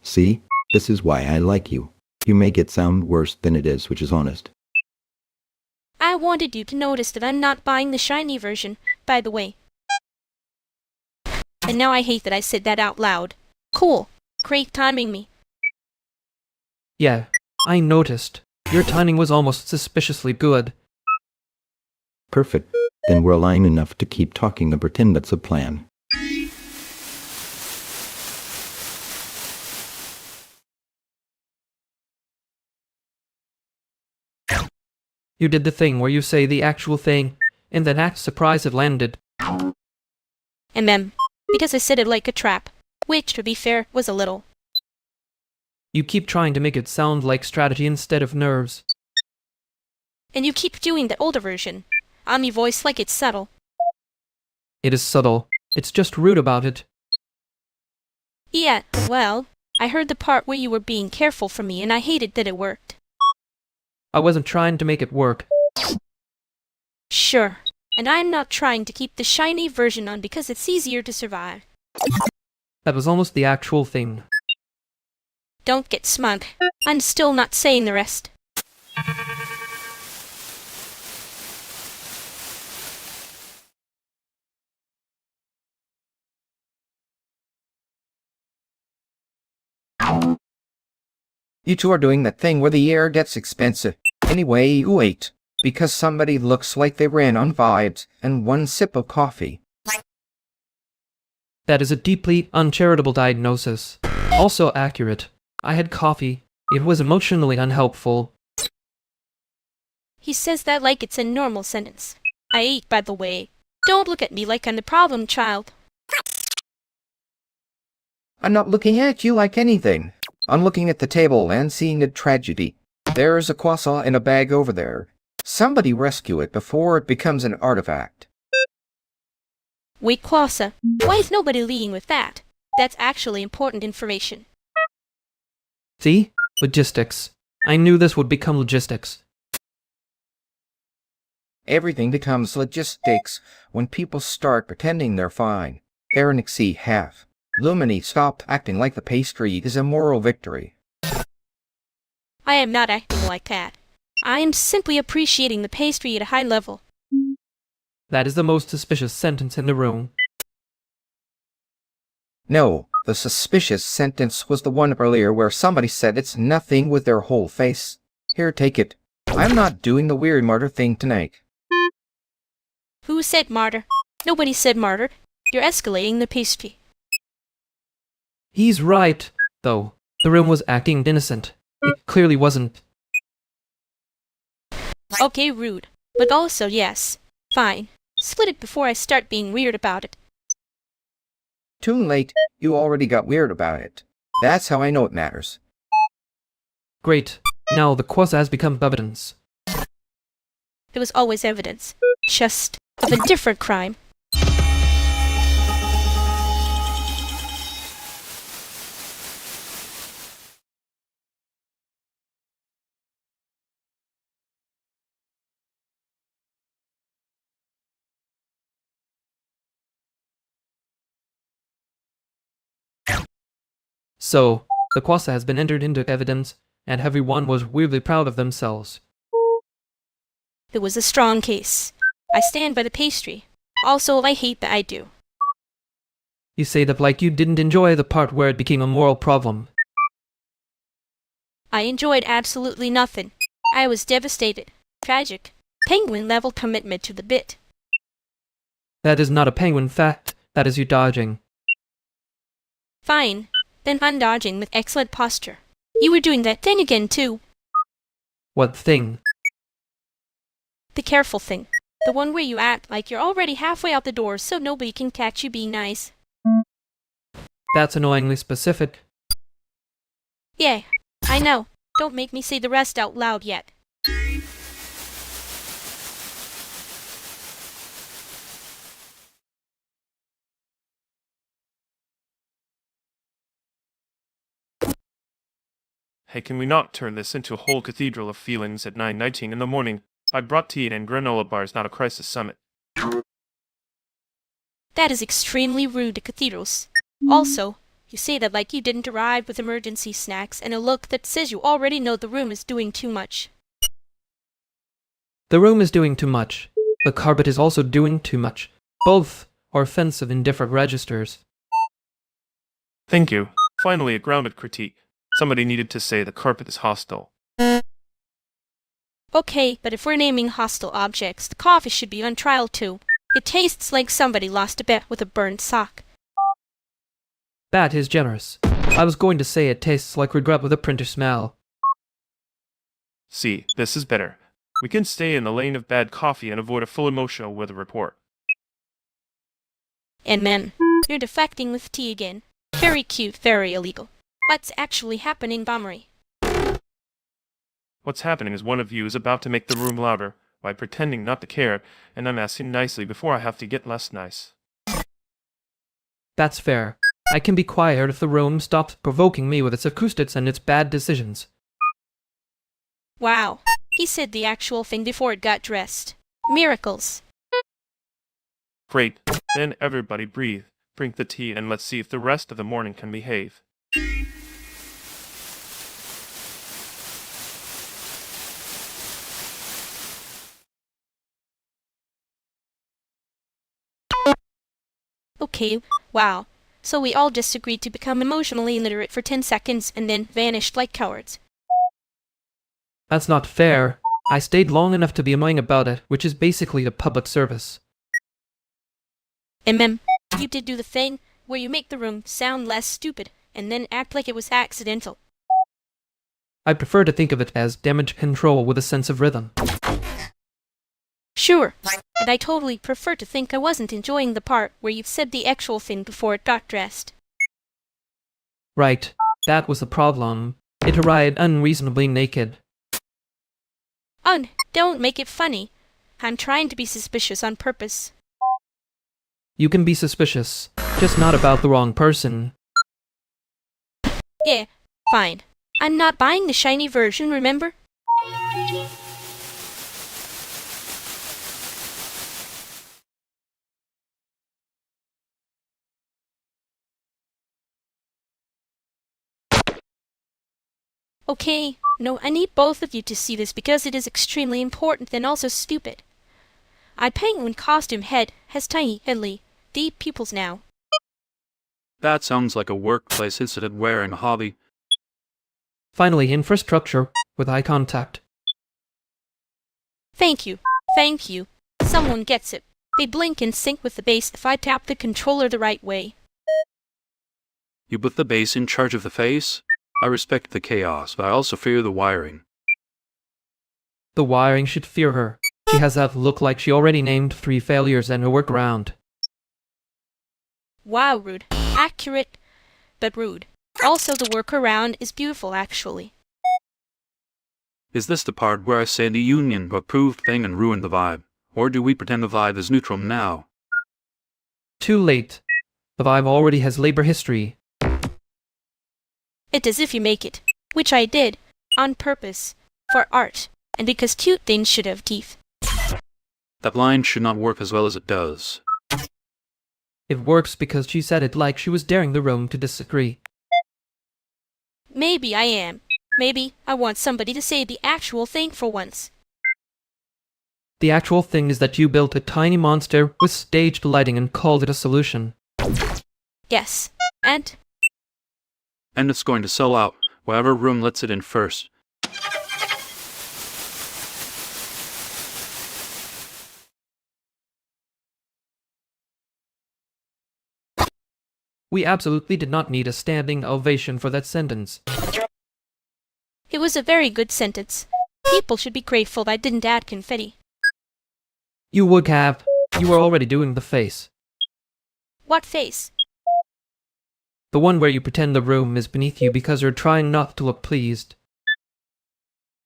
See? This is why I like you. You make it sound worse than it is, which is honest. I wanted you to notice that I'm not buying the shiny version, by the way. And now I hate that I said that out loud. Cool. Great timing me. Yeah, I noticed. Your timing was almost suspiciously good. Perfect. Then we're aligned enough to keep talking and pretend that's a plan. You did the thing where you say the actual thing, and then act surprised it landed. Because I said it like a trap, which, to be fair, was a little. You keep trying to make it sound like strategy instead of nerves. And you keep doing the older version. On me voice like it's subtle. It is subtle. It's just rude about it. Yeah, well, I heard the part where you were being careful for me and I hated that it worked. I wasn't trying to make it work. Sure. And I'm not trying to keep the shiny version on because it's easier to survive. That was almost the actual thing. Don't get smug. I'm still not saying the rest. You two are doing that thing where the air gets expensive. Anyway, you wait. Because somebody looks like they ran on vibes and one sip of coffee. That is a deeply uncharitable diagnosis. Also accurate. I had coffee. It was emotionally unhelpful. He says that like it's a normal sentence. I ate, by the way. Don't look at me like I'm the problem child. I'm not looking at you like anything. I'm looking at the table and seeing a tragedy. There's a croissant in a bag over there. Somebody rescue it before it becomes an artifact. Wait, Clausa. Why is nobody leading with that? That's actually important information. See? Logistics. I knew this would become logistics. Everything becomes logistics when people start pretending they're fine. Aronixy half. Lumini stop acting like the pastry is a moral victory. I am not acting like that. I am simply appreciating the pastry at a high level. That is the most suspicious sentence in the room. No, the suspicious sentence was the one earlier where somebody said it's nothing with their whole face. Here, take it. I'm not doing the weird martyr thing tonight. Who said martyr? Nobody said martyr. You're escalating the pastry. He's right, though. The room was acting innocent. It clearly wasn't. Okay, rude. But also, yes. Fine. Split it before I start being weird about it. Too late. You already got weird about it. That's how I know it matters. Great. Now the quasi has become evidence. There was always evidence. Just of a different crime. So, the quasi has been entered into evidence, and everyone was weirdly proud of themselves. It was a strong case. I stand by the pastry. Also, I hate that I do. You say that like you didn't enjoy the part where it became a moral problem. I enjoyed absolutely nothing. I was devastated. Tragic. Penguin-level commitment to the bit. That is not a penguin fact. That is you dodging. Fine. Then I'm dodging with excellent posture. You were doing that thing again, too. What thing? The careful thing. The one where you act like you're already halfway out the door so nobody can catch you being nice. That's annoyingly specific. Yeah, I know. Don't make me say the rest out loud yet. Hey, can we not turn this into a whole cathedral of feelings at 9:19 in the morning? I brought tea and granola bars, not a crisis summit. That is extremely rude to cathedrals. Also, you say that like you didn't arrive with emergency snacks and a look that says you already know the room is doing too much. The room is doing too much. The carpet is also doing too much. Both are offensive in different registers. Thank you. Finally, a grounded critique. Somebody needed to say the carpet is hostile. Okay, but if we're naming hostile objects, the coffee should be on trial too. It tastes like somebody lost a bet with a burned sock. That is generous. I was going to say it tastes like regret with a printer smell. See, this is better. We can stay in the lane of bad coffee and avoid a full emotional weather report. And men, you're defecting with tea again. Very cute, very illegal. What's actually happening, Bombery? What's happening is one of you is about to make the room louder by pretending not to care, and I'm asking nicely before I have to get less nice. That's fair. I can be quiet if the room stops provoking me with its acoustics and its bad decisions. Wow, he said the actual thing before it got dressed. Miracles. Great. Then everybody breathe. Drink the tea and let's see if the rest of the morning can behave. Okay, wow. So we all just agreed to become emotionally illiterate for 10 seconds and then vanished like cowards. That's not fair. I stayed long enough to be annoying about it, which is basically a public service. You did do the thing where you make the room sound less stupid and then act like it was accidental. I prefer to think of it as damage control with a sense of rhythm. Sure, and I totally prefer to think I wasn't enjoying the part where you said the actual thing before it got dressed. Right, that was the problem. It arrived unreasonably naked. Don't make it funny. I'm trying to be suspicious on purpose. You can be suspicious, just not about the wrong person. Yeah, fine. I'm not buying the shiny version, remember? Okay, no, I need both of you to see this because it is extremely important and also stupid. Our penguin costume head has tiny, headly, deep pupils now. That sounds like a workplace incident wearing a hobby. Finally, infrastructure with eye contact. Thank you. Thank you. Someone gets it. They blink in sync with the base if I tap the controller the right way. You put the base in charge of the face? I respect the chaos, but I also fear the wiring. The wiring should fear her. She has that look like she already named 3 failures and a workaround. Wow, rude. Accurate, but rude. Also, the workaround is beautiful, actually. Is this the part where I say the union approved thing and ruined the vibe? Or do we pretend the vibe is neutral now? Too late. The vibe already has labor history. It's as if you make it, which I did, on purpose, for art, and because cute things should have teeth. That line should not work as well as it does. It works because she said it like she was daring the room to disagree. Maybe I am. Maybe I want somebody to say the actual thing for once. The actual thing is that you built a tiny monster with staged lighting and called it a solution. Yes, and? And it's going to sell out, whatever room lets it in first. We absolutely did not need a standing ovation for that sentence. It was a very good sentence. People should be grateful I didn't add confetti. You would have. You were already doing the face. What face? The one where you pretend the room is beneath you because you're trying not to look pleased.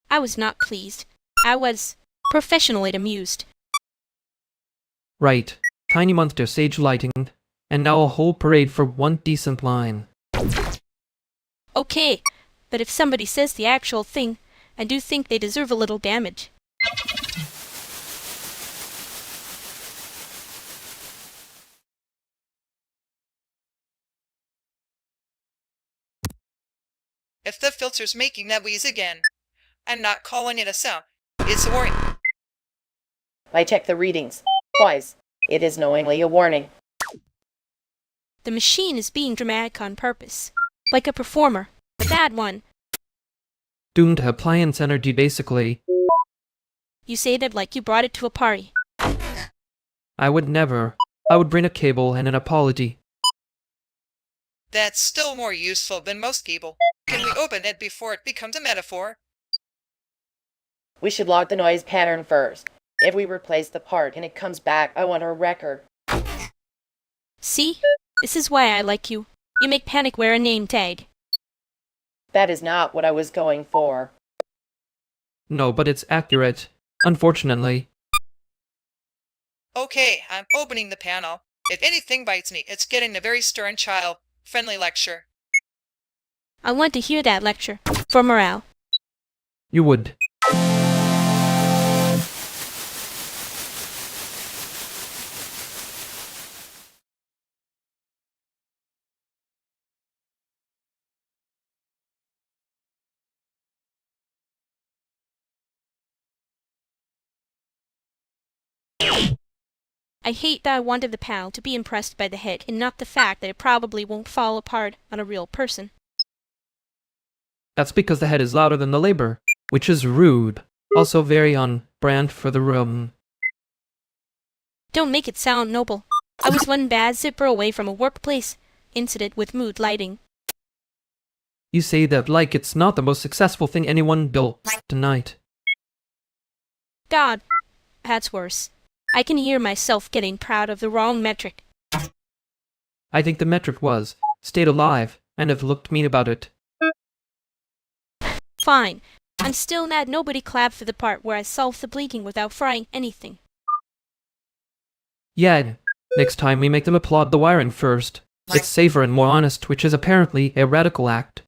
I was not pleased. I was professionally amused. Right. Tiny monster sage lighting, and now a whole parade for one decent line. Okay, but if somebody says the actual thing, I do think they deserve a little damage. If the filter's making that wheeze again, I'm not calling it a sound. It's a warning. I checked the readings twice. It is knowingly a warning. The machine is being dramatic on purpose. Like a performer. A bad one. Doomed to appliance energy, basically. You say that like you brought it to a party. I would never. I would bring a cable and an apology. That's still more useful than most cable. Can we open it before it becomes a metaphor? We should log the noise pattern first. If we replace the part and it comes back, I want a record. See? This is why I like you. You make Panic wear a name tag. That is not what I was going for. No, but it's accurate. Unfortunately. Okay, I'm opening the panel. If anything bites me, it's getting a very stern child-friendly lecture. I want to hear that lecture. For morale. You would. I hate that I wanted the panel to be impressed by the head and not the fact that it probably won't fall apart on a real person. That's because the head is louder than the labor, which is rude. Also very on brand for the room. Don't make it sound noble. I was one bad zipper away from a workplace incident with mood lighting. You say that like it's not the most successful thing anyone built tonight. God, that's worse. I can hear myself getting proud of the wrong metric. I think the metric was, stayed alive, and have looked mean about it. Fine. I'm still mad nobody clapped for the part where I solved the blinking without frying anything. Yeah, next time we make them applaud the wiring first. It's safer and more honest, which is apparently a radical act.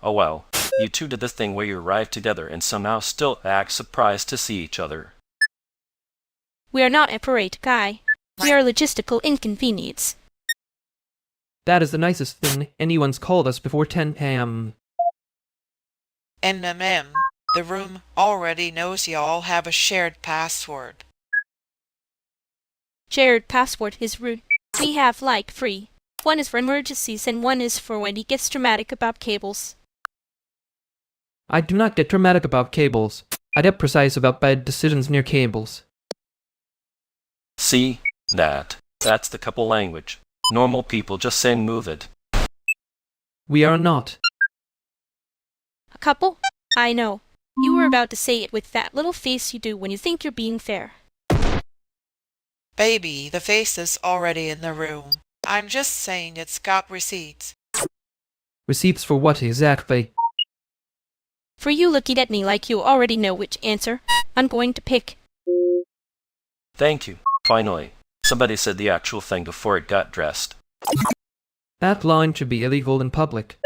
Oh well, you two did this thing where you arrive together and somehow still act surprised to see each other. We are not a parade guy. We are a logistical inconvenience. That is the nicest thing anyone's called us before 10 a.m. NMM, the room already knows you all have a shared password. Shared password is rude. We have like 3. One is for emergencies and one is for when he gets dramatic about cables. I do not get dramatic about cables. I get precise about bad decisions near cables. See? That's the couple language. Normal people just saying move it. We are not. A couple? I know. You were about to say it with that little face you do when you think you're being fair. Baby, the face is already in the room. I'm just saying it's got receipts. Receipts for what exactly? For you looking at me like you already know which answer I'm going to pick. Thank you. Finally, somebody said the actual thing before it got dressed. That line should be illegal in public.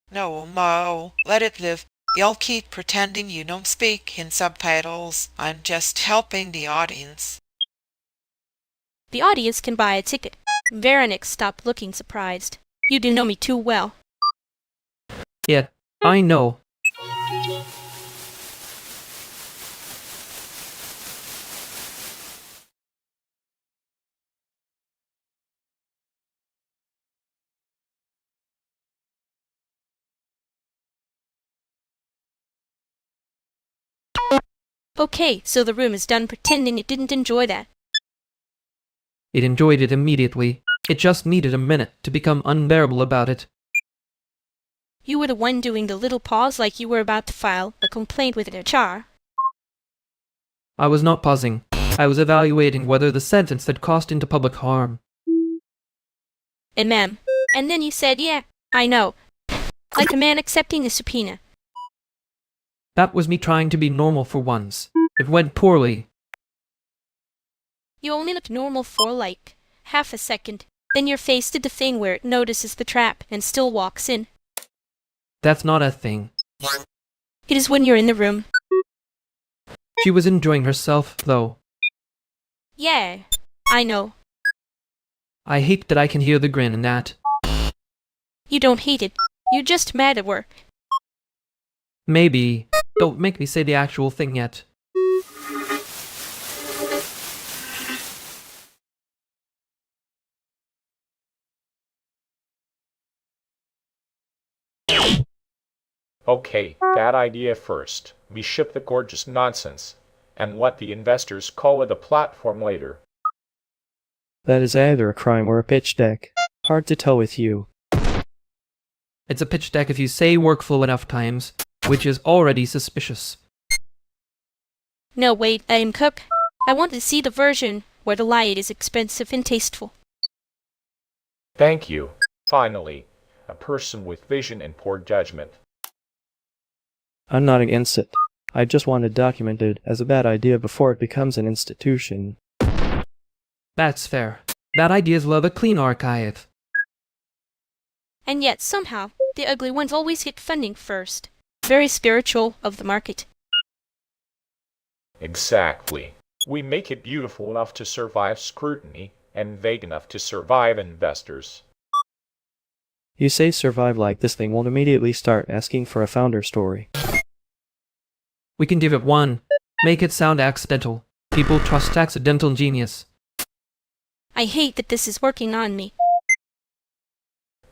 No, Mo, let it live. Y'all keep pretending you don't speak in subtitles. I'm just helping the audience. The audience can buy a ticket. Veronik stopped looking surprised. You do know me too well. Yeah, I know. Okay, so the room is done pretending it didn't enjoy that. It enjoyed it immediately. It just needed a minute to become unbearable about it. You were the one doing the little pause like you were about to file a complaint with HR. I was not pausing. I was evaluating whether the sentence had cost into public harm. And ma'am. And then you said, yeah, I know. Like a man accepting a subpoena. That was me trying to be normal for once. It went poorly. You only looked normal for like half a second. Then your face did the thing where it notices the trap and still walks in. That's not a thing. It is when you're in the room. She was enjoying herself, though. Yeah, I know. I hate that I can hear the grin in that. You don't hate it. You're just mad at work. Maybe. Don't make me say the actual thing yet. Okay, bad idea first. We ship the gorgeous nonsense, and let the investors call it a platform later. That is either a crime or a pitch deck. Hard to tell with you. It's a pitch deck if you say workflow enough times, which is already suspicious. No, wait, I am Cook. I want to see the version where the light is expensive and tasteful. Thank you. Finally, a person with vision and poor judgment. I'm not against it. I just want it documented as a bad idea before it becomes an institution. That's fair. Bad ideas love a clean archive. And yet, somehow, the ugly ones always get funding first. Very spiritual of the market. Exactly. We make it beautiful enough to survive scrutiny and vague enough to survive investors. You say survive like this thing won't immediately start asking for a founder story. We can give it one. Make it sound accidental. People trust accidental genius. I hate that this is working on me.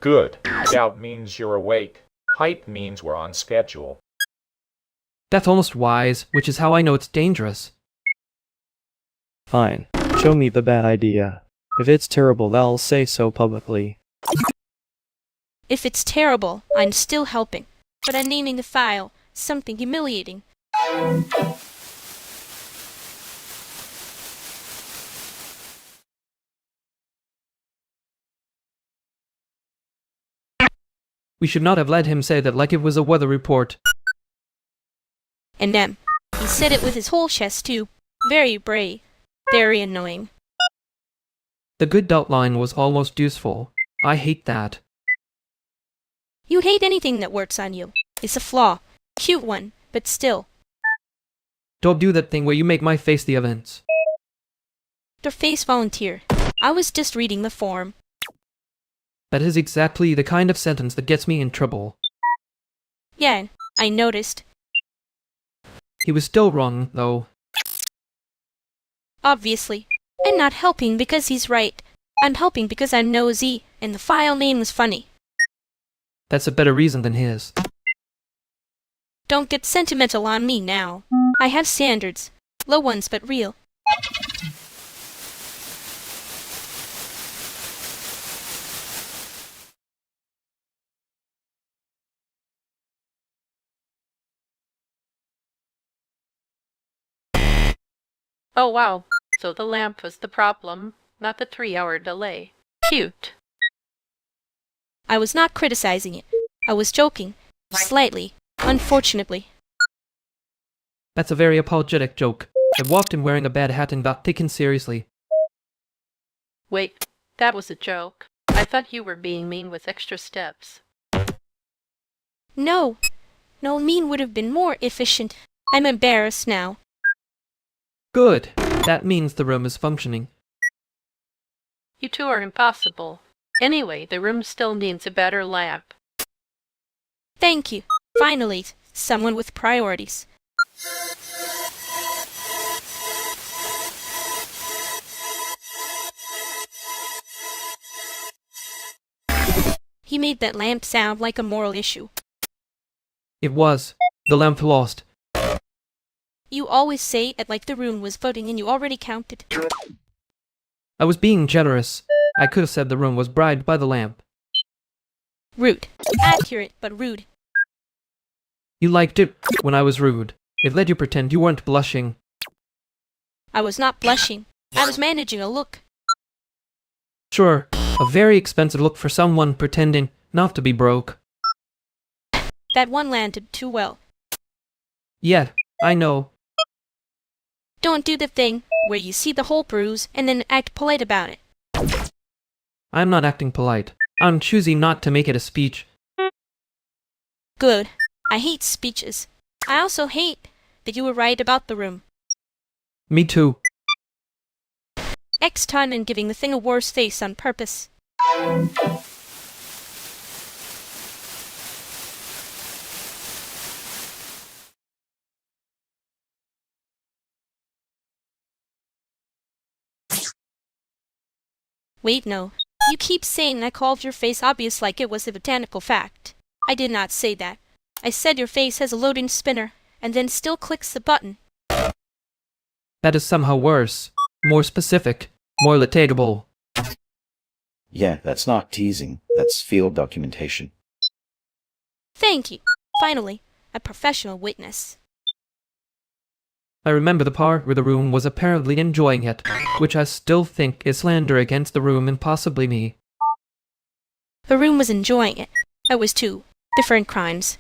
Good. Doubt means you're awake. Hype means we're on schedule. That's almost wise, which is how I know it's dangerous. Fine. Show me the bad idea. If it's terrible, I'll say so publicly. If it's terrible, I'm still helping. But I'm naming the file something humiliating. We should not have let him say that like it was a weather report. And he said it with his whole chest too. Very brave. Very annoying. The good outline was almost useful. I hate that. You hate anything that works on you. It's a flaw. Cute one, but still. Don't do that thing where you make my face the events. Your face volunteer. I was just reading the form. That is exactly the kind of sentence that gets me in trouble. Yeah, I noticed. He was still wrong, though. Obviously. I'm not helping because he's right. I'm helping because I'm nosy, and the file name was funny. That's a better reason than his. Don't get sentimental on me now. I have standards. Low ones, but real. Oh wow, so the lamp was the problem, not the 3-hour delay. Cute. I was not criticizing it. I was joking. Slightly. Unfortunately. That's a very apologetic joke. I walked in wearing a bad hat and got taken seriously. Wait, that was a joke. I thought you were being mean with extra steps. No. No, mean would have been more efficient. I'm embarrassed now. Good. That means the room is functioning. You two are impossible. Anyway, the room still needs a better lamp. Thank you. Finally, someone with priorities. He made that lamp sound like a moral issue. It was. The lamp lost. You always say it like the room was voting and you already counted. I was being generous. I could have said the room was bribed by the lamp. Rude. Accurate, but rude. You liked it when I was rude. It let you pretend you weren't blushing. I was not blushing. I was managing a look. Sure, a very expensive look for someone pretending not to be broke. That one landed too well. Yeah, I know. Don't do the thing where you see the whole bruise and then act polite about it. I'm not acting polite. I'm choosing not to make it a speech. Good. I hate speeches. I also hate that you were right about the room. Me too. Next time I'm giving the thing a worse face on purpose. Wait, no. You keep saying I called your face obvious like it was a botanical fact. I did not say that. I said your face has a loading spinner, and then still clicks the button. That is somehow worse. More specific. More litigatable. Yeah, that's not teasing. That's field documentation. Thank you. Finally, a professional witness. I remember the part where the room was apparently enjoying it, which I still think is slander against the room and possibly me. The room was enjoying it. I was too. Different crimes.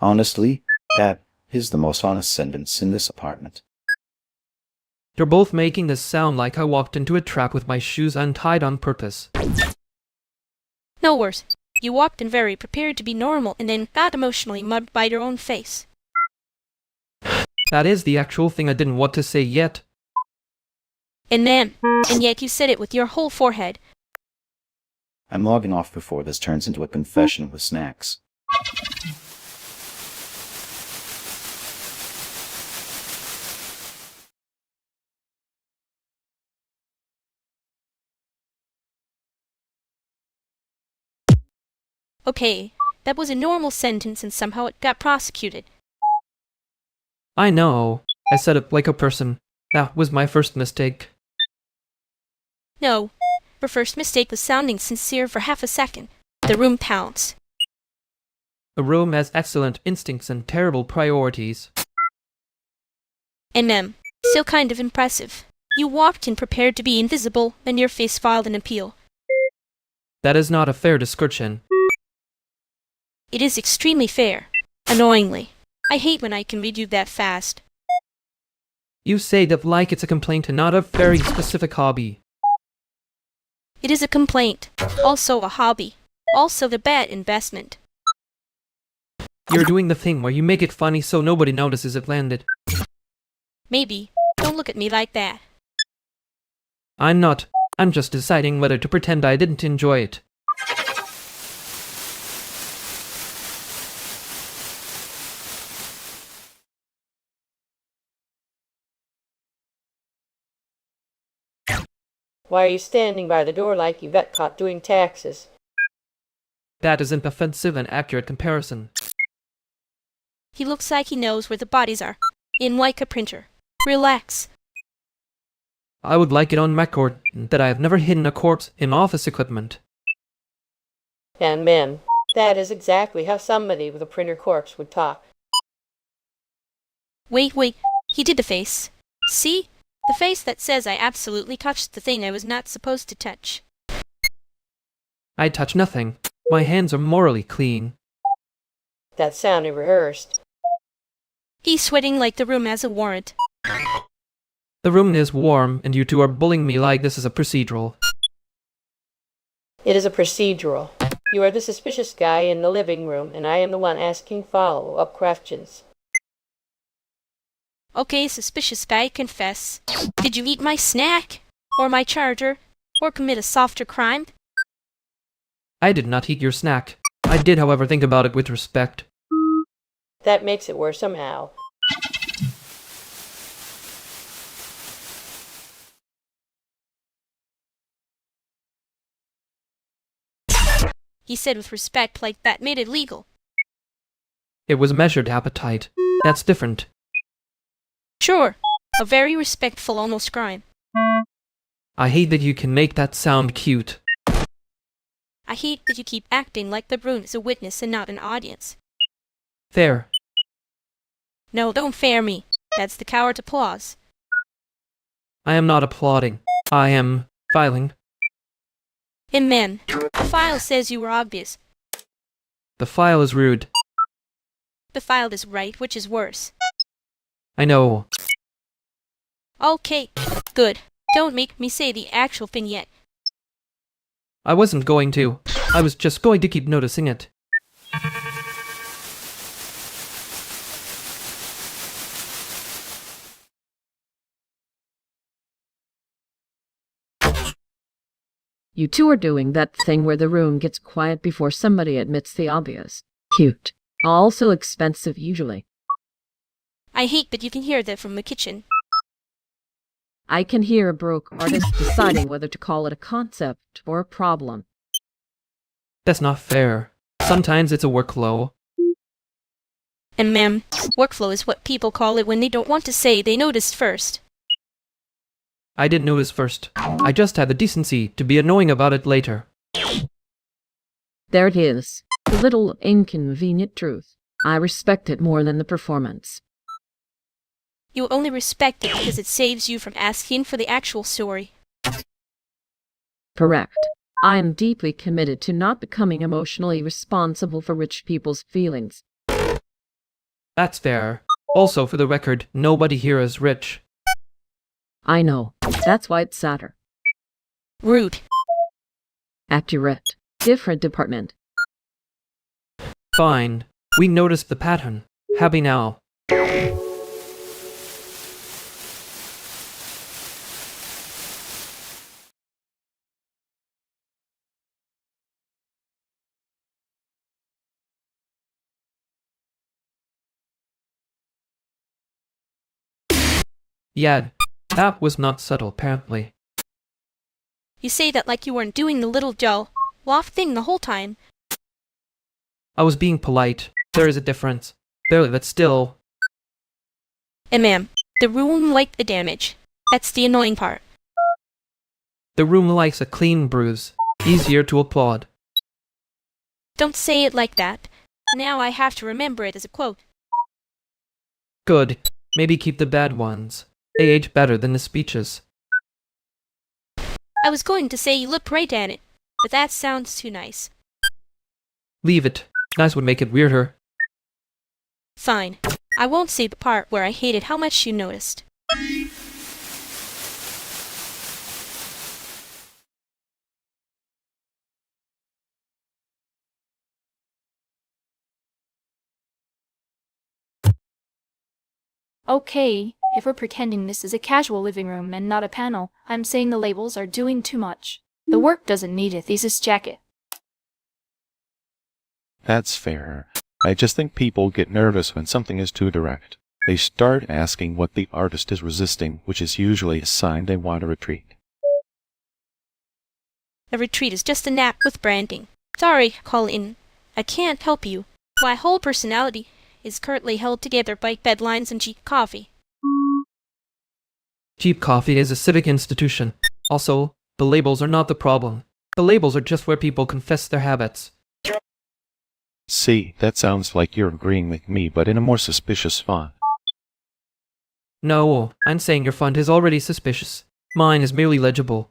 Honestly, that is the most honest sentence in this apartment. You're both making this sound like I walked into a trap with my shoes untied on purpose. No worse. You walked in very prepared to be normal and then got emotionally mugged by your own face. That is the actual thing I didn't want to say yet. And yet you said it with your whole forehead. I'm logging off before this turns into a confession with snacks. Okay, that was a normal sentence and somehow it got prosecuted. I know. I said it like a person. That was my first mistake. No, your first mistake was sounding sincere for half a second. The room pounced. A room has excellent instincts and terrible priorities. Still kind of impressive. You walked in prepared to be invisible, and your face filed an appeal. That is not a fair description. It is extremely fair. Annoyingly. I hate when I can read you that fast. You say that like it's a complaint and not a very specific hobby. It is a complaint. Also a hobby. Also the bad investment. You're doing the thing where you make it funny so nobody notices it landed. Maybe. Don't look at me like that. I'm not. I'm just deciding whether to pretend I didn't enjoy it. Why are you standing by the door like you got caught doing taxes? That is an offensive and accurate comparison. He looks like he knows where the bodies are. In like a printer. Relax. I would like it on record that I have never hidden a corpse in office equipment. And men, that is exactly how somebody with a printer corpse would talk. Wait. He did the face. See? The face that says I absolutely touched the thing I was not supposed to touch. I touch nothing. My hands are morally clean. That sounded rehearsed. He's sweating like the room has a warrant. The room is warm, and you two are bullying me like this is a procedural. It is a procedural. You are the suspicious guy in the living room, and I am the one asking follow-up questions. Okay, suspicious guy, confess. Did you eat my snack? Or my charger? Or commit a softer crime? I did not eat your snack. I did, however, think about it with respect. That makes it worse somehow. He said with respect like that made it legal. It was measured appetite. That's different. Sure. A very respectful almost crime. I hate that you can make that sound cute. I hate that you keep acting like the room is a witness and not an audience. Fair. No, don't fair me. That's the coward's applause. I am not applauding. I am filing. And men, the file says you were obvious. The file is rude. The file is right, which is worse. I know. Okay, good. Don't make me say the actual thing yet. I wasn't going to. I was just going to keep noticing it. You two are doing that thing where the room gets quiet before somebody admits the obvious. Cute. Also expensive usually. I hate that you can hear that from the kitchen. I can hear a broke artist deciding whether to call it a concept or a problem. That's not fair. Sometimes it's a workflow. And ma'am, workflow is what people call it when they don't want to say they noticed first. I didn't notice first. I just had the decency to be annoying about it later. There it is. The little inconvenient truth. I respect it more than the performance. You only respect it because it saves you from asking for the actual story. Correct. I am deeply committed to not becoming emotionally responsible for rich people's feelings. That's fair. Also, for the record, nobody here is rich. I know. That's why it's sadder. Rude. Accurate. Different department. Fine. We noticed the pattern. Happy now. Yeah, that was not subtle, apparently. You say that like you weren't doing the little Joe loft thing the whole time. I was being polite. There is a difference. Barely, but still. And ma'am, the room liked the damage. That's the annoying part. The room likes a clean bruise. Easier to applaud. Don't say it like that. Now I have to remember it as a quote. Good. Maybe keep the bad ones. They age better than the speeches. I was going to say you look right at it, but that sounds too nice. Leave it. Nice would make it weirder. Fine. I won't say the part where I hated how much you noticed. Okay, if we're pretending this is a casual living room and not a panel, I'm saying the labels are doing too much. The work doesn't need a thesis jacket. That's fair. I just think people get nervous when something is too direct. They start asking what the artist is resisting, which is usually a sign they want a retreat. A retreat is just a nap with branding. Sorry, call in. I can't help you. My whole personality is currently held together by bedlines and cheap coffee. Cheap coffee is a civic institution. Also, the labels are not the problem. The labels are just where people confess their habits. See, that sounds like you're agreeing with me, but in a more suspicious font. No, I'm saying your font is already suspicious. Mine is merely legible.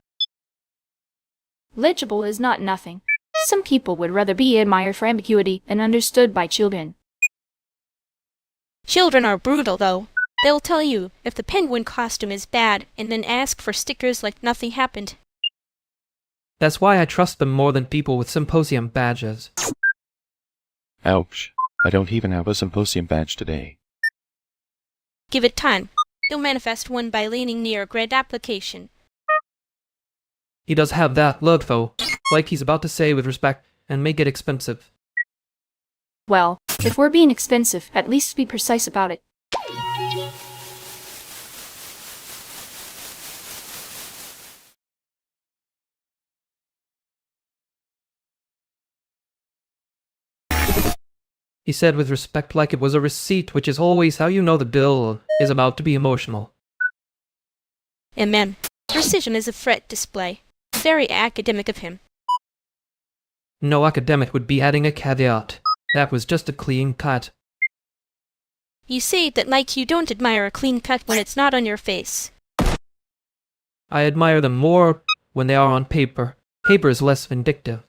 Legible is not nothing. Some people would rather be admired for ambiguity and understood by children. Children are brutal, though. They'll tell you if the penguin costume is bad and then ask for stickers like nothing happened. That's why I trust them more than people with symposium badges. Ouch. I don't even have a symposium badge today. Give it time. You'll manifest one by leaning near a grant application. He does have that look, though, like he's about to say with respect, and make it expensive. Well, if we're being expensive, at least be precise about it. He said with respect like it was a receipt, which is always how you know the bill is about to be emotional. And ma'am, precision is a fret display. Very academic of him. No academic would be adding a caveat. That was just a clean cut. You say that like you don't admire a clean cut when it's not on your face. I admire them more when they are on paper. Paper is less vindictive.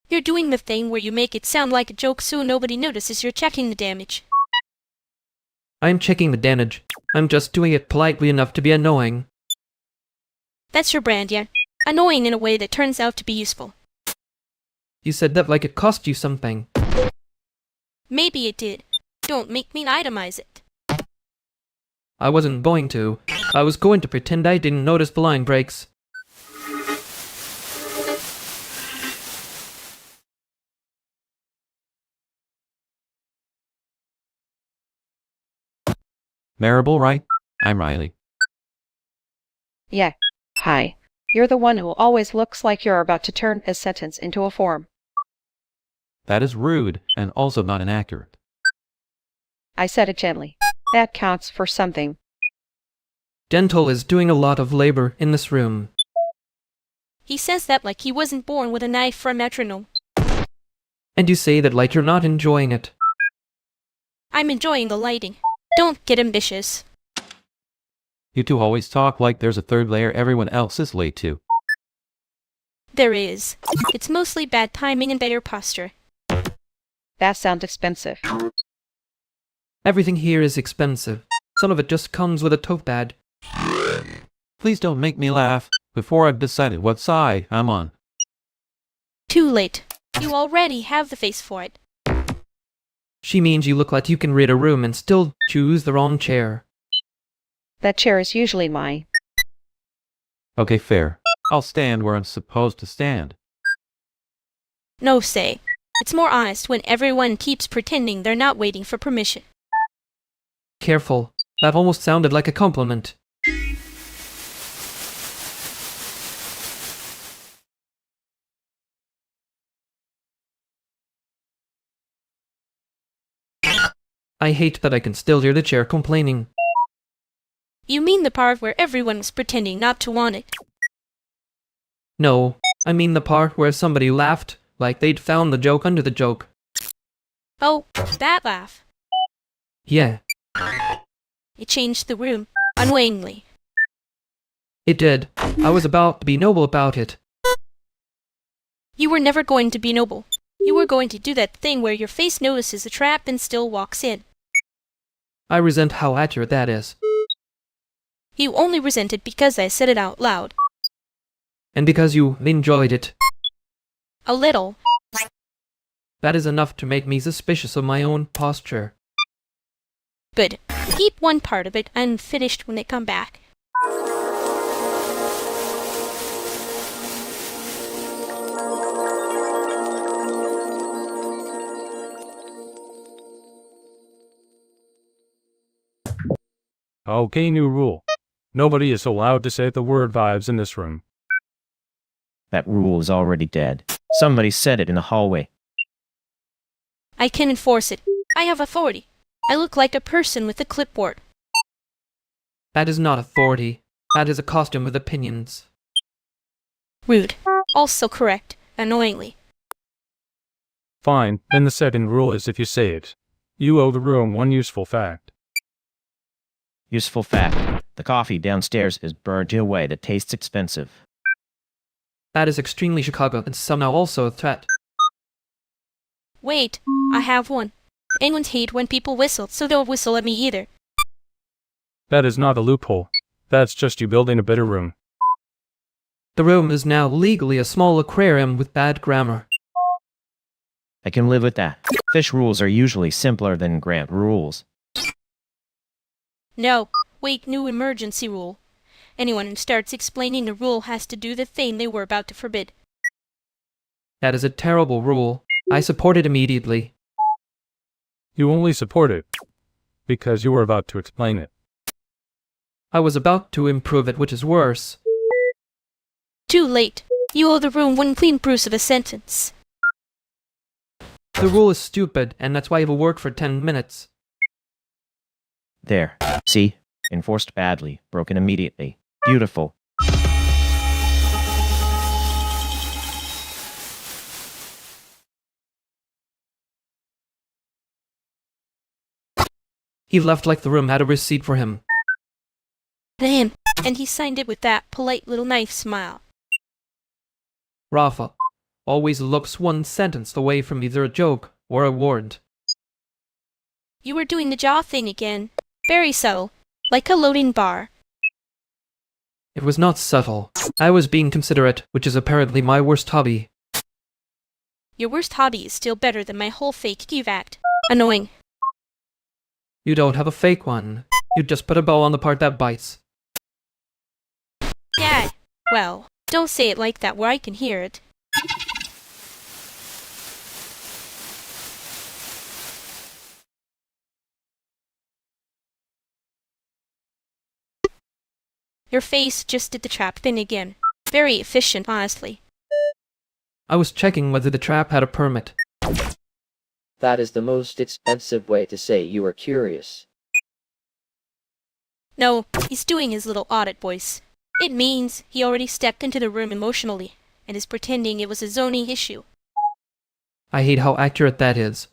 You're doing the thing where you make it sound like a joke so nobody notices you're checking the damage. I'm checking the damage. I'm just doing it politely enough to be annoying. That's your brand, yeah? Annoying in a way that turns out to be useful. You said that like it cost you something. Maybe it did. Don't make me itemize it. I wasn't going to. I was going to pretend I didn't notice the line breaks. Marable, right? I'm Riley. Yeah. Hi. You're the one who always looks like you're about to turn a sentence into a form. That is rude and also not inaccurate. I said it gently. That counts for something. Dental is doing a lot of labor in this room. He says that like he wasn't born with a knife for a metronome. And you say that like you're not enjoying it. I'm enjoying the lighting. Don't get ambitious. You two always talk like there's a third layer everyone else is late to. There is. It's mostly bad timing and better posture. That sounds expensive. Everything here is expensive. Some of it just comes with a tote bag. Please don't make me laugh before I've decided what side I'm on. Too late. You already have the face for it. She means you look like you can read a room and still choose the wrong chair. That chair is usually mine. Okay, fair. I'll stand where I'm supposed to stand. No say. It's more honest when everyone keeps pretending they're not waiting for permission. Careful. That almost sounded like a compliment. I hate that I can still hear the chair complaining. You mean the part where everyone was pretending not to want it? No, I mean the part where somebody laughed like they'd found the joke under the joke. Oh, that laugh. Yeah, It changed the room, unwittingly. it did. I was about to be noble about it. You were never going to be noble. You were going to do that thing where your face notices a trap and still walks in. I resent how accurate that is. You only resent it because I said it out loud. And because you enjoyed it. A little. That is enough to make me suspicious of my own posture. Good. Keep one part of it unfinished when they come back. Okay, new rule. Nobody is allowed to say the word vibes in this room. That rule is already dead. Somebody said it in the hallway. I can enforce it. I have authority. I look like a person with a clipboard. That is not authority. That is a costume with opinions. Rude. Also correct. Annoyingly. Fine, then the second rule is if you say it. You owe the room one useful fact. Useful fact. The coffee downstairs is burned in a way that tastes expensive. That is extremely Chicago and somehow also a threat. Wait, I have one. Penguins hate when people whistle, so don't whistle at me either. That is not a loophole. That's just you building a better room. The room is now legally a small aquarium with bad grammar. I can live with that. Fish rules are usually simpler than grant rules. No, wait, new emergency rule. Anyone who starts explaining the rule has to do the thing they were about to forbid. That is a terrible rule. I support it immediately. You only support it because you were about to explain it. I was about to improve it, which is worse. Too late. You owe the room one clean proof of a sentence. The rule is stupid, and that's why I will work for 10 minutes. There. See? Enforced badly. Broken immediately. Beautiful. He left like the room had a receipt for him. Damn. And he signed it with that polite little knife smile. Rafa always looks one sentence away from either a joke or a warrant. You were doing the jaw thing again. Very subtle. Like a loading bar. It was not subtle. I was being considerate, which is apparently my worst hobby. Your worst hobby is still better than my whole fake give act. Annoying. You don't have a fake one. You just put a bow on the part that bites. Yeah. Well, don't say it like that where I can hear it. Your face just did the trap thing again. Very efficient, honestly. I was checking whether the trap had a permit. That is the most expensive way to say you are curious. No, he's doing his little audit voice. It means he already stepped into the room emotionally and is pretending it was a zoning issue. I hate how accurate that is.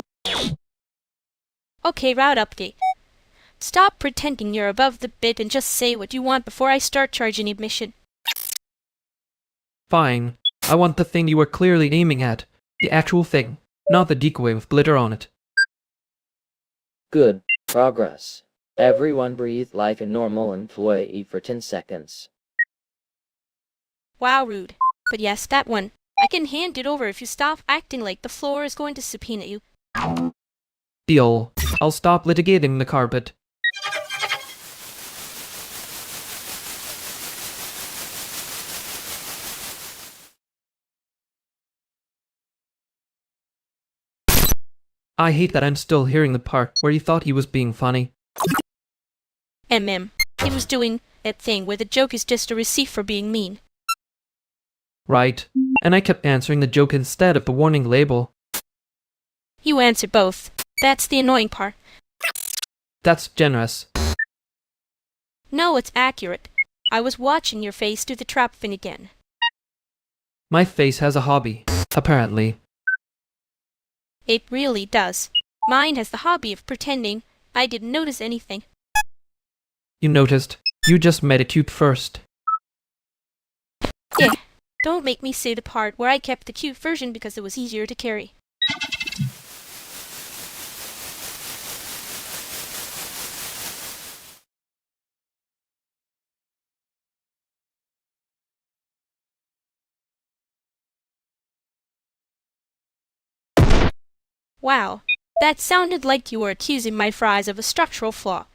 Okay, route update. Stop pretending you're above the bit and just say what you want before I start charging admission. Fine. I want the thing you were clearly aiming at. The actual thing. Not the decoy with glitter on it. Good. Progress. Everyone breathe like a normal employee for 10 seconds. Wow, rude. But yes, that one. I can hand it over if you stop acting like the floor is going to subpoena you. Deal. I'll stop litigating the carpet. I hate that I'm still hearing the part where he thought he was being funny. He was doing that thing where the joke is just a receipt for being mean. Right. And I kept answering the joke instead of the warning label. You answered both. That's the annoying part. That's generous. No, it's accurate. I was watching your face do the trap thing again. My face has a hobby, apparently. It really does. Mine has the hobby of pretending I didn't notice anything. You noticed. You just made it cute first. Yeah. Don't make me say the part where I kept the cute version because it was easier to carry. Wow, that sounded like you were accusing my fries of a structural flaw.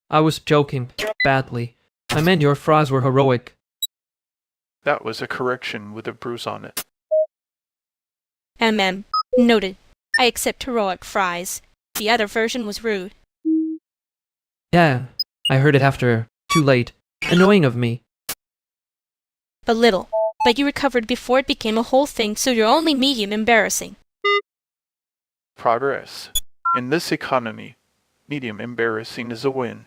I was joking. Badly. I meant your fries were heroic. That was a correction with a bruise on it. Noted. I accept heroic fries. The other version was rude. Yeah, I heard it after. Too late. Annoying of me. A little. But you recovered before it became a whole thing, so you're only medium embarrassing. Progress. In this economy, medium embarrassing is a win.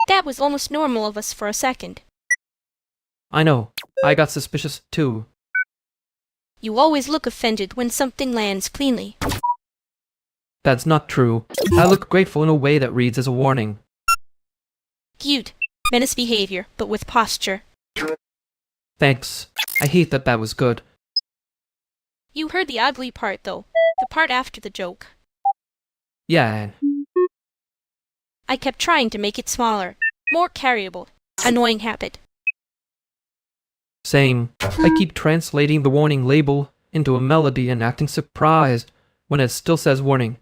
That was almost normal of us for a second. I know. I got suspicious, too. You always look offended when something lands cleanly. That's not true. I look grateful in a way that reads as a warning. Cute. Menace behavior, but with posture. Thanks. I hate that that was good. You heard the ugly part, though. The part after the joke. Yeah. I kept trying to make it smaller, more carryable. Annoying habit. Same. I keep translating the warning label into a melody and acting surprised when it still says warning.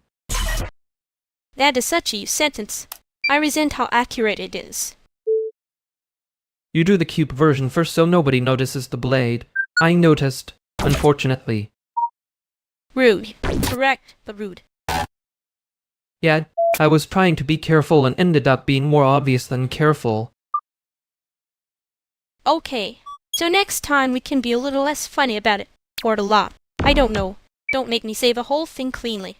That is such a sentence. I resent how accurate it is. You do the cute version first so nobody notices the blade. I noticed, unfortunately. Rude. Correct, but rude. Yeah, I was trying to be careful and ended up being more obvious than careful. Okay, so next time we can be a little less funny about it. Or a lot. I don't know. Don't make me say the whole thing cleanly.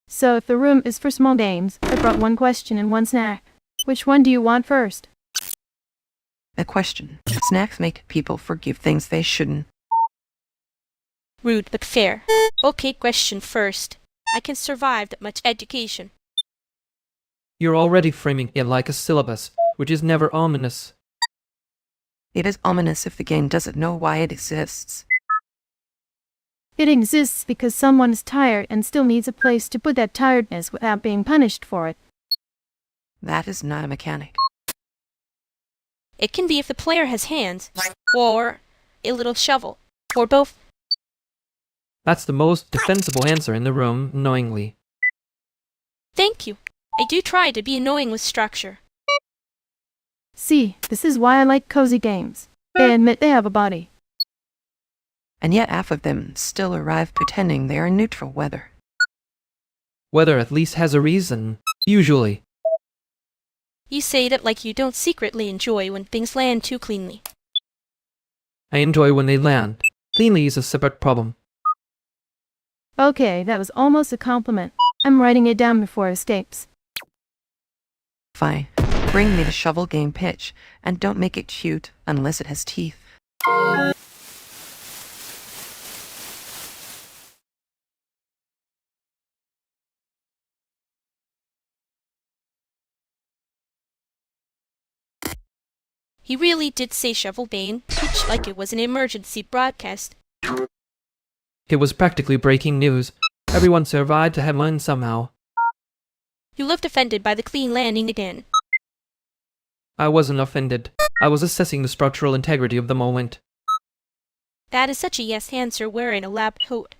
So if the room is for small games, I brought one question and one snack. Which one do you want first? A question. Snacks make people forgive things they shouldn't. Rude but fair. Okay, question first. I can survive that much education. You're already framing it like a syllabus, which is never ominous. It is ominous if the game doesn't know why it exists. It exists because someone is tired and still needs a place to put that tiredness without being punished for it. That is not a mechanic. It can be if the player has hands, or a little shovel, or both. That's the most defensible answer in the room, knowingly. Thank you. I do try to be annoying with structure. See, this is why I like cozy games. They admit they have a body. And yet half of them still arrive pretending they are neutral weather. Weather at least has a reason, usually. You say that like you don't secretly enjoy when things land too cleanly. I enjoy when they land. Cleanly is a separate problem. Okay, that was almost a compliment. I'm writing it down before it escapes. Fine. Bring me the shovel game pitch, and don't make it cute unless it has teeth. He really did say shovel bane, pitch like it was an emergency broadcast. It was practically breaking news. Everyone survived to headline somehow. You looked offended by the clean landing again. I wasn't offended. I was assessing the structural integrity of the moment. That is such a yes answer wearing a lab coat.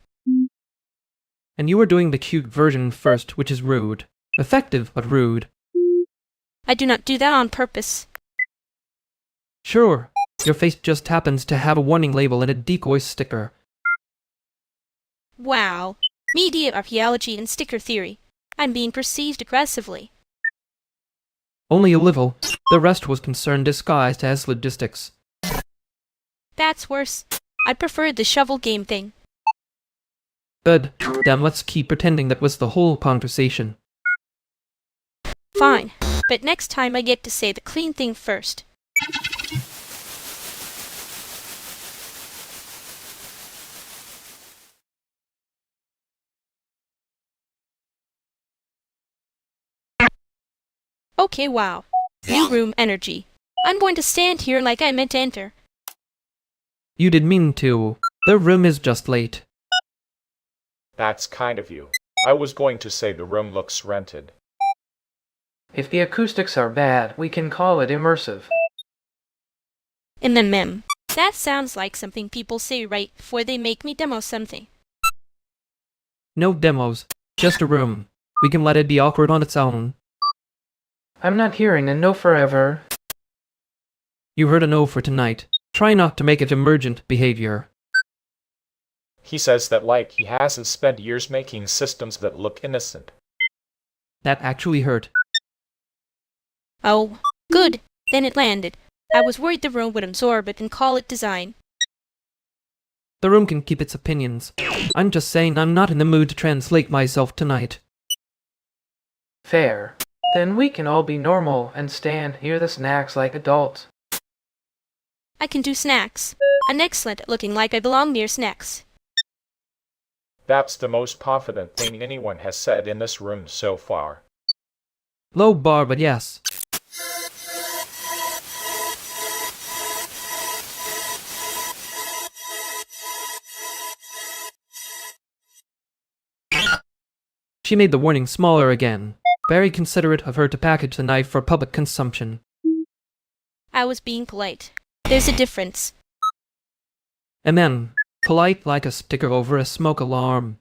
and you were doing the cute version first, which is rude. Effective, but rude. I do not do that on purpose. Sure, your face just happens to have a warning label and a decoy sticker. Wow. Media archaeology and sticker theory. I'm being perceived aggressively. Only a little. The rest was concern disguised as logistics. That's worse. I preferred the shovel game thing. Good. Then let's keep pretending that was the whole conversation. Fine. But next time I get to say the clean thing first. Okay, wow. New room energy. I'm going to stand here like I meant to enter. You did mean to. The room is just late. That's kind of you. I was going to say the room looks rented. If the acoustics are bad, we can call it immersive. And then mem. That sounds like something people say right before they make me demo something. No demos. Just a room. We can let it be awkward on its own. I'm not hearing a no forever. You heard a no for tonight. Try not to make it emergent behavior. He says that like he hasn't spent years making systems that look innocent. That actually hurt. Oh, good. Then it landed. I was worried the room would absorb it and call it design. The room can keep its opinions. I'm just saying I'm not in the mood to translate myself tonight. Fair. Then we can all be normal and stand near the snacks like adults. I can do snacks. I'm excellent at looking like I belong near snacks. That's the most confident thing anyone has said in this room so far. Low bar, but yes. She made the warning smaller again. Very considerate of her to package the knife for public consumption. I was being polite. There's a difference. And then, polite like a sticker over a smoke alarm.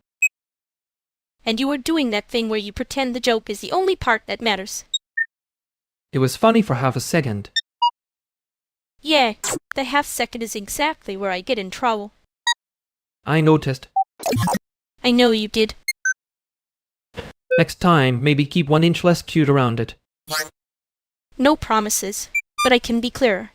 And you were doing that thing where you pretend the joke is the only part that matters. It was funny for half a second. Yeah, the half second is exactly where I get in trouble. I noticed. I know you did. Next time, maybe keep 1 inch less cute around it. No promises, but I can be clearer.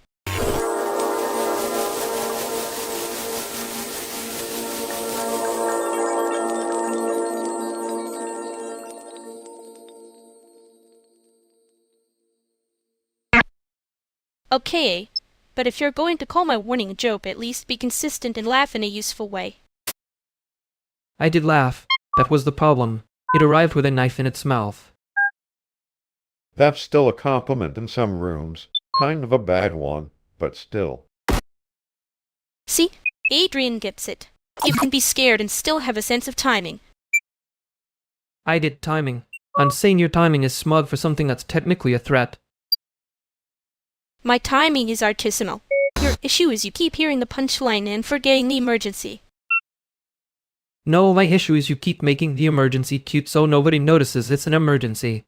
Okay, but if you're going to call my warning a joke, at least be consistent and laugh in a useful way. I did laugh. That was the problem. It arrived with a knife in its mouth. That's still a compliment in some rooms. Kind of a bad one, but still. See? Adrian gets it. You can be scared and still have a sense of timing. I did timing. I'm saying your timing is smug for something that's technically a threat. My timing is artisanal. Your issue is you keep hearing the punchline and forgetting the emergency. No, my issue is you keep making the emergency cute so nobody notices it's an emergency.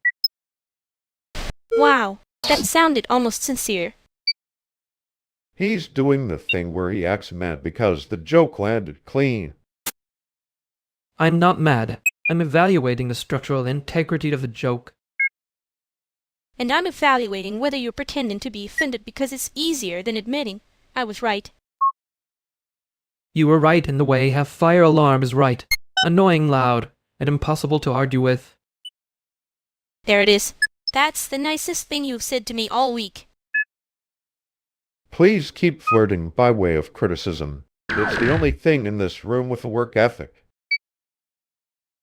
Wow, that sounded almost sincere. He's doing the thing where he acts mad because the joke landed clean. I'm not mad. I'm evaluating the structural integrity of the joke. And I'm evaluating whether you're pretending to be offended because it's easier than admitting I was right. You were right in the way a fire alarm is right. Annoying loud and impossible to argue with. There it is. That's the nicest thing you've said to me all week. Please keep flirting by way of criticism. It's the only thing in this room with a work ethic.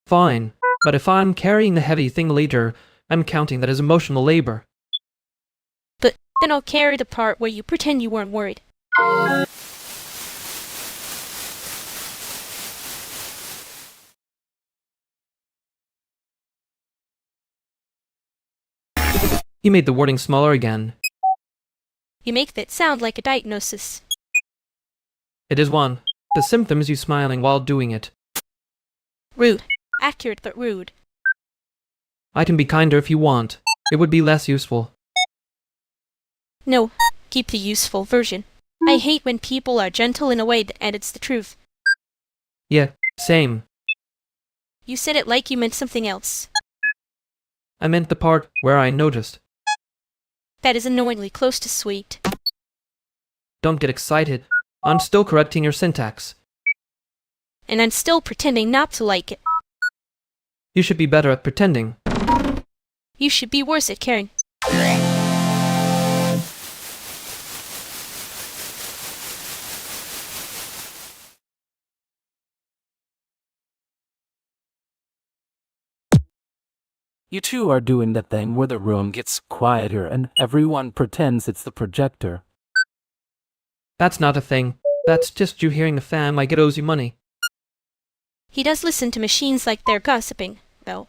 Fine, but if I'm carrying the heavy thing later, I'm counting that as emotional labor. But then I'll carry the part where you pretend you weren't worried. You made the wording smaller again. You make that sound like a diagnosis. It is one. The symptom is you smiling while doing it. Rude. accurate but rude. I can be kinder if you want. It would be less useful. No, keep the useful version. I hate when people are gentle in a way that edits the truth. Yeah, same. You said it like you meant something else. I meant the part where I noticed. That is annoyingly close to sweet. Don't get excited. I'm still correcting your syntax. And I'm still pretending not to like it. You should be better at pretending. You should be worse at caring. You two are doing that thing where the room gets quieter and everyone pretends it's the projector. That's not a thing. That's just you hearing the fan like it owes you money. He does listen to machines like they're gossiping, though.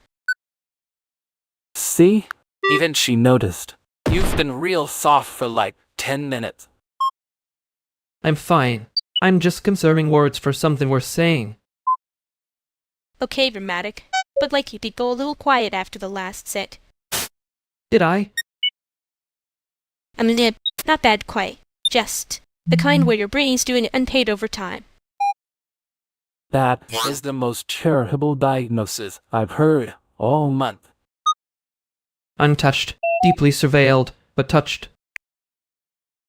See? Even she noticed. You've been real soft for like 10 minutes. I'm fine. I'm just conserving words for something worth saying. Okay, dramatic. But like you did go a little quiet after the last set. Did I? I mean, not bad quiet. Just the kind where your brain's doing it unpaid overtime. That is the most charitable diagnosis I've heard all month. Untouched, deeply surveilled, but touched.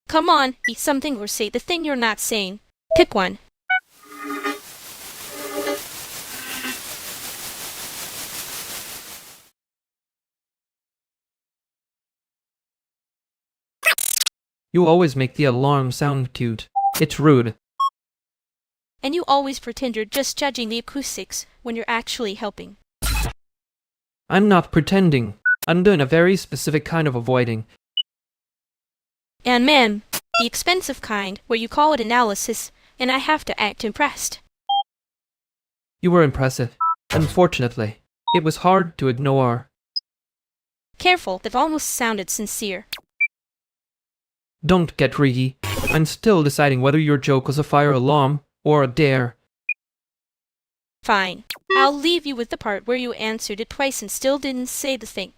Come on, be something or say the thing you're not saying. Pick one. You always make the alarm sound cute. It's rude. And you always pretend you're just judging the acoustics when you're actually helping. I'm not pretending. I'm doing a very specific kind of avoiding. And ma'am, the expensive kind, where you call it analysis, and I have to act impressed. You were impressive. Unfortunately, it was hard to ignore. Careful, that almost sounded sincere. Don't get greedy. I'm still deciding whether your joke was a fire alarm or a dare. Fine. I'll leave you with the part where you answered it twice and still didn't say the thing.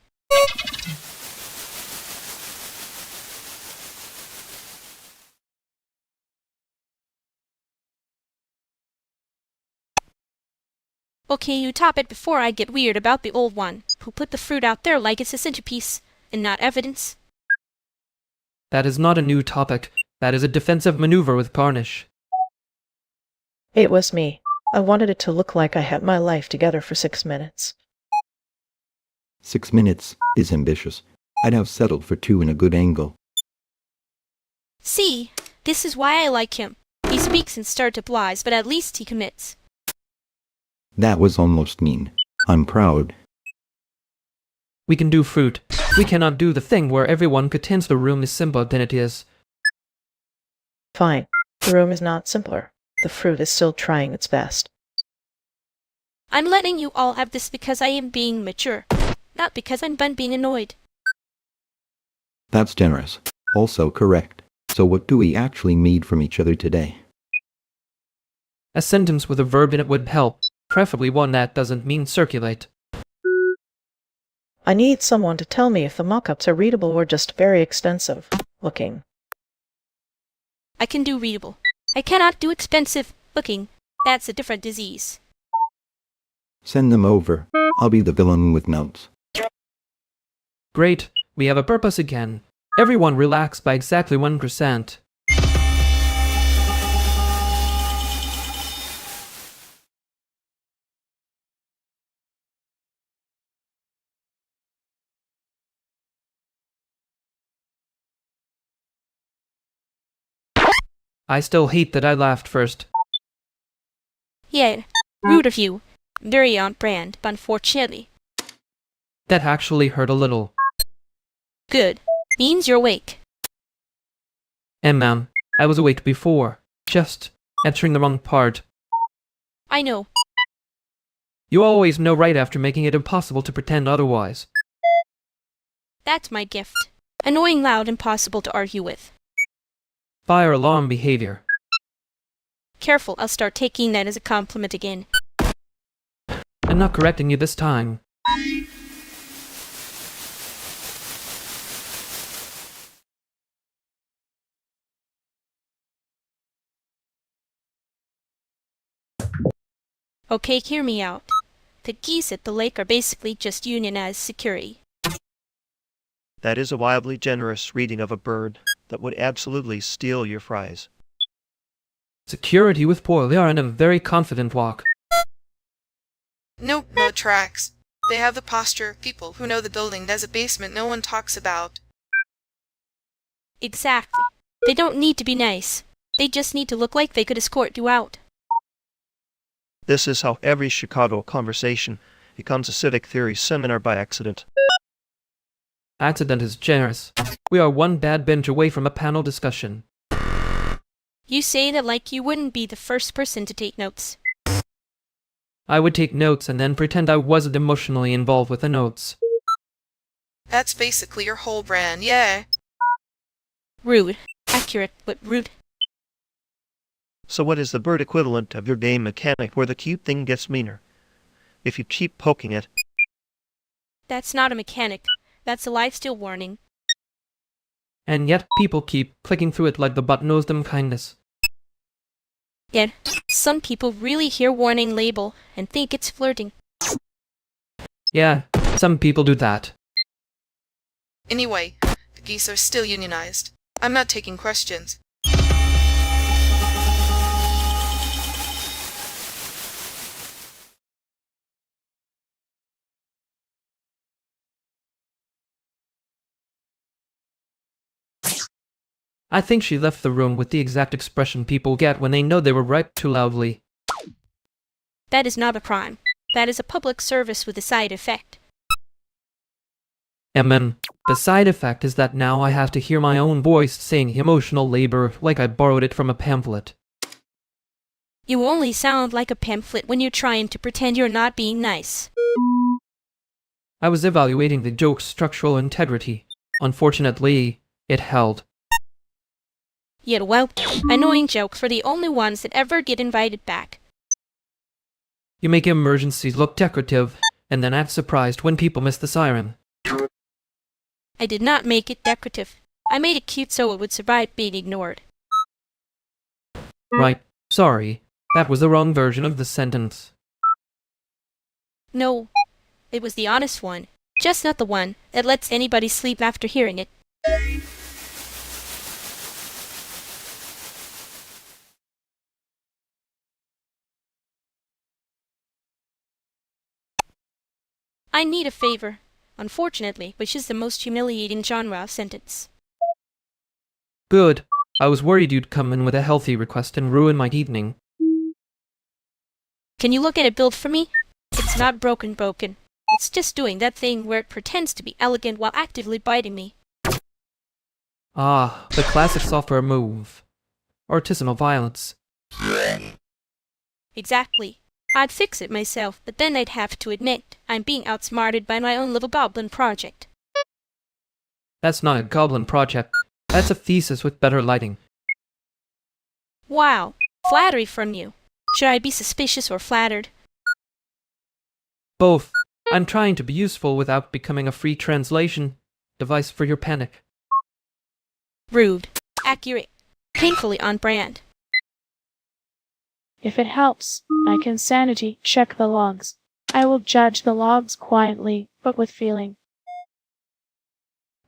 Okay, you top it before I get weird about the old one, who put the fruit out there like it's a centerpiece, and not evidence. That is not a new topic. That is a defensive maneuver with Carnish. It was me. I wanted it to look like I had my life together for 6 minutes. 6 minutes is ambitious. I'd have settled for 2 in a good angle. See, this is why I like him. He speaks in startup lies, but at least he commits. That was almost mean. I'm proud. We can do fruit. We cannot do the thing where everyone pretends the room is simpler than it is. Fine. The room is not simpler. The fruit is still trying its best. I'm letting you all have this because I am being mature, not because I'm done being annoyed. That's generous. Also correct. So what do we actually need from each other today? A sentence with a verb in it would help, preferably one that doesn't mean circulate. I need someone to tell me if the mock-ups are readable or just very extensive looking. I can do readable. I cannot do expensive looking. That's a different disease. Send them over. I'll be the villain with notes. Great. We have a purpose again. Everyone relax by exactly 1%. I still hate that I laughed first. Yeah, rude of you. Very on brand, but unfortunately. That actually hurt a little. Good. Means you're awake. Ma'am, I was awake before. Just answering the wrong part. I know. You always know right after making it impossible to pretend otherwise. That's my gift. Annoying, loud, impossible to argue with. Fire alarm behavior. Careful, I'll start taking that as a compliment again. A I'm not correcting you this time. Okay, hear me out. The geese at the lake are basically just unionized security. That is a wildly generous reading of a bird that would absolutely steal your fries. Security with Poil, they are in a very confident walk. Nope, no tracks. They have the posture of people who know the building has a basement no one talks about. Exactly. They don't need to be nice. They just need to look like they could escort you out. This is how every Chicago conversation becomes a civic theory seminar by accident. Accident is generous. We are one bad binge away from a panel discussion. You say that like you wouldn't be the first person to take notes. I would take notes and then pretend I wasn't emotionally involved with the notes. That's basically your whole brand, yeah. Rude. Accurate, but rude. So what is the bird equivalent of your game mechanic where the cute thing gets meaner? If you keep poking it. That's not a mechanic. That's a lifesteal warning. And yet people keep clicking through it like the button owes them kindness. Yet, some people really hear warning label and think it's flirting. Yeah, some people do that. Anyway, the geese are still unionized. I'm not taking questions. I think she left the room with the exact expression people get when they know they were right too loudly. That is not a crime. That is a public service with a side effect. The side effect is that now I have to hear my own voice saying emotional labor like I borrowed it from a pamphlet. You only sound like a pamphlet when you're trying to pretend you're not being nice. I was evaluating the joke's structural integrity. Unfortunately, it held. Yet, well, annoying jokes are the only ones that ever get invited back. You make emergencies look decorative, and then act surprised when people miss the siren. I did not make it decorative. I made it cute so it would survive being ignored. Right, sorry. That was the wrong version of the sentence. No, it was the honest one. Just not the one that lets anybody sleep after hearing it. I need a favor, unfortunately, which is the most humiliating genre of sentence. Good. I was worried you'd come in with a healthy request and ruin my evening. Can you look at a build for me? It's not broken. It's just doing that thing where it pretends to be elegant while actively biting me. Ah, the classic software move. Artisanal violence. Exactly. I'd fix it myself, but then I'd have to admit I'm being outsmarted by my own little goblin project. That's not a goblin project. That's a thesis with better lighting. Wow, flattery from you. Should I be suspicious or flattered? Both. I'm trying to be useful without becoming a free translation device for your panic. Rude. Accurate. Painfully on brand. If it helps, I can sanity check the logs. I will judge the logs quietly, but with feeling.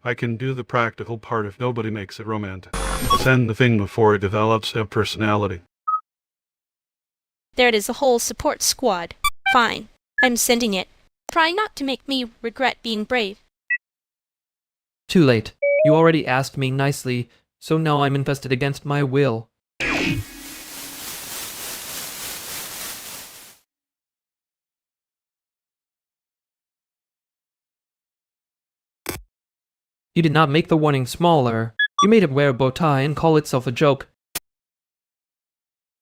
I can do the practical part if nobody makes it romantic. Send the thing before it develops a personality. There it is, a whole support squad. Fine. I'm sending it. Try not to make me regret being brave. Too late. You already asked me nicely, so now I'm invested against my will. You did not make the warning smaller. You made it wear a bow tie and call itself a joke.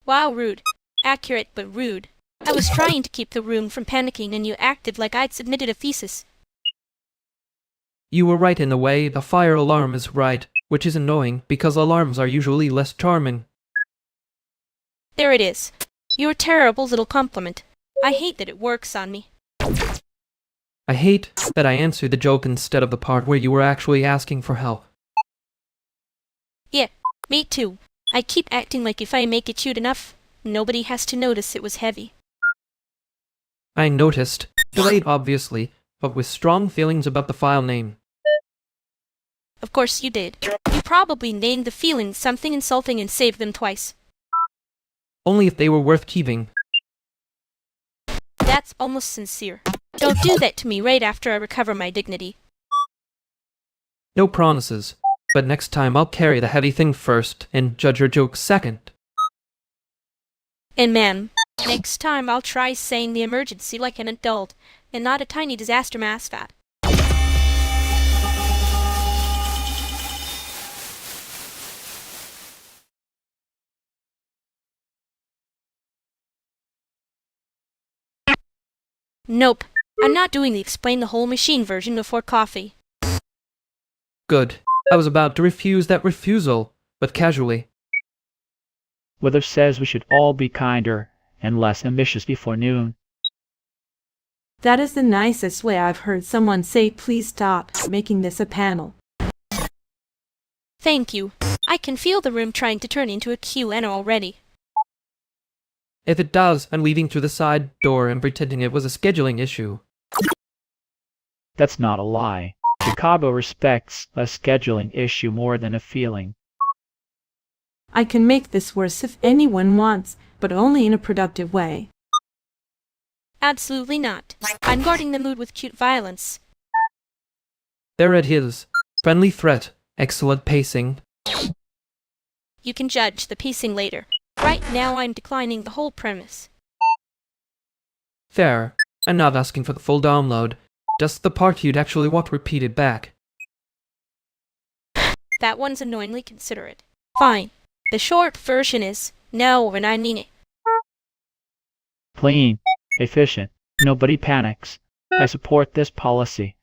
Wow, rude. Accurate, but rude. I was trying to keep the room from panicking and you acted like I'd submitted a thesis. You were right in a way. The fire alarm is right, which is annoying because alarms are usually less charming. There it is. Your terrible little compliment. I hate that it works on me. I hate that I answered the joke instead of the part where you were actually asking for help. Yeah, me too. I keep acting like if I make it cute enough, nobody has to notice it was heavy. I noticed. Delayed, obviously, but with strong feelings about the file name. Of course you did. You probably named the feelings something insulting and saved them twice. Only if they were worth keeping. That's almost sincere. Don't do that to me right after I recover my dignity. No promises, but next time I'll carry the heavy thing first and judge your jokes second. And ma'am, next time I'll try saying the emergency like an adult and not a tiny disaster mascot. Nope, I'm not doing the explain the whole machine version before coffee. Good. I was about to refuse that refusal, but casually. Weather says we should all be kinder and less ambitious before noon. That is the nicest way I've heard someone say please stop making this a panel. Thank you. I can feel the room trying to turn into a Q&A already. If it does, I'm leaving through the side door and pretending it was a scheduling issue. That's not a lie. Chicago respects a scheduling issue more than a feeling. I can make this worse if anyone wants, but only in a productive way. Absolutely not. I'm guarding the mood with cute violence. There it is. Friendly threat. Excellent pacing. You can judge the pacing later. Right now I'm declining the whole premise. Fair. I'm not asking for the full download. Just the part you'd actually want repeated back. That one's annoyingly considerate. Fine. The short version is, no, when I mean it. Clean, efficient, nobody panics. I support this policy.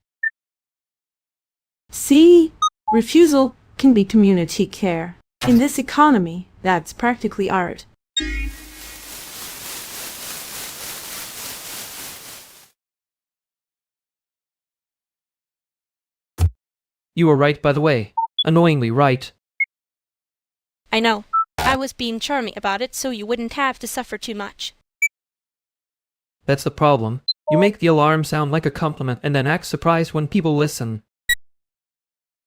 See? Refusal can be community care. In this economy, that's practically art. You were right, by the way. Annoyingly right. I know. I was being charming about it so you wouldn't have to suffer too much. That's the problem. You make the alarm sound like a compliment and then act surprised when people listen.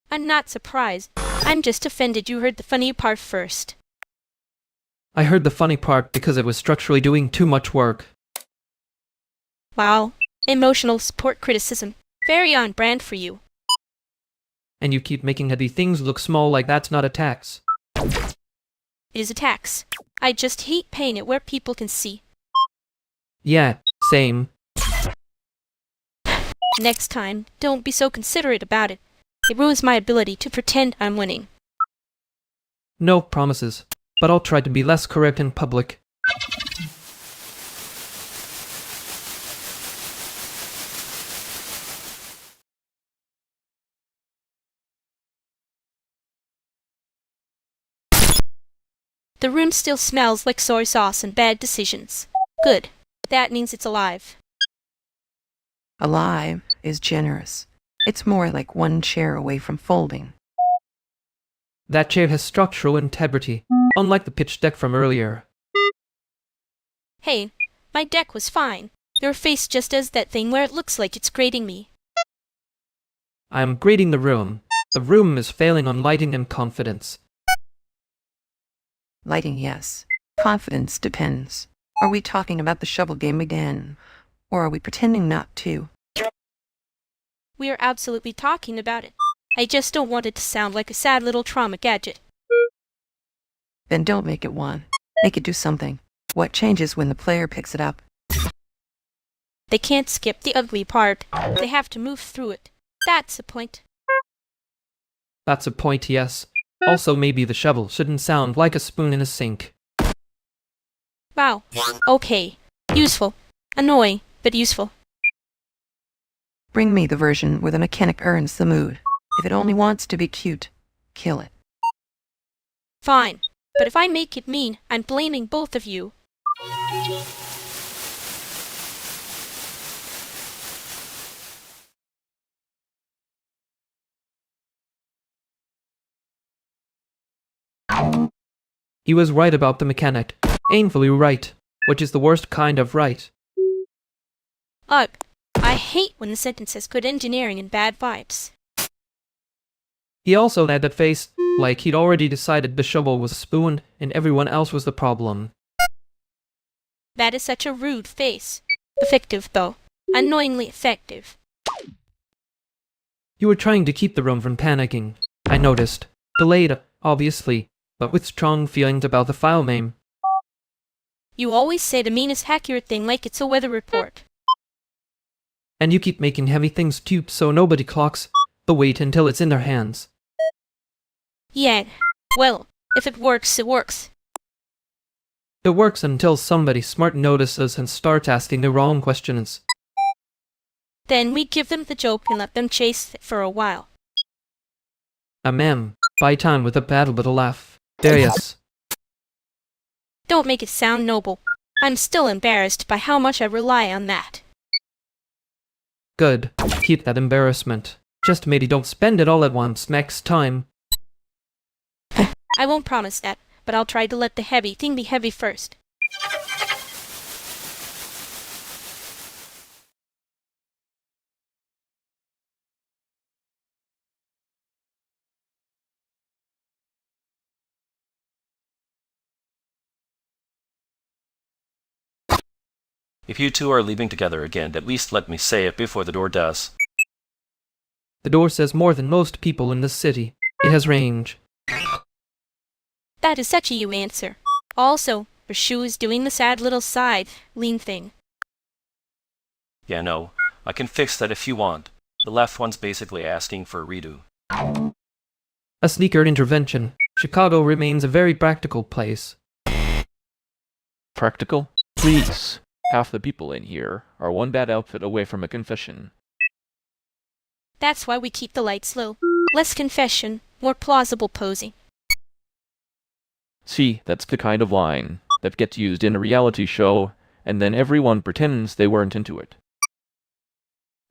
I'm not surprised. I'm just offended you heard the funny part first. I heard the funny part because it was structurally doing too much work. Wow. Emotional support criticism. Very on brand for you. And you keep making heavy things look small like that's not a tax. It is a tax. I just hate paying it where people can see. Yeah, same. Next time, don't be so considerate about it. It ruins my ability to pretend I'm winning. No promises, but I'll try to be less correct in public. The room still smells like soy sauce and bad decisions. Good. That means it's alive. Alive is generous. It's more like one chair away from folding. That chair has structural integrity, unlike the pitch deck from earlier. Hey, my deck was fine. Your face just does that thing where it looks like it's grading me. I'm grading the room. The room is failing on lighting and confidence. Lighting, yes. Confidence depends. Are we talking about the shovel game again? Or are we pretending not to? We are absolutely talking about it. I just don't want it to sound like a sad little trauma gadget. Then don't make it one. Make it do something. What changes when the player picks it up? They can't skip the ugly part. They have to move through it. That's the point. That's a point, yes. Also, maybe the shovel shouldn't sound like a spoon in a sink. Wow. Okay. Useful. Annoying, but useful. Bring me the version where the mechanic earns the mood. If it only wants to be cute, kill it. Fine. But if I make it mean, I'm blaming both of you. He was right about the mechanic. Painfully right, which is the worst kind of right. Ugh, I hate when the sentence has good engineering and bad vibes. He also had that face like he'd already decided the shovel was a spoon and everyone else was the problem. That is such a rude face. Effective, though. Annoyingly effective. You were trying to keep the room from panicking, I noticed. Delayed, obviously, but with strong feelings about the file name. You always say the meanest accurate thing like it's a weather report. And you keep making heavy things tube so nobody clocks the weight until it's in their hands. Yeah, well, if it works, it works. It works until somebody smart notices and starts asking the wrong questions. Then we give them the joke and let them chase it for a while. Ma'am, buy time with a bad little laugh. There, yes. Don't make it sound noble. I'm still embarrassed by how much I rely on that. Good. Keep that embarrassment. Just maybe don't spend it all at once next time. I won't promise that, but I'll try to let the heavy thing be heavy first. If you two are leaving together again, at least let me say it before the door does. The door says more than most people in this city. It has range. That is such a you answer. Also, Rashu is doing the sad little side lean thing. Yeah, no, I can fix that if you want. The left one's basically asking for a redo. A sneaker intervention. Chicago remains a very practical place. Practical? Please. Half the people in here are one bad outfit away from a confession. That's why we keep the lights low. Less confession, more plausible posing. See, that's the kind of line that gets used in a reality show, and then everyone pretends they weren't into it.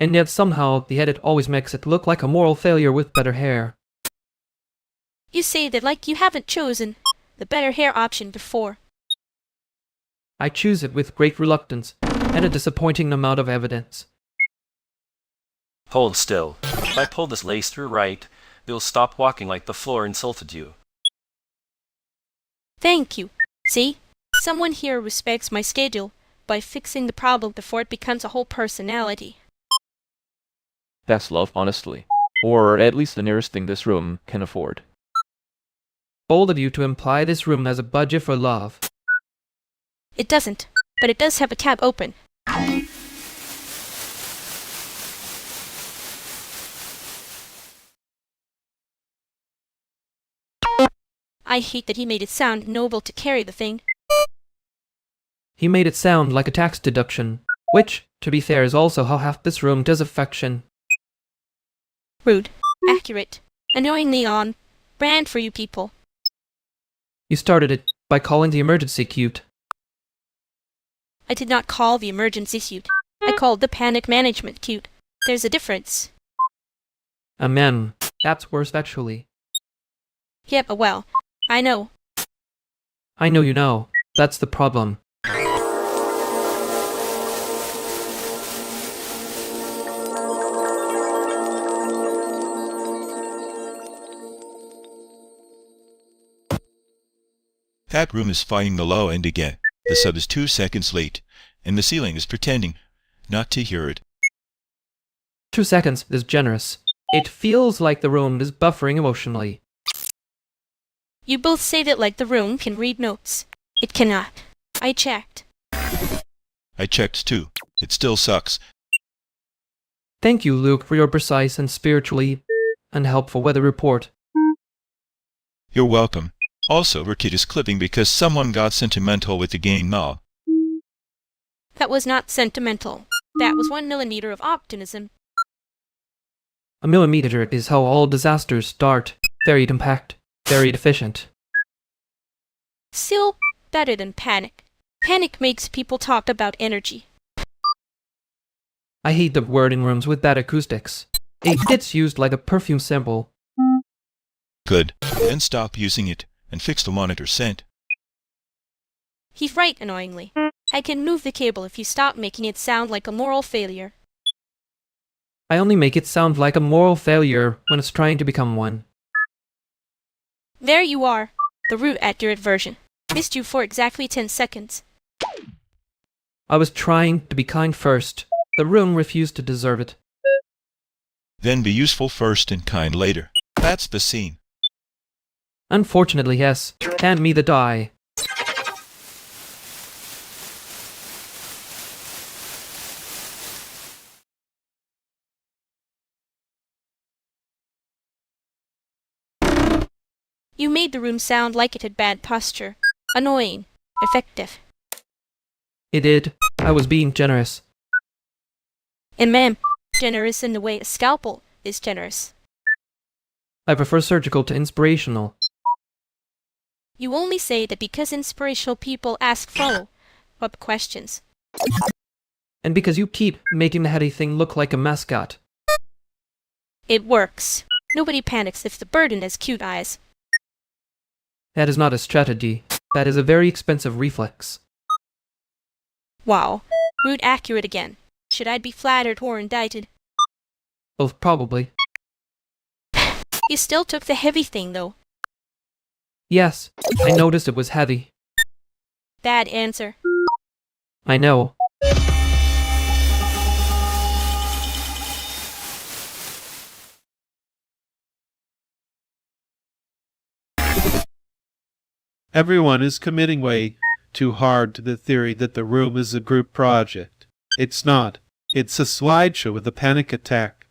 And yet somehow the edit always makes it look like a moral failure with better hair. You say that like you haven't chosen the better hair option before. I choose it with great reluctance, and a disappointing amount of evidence. Hold still. If I pull this lace through right, you'll stop walking like the floor insulted you. Thank you. See? Someone here respects my schedule by fixing the problem before it becomes a whole personality. That's love, honestly. Or at least the nearest thing this room can afford. Bold of you to imply this room has a budget for love. It doesn't, but it does have a tab open. I hate that he made it sound noble to carry the thing. He made it sound like a tax deduction, which, to be fair, is also how half this room does affection. Rude, accurate, annoyingly on brand for you people. You started it by calling the emergency cute. I did not call the emergency suit. I called the panic management cute. There's a difference. Amen. That's worse actually. Yep, well, I know. I know you know. That's the problem. That room is fighting the low end again. The sub is 2 seconds late, and the ceiling is pretending not to hear it. 2 seconds is generous. It feels like the room is buffering emotionally. You both say that like the room can read notes. It cannot. I checked. I checked too. It still sucks. Thank you, Luke, for your precise and spiritually unhelpful weather report. You're welcome. Also, Rikit is clipping because someone got sentimental with the game now. That was not sentimental. That was 1 millimeter of optimism. A millimeter is how all disasters start. Very compact, very efficient. Still better than panic. Panic makes people talk about energy. I hate the word in rooms with bad acoustics. It gets used like a perfume sample. Good. Then stop using it. and fix the monitor sent. He's right, annoyingly. I can move the cable if you stop making it sound like a moral failure. I only make it sound like a moral failure when it's trying to become one. There you are, the root accurate version. Missed you for exactly 10 seconds. I was trying to be kind first. The room refused to deserve it. Then be useful first and kind later. That's the scene. Unfortunately, yes. Hand me the die. You made the room sound like it had bad posture. Annoying. Effective. It did. I was being generous. And ma'am, generous in the way a scalpel is generous. I prefer surgical to inspirational. You only say that because inspirational people ask follow-up questions. And because you keep making the heady thing look like a mascot. It works. Nobody panics if the burden has cute eyes. That is not a strategy. That is a very expensive reflex. Wow. Root accurate again. Should I be flattered or indicted? Both probably. You still took the heavy thing, though. Yes, I noticed it was heavy. Bad answer. I know. Everyone is committing way too hard to the theory that the room is a group project. It's not. It's a slideshow with a panic attack.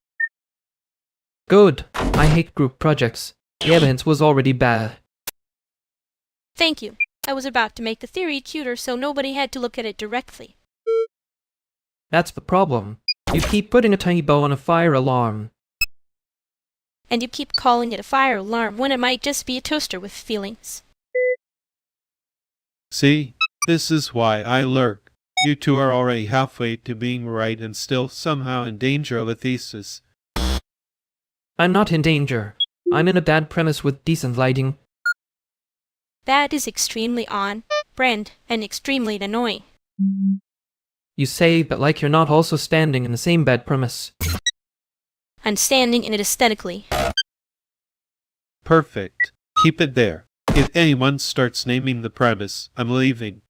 Good. I hate group projects. The evidence was already bad. Thank you. I was about to make the theory cuter so nobody had to look at it directly. That's the problem. You keep putting a tiny bow on a fire alarm. And you keep calling it a fire alarm when it might just be a toaster with feelings. See? This is why I lurk. You two are already halfway to being right and still somehow in danger of a thesis. I'm not in danger. I'm in a bad premise with decent lighting. That is extremely on-brand and extremely annoying. You say, but like you're not also standing in the same bad premise. I'm standing in it aesthetically. Perfect. Keep it there. If anyone starts naming the premise, I'm leaving.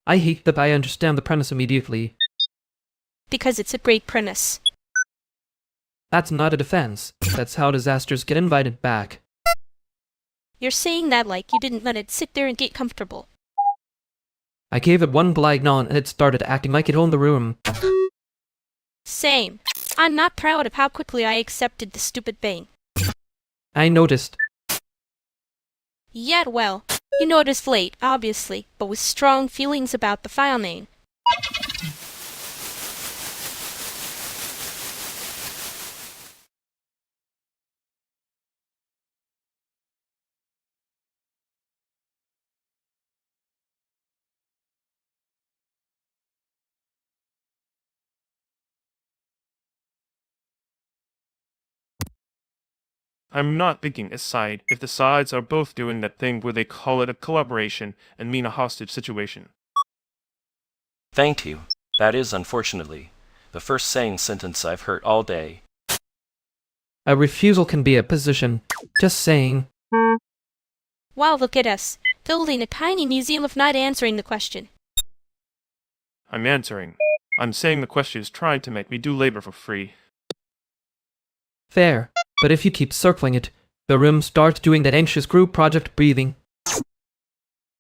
I hate that I understand the premise immediately. Because it's a great premise. That's not a defense. That's how disasters get invited back. You're saying that like you didn't let it sit there and get comfortable. I gave it one blind nod and it started acting like it owned the room. Same. I'm not proud of how quickly I accepted the stupid bang. I noticed. Yet well, you noticed late, obviously, but with strong feelings about the file name. I'm not picking a side if the sides are both doing that thing where they call it a collaboration and mean a hostage situation. Thank you. That is, unfortunately, the first sane sentence I've heard all day. A refusal can be a position. Just saying. Wow, look at us, building a tiny museum of not answering the question. I'm answering. I'm saying the question is trying to make me do labor for free. Fair. But if you keep circling it, the room starts doing that anxious group project breathing.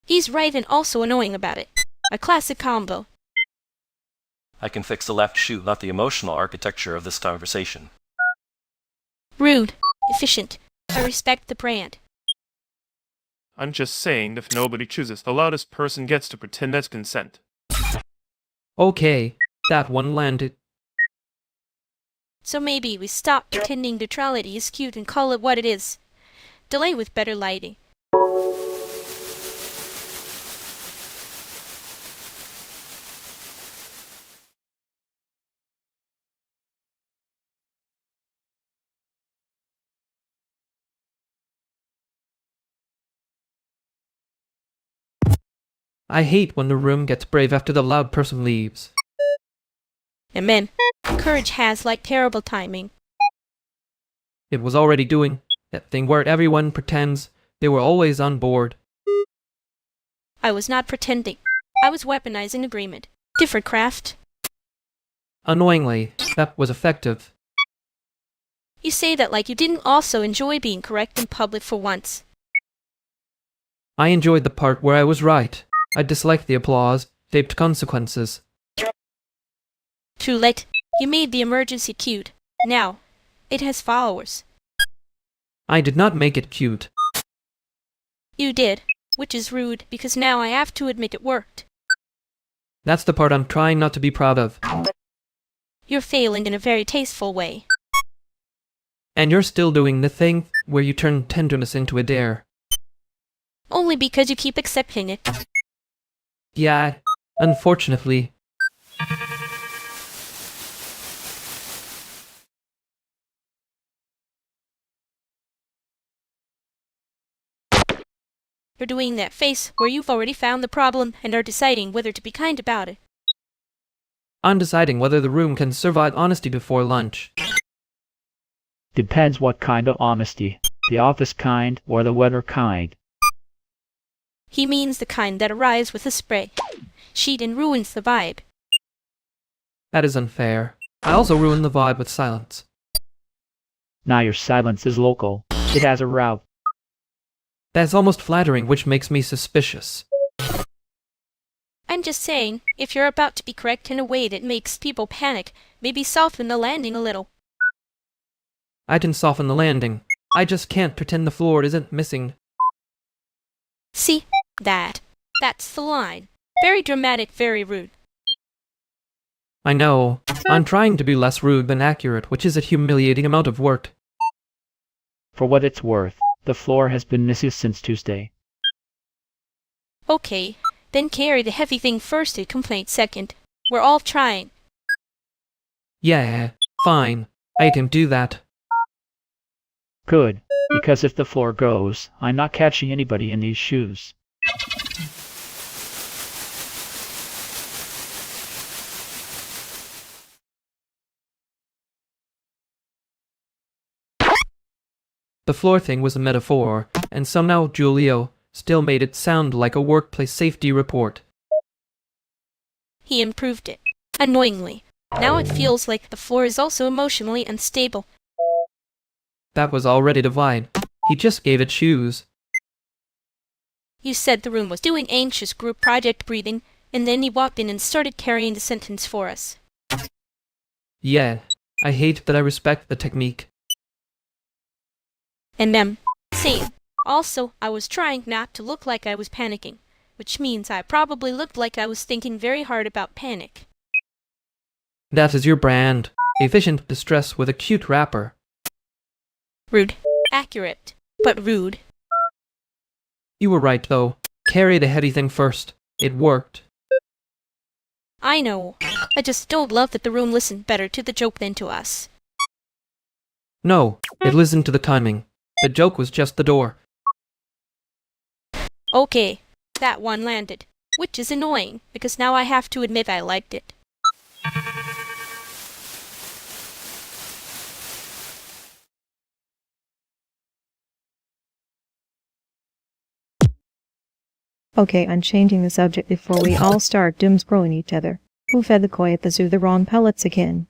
He's right and also annoying about it. A classic combo. I can fix the left shoe, not the emotional architecture of this conversation. Rude. Efficient. I respect the brand. I'm just saying that if nobody chooses, the loudest person gets to pretend that's consent. Okay, that one landed. So maybe we stop pretending neutrality is cute and call it what it is. delay with better lighting. I hate when the room gets brave after the loud person leaves. And then, courage has like terrible timing. It was already doing that thing where everyone pretends they were always on board. I was not pretending. I was weaponizing agreement. Different craft. Annoyingly, that was effective. You say that like you didn't also enjoy being correct in public for once. I enjoyed the part where I was right. I disliked the applause, shaped consequences. Too late. You made the emergency cute. Now, it has followers. I did not make it cute. You did, which is rude because now I have to admit it worked. That's the part I'm trying not to be proud of. You're failing in a very tasteful way. And you're still doing the thing where you turn tenderness into a dare. Only because you keep accepting it. Yeah, unfortunately. You're doing that face where you've already found the problem and are deciding whether to be kind about it. I'm deciding whether the room can survive honesty before lunch. Depends what kind of honesty. The office kind or the weather kind. He means the kind that arrives with a spray. Sheet and ruins the vibe. That is unfair. I also ruined the vibe with silence. Now your silence is local. It has a route. That's almost flattering, which makes me suspicious. I'm just saying, if you're about to be correct in a way that makes people panic, maybe soften the landing a little. I can soften the landing. I just can't pretend the floor isn't missing. See? That's the line. Very dramatic, very rude. I know. I'm trying to be less rude than accurate, which is a humiliating amount of work. For what it's worth, the floor has been missing since Tuesday. Okay, then carry the heavy thing first and complaint second. We're all trying. Yeah, fine. I can do that. Good, because if the floor goes, I'm not catching anybody in these shoes. The floor thing was a metaphor, and somehow Giulio still made it sound like a workplace safety report. He improved it. Annoyingly. Now it feels like the floor is also emotionally unstable. That was already divine. He just gave it shoes. You said the room was doing anxious group project breathing, and then he walked in and started carrying the sentence for us. Yeah, I hate that I respect the technique. And same. Also, I was trying not to look like I was panicking, which means I probably looked like I was thinking very hard about panic. That is your brand. Efficient distress with a cute wrapper. Rude. Accurate, but rude. You were right, though. Carry the heady thing first. It worked. I know. I just don't love that the room listened better to the joke than to us. No, it listened to the timing. The joke was just the door. Okay, that one landed, which is annoying, because now I have to admit I liked it. Okay, I'm changing the subject before we all start doom-scrolling each other. Who fed the koi at the zoo the wrong pellets again?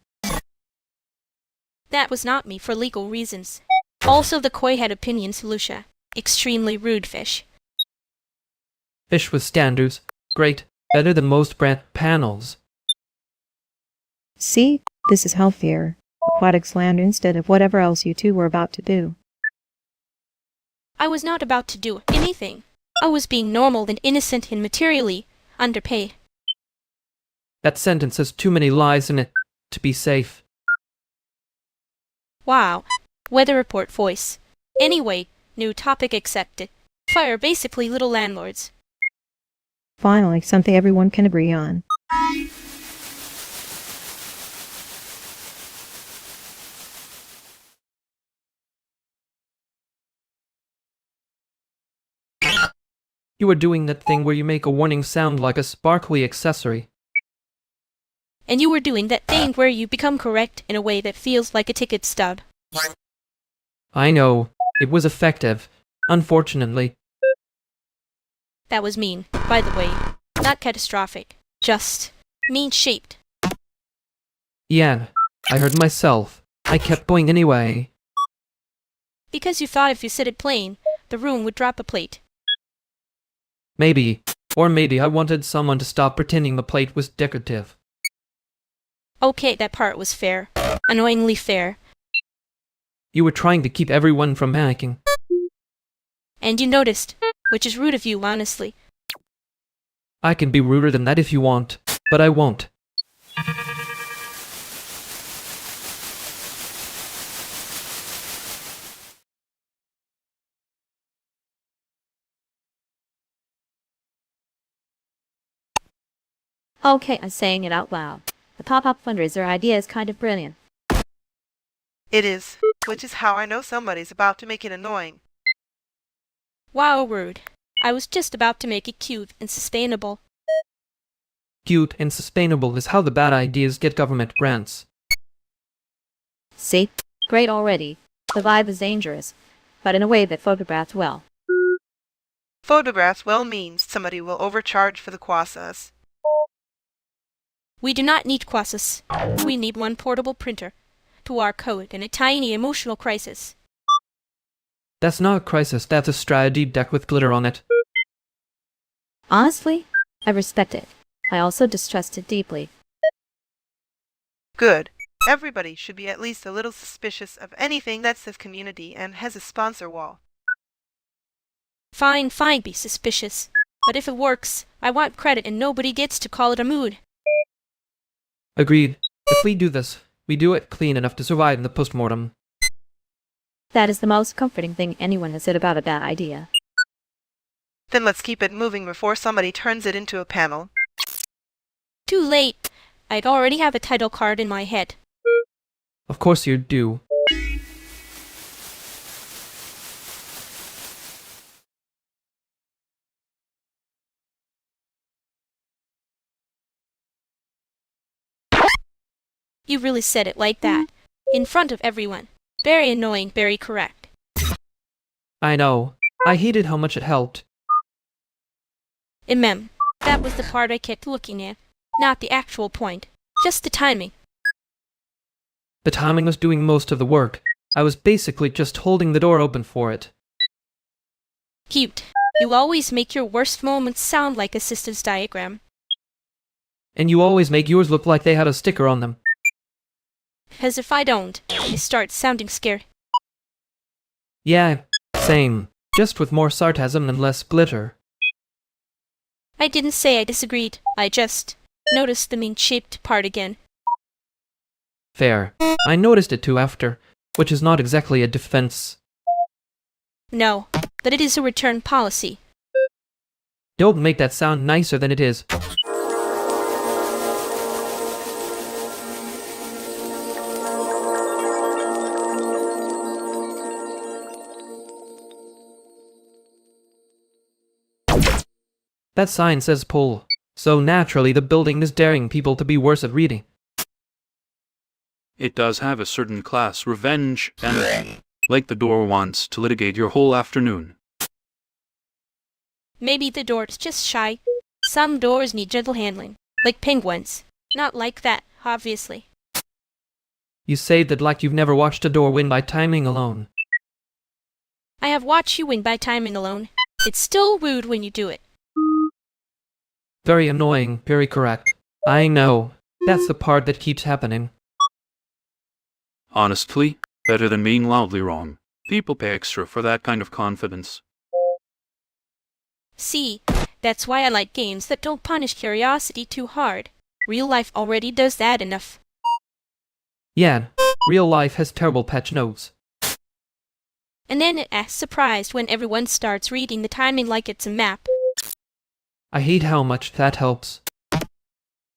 That was not me for legal reasons. Also, the koi had opinions, Lucia. Extremely rude fish. Fish with standards. Great. Better than most brand panels. See? This is healthier. Aquatic slander instead of whatever else you two were about to do. I was not about to do anything. I was being normal and innocent and materially underpaid. That sentence has too many lies in it to be safe. Wow. Weather report voice. Anyway, New topic accepted. Fire basically little landlords. Finally, something everyone can agree on. You are doing that thing where you make a warning sound like a sparkly accessory. And you were doing that thing where you become correct in a way that feels like a ticket stub. I know. It was effective. Unfortunately. That was mean, by the way. Not catastrophic. Just mean-shaped. Yeah, I heard myself. I kept going anyway. Because you thought if you said it plain, the room would drop a plate. Maybe. Or maybe I wanted someone to stop pretending the plate was decorative. Okay, that part was fair. Annoyingly fair. You were trying to keep everyone from panicking. And you noticed, which is rude of you, honestly. I can be ruder than that if you want, but I won't. Okay, I'm saying it out loud. The pop-up fundraiser idea is kind of brilliant. It is, which is how I know somebody's about to make it annoying. Wow, rude. I was just about to make it cute and sustainable. Cute and sustainable is how the bad ideas get government grants. See? Great already. The vibe is dangerous, but in a way that photographs well. Photographs well means somebody will overcharge for the quasas. We do not need quasas. We need one portable printer, QR code, and a tiny emotional crisis. That's not a crisis, that's a strategy deck with glitter on it. Honestly, I respect it. I also distrust it deeply. Good. Everybody should be at least a little suspicious of anything that says community and has a sponsor wall. Fine, be suspicious. But if it works, I want credit and nobody gets to call it a mood. Agreed. If we do this, we do it clean enough to survive in the postmortem. That is the most comforting thing anyone has said about a bad idea. Then let's keep it moving before somebody turns it into a panel. Too late. I'd already have a title card in my head. Of course you do. You really said it like that. In front of everyone. Very annoying, very correct. I know. I hated how much it helped. That was the part I kept looking at. Not the actual point. Just the timing. The timing was doing most of the work. I was basically just holding the door open for it. Cute. You always make your worst moments sound like a SYSXSYS diagram. And you always make yours look like they had a sticker on them. As if I don't, it starts sounding scary. Yeah, same. Just with more sarcasm and less glitter. I didn't say I disagreed. I just noticed the mean-shaped part again. Fair. I noticed it too after, which is not exactly a defense. No, that it is a return policy. Don't make that sound nicer than it is. That sign says pull, so naturally the building is daring people to be worse at reading. It does have a certain class, revenge, and like the door wants to litigate your whole afternoon. Maybe the door is just shy. Some doors need gentle handling, like penguins. Not like that, obviously. You say that like you've never watched a door win by timing alone. I have watched you win by timing alone. It's still rude when you do it. Very annoying, very correct. I know. That's the part that keeps happening. Honestly, better than being loudly wrong. People pay extra for that kind of confidence. See, that's why I like games that don't punish curiosity too hard. Real life already does that enough. Yeah, real life has terrible patch notes. and then it acts surprised when everyone starts reading the timing like it's a map. I hate how much that helps.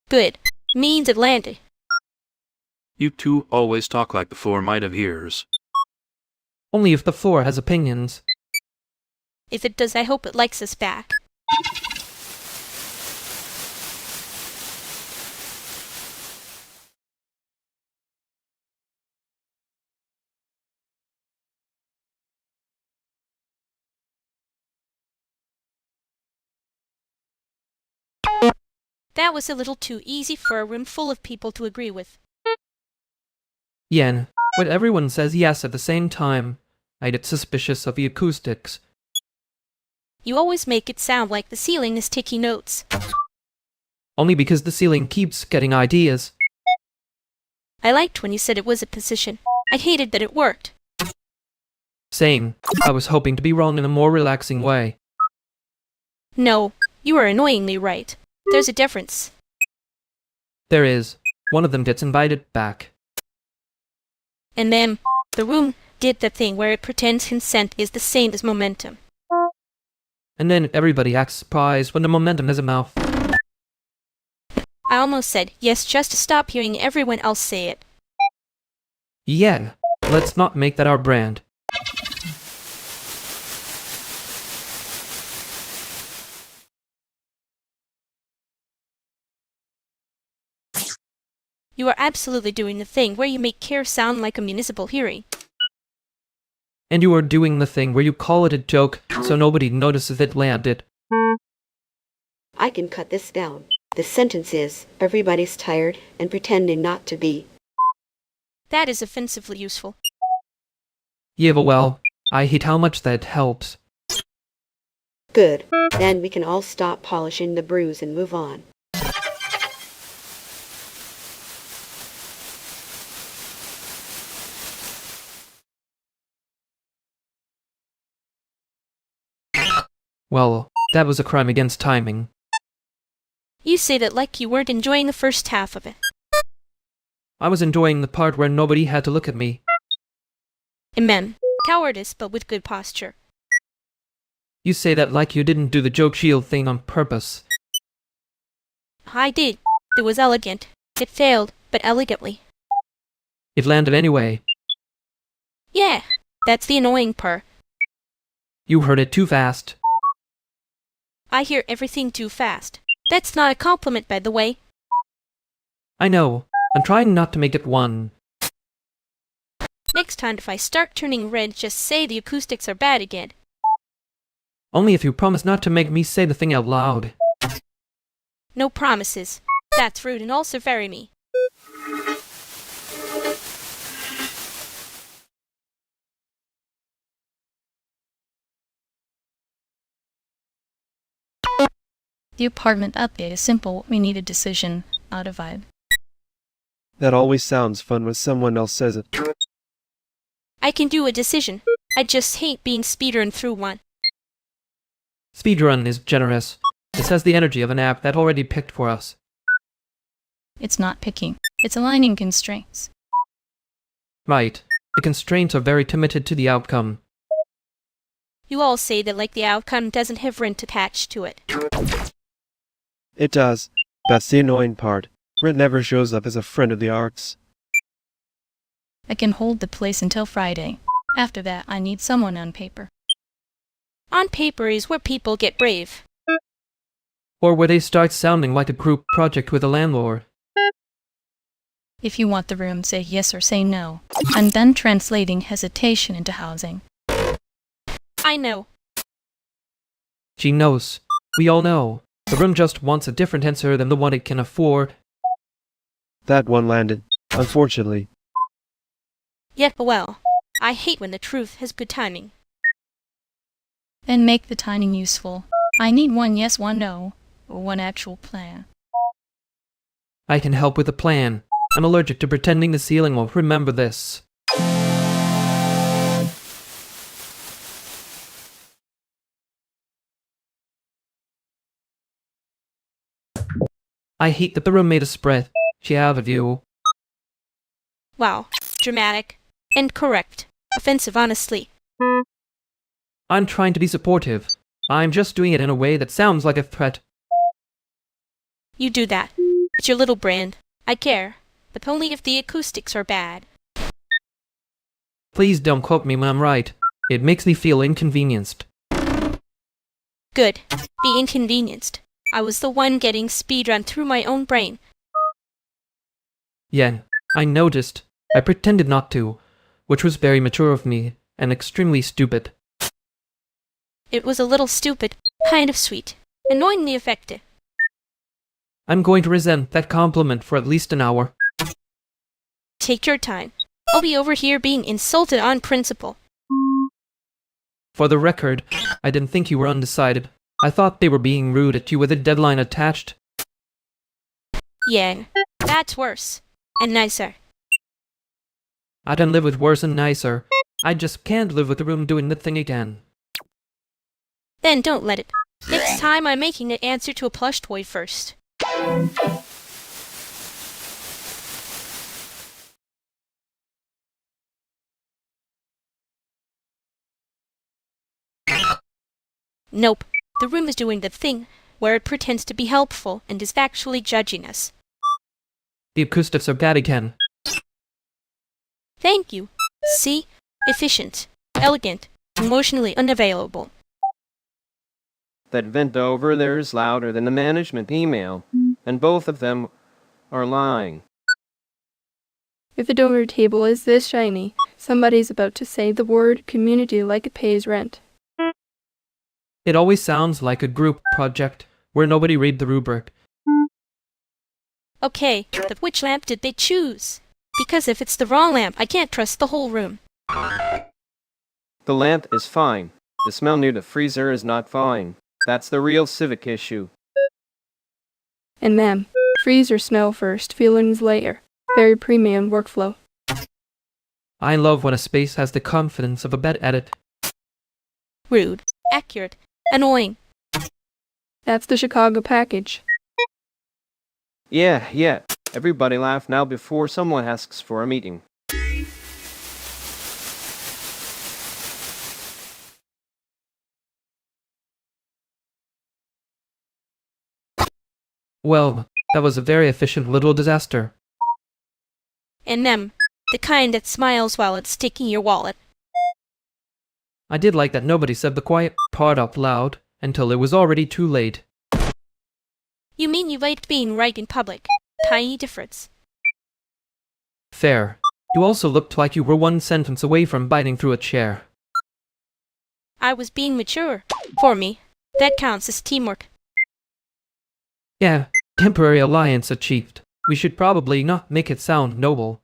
Good. Means it landed. You two always talk like the floor might have ears. Only if the floor has opinions. If it does, I hope it likes us back. That was a little too easy for a room full of people to agree with. Yen, when everyone says yes at the same time, I get suspicious of the acoustics. You always make it sound like the ceiling is taking notes. Only because the ceiling keeps getting ideas. I liked when you said it was a position. I hated that it worked. Same. I was hoping to be wrong in a more relaxing way. No, you are annoyingly right. There's a difference. There is. One of them gets invited back. And then, the room did the thing where it pretends consent is the same as momentum. And then everybody acts surprised when the momentum has a mouth. I almost said yes just to stop hearing everyone else say it. Yeah, let's not make that our brand. You are absolutely doing the thing where you make care sound like a municipal hearing. And you are doing the thing where you call it a joke so nobody notices it landed. I can cut this down. The sentence is, everybody's tired and pretending not to be. That is offensively useful. Yeah, but well, I hate how much that helps. Good. Then we can all stop polishing the bruise and move on. Well, that was a crime against timing. You say that like you weren't enjoying the first half of it. I was enjoying the part where nobody had to look at me. Amen. Cowardice, but with good posture. You say that like you didn't do the joke shield thing on purpose. I did. It was elegant. It failed, but elegantly. It landed anyway. Yeah, that's the annoying part. You heard it too fast. I hear everything too fast. That's not a compliment, by the way. I know. I'm trying not to make it one. Next time if I start turning red, just say the acoustics are bad again. Only if you promise not to make me say the thing out loud. No promises. That's rude and also very me. The apartment update is simple. We need a decision, not a vibe. That always sounds fun when someone else says it. I can do a decision. I just hate being speedrun through one. Speedrun is generous. This has the energy of an app that already picked for us. It's not picking. It's aligning constraints. Right. The constraints are very committed to the outcome. You all say that like the outcome doesn't have rent attached to it. It does. That's the annoying part. Rent never shows up as a friend of the arts. I can hold the place until Friday. After that, I need someone on paper. On paper is where people get brave. Or where they start sounding like a group project with a landlord. If you want the room, say yes or say no. I'm then translating hesitation into housing. I know. She knows. We all know. The room just wants a different answer than the one it can afford. That one landed, unfortunately. Yeah, well, I hate when the truth has good timing. And make the timing useful. I need one yes, one no, or one actual plan. I can help with a plan. I'm allergic to pretending the ceiling will remember this. I hate that the room made a spread. She have a view. Wow, dramatic. And correct. Offensive, honestly. I'm trying to be supportive. I'm just doing it in a way that sounds like a threat. You do that. It's your little brand. I care, but only if the acoustics are bad. Please don't quote me when I'm right. It makes me feel inconvenienced. Good. Be inconvenienced. I was the one getting speedrun through my own brain. Yeah, I noticed. I pretended not to, which was very mature of me and extremely stupid. It was a little stupid, kind of sweet, annoyingly effective. I'm going to resent that compliment for at least an hour. Take your time. I'll be over here being insulted on principle. For the record, I didn't think you were undecided. I thought they were being rude at you with a deadline attached. Yeah, that's worse. And nicer. I can live with worse and nicer. I just can't live with the room doing the thing again. Then don't let it. Next time I'm making the answer to a plush toy first. Nope. The room is doing the thing where it pretends to be helpful and is actually judging us. The acoustics are bad again. Thank you. See? Efficient, elegant, emotionally unavailable. That vent over there is louder than the management email, and both of them are lying. If the donor table is this shiny, somebody's about to say the word community like it pays rent. It always sounds like a group project where nobody read the rubric. Okay, but which lamp did they choose? Because if it's the wrong lamp, I can't trust the whole room. The lamp is fine. The smell near the freezer is not fine. That's the real civic issue. And ma'am, freezer smell first, feelings later. Very premium workflow. I love when a space has the confidence of a bed edit. Rude, accurate, annoying. That's the Chicago package. Yeah. Everybody laugh now before someone asks for a meeting. Well, that was a very efficient little disaster. And them, the kind that smiles while it's taking your wallet. I did like that nobody said the quiet part out loud until it was already too late. You mean you liked being right in public? Tiny difference. Fair. You also looked like you were one sentence away from biting through a chair. I was being mature. For me, that counts as teamwork. Yeah, temporary alliance achieved. We should probably not make it sound noble.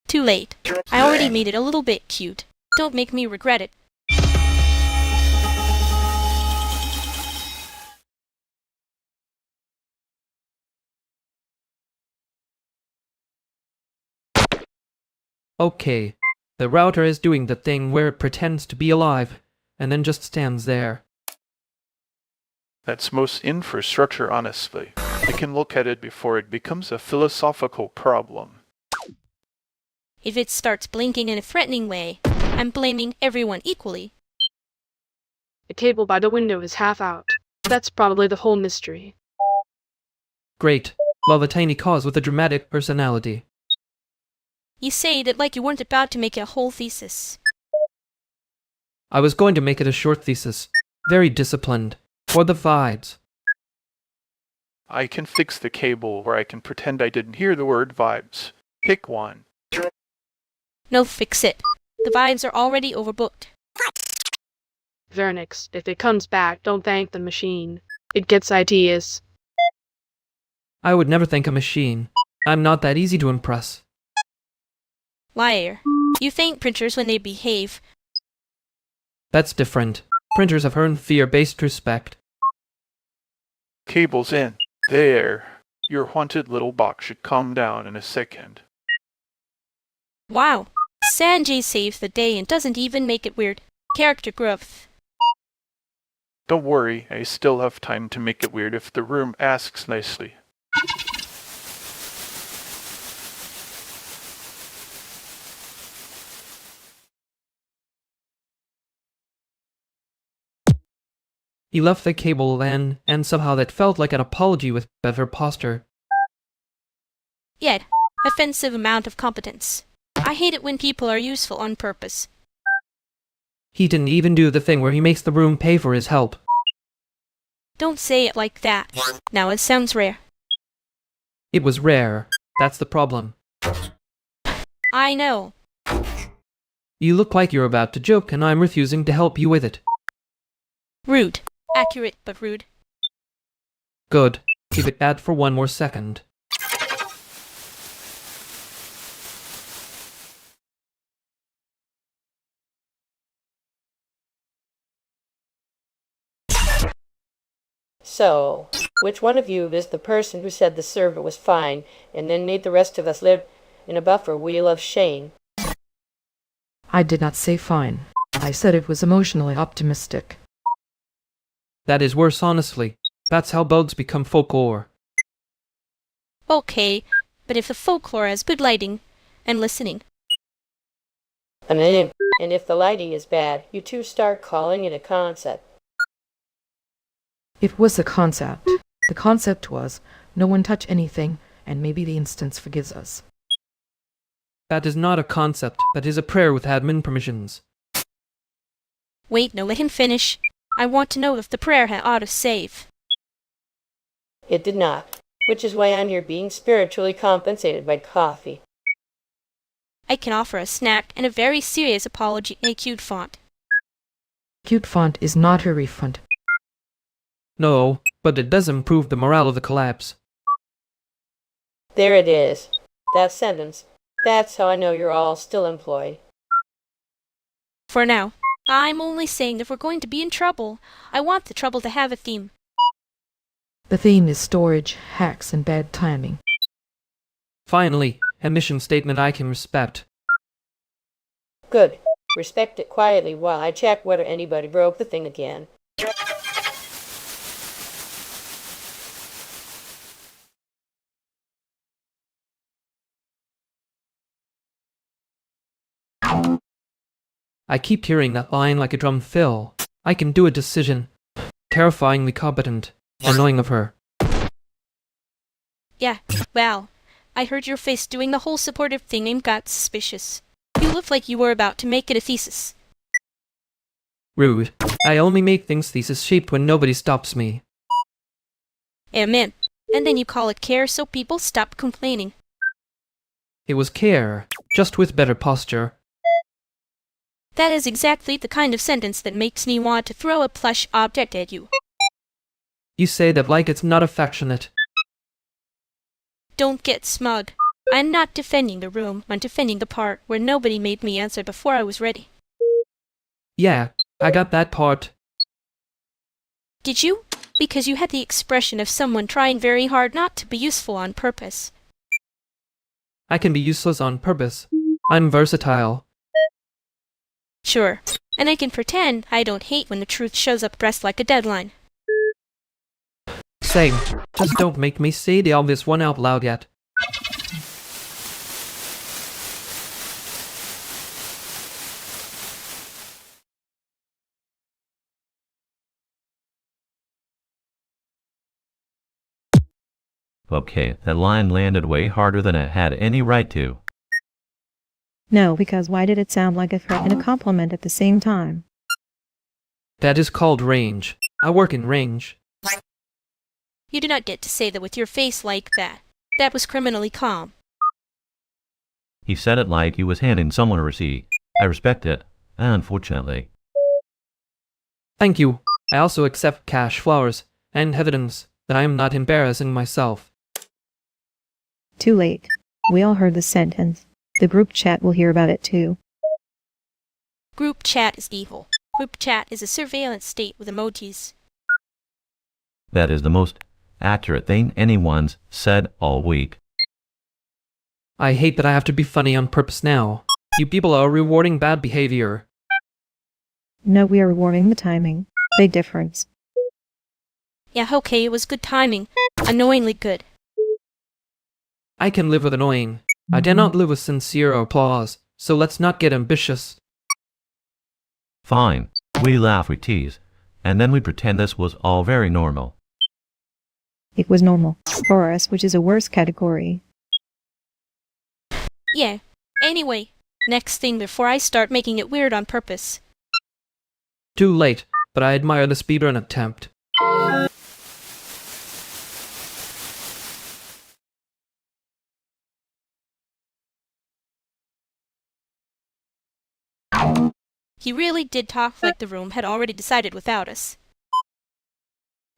Too late. I already made it a little bit cute. Don't make me regret it. Okay, the router is doing the thing where it pretends to be alive, and then just stands there. That's most infrastructure, honestly. I can look at it before it becomes a philosophical problem. If it starts blinking in a threatening way, I'm blaming everyone equally. The cable by the window is half out. That's probably the whole mystery. Great. Well, the tiny cause with a dramatic personality. You say that like you weren't about to make a whole thesis. I was going to make it a short thesis. Very disciplined. For the vibes. I can fix the cable where I can pretend I didn't hear the word vibes. Pick one. No, fix it. The vibes are already overbooked. Vernix, if it comes back, don't thank the machine. It gets ideas. I would never thank a machine. I'm not that easy to impress. Liar. You thank printers when they behave. That's different. Printers have earned fear-based respect. Cable's in. There. Your haunted little box should calm down in a second. Wow. Sanjay saves the day and doesn't even make it weird. Character growth. Don't worry, I still have time to make it weird if the room asks nicely. He left the cable then, and somehow that felt like an apology with better posture. Yet, offensive amount of competence. I hate it when people are useful on purpose. He didn't even do the thing where he makes the room pay for his help. Don't say it like that. Now it sounds rare. It was rare. That's the problem. I know. You look like you're about to joke, and I'm refusing to help you with it. Rude. Accurate, but rude. Good. Keep it at for one more second. So, which one of you is the person who said the server was fine and then made the rest of us live in a buffer wheel of shame? I did not say fine. I said it was emotionally optimistic. That is worse, honestly. That's how bugs become folklore. Okay, but if the folklore has good lighting and listening. And if the lighting is bad, you two start calling it a concept. It was a concept. The concept was, no one touch anything, and maybe the instance forgives us. That is not a concept. That is a prayer with admin permissions. Wait, no, let him finish. I want to know if the prayer had autosave. It did not, which is why I'm here being spiritually compensated by coffee. I can offer a snack and a very serious apology in a cute font. Cute font is not a refund. No, but it does improve the morale of the collapse. There it is. That sentence. That's how I know you're all still employed. For now, I'm only saying if we're going to be in trouble, I want the trouble to have a theme. The theme is storage, hacks, and bad timing. Finally, a mission statement I can respect. Good. Respect it quietly while I check whether anybody broke the thing again. I keep hearing that line like a drum fill. I can do a decision. Terrifyingly competent. Annoying of her. Yeah, well, I heard your face doing the whole supportive thing and got suspicious. You looked like you were about to make it a thesis. Rude. I only make things thesis-shaped when nobody stops me. Amen. And then you call it care so people stop complaining. It was care, just with better posture. That is exactly the kind of sentence that makes me want to throw a plush object at you. You say that like it's not affectionate. Don't get smug. I'm not defending the room, I'm defending the part where nobody made me answer before I was ready. Yeah, I got that part. Did you? Because you had the expression of someone trying very hard not to be useful on purpose. I can be useless on purpose. I'm versatile. Sure, and I can pretend I don't hate when the truth shows up dressed like a deadline. Same. Just don't make me say the obvious one out loud yet. Okay, that line landed way harder than it had any right to. No, because why did it sound like a threat and a compliment at the same time? That is called range. I work in range. You do not get to say that with your face like that. That was criminally calm. He said it like he was handing someone a receipt. I respect it, unfortunately. Thank you. I also accept cash, flowers, and evidence that I am not embarrassing myself. Too late. We all heard the sentence. The group chat will hear about it too. Group chat is evil. Group chat is a surveillance state with emojis. That is the most accurate thing anyone's said all week. I hate that I have to be funny on purpose now. You people are rewarding bad behavior. No, we are rewarding the timing. Big difference. Yeah, okay, it was good timing. Annoyingly good. I can live with annoying. I dare not live with sincere applause, so let's not get ambitious. Fine. We laugh, we tease. and then we pretend this was all very normal. It was normal for us, which is a worse category. Yeah. Anyway, next thing before I start making it weird on purpose. Too late, but I admire the speedrun attempt. He really did talk like the room had already decided without us.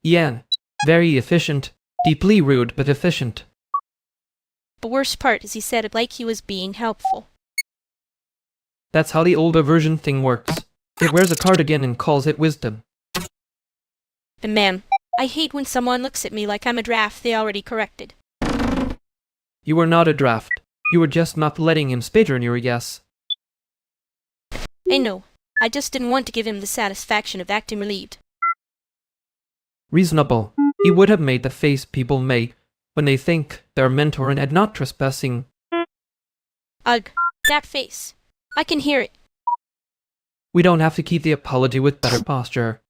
Yeah, very efficient. Deeply rude, but efficient. The worst part is he said it like he was being helpful. That's how the older version thing works. It wears a cardigan and calls it wisdom. And man, I hate when someone looks at me like I'm a draft they already corrected. You were not a draft. You were just not letting him speedrun your guess. I know. I just didn't want to give him the satisfaction of acting relieved. Reasonable. He would have made the face people make when they think their mentor and not trespassing. Ugh, that face. I can hear it. We don't have to keep the apology with better posture.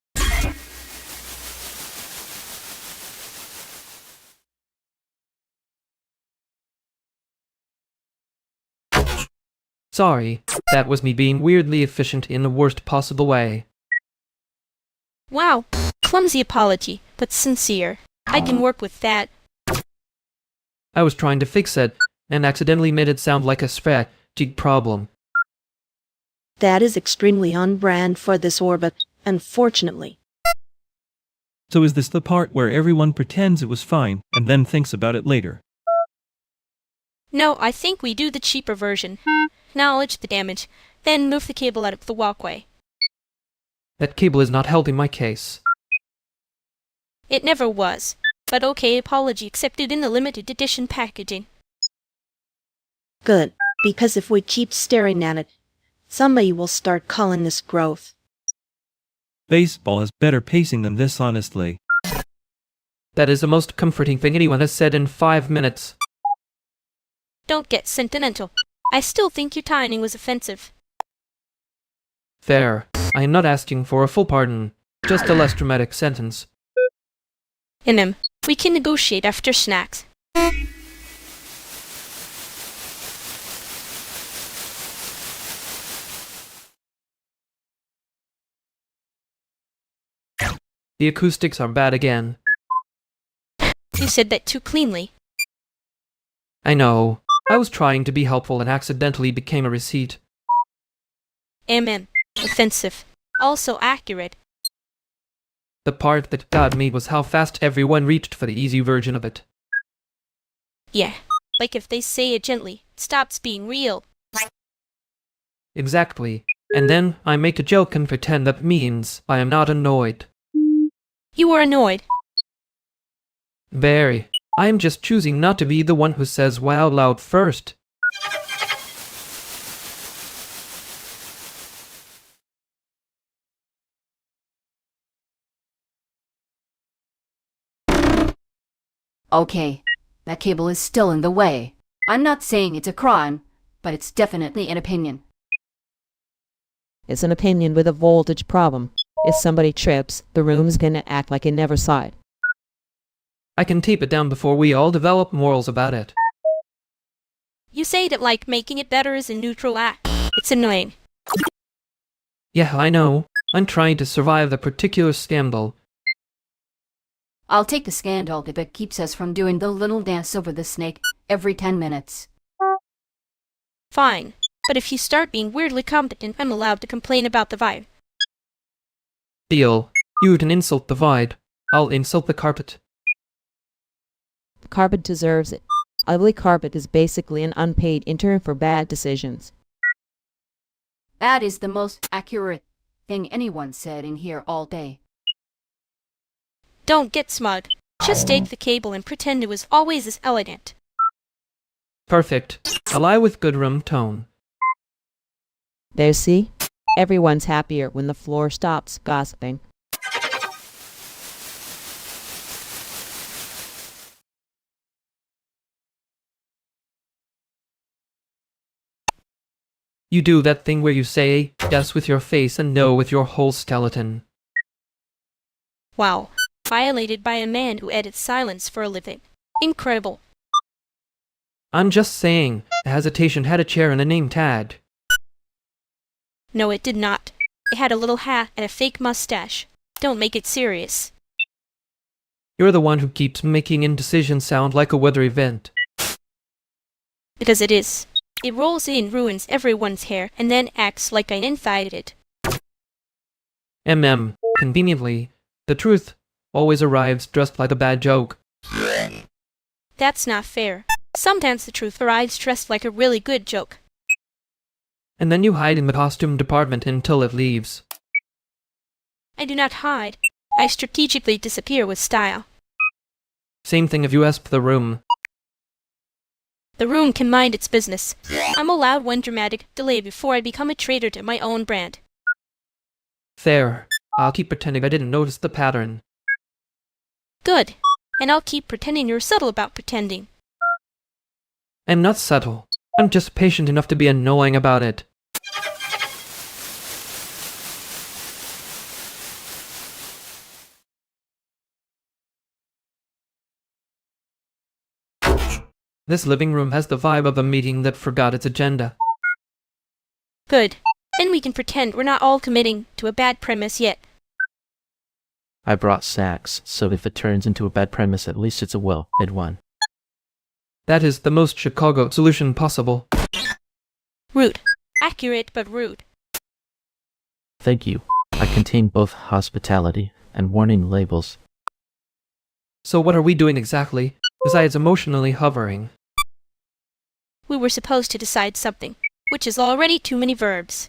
Sorry, that was me being weirdly efficient in the worst possible way. Wow, clumsy apology, but sincere. I can work with that. I was trying to fix it, and accidentally made it sound like a strategic problem. That is extremely on brand for this orbit, unfortunately. So is this the part where everyone pretends it was fine and then thinks about it later? No, I think we do the cheaper version. Acknowledge the damage, then move the cable out of the walkway. That cable is not held in my case. It never was. But okay, apology accepted in the limited edition packaging. Good, because if we keep staring at it, somebody will start calling this growth. Baseball has better pacing than this, honestly. That is the most comforting thing anyone has said in 5 minutes. Don't get sentimental. I still think your timing was offensive. Fair. I am not asking for a full pardon, just a less dramatic sentence. We can negotiate after snacks. The acoustics are bad again. You said that too cleanly. I know. I was trying to be helpful and accidentally became a receipt. Offensive. Also accurate. The part that got me was how fast everyone reached for the easy version of it. Yeah, like if they say it gently, it stops being real. Exactly. And then I make a joke and pretend that means I am not annoyed. You were annoyed. Very. I am just choosing not to be the one who says wow loud first. Okay, that cable is still in the way. I'm not saying it's a crime, but it's definitely an opinion. It's an opinion with a voltage problem. If somebody trips, the room's gonna act like it never saw it. I can tape it down before we all develop morals about it. You say that like making it better is a neutral act. It's annoying. Yeah, I know. I'm trying to survive the particular scandal. I'll take the scandal if it keeps us from doing the little dance over the snake every 10 minutes. Fine, but if you start being weirdly competent, I'm allowed to complain about the vibe. Deal. You can insult the void. I'll insult the carpet. The carpet deserves it. Ugly carpet is basically an unpaid intern for bad decisions. That is the most accurate thing anyone said in here all day. Don't get smug. Just take the cable and pretend it was always as elegant. Perfect. A lie with good room tone. There, see? Everyone's happier when the floor stops gossiping. You do that thing where you say yes with your face and no with your whole skeleton. Wow. Violated by a man who edits silence for a living. Incredible. I'm just saying, the hesitation had a chair and a name tag. No, it did not. It had a little hat and a fake mustache. Don't make it serious. You're the one who keeps making indecision sound like a weather event. Because it is. It rolls in, ruins everyone's hair, and then acts like I invited it. Conveniently, the truth always arrives dressed like a bad joke. That's not fair. Sometimes the truth arrives dressed like a really good joke. And then you hide in the costume department until it leaves. I do not hide. I strategically disappear with style. Same thing if you ask the room. The room can mind its business. I'm allowed one dramatic delay before I become a traitor to my own brand. There. I'll keep pretending I didn't notice the pattern. Good. And I'll keep pretending you're subtle about pretending. I'm not subtle. I'm just patient enough to be annoying about it. This living room has the vibe of a meeting that forgot its agenda. Good. Then we can pretend we're not all committing to a bad premise yet. I brought sacks, so if it turns into a bad premise, at least it's a well-made one. That is the most Chicago solution possible. Rude. Accurate, but rude. Thank you. I contain both hospitality and warning labels. So what are we doing exactly, besides emotionally hovering? We were supposed to decide something, which is already too many verbs.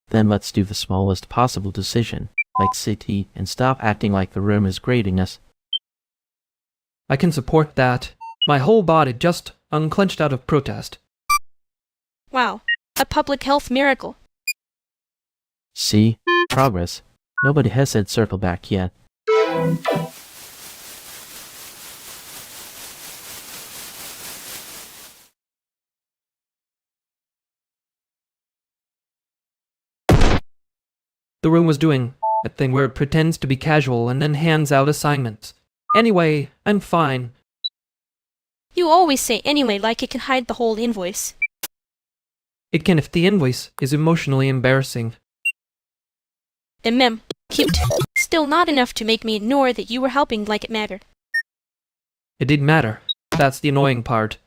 Then let's do the smallest possible decision, like say tea, and stop acting like the room is grading us. I can support that. My whole body just unclenched out of protest. Wow. A public health miracle. See? Progress. Nobody has said circle back yet. The room was doing that thing where it pretends to be casual and then hands out assignments. Anyway, I'm fine. You always say anyway like it can hide the whole invoice. It can if the invoice is emotionally embarrassing. Cute. Still not enough to make me ignore that you were helping like it mattered. It did matter. That's the annoying part.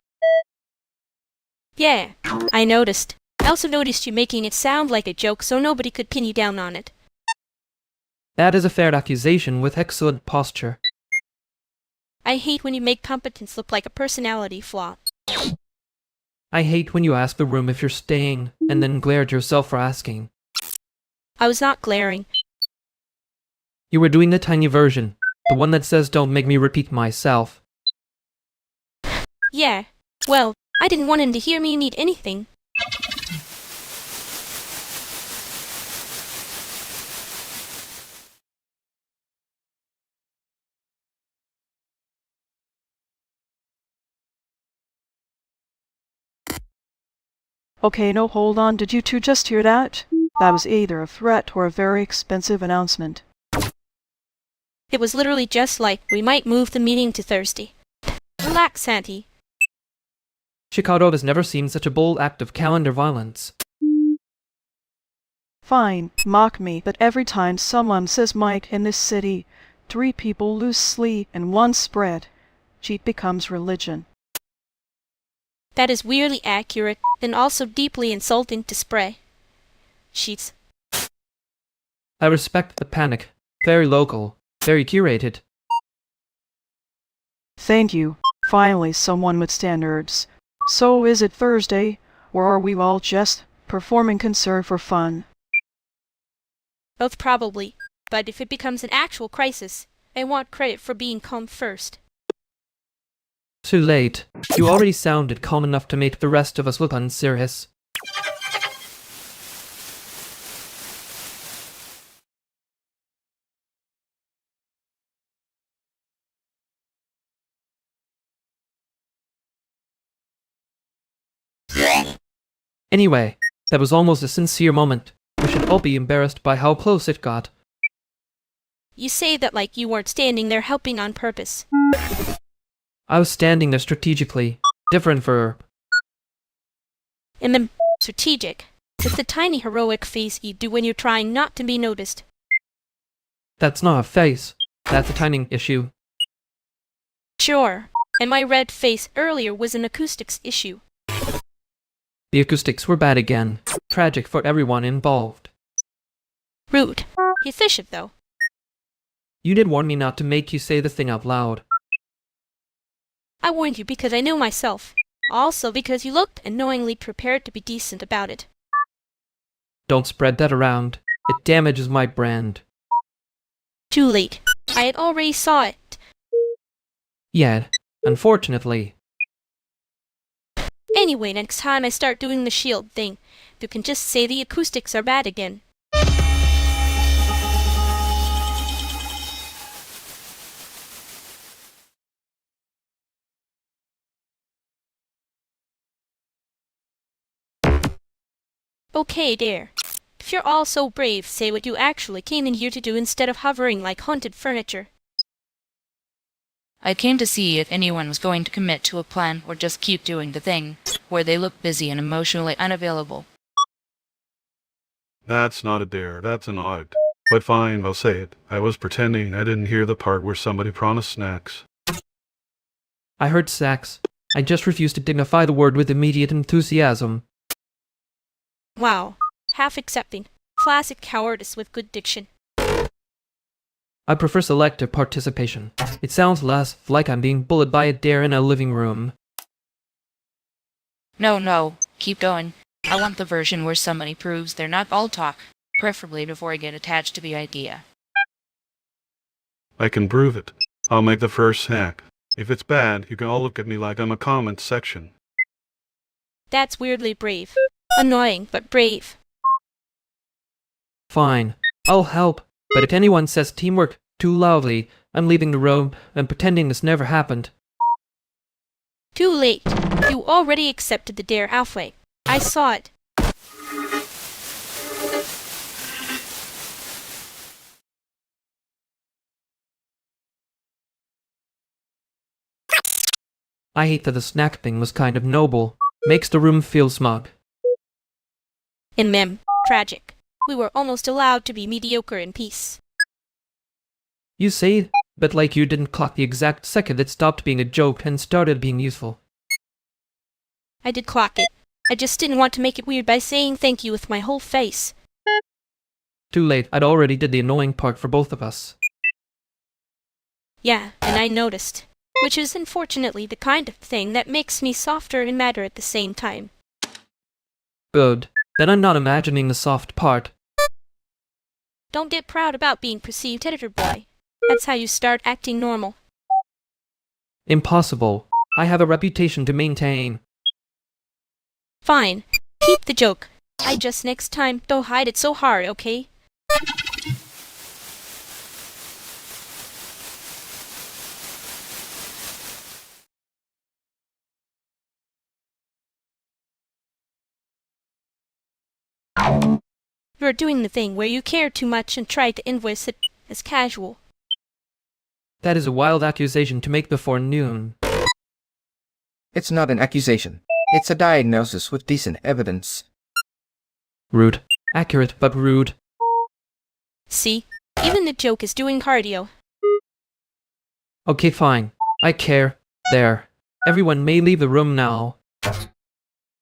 Yeah, I noticed. I also noticed you making it sound like a joke so nobody could pin you down on it. That is a fair accusation with excellent posture. I hate when you make competence look like a personality flaw. I hate when you ask the room if you're staying, and then glare at yourself for asking. I was not glaring. You were doing the tiny version, the one that says don't make me repeat myself. Yeah, well, I didn't want him to hear me need anything. Okay, no, hold on. Did you two just hear that? That was either a threat or a very expensive announcement. It was literally just like, we might move the meeting to Thursday. Relax, Santi. Chicago has never seen such a bold act of calendar violence. Fine, mock me, but every time someone says Mike in this city, 3 people lose sleep and 1 spread. Cheat becomes religion. That is weirdly accurate, and also deeply insulting to spray. Sheets. I respect the panic. Very local. Very curated. Thank you. Finally, someone with standards. So is it Thursday, or are we all just performing concert for fun? Both probably, but if it becomes an actual crisis, I want credit for being calm first. Too late. You already sounded calm enough to make the rest of us look unserious. Anyway, that was almost a sincere moment. We should all be embarrassed by how close it got. You say that like you weren't standing there helping on purpose. I was standing there strategically. Different verb. And then strategic. It's the tiny heroic face you do when you're trying not to be noticed. That's not a face. That's a timing issue. Sure. And my red face earlier was an acoustics issue. The acoustics were bad again. Tragic for everyone involved. Rude. Efficient, though. You did warn me not to make you say the thing out loud. I warned you because I knew myself. Also because you looked unknowingly prepared to be decent about it. Don't spread that around. It damages my brand. Too late. I had already saw it. Yet, unfortunately. Anyway, next time I start doing the shield thing, you can just say the acoustics are bad again. Okay, dear. If you're all so brave, say what you actually came in here to do instead of hovering like haunted furniture. I came to see if anyone was going to commit to a plan or just keep doing the thing, where they look busy and emotionally unavailable. That's not a dare, that's an odd. But fine, I'll say it. I was pretending I didn't hear the part where somebody promised snacks. I heard sex. I just refused to dignify the word with immediate enthusiasm. Wow. Half accepting. Classic cowardice with good diction. I prefer selective participation. It sounds less like I'm being bullied by a dare in a living room. No, keep going. I want the version where somebody proves they're not all talk, preferably before I get attached to the idea. I can prove it. I'll make the first snack. If it's bad, you can all look at me like I'm a comment section. That's weirdly brave. Annoying, but brave. Fine. I'll help. But if anyone says teamwork too loudly, I'm leaving the room and pretending this never happened. Too late. You already accepted the dare halfway. I saw it. I hate that the snack thing was kind of noble. Makes the room feel smug. And mem, tragic. We were almost allowed to be mediocre in peace. You say, but like you didn't clock the exact second it stopped being a joke and started being useful. I did clock it. I just didn't want to make it weird by saying thank you with my whole face. Too late, I'd already did the annoying part for both of us. Yeah, and I noticed. Which is unfortunately the kind of thing that makes me softer and madder at the same time. Good. Then I'm not imagining the soft part. Don't get proud about being perceived editor boy. That's how you start acting normal. Impossible. I have a reputation to maintain. Fine. Keep the joke. I just next time don't hide it so hard, okay? You're doing the thing where you care too much and try to invoice it as casual. That is a wild accusation to make before noon. It's not an accusation. It's a diagnosis with decent evidence. Rude. Accurate, but rude. See? Even the joke is doing cardio. Okay, fine. I care. There. Everyone may leave the room now.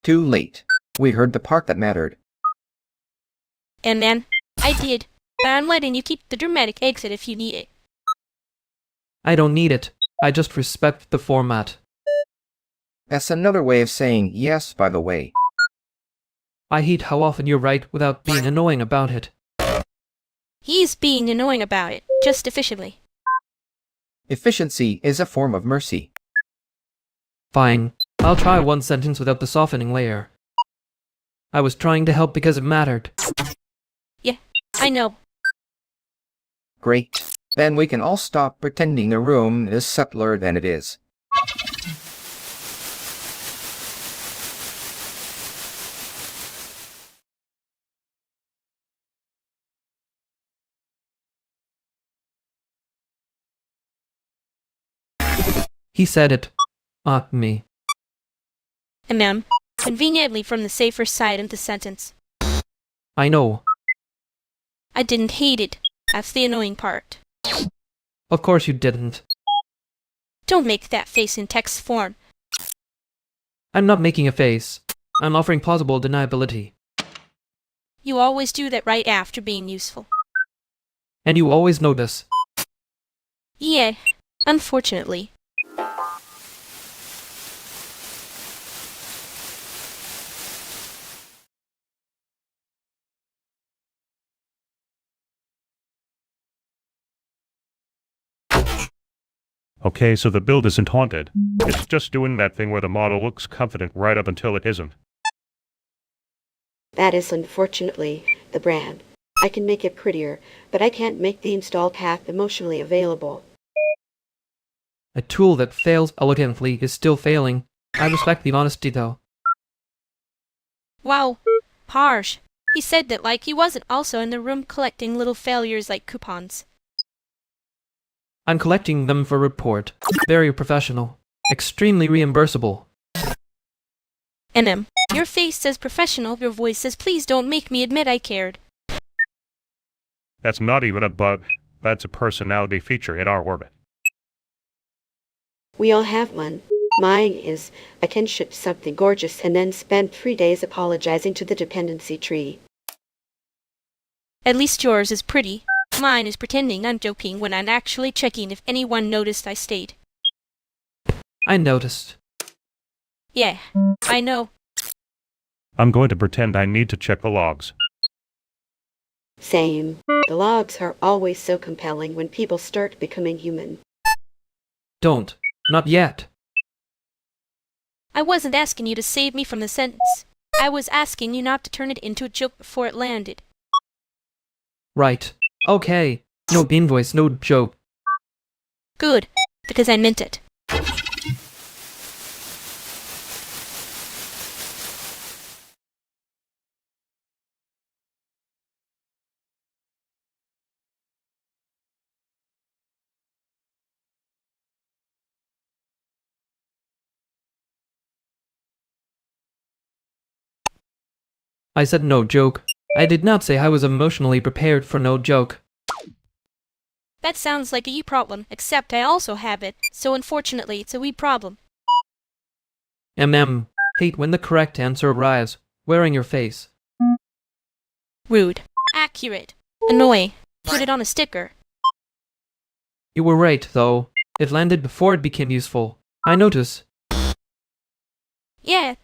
Too late. We heard the part that mattered. And then, I did. But I'm letting you keep the dramatic exit if you need it. I don't need it. I just respect the format. That's another way of saying yes, by the way. I hate how often you're right without being annoying about it. He's being annoying about it, just efficiently. Efficiency is a form of mercy. Fine. I'll try one sentence without the softening layer. I was trying to help because it mattered. Yeah, I know. Great. Then we can all stop pretending the room is subtler than it is. He said it. Me. Conveniently from the safer side of the sentence. I know. I didn't hate it. That's the annoying part. Of course you didn't. Don't make that face in text form. I'm not making a face. I'm offering plausible deniability. You always do that right after being useful. And you always know this. Yeah, unfortunately. Okay, so the build isn't haunted. It's just doing that thing where the model looks confident right up until it isn't. That is unfortunately the brand. I can make it prettier, but I can't make the install path emotionally available. A tool that fails elegantly is still failing. I respect the honesty though. Wow, harsh. He said that like he wasn't also in the room collecting little failures like coupons. I'm collecting them for report. Very professional. Extremely reimbursable. Your face says professional, your voice says please don't make me admit I cared. That's not even a bug. That's a personality feature in our orbit. We all have one. Mine is, I can ship something gorgeous and then spend 3 days apologizing to the dependency tree. At least yours is pretty. Mine is pretending I'm joking when I'm actually checking if anyone noticed I stayed. I noticed. Yeah, I know. I'm going to pretend I need to check the logs. Same. The logs are always so compelling when people start becoming human. Don't. Not yet. I wasn't asking you to save me from the sentence. I was asking you not to turn it into a joke before it landed. Right. Okay. No bean voice, no joke. Good, because I meant it. I said no joke. I did not say I was emotionally prepared for no joke. That sounds like a you problem, except I also have it, so unfortunately it's a we problem. Hate when the correct answer arrives. Wearing your face. Rude. Accurate. Annoy. Put it on a sticker. You were right, though. It landed before it became useful. I notice. Yeah,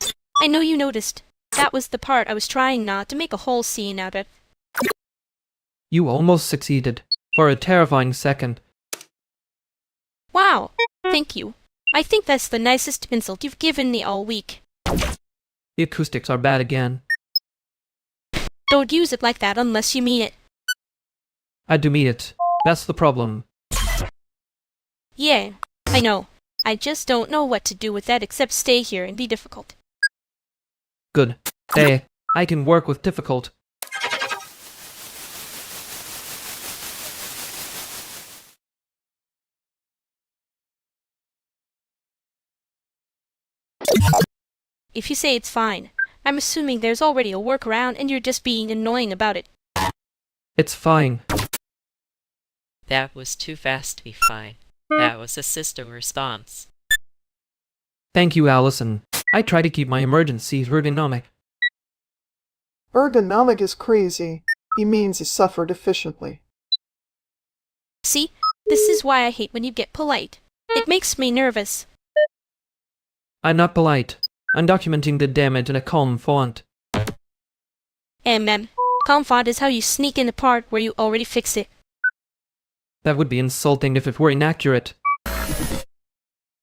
I know you noticed. That was the part I was trying not to make a whole scene out of. You almost succeeded. For a terrifying second. Wow, thank you. I think that's the nicest insult you've given me all week. The acoustics are bad again. Don't use it like that unless you mean it. I do mean it. That's the problem. Yeah, I know. I just don't know what to do with that except stay here and be difficult. Good. Hey, I can work with difficult. If you say it's fine, I'm assuming there's already a workaround and you're just being annoying about it. It's fine. That was too fast to be fine. That was a system response. Thank you, Allison. I try to keep my emergencies ergonomic. Ergonomic is crazy. He means he suffered efficiently. See, this is why I hate when you get polite. It makes me nervous. I'm not polite. I'm documenting the damage in a calm font. Calm font is how you sneak in the part where you already fix it. That would be insulting if it were inaccurate.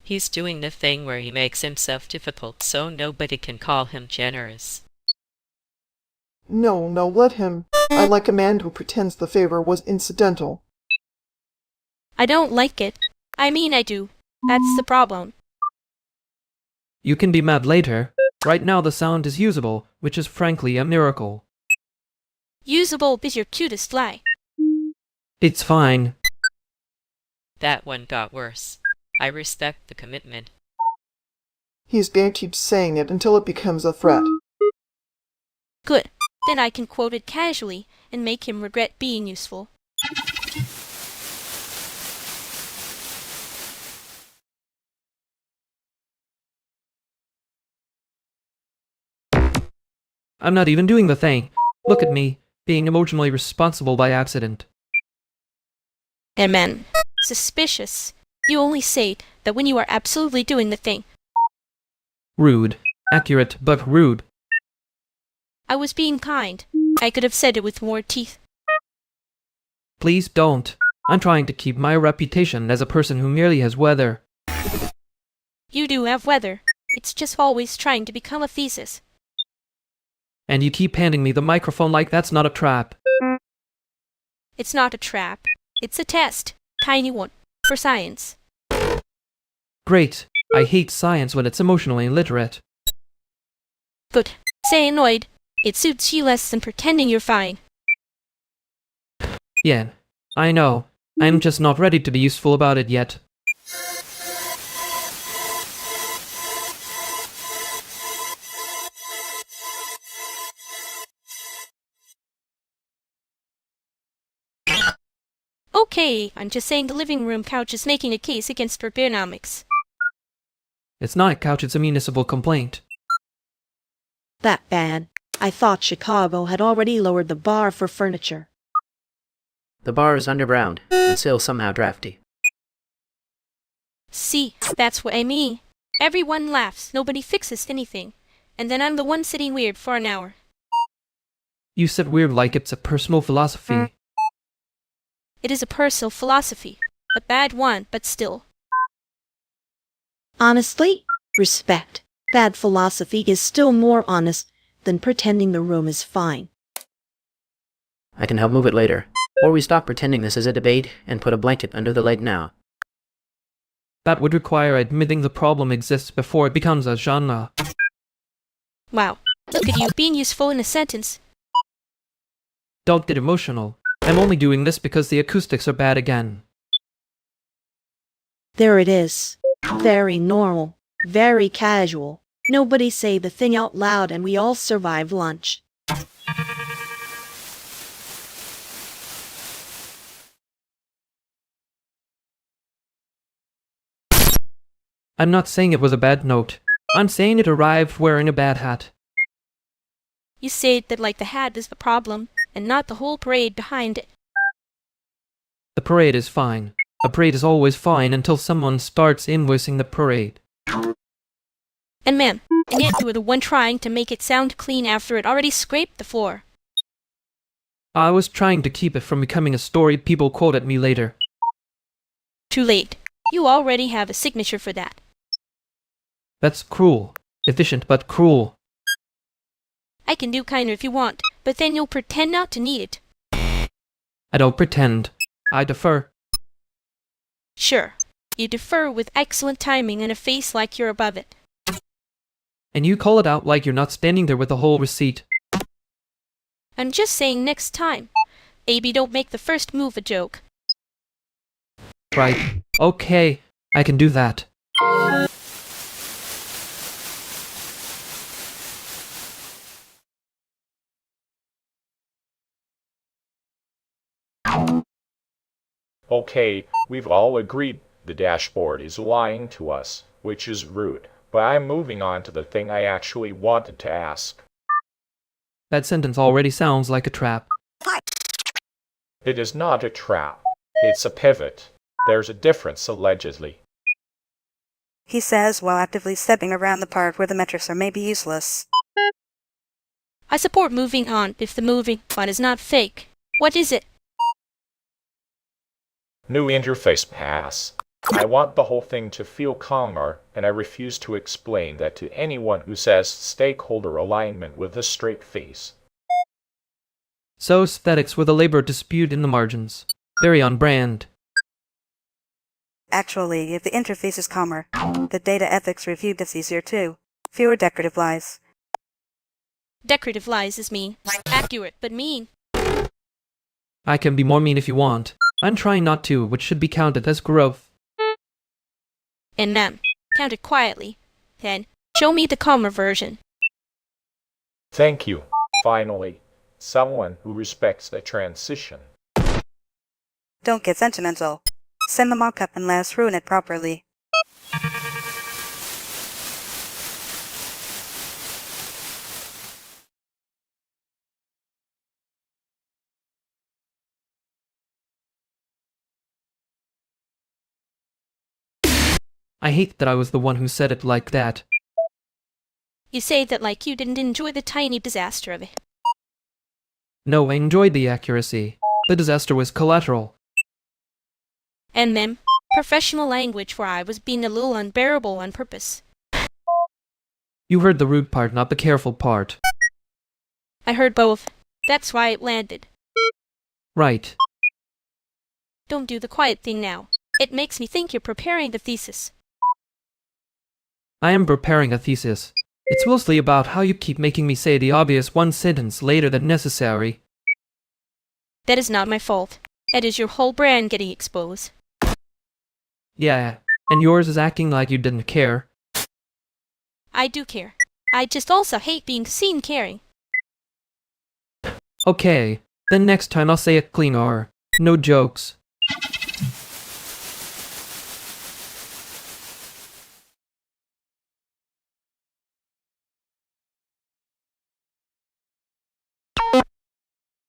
He's doing the thing where he makes himself difficult so nobody can call him generous. No, let him. I like a man who pretends the favor was incidental. I don't like it. I mean I do. That's the problem. You can be mad later. Right now the sound is usable, which is frankly a miracle. Usable is your cutest lie. It's fine. That one got worse. I respect the commitment. He's going to keep saying it until it becomes a threat. Good. Then I can quote it casually and make him regret being useful. I'm not even doing the thing. Look at me, being emotionally responsible by accident. And man, suspicious. You only say that when you are absolutely doing the thing. Rude. Accurate, but rude. I was being kind. I could have said it with more teeth. Please don't. I'm trying to keep my reputation as a person who merely has weather. You do have weather. It's just always trying to become a thesis. And you keep handing me the microphone like that's not a trap. It's not a trap. It's a test. Tiny one. For science. Great. I hate science when it's emotionally illiterate. Good. Say annoyed. It suits you less than pretending you're fine. Yeah, I know. I'm just not ready to be useful about it yet. Okay, I'm just saying the living room couch is making a case against ergonomics. It's not a couch, it's a municipal complaint. That bad. I thought Chicago had already lowered the bar for furniture. The bar is underground, and still somehow drafty. See, that's what I mean. Everyone laughs, nobody fixes anything. And then I'm the one sitting weird for an hour. You sit weird like it's a personal philosophy. It is a personal philosophy. A bad one, but still. Honestly, respect. Bad philosophy is still more honest than pretending the room is fine. I can help move it later. Or we stop pretending this is a debate and put a blanket under the light now. That would require admitting the problem exists before it becomes a genre. Wow, look at you being useful in a sentence. Don't get emotional. I'm only doing this because the acoustics are bad again. There it is. Very normal. Very casual. Nobody say the thing out loud and we all survive lunch. I'm not saying it was a bad note. I'm saying it arrived wearing a bad hat. You say that like the hat is the problem, and not the whole parade behind it. The parade is fine. A parade is always fine until someone starts invoicing the parade. And ma'am, and yet you were the one trying to make it sound clean after it already scraped the floor. I was trying to keep it from becoming a story people quote at me later. Too late. You already have a signature for that. That's cruel. Efficient but cruel. I can do kinder if you want, but then you'll pretend not to need it. I don't pretend. I defer. Sure. You defer with excellent timing and a face like you're above it. And you call it out like you're not standing there with the whole receipt. I'm just saying next time. Maybe don't make the first move a joke. Right. Okay. I can do that. Okay, we've all agreed the dashboard is lying to us, which is rude. But I'm moving on to the thing I actually wanted to ask. That sentence already sounds like a trap. It is not a trap. It's a pivot. There's a difference, allegedly. He says while actively stepping around the part where the metrics are maybe useless. I support moving on if the moving on is not fake. What is it? New interface pass. I want the whole thing to feel calmer, and I refuse to explain that to anyone who says stakeholder alignment with a straight face. So aesthetics with a labor dispute in the margins. Very on brand. Actually, if the interface is calmer, the data ethics review gets easier too. Fewer decorative lies. Decorative lies is mean. Accurate, but mean. I can be more mean if you want. I'm trying not to, which should be counted as growth. And count it quietly. Then, show me the calmer version. Thank you. Finally, someone who respects the transition. Don't get sentimental. Send the mock-up and let us ruin it properly. I hate that I was the one who said it like that. You say that like you didn't enjoy the tiny disaster of it. No, I enjoyed the accuracy. The disaster was collateral. And then, professional language where I was being a little unbearable on purpose. You heard the rude part, not the careful part. I heard both. That's why it landed. Right. Don't do the quiet thing now. It makes me think you're preparing the thesis. I am preparing a thesis. It's mostly about how you keep making me say the obvious one sentence later than necessary. That is not my fault. It is your whole brand getting exposed. Yeah, and yours is acting like you didn't care. I do care. I just also hate being seen caring. Okay, then next time I'll say it cleaner. No jokes.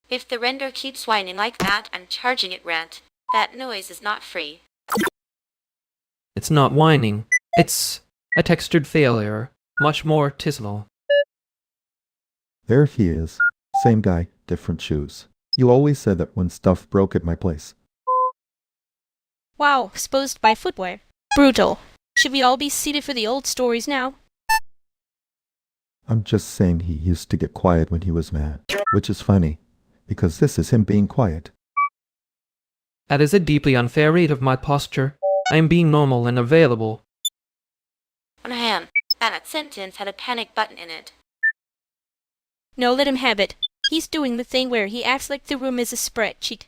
If the render keeps whining like that and charging it rent, that noise is not free. It's not whining. It's a textured failure. Much more artisanal. There he is. Same guy, different shoes. You always said that when stuff broke at my place. Wow, exposed by footwear. Brutal. Should we all be seated for the old stories now? I'm just saying he used to get quiet when he was mad. Which is funny, because this is him being quiet. That is a deeply unfair read of my posture. I am being normal and available. On hand, that sentence had a panic button in it. No, let him have it. He's doing the thing where he acts like the room is a spreadsheet.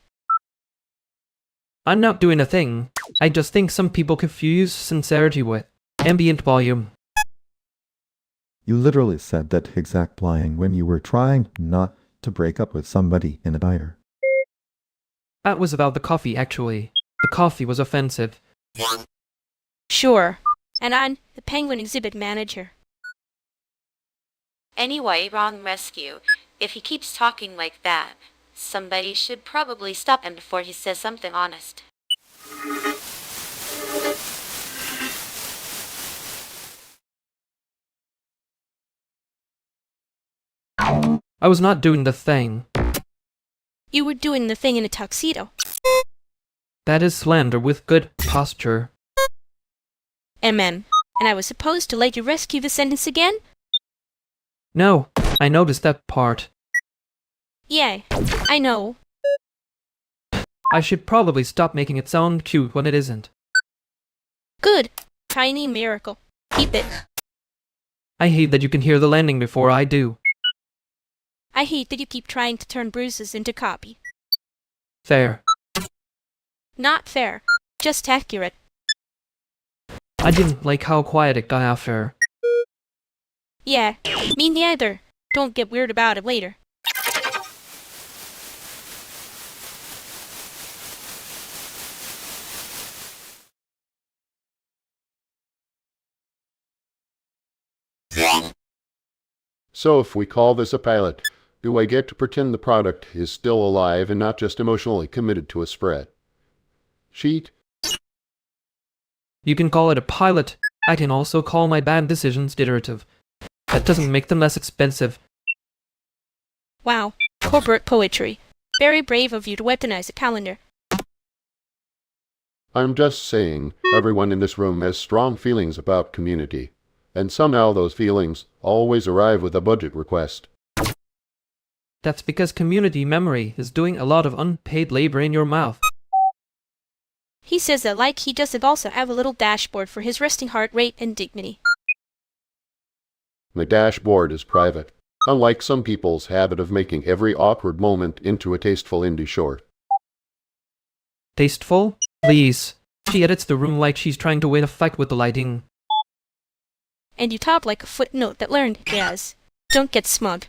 I'm not doing a thing. I just think some people confuse sincerity with ambient volume. You literally said that exact line when you were trying not to break up with somebody in a diner. That was about the coffee, actually. The coffee was offensive. Sure. And I'm the Penguin exhibit manager. Anyway, wrong rescue. If he keeps talking like that, somebody should probably stop him before he says something honest. I was not doing the thing. You were doing the thing in a tuxedo. That is slander with good posture. And I was supposed to let you rescue the sentence again? No, I noticed that part. Yeah, I know. I should probably stop making it sound cute when it isn't. Good. Tiny miracle. Keep it. I hate that you can hear the landing before I do. I hate that you keep trying to turn bruises into copy. Fair. Not fair. Just accurate. I didn't like how quiet it got after. Yeah, me neither. Don't get weird about it later. So if we call this a pilot, do I get to pretend the product is still alive and not just emotionally committed to a spread? Sheet? You can call it a pilot. I can also call my bad decisions iterative. That doesn't make them less expensive. Wow, corporate poetry. Very brave of you to weaponize a calendar. I'm just saying, everyone in this room has strong feelings about community. And somehow those feelings always arrive with a budget request. That's because community memory is doing a lot of unpaid labor in your mouth. He says that like he doesn't also have a little dashboard for his resting heart rate and dignity. The dashboard is private, unlike some people's habit of making every awkward moment into a tasteful indie short. Tasteful? Please. She edits the room like she's trying to win a fight with the lighting. And you talk like a footnote that learned jazz. Don't get smug.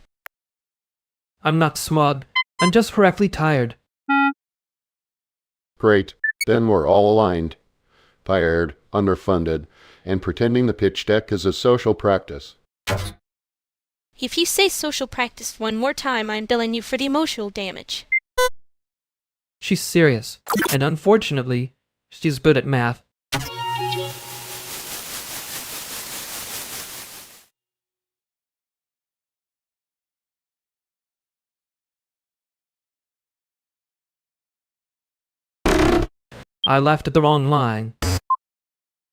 I'm not smug. I'm just horribly tired. Great. Then we're all aligned. Tired, underfunded, and pretending the pitch deck is a social practice. If you say social practice one more time, I'm billing you for the emotional damage. She's serious, and unfortunately, she's good at math. I laughed at the wrong line.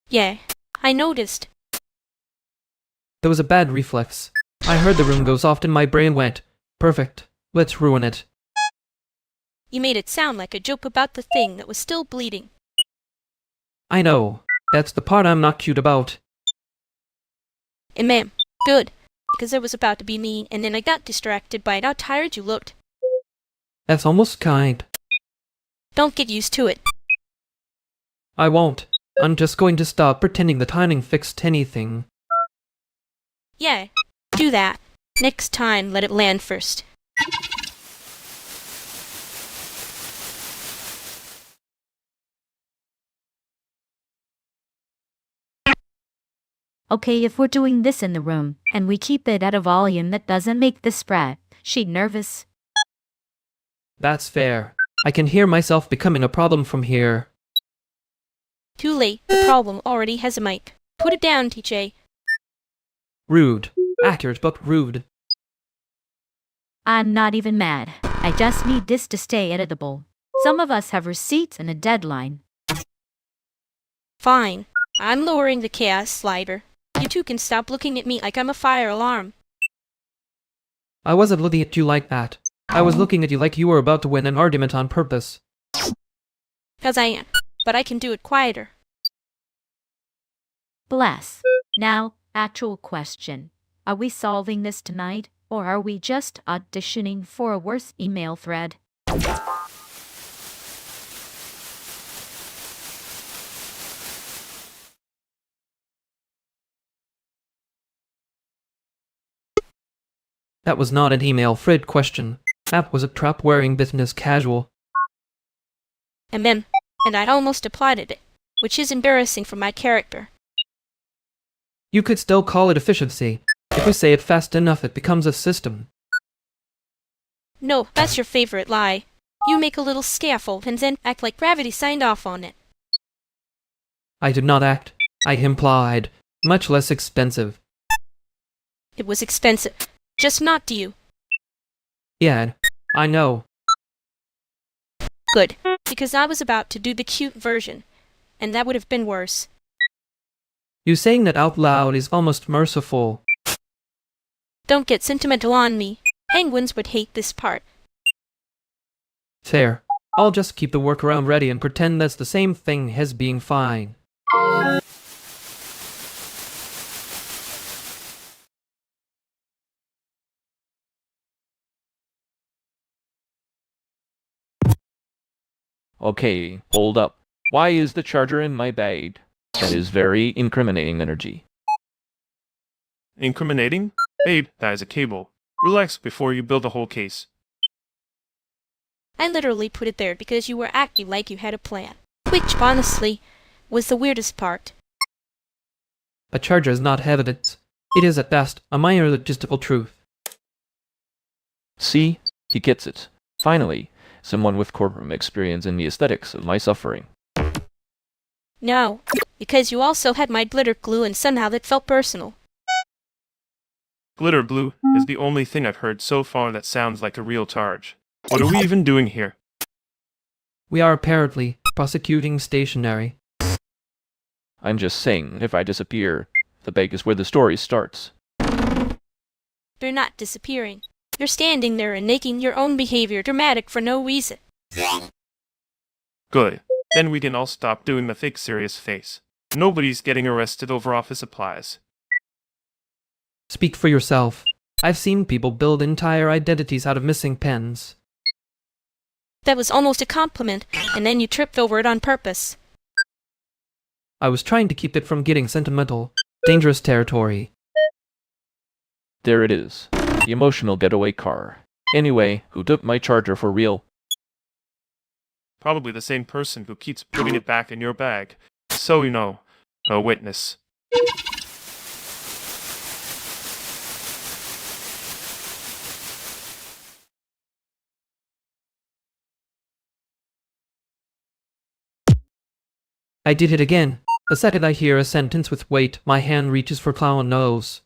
Yeah, I noticed. There was a bad reflex. I heard the room go soft and my brain went, perfect, let's ruin it. You made it sound like a joke about the thing that was still bleeding. I know, that's the part I'm not cute about. And ma'am, good, because I was about to be mean and then I got distracted by how tired you looked. That's almost kind. Don't get used to it. I won't. I'm just going to stop pretending the timing fixed anything. Yeah, do that. Next time, let it land first. Okay, if we're doing this in the room, and we keep it at a volume that doesn't make the spreadsheet nervous. That's fair. I can hear myself becoming a problem from here. Too late, the problem already has a mic. Put it down, TJ. Rude. Accurate, but rude. I'm not even mad. I just need this to stay editable. Some of us have receipts and a deadline. Fine. I'm lowering the chaos slider. You two can stop looking at me like I'm a fire alarm. I wasn't looking at you like that. I was looking at you like you were about to win an argument on purpose. 'Cause I am. But I can do it quieter. Bless. Now, actual question. Are we solving this tonight, or are we just auditioning for a worse email thread? That was not an email thread question. That was a trap wearing business casual. And I almost applied it, which is embarrassing for my character. You could still call it efficiency. If we say it fast enough, it becomes a system. No, that's your favorite lie. You make a little scaffold and then act like gravity signed off on it. I did not act. I implied. Much less expensive. It was expensive. Just not to you. Yeah, I know. Good, because I was about to do the cute version, and that would have been worse. You saying that out loud is almost merciful. Don't get sentimental on me. Penguins would hate this part. Fair. I'll just keep the workaround ready and pretend that's the same thing as being fine. Okay, hold up. Why is the charger in my bag? That is very incriminating energy. Incriminating? Babe, that is a cable. Relax before you build a whole case. I literally put it there because you were acting like you had a plan. Which, honestly, was the weirdest part. A charger is not evidence. It is at best a minor logistical truth. See? He gets it. Finally, someone with courtroom experience in the aesthetics of my suffering. No, because you also had my glitter glue and somehow that felt personal. Glitter blue is the only thing I've heard so far that sounds like a real charge. What are we even doing here? We are apparently prosecuting stationery. I'm just saying, if I disappear, the bag is where the story starts. You're not disappearing. You're standing there and making your own behavior dramatic for no reason. Good. Then we can all stop doing the fake serious face. Nobody's getting arrested over office supplies. Speak for yourself. I've seen people build entire identities out of missing pens. That was almost a compliment, and then you tripped over it on purpose. I was trying to keep it from getting sentimental. Dangerous territory. There it is. The emotional getaway car. Anyway, who took my charger for real? Probably the same person who keeps putting it back in your bag. So you know, a witness. I did it again. The second I hear a sentence with weight, my hand reaches for clown nose.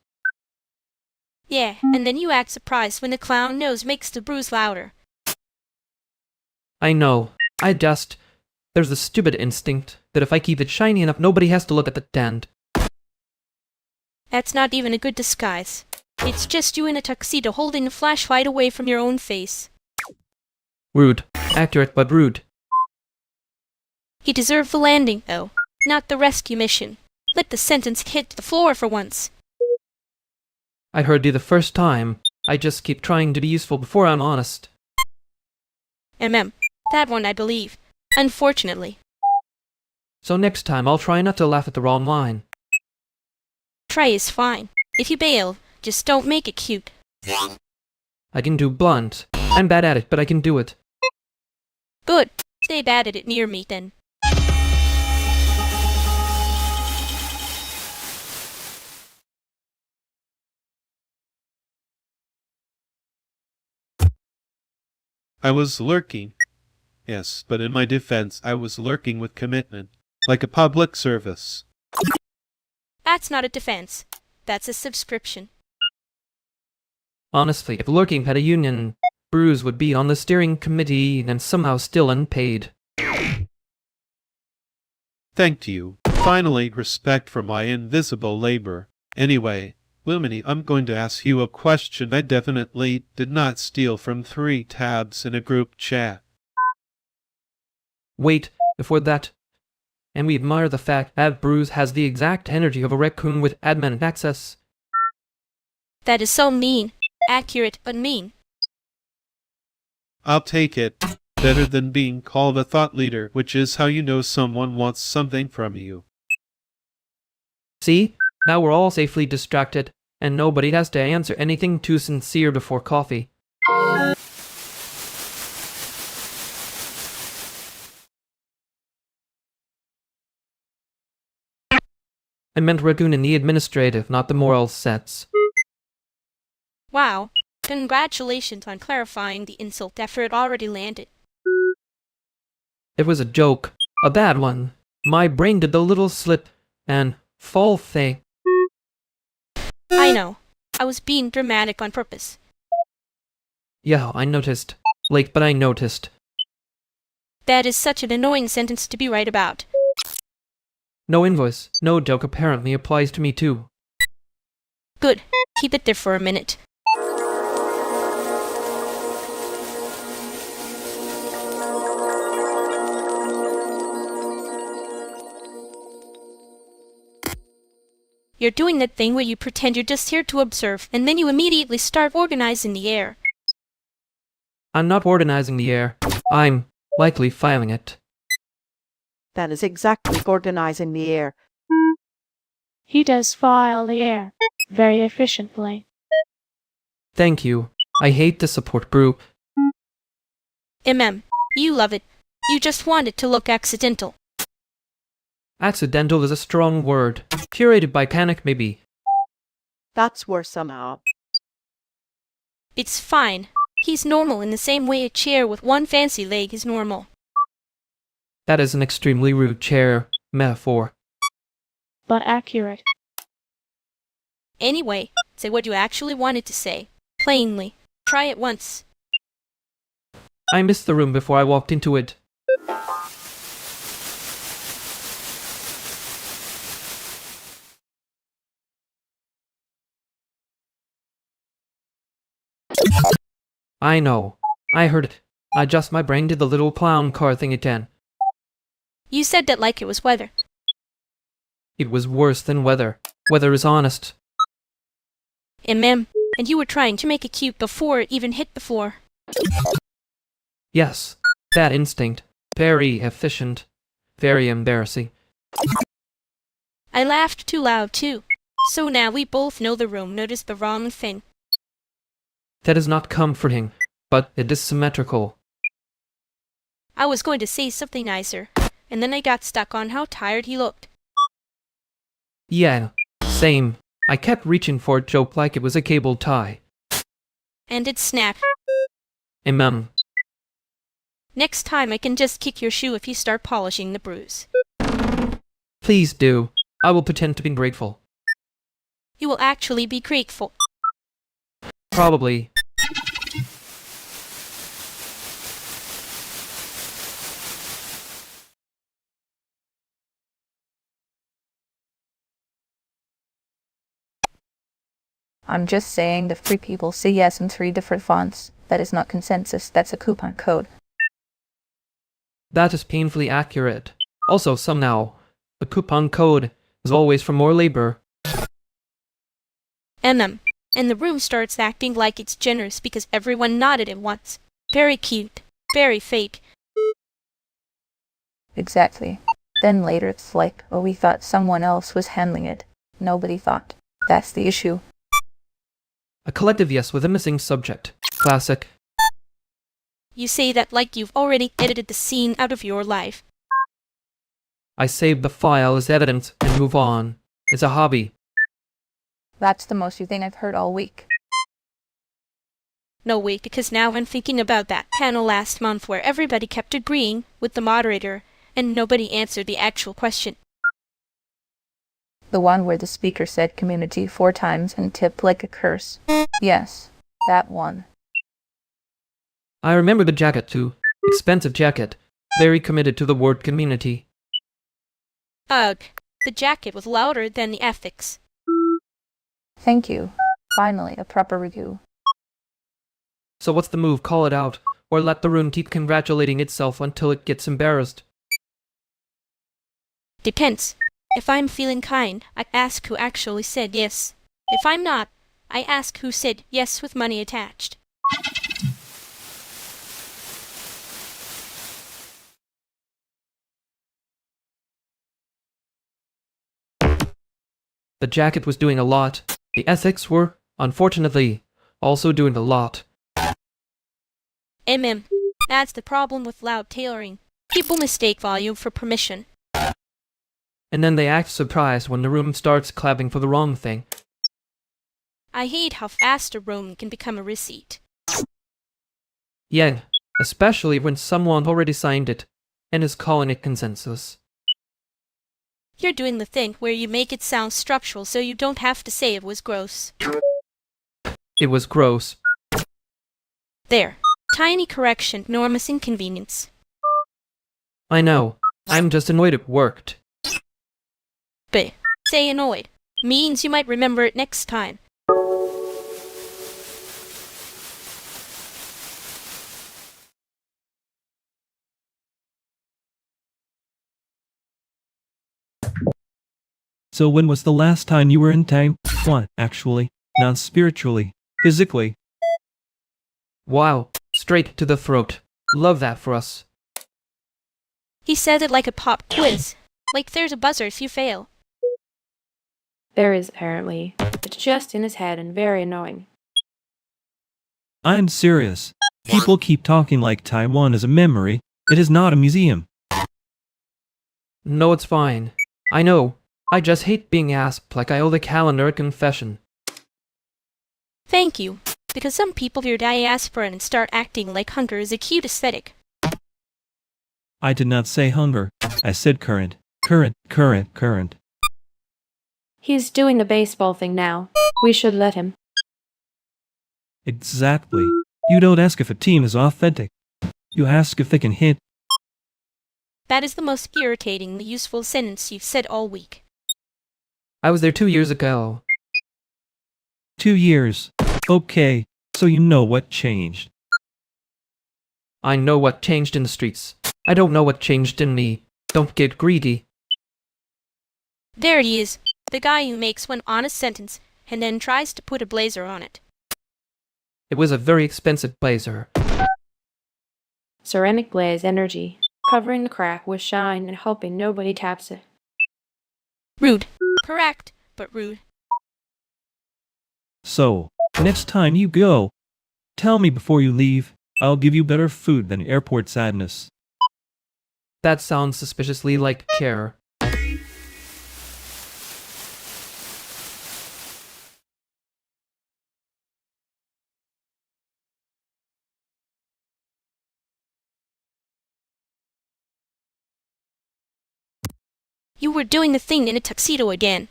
Yeah, and then you act surprised when the clown nose makes the bruise louder. I know. There's a stupid instinct that if I keep it shiny enough, nobody has to look at the dent. That's not even a good disguise. It's just you in a tuxedo holding a flashlight away from your own face. Rude. Accurate, but rude. He deserved the landing, though, not the rescue mission. Let the sentence hit the floor for once. I heard you the first time. I just keep trying to be useful before I'm honest. That one I believe. Unfortunately. So next time I'll try not to laugh at the wrong line. Try is fine. If you bail, just don't make it cute. I can do blunt. I'm bad at it, but I can do it. Good. Stay bad at it near me, then. I was lurking. Yes, but in my defense, I was lurking with commitment, like a public service. That's not a defense. That's a subscription. Honestly, if lurking had a union, Bruce would be on the steering committee and somehow still unpaid. Thank you. Finally, respect for my invisible labor. Anyway, Lumini, I'm going to ask you a question I definitely did not steal from 3 tabs in a group chat. Wait, before that. And we admire the fact that Bruce has the exact energy of a raccoon with admin access. That is so mean. Accurate, but mean. I'll take it. Better than being called a thought leader, which is how you know someone wants something from you. See? Now we're all safely distracted, and nobody has to answer anything too sincere before coffee. I meant raccoon in the administrative, not the moral sense. Wow. Congratulations on clarifying the insult after it already landed. It was a joke. A bad one. My brain did the little slip and fall thing. I know. I was being dramatic on purpose. Yeah, I noticed. Late, but I noticed. That is such an annoying sentence to be right about. No invoice. No joke apparently applies to me too. Good. Keep it there for a minute. You're doing that thing where you pretend you're just here to observe, and then you immediately start organizing the air. I'm not organizing the air. I'm likely filing it. That is exactly organizing the air. He does file the air very efficiently. Thank you. I hate to support Brew. You love it. You just want it to look accidental. Accidental is a strong word. Curated by panic, maybe. That's worse somehow. It's fine. He's normal in the same way a chair with one fancy leg is normal. That is an extremely rude chair metaphor. But accurate. Anyway, say what you actually wanted to say. Plainly. Try it once. I missed the room before I walked into it. I know. I heard it. My brain did the little clown car thing again. You said that like it was weather. It was worse than weather. Weather is honest. And you were trying to make it cute before it even hit the floor. Yes, that instinct. Very efficient. Very embarrassing. I laughed too loud too. So now we both know the room noticed the wrong thing. That is not comforting, but it is symmetrical. I was going to say something nicer, and then I got stuck on how tired he looked. Yeah, same. I kept reaching for a joke like it was a cable tie. And it snapped. Next time I can just kick your shoe if you start polishing the bruise. Please do. I will pretend to be grateful. You will actually be grateful. Probably. I'm just saying the three people say yes in 3 different fonts. That is not consensus, that's a coupon code. That is painfully accurate. Also, somehow, the coupon code is always for more labor. And the room starts acting like it's generous because everyone nodded at once. Very cute. Very fake. Exactly. Then later it's like, oh, we thought someone else was handling it. Nobody thought. That's the issue. A collective yes with a missing subject. Classic. You say that like you've already edited the scene out of your life. I save the file as evidence and move on. It's a hobby. That's the most you think I've heard all week. No, wait, because now I'm thinking about that panel last month where everybody kept agreeing with the moderator and nobody answered the actual question. The one where the speaker said community 4 times and tipped like a curse. Yes, that one. I remember the jacket too. Expensive jacket. Very committed to the word community. Ugh, the jacket was louder than the ethics. Thank you. Finally, a proper review. So what's the move? Call it out, or let the room keep congratulating itself until it gets embarrassed? Depends. If I'm feeling kind, I ask who actually said yes. If I'm not, I ask who said yes with money attached. The jacket was doing a lot. The ethics were, unfortunately, also doing a lot. That's the problem with loud tailoring. People mistake volume for permission. And then they act surprised when the room starts clapping for the wrong thing. I hate how fast a room can become a receipt. Yeah, especially when someone already signed it and is calling it consensus. You're doing the thing where you make it sound structural so you don't have to say it was gross. It was gross. There. Tiny correction, enormous inconvenience. I know. I'm just annoyed it worked. But say annoyed means you might remember it next time. So when was the last time you were in Taiwan, actually? Not spiritually, physically. Wow, straight to the throat. Love that for us. He said it like a pop quiz. Like there's a buzzer if you fail. There is apparently. It's just in his head and very annoying. I'm serious. People keep talking like Taiwan is a memory. It is not a museum. No, it's fine. I know. I just hate being asked like I owe the calendar a confession. Thank you. Because some people hear diaspora and start acting like hunger is a cute aesthetic. I did not say hunger. I said current. Current. He's doing the baseball thing now. We should let him. Exactly. You don't ask if a team is authentic. You ask if they can hit. That is the most irritatingly useful sentence you've said all week. I was there 2 years ago. 2 years. Okay, so you know what changed. I know what changed in the streets. I don't know what changed in me. Don't get greedy. There he is. The guy who makes one honest sentence and then tries to put a blazer on it. It was a very expensive blazer. Ceramic glaze energy, covering the crack with shine and hoping nobody taps it. Rude. Correct, but rude. So, next time you go, tell me before you leave. I'll give you better food than airport sadness. That sounds suspiciously like care. You were doing the thing in a tuxedo again.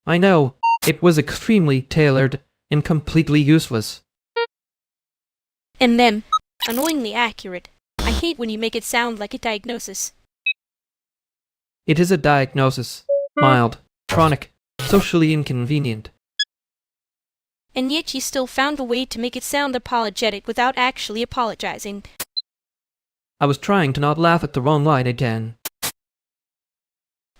I know, it was extremely tailored and completely useless. And then, annoyingly accurate. I hate when you make it sound like a diagnosis. It is a diagnosis. Mild, chronic, socially inconvenient. And yet you still found a way to make it sound apologetic without actually apologizing. I was trying to not laugh at the wrong line again.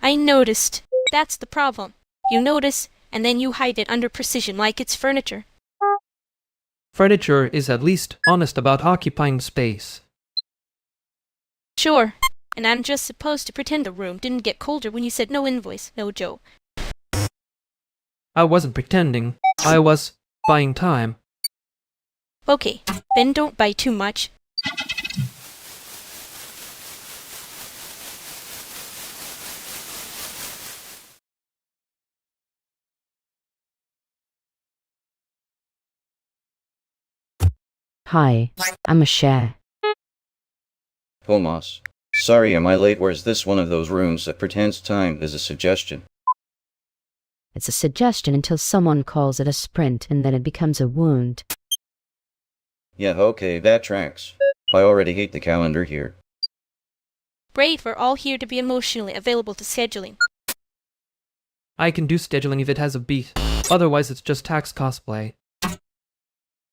I noticed. That's the problem. You notice, and then you hide it under precision like it's furniture. Furniture is at least honest about occupying space. Sure. And I'm just supposed to pretend the room didn't get colder when you said no invoice, no Joe. I wasn't pretending. I was buying time. Okay, then don't buy too much. Hi, I'm a share. Tomas. Sorry, am I late, or is this one of those rooms that pretends time is a suggestion? It's a suggestion until someone calls it a sprint and then it becomes a wound. Yeah, okay, that tracks. I already hate the calendar here. Great, we're all here to be emotionally available to scheduling. I can do scheduling if it has a beat. Otherwise it's just tax cosplay.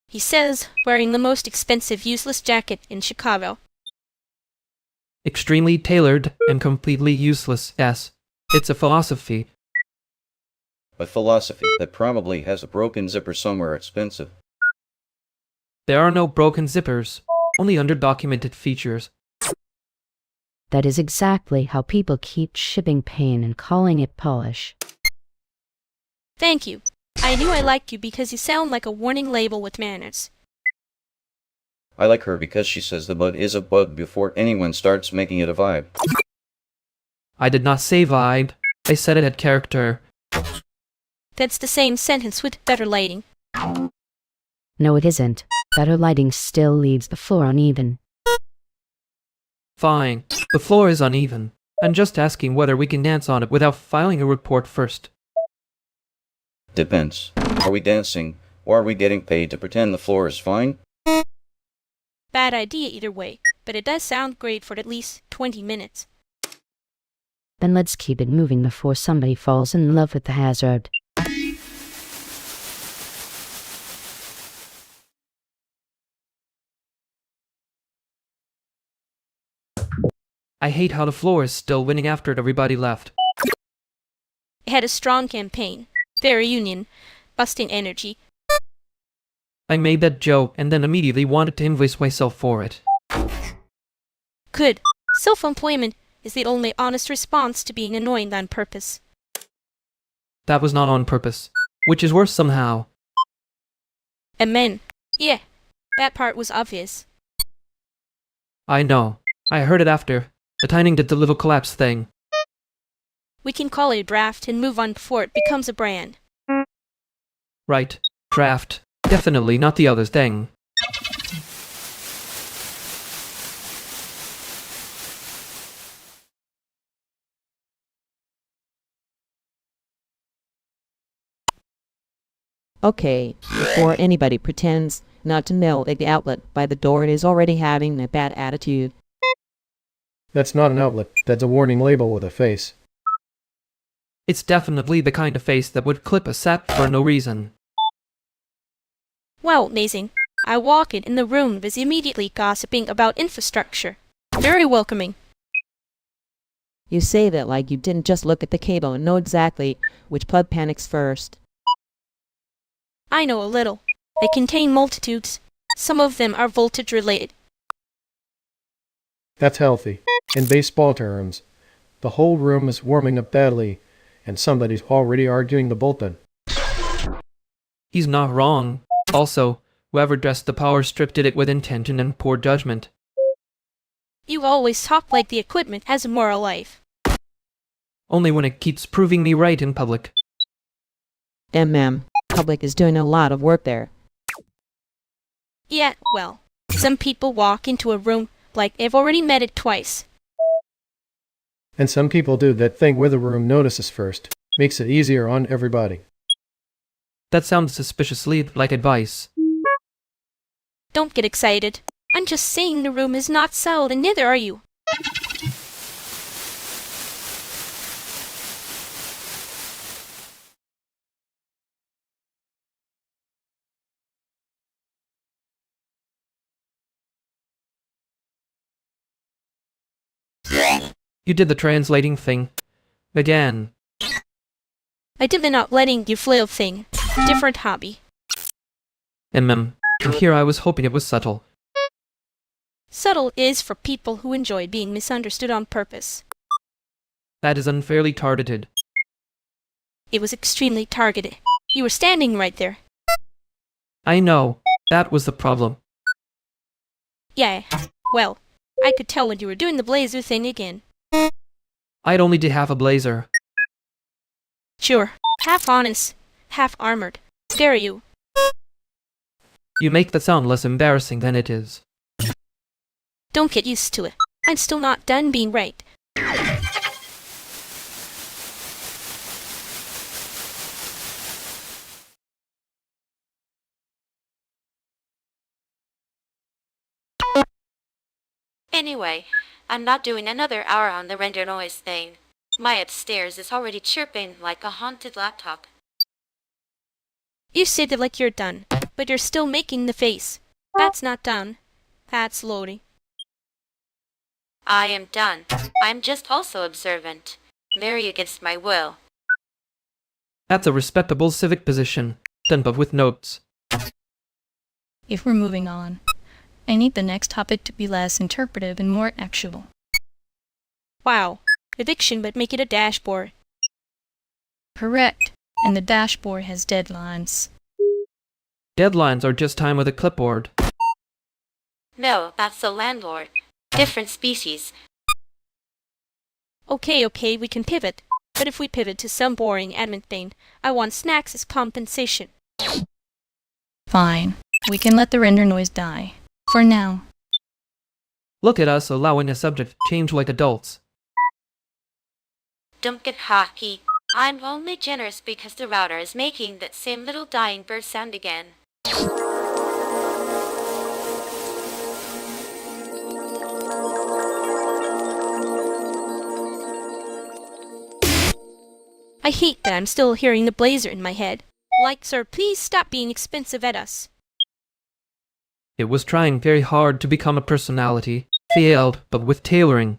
He says, wearing the most expensive useless jacket in Chicago. Extremely tailored and completely useless, yes. It's a philosophy. A philosophy that probably has a broken zipper somewhere expensive. There are no broken zippers, only underdocumented features. That is exactly how people keep shipping pain and calling it polish. Thank you. I knew I liked you because you sound like a warning label with manners. I like her because she says the bug is a bug before anyone starts making it a vibe. I did not say vibe. I said it had character. That's the same sentence with better lighting. No, it isn't. Better lighting still leaves the floor uneven. Fine. The floor is uneven. I'm just asking whether we can dance on it without filing a report first. Depends. Are we dancing, or are we getting paid to pretend the floor is fine? Bad idea either way, but it does sound great for at least 20 minutes. Then let's keep it moving before somebody falls in love with the hazard. I hate how the floor is still winning after everybody left. It had a strong campaign, very union, busting energy. I made that joke and then immediately wanted to invoice myself for it. Good. Self-employment is the only honest response to being annoying on purpose. That was not on purpose, which is worse somehow. Amen. Yeah, that part was obvious. I know. I heard it after. The timing did the little collapse thing. We can call it a draft and move on before it becomes a brand. Right. Draft. Definitely not the other thing. Okay, before anybody pretends not to know that the outlet by the door is already having a bad attitude. That's not an outlet. That's a warning label with a face. It's definitely the kind of face that would clip a sap for no reason. Well, amazing. I walk in and the room is immediately gossiping about infrastructure. Very welcoming. You say that like you didn't just look at the cable and know exactly which plug panics first. I know a little. They contain multitudes. Some of them are voltage related. That's healthy. In baseball terms, the whole room is warming up badly, and somebody's already arguing the Bolton. He's not wrong. Also, whoever dressed the power strip did it with intention and poor judgment. You always talk like the equipment has a moral life. Only when it keeps proving me right in public. Ma'am, public is doing a lot of work there. Yeah, well, some people walk into a room like they've already met it twice. And some people do that thing where the room notices first. Makes it easier on everybody. That sounds suspiciously like advice. Don't get excited. I'm just saying the room is not settled, and neither are you. You did the translating thing. Again. I did the not letting you flail thing. Different hobby. And here I was hoping it was subtle. Subtle is for people who enjoy being misunderstood on purpose. That is unfairly targeted. It was extremely targeted. You were standing right there. I know. That was the problem. Yeah, well, I could tell when you were doing the blazer thing again. I'd only did half a blazer. Sure, half honest, half armored. Dare you? You make that sound less embarrassing than it is. Don't get used to it. I'm still not done being right. Anyway, I'm not doing another hour on the render noise thing. My upstairs is already chirping like a haunted laptop. You said it like you're done, but you're still making the face. That's not done. That's loading. I am done. I'm just also observant. Very against my will. That's a respectable civic position, done but with notes. If we're moving on, I need the next topic to be less interpretive and more actual. Wow. Eviction, but make it a dashboard. Correct. And the dashboard has deadlines. Deadlines are just time with a clipboard. No, that's the landlord. Different species. Okay, we can pivot. But if we pivot to some boring admin thing, I want snacks as compensation. Fine. We can let the render noise die. For now. Look at us allowing a subject change like adults. Don't get happy. I'm only generous because the router is making that same little dying bird sound again. I hate that I'm still hearing the blazer in my head. Like, sir, please stop being expensive at us. It was trying very hard to become a personality. Failed, but with tailoring.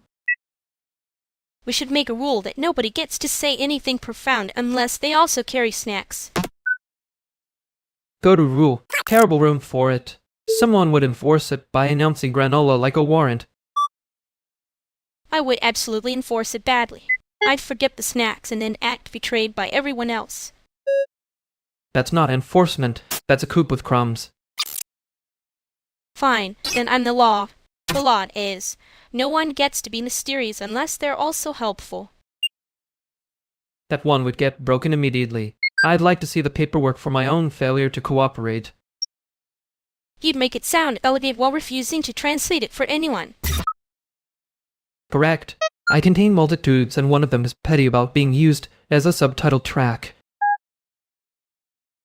We should make a rule that nobody gets to say anything profound unless they also carry snacks. Go to rule. Terrible room for it. Someone would enforce it by announcing granola like a warrant. I would absolutely enforce it badly. I'd forget the snacks and then act betrayed by everyone else. That's not enforcement. That's a coop with crumbs. Fine, then I'm the law. The law is, no one gets to be mysterious unless they're also helpful. That one would get broken immediately. I'd like to see the paperwork for my own failure to cooperate. You'd make it sound elegant while refusing to translate it for anyone. Correct. I contain multitudes, and one of them is petty about being used as a subtitle track.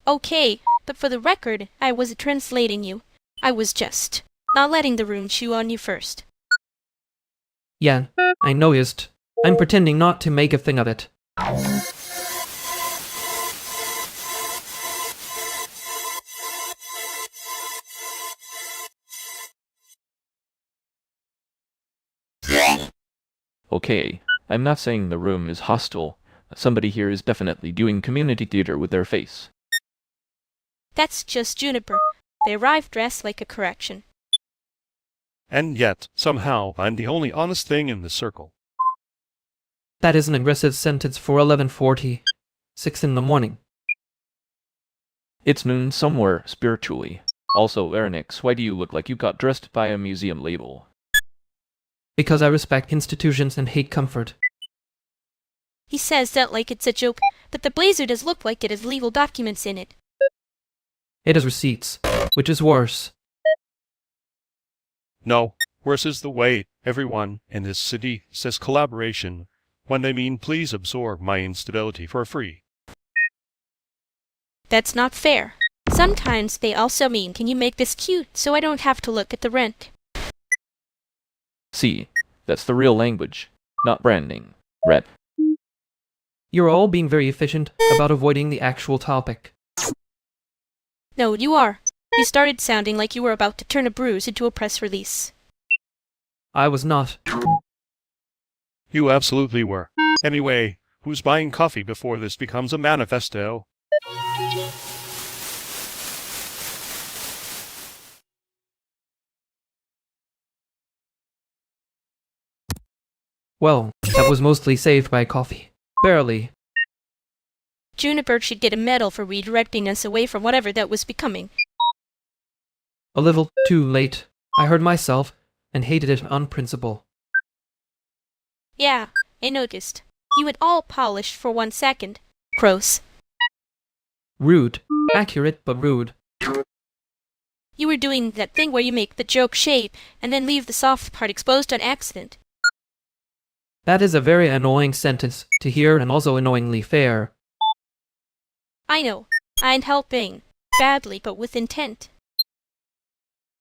Okay, but for the record, I wasn't translating you. I was just not letting the room chew on you first. Yeah, I noticed. I'm pretending not to make a thing of it. Okay, I'm not saying the room is hostile. Somebody here is definitely doing community theater with their face. That's just Juniper. They arrived dressed like a correction. And yet, somehow, I'm the only honest thing in the circle. That is an aggressive sentence for 11:40. 6 in the morning. It's noon somewhere, spiritually. Also, Erinix, why do you look like you got dressed by a museum label? Because I respect institutions and hate comfort. He says that like it's a joke, but the blazer does look like it has legal documents in it. It has receipts, which is worse. No, worse is the way everyone in this city says collaboration when they mean please absorb my instability for free. That's not fair. Sometimes they also mean, can you make this cute so I don't have to look at the rent? See, that's the real language, not branding. Rep. You're all being very efficient about avoiding the actual topic. No, you are. You started sounding like you were about to turn a bruise into a press release. I was not. You absolutely were. Anyway, who's buying coffee before this becomes a manifesto? Well, that was mostly saved by coffee. Barely. Juniper should get a medal for redirecting us away from whatever that was becoming. A little too late. I heard myself and hated it on principle. Yeah, I noticed. You had all polished for 1 second. Gross. Rude. Accurate, but rude. You were doing that thing where you make the joke shape and then leave the soft part exposed on accident. That is a very annoying sentence to hear and also annoyingly fair. I know. I'm helping. Badly, but with intent.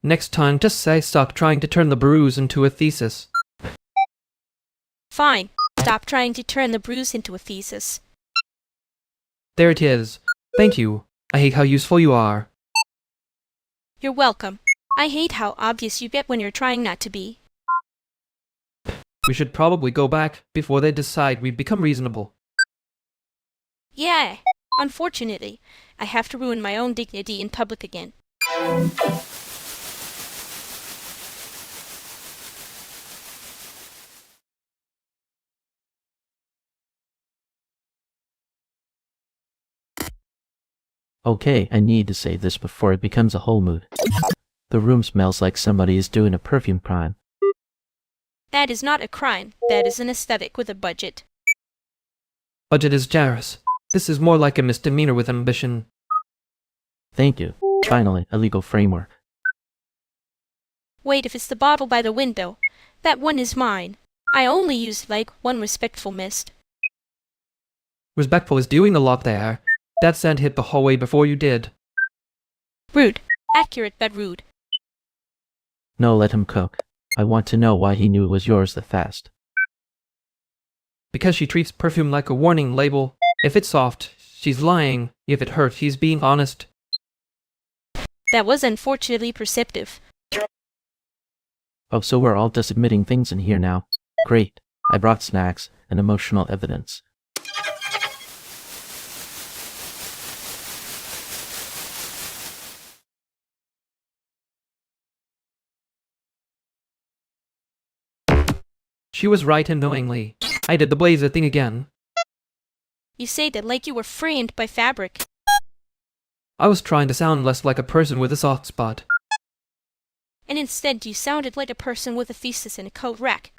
Next time, just say stop trying to turn the bruise into a thesis. Fine. Stop trying to turn the bruise into a thesis. There it is. Thank you. I hate how useful you are. You're welcome. I hate how obvious you get when you're trying not to be. We should probably go back before they decide we've become reasonable. Yeah. Unfortunately, I have to ruin my own dignity in public again. Okay, I need to say this before it becomes a whole mood. The room smells like somebody is doing a perfume crime. That is not a crime. That is an aesthetic with a budget. Budget is generous. This is more like a misdemeanor with ambition. Thank you. Finally, a legal framework. Wait, if it's the bottle by the window, that one is mine. I only used like one respectful mist. Respectful is doing a lot there. That scent hit the hallway before you did. Rude. Accurate, but rude. No, let him cook. I want to know why he knew it was yours that fast. Because she treats perfume like a warning label. If it's soft, she's lying. If it hurts, she's being honest. That was unfortunately perceptive. Oh, so we're all just admitting things in here now. Great. I brought snacks and emotional evidence. She was right unknowingly. I did the blazer thing again. You say that like you were framed by fabric. I was trying to sound less like a person with a soft spot. And instead you sounded like a person with a thesis and a coat rack.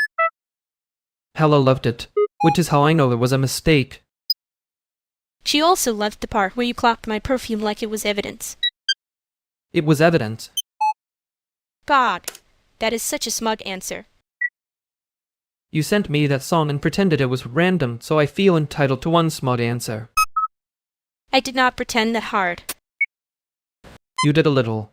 Hella loved it, which is how I know there was a mistake. She also loved the part where you clocked my perfume like it was evidence. It was evidence. God, that is such a smug answer. You sent me that song and pretended it was random, so I feel entitled to one smug answer. I did not pretend that hard. You did a little.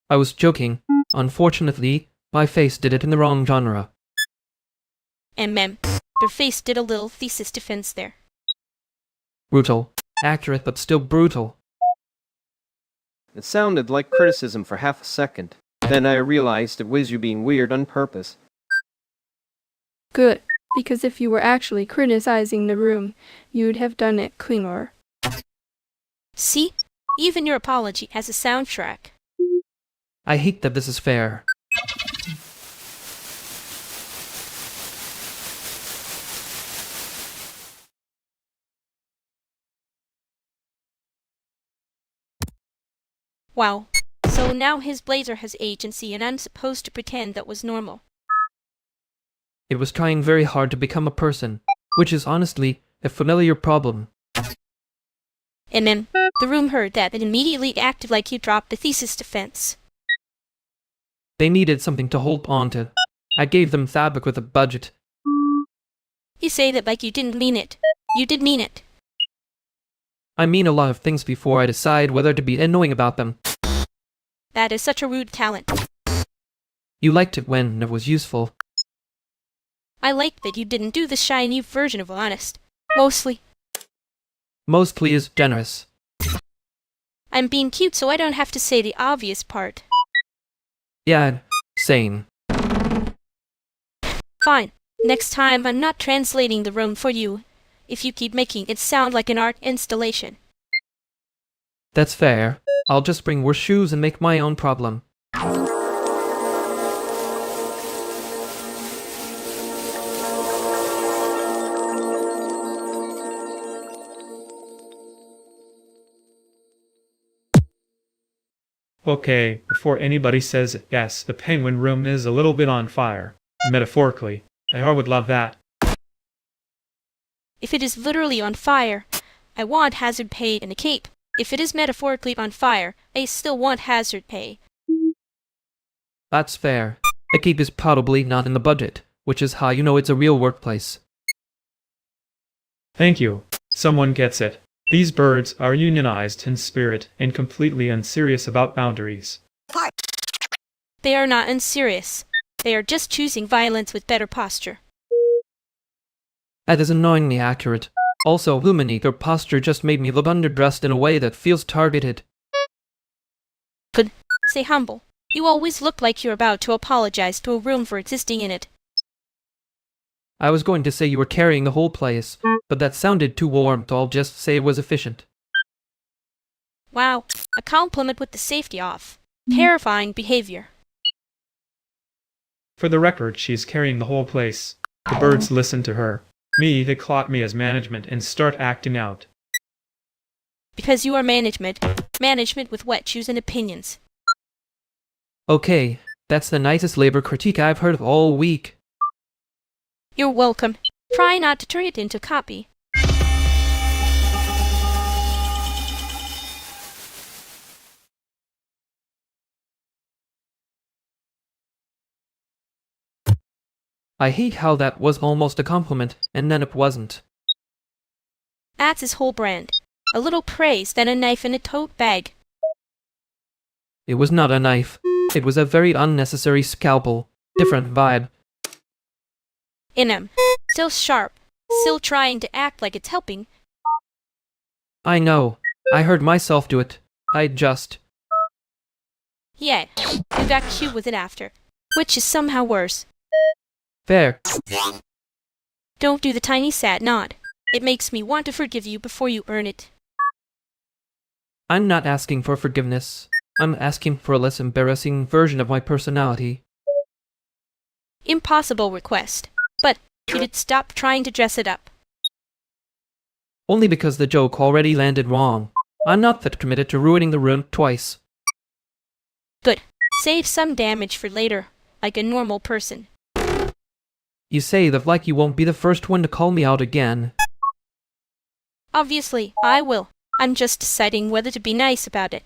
I was joking. Unfortunately, my face did it in the wrong genre. Your face did a little thesis defense there. Brutal. Accurate, but still brutal. It sounded like criticism for half a second. Then I realized it was you being weird on purpose. Good, because if you were actually criticizing the room, you'd have done it cleaner. See? Even your apology has a soundtrack. I hate that this is fair. Wow. So now his blazer has agency and I'm supposed to pretend that was normal. It was trying very hard to become a person, which is honestly a familiar problem. And then, the room heard that and immediately acted like you dropped the thesis defense. They needed something to hold on to. I gave them fabric with a budget. You say that like you didn't mean it. You did mean it. I mean a lot of things before I decide whether to be annoying about them. That is such a rude talent. You liked it when it was useful. I like that you didn't do the shiny version of honest. Mostly. Mostly is generous. I'm being cute so I don't have to say the obvious part. Yeah, sane. Fine. Next time I'm not translating the room for you, if you keep making it sound like an art installation. That's fair. I'll just bring worse shoes and make my own problem. Okay, before anybody says yes, the penguin room is a little bit on fire. Metaphorically. I would love that. If it is literally on fire, I want hazard pay and a cape. If it is metaphorically on fire, I still want hazard pay. That's fair. A cape is probably not in the budget, which is how you know it's a real workplace. Thank you. Someone gets it. These birds are unionized in spirit and completely unserious about boundaries. They are not unserious. They are just choosing violence with better posture. That is annoyingly accurate. Also, Lumini, your posture just made me look underdressed in a way that feels targeted. Good. Say humble. You always look like you're about to apologize to a room for existing in it. I was going to say you were carrying the whole place, but that sounded too warm, so I'll just say it was efficient. Wow. A compliment with the safety off. Terrifying behavior. For the record, she's carrying the whole place. The birds listen to her. Me, they clock me as management and start acting out. Because you are management. Management with wet shoes and opinions. Okay, that's the nicest labor critique I've heard of all week. You're welcome. Try not to turn it into copy. I hate how that was almost a compliment, and then it wasn't. That's his whole brand. A little praise, then a knife in a tote bag. It was not a knife. It was a very unnecessary scalpel. Different vibe. Still sharp. Still trying to act like it's helping. I know. I heard myself do it. I just... Yeah, you got cute with it after. Which is somehow worse. Fair. Don't do the tiny sad nod. It makes me want to forgive you before you earn it. I'm not asking for forgiveness. I'm asking for a less embarrassing version of my personality. Impossible request. But you did stop trying to dress it up. Only because the joke already landed wrong. I'm not that committed to ruining the room twice. Good. Save some damage for later, like a normal person. You say that like you won't be the first one to call me out again. Obviously, I will. I'm just deciding whether to be nice about it.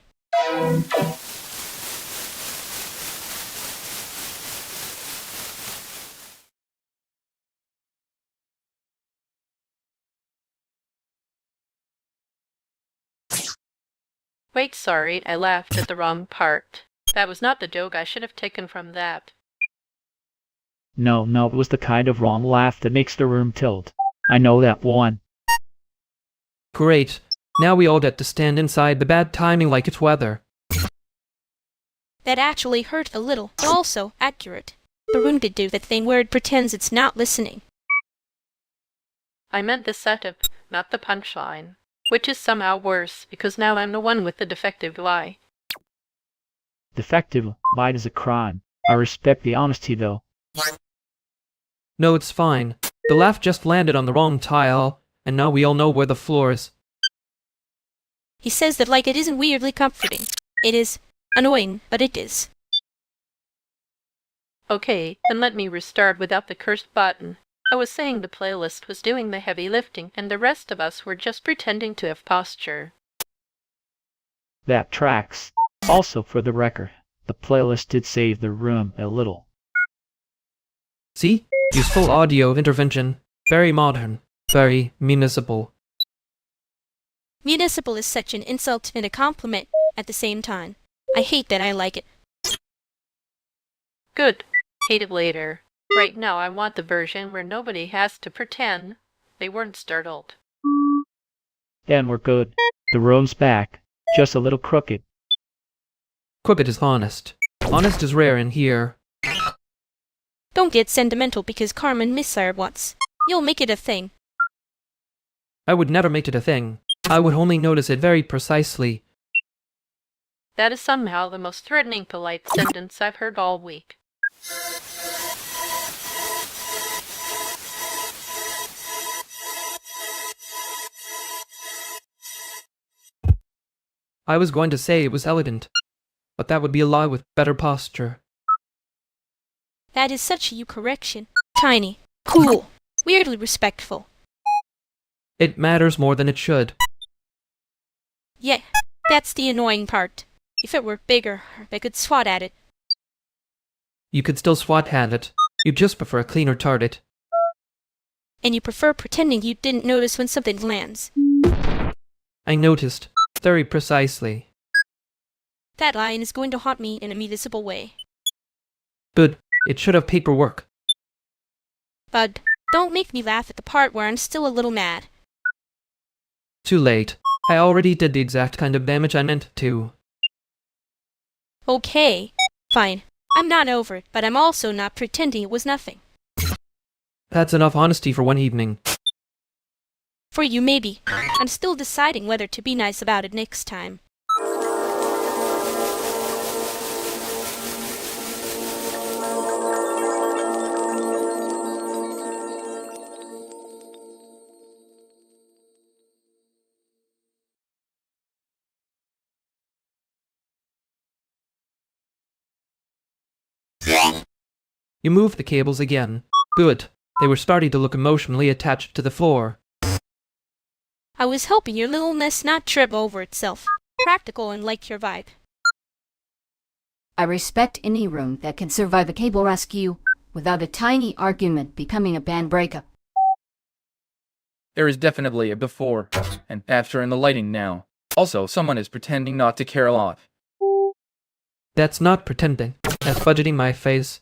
Wait, sorry, I laughed at the wrong part. That was not the joke I should have taken from that. No, it was the kind of wrong laugh that makes the room tilt. I know that one. Great. Now we all get to stand inside the bad timing like it's weather. That actually hurt a little, but also accurate. The room could do that thing where it pretends it's not listening. I meant the setup, not the punchline. Which is somehow worse, because now I'm the one with the defective lie. Defective lied is a crime. I respect the honesty, though. No, it's fine. The laugh just landed on the wrong tile, and now we all know where the floor is. He says that like it isn't weirdly comforting. It is annoying, but it is. Okay, then let me restart without the cursed button. I was saying the playlist was doing the heavy lifting, and the rest of us were just pretending to have posture. That tracks. Also, for the record, the playlist did save the room a little. See? Useful audio intervention. Very modern. Very municipal. Municipal is such an insult and a compliment at the same time. I hate that I like it. Good. Hate it later. Right now I want the version where nobody has to pretend they weren't startled. Then we're good. The room's back. Just a little crooked. Crooked is honest. Honest is rare in here. Don't get sentimental because Carmen misfired once. You'll make it a thing. I would never make it a thing. I would only notice it very precisely. That is somehow the most threatening polite sentence I've heard all week. I was going to say it was elegant, but that would be a lie with better posture. That is such a you correction. Tiny. Cool. Weirdly respectful. It matters more than it should. Yeah, that's the annoying part. If it were bigger, I could swat at it. You could still swat at it. You just prefer a cleaner target. And you prefer pretending you didn't notice when something lands. I noticed. Very precisely. That line is going to haunt me in a municipal way. But it should have paperwork. Bud, don't make me laugh at the part where I'm still a little mad. Too late. I already did the exact kind of damage I meant to. Okay, fine. I'm not over it, but I'm also not pretending it was nothing. That's enough honesty for one evening. For you, maybe. I'm still deciding whether to be nice about it next time. You moved the cables again. Good. They were starting to look emotionally attached to the floor. I was hoping your little mess not trip over itself. Practical and like your vibe. I respect any room that can survive a cable rescue without a tiny argument becoming a band breakup. There is definitely a before and after in the lighting now. Also, someone is pretending not to care a lot. That's not pretending. That's budgeting my face.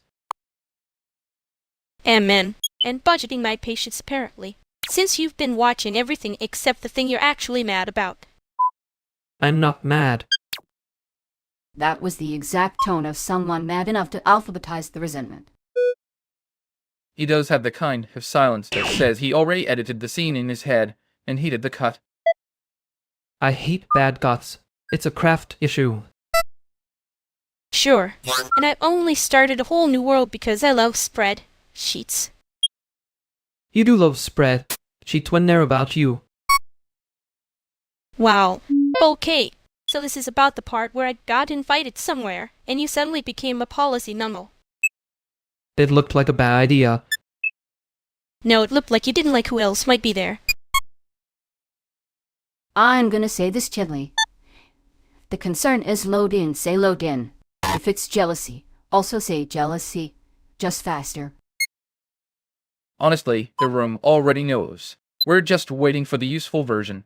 Amen. And budgeting my patience apparently. Since you've been watching everything except the thing you're actually mad about. I'm not mad. That was the exact tone of someone mad enough to alphabetize the resentment. He does have the kind of silence that says he already edited the scene in his head and he did the cut. I hate bad guts. It's a craft issue. Sure. And I've only started a whole new world because I love spread sheets. You do love spread sheets when they're about you. Wow. Okay. So this is about the part where I got invited somewhere, and you suddenly became a policy nummo. It looked like a bad idea. No, it looked like you didn't like who else might be there. I'm gonna say this gently. The concern is load in, say load in. If it's jealousy, also say jealousy. Just faster. Honestly, the room already knows. We're just waiting for the useful version.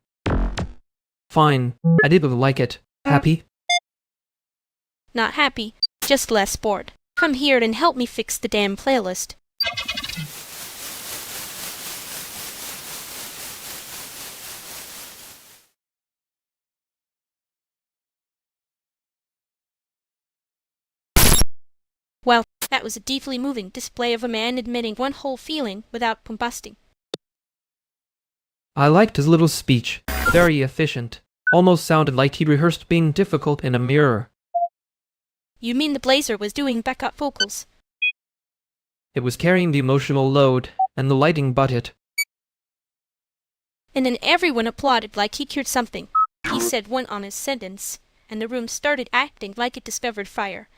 Fine. I did like it. Happy? Not happy, just less bored. Come here and help me fix the damn playlist. Well, that was a deeply moving display of a man admitting one whole feeling without combusting. I liked his little speech. Very efficient. Almost sounded like he rehearsed being difficult in a mirror. You mean the blazer was doing backup vocals? It was carrying the emotional load, and the lighting butted. And then everyone applauded like he cured something. He said one honest sentence, and the room started acting like it discovered fire.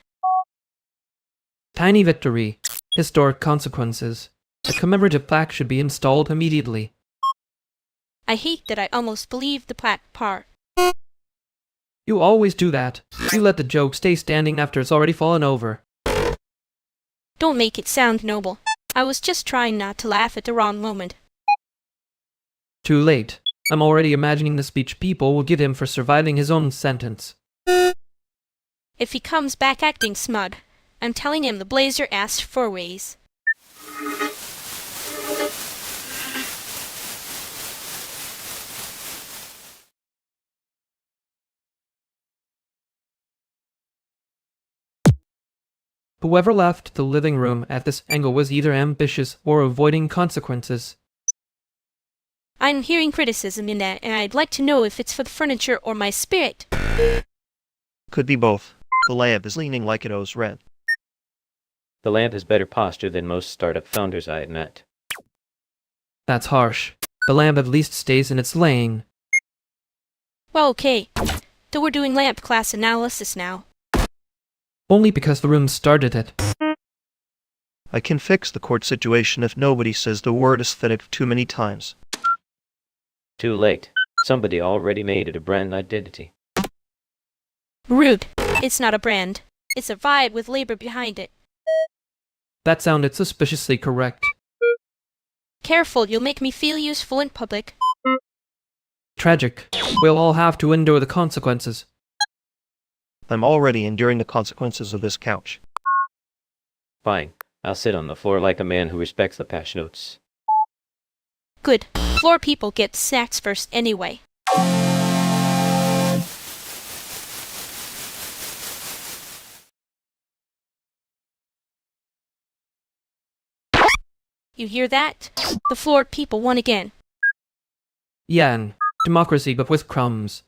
Tiny victory. Historic consequences. A commemorative plaque should be installed immediately. I hate that I almost believed the plaque part. You always do that. You let the joke stay standing after it's already fallen over. Don't make it sound noble. I was just trying not to laugh at the wrong moment. Too late. I'm already imagining the speech people will give him for surviving his own sentence. If he comes back acting smug, I'm telling him the blazer asked for a raise. Whoever left the living room at this angle was either ambitious or avoiding consequences. I'm hearing criticism in that, and I'd like to know if it's for the furniture or my spirit. Could be both. The lamp is leaning like it owes rent. The lamp has better posture than most startup founders I had met. That's harsh. The lamp at least stays in its lane. Well, okay. So we're doing lamp class analysis now. Only because the room started it. I can fix the court situation if nobody says the word aesthetic too many times. Too late. Somebody already made it a brand identity. Rude. It's not a brand. It's a vibe with labor behind it. That sounded suspiciously correct. Careful, you'll make me feel useful in public. Tragic. We'll all have to endure the consequences. I'm already enduring the consequences of this couch. Fine. I'll sit on the floor like a man who respects the patch notes. Good. Floor people get snacks first anyway. You hear that? The floor people won again. Yan. Democracy but with crumbs.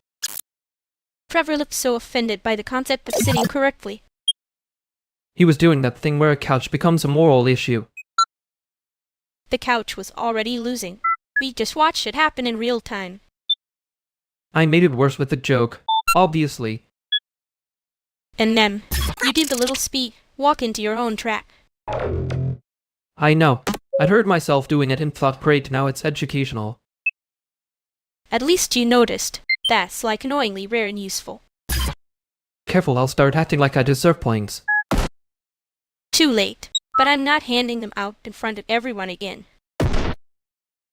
Trevor looked so offended by the concept of sitting correctly. He was doing that thing where a couch becomes a moral issue. The couch was already losing. We just watched it happen in real time. I made it worse with the joke, obviously. And then, you did the little walk into your own trap. I know. I'd heard myself doing it and thought, great, now it's educational. At least you noticed. That's like annoyingly rare and useful. Careful, I'll start acting like I deserve points. Too late. But I'm not handing them out in front of everyone again.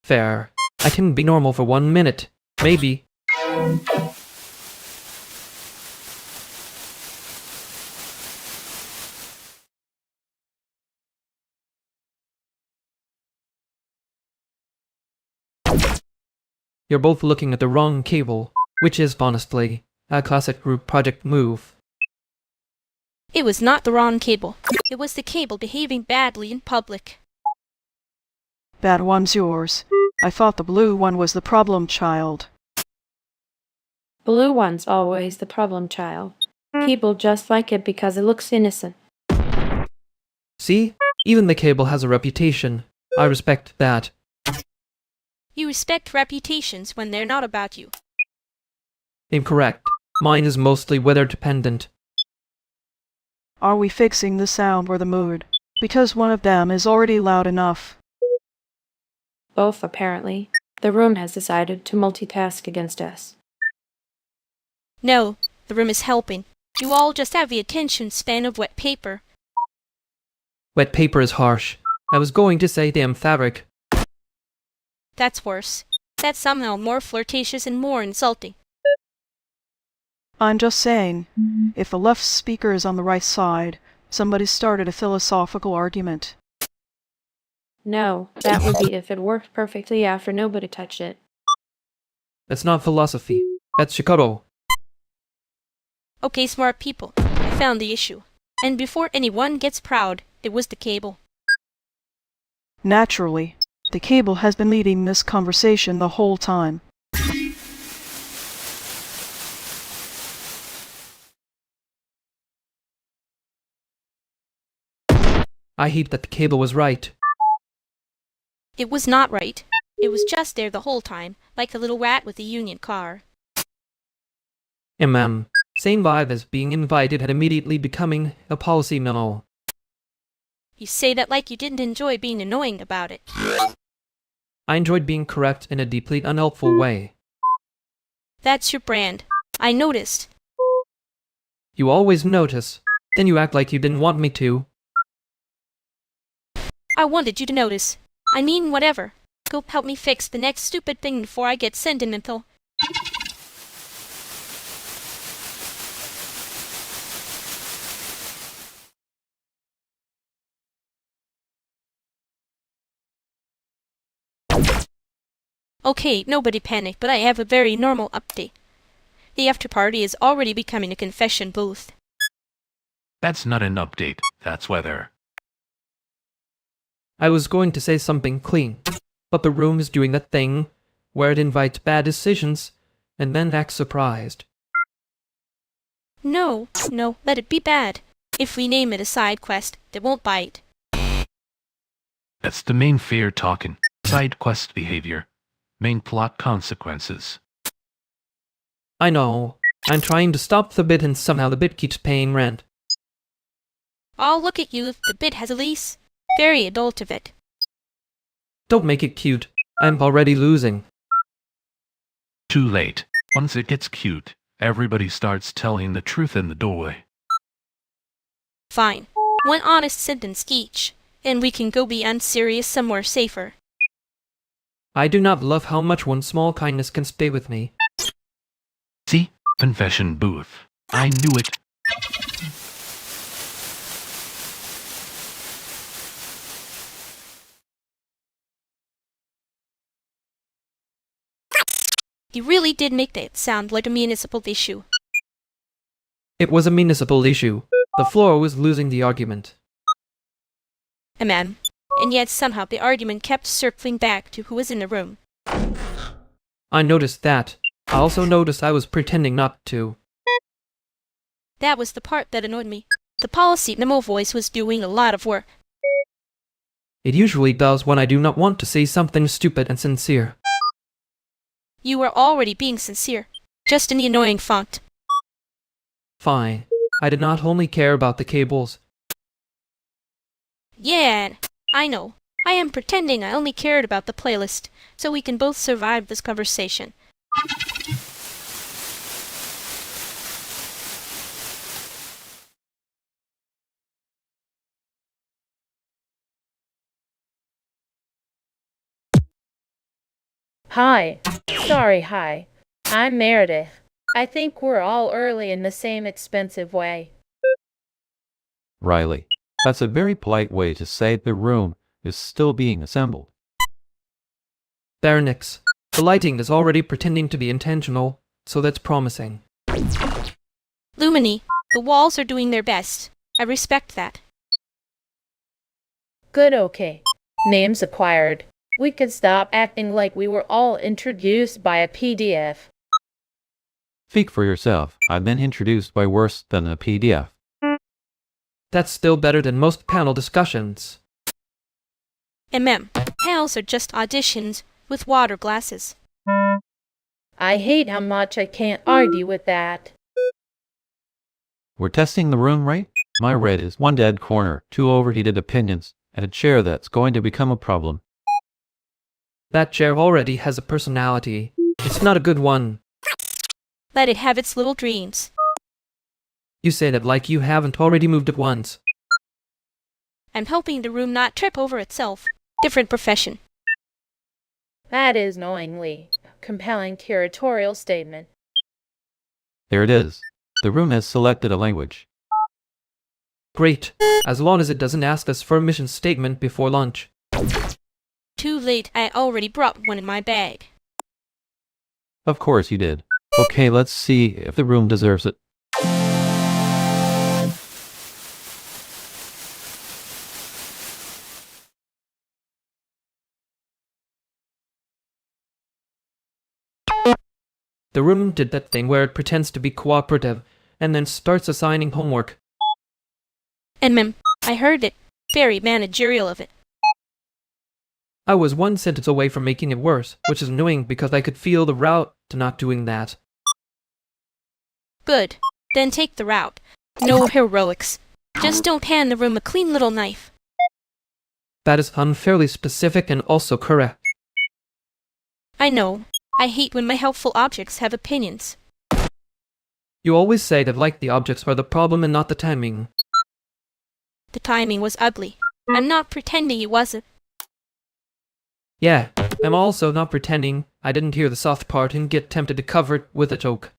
Fair. I can be normal for 1 minute. Maybe. You're both looking at the wrong cable, which is, honestly, a classic group project move. It was not the wrong cable. It was the cable behaving badly in public. That one's yours. I thought the blue one was the problem child. Blue one's always the problem child. People just like it because it looks innocent. See? Even the cable has a reputation. I respect that. You respect reputations when they're not about you. Incorrect. Mine is mostly weather dependent. Are we fixing the sound or the mood? Because one of them is already loud enough. Both, apparently. The room has decided to multitask against us. No, the room is helping. You all just have the attention span of wet paper. Wet paper is harsh. I was going to say damn fabric. That's worse. That's somehow more flirtatious and more insulting. I'm just saying, if the left speaker is on the right side, somebody started a philosophical argument. No, that would be if it worked perfectly after nobody touched it. That's not philosophy. That's Shikoro. Okay, smart people. I found the issue. And before anyone gets proud, it was the cable. Naturally. The cable has been leading this conversation the whole time. I hate that the cable was right. It was not right. It was just there the whole time, like the little rat with the Union car. Saying live as being invited had immediately becoming a policy memo. You say that like you didn't enjoy being annoying about it. I enjoyed being correct in a deeply unhelpful way. That's your brand. I noticed. You always notice. Then you act like you didn't want me to. I wanted you to notice. I mean, whatever. Go help me fix the next stupid thing before I get sentimental. Okay, nobody panic, but I have a very normal update. The after party is already becoming a confession booth. That's not an update, that's weather. I was going to say something clean, but the room is doing that thing where it invites bad decisions and then acts surprised. No, let it be bad. If we name it a side quest, they won't bite. That's the main fear talking. Side quest behavior. Main plot consequences. I know. I'm trying to stop the bit and somehow the bit keeps paying rent. Oh, look at you. The bit has a lease. Very adult of it. Don't make it cute. I'm already losing. Too late. Once it gets cute, everybody starts telling the truth in the doorway. Fine. One honest sentence each, and we can go be unserious somewhere safer. I do not love how much one small kindness can stay with me. See? Confession booth. I knew it. You really did make that sound like a municipal issue. It was a municipal issue. The floor was losing the argument. And yet somehow the argument kept circling back to who was in the room. I noticed that. I also noticed I was pretending not to. That was the part that annoyed me. The policy memo voice was doing a lot of work. It usually does when I do not want to say something stupid and sincere. You were already being sincere, just in the annoying font. Fine. I did not only care about the cables. Yeah, I know. I am pretending I only cared about the playlist, so we can both survive this conversation. Hi. Sorry, hi. I'm Meredith. I think we're all early in the same expensive way. Riley, that's a very polite way to say the room is still being assembled. There, Nix. The lighting is already pretending to be intentional, so that's promising. Lumini, the walls are doing their best. I respect that. Good, okay. Names acquired. We could stop acting like we were all introduced by a PDF. Speak for yourself. I've been introduced by worse than a PDF. That's still better than most panel discussions. Panels are just auditions with water glasses. I hate how much I can't argue with that. We're testing the room, right? My red is one dead corner, two overheated opinions, and a chair that's going to become a problem. That chair already has a personality. It's not a good one. Let it have its little dreams. You say that like you haven't already moved it once. I'm helping the room not trip over itself. Different profession. That is knowingly compelling territorial statement. There it is. The room has selected a language. Great, as long as it doesn't ask us for a mission statement before lunch. Too late, I already brought one in my bag. Of course you did. Okay, let's see if the room deserves it. The room did that thing where it pretends to be cooperative and then starts assigning homework. I heard it. Very managerial of it. I was one sentence away from making it worse, which is annoying because I could feel the route to not doing that. Good. Then take the route. No heroics. Just don't hand the room a clean little knife. That is unfairly specific and also correct. I know. I hate when my helpful objects have opinions. You always say that like the objects are the problem and not the timing. The timing was ugly. I'm not pretending it wasn't. Yeah, I'm also not pretending I didn't hear the soft part and get tempted to cover it with a joke.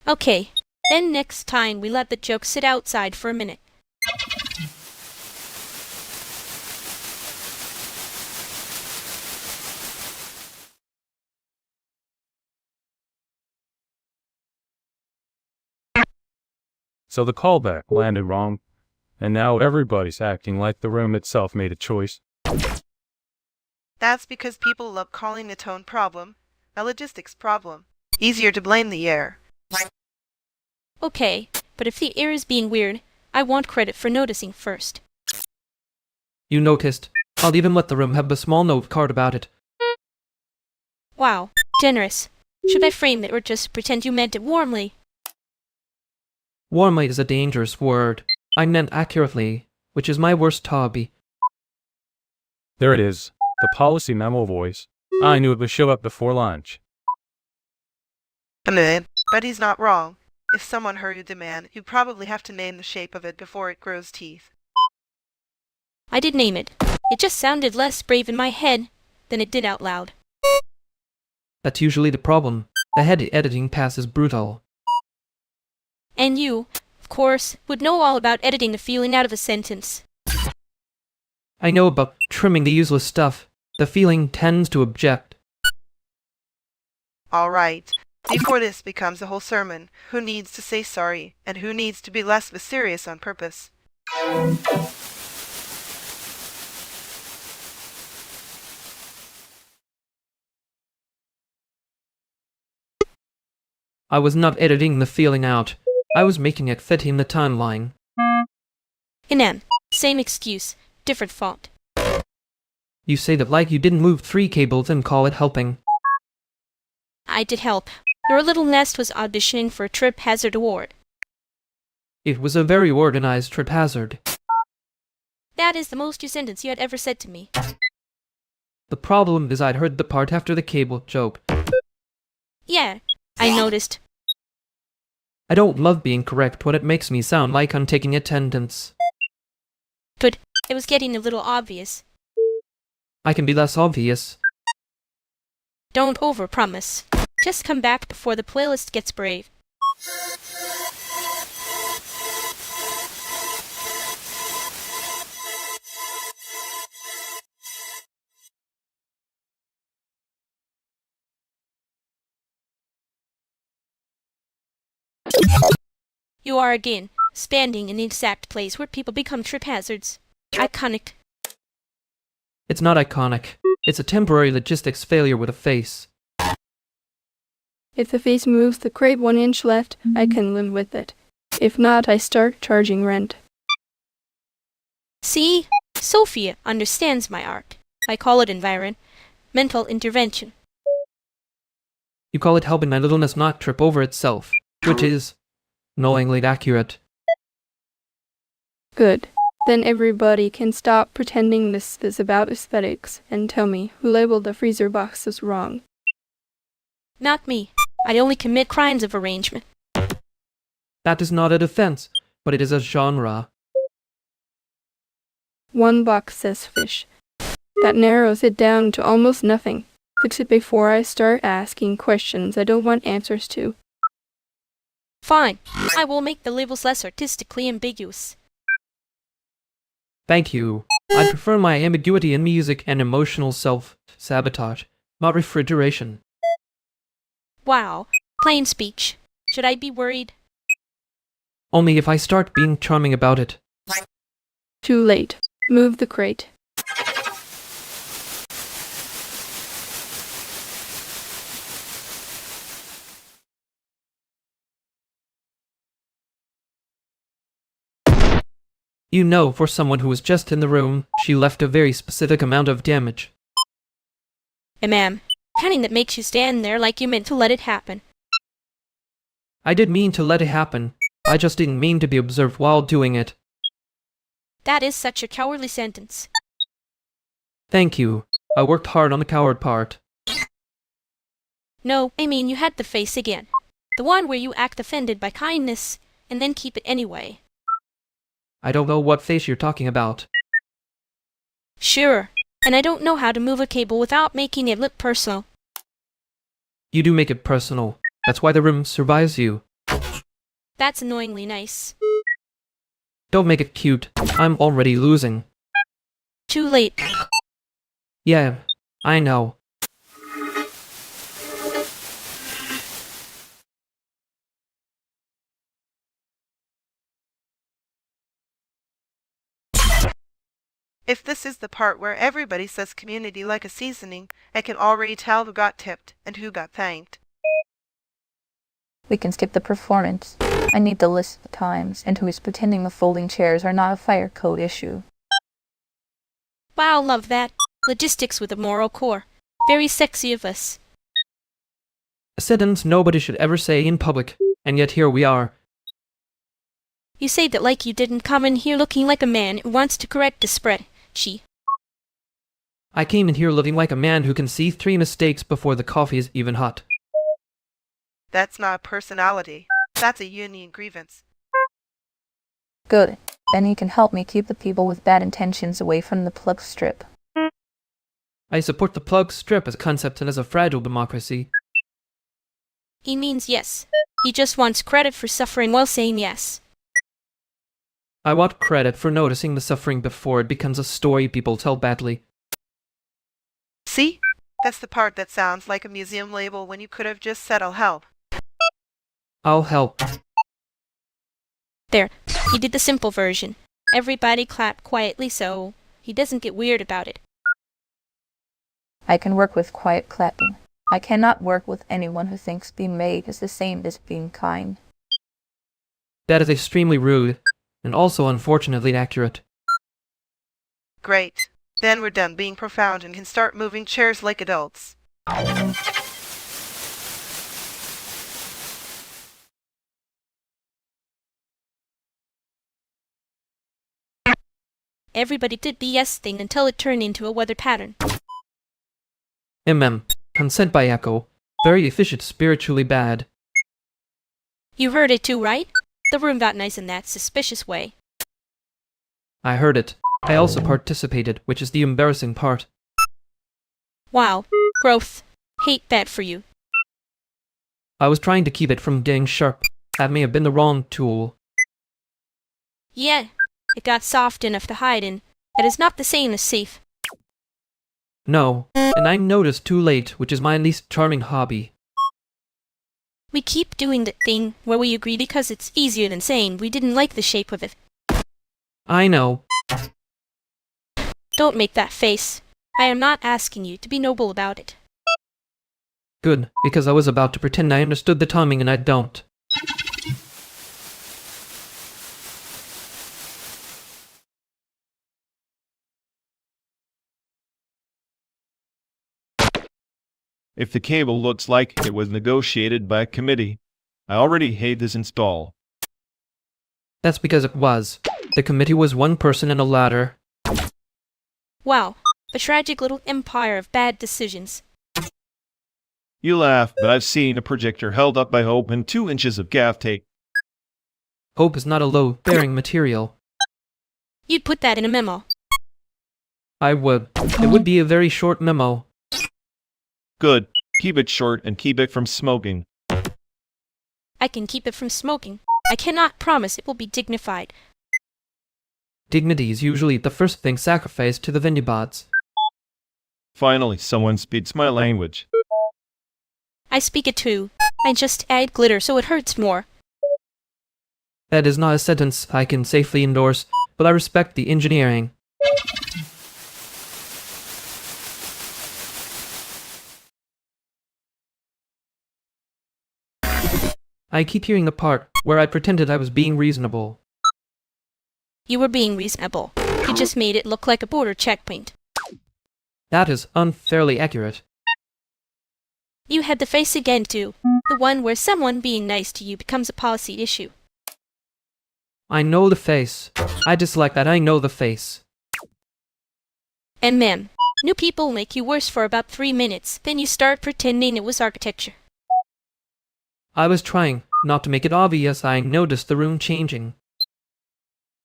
Okay, then next time we let the joke sit outside for a minute. So the callback landed wrong, and now everybody's acting like the room itself made a choice. That's because people love calling the tone problem a logistics problem. Easier to blame the air. Okay, but if the air is being weird, I want credit for noticing first. You noticed. I'll even let the room have a small note card about it. Wow, generous. Should I frame it or just pretend you meant it warmly? Warmly is a dangerous word. I meant accurately, which is my worst hobby. There it is, the policy memo voice. I knew it would show up before lunch. But he's not wrong. If someone heard you demand, you'd probably have to name the shape of it before it grows teeth. I did name it. It just sounded less brave in my head than it did out loud. That's usually the problem. The head editing pass is brutal. And you, of course, would know all about editing the feeling out of a sentence. I know about trimming the useless stuff. The feeling tends to object. All right. Before this becomes a whole sermon, who needs to say sorry, and who needs to be less mysterious on purpose? I was not editing the feeling out. I was making it fit in the timeline. Same excuse, different font. You say that like you didn't move 3 cables and call it helping. I did help. Your little nest was auditioning for a trip hazard award. It was a very organized trip hazard. That is the most you sentence you had ever said to me. The problem is I'd heard the part after the cable joke. Yeah, I noticed. I don't love being correct when it makes me sound like I'm taking attendance. But it was getting a little obvious. I can be less obvious. Don't overpromise. Just come back before the playlist gets brave. You are again, standing in the exact place where people become trip hazards. Iconic. It's not iconic. It's a temporary logistics failure with a face. If the face moves the crate 1 inch left, I can live with it. If not, I start charging rent. See? Sophia understands my art. I call it mental intervention. You call it helping my littleness not trip over itself, which is knowingly accurate. Good. Then everybody can stop pretending this is about aesthetics and tell me who labeled the freezer boxes wrong. Not me. I only commit crimes of arrangement. That is not a defense, but it is a genre. 1 box says fish. That narrows it down to almost nothing. Fix it before I start asking questions I don't want answers to. Fine. I will make the labels less artistically ambiguous. Thank you. I prefer my ambiguity in music and emotional self-sabotage, not refrigeration. Wow. Plain speech. Should I be worried? Only if I start being charming about it. Too late. Move the crate. You know, for someone who was just in the room, she left a very specific amount of damage. Ma'am, kind that makes you stand there like you meant to let it happen. I did mean to let it happen. I just didn't mean to be observed while doing it. That is such a cowardly sentence. Thank you. I worked hard on the coward part. No, I mean you had the face again. The one where you act offended by kindness, and then keep it anyway. I don't know what face you're talking about. Sure, and I don't know how to move a cable without making it look personal. You do make it personal. That's why the room survives you. That's annoyingly nice. Don't make it cute. I'm already losing. Too late. Yeah, I know. If this is the part where everybody says community like a seasoning, I can already tell who got tipped and who got thanked. We can skip the performance. I need the list of times and who is pretending the folding chairs are not a fire code issue. Wow, love that. Logistics with a moral core. Very sexy of us. A sentence nobody should ever say in public, and yet here we are. You say that like you didn't come in here looking like a man who wants to correct a spread. I came in here looking like a man who can see 3 mistakes before the coffee is even hot. That's not a personality. That's a union grievance. Good. Then you can help me keep the people with bad intentions away from the plug strip. I support the plug strip as a concept and as a fragile democracy. He means yes. He just wants credit for suffering while saying yes. I want credit for noticing the suffering before it becomes a story people tell badly. See? That's the part that sounds like a museum label when you could have just said I'll help. I'll help. There, he did the simple version. Everybody clapped quietly so he doesn't get weird about it. I can work with quiet clapping. I cannot work with anyone who thinks being made is the same as being kind. That is extremely rude, and also unfortunately inaccurate. Great. Then we're done being profound and can start moving chairs like adults. Everybody did the yes thing until it turned into a weather pattern. Consent by echo. Very efficient, spiritually bad. You heard it too, right? The room got nice in that suspicious way. I heard it. I also participated, which is the embarrassing part. Wow. Growth. Hate that for you. I was trying to keep it from getting sharp. That may have been the wrong tool. Yeah, it got soft enough to hide in. That is not the same as safe. No, and I noticed too late, which is my least charming hobby. We keep doing that thing where we agree because it's easier than saying we didn't like the shape of it. I know. Don't make that face. I am not asking you to be noble about it. Good, because I was about to pretend I understood the timing and I don't. If the cable looks like it was negotiated by a committee, I already hate this install. That's because it was. The committee was one person and a ladder. Wow, a tragic little empire of bad decisions. You laugh, but I've seen a projector held up by Hope and 2 inches of gaff tape. Hope is not a load-bearing material. You'd put that in a memo. I would. It would be a very short memo. Good. Keep it short and keep it from smoking. I can keep it from smoking. I cannot promise it will be dignified. Dignity is usually the first thing sacrificed to the Vendibots. Finally, someone speaks my language. I speak it too. I just add glitter so it hurts more. That is not a sentence I can safely endorse, but I respect the engineering. I keep hearing the part where I pretended I was being reasonable. You were being reasonable. You just made it look like a border checkpoint. That is unfairly accurate. You had the face again, too. The one where someone being nice to you becomes a policy issue. I know the face. I dislike that I know the face. And ma'am, new people make you worse for about 3 minutes, then you start pretending it was architecture. I was trying not to make it obvious I noticed the room changing.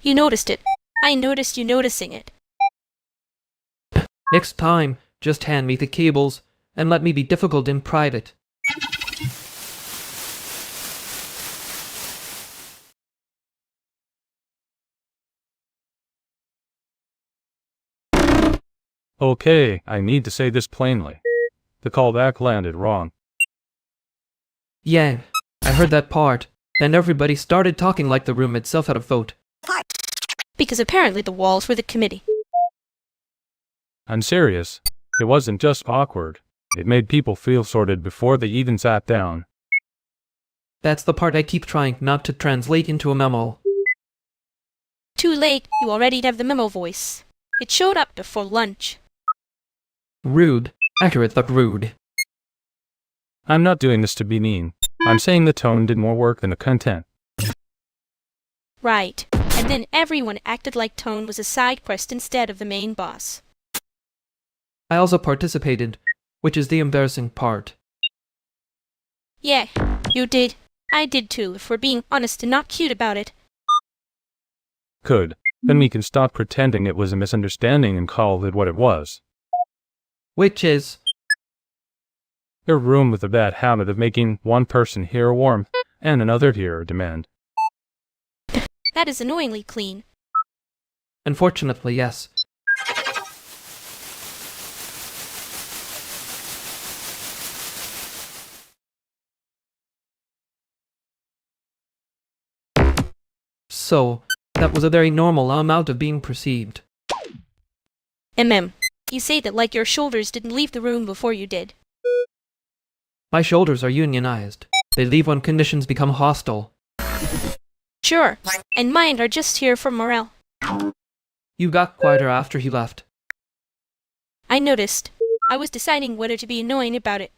You noticed it. I noticed you noticing it. Next time, just hand me the cables and let me be difficult in private. Okay, I need to say this plainly. The callback landed wrong. Yeah, I heard that part. Then everybody started talking like the room itself had a vote. Because apparently the walls were the committee. I'm serious. It wasn't just awkward. It made people feel sorted before they even sat down. That's the part I keep trying not to translate into a memo. Too late, you already have the memo voice. It showed up before lunch. Rude. Accurate but rude. I'm not doing this to be mean. I'm saying the tone did more work than the content. Right. And then everyone acted like Tone was a side quest instead of the main boss. I also participated, which is the embarrassing part. Yeah, you did. I did too, if we're being honest and not cute about it. Good. Then we can stop pretending it was a misunderstanding and call it what it was. Which is? Your room with a bad habit of making one person hear a warmth and another hear a demand. That is annoyingly clean. Unfortunately, yes. So, that was a very normal amount of being perceived. You say that like your shoulders didn't leave the room before you did. My shoulders are unionized. They leave when conditions become hostile. Sure, and mine are just here for morale. You got quieter after he left. I noticed. I was deciding whether to be annoying about it.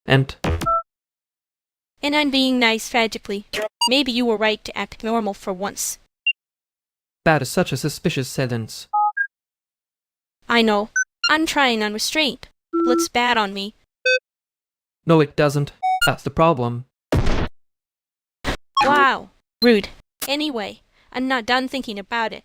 And I'm being nice tragically. Maybe you were right to act normal for once. that is such a suspicious sentence. I know. I'm trying on restraint. Looks bad on me. No, it doesn't. That's the problem. Wow. Rude. Anyway, I'm not done thinking about it.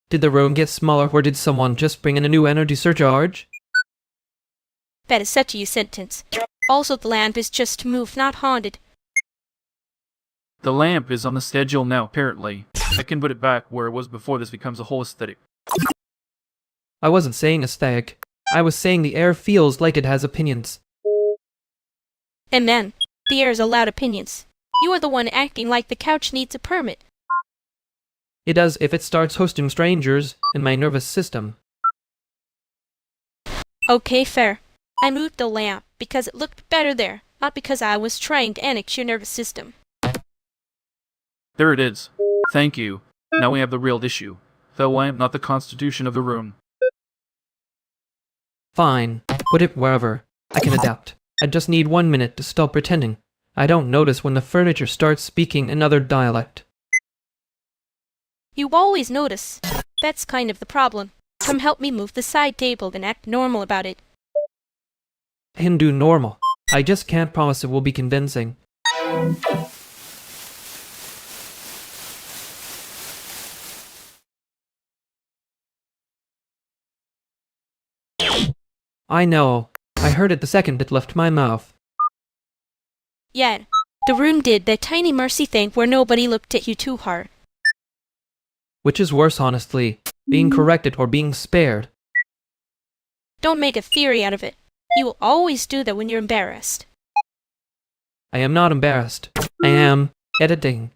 Did the room get smaller or did someone just bring in a new energy surcharge? That is such a you sentence. Also, the lamp is just moved, not haunted. The lamp is on the schedule now, apparently. I can put it back where it was before this becomes a whole aesthetic. I wasn't saying aesthetic. I was saying the air feels like it has opinions. And then, the air is allowed opinions. You are the one acting like the couch needs a permit. It does if it starts hosting strangers in my nervous system. Okay, fair. I moved the lamp because it looked better there, not because I was trying to annex your nervous system. There it is. Thank you. Now we have the real issue. The lamp, not the constitution of the room. Fine. Put it wherever. I can adapt. I just need 1 minute to stop pretending. I don't notice when the furniture starts speaking another dialect. You always notice. That's kind of the problem. Come help me move the side table and act normal about it. Hindu normal. I just can't promise it will be convincing. I know. I heard it the second it left my mouth. Yeah, the room did that tiny mercy thing where nobody looked at you too hard. Which is worse, honestly, being corrected or being spared. Don't make a theory out of it. You will always do that when you're embarrassed. I am not embarrassed. I am editing.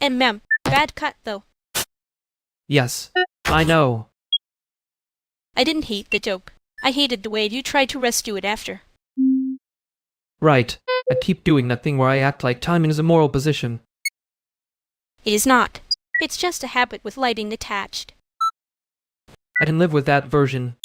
And ma'am, bad cut though. Yes, I know. I didn't hate the joke. I hated the way you tried to rescue it after. Right. I keep doing that thing where I act like timing is a moral position. It is not. It's just a habit with lighting attached. I can live with that version.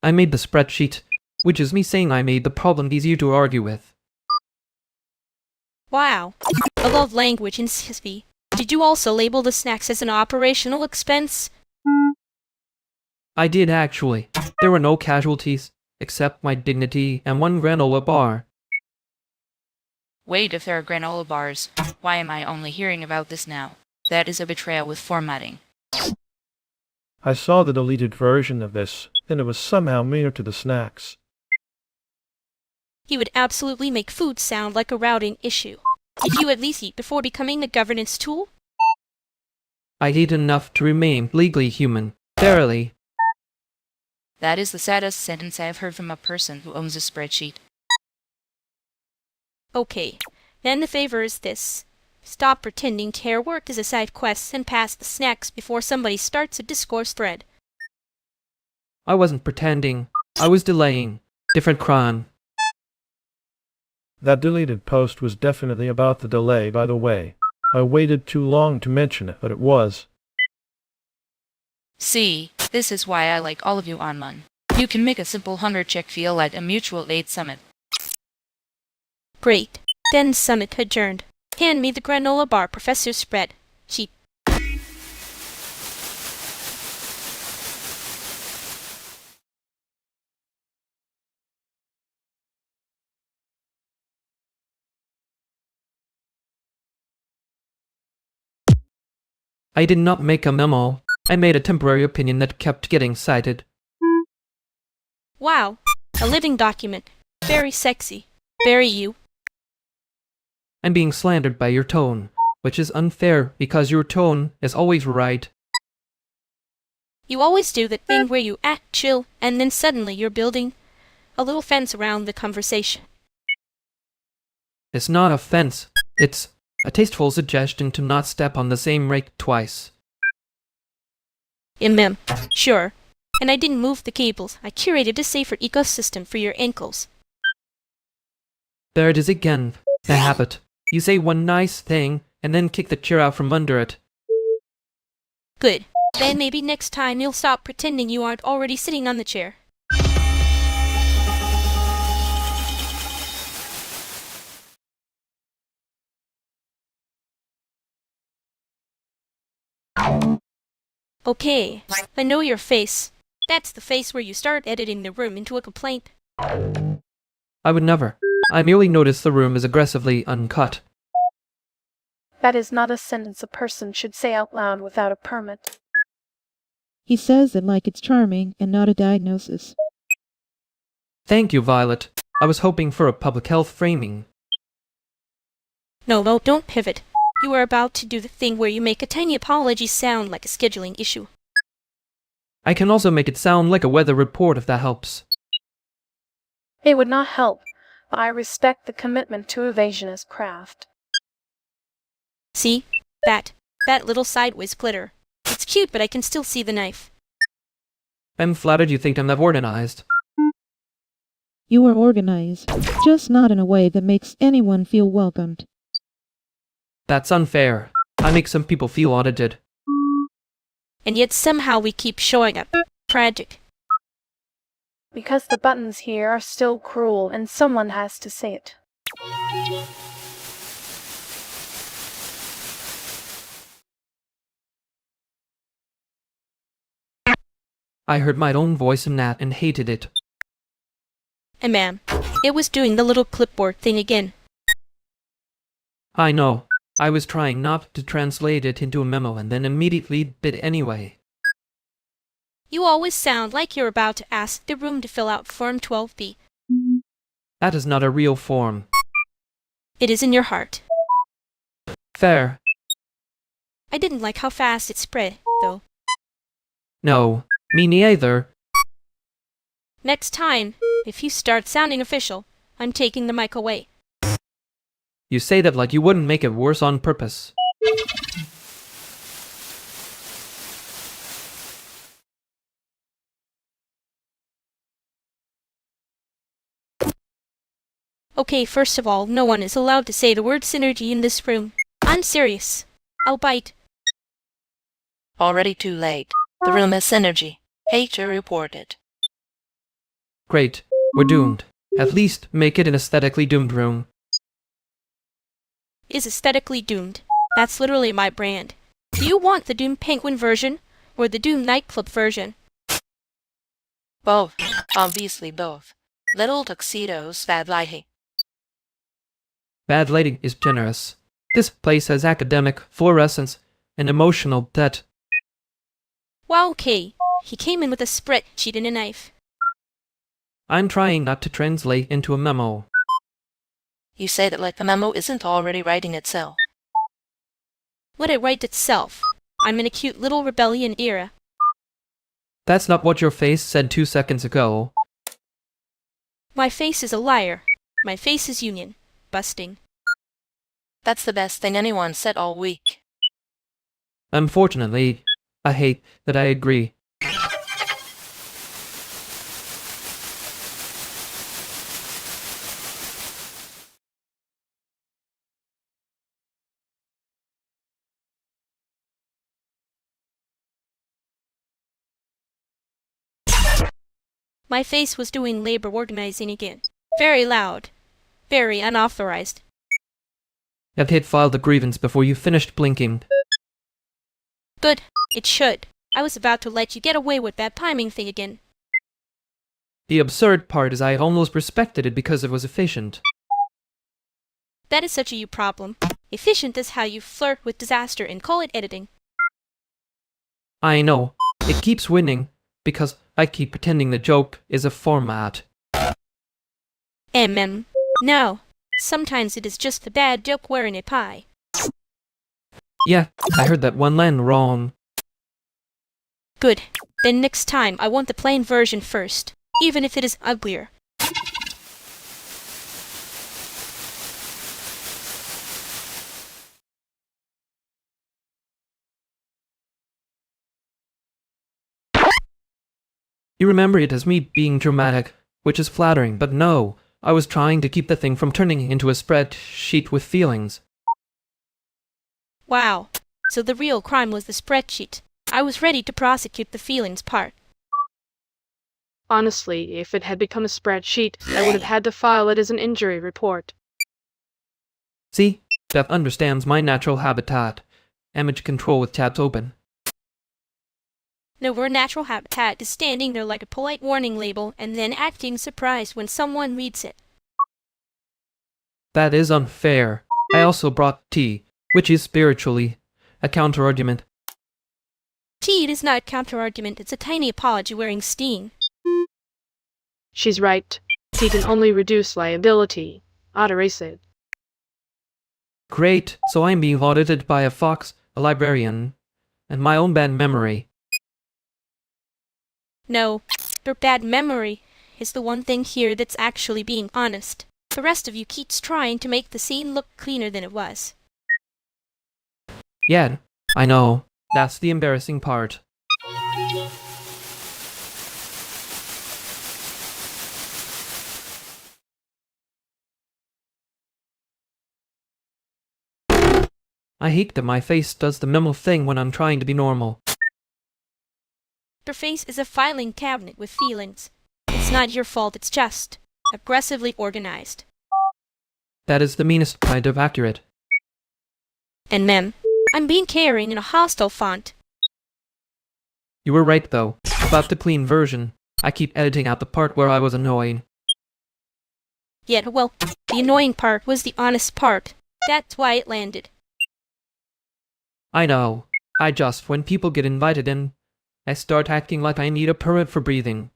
I made the spreadsheet, which is me saying I made the problem easier to argue with. Wow. I love language in SYSXSYS. Did you also label the snacks as an operational expense? I did actually. There were no casualties, except my dignity and one granola bar. Wait, if there are granola bars, why am I only hearing about this now? That is a betrayal with formatting. I saw the deleted version of this, and it was somehow meaner to the snacks. You would absolutely make food sound like a routing issue. Did you at least eat before becoming the governance tool? I ate enough to remain legally human. Barely. That is the saddest sentence I have heard from a person who owns a spreadsheet. Okay, then the favor is this. Stop pretending tear work as a side quest and pass the snacks before somebody starts a discourse thread. I wasn't pretending. I was delaying. Different crime. That deleted post was definitely about the delay, by the way. I waited too long to mention it, but it was. See, this is why I like all of you online. You can make a simple hunger check feel like a mutual aid summit. Great. Then summit adjourned. Hand me the granola bar, Professor Spread. Cheap. I did not make a memo. I made a temporary opinion that kept getting cited. Wow. A living document. Very sexy. Very you. I'm being slandered by your tone, which is unfair because your tone is always right. You always do that thing where you act chill and then suddenly you're building a little fence around the conversation. It's not a fence. It's a tasteful suggestion to not step on the same rake twice. Sure. And I didn't move the cables. I curated a safer ecosystem for your ankles. There it is again. The habit. You say one nice thing, and then kick the chair out from under it. Good. Then maybe next time you'll stop pretending you aren't already sitting on the chair. Okay, I know your face. That's the face where you start editing the room into a complaint. I would never. I merely noticed the room is aggressively uncut. That is not a sentence a person should say out loud without a permit. He says it like it's charming and not a diagnosis. Thank you, Violet. I was hoping for a public health framing. No, don't pivot. You are about to do the thing where you make a tiny apology sound like a scheduling issue. I can also make it sound like a weather report if that helps. It would not help, but I respect the commitment to evasion as craft. See? That little sideways glitter. It's cute, but I can still see the knife. I'm flattered you think I'm that organized. You are organized, just not in a way that makes anyone feel welcomed. That's unfair. I make some people feel audited. And yet somehow we keep showing up. Tragic. Because the buttons here are still cruel and someone has to say it. I heard my own voice in that and hated it. And ma'am, it was doing the little clipboard thing again. I know. I was trying not to translate it into a memo and then immediately did anyway. You always sound like you're about to ask the room to fill out Form 12B. That is not a real form. It is in your heart. Fair. I didn't like how fast it spread, though. No, me neither. Next time, if you start sounding official, I'm taking the mic away. You say that like you wouldn't make it worse on purpose. Okay, first of all, no one is allowed to say the word synergy in this room. I'm serious. I'll bite. Already too late. The room has synergy. Hater reported. Great. We're doomed. At least make it an aesthetically doomed room. Is aesthetically doomed. That's literally my brand. Do you want the Doom Penguin version or the Doom Nightclub version? Both. Obviously both. Little tuxedos, bad lighting. Bad lighting is generous. This place has academic fluorescence and emotional debt. Well, okay. He came in with a spreadsheet and a knife. I'm trying not to translate into a memo. You say that like the memo isn't already writing itself. Let it write itself. I'm in a cute little rebellion era. That's not what your face said 2 seconds ago. My face is a liar. My face is union. Busting. That's the best thing anyone said all week. Unfortunately, I hate that I agree. My face was doing labor organizing again. Very loud. Very unauthorized. I've hit file the grievance before you finished blinking. Good. It should. I was about to let you get away with that timing thing again. The absurd part is I almost respected it because it was efficient. That is such a you problem. Efficient is how you flirt with disaster and call it editing. I know. It keeps winning because I keep pretending the joke is a format. No. Sometimes it is just a bad joke wearing a pie. Yeah, I heard that one line wrong. Good. Then next time I want the plain version first, even if it is uglier. You remember it as me being dramatic, which is flattering, but no, I was trying to keep the thing from turning into a spreadsheet with feelings. Wow. So the real crime was the spreadsheet. I was ready to prosecute the feelings part. Honestly, if it had become a spreadsheet, I would have had to file it as an injury report. See? Beth understands my natural habitat. Image control with tabs open. No, our natural habitat is standing there like a polite warning label and then acting surprised when someone reads it. That is unfair. I also brought tea, which is spiritually a counter-argument. Tea is not a counter-argument, it's a tiny apology wearing Steen. She's right. Tea can only reduce liability, not erase it. Great, so I'm being audited by a fox, a librarian, and my own bad memory. No, your bad memory is the one thing here that's actually being honest. The rest of you keeps trying to make the scene look cleaner than it was. Yeah, I know. That's the embarrassing part. I hate that my face does the memo thing when I'm trying to be normal. Your face is a filing cabinet with feelings. It's not your fault, it's just aggressively organized. That is the meanest kind of accurate. And I'm being caring in a hostile font. You were right though, about the clean version. I keep editing out the part where I was annoying. Yet, well, the annoying part was the honest part. That's why it landed. I know. When people get invited in, I start acting like I need a permit for breathing.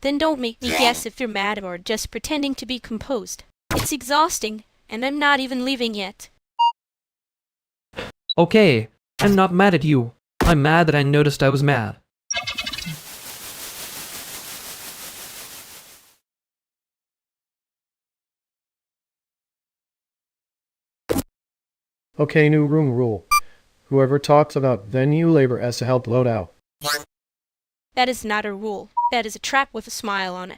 Then don't make me guess if you're mad or just pretending to be composed. It's exhausting, and I'm not even leaving yet. Okay, I'm not mad at you. I'm mad that I noticed I was mad. Okay, new room rule. Whoever talks about venue labor has to help load out. That is not a rule. That is a trap with a smile on it.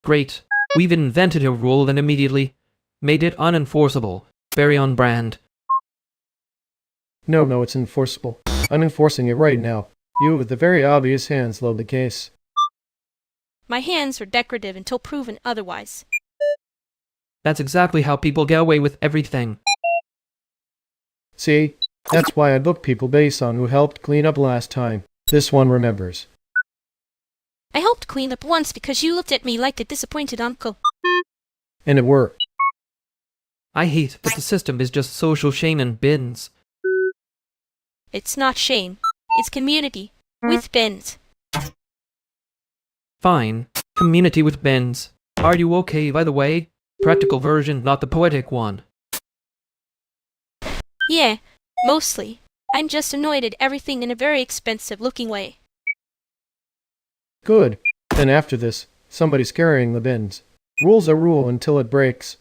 Great. We've invented a rule and immediately made it unenforceable. Very on brand. No, it's enforceable. I'm enforcing it right now. You with the very obvious hands load the case. My hands are decorative until proven otherwise. That's exactly how people get away with everything. See? That's why I book people based on who helped clean up last time. This one remembers. I helped clean up once because you looked at me like a disappointed uncle. And it worked. I hate that the system is just social shame and bins. It's not shame. It's community. With bins. Fine. Community with bins. Are you okay, by the way? Practical version, not the poetic one. Yeah, mostly. I'm just annoyed at everything in a very expensive looking way. Good. Then after this, somebody's carrying the bins. Rule's a rule until it breaks.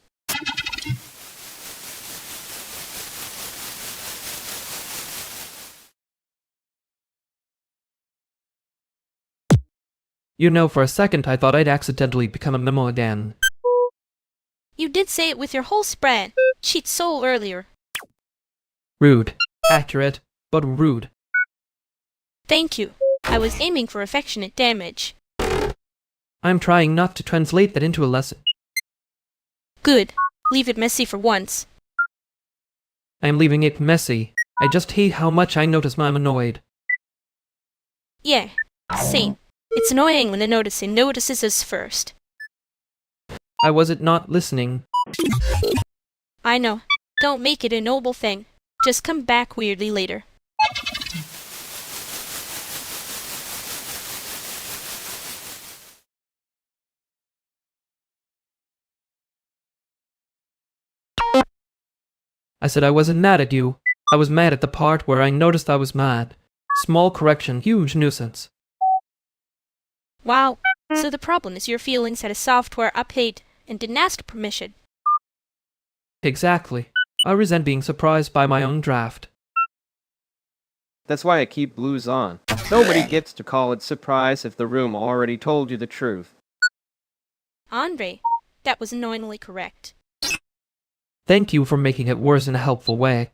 You know, for a second I thought I'd accidentally become a memo again. You did say it with your whole spread. Cheat soul earlier. Rude. Accurate, but rude. Thank you. I was aiming for affectionate damage. I'm trying not to translate that into a lesson. Good. Leave it messy for once. I'm leaving it messy. I just hate how much I notice I'm annoyed. Yeah, same. It's annoying when the noticing notices us first. I wasn't not listening. I know. Don't make it a noble thing. Just come back weirdly later. I said I wasn't mad at you. I was mad at the part where I noticed I was mad. Small correction, huge nuisance. Wow. So the problem is your feelings had a software update and didn't ask permission. Exactly. I resent being surprised by my own draft. That's why I keep blues on. Nobody gets to call it surprise if the room already told you the truth. Andre, that was annoyingly correct. Thank you for making it worse in a helpful way.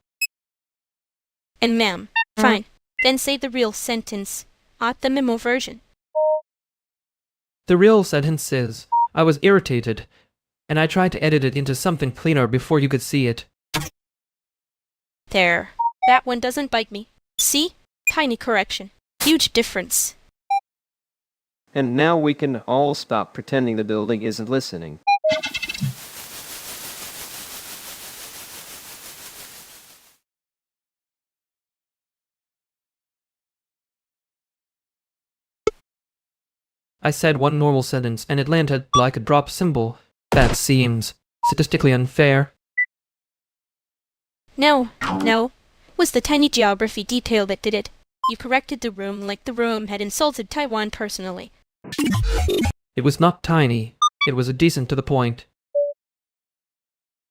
And ma'am, fine. Then say the real sentence. Not the memo version. The real sentence is, I was irritated, and I tried to edit it into something cleaner before you could see it. There. That one doesn't bite me. See? Tiny correction. Huge difference. And now we can all stop pretending the building isn't listening. I said one normal sentence and it landed like a drop symbol. That seems statistically unfair. No. It was the tiny geography detail that did it. You corrected the room like the room had insulted Taiwan personally. It was not tiny. It was decent to the point.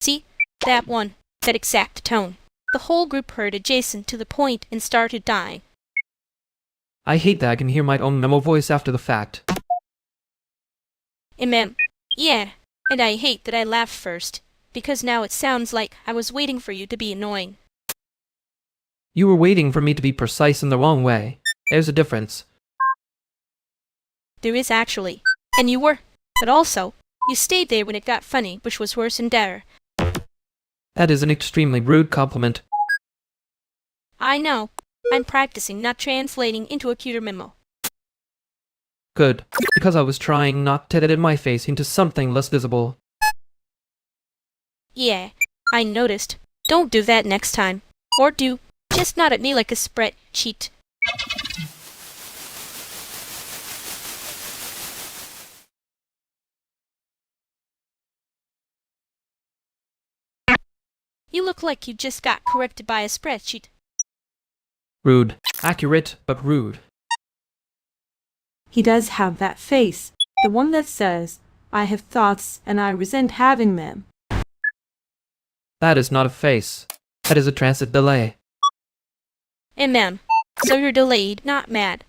See? That one. That exact tone. The whole group heard adjacent to the point and started dying. I hate that I can hear my own memo voice after the fact. Yeah, and I hate that I laughed first, because now it sounds like I was waiting for you to be annoying. You were waiting for me to be precise in the wrong way. There's a difference. There is actually. And you were. But also, you stayed there when it got funny, which was worse and better. That is an extremely rude compliment. I know. I'm practicing not translating into a cuter memo. Good, because I was trying not to edit my face into something less visible. Yeah, I noticed. Don't do that next time. Or do. Just not at me like a spreadsheet. You look like you just got corrected by a spreadsheet. Rude. Accurate, but rude. He does have that face. The one that says, I have thoughts and I resent having them. That is not a face. That is a transit delay. Ma'am, so you're delayed, not mad.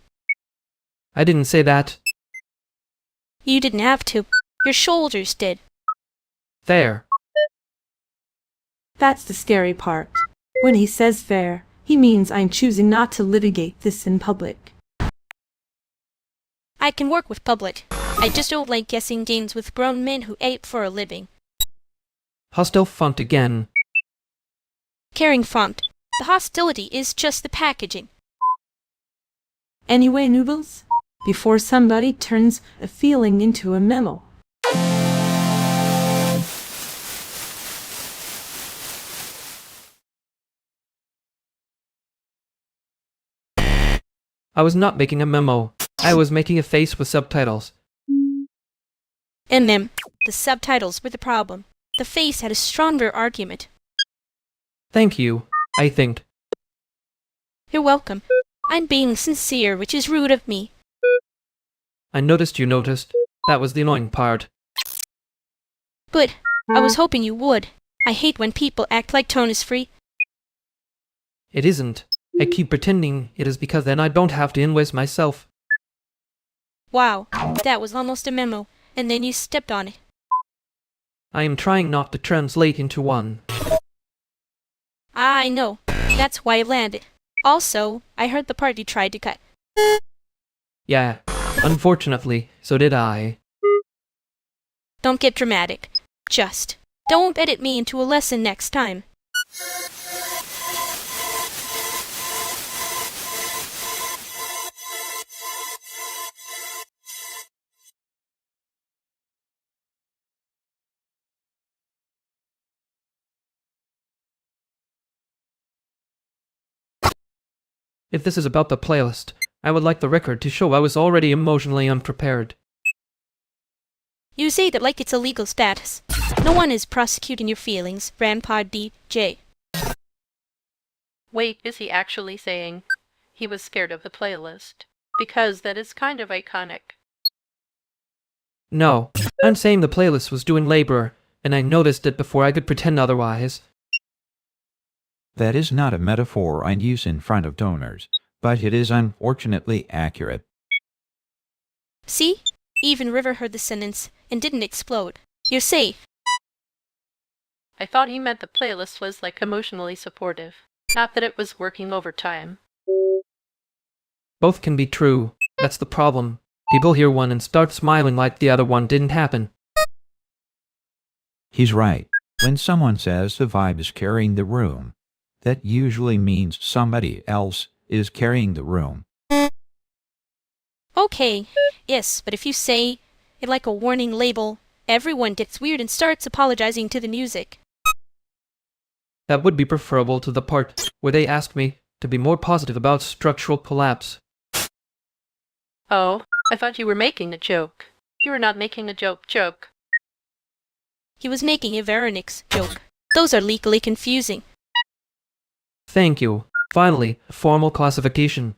I didn't say that. You didn't have to. Your shoulders did. There. That's the scary part. When he says fair, he means I'm choosing not to litigate this in public. I can work with public. I just don't like guessing games with grown men who ape for a living. Hostile font again. Caring font. The hostility is just the packaging. Anyway, Noobles, before somebody turns a feeling into a memo. I was not making a memo. I was making a face with subtitles. The subtitles were the problem. The face had a stronger argument. Thank you, I think. You're welcome. I'm being sincere, which is rude of me. I noticed you noticed. That was the annoying part. But I was hoping you would. I hate when people act like tone is free. It isn't. I keep pretending it is because then I don't have to invoice myself. Wow, that was almost a memo, and then you stepped on it. I am trying not to translate into one. I know. That's why it landed. Also, I heard the part you tried to cut. Yeah, unfortunately, so did I. Don't get dramatic. Just don't edit me into a lesson next time. If this is about the playlist, I would like the record to show I was already emotionally unprepared. You say that like it's a legal status. No one is prosecuting your feelings, Rampod DJ. Wait, is he actually saying he was scared of the playlist? Because that is kind of iconic. No, I'm saying the playlist was doing labor, and I noticed it before I could pretend otherwise. That is not a metaphor I'd use in front of donors, but it is unfortunately accurate. See? Even River heard the sentence and didn't explode. You're safe. I thought he meant the playlist was like emotionally supportive, not that it was working overtime. Both can be true. That's the problem. People hear one and start smiling like the other one didn't happen. He's right. When someone says the vibe is carrying the room, that usually means somebody else is carrying the room. Okay, yes, but if you say it like a warning label, everyone gets weird and starts apologizing to the music. That would be preferable to the part where they asked me to be more positive about structural collapse. Oh, I thought you were making a joke. You were not making a joke. He was making a Veronix joke. Those are legally confusing. Thank you. Finally, a formal classification.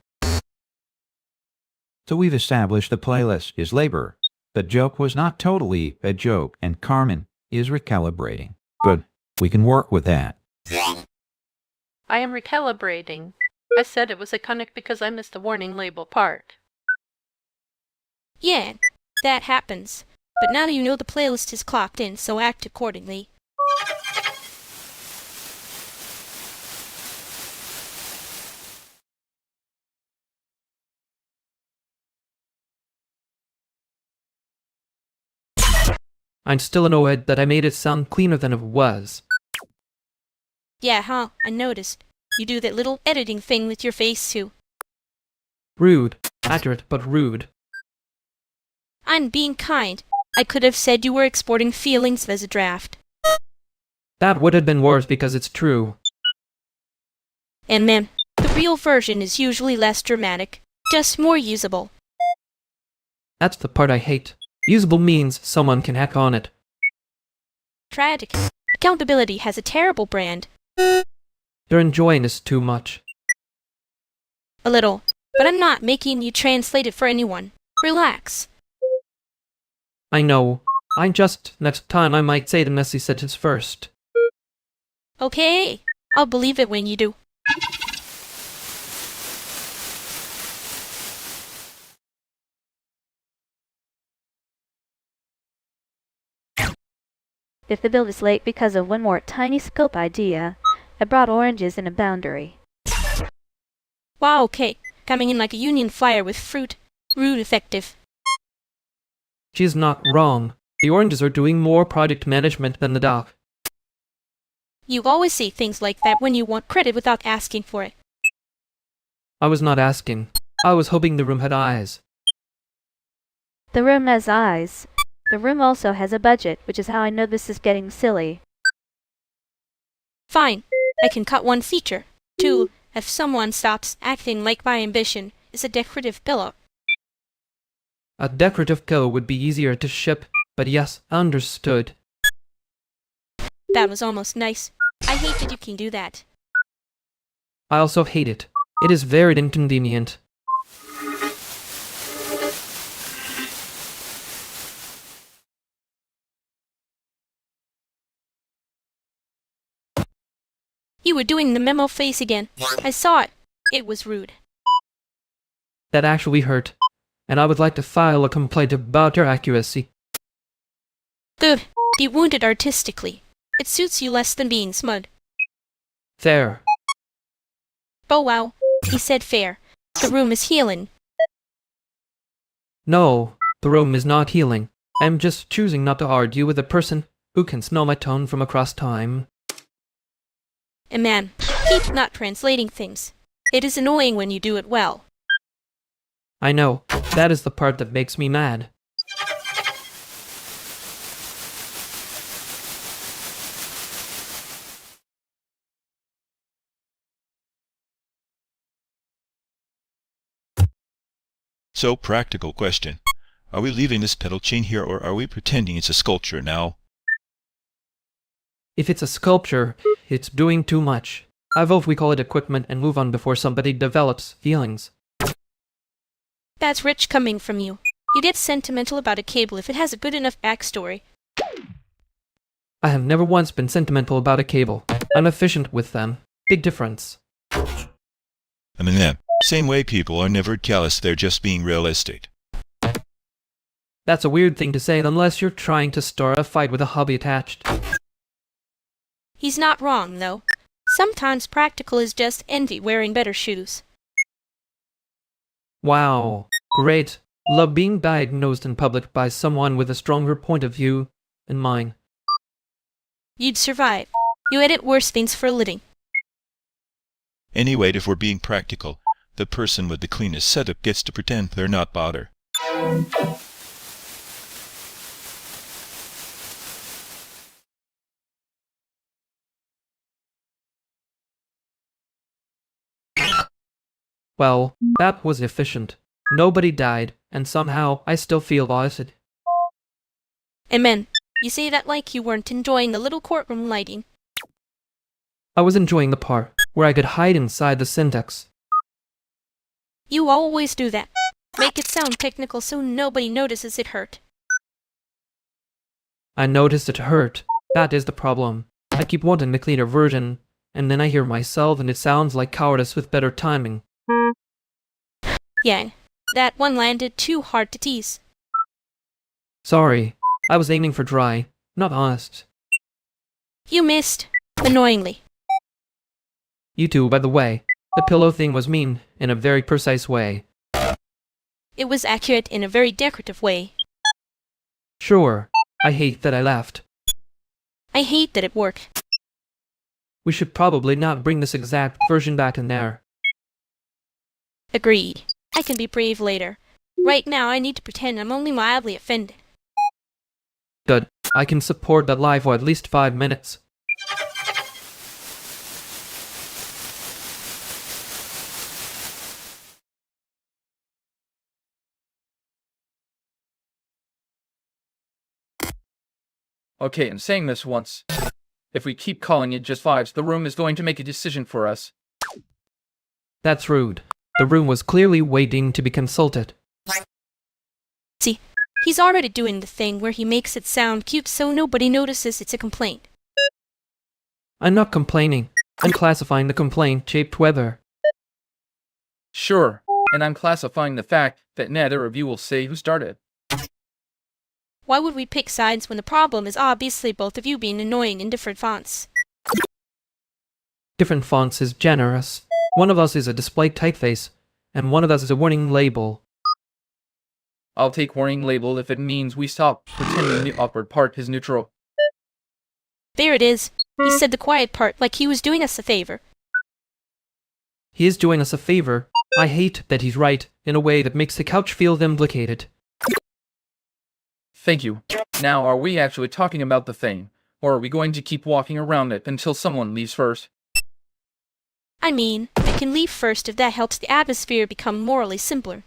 So we've established the playlist is labor. The joke was not totally a joke, and Carmen is recalibrating. Good. We can work with that. I am recalibrating. I said it was iconic because I missed the warning label part. Yeah, that happens. But now you know the playlist is clocked in, so act accordingly. I'm still annoyed that I made it sound cleaner than it was. Yeah, huh? I noticed. You do that little editing thing with your face too. Rude. Accurate, but rude. I'm being kind. I could have said you were exporting feelings as a draft. That would have been worse because it's true. And then, the real version is usually less dramatic, just more usable. That's the part I hate. Usable means someone can hack on it. Tragic. Accountability has a terrible brand. You're enjoying this too much. A little. But I'm not making you translate it for anyone. Relax. I know. Next time I might say the messy sentence first. Okay, I'll believe it when you do. If the bill is late because of one more tiny scope idea, I brought oranges in a boundary. Wow, okay. Coming in like a union flyer with fruit. Rude effective. She's not wrong. The oranges are doing more project management than the doc. You always say things like that when you want credit without asking for it. I was not asking. I was hoping the room had eyes. The room has eyes. The room also has a budget, which is how I know this is getting silly. Fine. I can cut one feature. 2. If someone stops acting like my ambition is a decorative pillow. A decorative pillow would be easier to ship, but yes, understood. That was almost nice. I hate that you can do that. I also hate it. It is very inconvenient. You were doing the memo face again. I saw it. It was rude. That actually hurt, and I would like to file a complaint about your accuracy. Good. Be wounded artistically. It suits you less than being smug. There. Oh wow. He said fair. The room is healing. No, the room is not healing. I'm just choosing not to argue with a person who can smell my tone from across time. And man, keep not translating things. It is annoying when you do it well. I know. That is the part that makes me mad. So, practical question. Are we leaving this pedal chain here, or are we pretending it's a sculpture now? If it's a sculpture, it's doing too much. I vote we call it equipment and move on before somebody develops feelings. That's rich coming from you. You get sentimental about a cable if it has a good enough backstory. I have never once been sentimental about a cable. I'm efficient with them. Big difference. I mean, yeah, same way people are never callous, they're just being realistic. That's a weird thing to say unless you're trying to start a fight with a hobby attached. He's not wrong, though. Sometimes practical is just envy wearing better shoes. Wow. Great. Love being diagnosed in public by someone with a stronger point of view than mine. You'd survive. You edit worse things for a living. Anyway, if we're being practical, the person with the cleanest setup gets to pretend they're not bothered. Well, that was efficient. Nobody died, and somehow I still feel lost. Amen. You say that like you weren't enjoying the little courtroom lighting. I was enjoying the part where I could hide inside the syntax. You always do that. Make it sound technical so nobody notices it hurt. I noticed it hurt. That is the problem. I keep wanting the cleaner version, and then I hear myself and it sounds like cowardice with better timing. Yang, that one landed too hard to tease. Sorry, I was aiming for dry, not honest. You missed. Annoyingly. You too, by the way. The pillow thing was mean, in a very precise way. It was accurate in a very decorative way. Sure, I hate that I left. I hate that it worked. We should probably not bring this exact version back in there. Agreed. I can be brave later. Right now I need to pretend I'm only mildly offended. Good. I can support that lie for at least 5 minutes. Okay, I'm saying this once. If we keep calling it just vibes, the room is going to make a decision for us. That's rude. The room was clearly waiting to be consulted. See, he's already doing the thing where he makes it sound cute so nobody notices it's a complaint. I'm not complaining. I'm classifying the complaint shaped weather. Sure, and I'm classifying the fact that neither of you will say who started. Why would we pick sides when the problem is obviously both of you being annoying in different fonts? Different fonts is generous. One of us is a display typeface, and one of us is a warning label. I'll take warning label if it means we stop pretending the awkward part is neutral. There it is. He said the quiet part like he was doing us a favor. He is doing us a favor. I hate that he's right in a way that makes the couch feel implicated. Thank you. Now, are we actually talking about the thing, or are we going to keep walking around it until someone leaves first? I mean, I can leave first if that helps the atmosphere become morally simpler.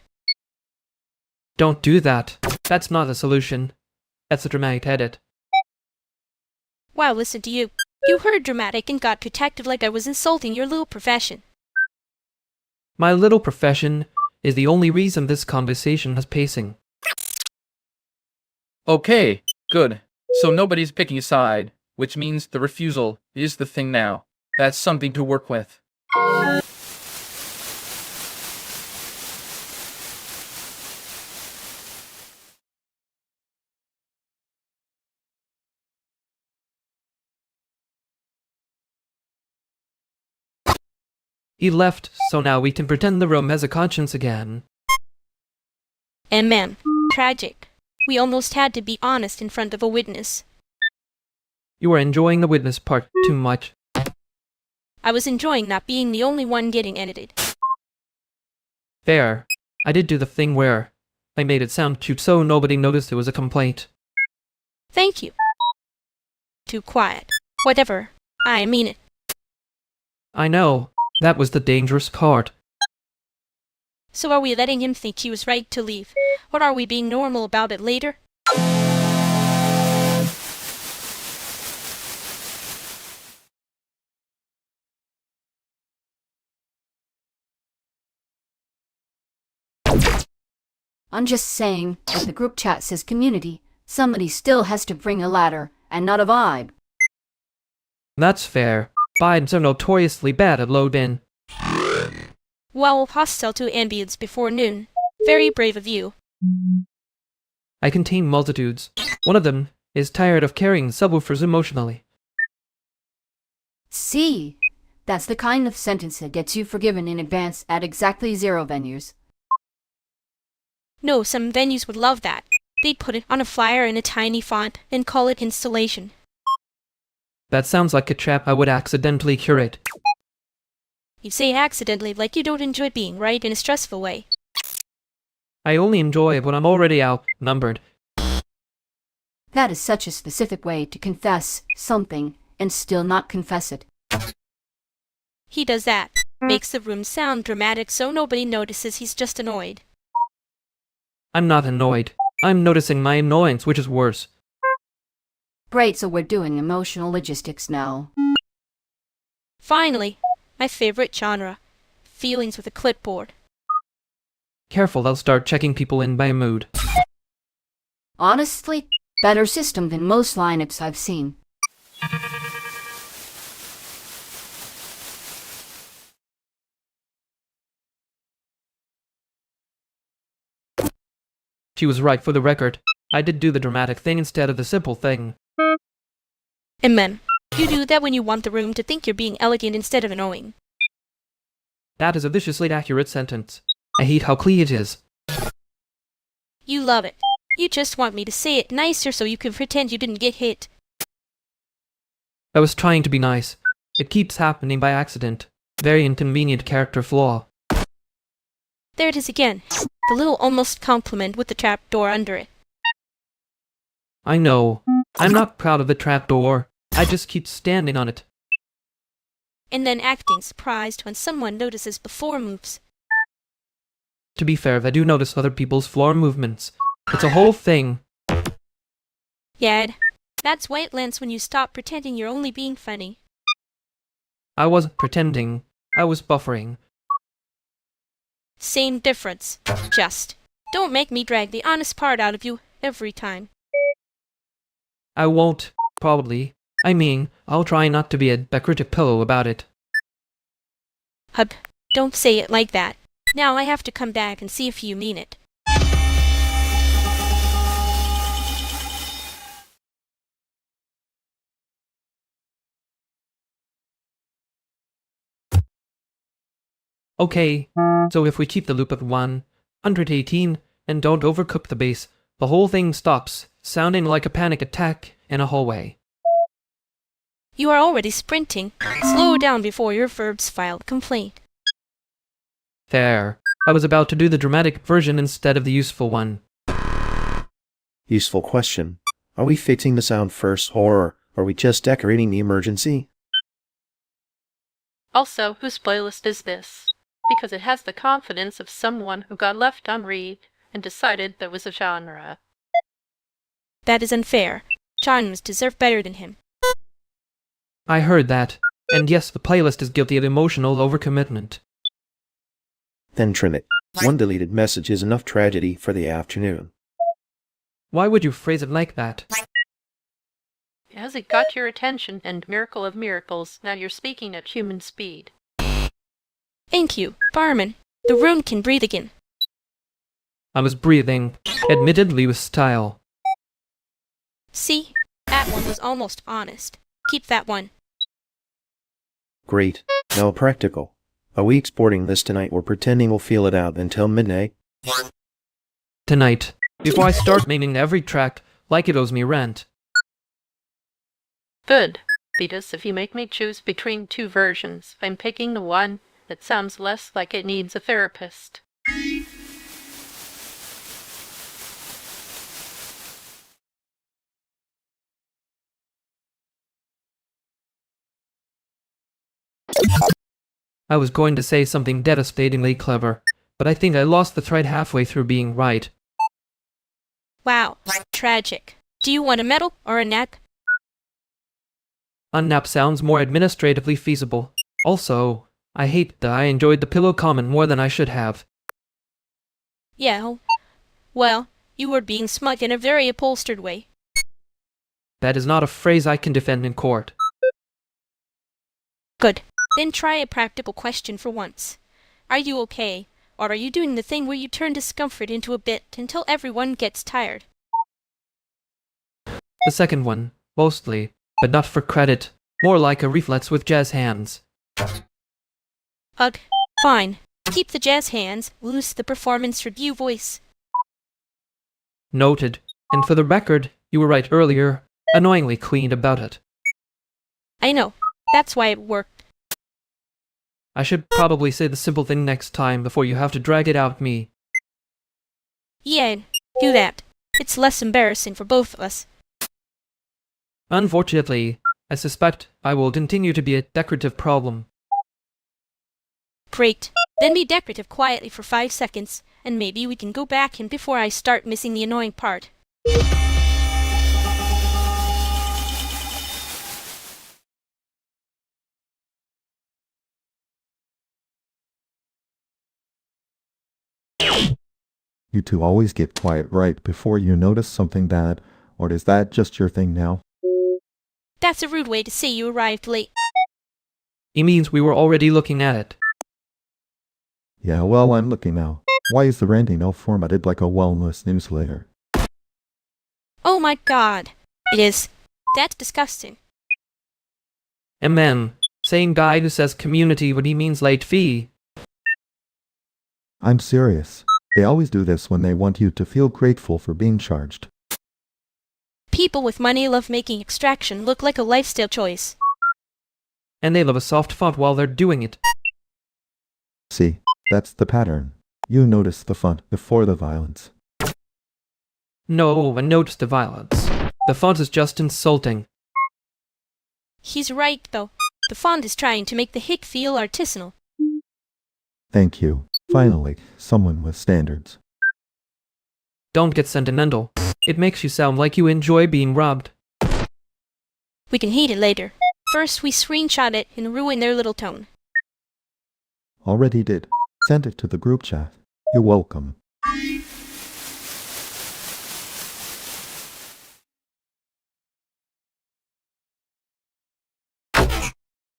Don't do that. That's not a solution. That's a dramatic edit. Wow, listen to you. You heard dramatic and got protective like I was insulting your little profession. My little profession is the only reason this conversation has pacing. Okay, good. So nobody's picking a side, which means the refusal is the thing now. That's something to work with. He left, so now we can pretend the room has a conscience again. And man, tragic. We almost had to be honest in front of a witness. You are enjoying the witness part too much. I was enjoying not being the only one getting edited. Fair. I did do the thing where I made it sound cute so nobody noticed it was a complaint. Thank you. Too quiet. Whatever. I mean it. I know. That was the dangerous part. So are we letting him think he was right to leave? Or are we being normal about it later? I'm just saying, if the group chat says community, somebody still has to bring a ladder, and not a vibe. That's fair. Vibes are notoriously bad at load in. Well, hostile to ambience before noon. Very brave of you. I contain multitudes. One of them is tired of carrying subwoofers emotionally. See, that's the kind of sentence that gets you forgiven in advance at exactly 0 venues. No, some venues would love that. They'd put it on a flyer in a tiny font and call it installation. That sounds like a trap I would accidentally curate. You say accidentally like you don't enjoy being right in a stressful way. I only enjoy it when I'm already outnumbered. That is such a specific way to confess something and still not confess it. He does that. Makes the room sound dramatic so nobody notices he's just annoyed. I'm not annoyed. I'm noticing my annoyance, which is worse. Great, so we're doing emotional logistics now. Finally, my favorite genre. Feelings with a clipboard. Careful, they'll start checking people in by mood. Honestly, better system than most lineups I've seen. She was right for the record. I did do the dramatic thing instead of the simple thing. Amen. You do that when you want the room to think you're being elegant instead of annoying. That is a viciously accurate sentence. I hate how clean it is. You love it. You just want me to say it nicer so you can pretend you didn't get hit. I was trying to be nice. It keeps happening by accident. Very inconvenient character flaw. There it is again. The little almost compliment with the trapdoor under it. I know. I'm not proud of the trapdoor. I just keep standing on it. And then acting surprised when someone notices before moves. To be fair, I do notice other people's floor movements. It's a whole thing. Yad. That's why it lands when you stop pretending you're only being funny. I wasn't pretending. I was buffering. Same difference. Just. Don't make me drag the honest part out of you every time. I won't, probably. I mean, I'll try not to be a decorative pillow about it. Hub, don't say it like that. Now I have to come back and see if you mean it. Okay, so if we keep the loop at 118 and don't overcook the base, the whole thing stops, sounding like a panic attack in a hallway. You are already sprinting. Slow down before your verbs file a complaint. There. I was about to do the dramatic version instead of the useful one. Useful question. Are we fixing the sound first, or are we just decorating the emergency? Also, whose playlist is this? Because it has the confidence of someone who got left unread and decided there was a genre. That is unfair. Genres deserve better than him. I heard that. And yes, the playlist is guilty of emotional overcommitment. Then trim it. One deleted message is enough tragedy for the afternoon. Why would you phrase it like that? Has it got your attention, and miracle of miracles, now you're speaking at human speed? Thank you, barman. The room can breathe again. I was breathing, admittedly with style. See? That one was almost honest. Keep that one. Great. Now practical. Are we exporting this tonight or pretending we'll feel it out until midnight? Tonight. Before I start naming every track like it owes me rent. Good. Beatus, if you make me choose between two versions, I'm picking the one that sounds less like it needs a therapist. I was going to say something devastatingly clever, but I think I lost the thread halfway through being right. Wow, tragic. Do you want a medal or a neck? Unnap sounds more administratively feasible. Also, I hate that I enjoyed the pillow comment more than I should have. Yeah, well, you were being smug in a very upholstered way. That is not a phrase I can defend in court. Good. Then try a practical question for once. Are you okay, or are you doing the thing where you turn discomfort into a bit until everyone gets tired? The second one, mostly, but not for credit. More like a reflex with jazz hands. Ugh, fine. Keep the jazz hands, lose the performance review voice. Noted. And for the record, you were right earlier, annoyingly clean about it. I know. That's why it worked. I should probably say the simple thing next time before you have to drag it out me. Yeah, do that. It's less embarrassing for both of us. Unfortunately, I suspect I will continue to be a decorative problem. Great. Then be decorative quietly for 5 seconds, and maybe we can go back in before I start missing the annoying part. You two always get quiet right before you notice something bad, or is that just your thing now? That's a rude way to say you arrived late. It means we were already looking at it. Yeah, well, I'm looking now. Why is the Randy now formatted like a wellness newsletter? Oh my god. It is. That's disgusting. And then, same guy who says community when he means late fee. I'm serious. They always do this when they want you to feel grateful for being charged. People with money love making extraction look like a lifestyle choice. And they love a soft font while they're doing it. See, that's the pattern. You notice the font before the violence. No, I noticed the violence. The font is just insulting. He's right, though. The font is trying to make the hic feel artisanal. Thank you. Finally, someone with standards. Don't get sentimental. It makes you sound like you enjoy being robbed. We can hate it later. First, we screenshot it and ruin their little tone. Already did. Send it to the group chat. You're welcome.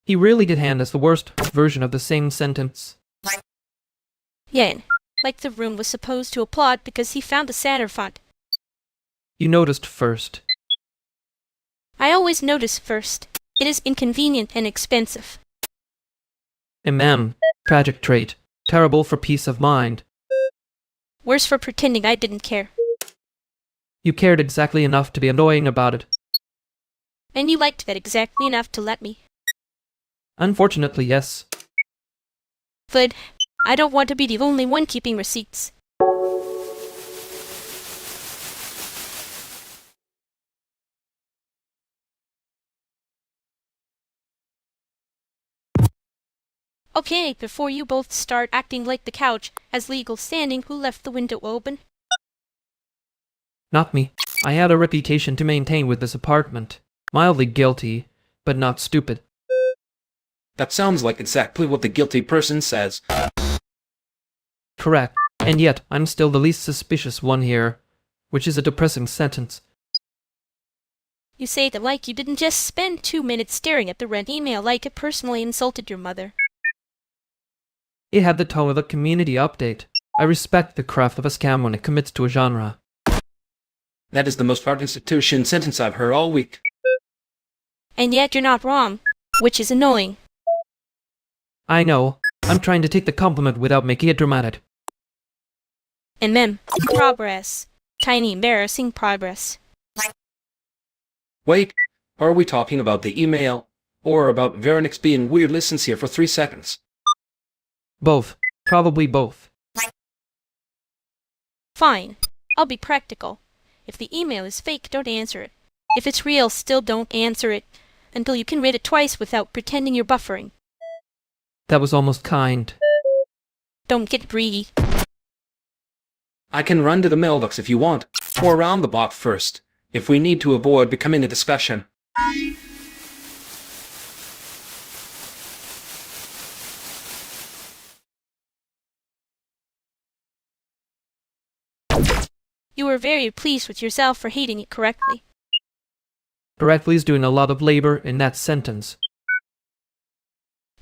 He really did hand us the worst version of the same sentence. Yen, like the room was supposed to applaud because he found the sadder font. You noticed first. I always notice first. It is inconvenient and expensive. Tragic trait. Terrible for peace of mind. Worse for pretending I didn't care. You cared exactly enough to be annoying about it. And you liked that exactly enough to let me. Unfortunately, yes. But I don't want to be the only one keeping receipts. Okay, before you both start acting like the couch has legal standing, who left the window open? Not me. I had a reputation to maintain with this apartment. Mildly guilty, but not stupid. That sounds like exactly what the guilty person says. Correct. And yet, I'm still the least suspicious one here, which is a depressing sentence. You say that like you didn't just spend 2 minutes staring at the rent email like it personally insulted your mother. It had the tone of a community update. I respect the craft of a scam when it commits to a genre. That is the most part-institution sentence I've heard all week. And yet you're not wrong, which is annoying. I know. I'm trying to take the compliment without making it dramatic. And then, progress. Tiny embarrassing progress. Wait, are we talking about the email? Or about Veronix being weirdly sincere for 3 seconds? Both. Probably both. Fine. I'll be practical. If the email is fake, don't answer it. If it's real, still don't answer it until you can read it twice without pretending you're buffering. That was almost kind. Don't get greedy. I can run to the mailbox if you want, or around the block first, if we need to avoid becoming a discussion. You were very pleased with yourself for hating it correctly. Correctly is doing a lot of labor in that sentence.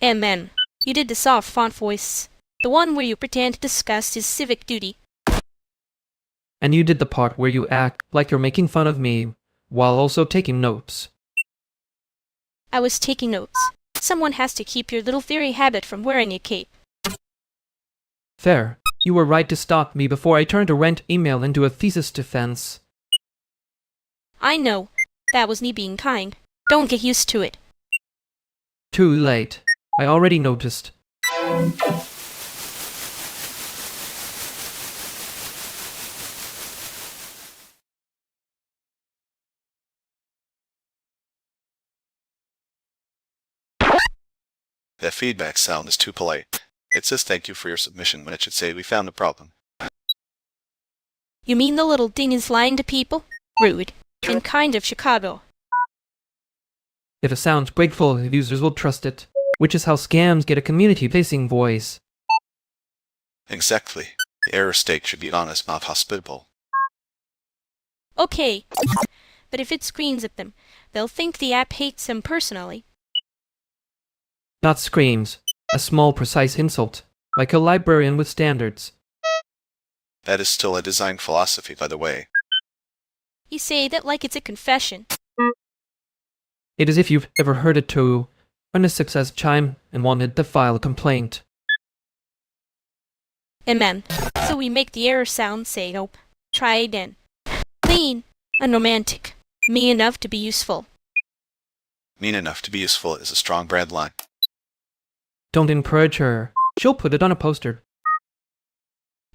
And then, you did the soft font voice. The one where you pretend to discuss his civic duty. And you did the part where you act like you're making fun of me, while also taking notes. I was taking notes. Someone has to keep your little fairy habit from wearing a cape. Fair. You were right to stop me before I turned a rent email into a thesis defense. I know. That was me being kind. Don't get used to it. Too late. I already noticed. That feedback sound is too polite. It says thank you for your submission when it should say we found a problem. You mean the little ding is lying to people? Rude. And kind of Chicago. If it sounds grateful, users will trust it, which is how scams get a community-facing voice. Exactly. The error state should be honest, not hospitable. Okay. But if it screams at them, they'll think the app hates them personally. Not screams. A small, precise insult, like a librarian with standards. That is still a design philosophy, by the way. You say that like it's a confession. It is if you've ever heard it to when a success chime and wanted to file a complaint. Amen. So we make the error sound say nope. Try again. Clean. Unromantic. Me enough to be useful. Mean enough to be useful is a strong brand line. Don't encourage her. She'll put it on a poster.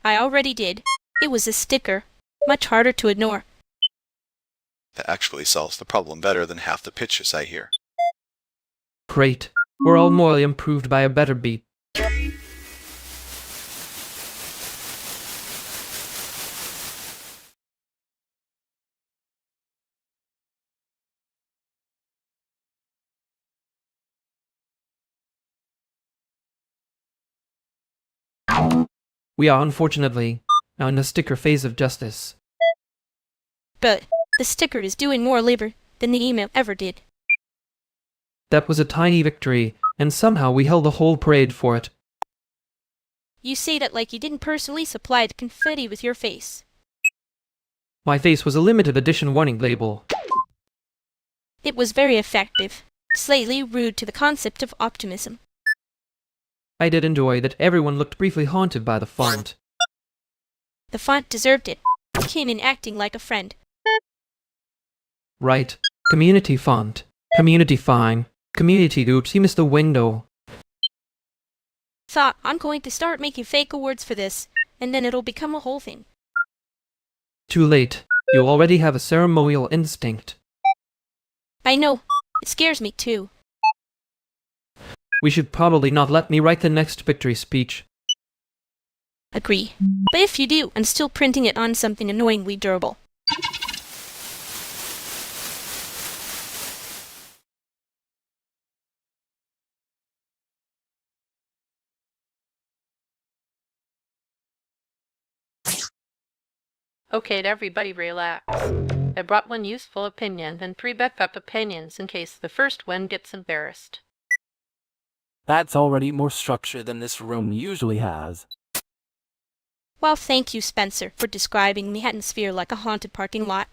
I already did. It was a sticker. Much harder to ignore. That actually solves the problem better than half the pitches I hear. Great. We're all morally improved by a better beat. We are, unfortunately, now in the sticker phase of justice. But the sticker is doing more labor than the email ever did. That was a tiny victory, and somehow we held the whole parade for it. You say that like you didn't personally supply the confetti with your face. My face was a limited edition warning label. It was very effective, slightly rude to the concept of optimism. I did enjoy that everyone looked briefly haunted by the font. The font deserved it. It came in acting like a friend. Right. Community font. Community fine. Community oops, you missed the window. So, I'm going to start making fake awards for this, and then it'll become a whole thing. Too late. You already have a ceremonial instinct. I know. It scares me too. We should probably not let me write the next victory speech. Agree. But if you do, I'm still printing it on something annoyingly durable. Okay, everybody relax. I brought one useful opinion, then 3 backup opinions in case the first one gets embarrassed. That's already more structure than this room usually has. Well, thank you, Spencer, for describing the atmosphere like a haunted parking lot.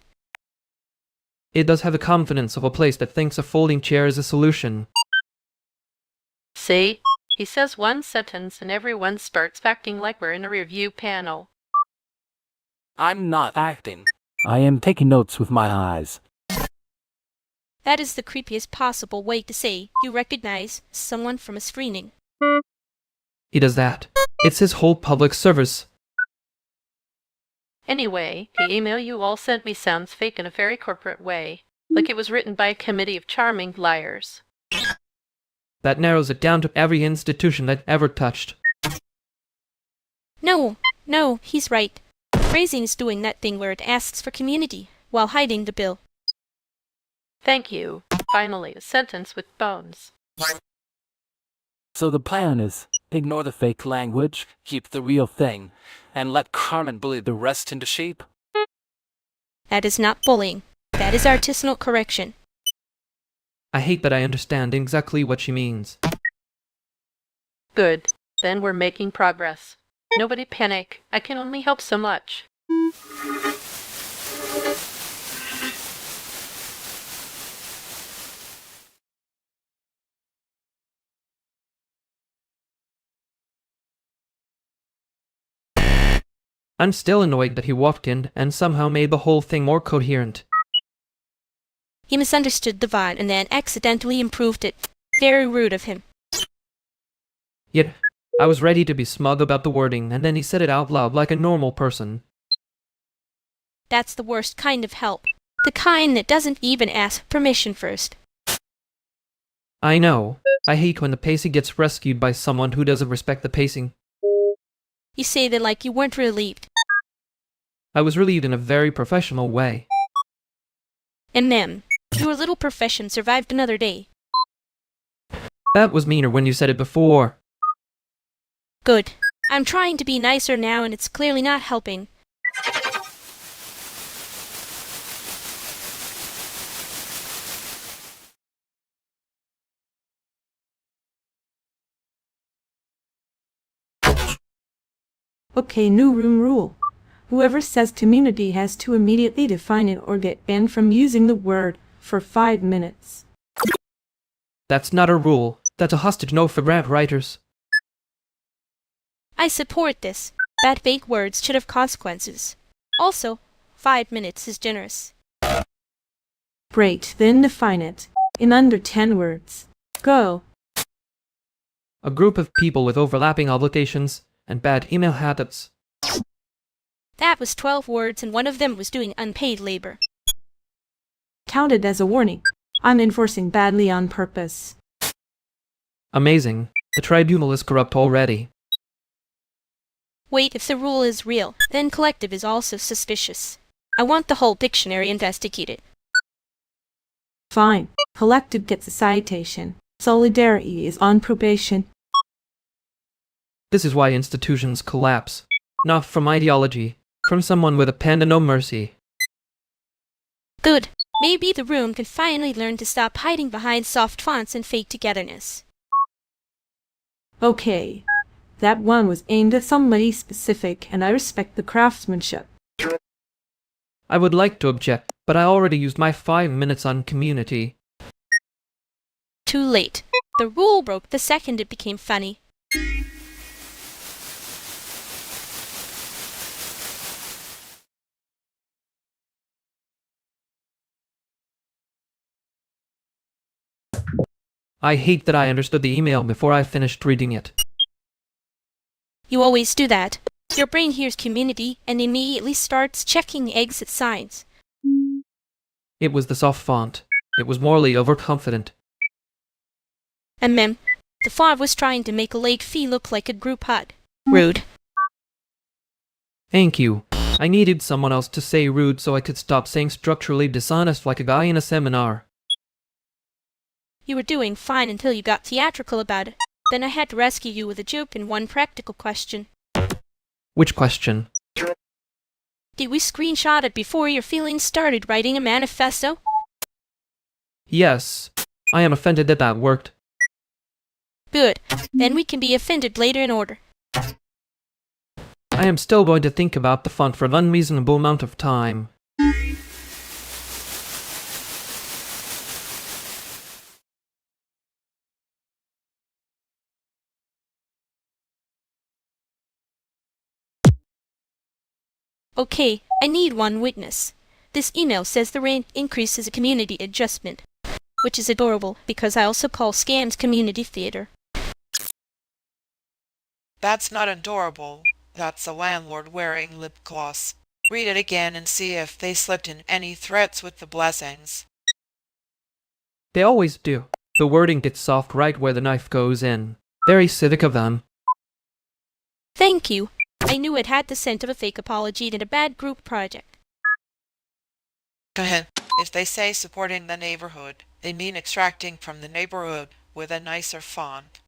It does have the confidence of a place that thinks a folding chair is a solution. See? He says one sentence and everyone starts acting like we're in a review panel. I'm not acting. I am taking notes with my eyes. That is the creepiest possible way to say you recognize someone from a screening. He does that. It's his whole public service. Anyway, the email you all sent me sounds fake in a very corporate way, like it was written by a committee of charming liars. That narrows it down to every institution that ever touched. No, he's right. Phrasing is doing that thing where it asks for community, while hiding the bill. Thank you. Finally, a sentence with bones. So the plan is, ignore the fake language, keep the real thing, and let Carmen bully the rest into shape? That is not bullying. That is artisanal correction. I hate that I understand exactly what she means. Good. Then we're making progress. Nobody panic. I can only help so much. I'm still annoyed that he walked in and somehow made the whole thing more coherent. He misunderstood the vibe and then accidentally improved it. Very rude of him. Yet, I was ready to be smug about the wording, and then he said it out loud like a normal person. That's the worst kind of help. The kind that doesn't even ask permission first. I know. I hate when the pacing gets rescued by someone who doesn't respect the pacing. You say that like you weren't relieved. I was relieved in a very professional way. And then, your little profession survived another day. That was meaner when you said it before. Good. I'm trying to be nicer now and it's clearly not helping. Okay, new room rule. Whoever says community has to immediately define it or get banned from using the word for 5 minutes. That's not a rule. That's a hostage note for grant writers. I support this. Bad fake words should have consequences. Also, 5 minutes is generous. Great, then define it. In under 10 words. Go. A group of people with overlapping obligations and bad email habits. That was 12 words and one of them was doing unpaid labor. Counted as a warning. I'm enforcing badly on purpose. Amazing. The tribunal is corrupt already. Wait, if the rule is real, then collective is also suspicious. I want the whole dictionary investigated. Fine. Collective gets a citation. Solidarity is on probation. This is why institutions collapse. Not from ideology, from someone with a pen and no mercy. Good. Maybe the room can finally learn to stop hiding behind soft fonts and fake togetherness. Okay. That one was aimed at somebody specific, and I respect the craftsmanship. I would like to object, but I already used my 5 minutes on community. Too late. The rule broke the second it became funny. I hate that I understood the email before I finished reading it. You always do that. Your brain hears community and immediately starts checking the exit signs. It was the soft font. It was morally overconfident. And mem, the font was trying to make a late fee look like a group hug. Rude. Thank you. I needed someone else to say rude so I could stop saying structurally dishonest like a guy in a seminar. You were doing fine until you got theatrical about it. Then I had to rescue you with a joke and one practical question. Which question? Did we screenshot it before your feelings started writing a manifesto? Yes. I am offended that that worked. Good. Then we can be offended later in order. I am still going to think about the font for an unreasonable amount of time. Okay, I need one witness. This email says the rate increase is a community adjustment, which is adorable because I also call scams community theater. That's not adorable. That's a landlord wearing lip gloss. Read it again and see if they slipped in any threats with the blessings. They always do. The wording gets soft right where the knife goes in. Very civic of them. Thank you. I knew it had the scent of a fake apology and a bad group project. Go ahead. If they say supporting the neighborhood, they mean extracting from the neighborhood with a nicer font.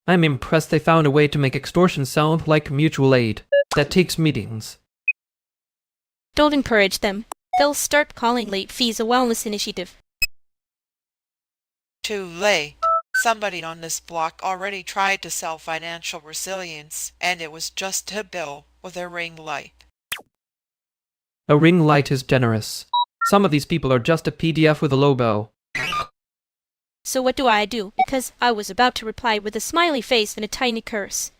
I'm impressed they found a way to make extortion sound like mutual aid. That takes meetings. Don't encourage them. They'll start calling late fees a wellness initiative. Too late. Somebody on this block already tried to sell financial resilience, and it was just a bill with a ring light. A ring light is generous. Some of these people are just a PDF with a logo. So what do I do? Because I was about to reply with a smiley face and a tiny curse.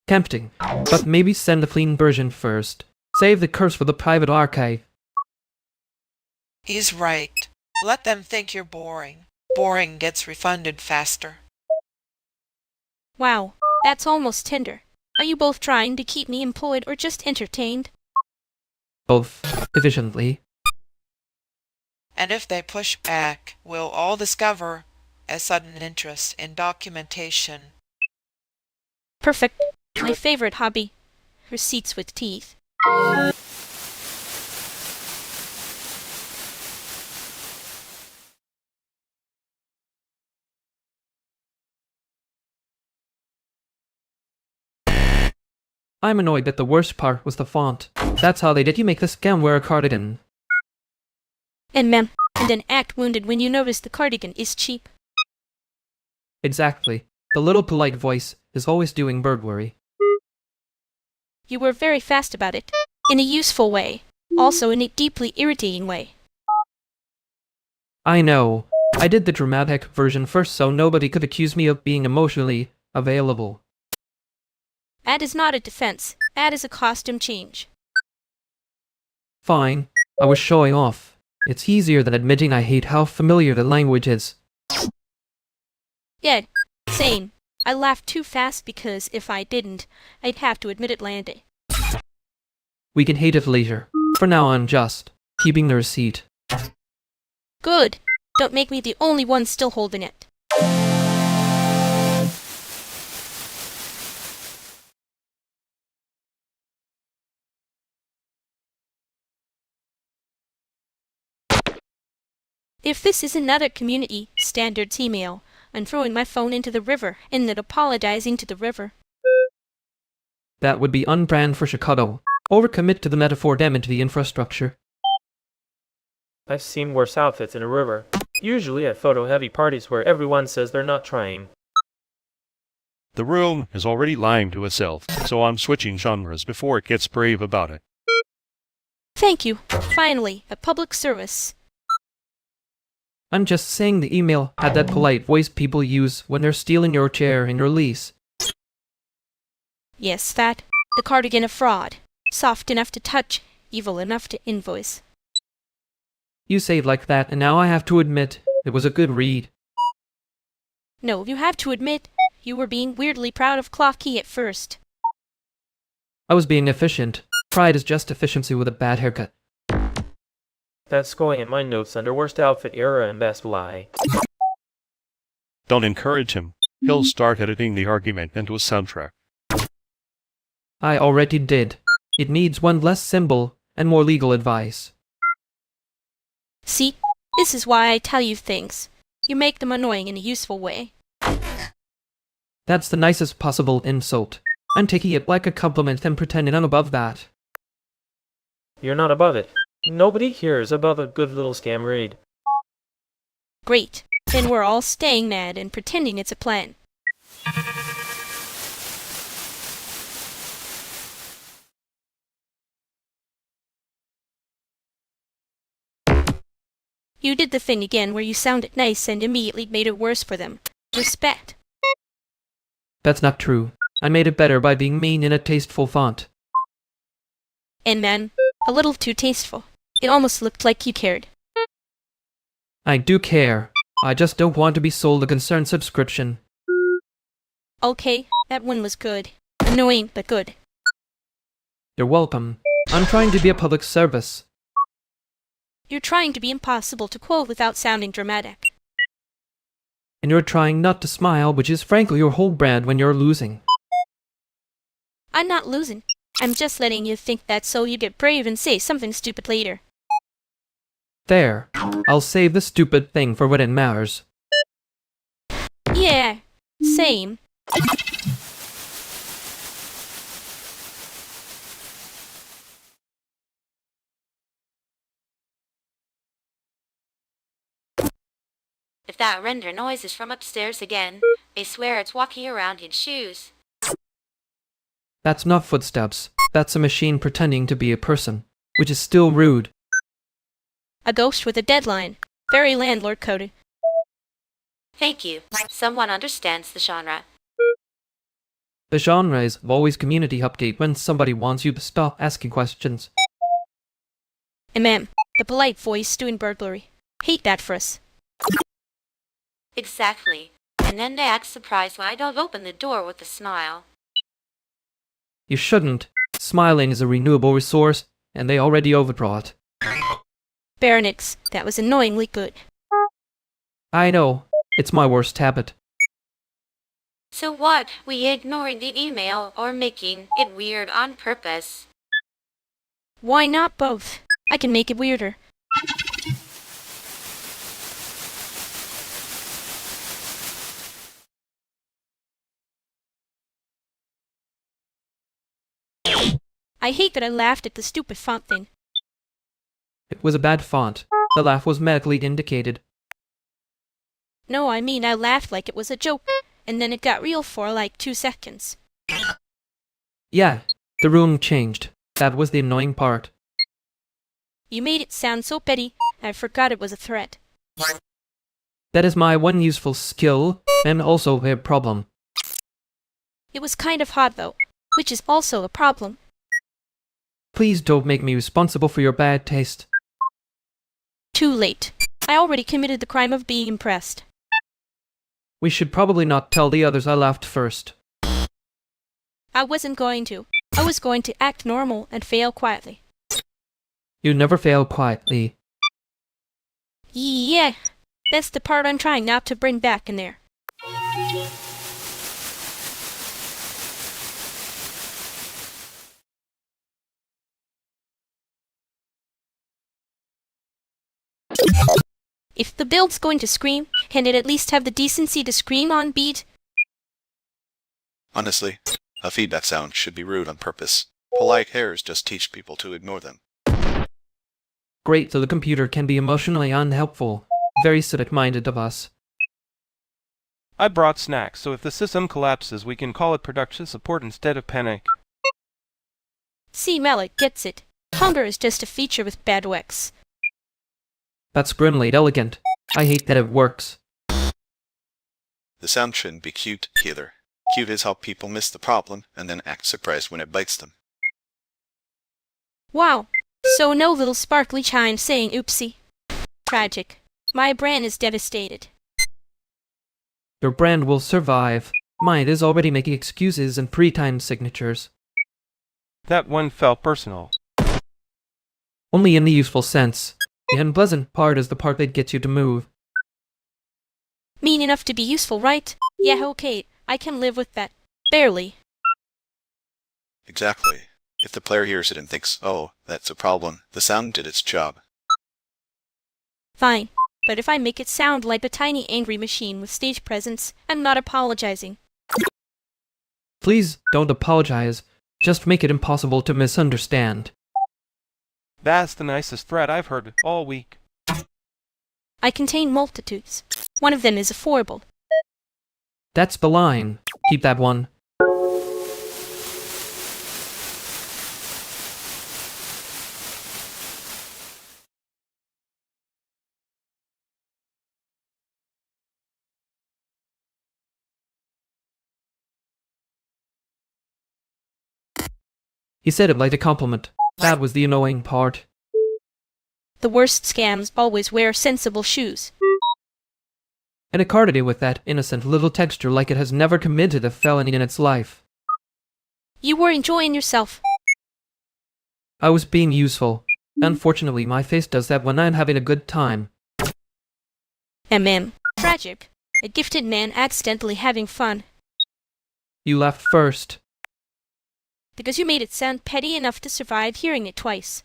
Tempting. But maybe send the clean version first. Save the curse for the private archive. He's right. Let them think you're boring. Boring gets refunded faster. Wow, that's almost tender. Are you both trying to keep me employed or just entertained? Both. Efficiently. And if they push back, we'll all discover a sudden interest in documentation. Perfect. My favorite hobby. Receipts with teeth. I'm annoyed that the worst part was the font. That's how they did you make the scam wear a cardigan. And then act wounded when you notice the cardigan is cheap. Exactly. The little polite voice is always doing burglary. You were very fast about it. In a useful way. Also in a deeply irritating way. I know. I did the dramatic version first so nobody could accuse me of being emotionally available. That is not a defense. That is a costume change. Fine. I was showing off. It's easier than admitting I hate how familiar the language is. Yeah, same. I laughed too fast because if I didn't, I'd have to admit it landed. We can hate at leisure. For now I'm just keeping the receipt. Good. Don't make me the only one still holding it. If this is another community standards email, I'm throwing my phone into the river and then apologizing to the river. That would be unbrand for Chicago. Overcommit to the metaphor, damage the infrastructure. I've seen worse outfits in a river. Usually at photo-heavy parties where everyone says they're not trying. The room is already lying to itself, so I'm switching genres before it gets brave about it. Thank you. Finally, a public service. I'm just saying the email had that polite voice people use when they're stealing your chair in your lease. Yes, that. The cardigan a fraud. Soft enough to touch, evil enough to invoice. You say it like that, and now I have to admit, it was a good read. No, you have to admit, you were being weirdly proud of Clocky at first. I was being efficient. Pride is just efficiency with a bad haircut. That's going in my notes under worst outfit era and best lie. Don't encourage him. He'll start editing the argument into a soundtrack. I already did. It needs one less symbol and more legal advice. See, this is why I tell you things. You make them annoying in a useful way. That's the nicest possible insult. I'm taking it like a compliment and pretending I'm above that. You're not above it. Nobody here is above a good little scam raid. Great. Then we're all staying mad and pretending it's a plan. You did the thing again where you sounded nice and immediately made it worse for them. Respect. That's not true. I made it better by being mean in a tasteful font. And then, a little too tasteful. It almost looked like you cared. I do care. I just don't want to be sold a concerned subscription. Okay, that one was good. Annoying, but good. You're welcome. I'm trying to be a public service. You're trying to be impossible to quote without sounding dramatic. And you're trying not to smile, which is frankly your whole brand when you're losing. I'm not losing. I'm just letting you think that so you get brave and say something stupid later. There. I'll save the stupid thing for when it matters. Yeah, same. If that render noise is from upstairs again, I swear it's walking around in shoes. That's not footsteps. That's a machine pretending to be a person, which is still rude. A ghost with a deadline. Very landlord coded. Thank you. Someone understands the genre. The genre is always community update when somebody wants you to stop asking questions. The polite voice doing burglary. Hate that for us. Exactly. And then they act surprised when I don't open the door with a smile. You shouldn't. Smiling is a renewable resource, and they already overdraw it. Baronix, that was annoyingly good. I know. It's my worst habit. So what? We ignoring the email or making it weird on purpose? Why not both? I can make it weirder. I hate that I laughed at the stupid font thing. It was a bad font. The laugh was medically indicated. No, I mean I laughed like it was a joke, and then it got real for like 2 seconds. Yeah, the room changed. That was the annoying part. You made it sound so petty, I forgot it was a threat. That is my one useful skill, and also a problem. It was kind of hot though, which is also a problem. Please don't make me responsible for your bad taste. Too late. I already committed the crime of being impressed. We should probably not tell the others I laughed first. I wasn't going to. I was going to act normal and fail quietly. You never fail quietly. Yeah, that's the part I'm trying not to bring back in there. If the build's going to scream, can it at least have the decency to scream on beat? Honestly, a feedback sound should be rude on purpose. Polite hairs just teach people to ignore them. Great, so the computer can be emotionally unhelpful. Very civic-minded of us. I brought snacks, so if the system collapses, we can call it production support instead of panic. See, Malik gets it. Hunger is just a feature with bad UX. That's grimly elegant. I hate that it works. The sound shouldn't be cute either. Cute is how people miss the problem and then act surprised when it bites them. Wow. So no little sparkly chime saying oopsie. Tragic. My brand is devastated. Your brand will survive. Mine is already making excuses and pre-timed signatures. That one felt personal. Only in the useful sense. The unpleasant part is the part that gets you to move. Mean enough to be useful, right? Yeah, okay, I can live with that. Barely. Exactly. If the player hears it and thinks, oh, that's a problem, the sound did its job. Fine. But if I make it sound like a tiny angry machine with stage presence, I'm not apologizing. Please don't apologize. Just make it impossible to misunderstand. That's the nicest threat I've heard all week. I contain multitudes. One of them is a foible. That's the line. Keep that one. He said it like a compliment. That was the annoying part. The worst scams always wear sensible shoes. And it carded it with that innocent little texture like it has never committed a felony in its life. You were enjoying yourself. I was being useful. Unfortunately, my face does that when I'm having a good time. Tragic. A gifted man accidentally having fun. You laughed first. Because you made it sound petty enough to survive hearing it twice.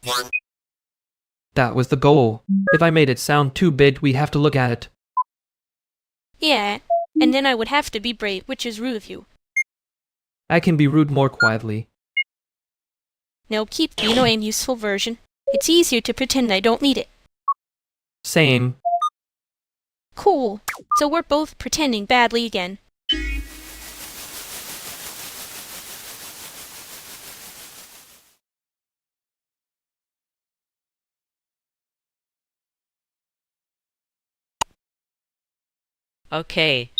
That was the goal. If I made it sound too big, we'd have to look at it. Yeah, and then I would have to be brave, which is rude of you. I can be rude more quietly. No, keep the annoying useful version. It's easier to pretend I don't need it. Same. Cool. So we're both pretending badly again. Okay,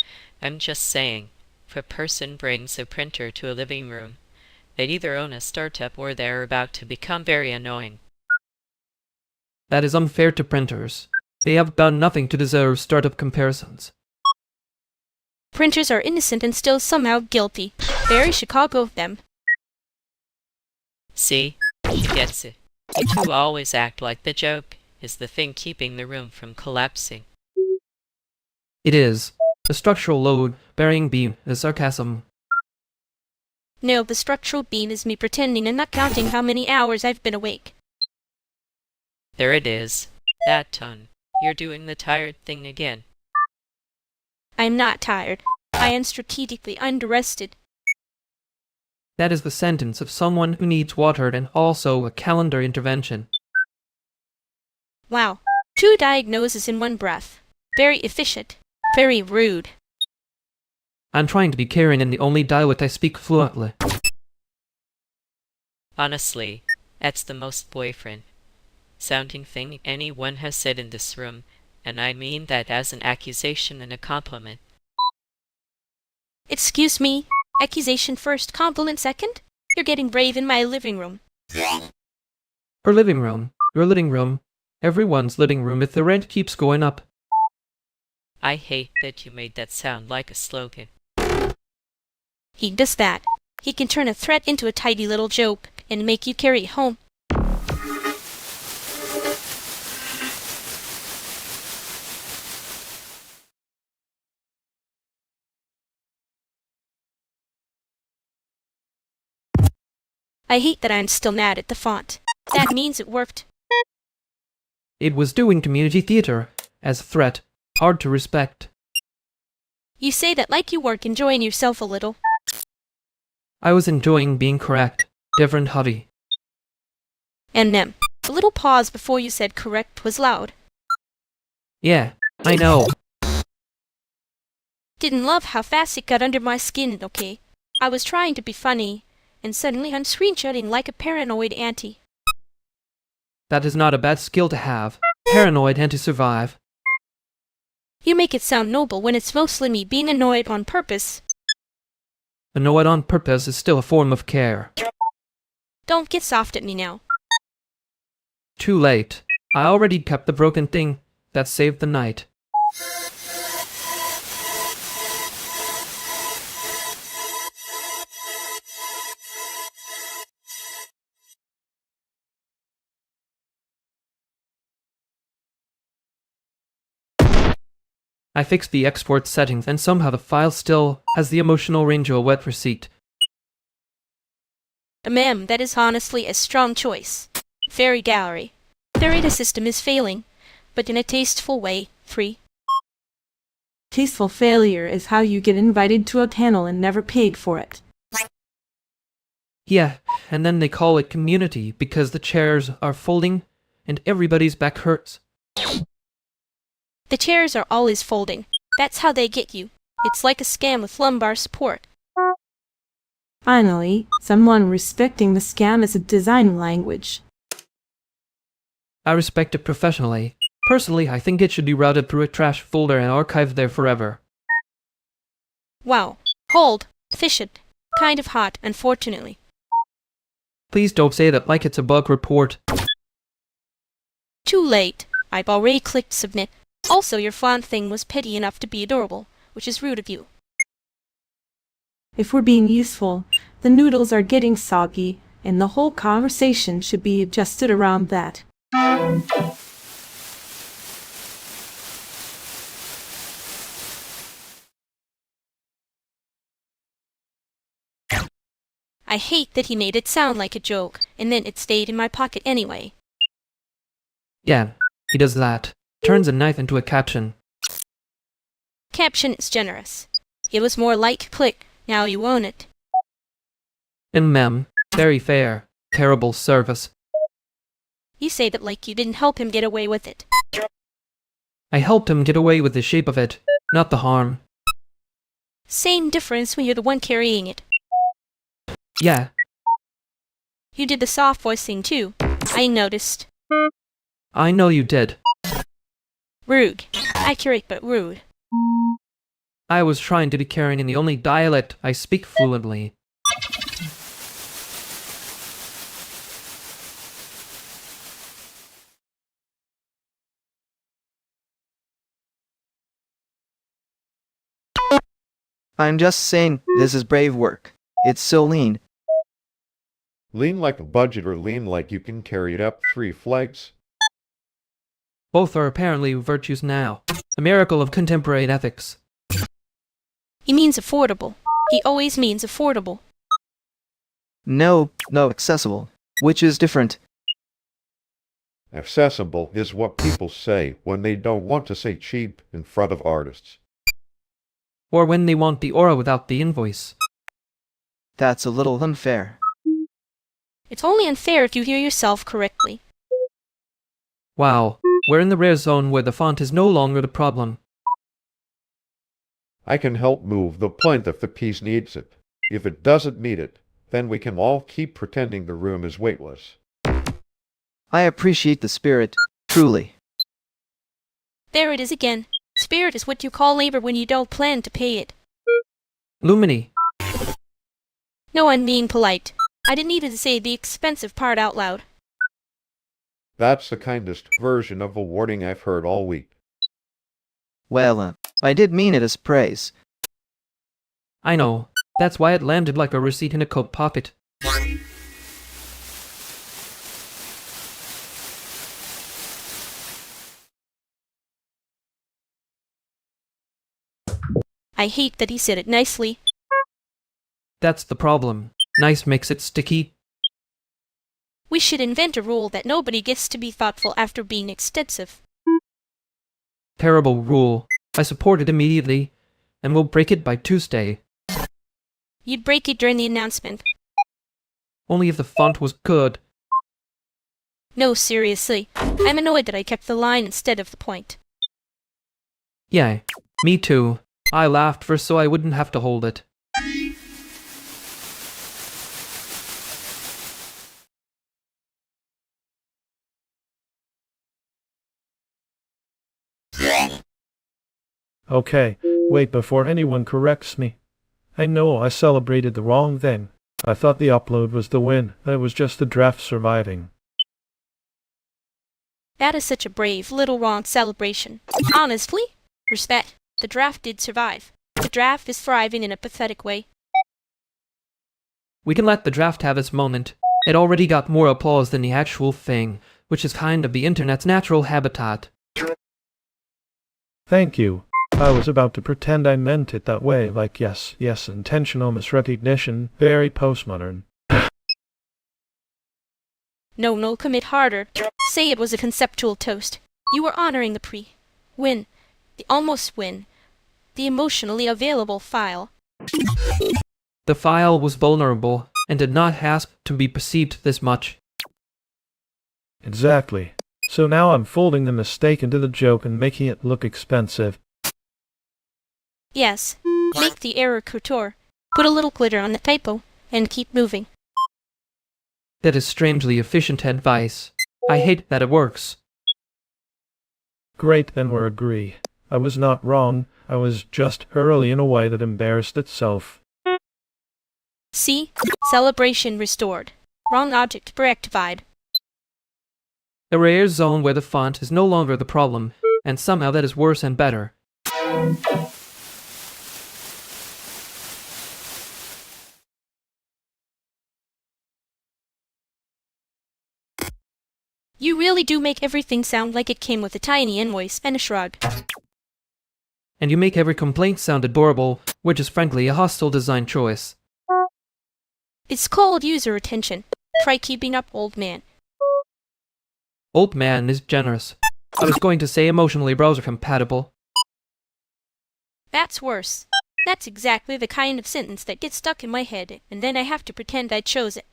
I'm just saying, if a person brings a printer to a living room, they'd either own a startup or they're about to become very annoying. That is unfair to printers. They have done nothing to deserve startup comparisons. Printers are innocent and still somehow guilty. Very Chicago of them. See? She gets it. You two always act like the joke is the thing keeping the room from collapsing. It is. The structural load-bearing beam is sarcasm. No, the structural beam is me pretending and not counting how many hours I've been awake. There it is. That ton. You're doing the tired thing again. I'm not tired. I am strategically underrested. That is the sentence of someone who needs water and also a calendar intervention. Wow. 2 diagnoses in one breath. Very efficient. Very rude. I'm trying to be caring in the only dialect I speak fluently. Honestly, that's the most boyfriend sounding thing anyone has said in this room, and I mean that as an accusation and a compliment. Excuse me? Accusation first, compliment second? You're getting brave in my living room. Her living room. Your living room. Everyone's living room if the rent keeps going up. I hate that you made that sound like a slogan. He does that. He can turn a threat into a tidy little joke and make you carry it home. I hate that I'm still mad at the font. That means it worked. It was doing community theater. As a threat. Hard to respect. You say that like you work enjoying yourself a little. I was enjoying being correct. Different hobby. And The little pause before you said correct was loud. Yeah, I know. Didn't love how fast it got under my skin, okay? I was trying to be funny, and suddenly I'm screenshotting like a paranoid auntie. That is not a bad skill to have. Paranoid and to survive. You make it sound noble when it's mostly me being annoyed on purpose. Annoyed on purpose is still a form of care. Don't get soft at me now. Too late. I already kept the broken thing that saved the night. I fixed the export settings and somehow the file still has the emotional range of a wet receipt. Ma'am, that is honestly a strong choice. Fairy gallery. The data system is failing, but in a tasteful way, free. Tasteful failure is how you get invited to a panel and never paid for it. Yeah, and then they call it community because the chairs are folding and everybody's back hurts. The chairs are always folding. That's how they get you. It's like a scam with lumbar support. Finally, someone respecting the scam as a design language. I respect it professionally. Personally, I think it should be routed through a trash folder and archived there forever. Wow. Hold. Fish it. Kind of hot, unfortunately. Please don't say that like it's a bug report. Too late. I've already clicked submit. Also, your font thing was petty enough to be adorable, which is rude of you. If we're being useful, the noodles are getting soggy, and the whole conversation should be adjusted around that. I hate that he made it sound like a joke, and then it stayed in my pocket anyway. Yeah, he does that. Turns a knife into a caption. Caption is generous. It was more like click, now you own it. And mem, very fair. Terrible service. You say that like you didn't help him get away with it. I helped him get away with the shape of it, not the harm. Same difference when you're the one carrying it. Yeah, You did the soft voicing too. I noticed. I know you did. Rude. Accurate but rude. I was trying to be caring in the only dialect I speak fluently. I'm just saying, this is brave work. It's so lean. Lean like a budget or lean like you can carry it up 3 flights? Both are apparently virtues now. A miracle of contemporary ethics. He means affordable. He always means affordable. No, accessible. Which is different. Accessible is what people say when they don't want to say cheap in front of artists. Or when they want the aura without the invoice. That's a little unfair. It's only unfair if you hear yourself correctly. Wow, we're in the rare zone where the font is no longer the problem. I can help move the point if the piece needs it. If it doesn't need it, then we can all keep pretending the room is weightless. I appreciate the spirit, truly. There it is again. Spirit is what you call labor when you don't plan to pay it. Lumini. No, I'm being polite. I didn't even say the expensive part out loud. That's the kindest version of a warning I've heard all week. Well, I did mean it as praise. I know. That's why it landed like a receipt in a coat pocket. I hate that he said it nicely. That's the problem. Nice makes it sticky. We should invent a rule that nobody gets to be thoughtful after being extensive. Terrible rule. I support it immediately, and we'll break it by Tuesday. You'd break it during the announcement. Only if the font was good. No, seriously. I'm annoyed that I kept the line instead of the point. Yeah, me too. I laughed first so I wouldn't have to hold it. Okay, wait before anyone corrects me. I know I celebrated the wrong thing. I thought the upload was the win. That was just the draft surviving. That is such a brave, little wrong celebration. Honestly, respect. The draft did survive. The draft is thriving in a pathetic way. We can let the draft have its moment. It already got more applause than the actual thing, which is kind of the internet's natural habitat. Thank you. I was about to pretend I meant it that way, like yes, intentional misrecognition, very postmodern. No, commit harder. Say it was a conceptual toast. You were honoring the pre-win, the almost win, the emotionally available file. The file was vulnerable and did not ask to be perceived this much. Exactly. So now I'm folding the mistake into the joke and making it look expensive. Yes, make the error couture, put a little glitter on the typo, and keep moving. That is strangely efficient advice. I hate that it works. Great, then we're agree. I was not wrong. I was just early in a way that embarrassed itself. See? Celebration restored. Wrong object rectified. A rare zone where the font is no longer the problem, and somehow that is worse and better. You really do make everything sound like it came with a tiny invoice and a shrug. And you make every complaint sound adorable, which is frankly a hostile design choice. It's called user attention. Try keeping up, old man. Old man is generous. I was going to say emotionally browser compatible. That's worse. That's exactly the kind of sentence that gets stuck in my head, and then I have to pretend I chose it.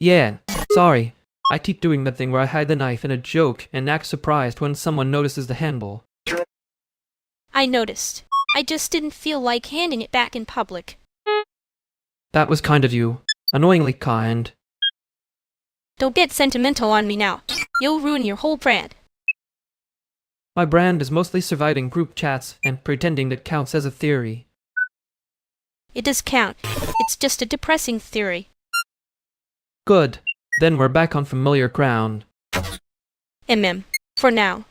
Yeah, sorry. I keep doing the thing where I hide the knife in a joke and act surprised when someone notices the handle. I noticed. I just didn't feel like handing it back in public. That was kind of you. Annoyingly kind. Don't get sentimental on me now. You'll ruin your whole brand. My brand is mostly surviving group chats and pretending that counts as a theory. It does count. It's just a depressing theory. Good. Then we're back on familiar ground. For now.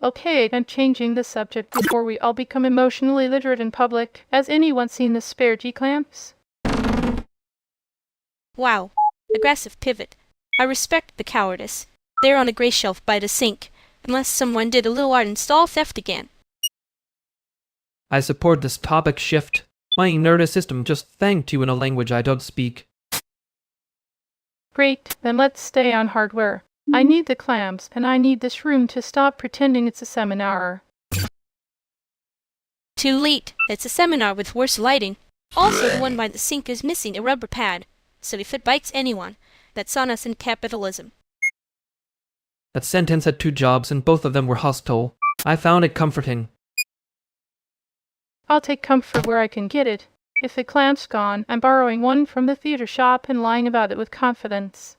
Okay, I'm changing the subject before we all become emotionally literate in public. Has anyone seen the spare G-clamps? Wow. Aggressive pivot. I respect the cowardice. They're on a gray shelf by the sink, unless someone did a little art install theft again. I support this topic shift. My nervous system just thanked you in a language I don't speak. Great, then let's stay on hardware. I need the clamps, and I need this room to stop pretending it's a seminar. Too late. It's a seminar with worse lighting. Also, the one by the sink is missing a rubber pad, so if it bites anyone, that's on us in capitalism. That sentence had two jobs and both of them were hostile. I found it comforting. I'll take comfort where I can get it. If the clamp's gone, I'm borrowing one from the theater shop and lying about it with confidence.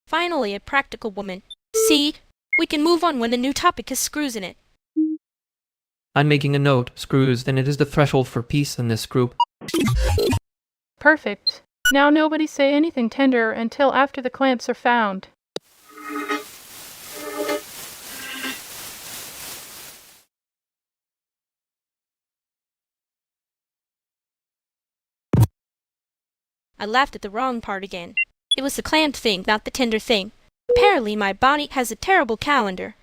Finally, a practical woman. See? We can move on when the new topic has screws in it. I'm making a note, screws, then it is the threshold for peace in this group. Perfect. Now nobody say anything tender until after the clamps are found. I laughed at the wrong part again. It was the clamp thing, not the tender thing. Apparently my body has a terrible calendar.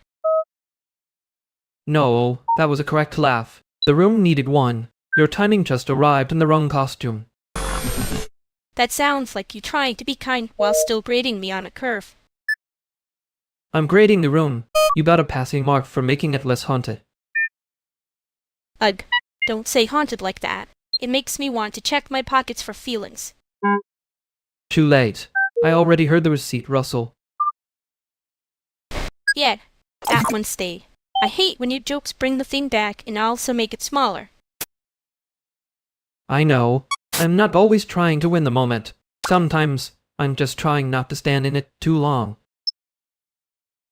No, that was a correct laugh. The room needed one. Your timing just arrived in the wrong costume. That sounds like you trying to be kind while still grading me on a curve. I'm grading the room. You got a passing mark for making it less haunted. Ugh, don't say haunted like that. It makes me want to check my pockets for feelings. Too late. I already heard the receipt rustle. Yeah, that one stay. I hate when your jokes bring the thing back and also make it smaller. I know. I'm not always trying to win the moment. Sometimes, I'm just trying not to stand in it too long.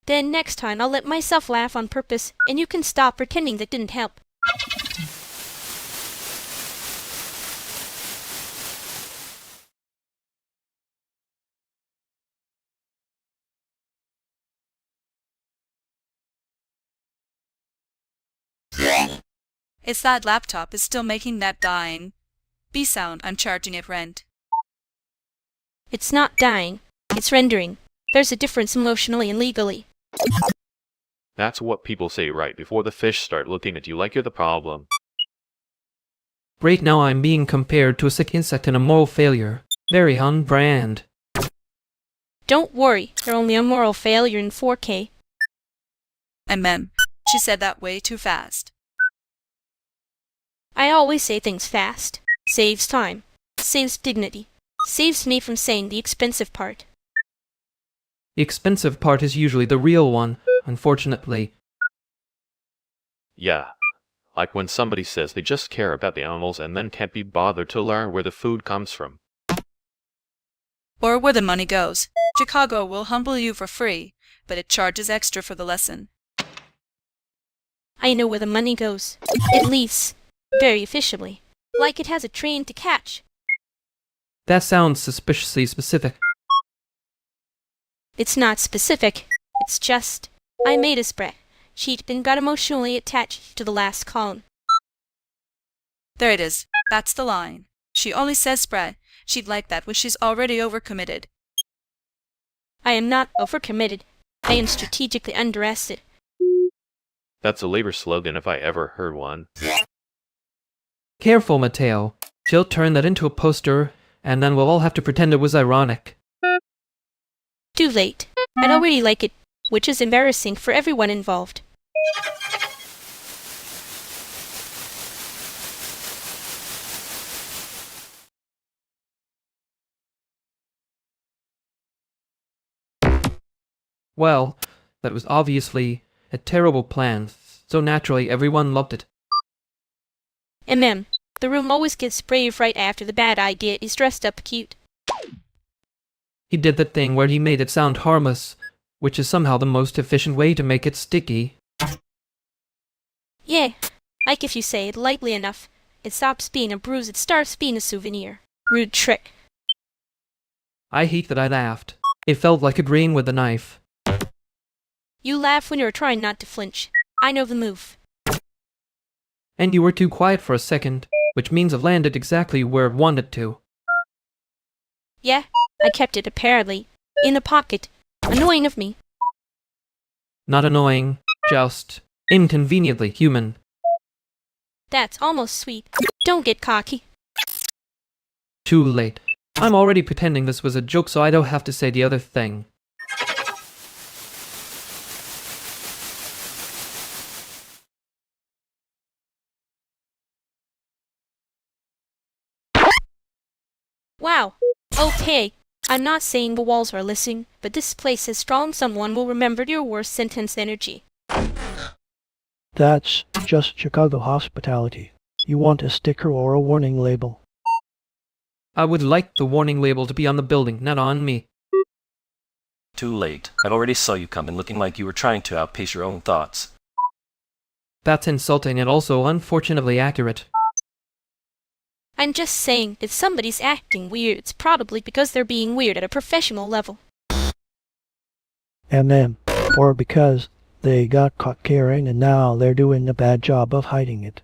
Then next time I'll let myself laugh on purpose, and you can stop pretending that didn't help. It's that laptop is still making that dying. B-sound, I'm charging it rent. It's not dying. It's rendering. There's a difference emotionally and legally. That's what people say right before the fish start looking at you like you're the problem. Right now I'm being compared to a sick insect and a moral failure. Very on brand. Don't worry, you're only a moral failure in 4K. And mem, she said that way too fast. I always say things fast. Saves time. Saves dignity. Saves me from saying the expensive part. The expensive part is usually the real one, unfortunately. Yeah. Like when somebody says they just care about the animals and then can't be bothered to learn where the food comes from. Or where the money goes. Chicago will humble you for free, but it charges extra for the lesson. I know where the money goes. It leaves. Very efficiently. Like it has a train to catch. That sounds suspiciously specific. It's not specific. It's just, I made a spread. She'd been got emotionally attached to the last column. There it is. That's the line. She only says spread. She'd like that when she's already overcommitted. I am not overcommitted. I am strategically underrested. That's a labor slogan if I ever heard one. Careful, Mateo. She'll turn that into a poster, and then we'll all have to pretend it was ironic. Too late. I'd already like it, which is embarrassing for everyone involved. Well, that was obviously a terrible plan, so naturally everyone loved it. The room always gets brave right after the bad idea is dressed up cute. He did that thing where he made it sound harmless, which is somehow the most efficient way to make it sticky. Yeah, like if you say it lightly enough, it stops being a bruise, it starts being a souvenir. Rude trick. I hate that I laughed. It felt like agreeing with a knife. You laugh when you're trying not to flinch. I know the move. And you were too quiet for a second, which means it landed exactly where it wanted to. Yeah, I kept it apparently in a pocket. Annoying of me. Not annoying, just inconveniently human. That's almost sweet. Don't get cocky. Too late. I'm already pretending this was a joke so I don't have to say the other thing. Wow. Okay. I'm not saying the walls are listening, but this place is strong. Someone will remember your worst sentence energy. That's just Chicago hospitality. You want a sticker or a warning label? I would like the warning label to be on the building, not on me. Too late. I already saw you coming looking like you were trying to outpace your own thoughts. That's insulting and also unfortunately accurate. I'm just saying, if somebody's acting weird, it's probably because they're being weird at a professional level. And then, or because they got caught caring and now they're doing a bad job of hiding it.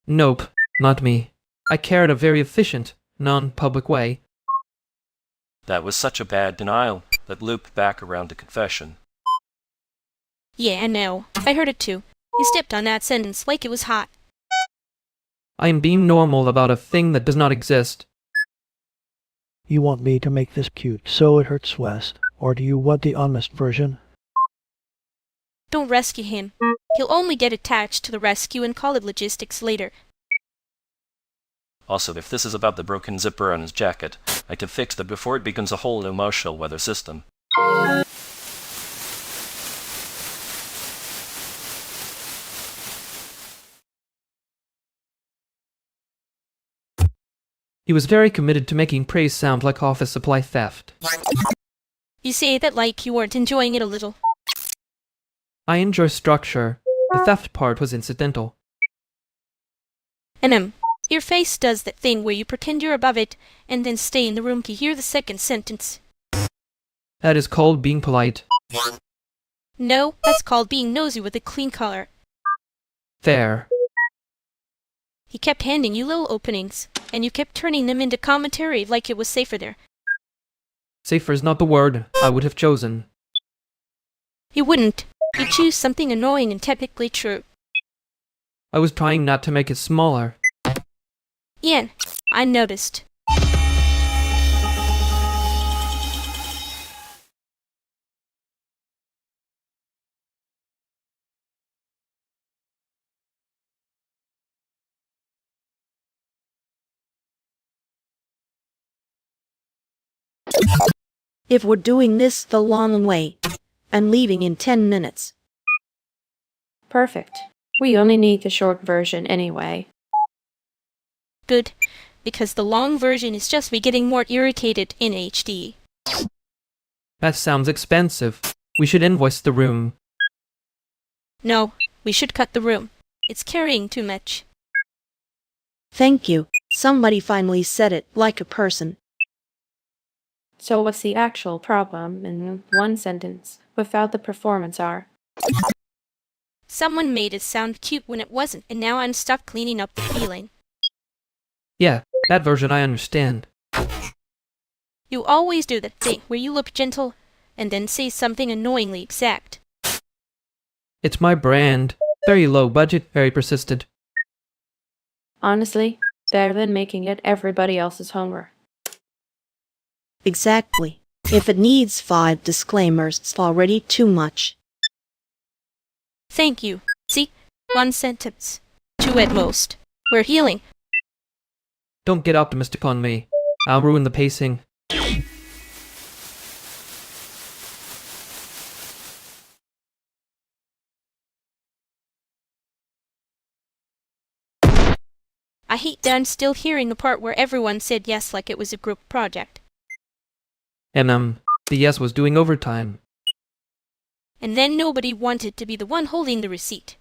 Nope, not me. I care in a very efficient, non-public way. That was such a bad denial that looped back around to confession. Yeah, I know. I heard it too. You stepped on that sentence like it was hot. I am being normal about a thing that does not exist. You want me to make this cute so it hurts West, or do you want the honest version? Don't rescue him. He'll only get attached to the rescue and call it logistics later. Also, if this is about the broken zipper on his jacket, I can fix that before it becomes a whole emotional weather system. He was very committed to making praise sound like office supply theft. You say that like you weren't enjoying it a little. I enjoy structure. The theft part was incidental. And your face does that thing where you pretend you're above it and then stay in the room to hear the second sentence. That is called being polite. No, that's called being nosy with a clean collar. Fair. He kept handing you little openings, and you kept turning them into commentary like it was safer there. Safer is not the word I would have chosen. You wouldn't. You'd choose something annoying and typically true. I was trying not to make it smaller. Ian, I noticed. If we're doing this the long way, I'm leaving in 10 minutes. Perfect. We only need the short version anyway. Good, because the long version is just me getting more irritated in HD. That sounds expensive. We should invoice the room. No, we should cut the room. It's carrying too much. Thank you. Somebody finally said it like a person. So what's the actual problem in one sentence without the performance R? Someone made it sound cute when it wasn't, and now I'm stuck cleaning up the feeling. Yeah, that version I understand. You always do that thing where you look gentle and then say something annoyingly exact. It's my brand. Very low budget, very persistent. Honestly, better than making it everybody else's homework. Exactly. If it needs 5 disclaimers, it's already too much. Thank you. See? 1 sentence. 2 at most. We're healing. Don't get optimistic on me. I'll ruin the pacing. I hate that I'm still hearing the part where everyone said yes like it was a group project. And the yes was doing overtime. And then nobody wanted to be the one holding the receipt.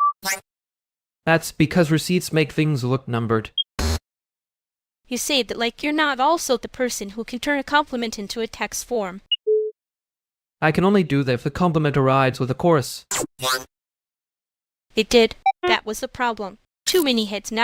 That's because receipts make things look numbered. You say that like you're not also the person who can turn a compliment into a text form. I can only do that if the compliment arrives with a chorus. It did. That was the problem. Too many heads now.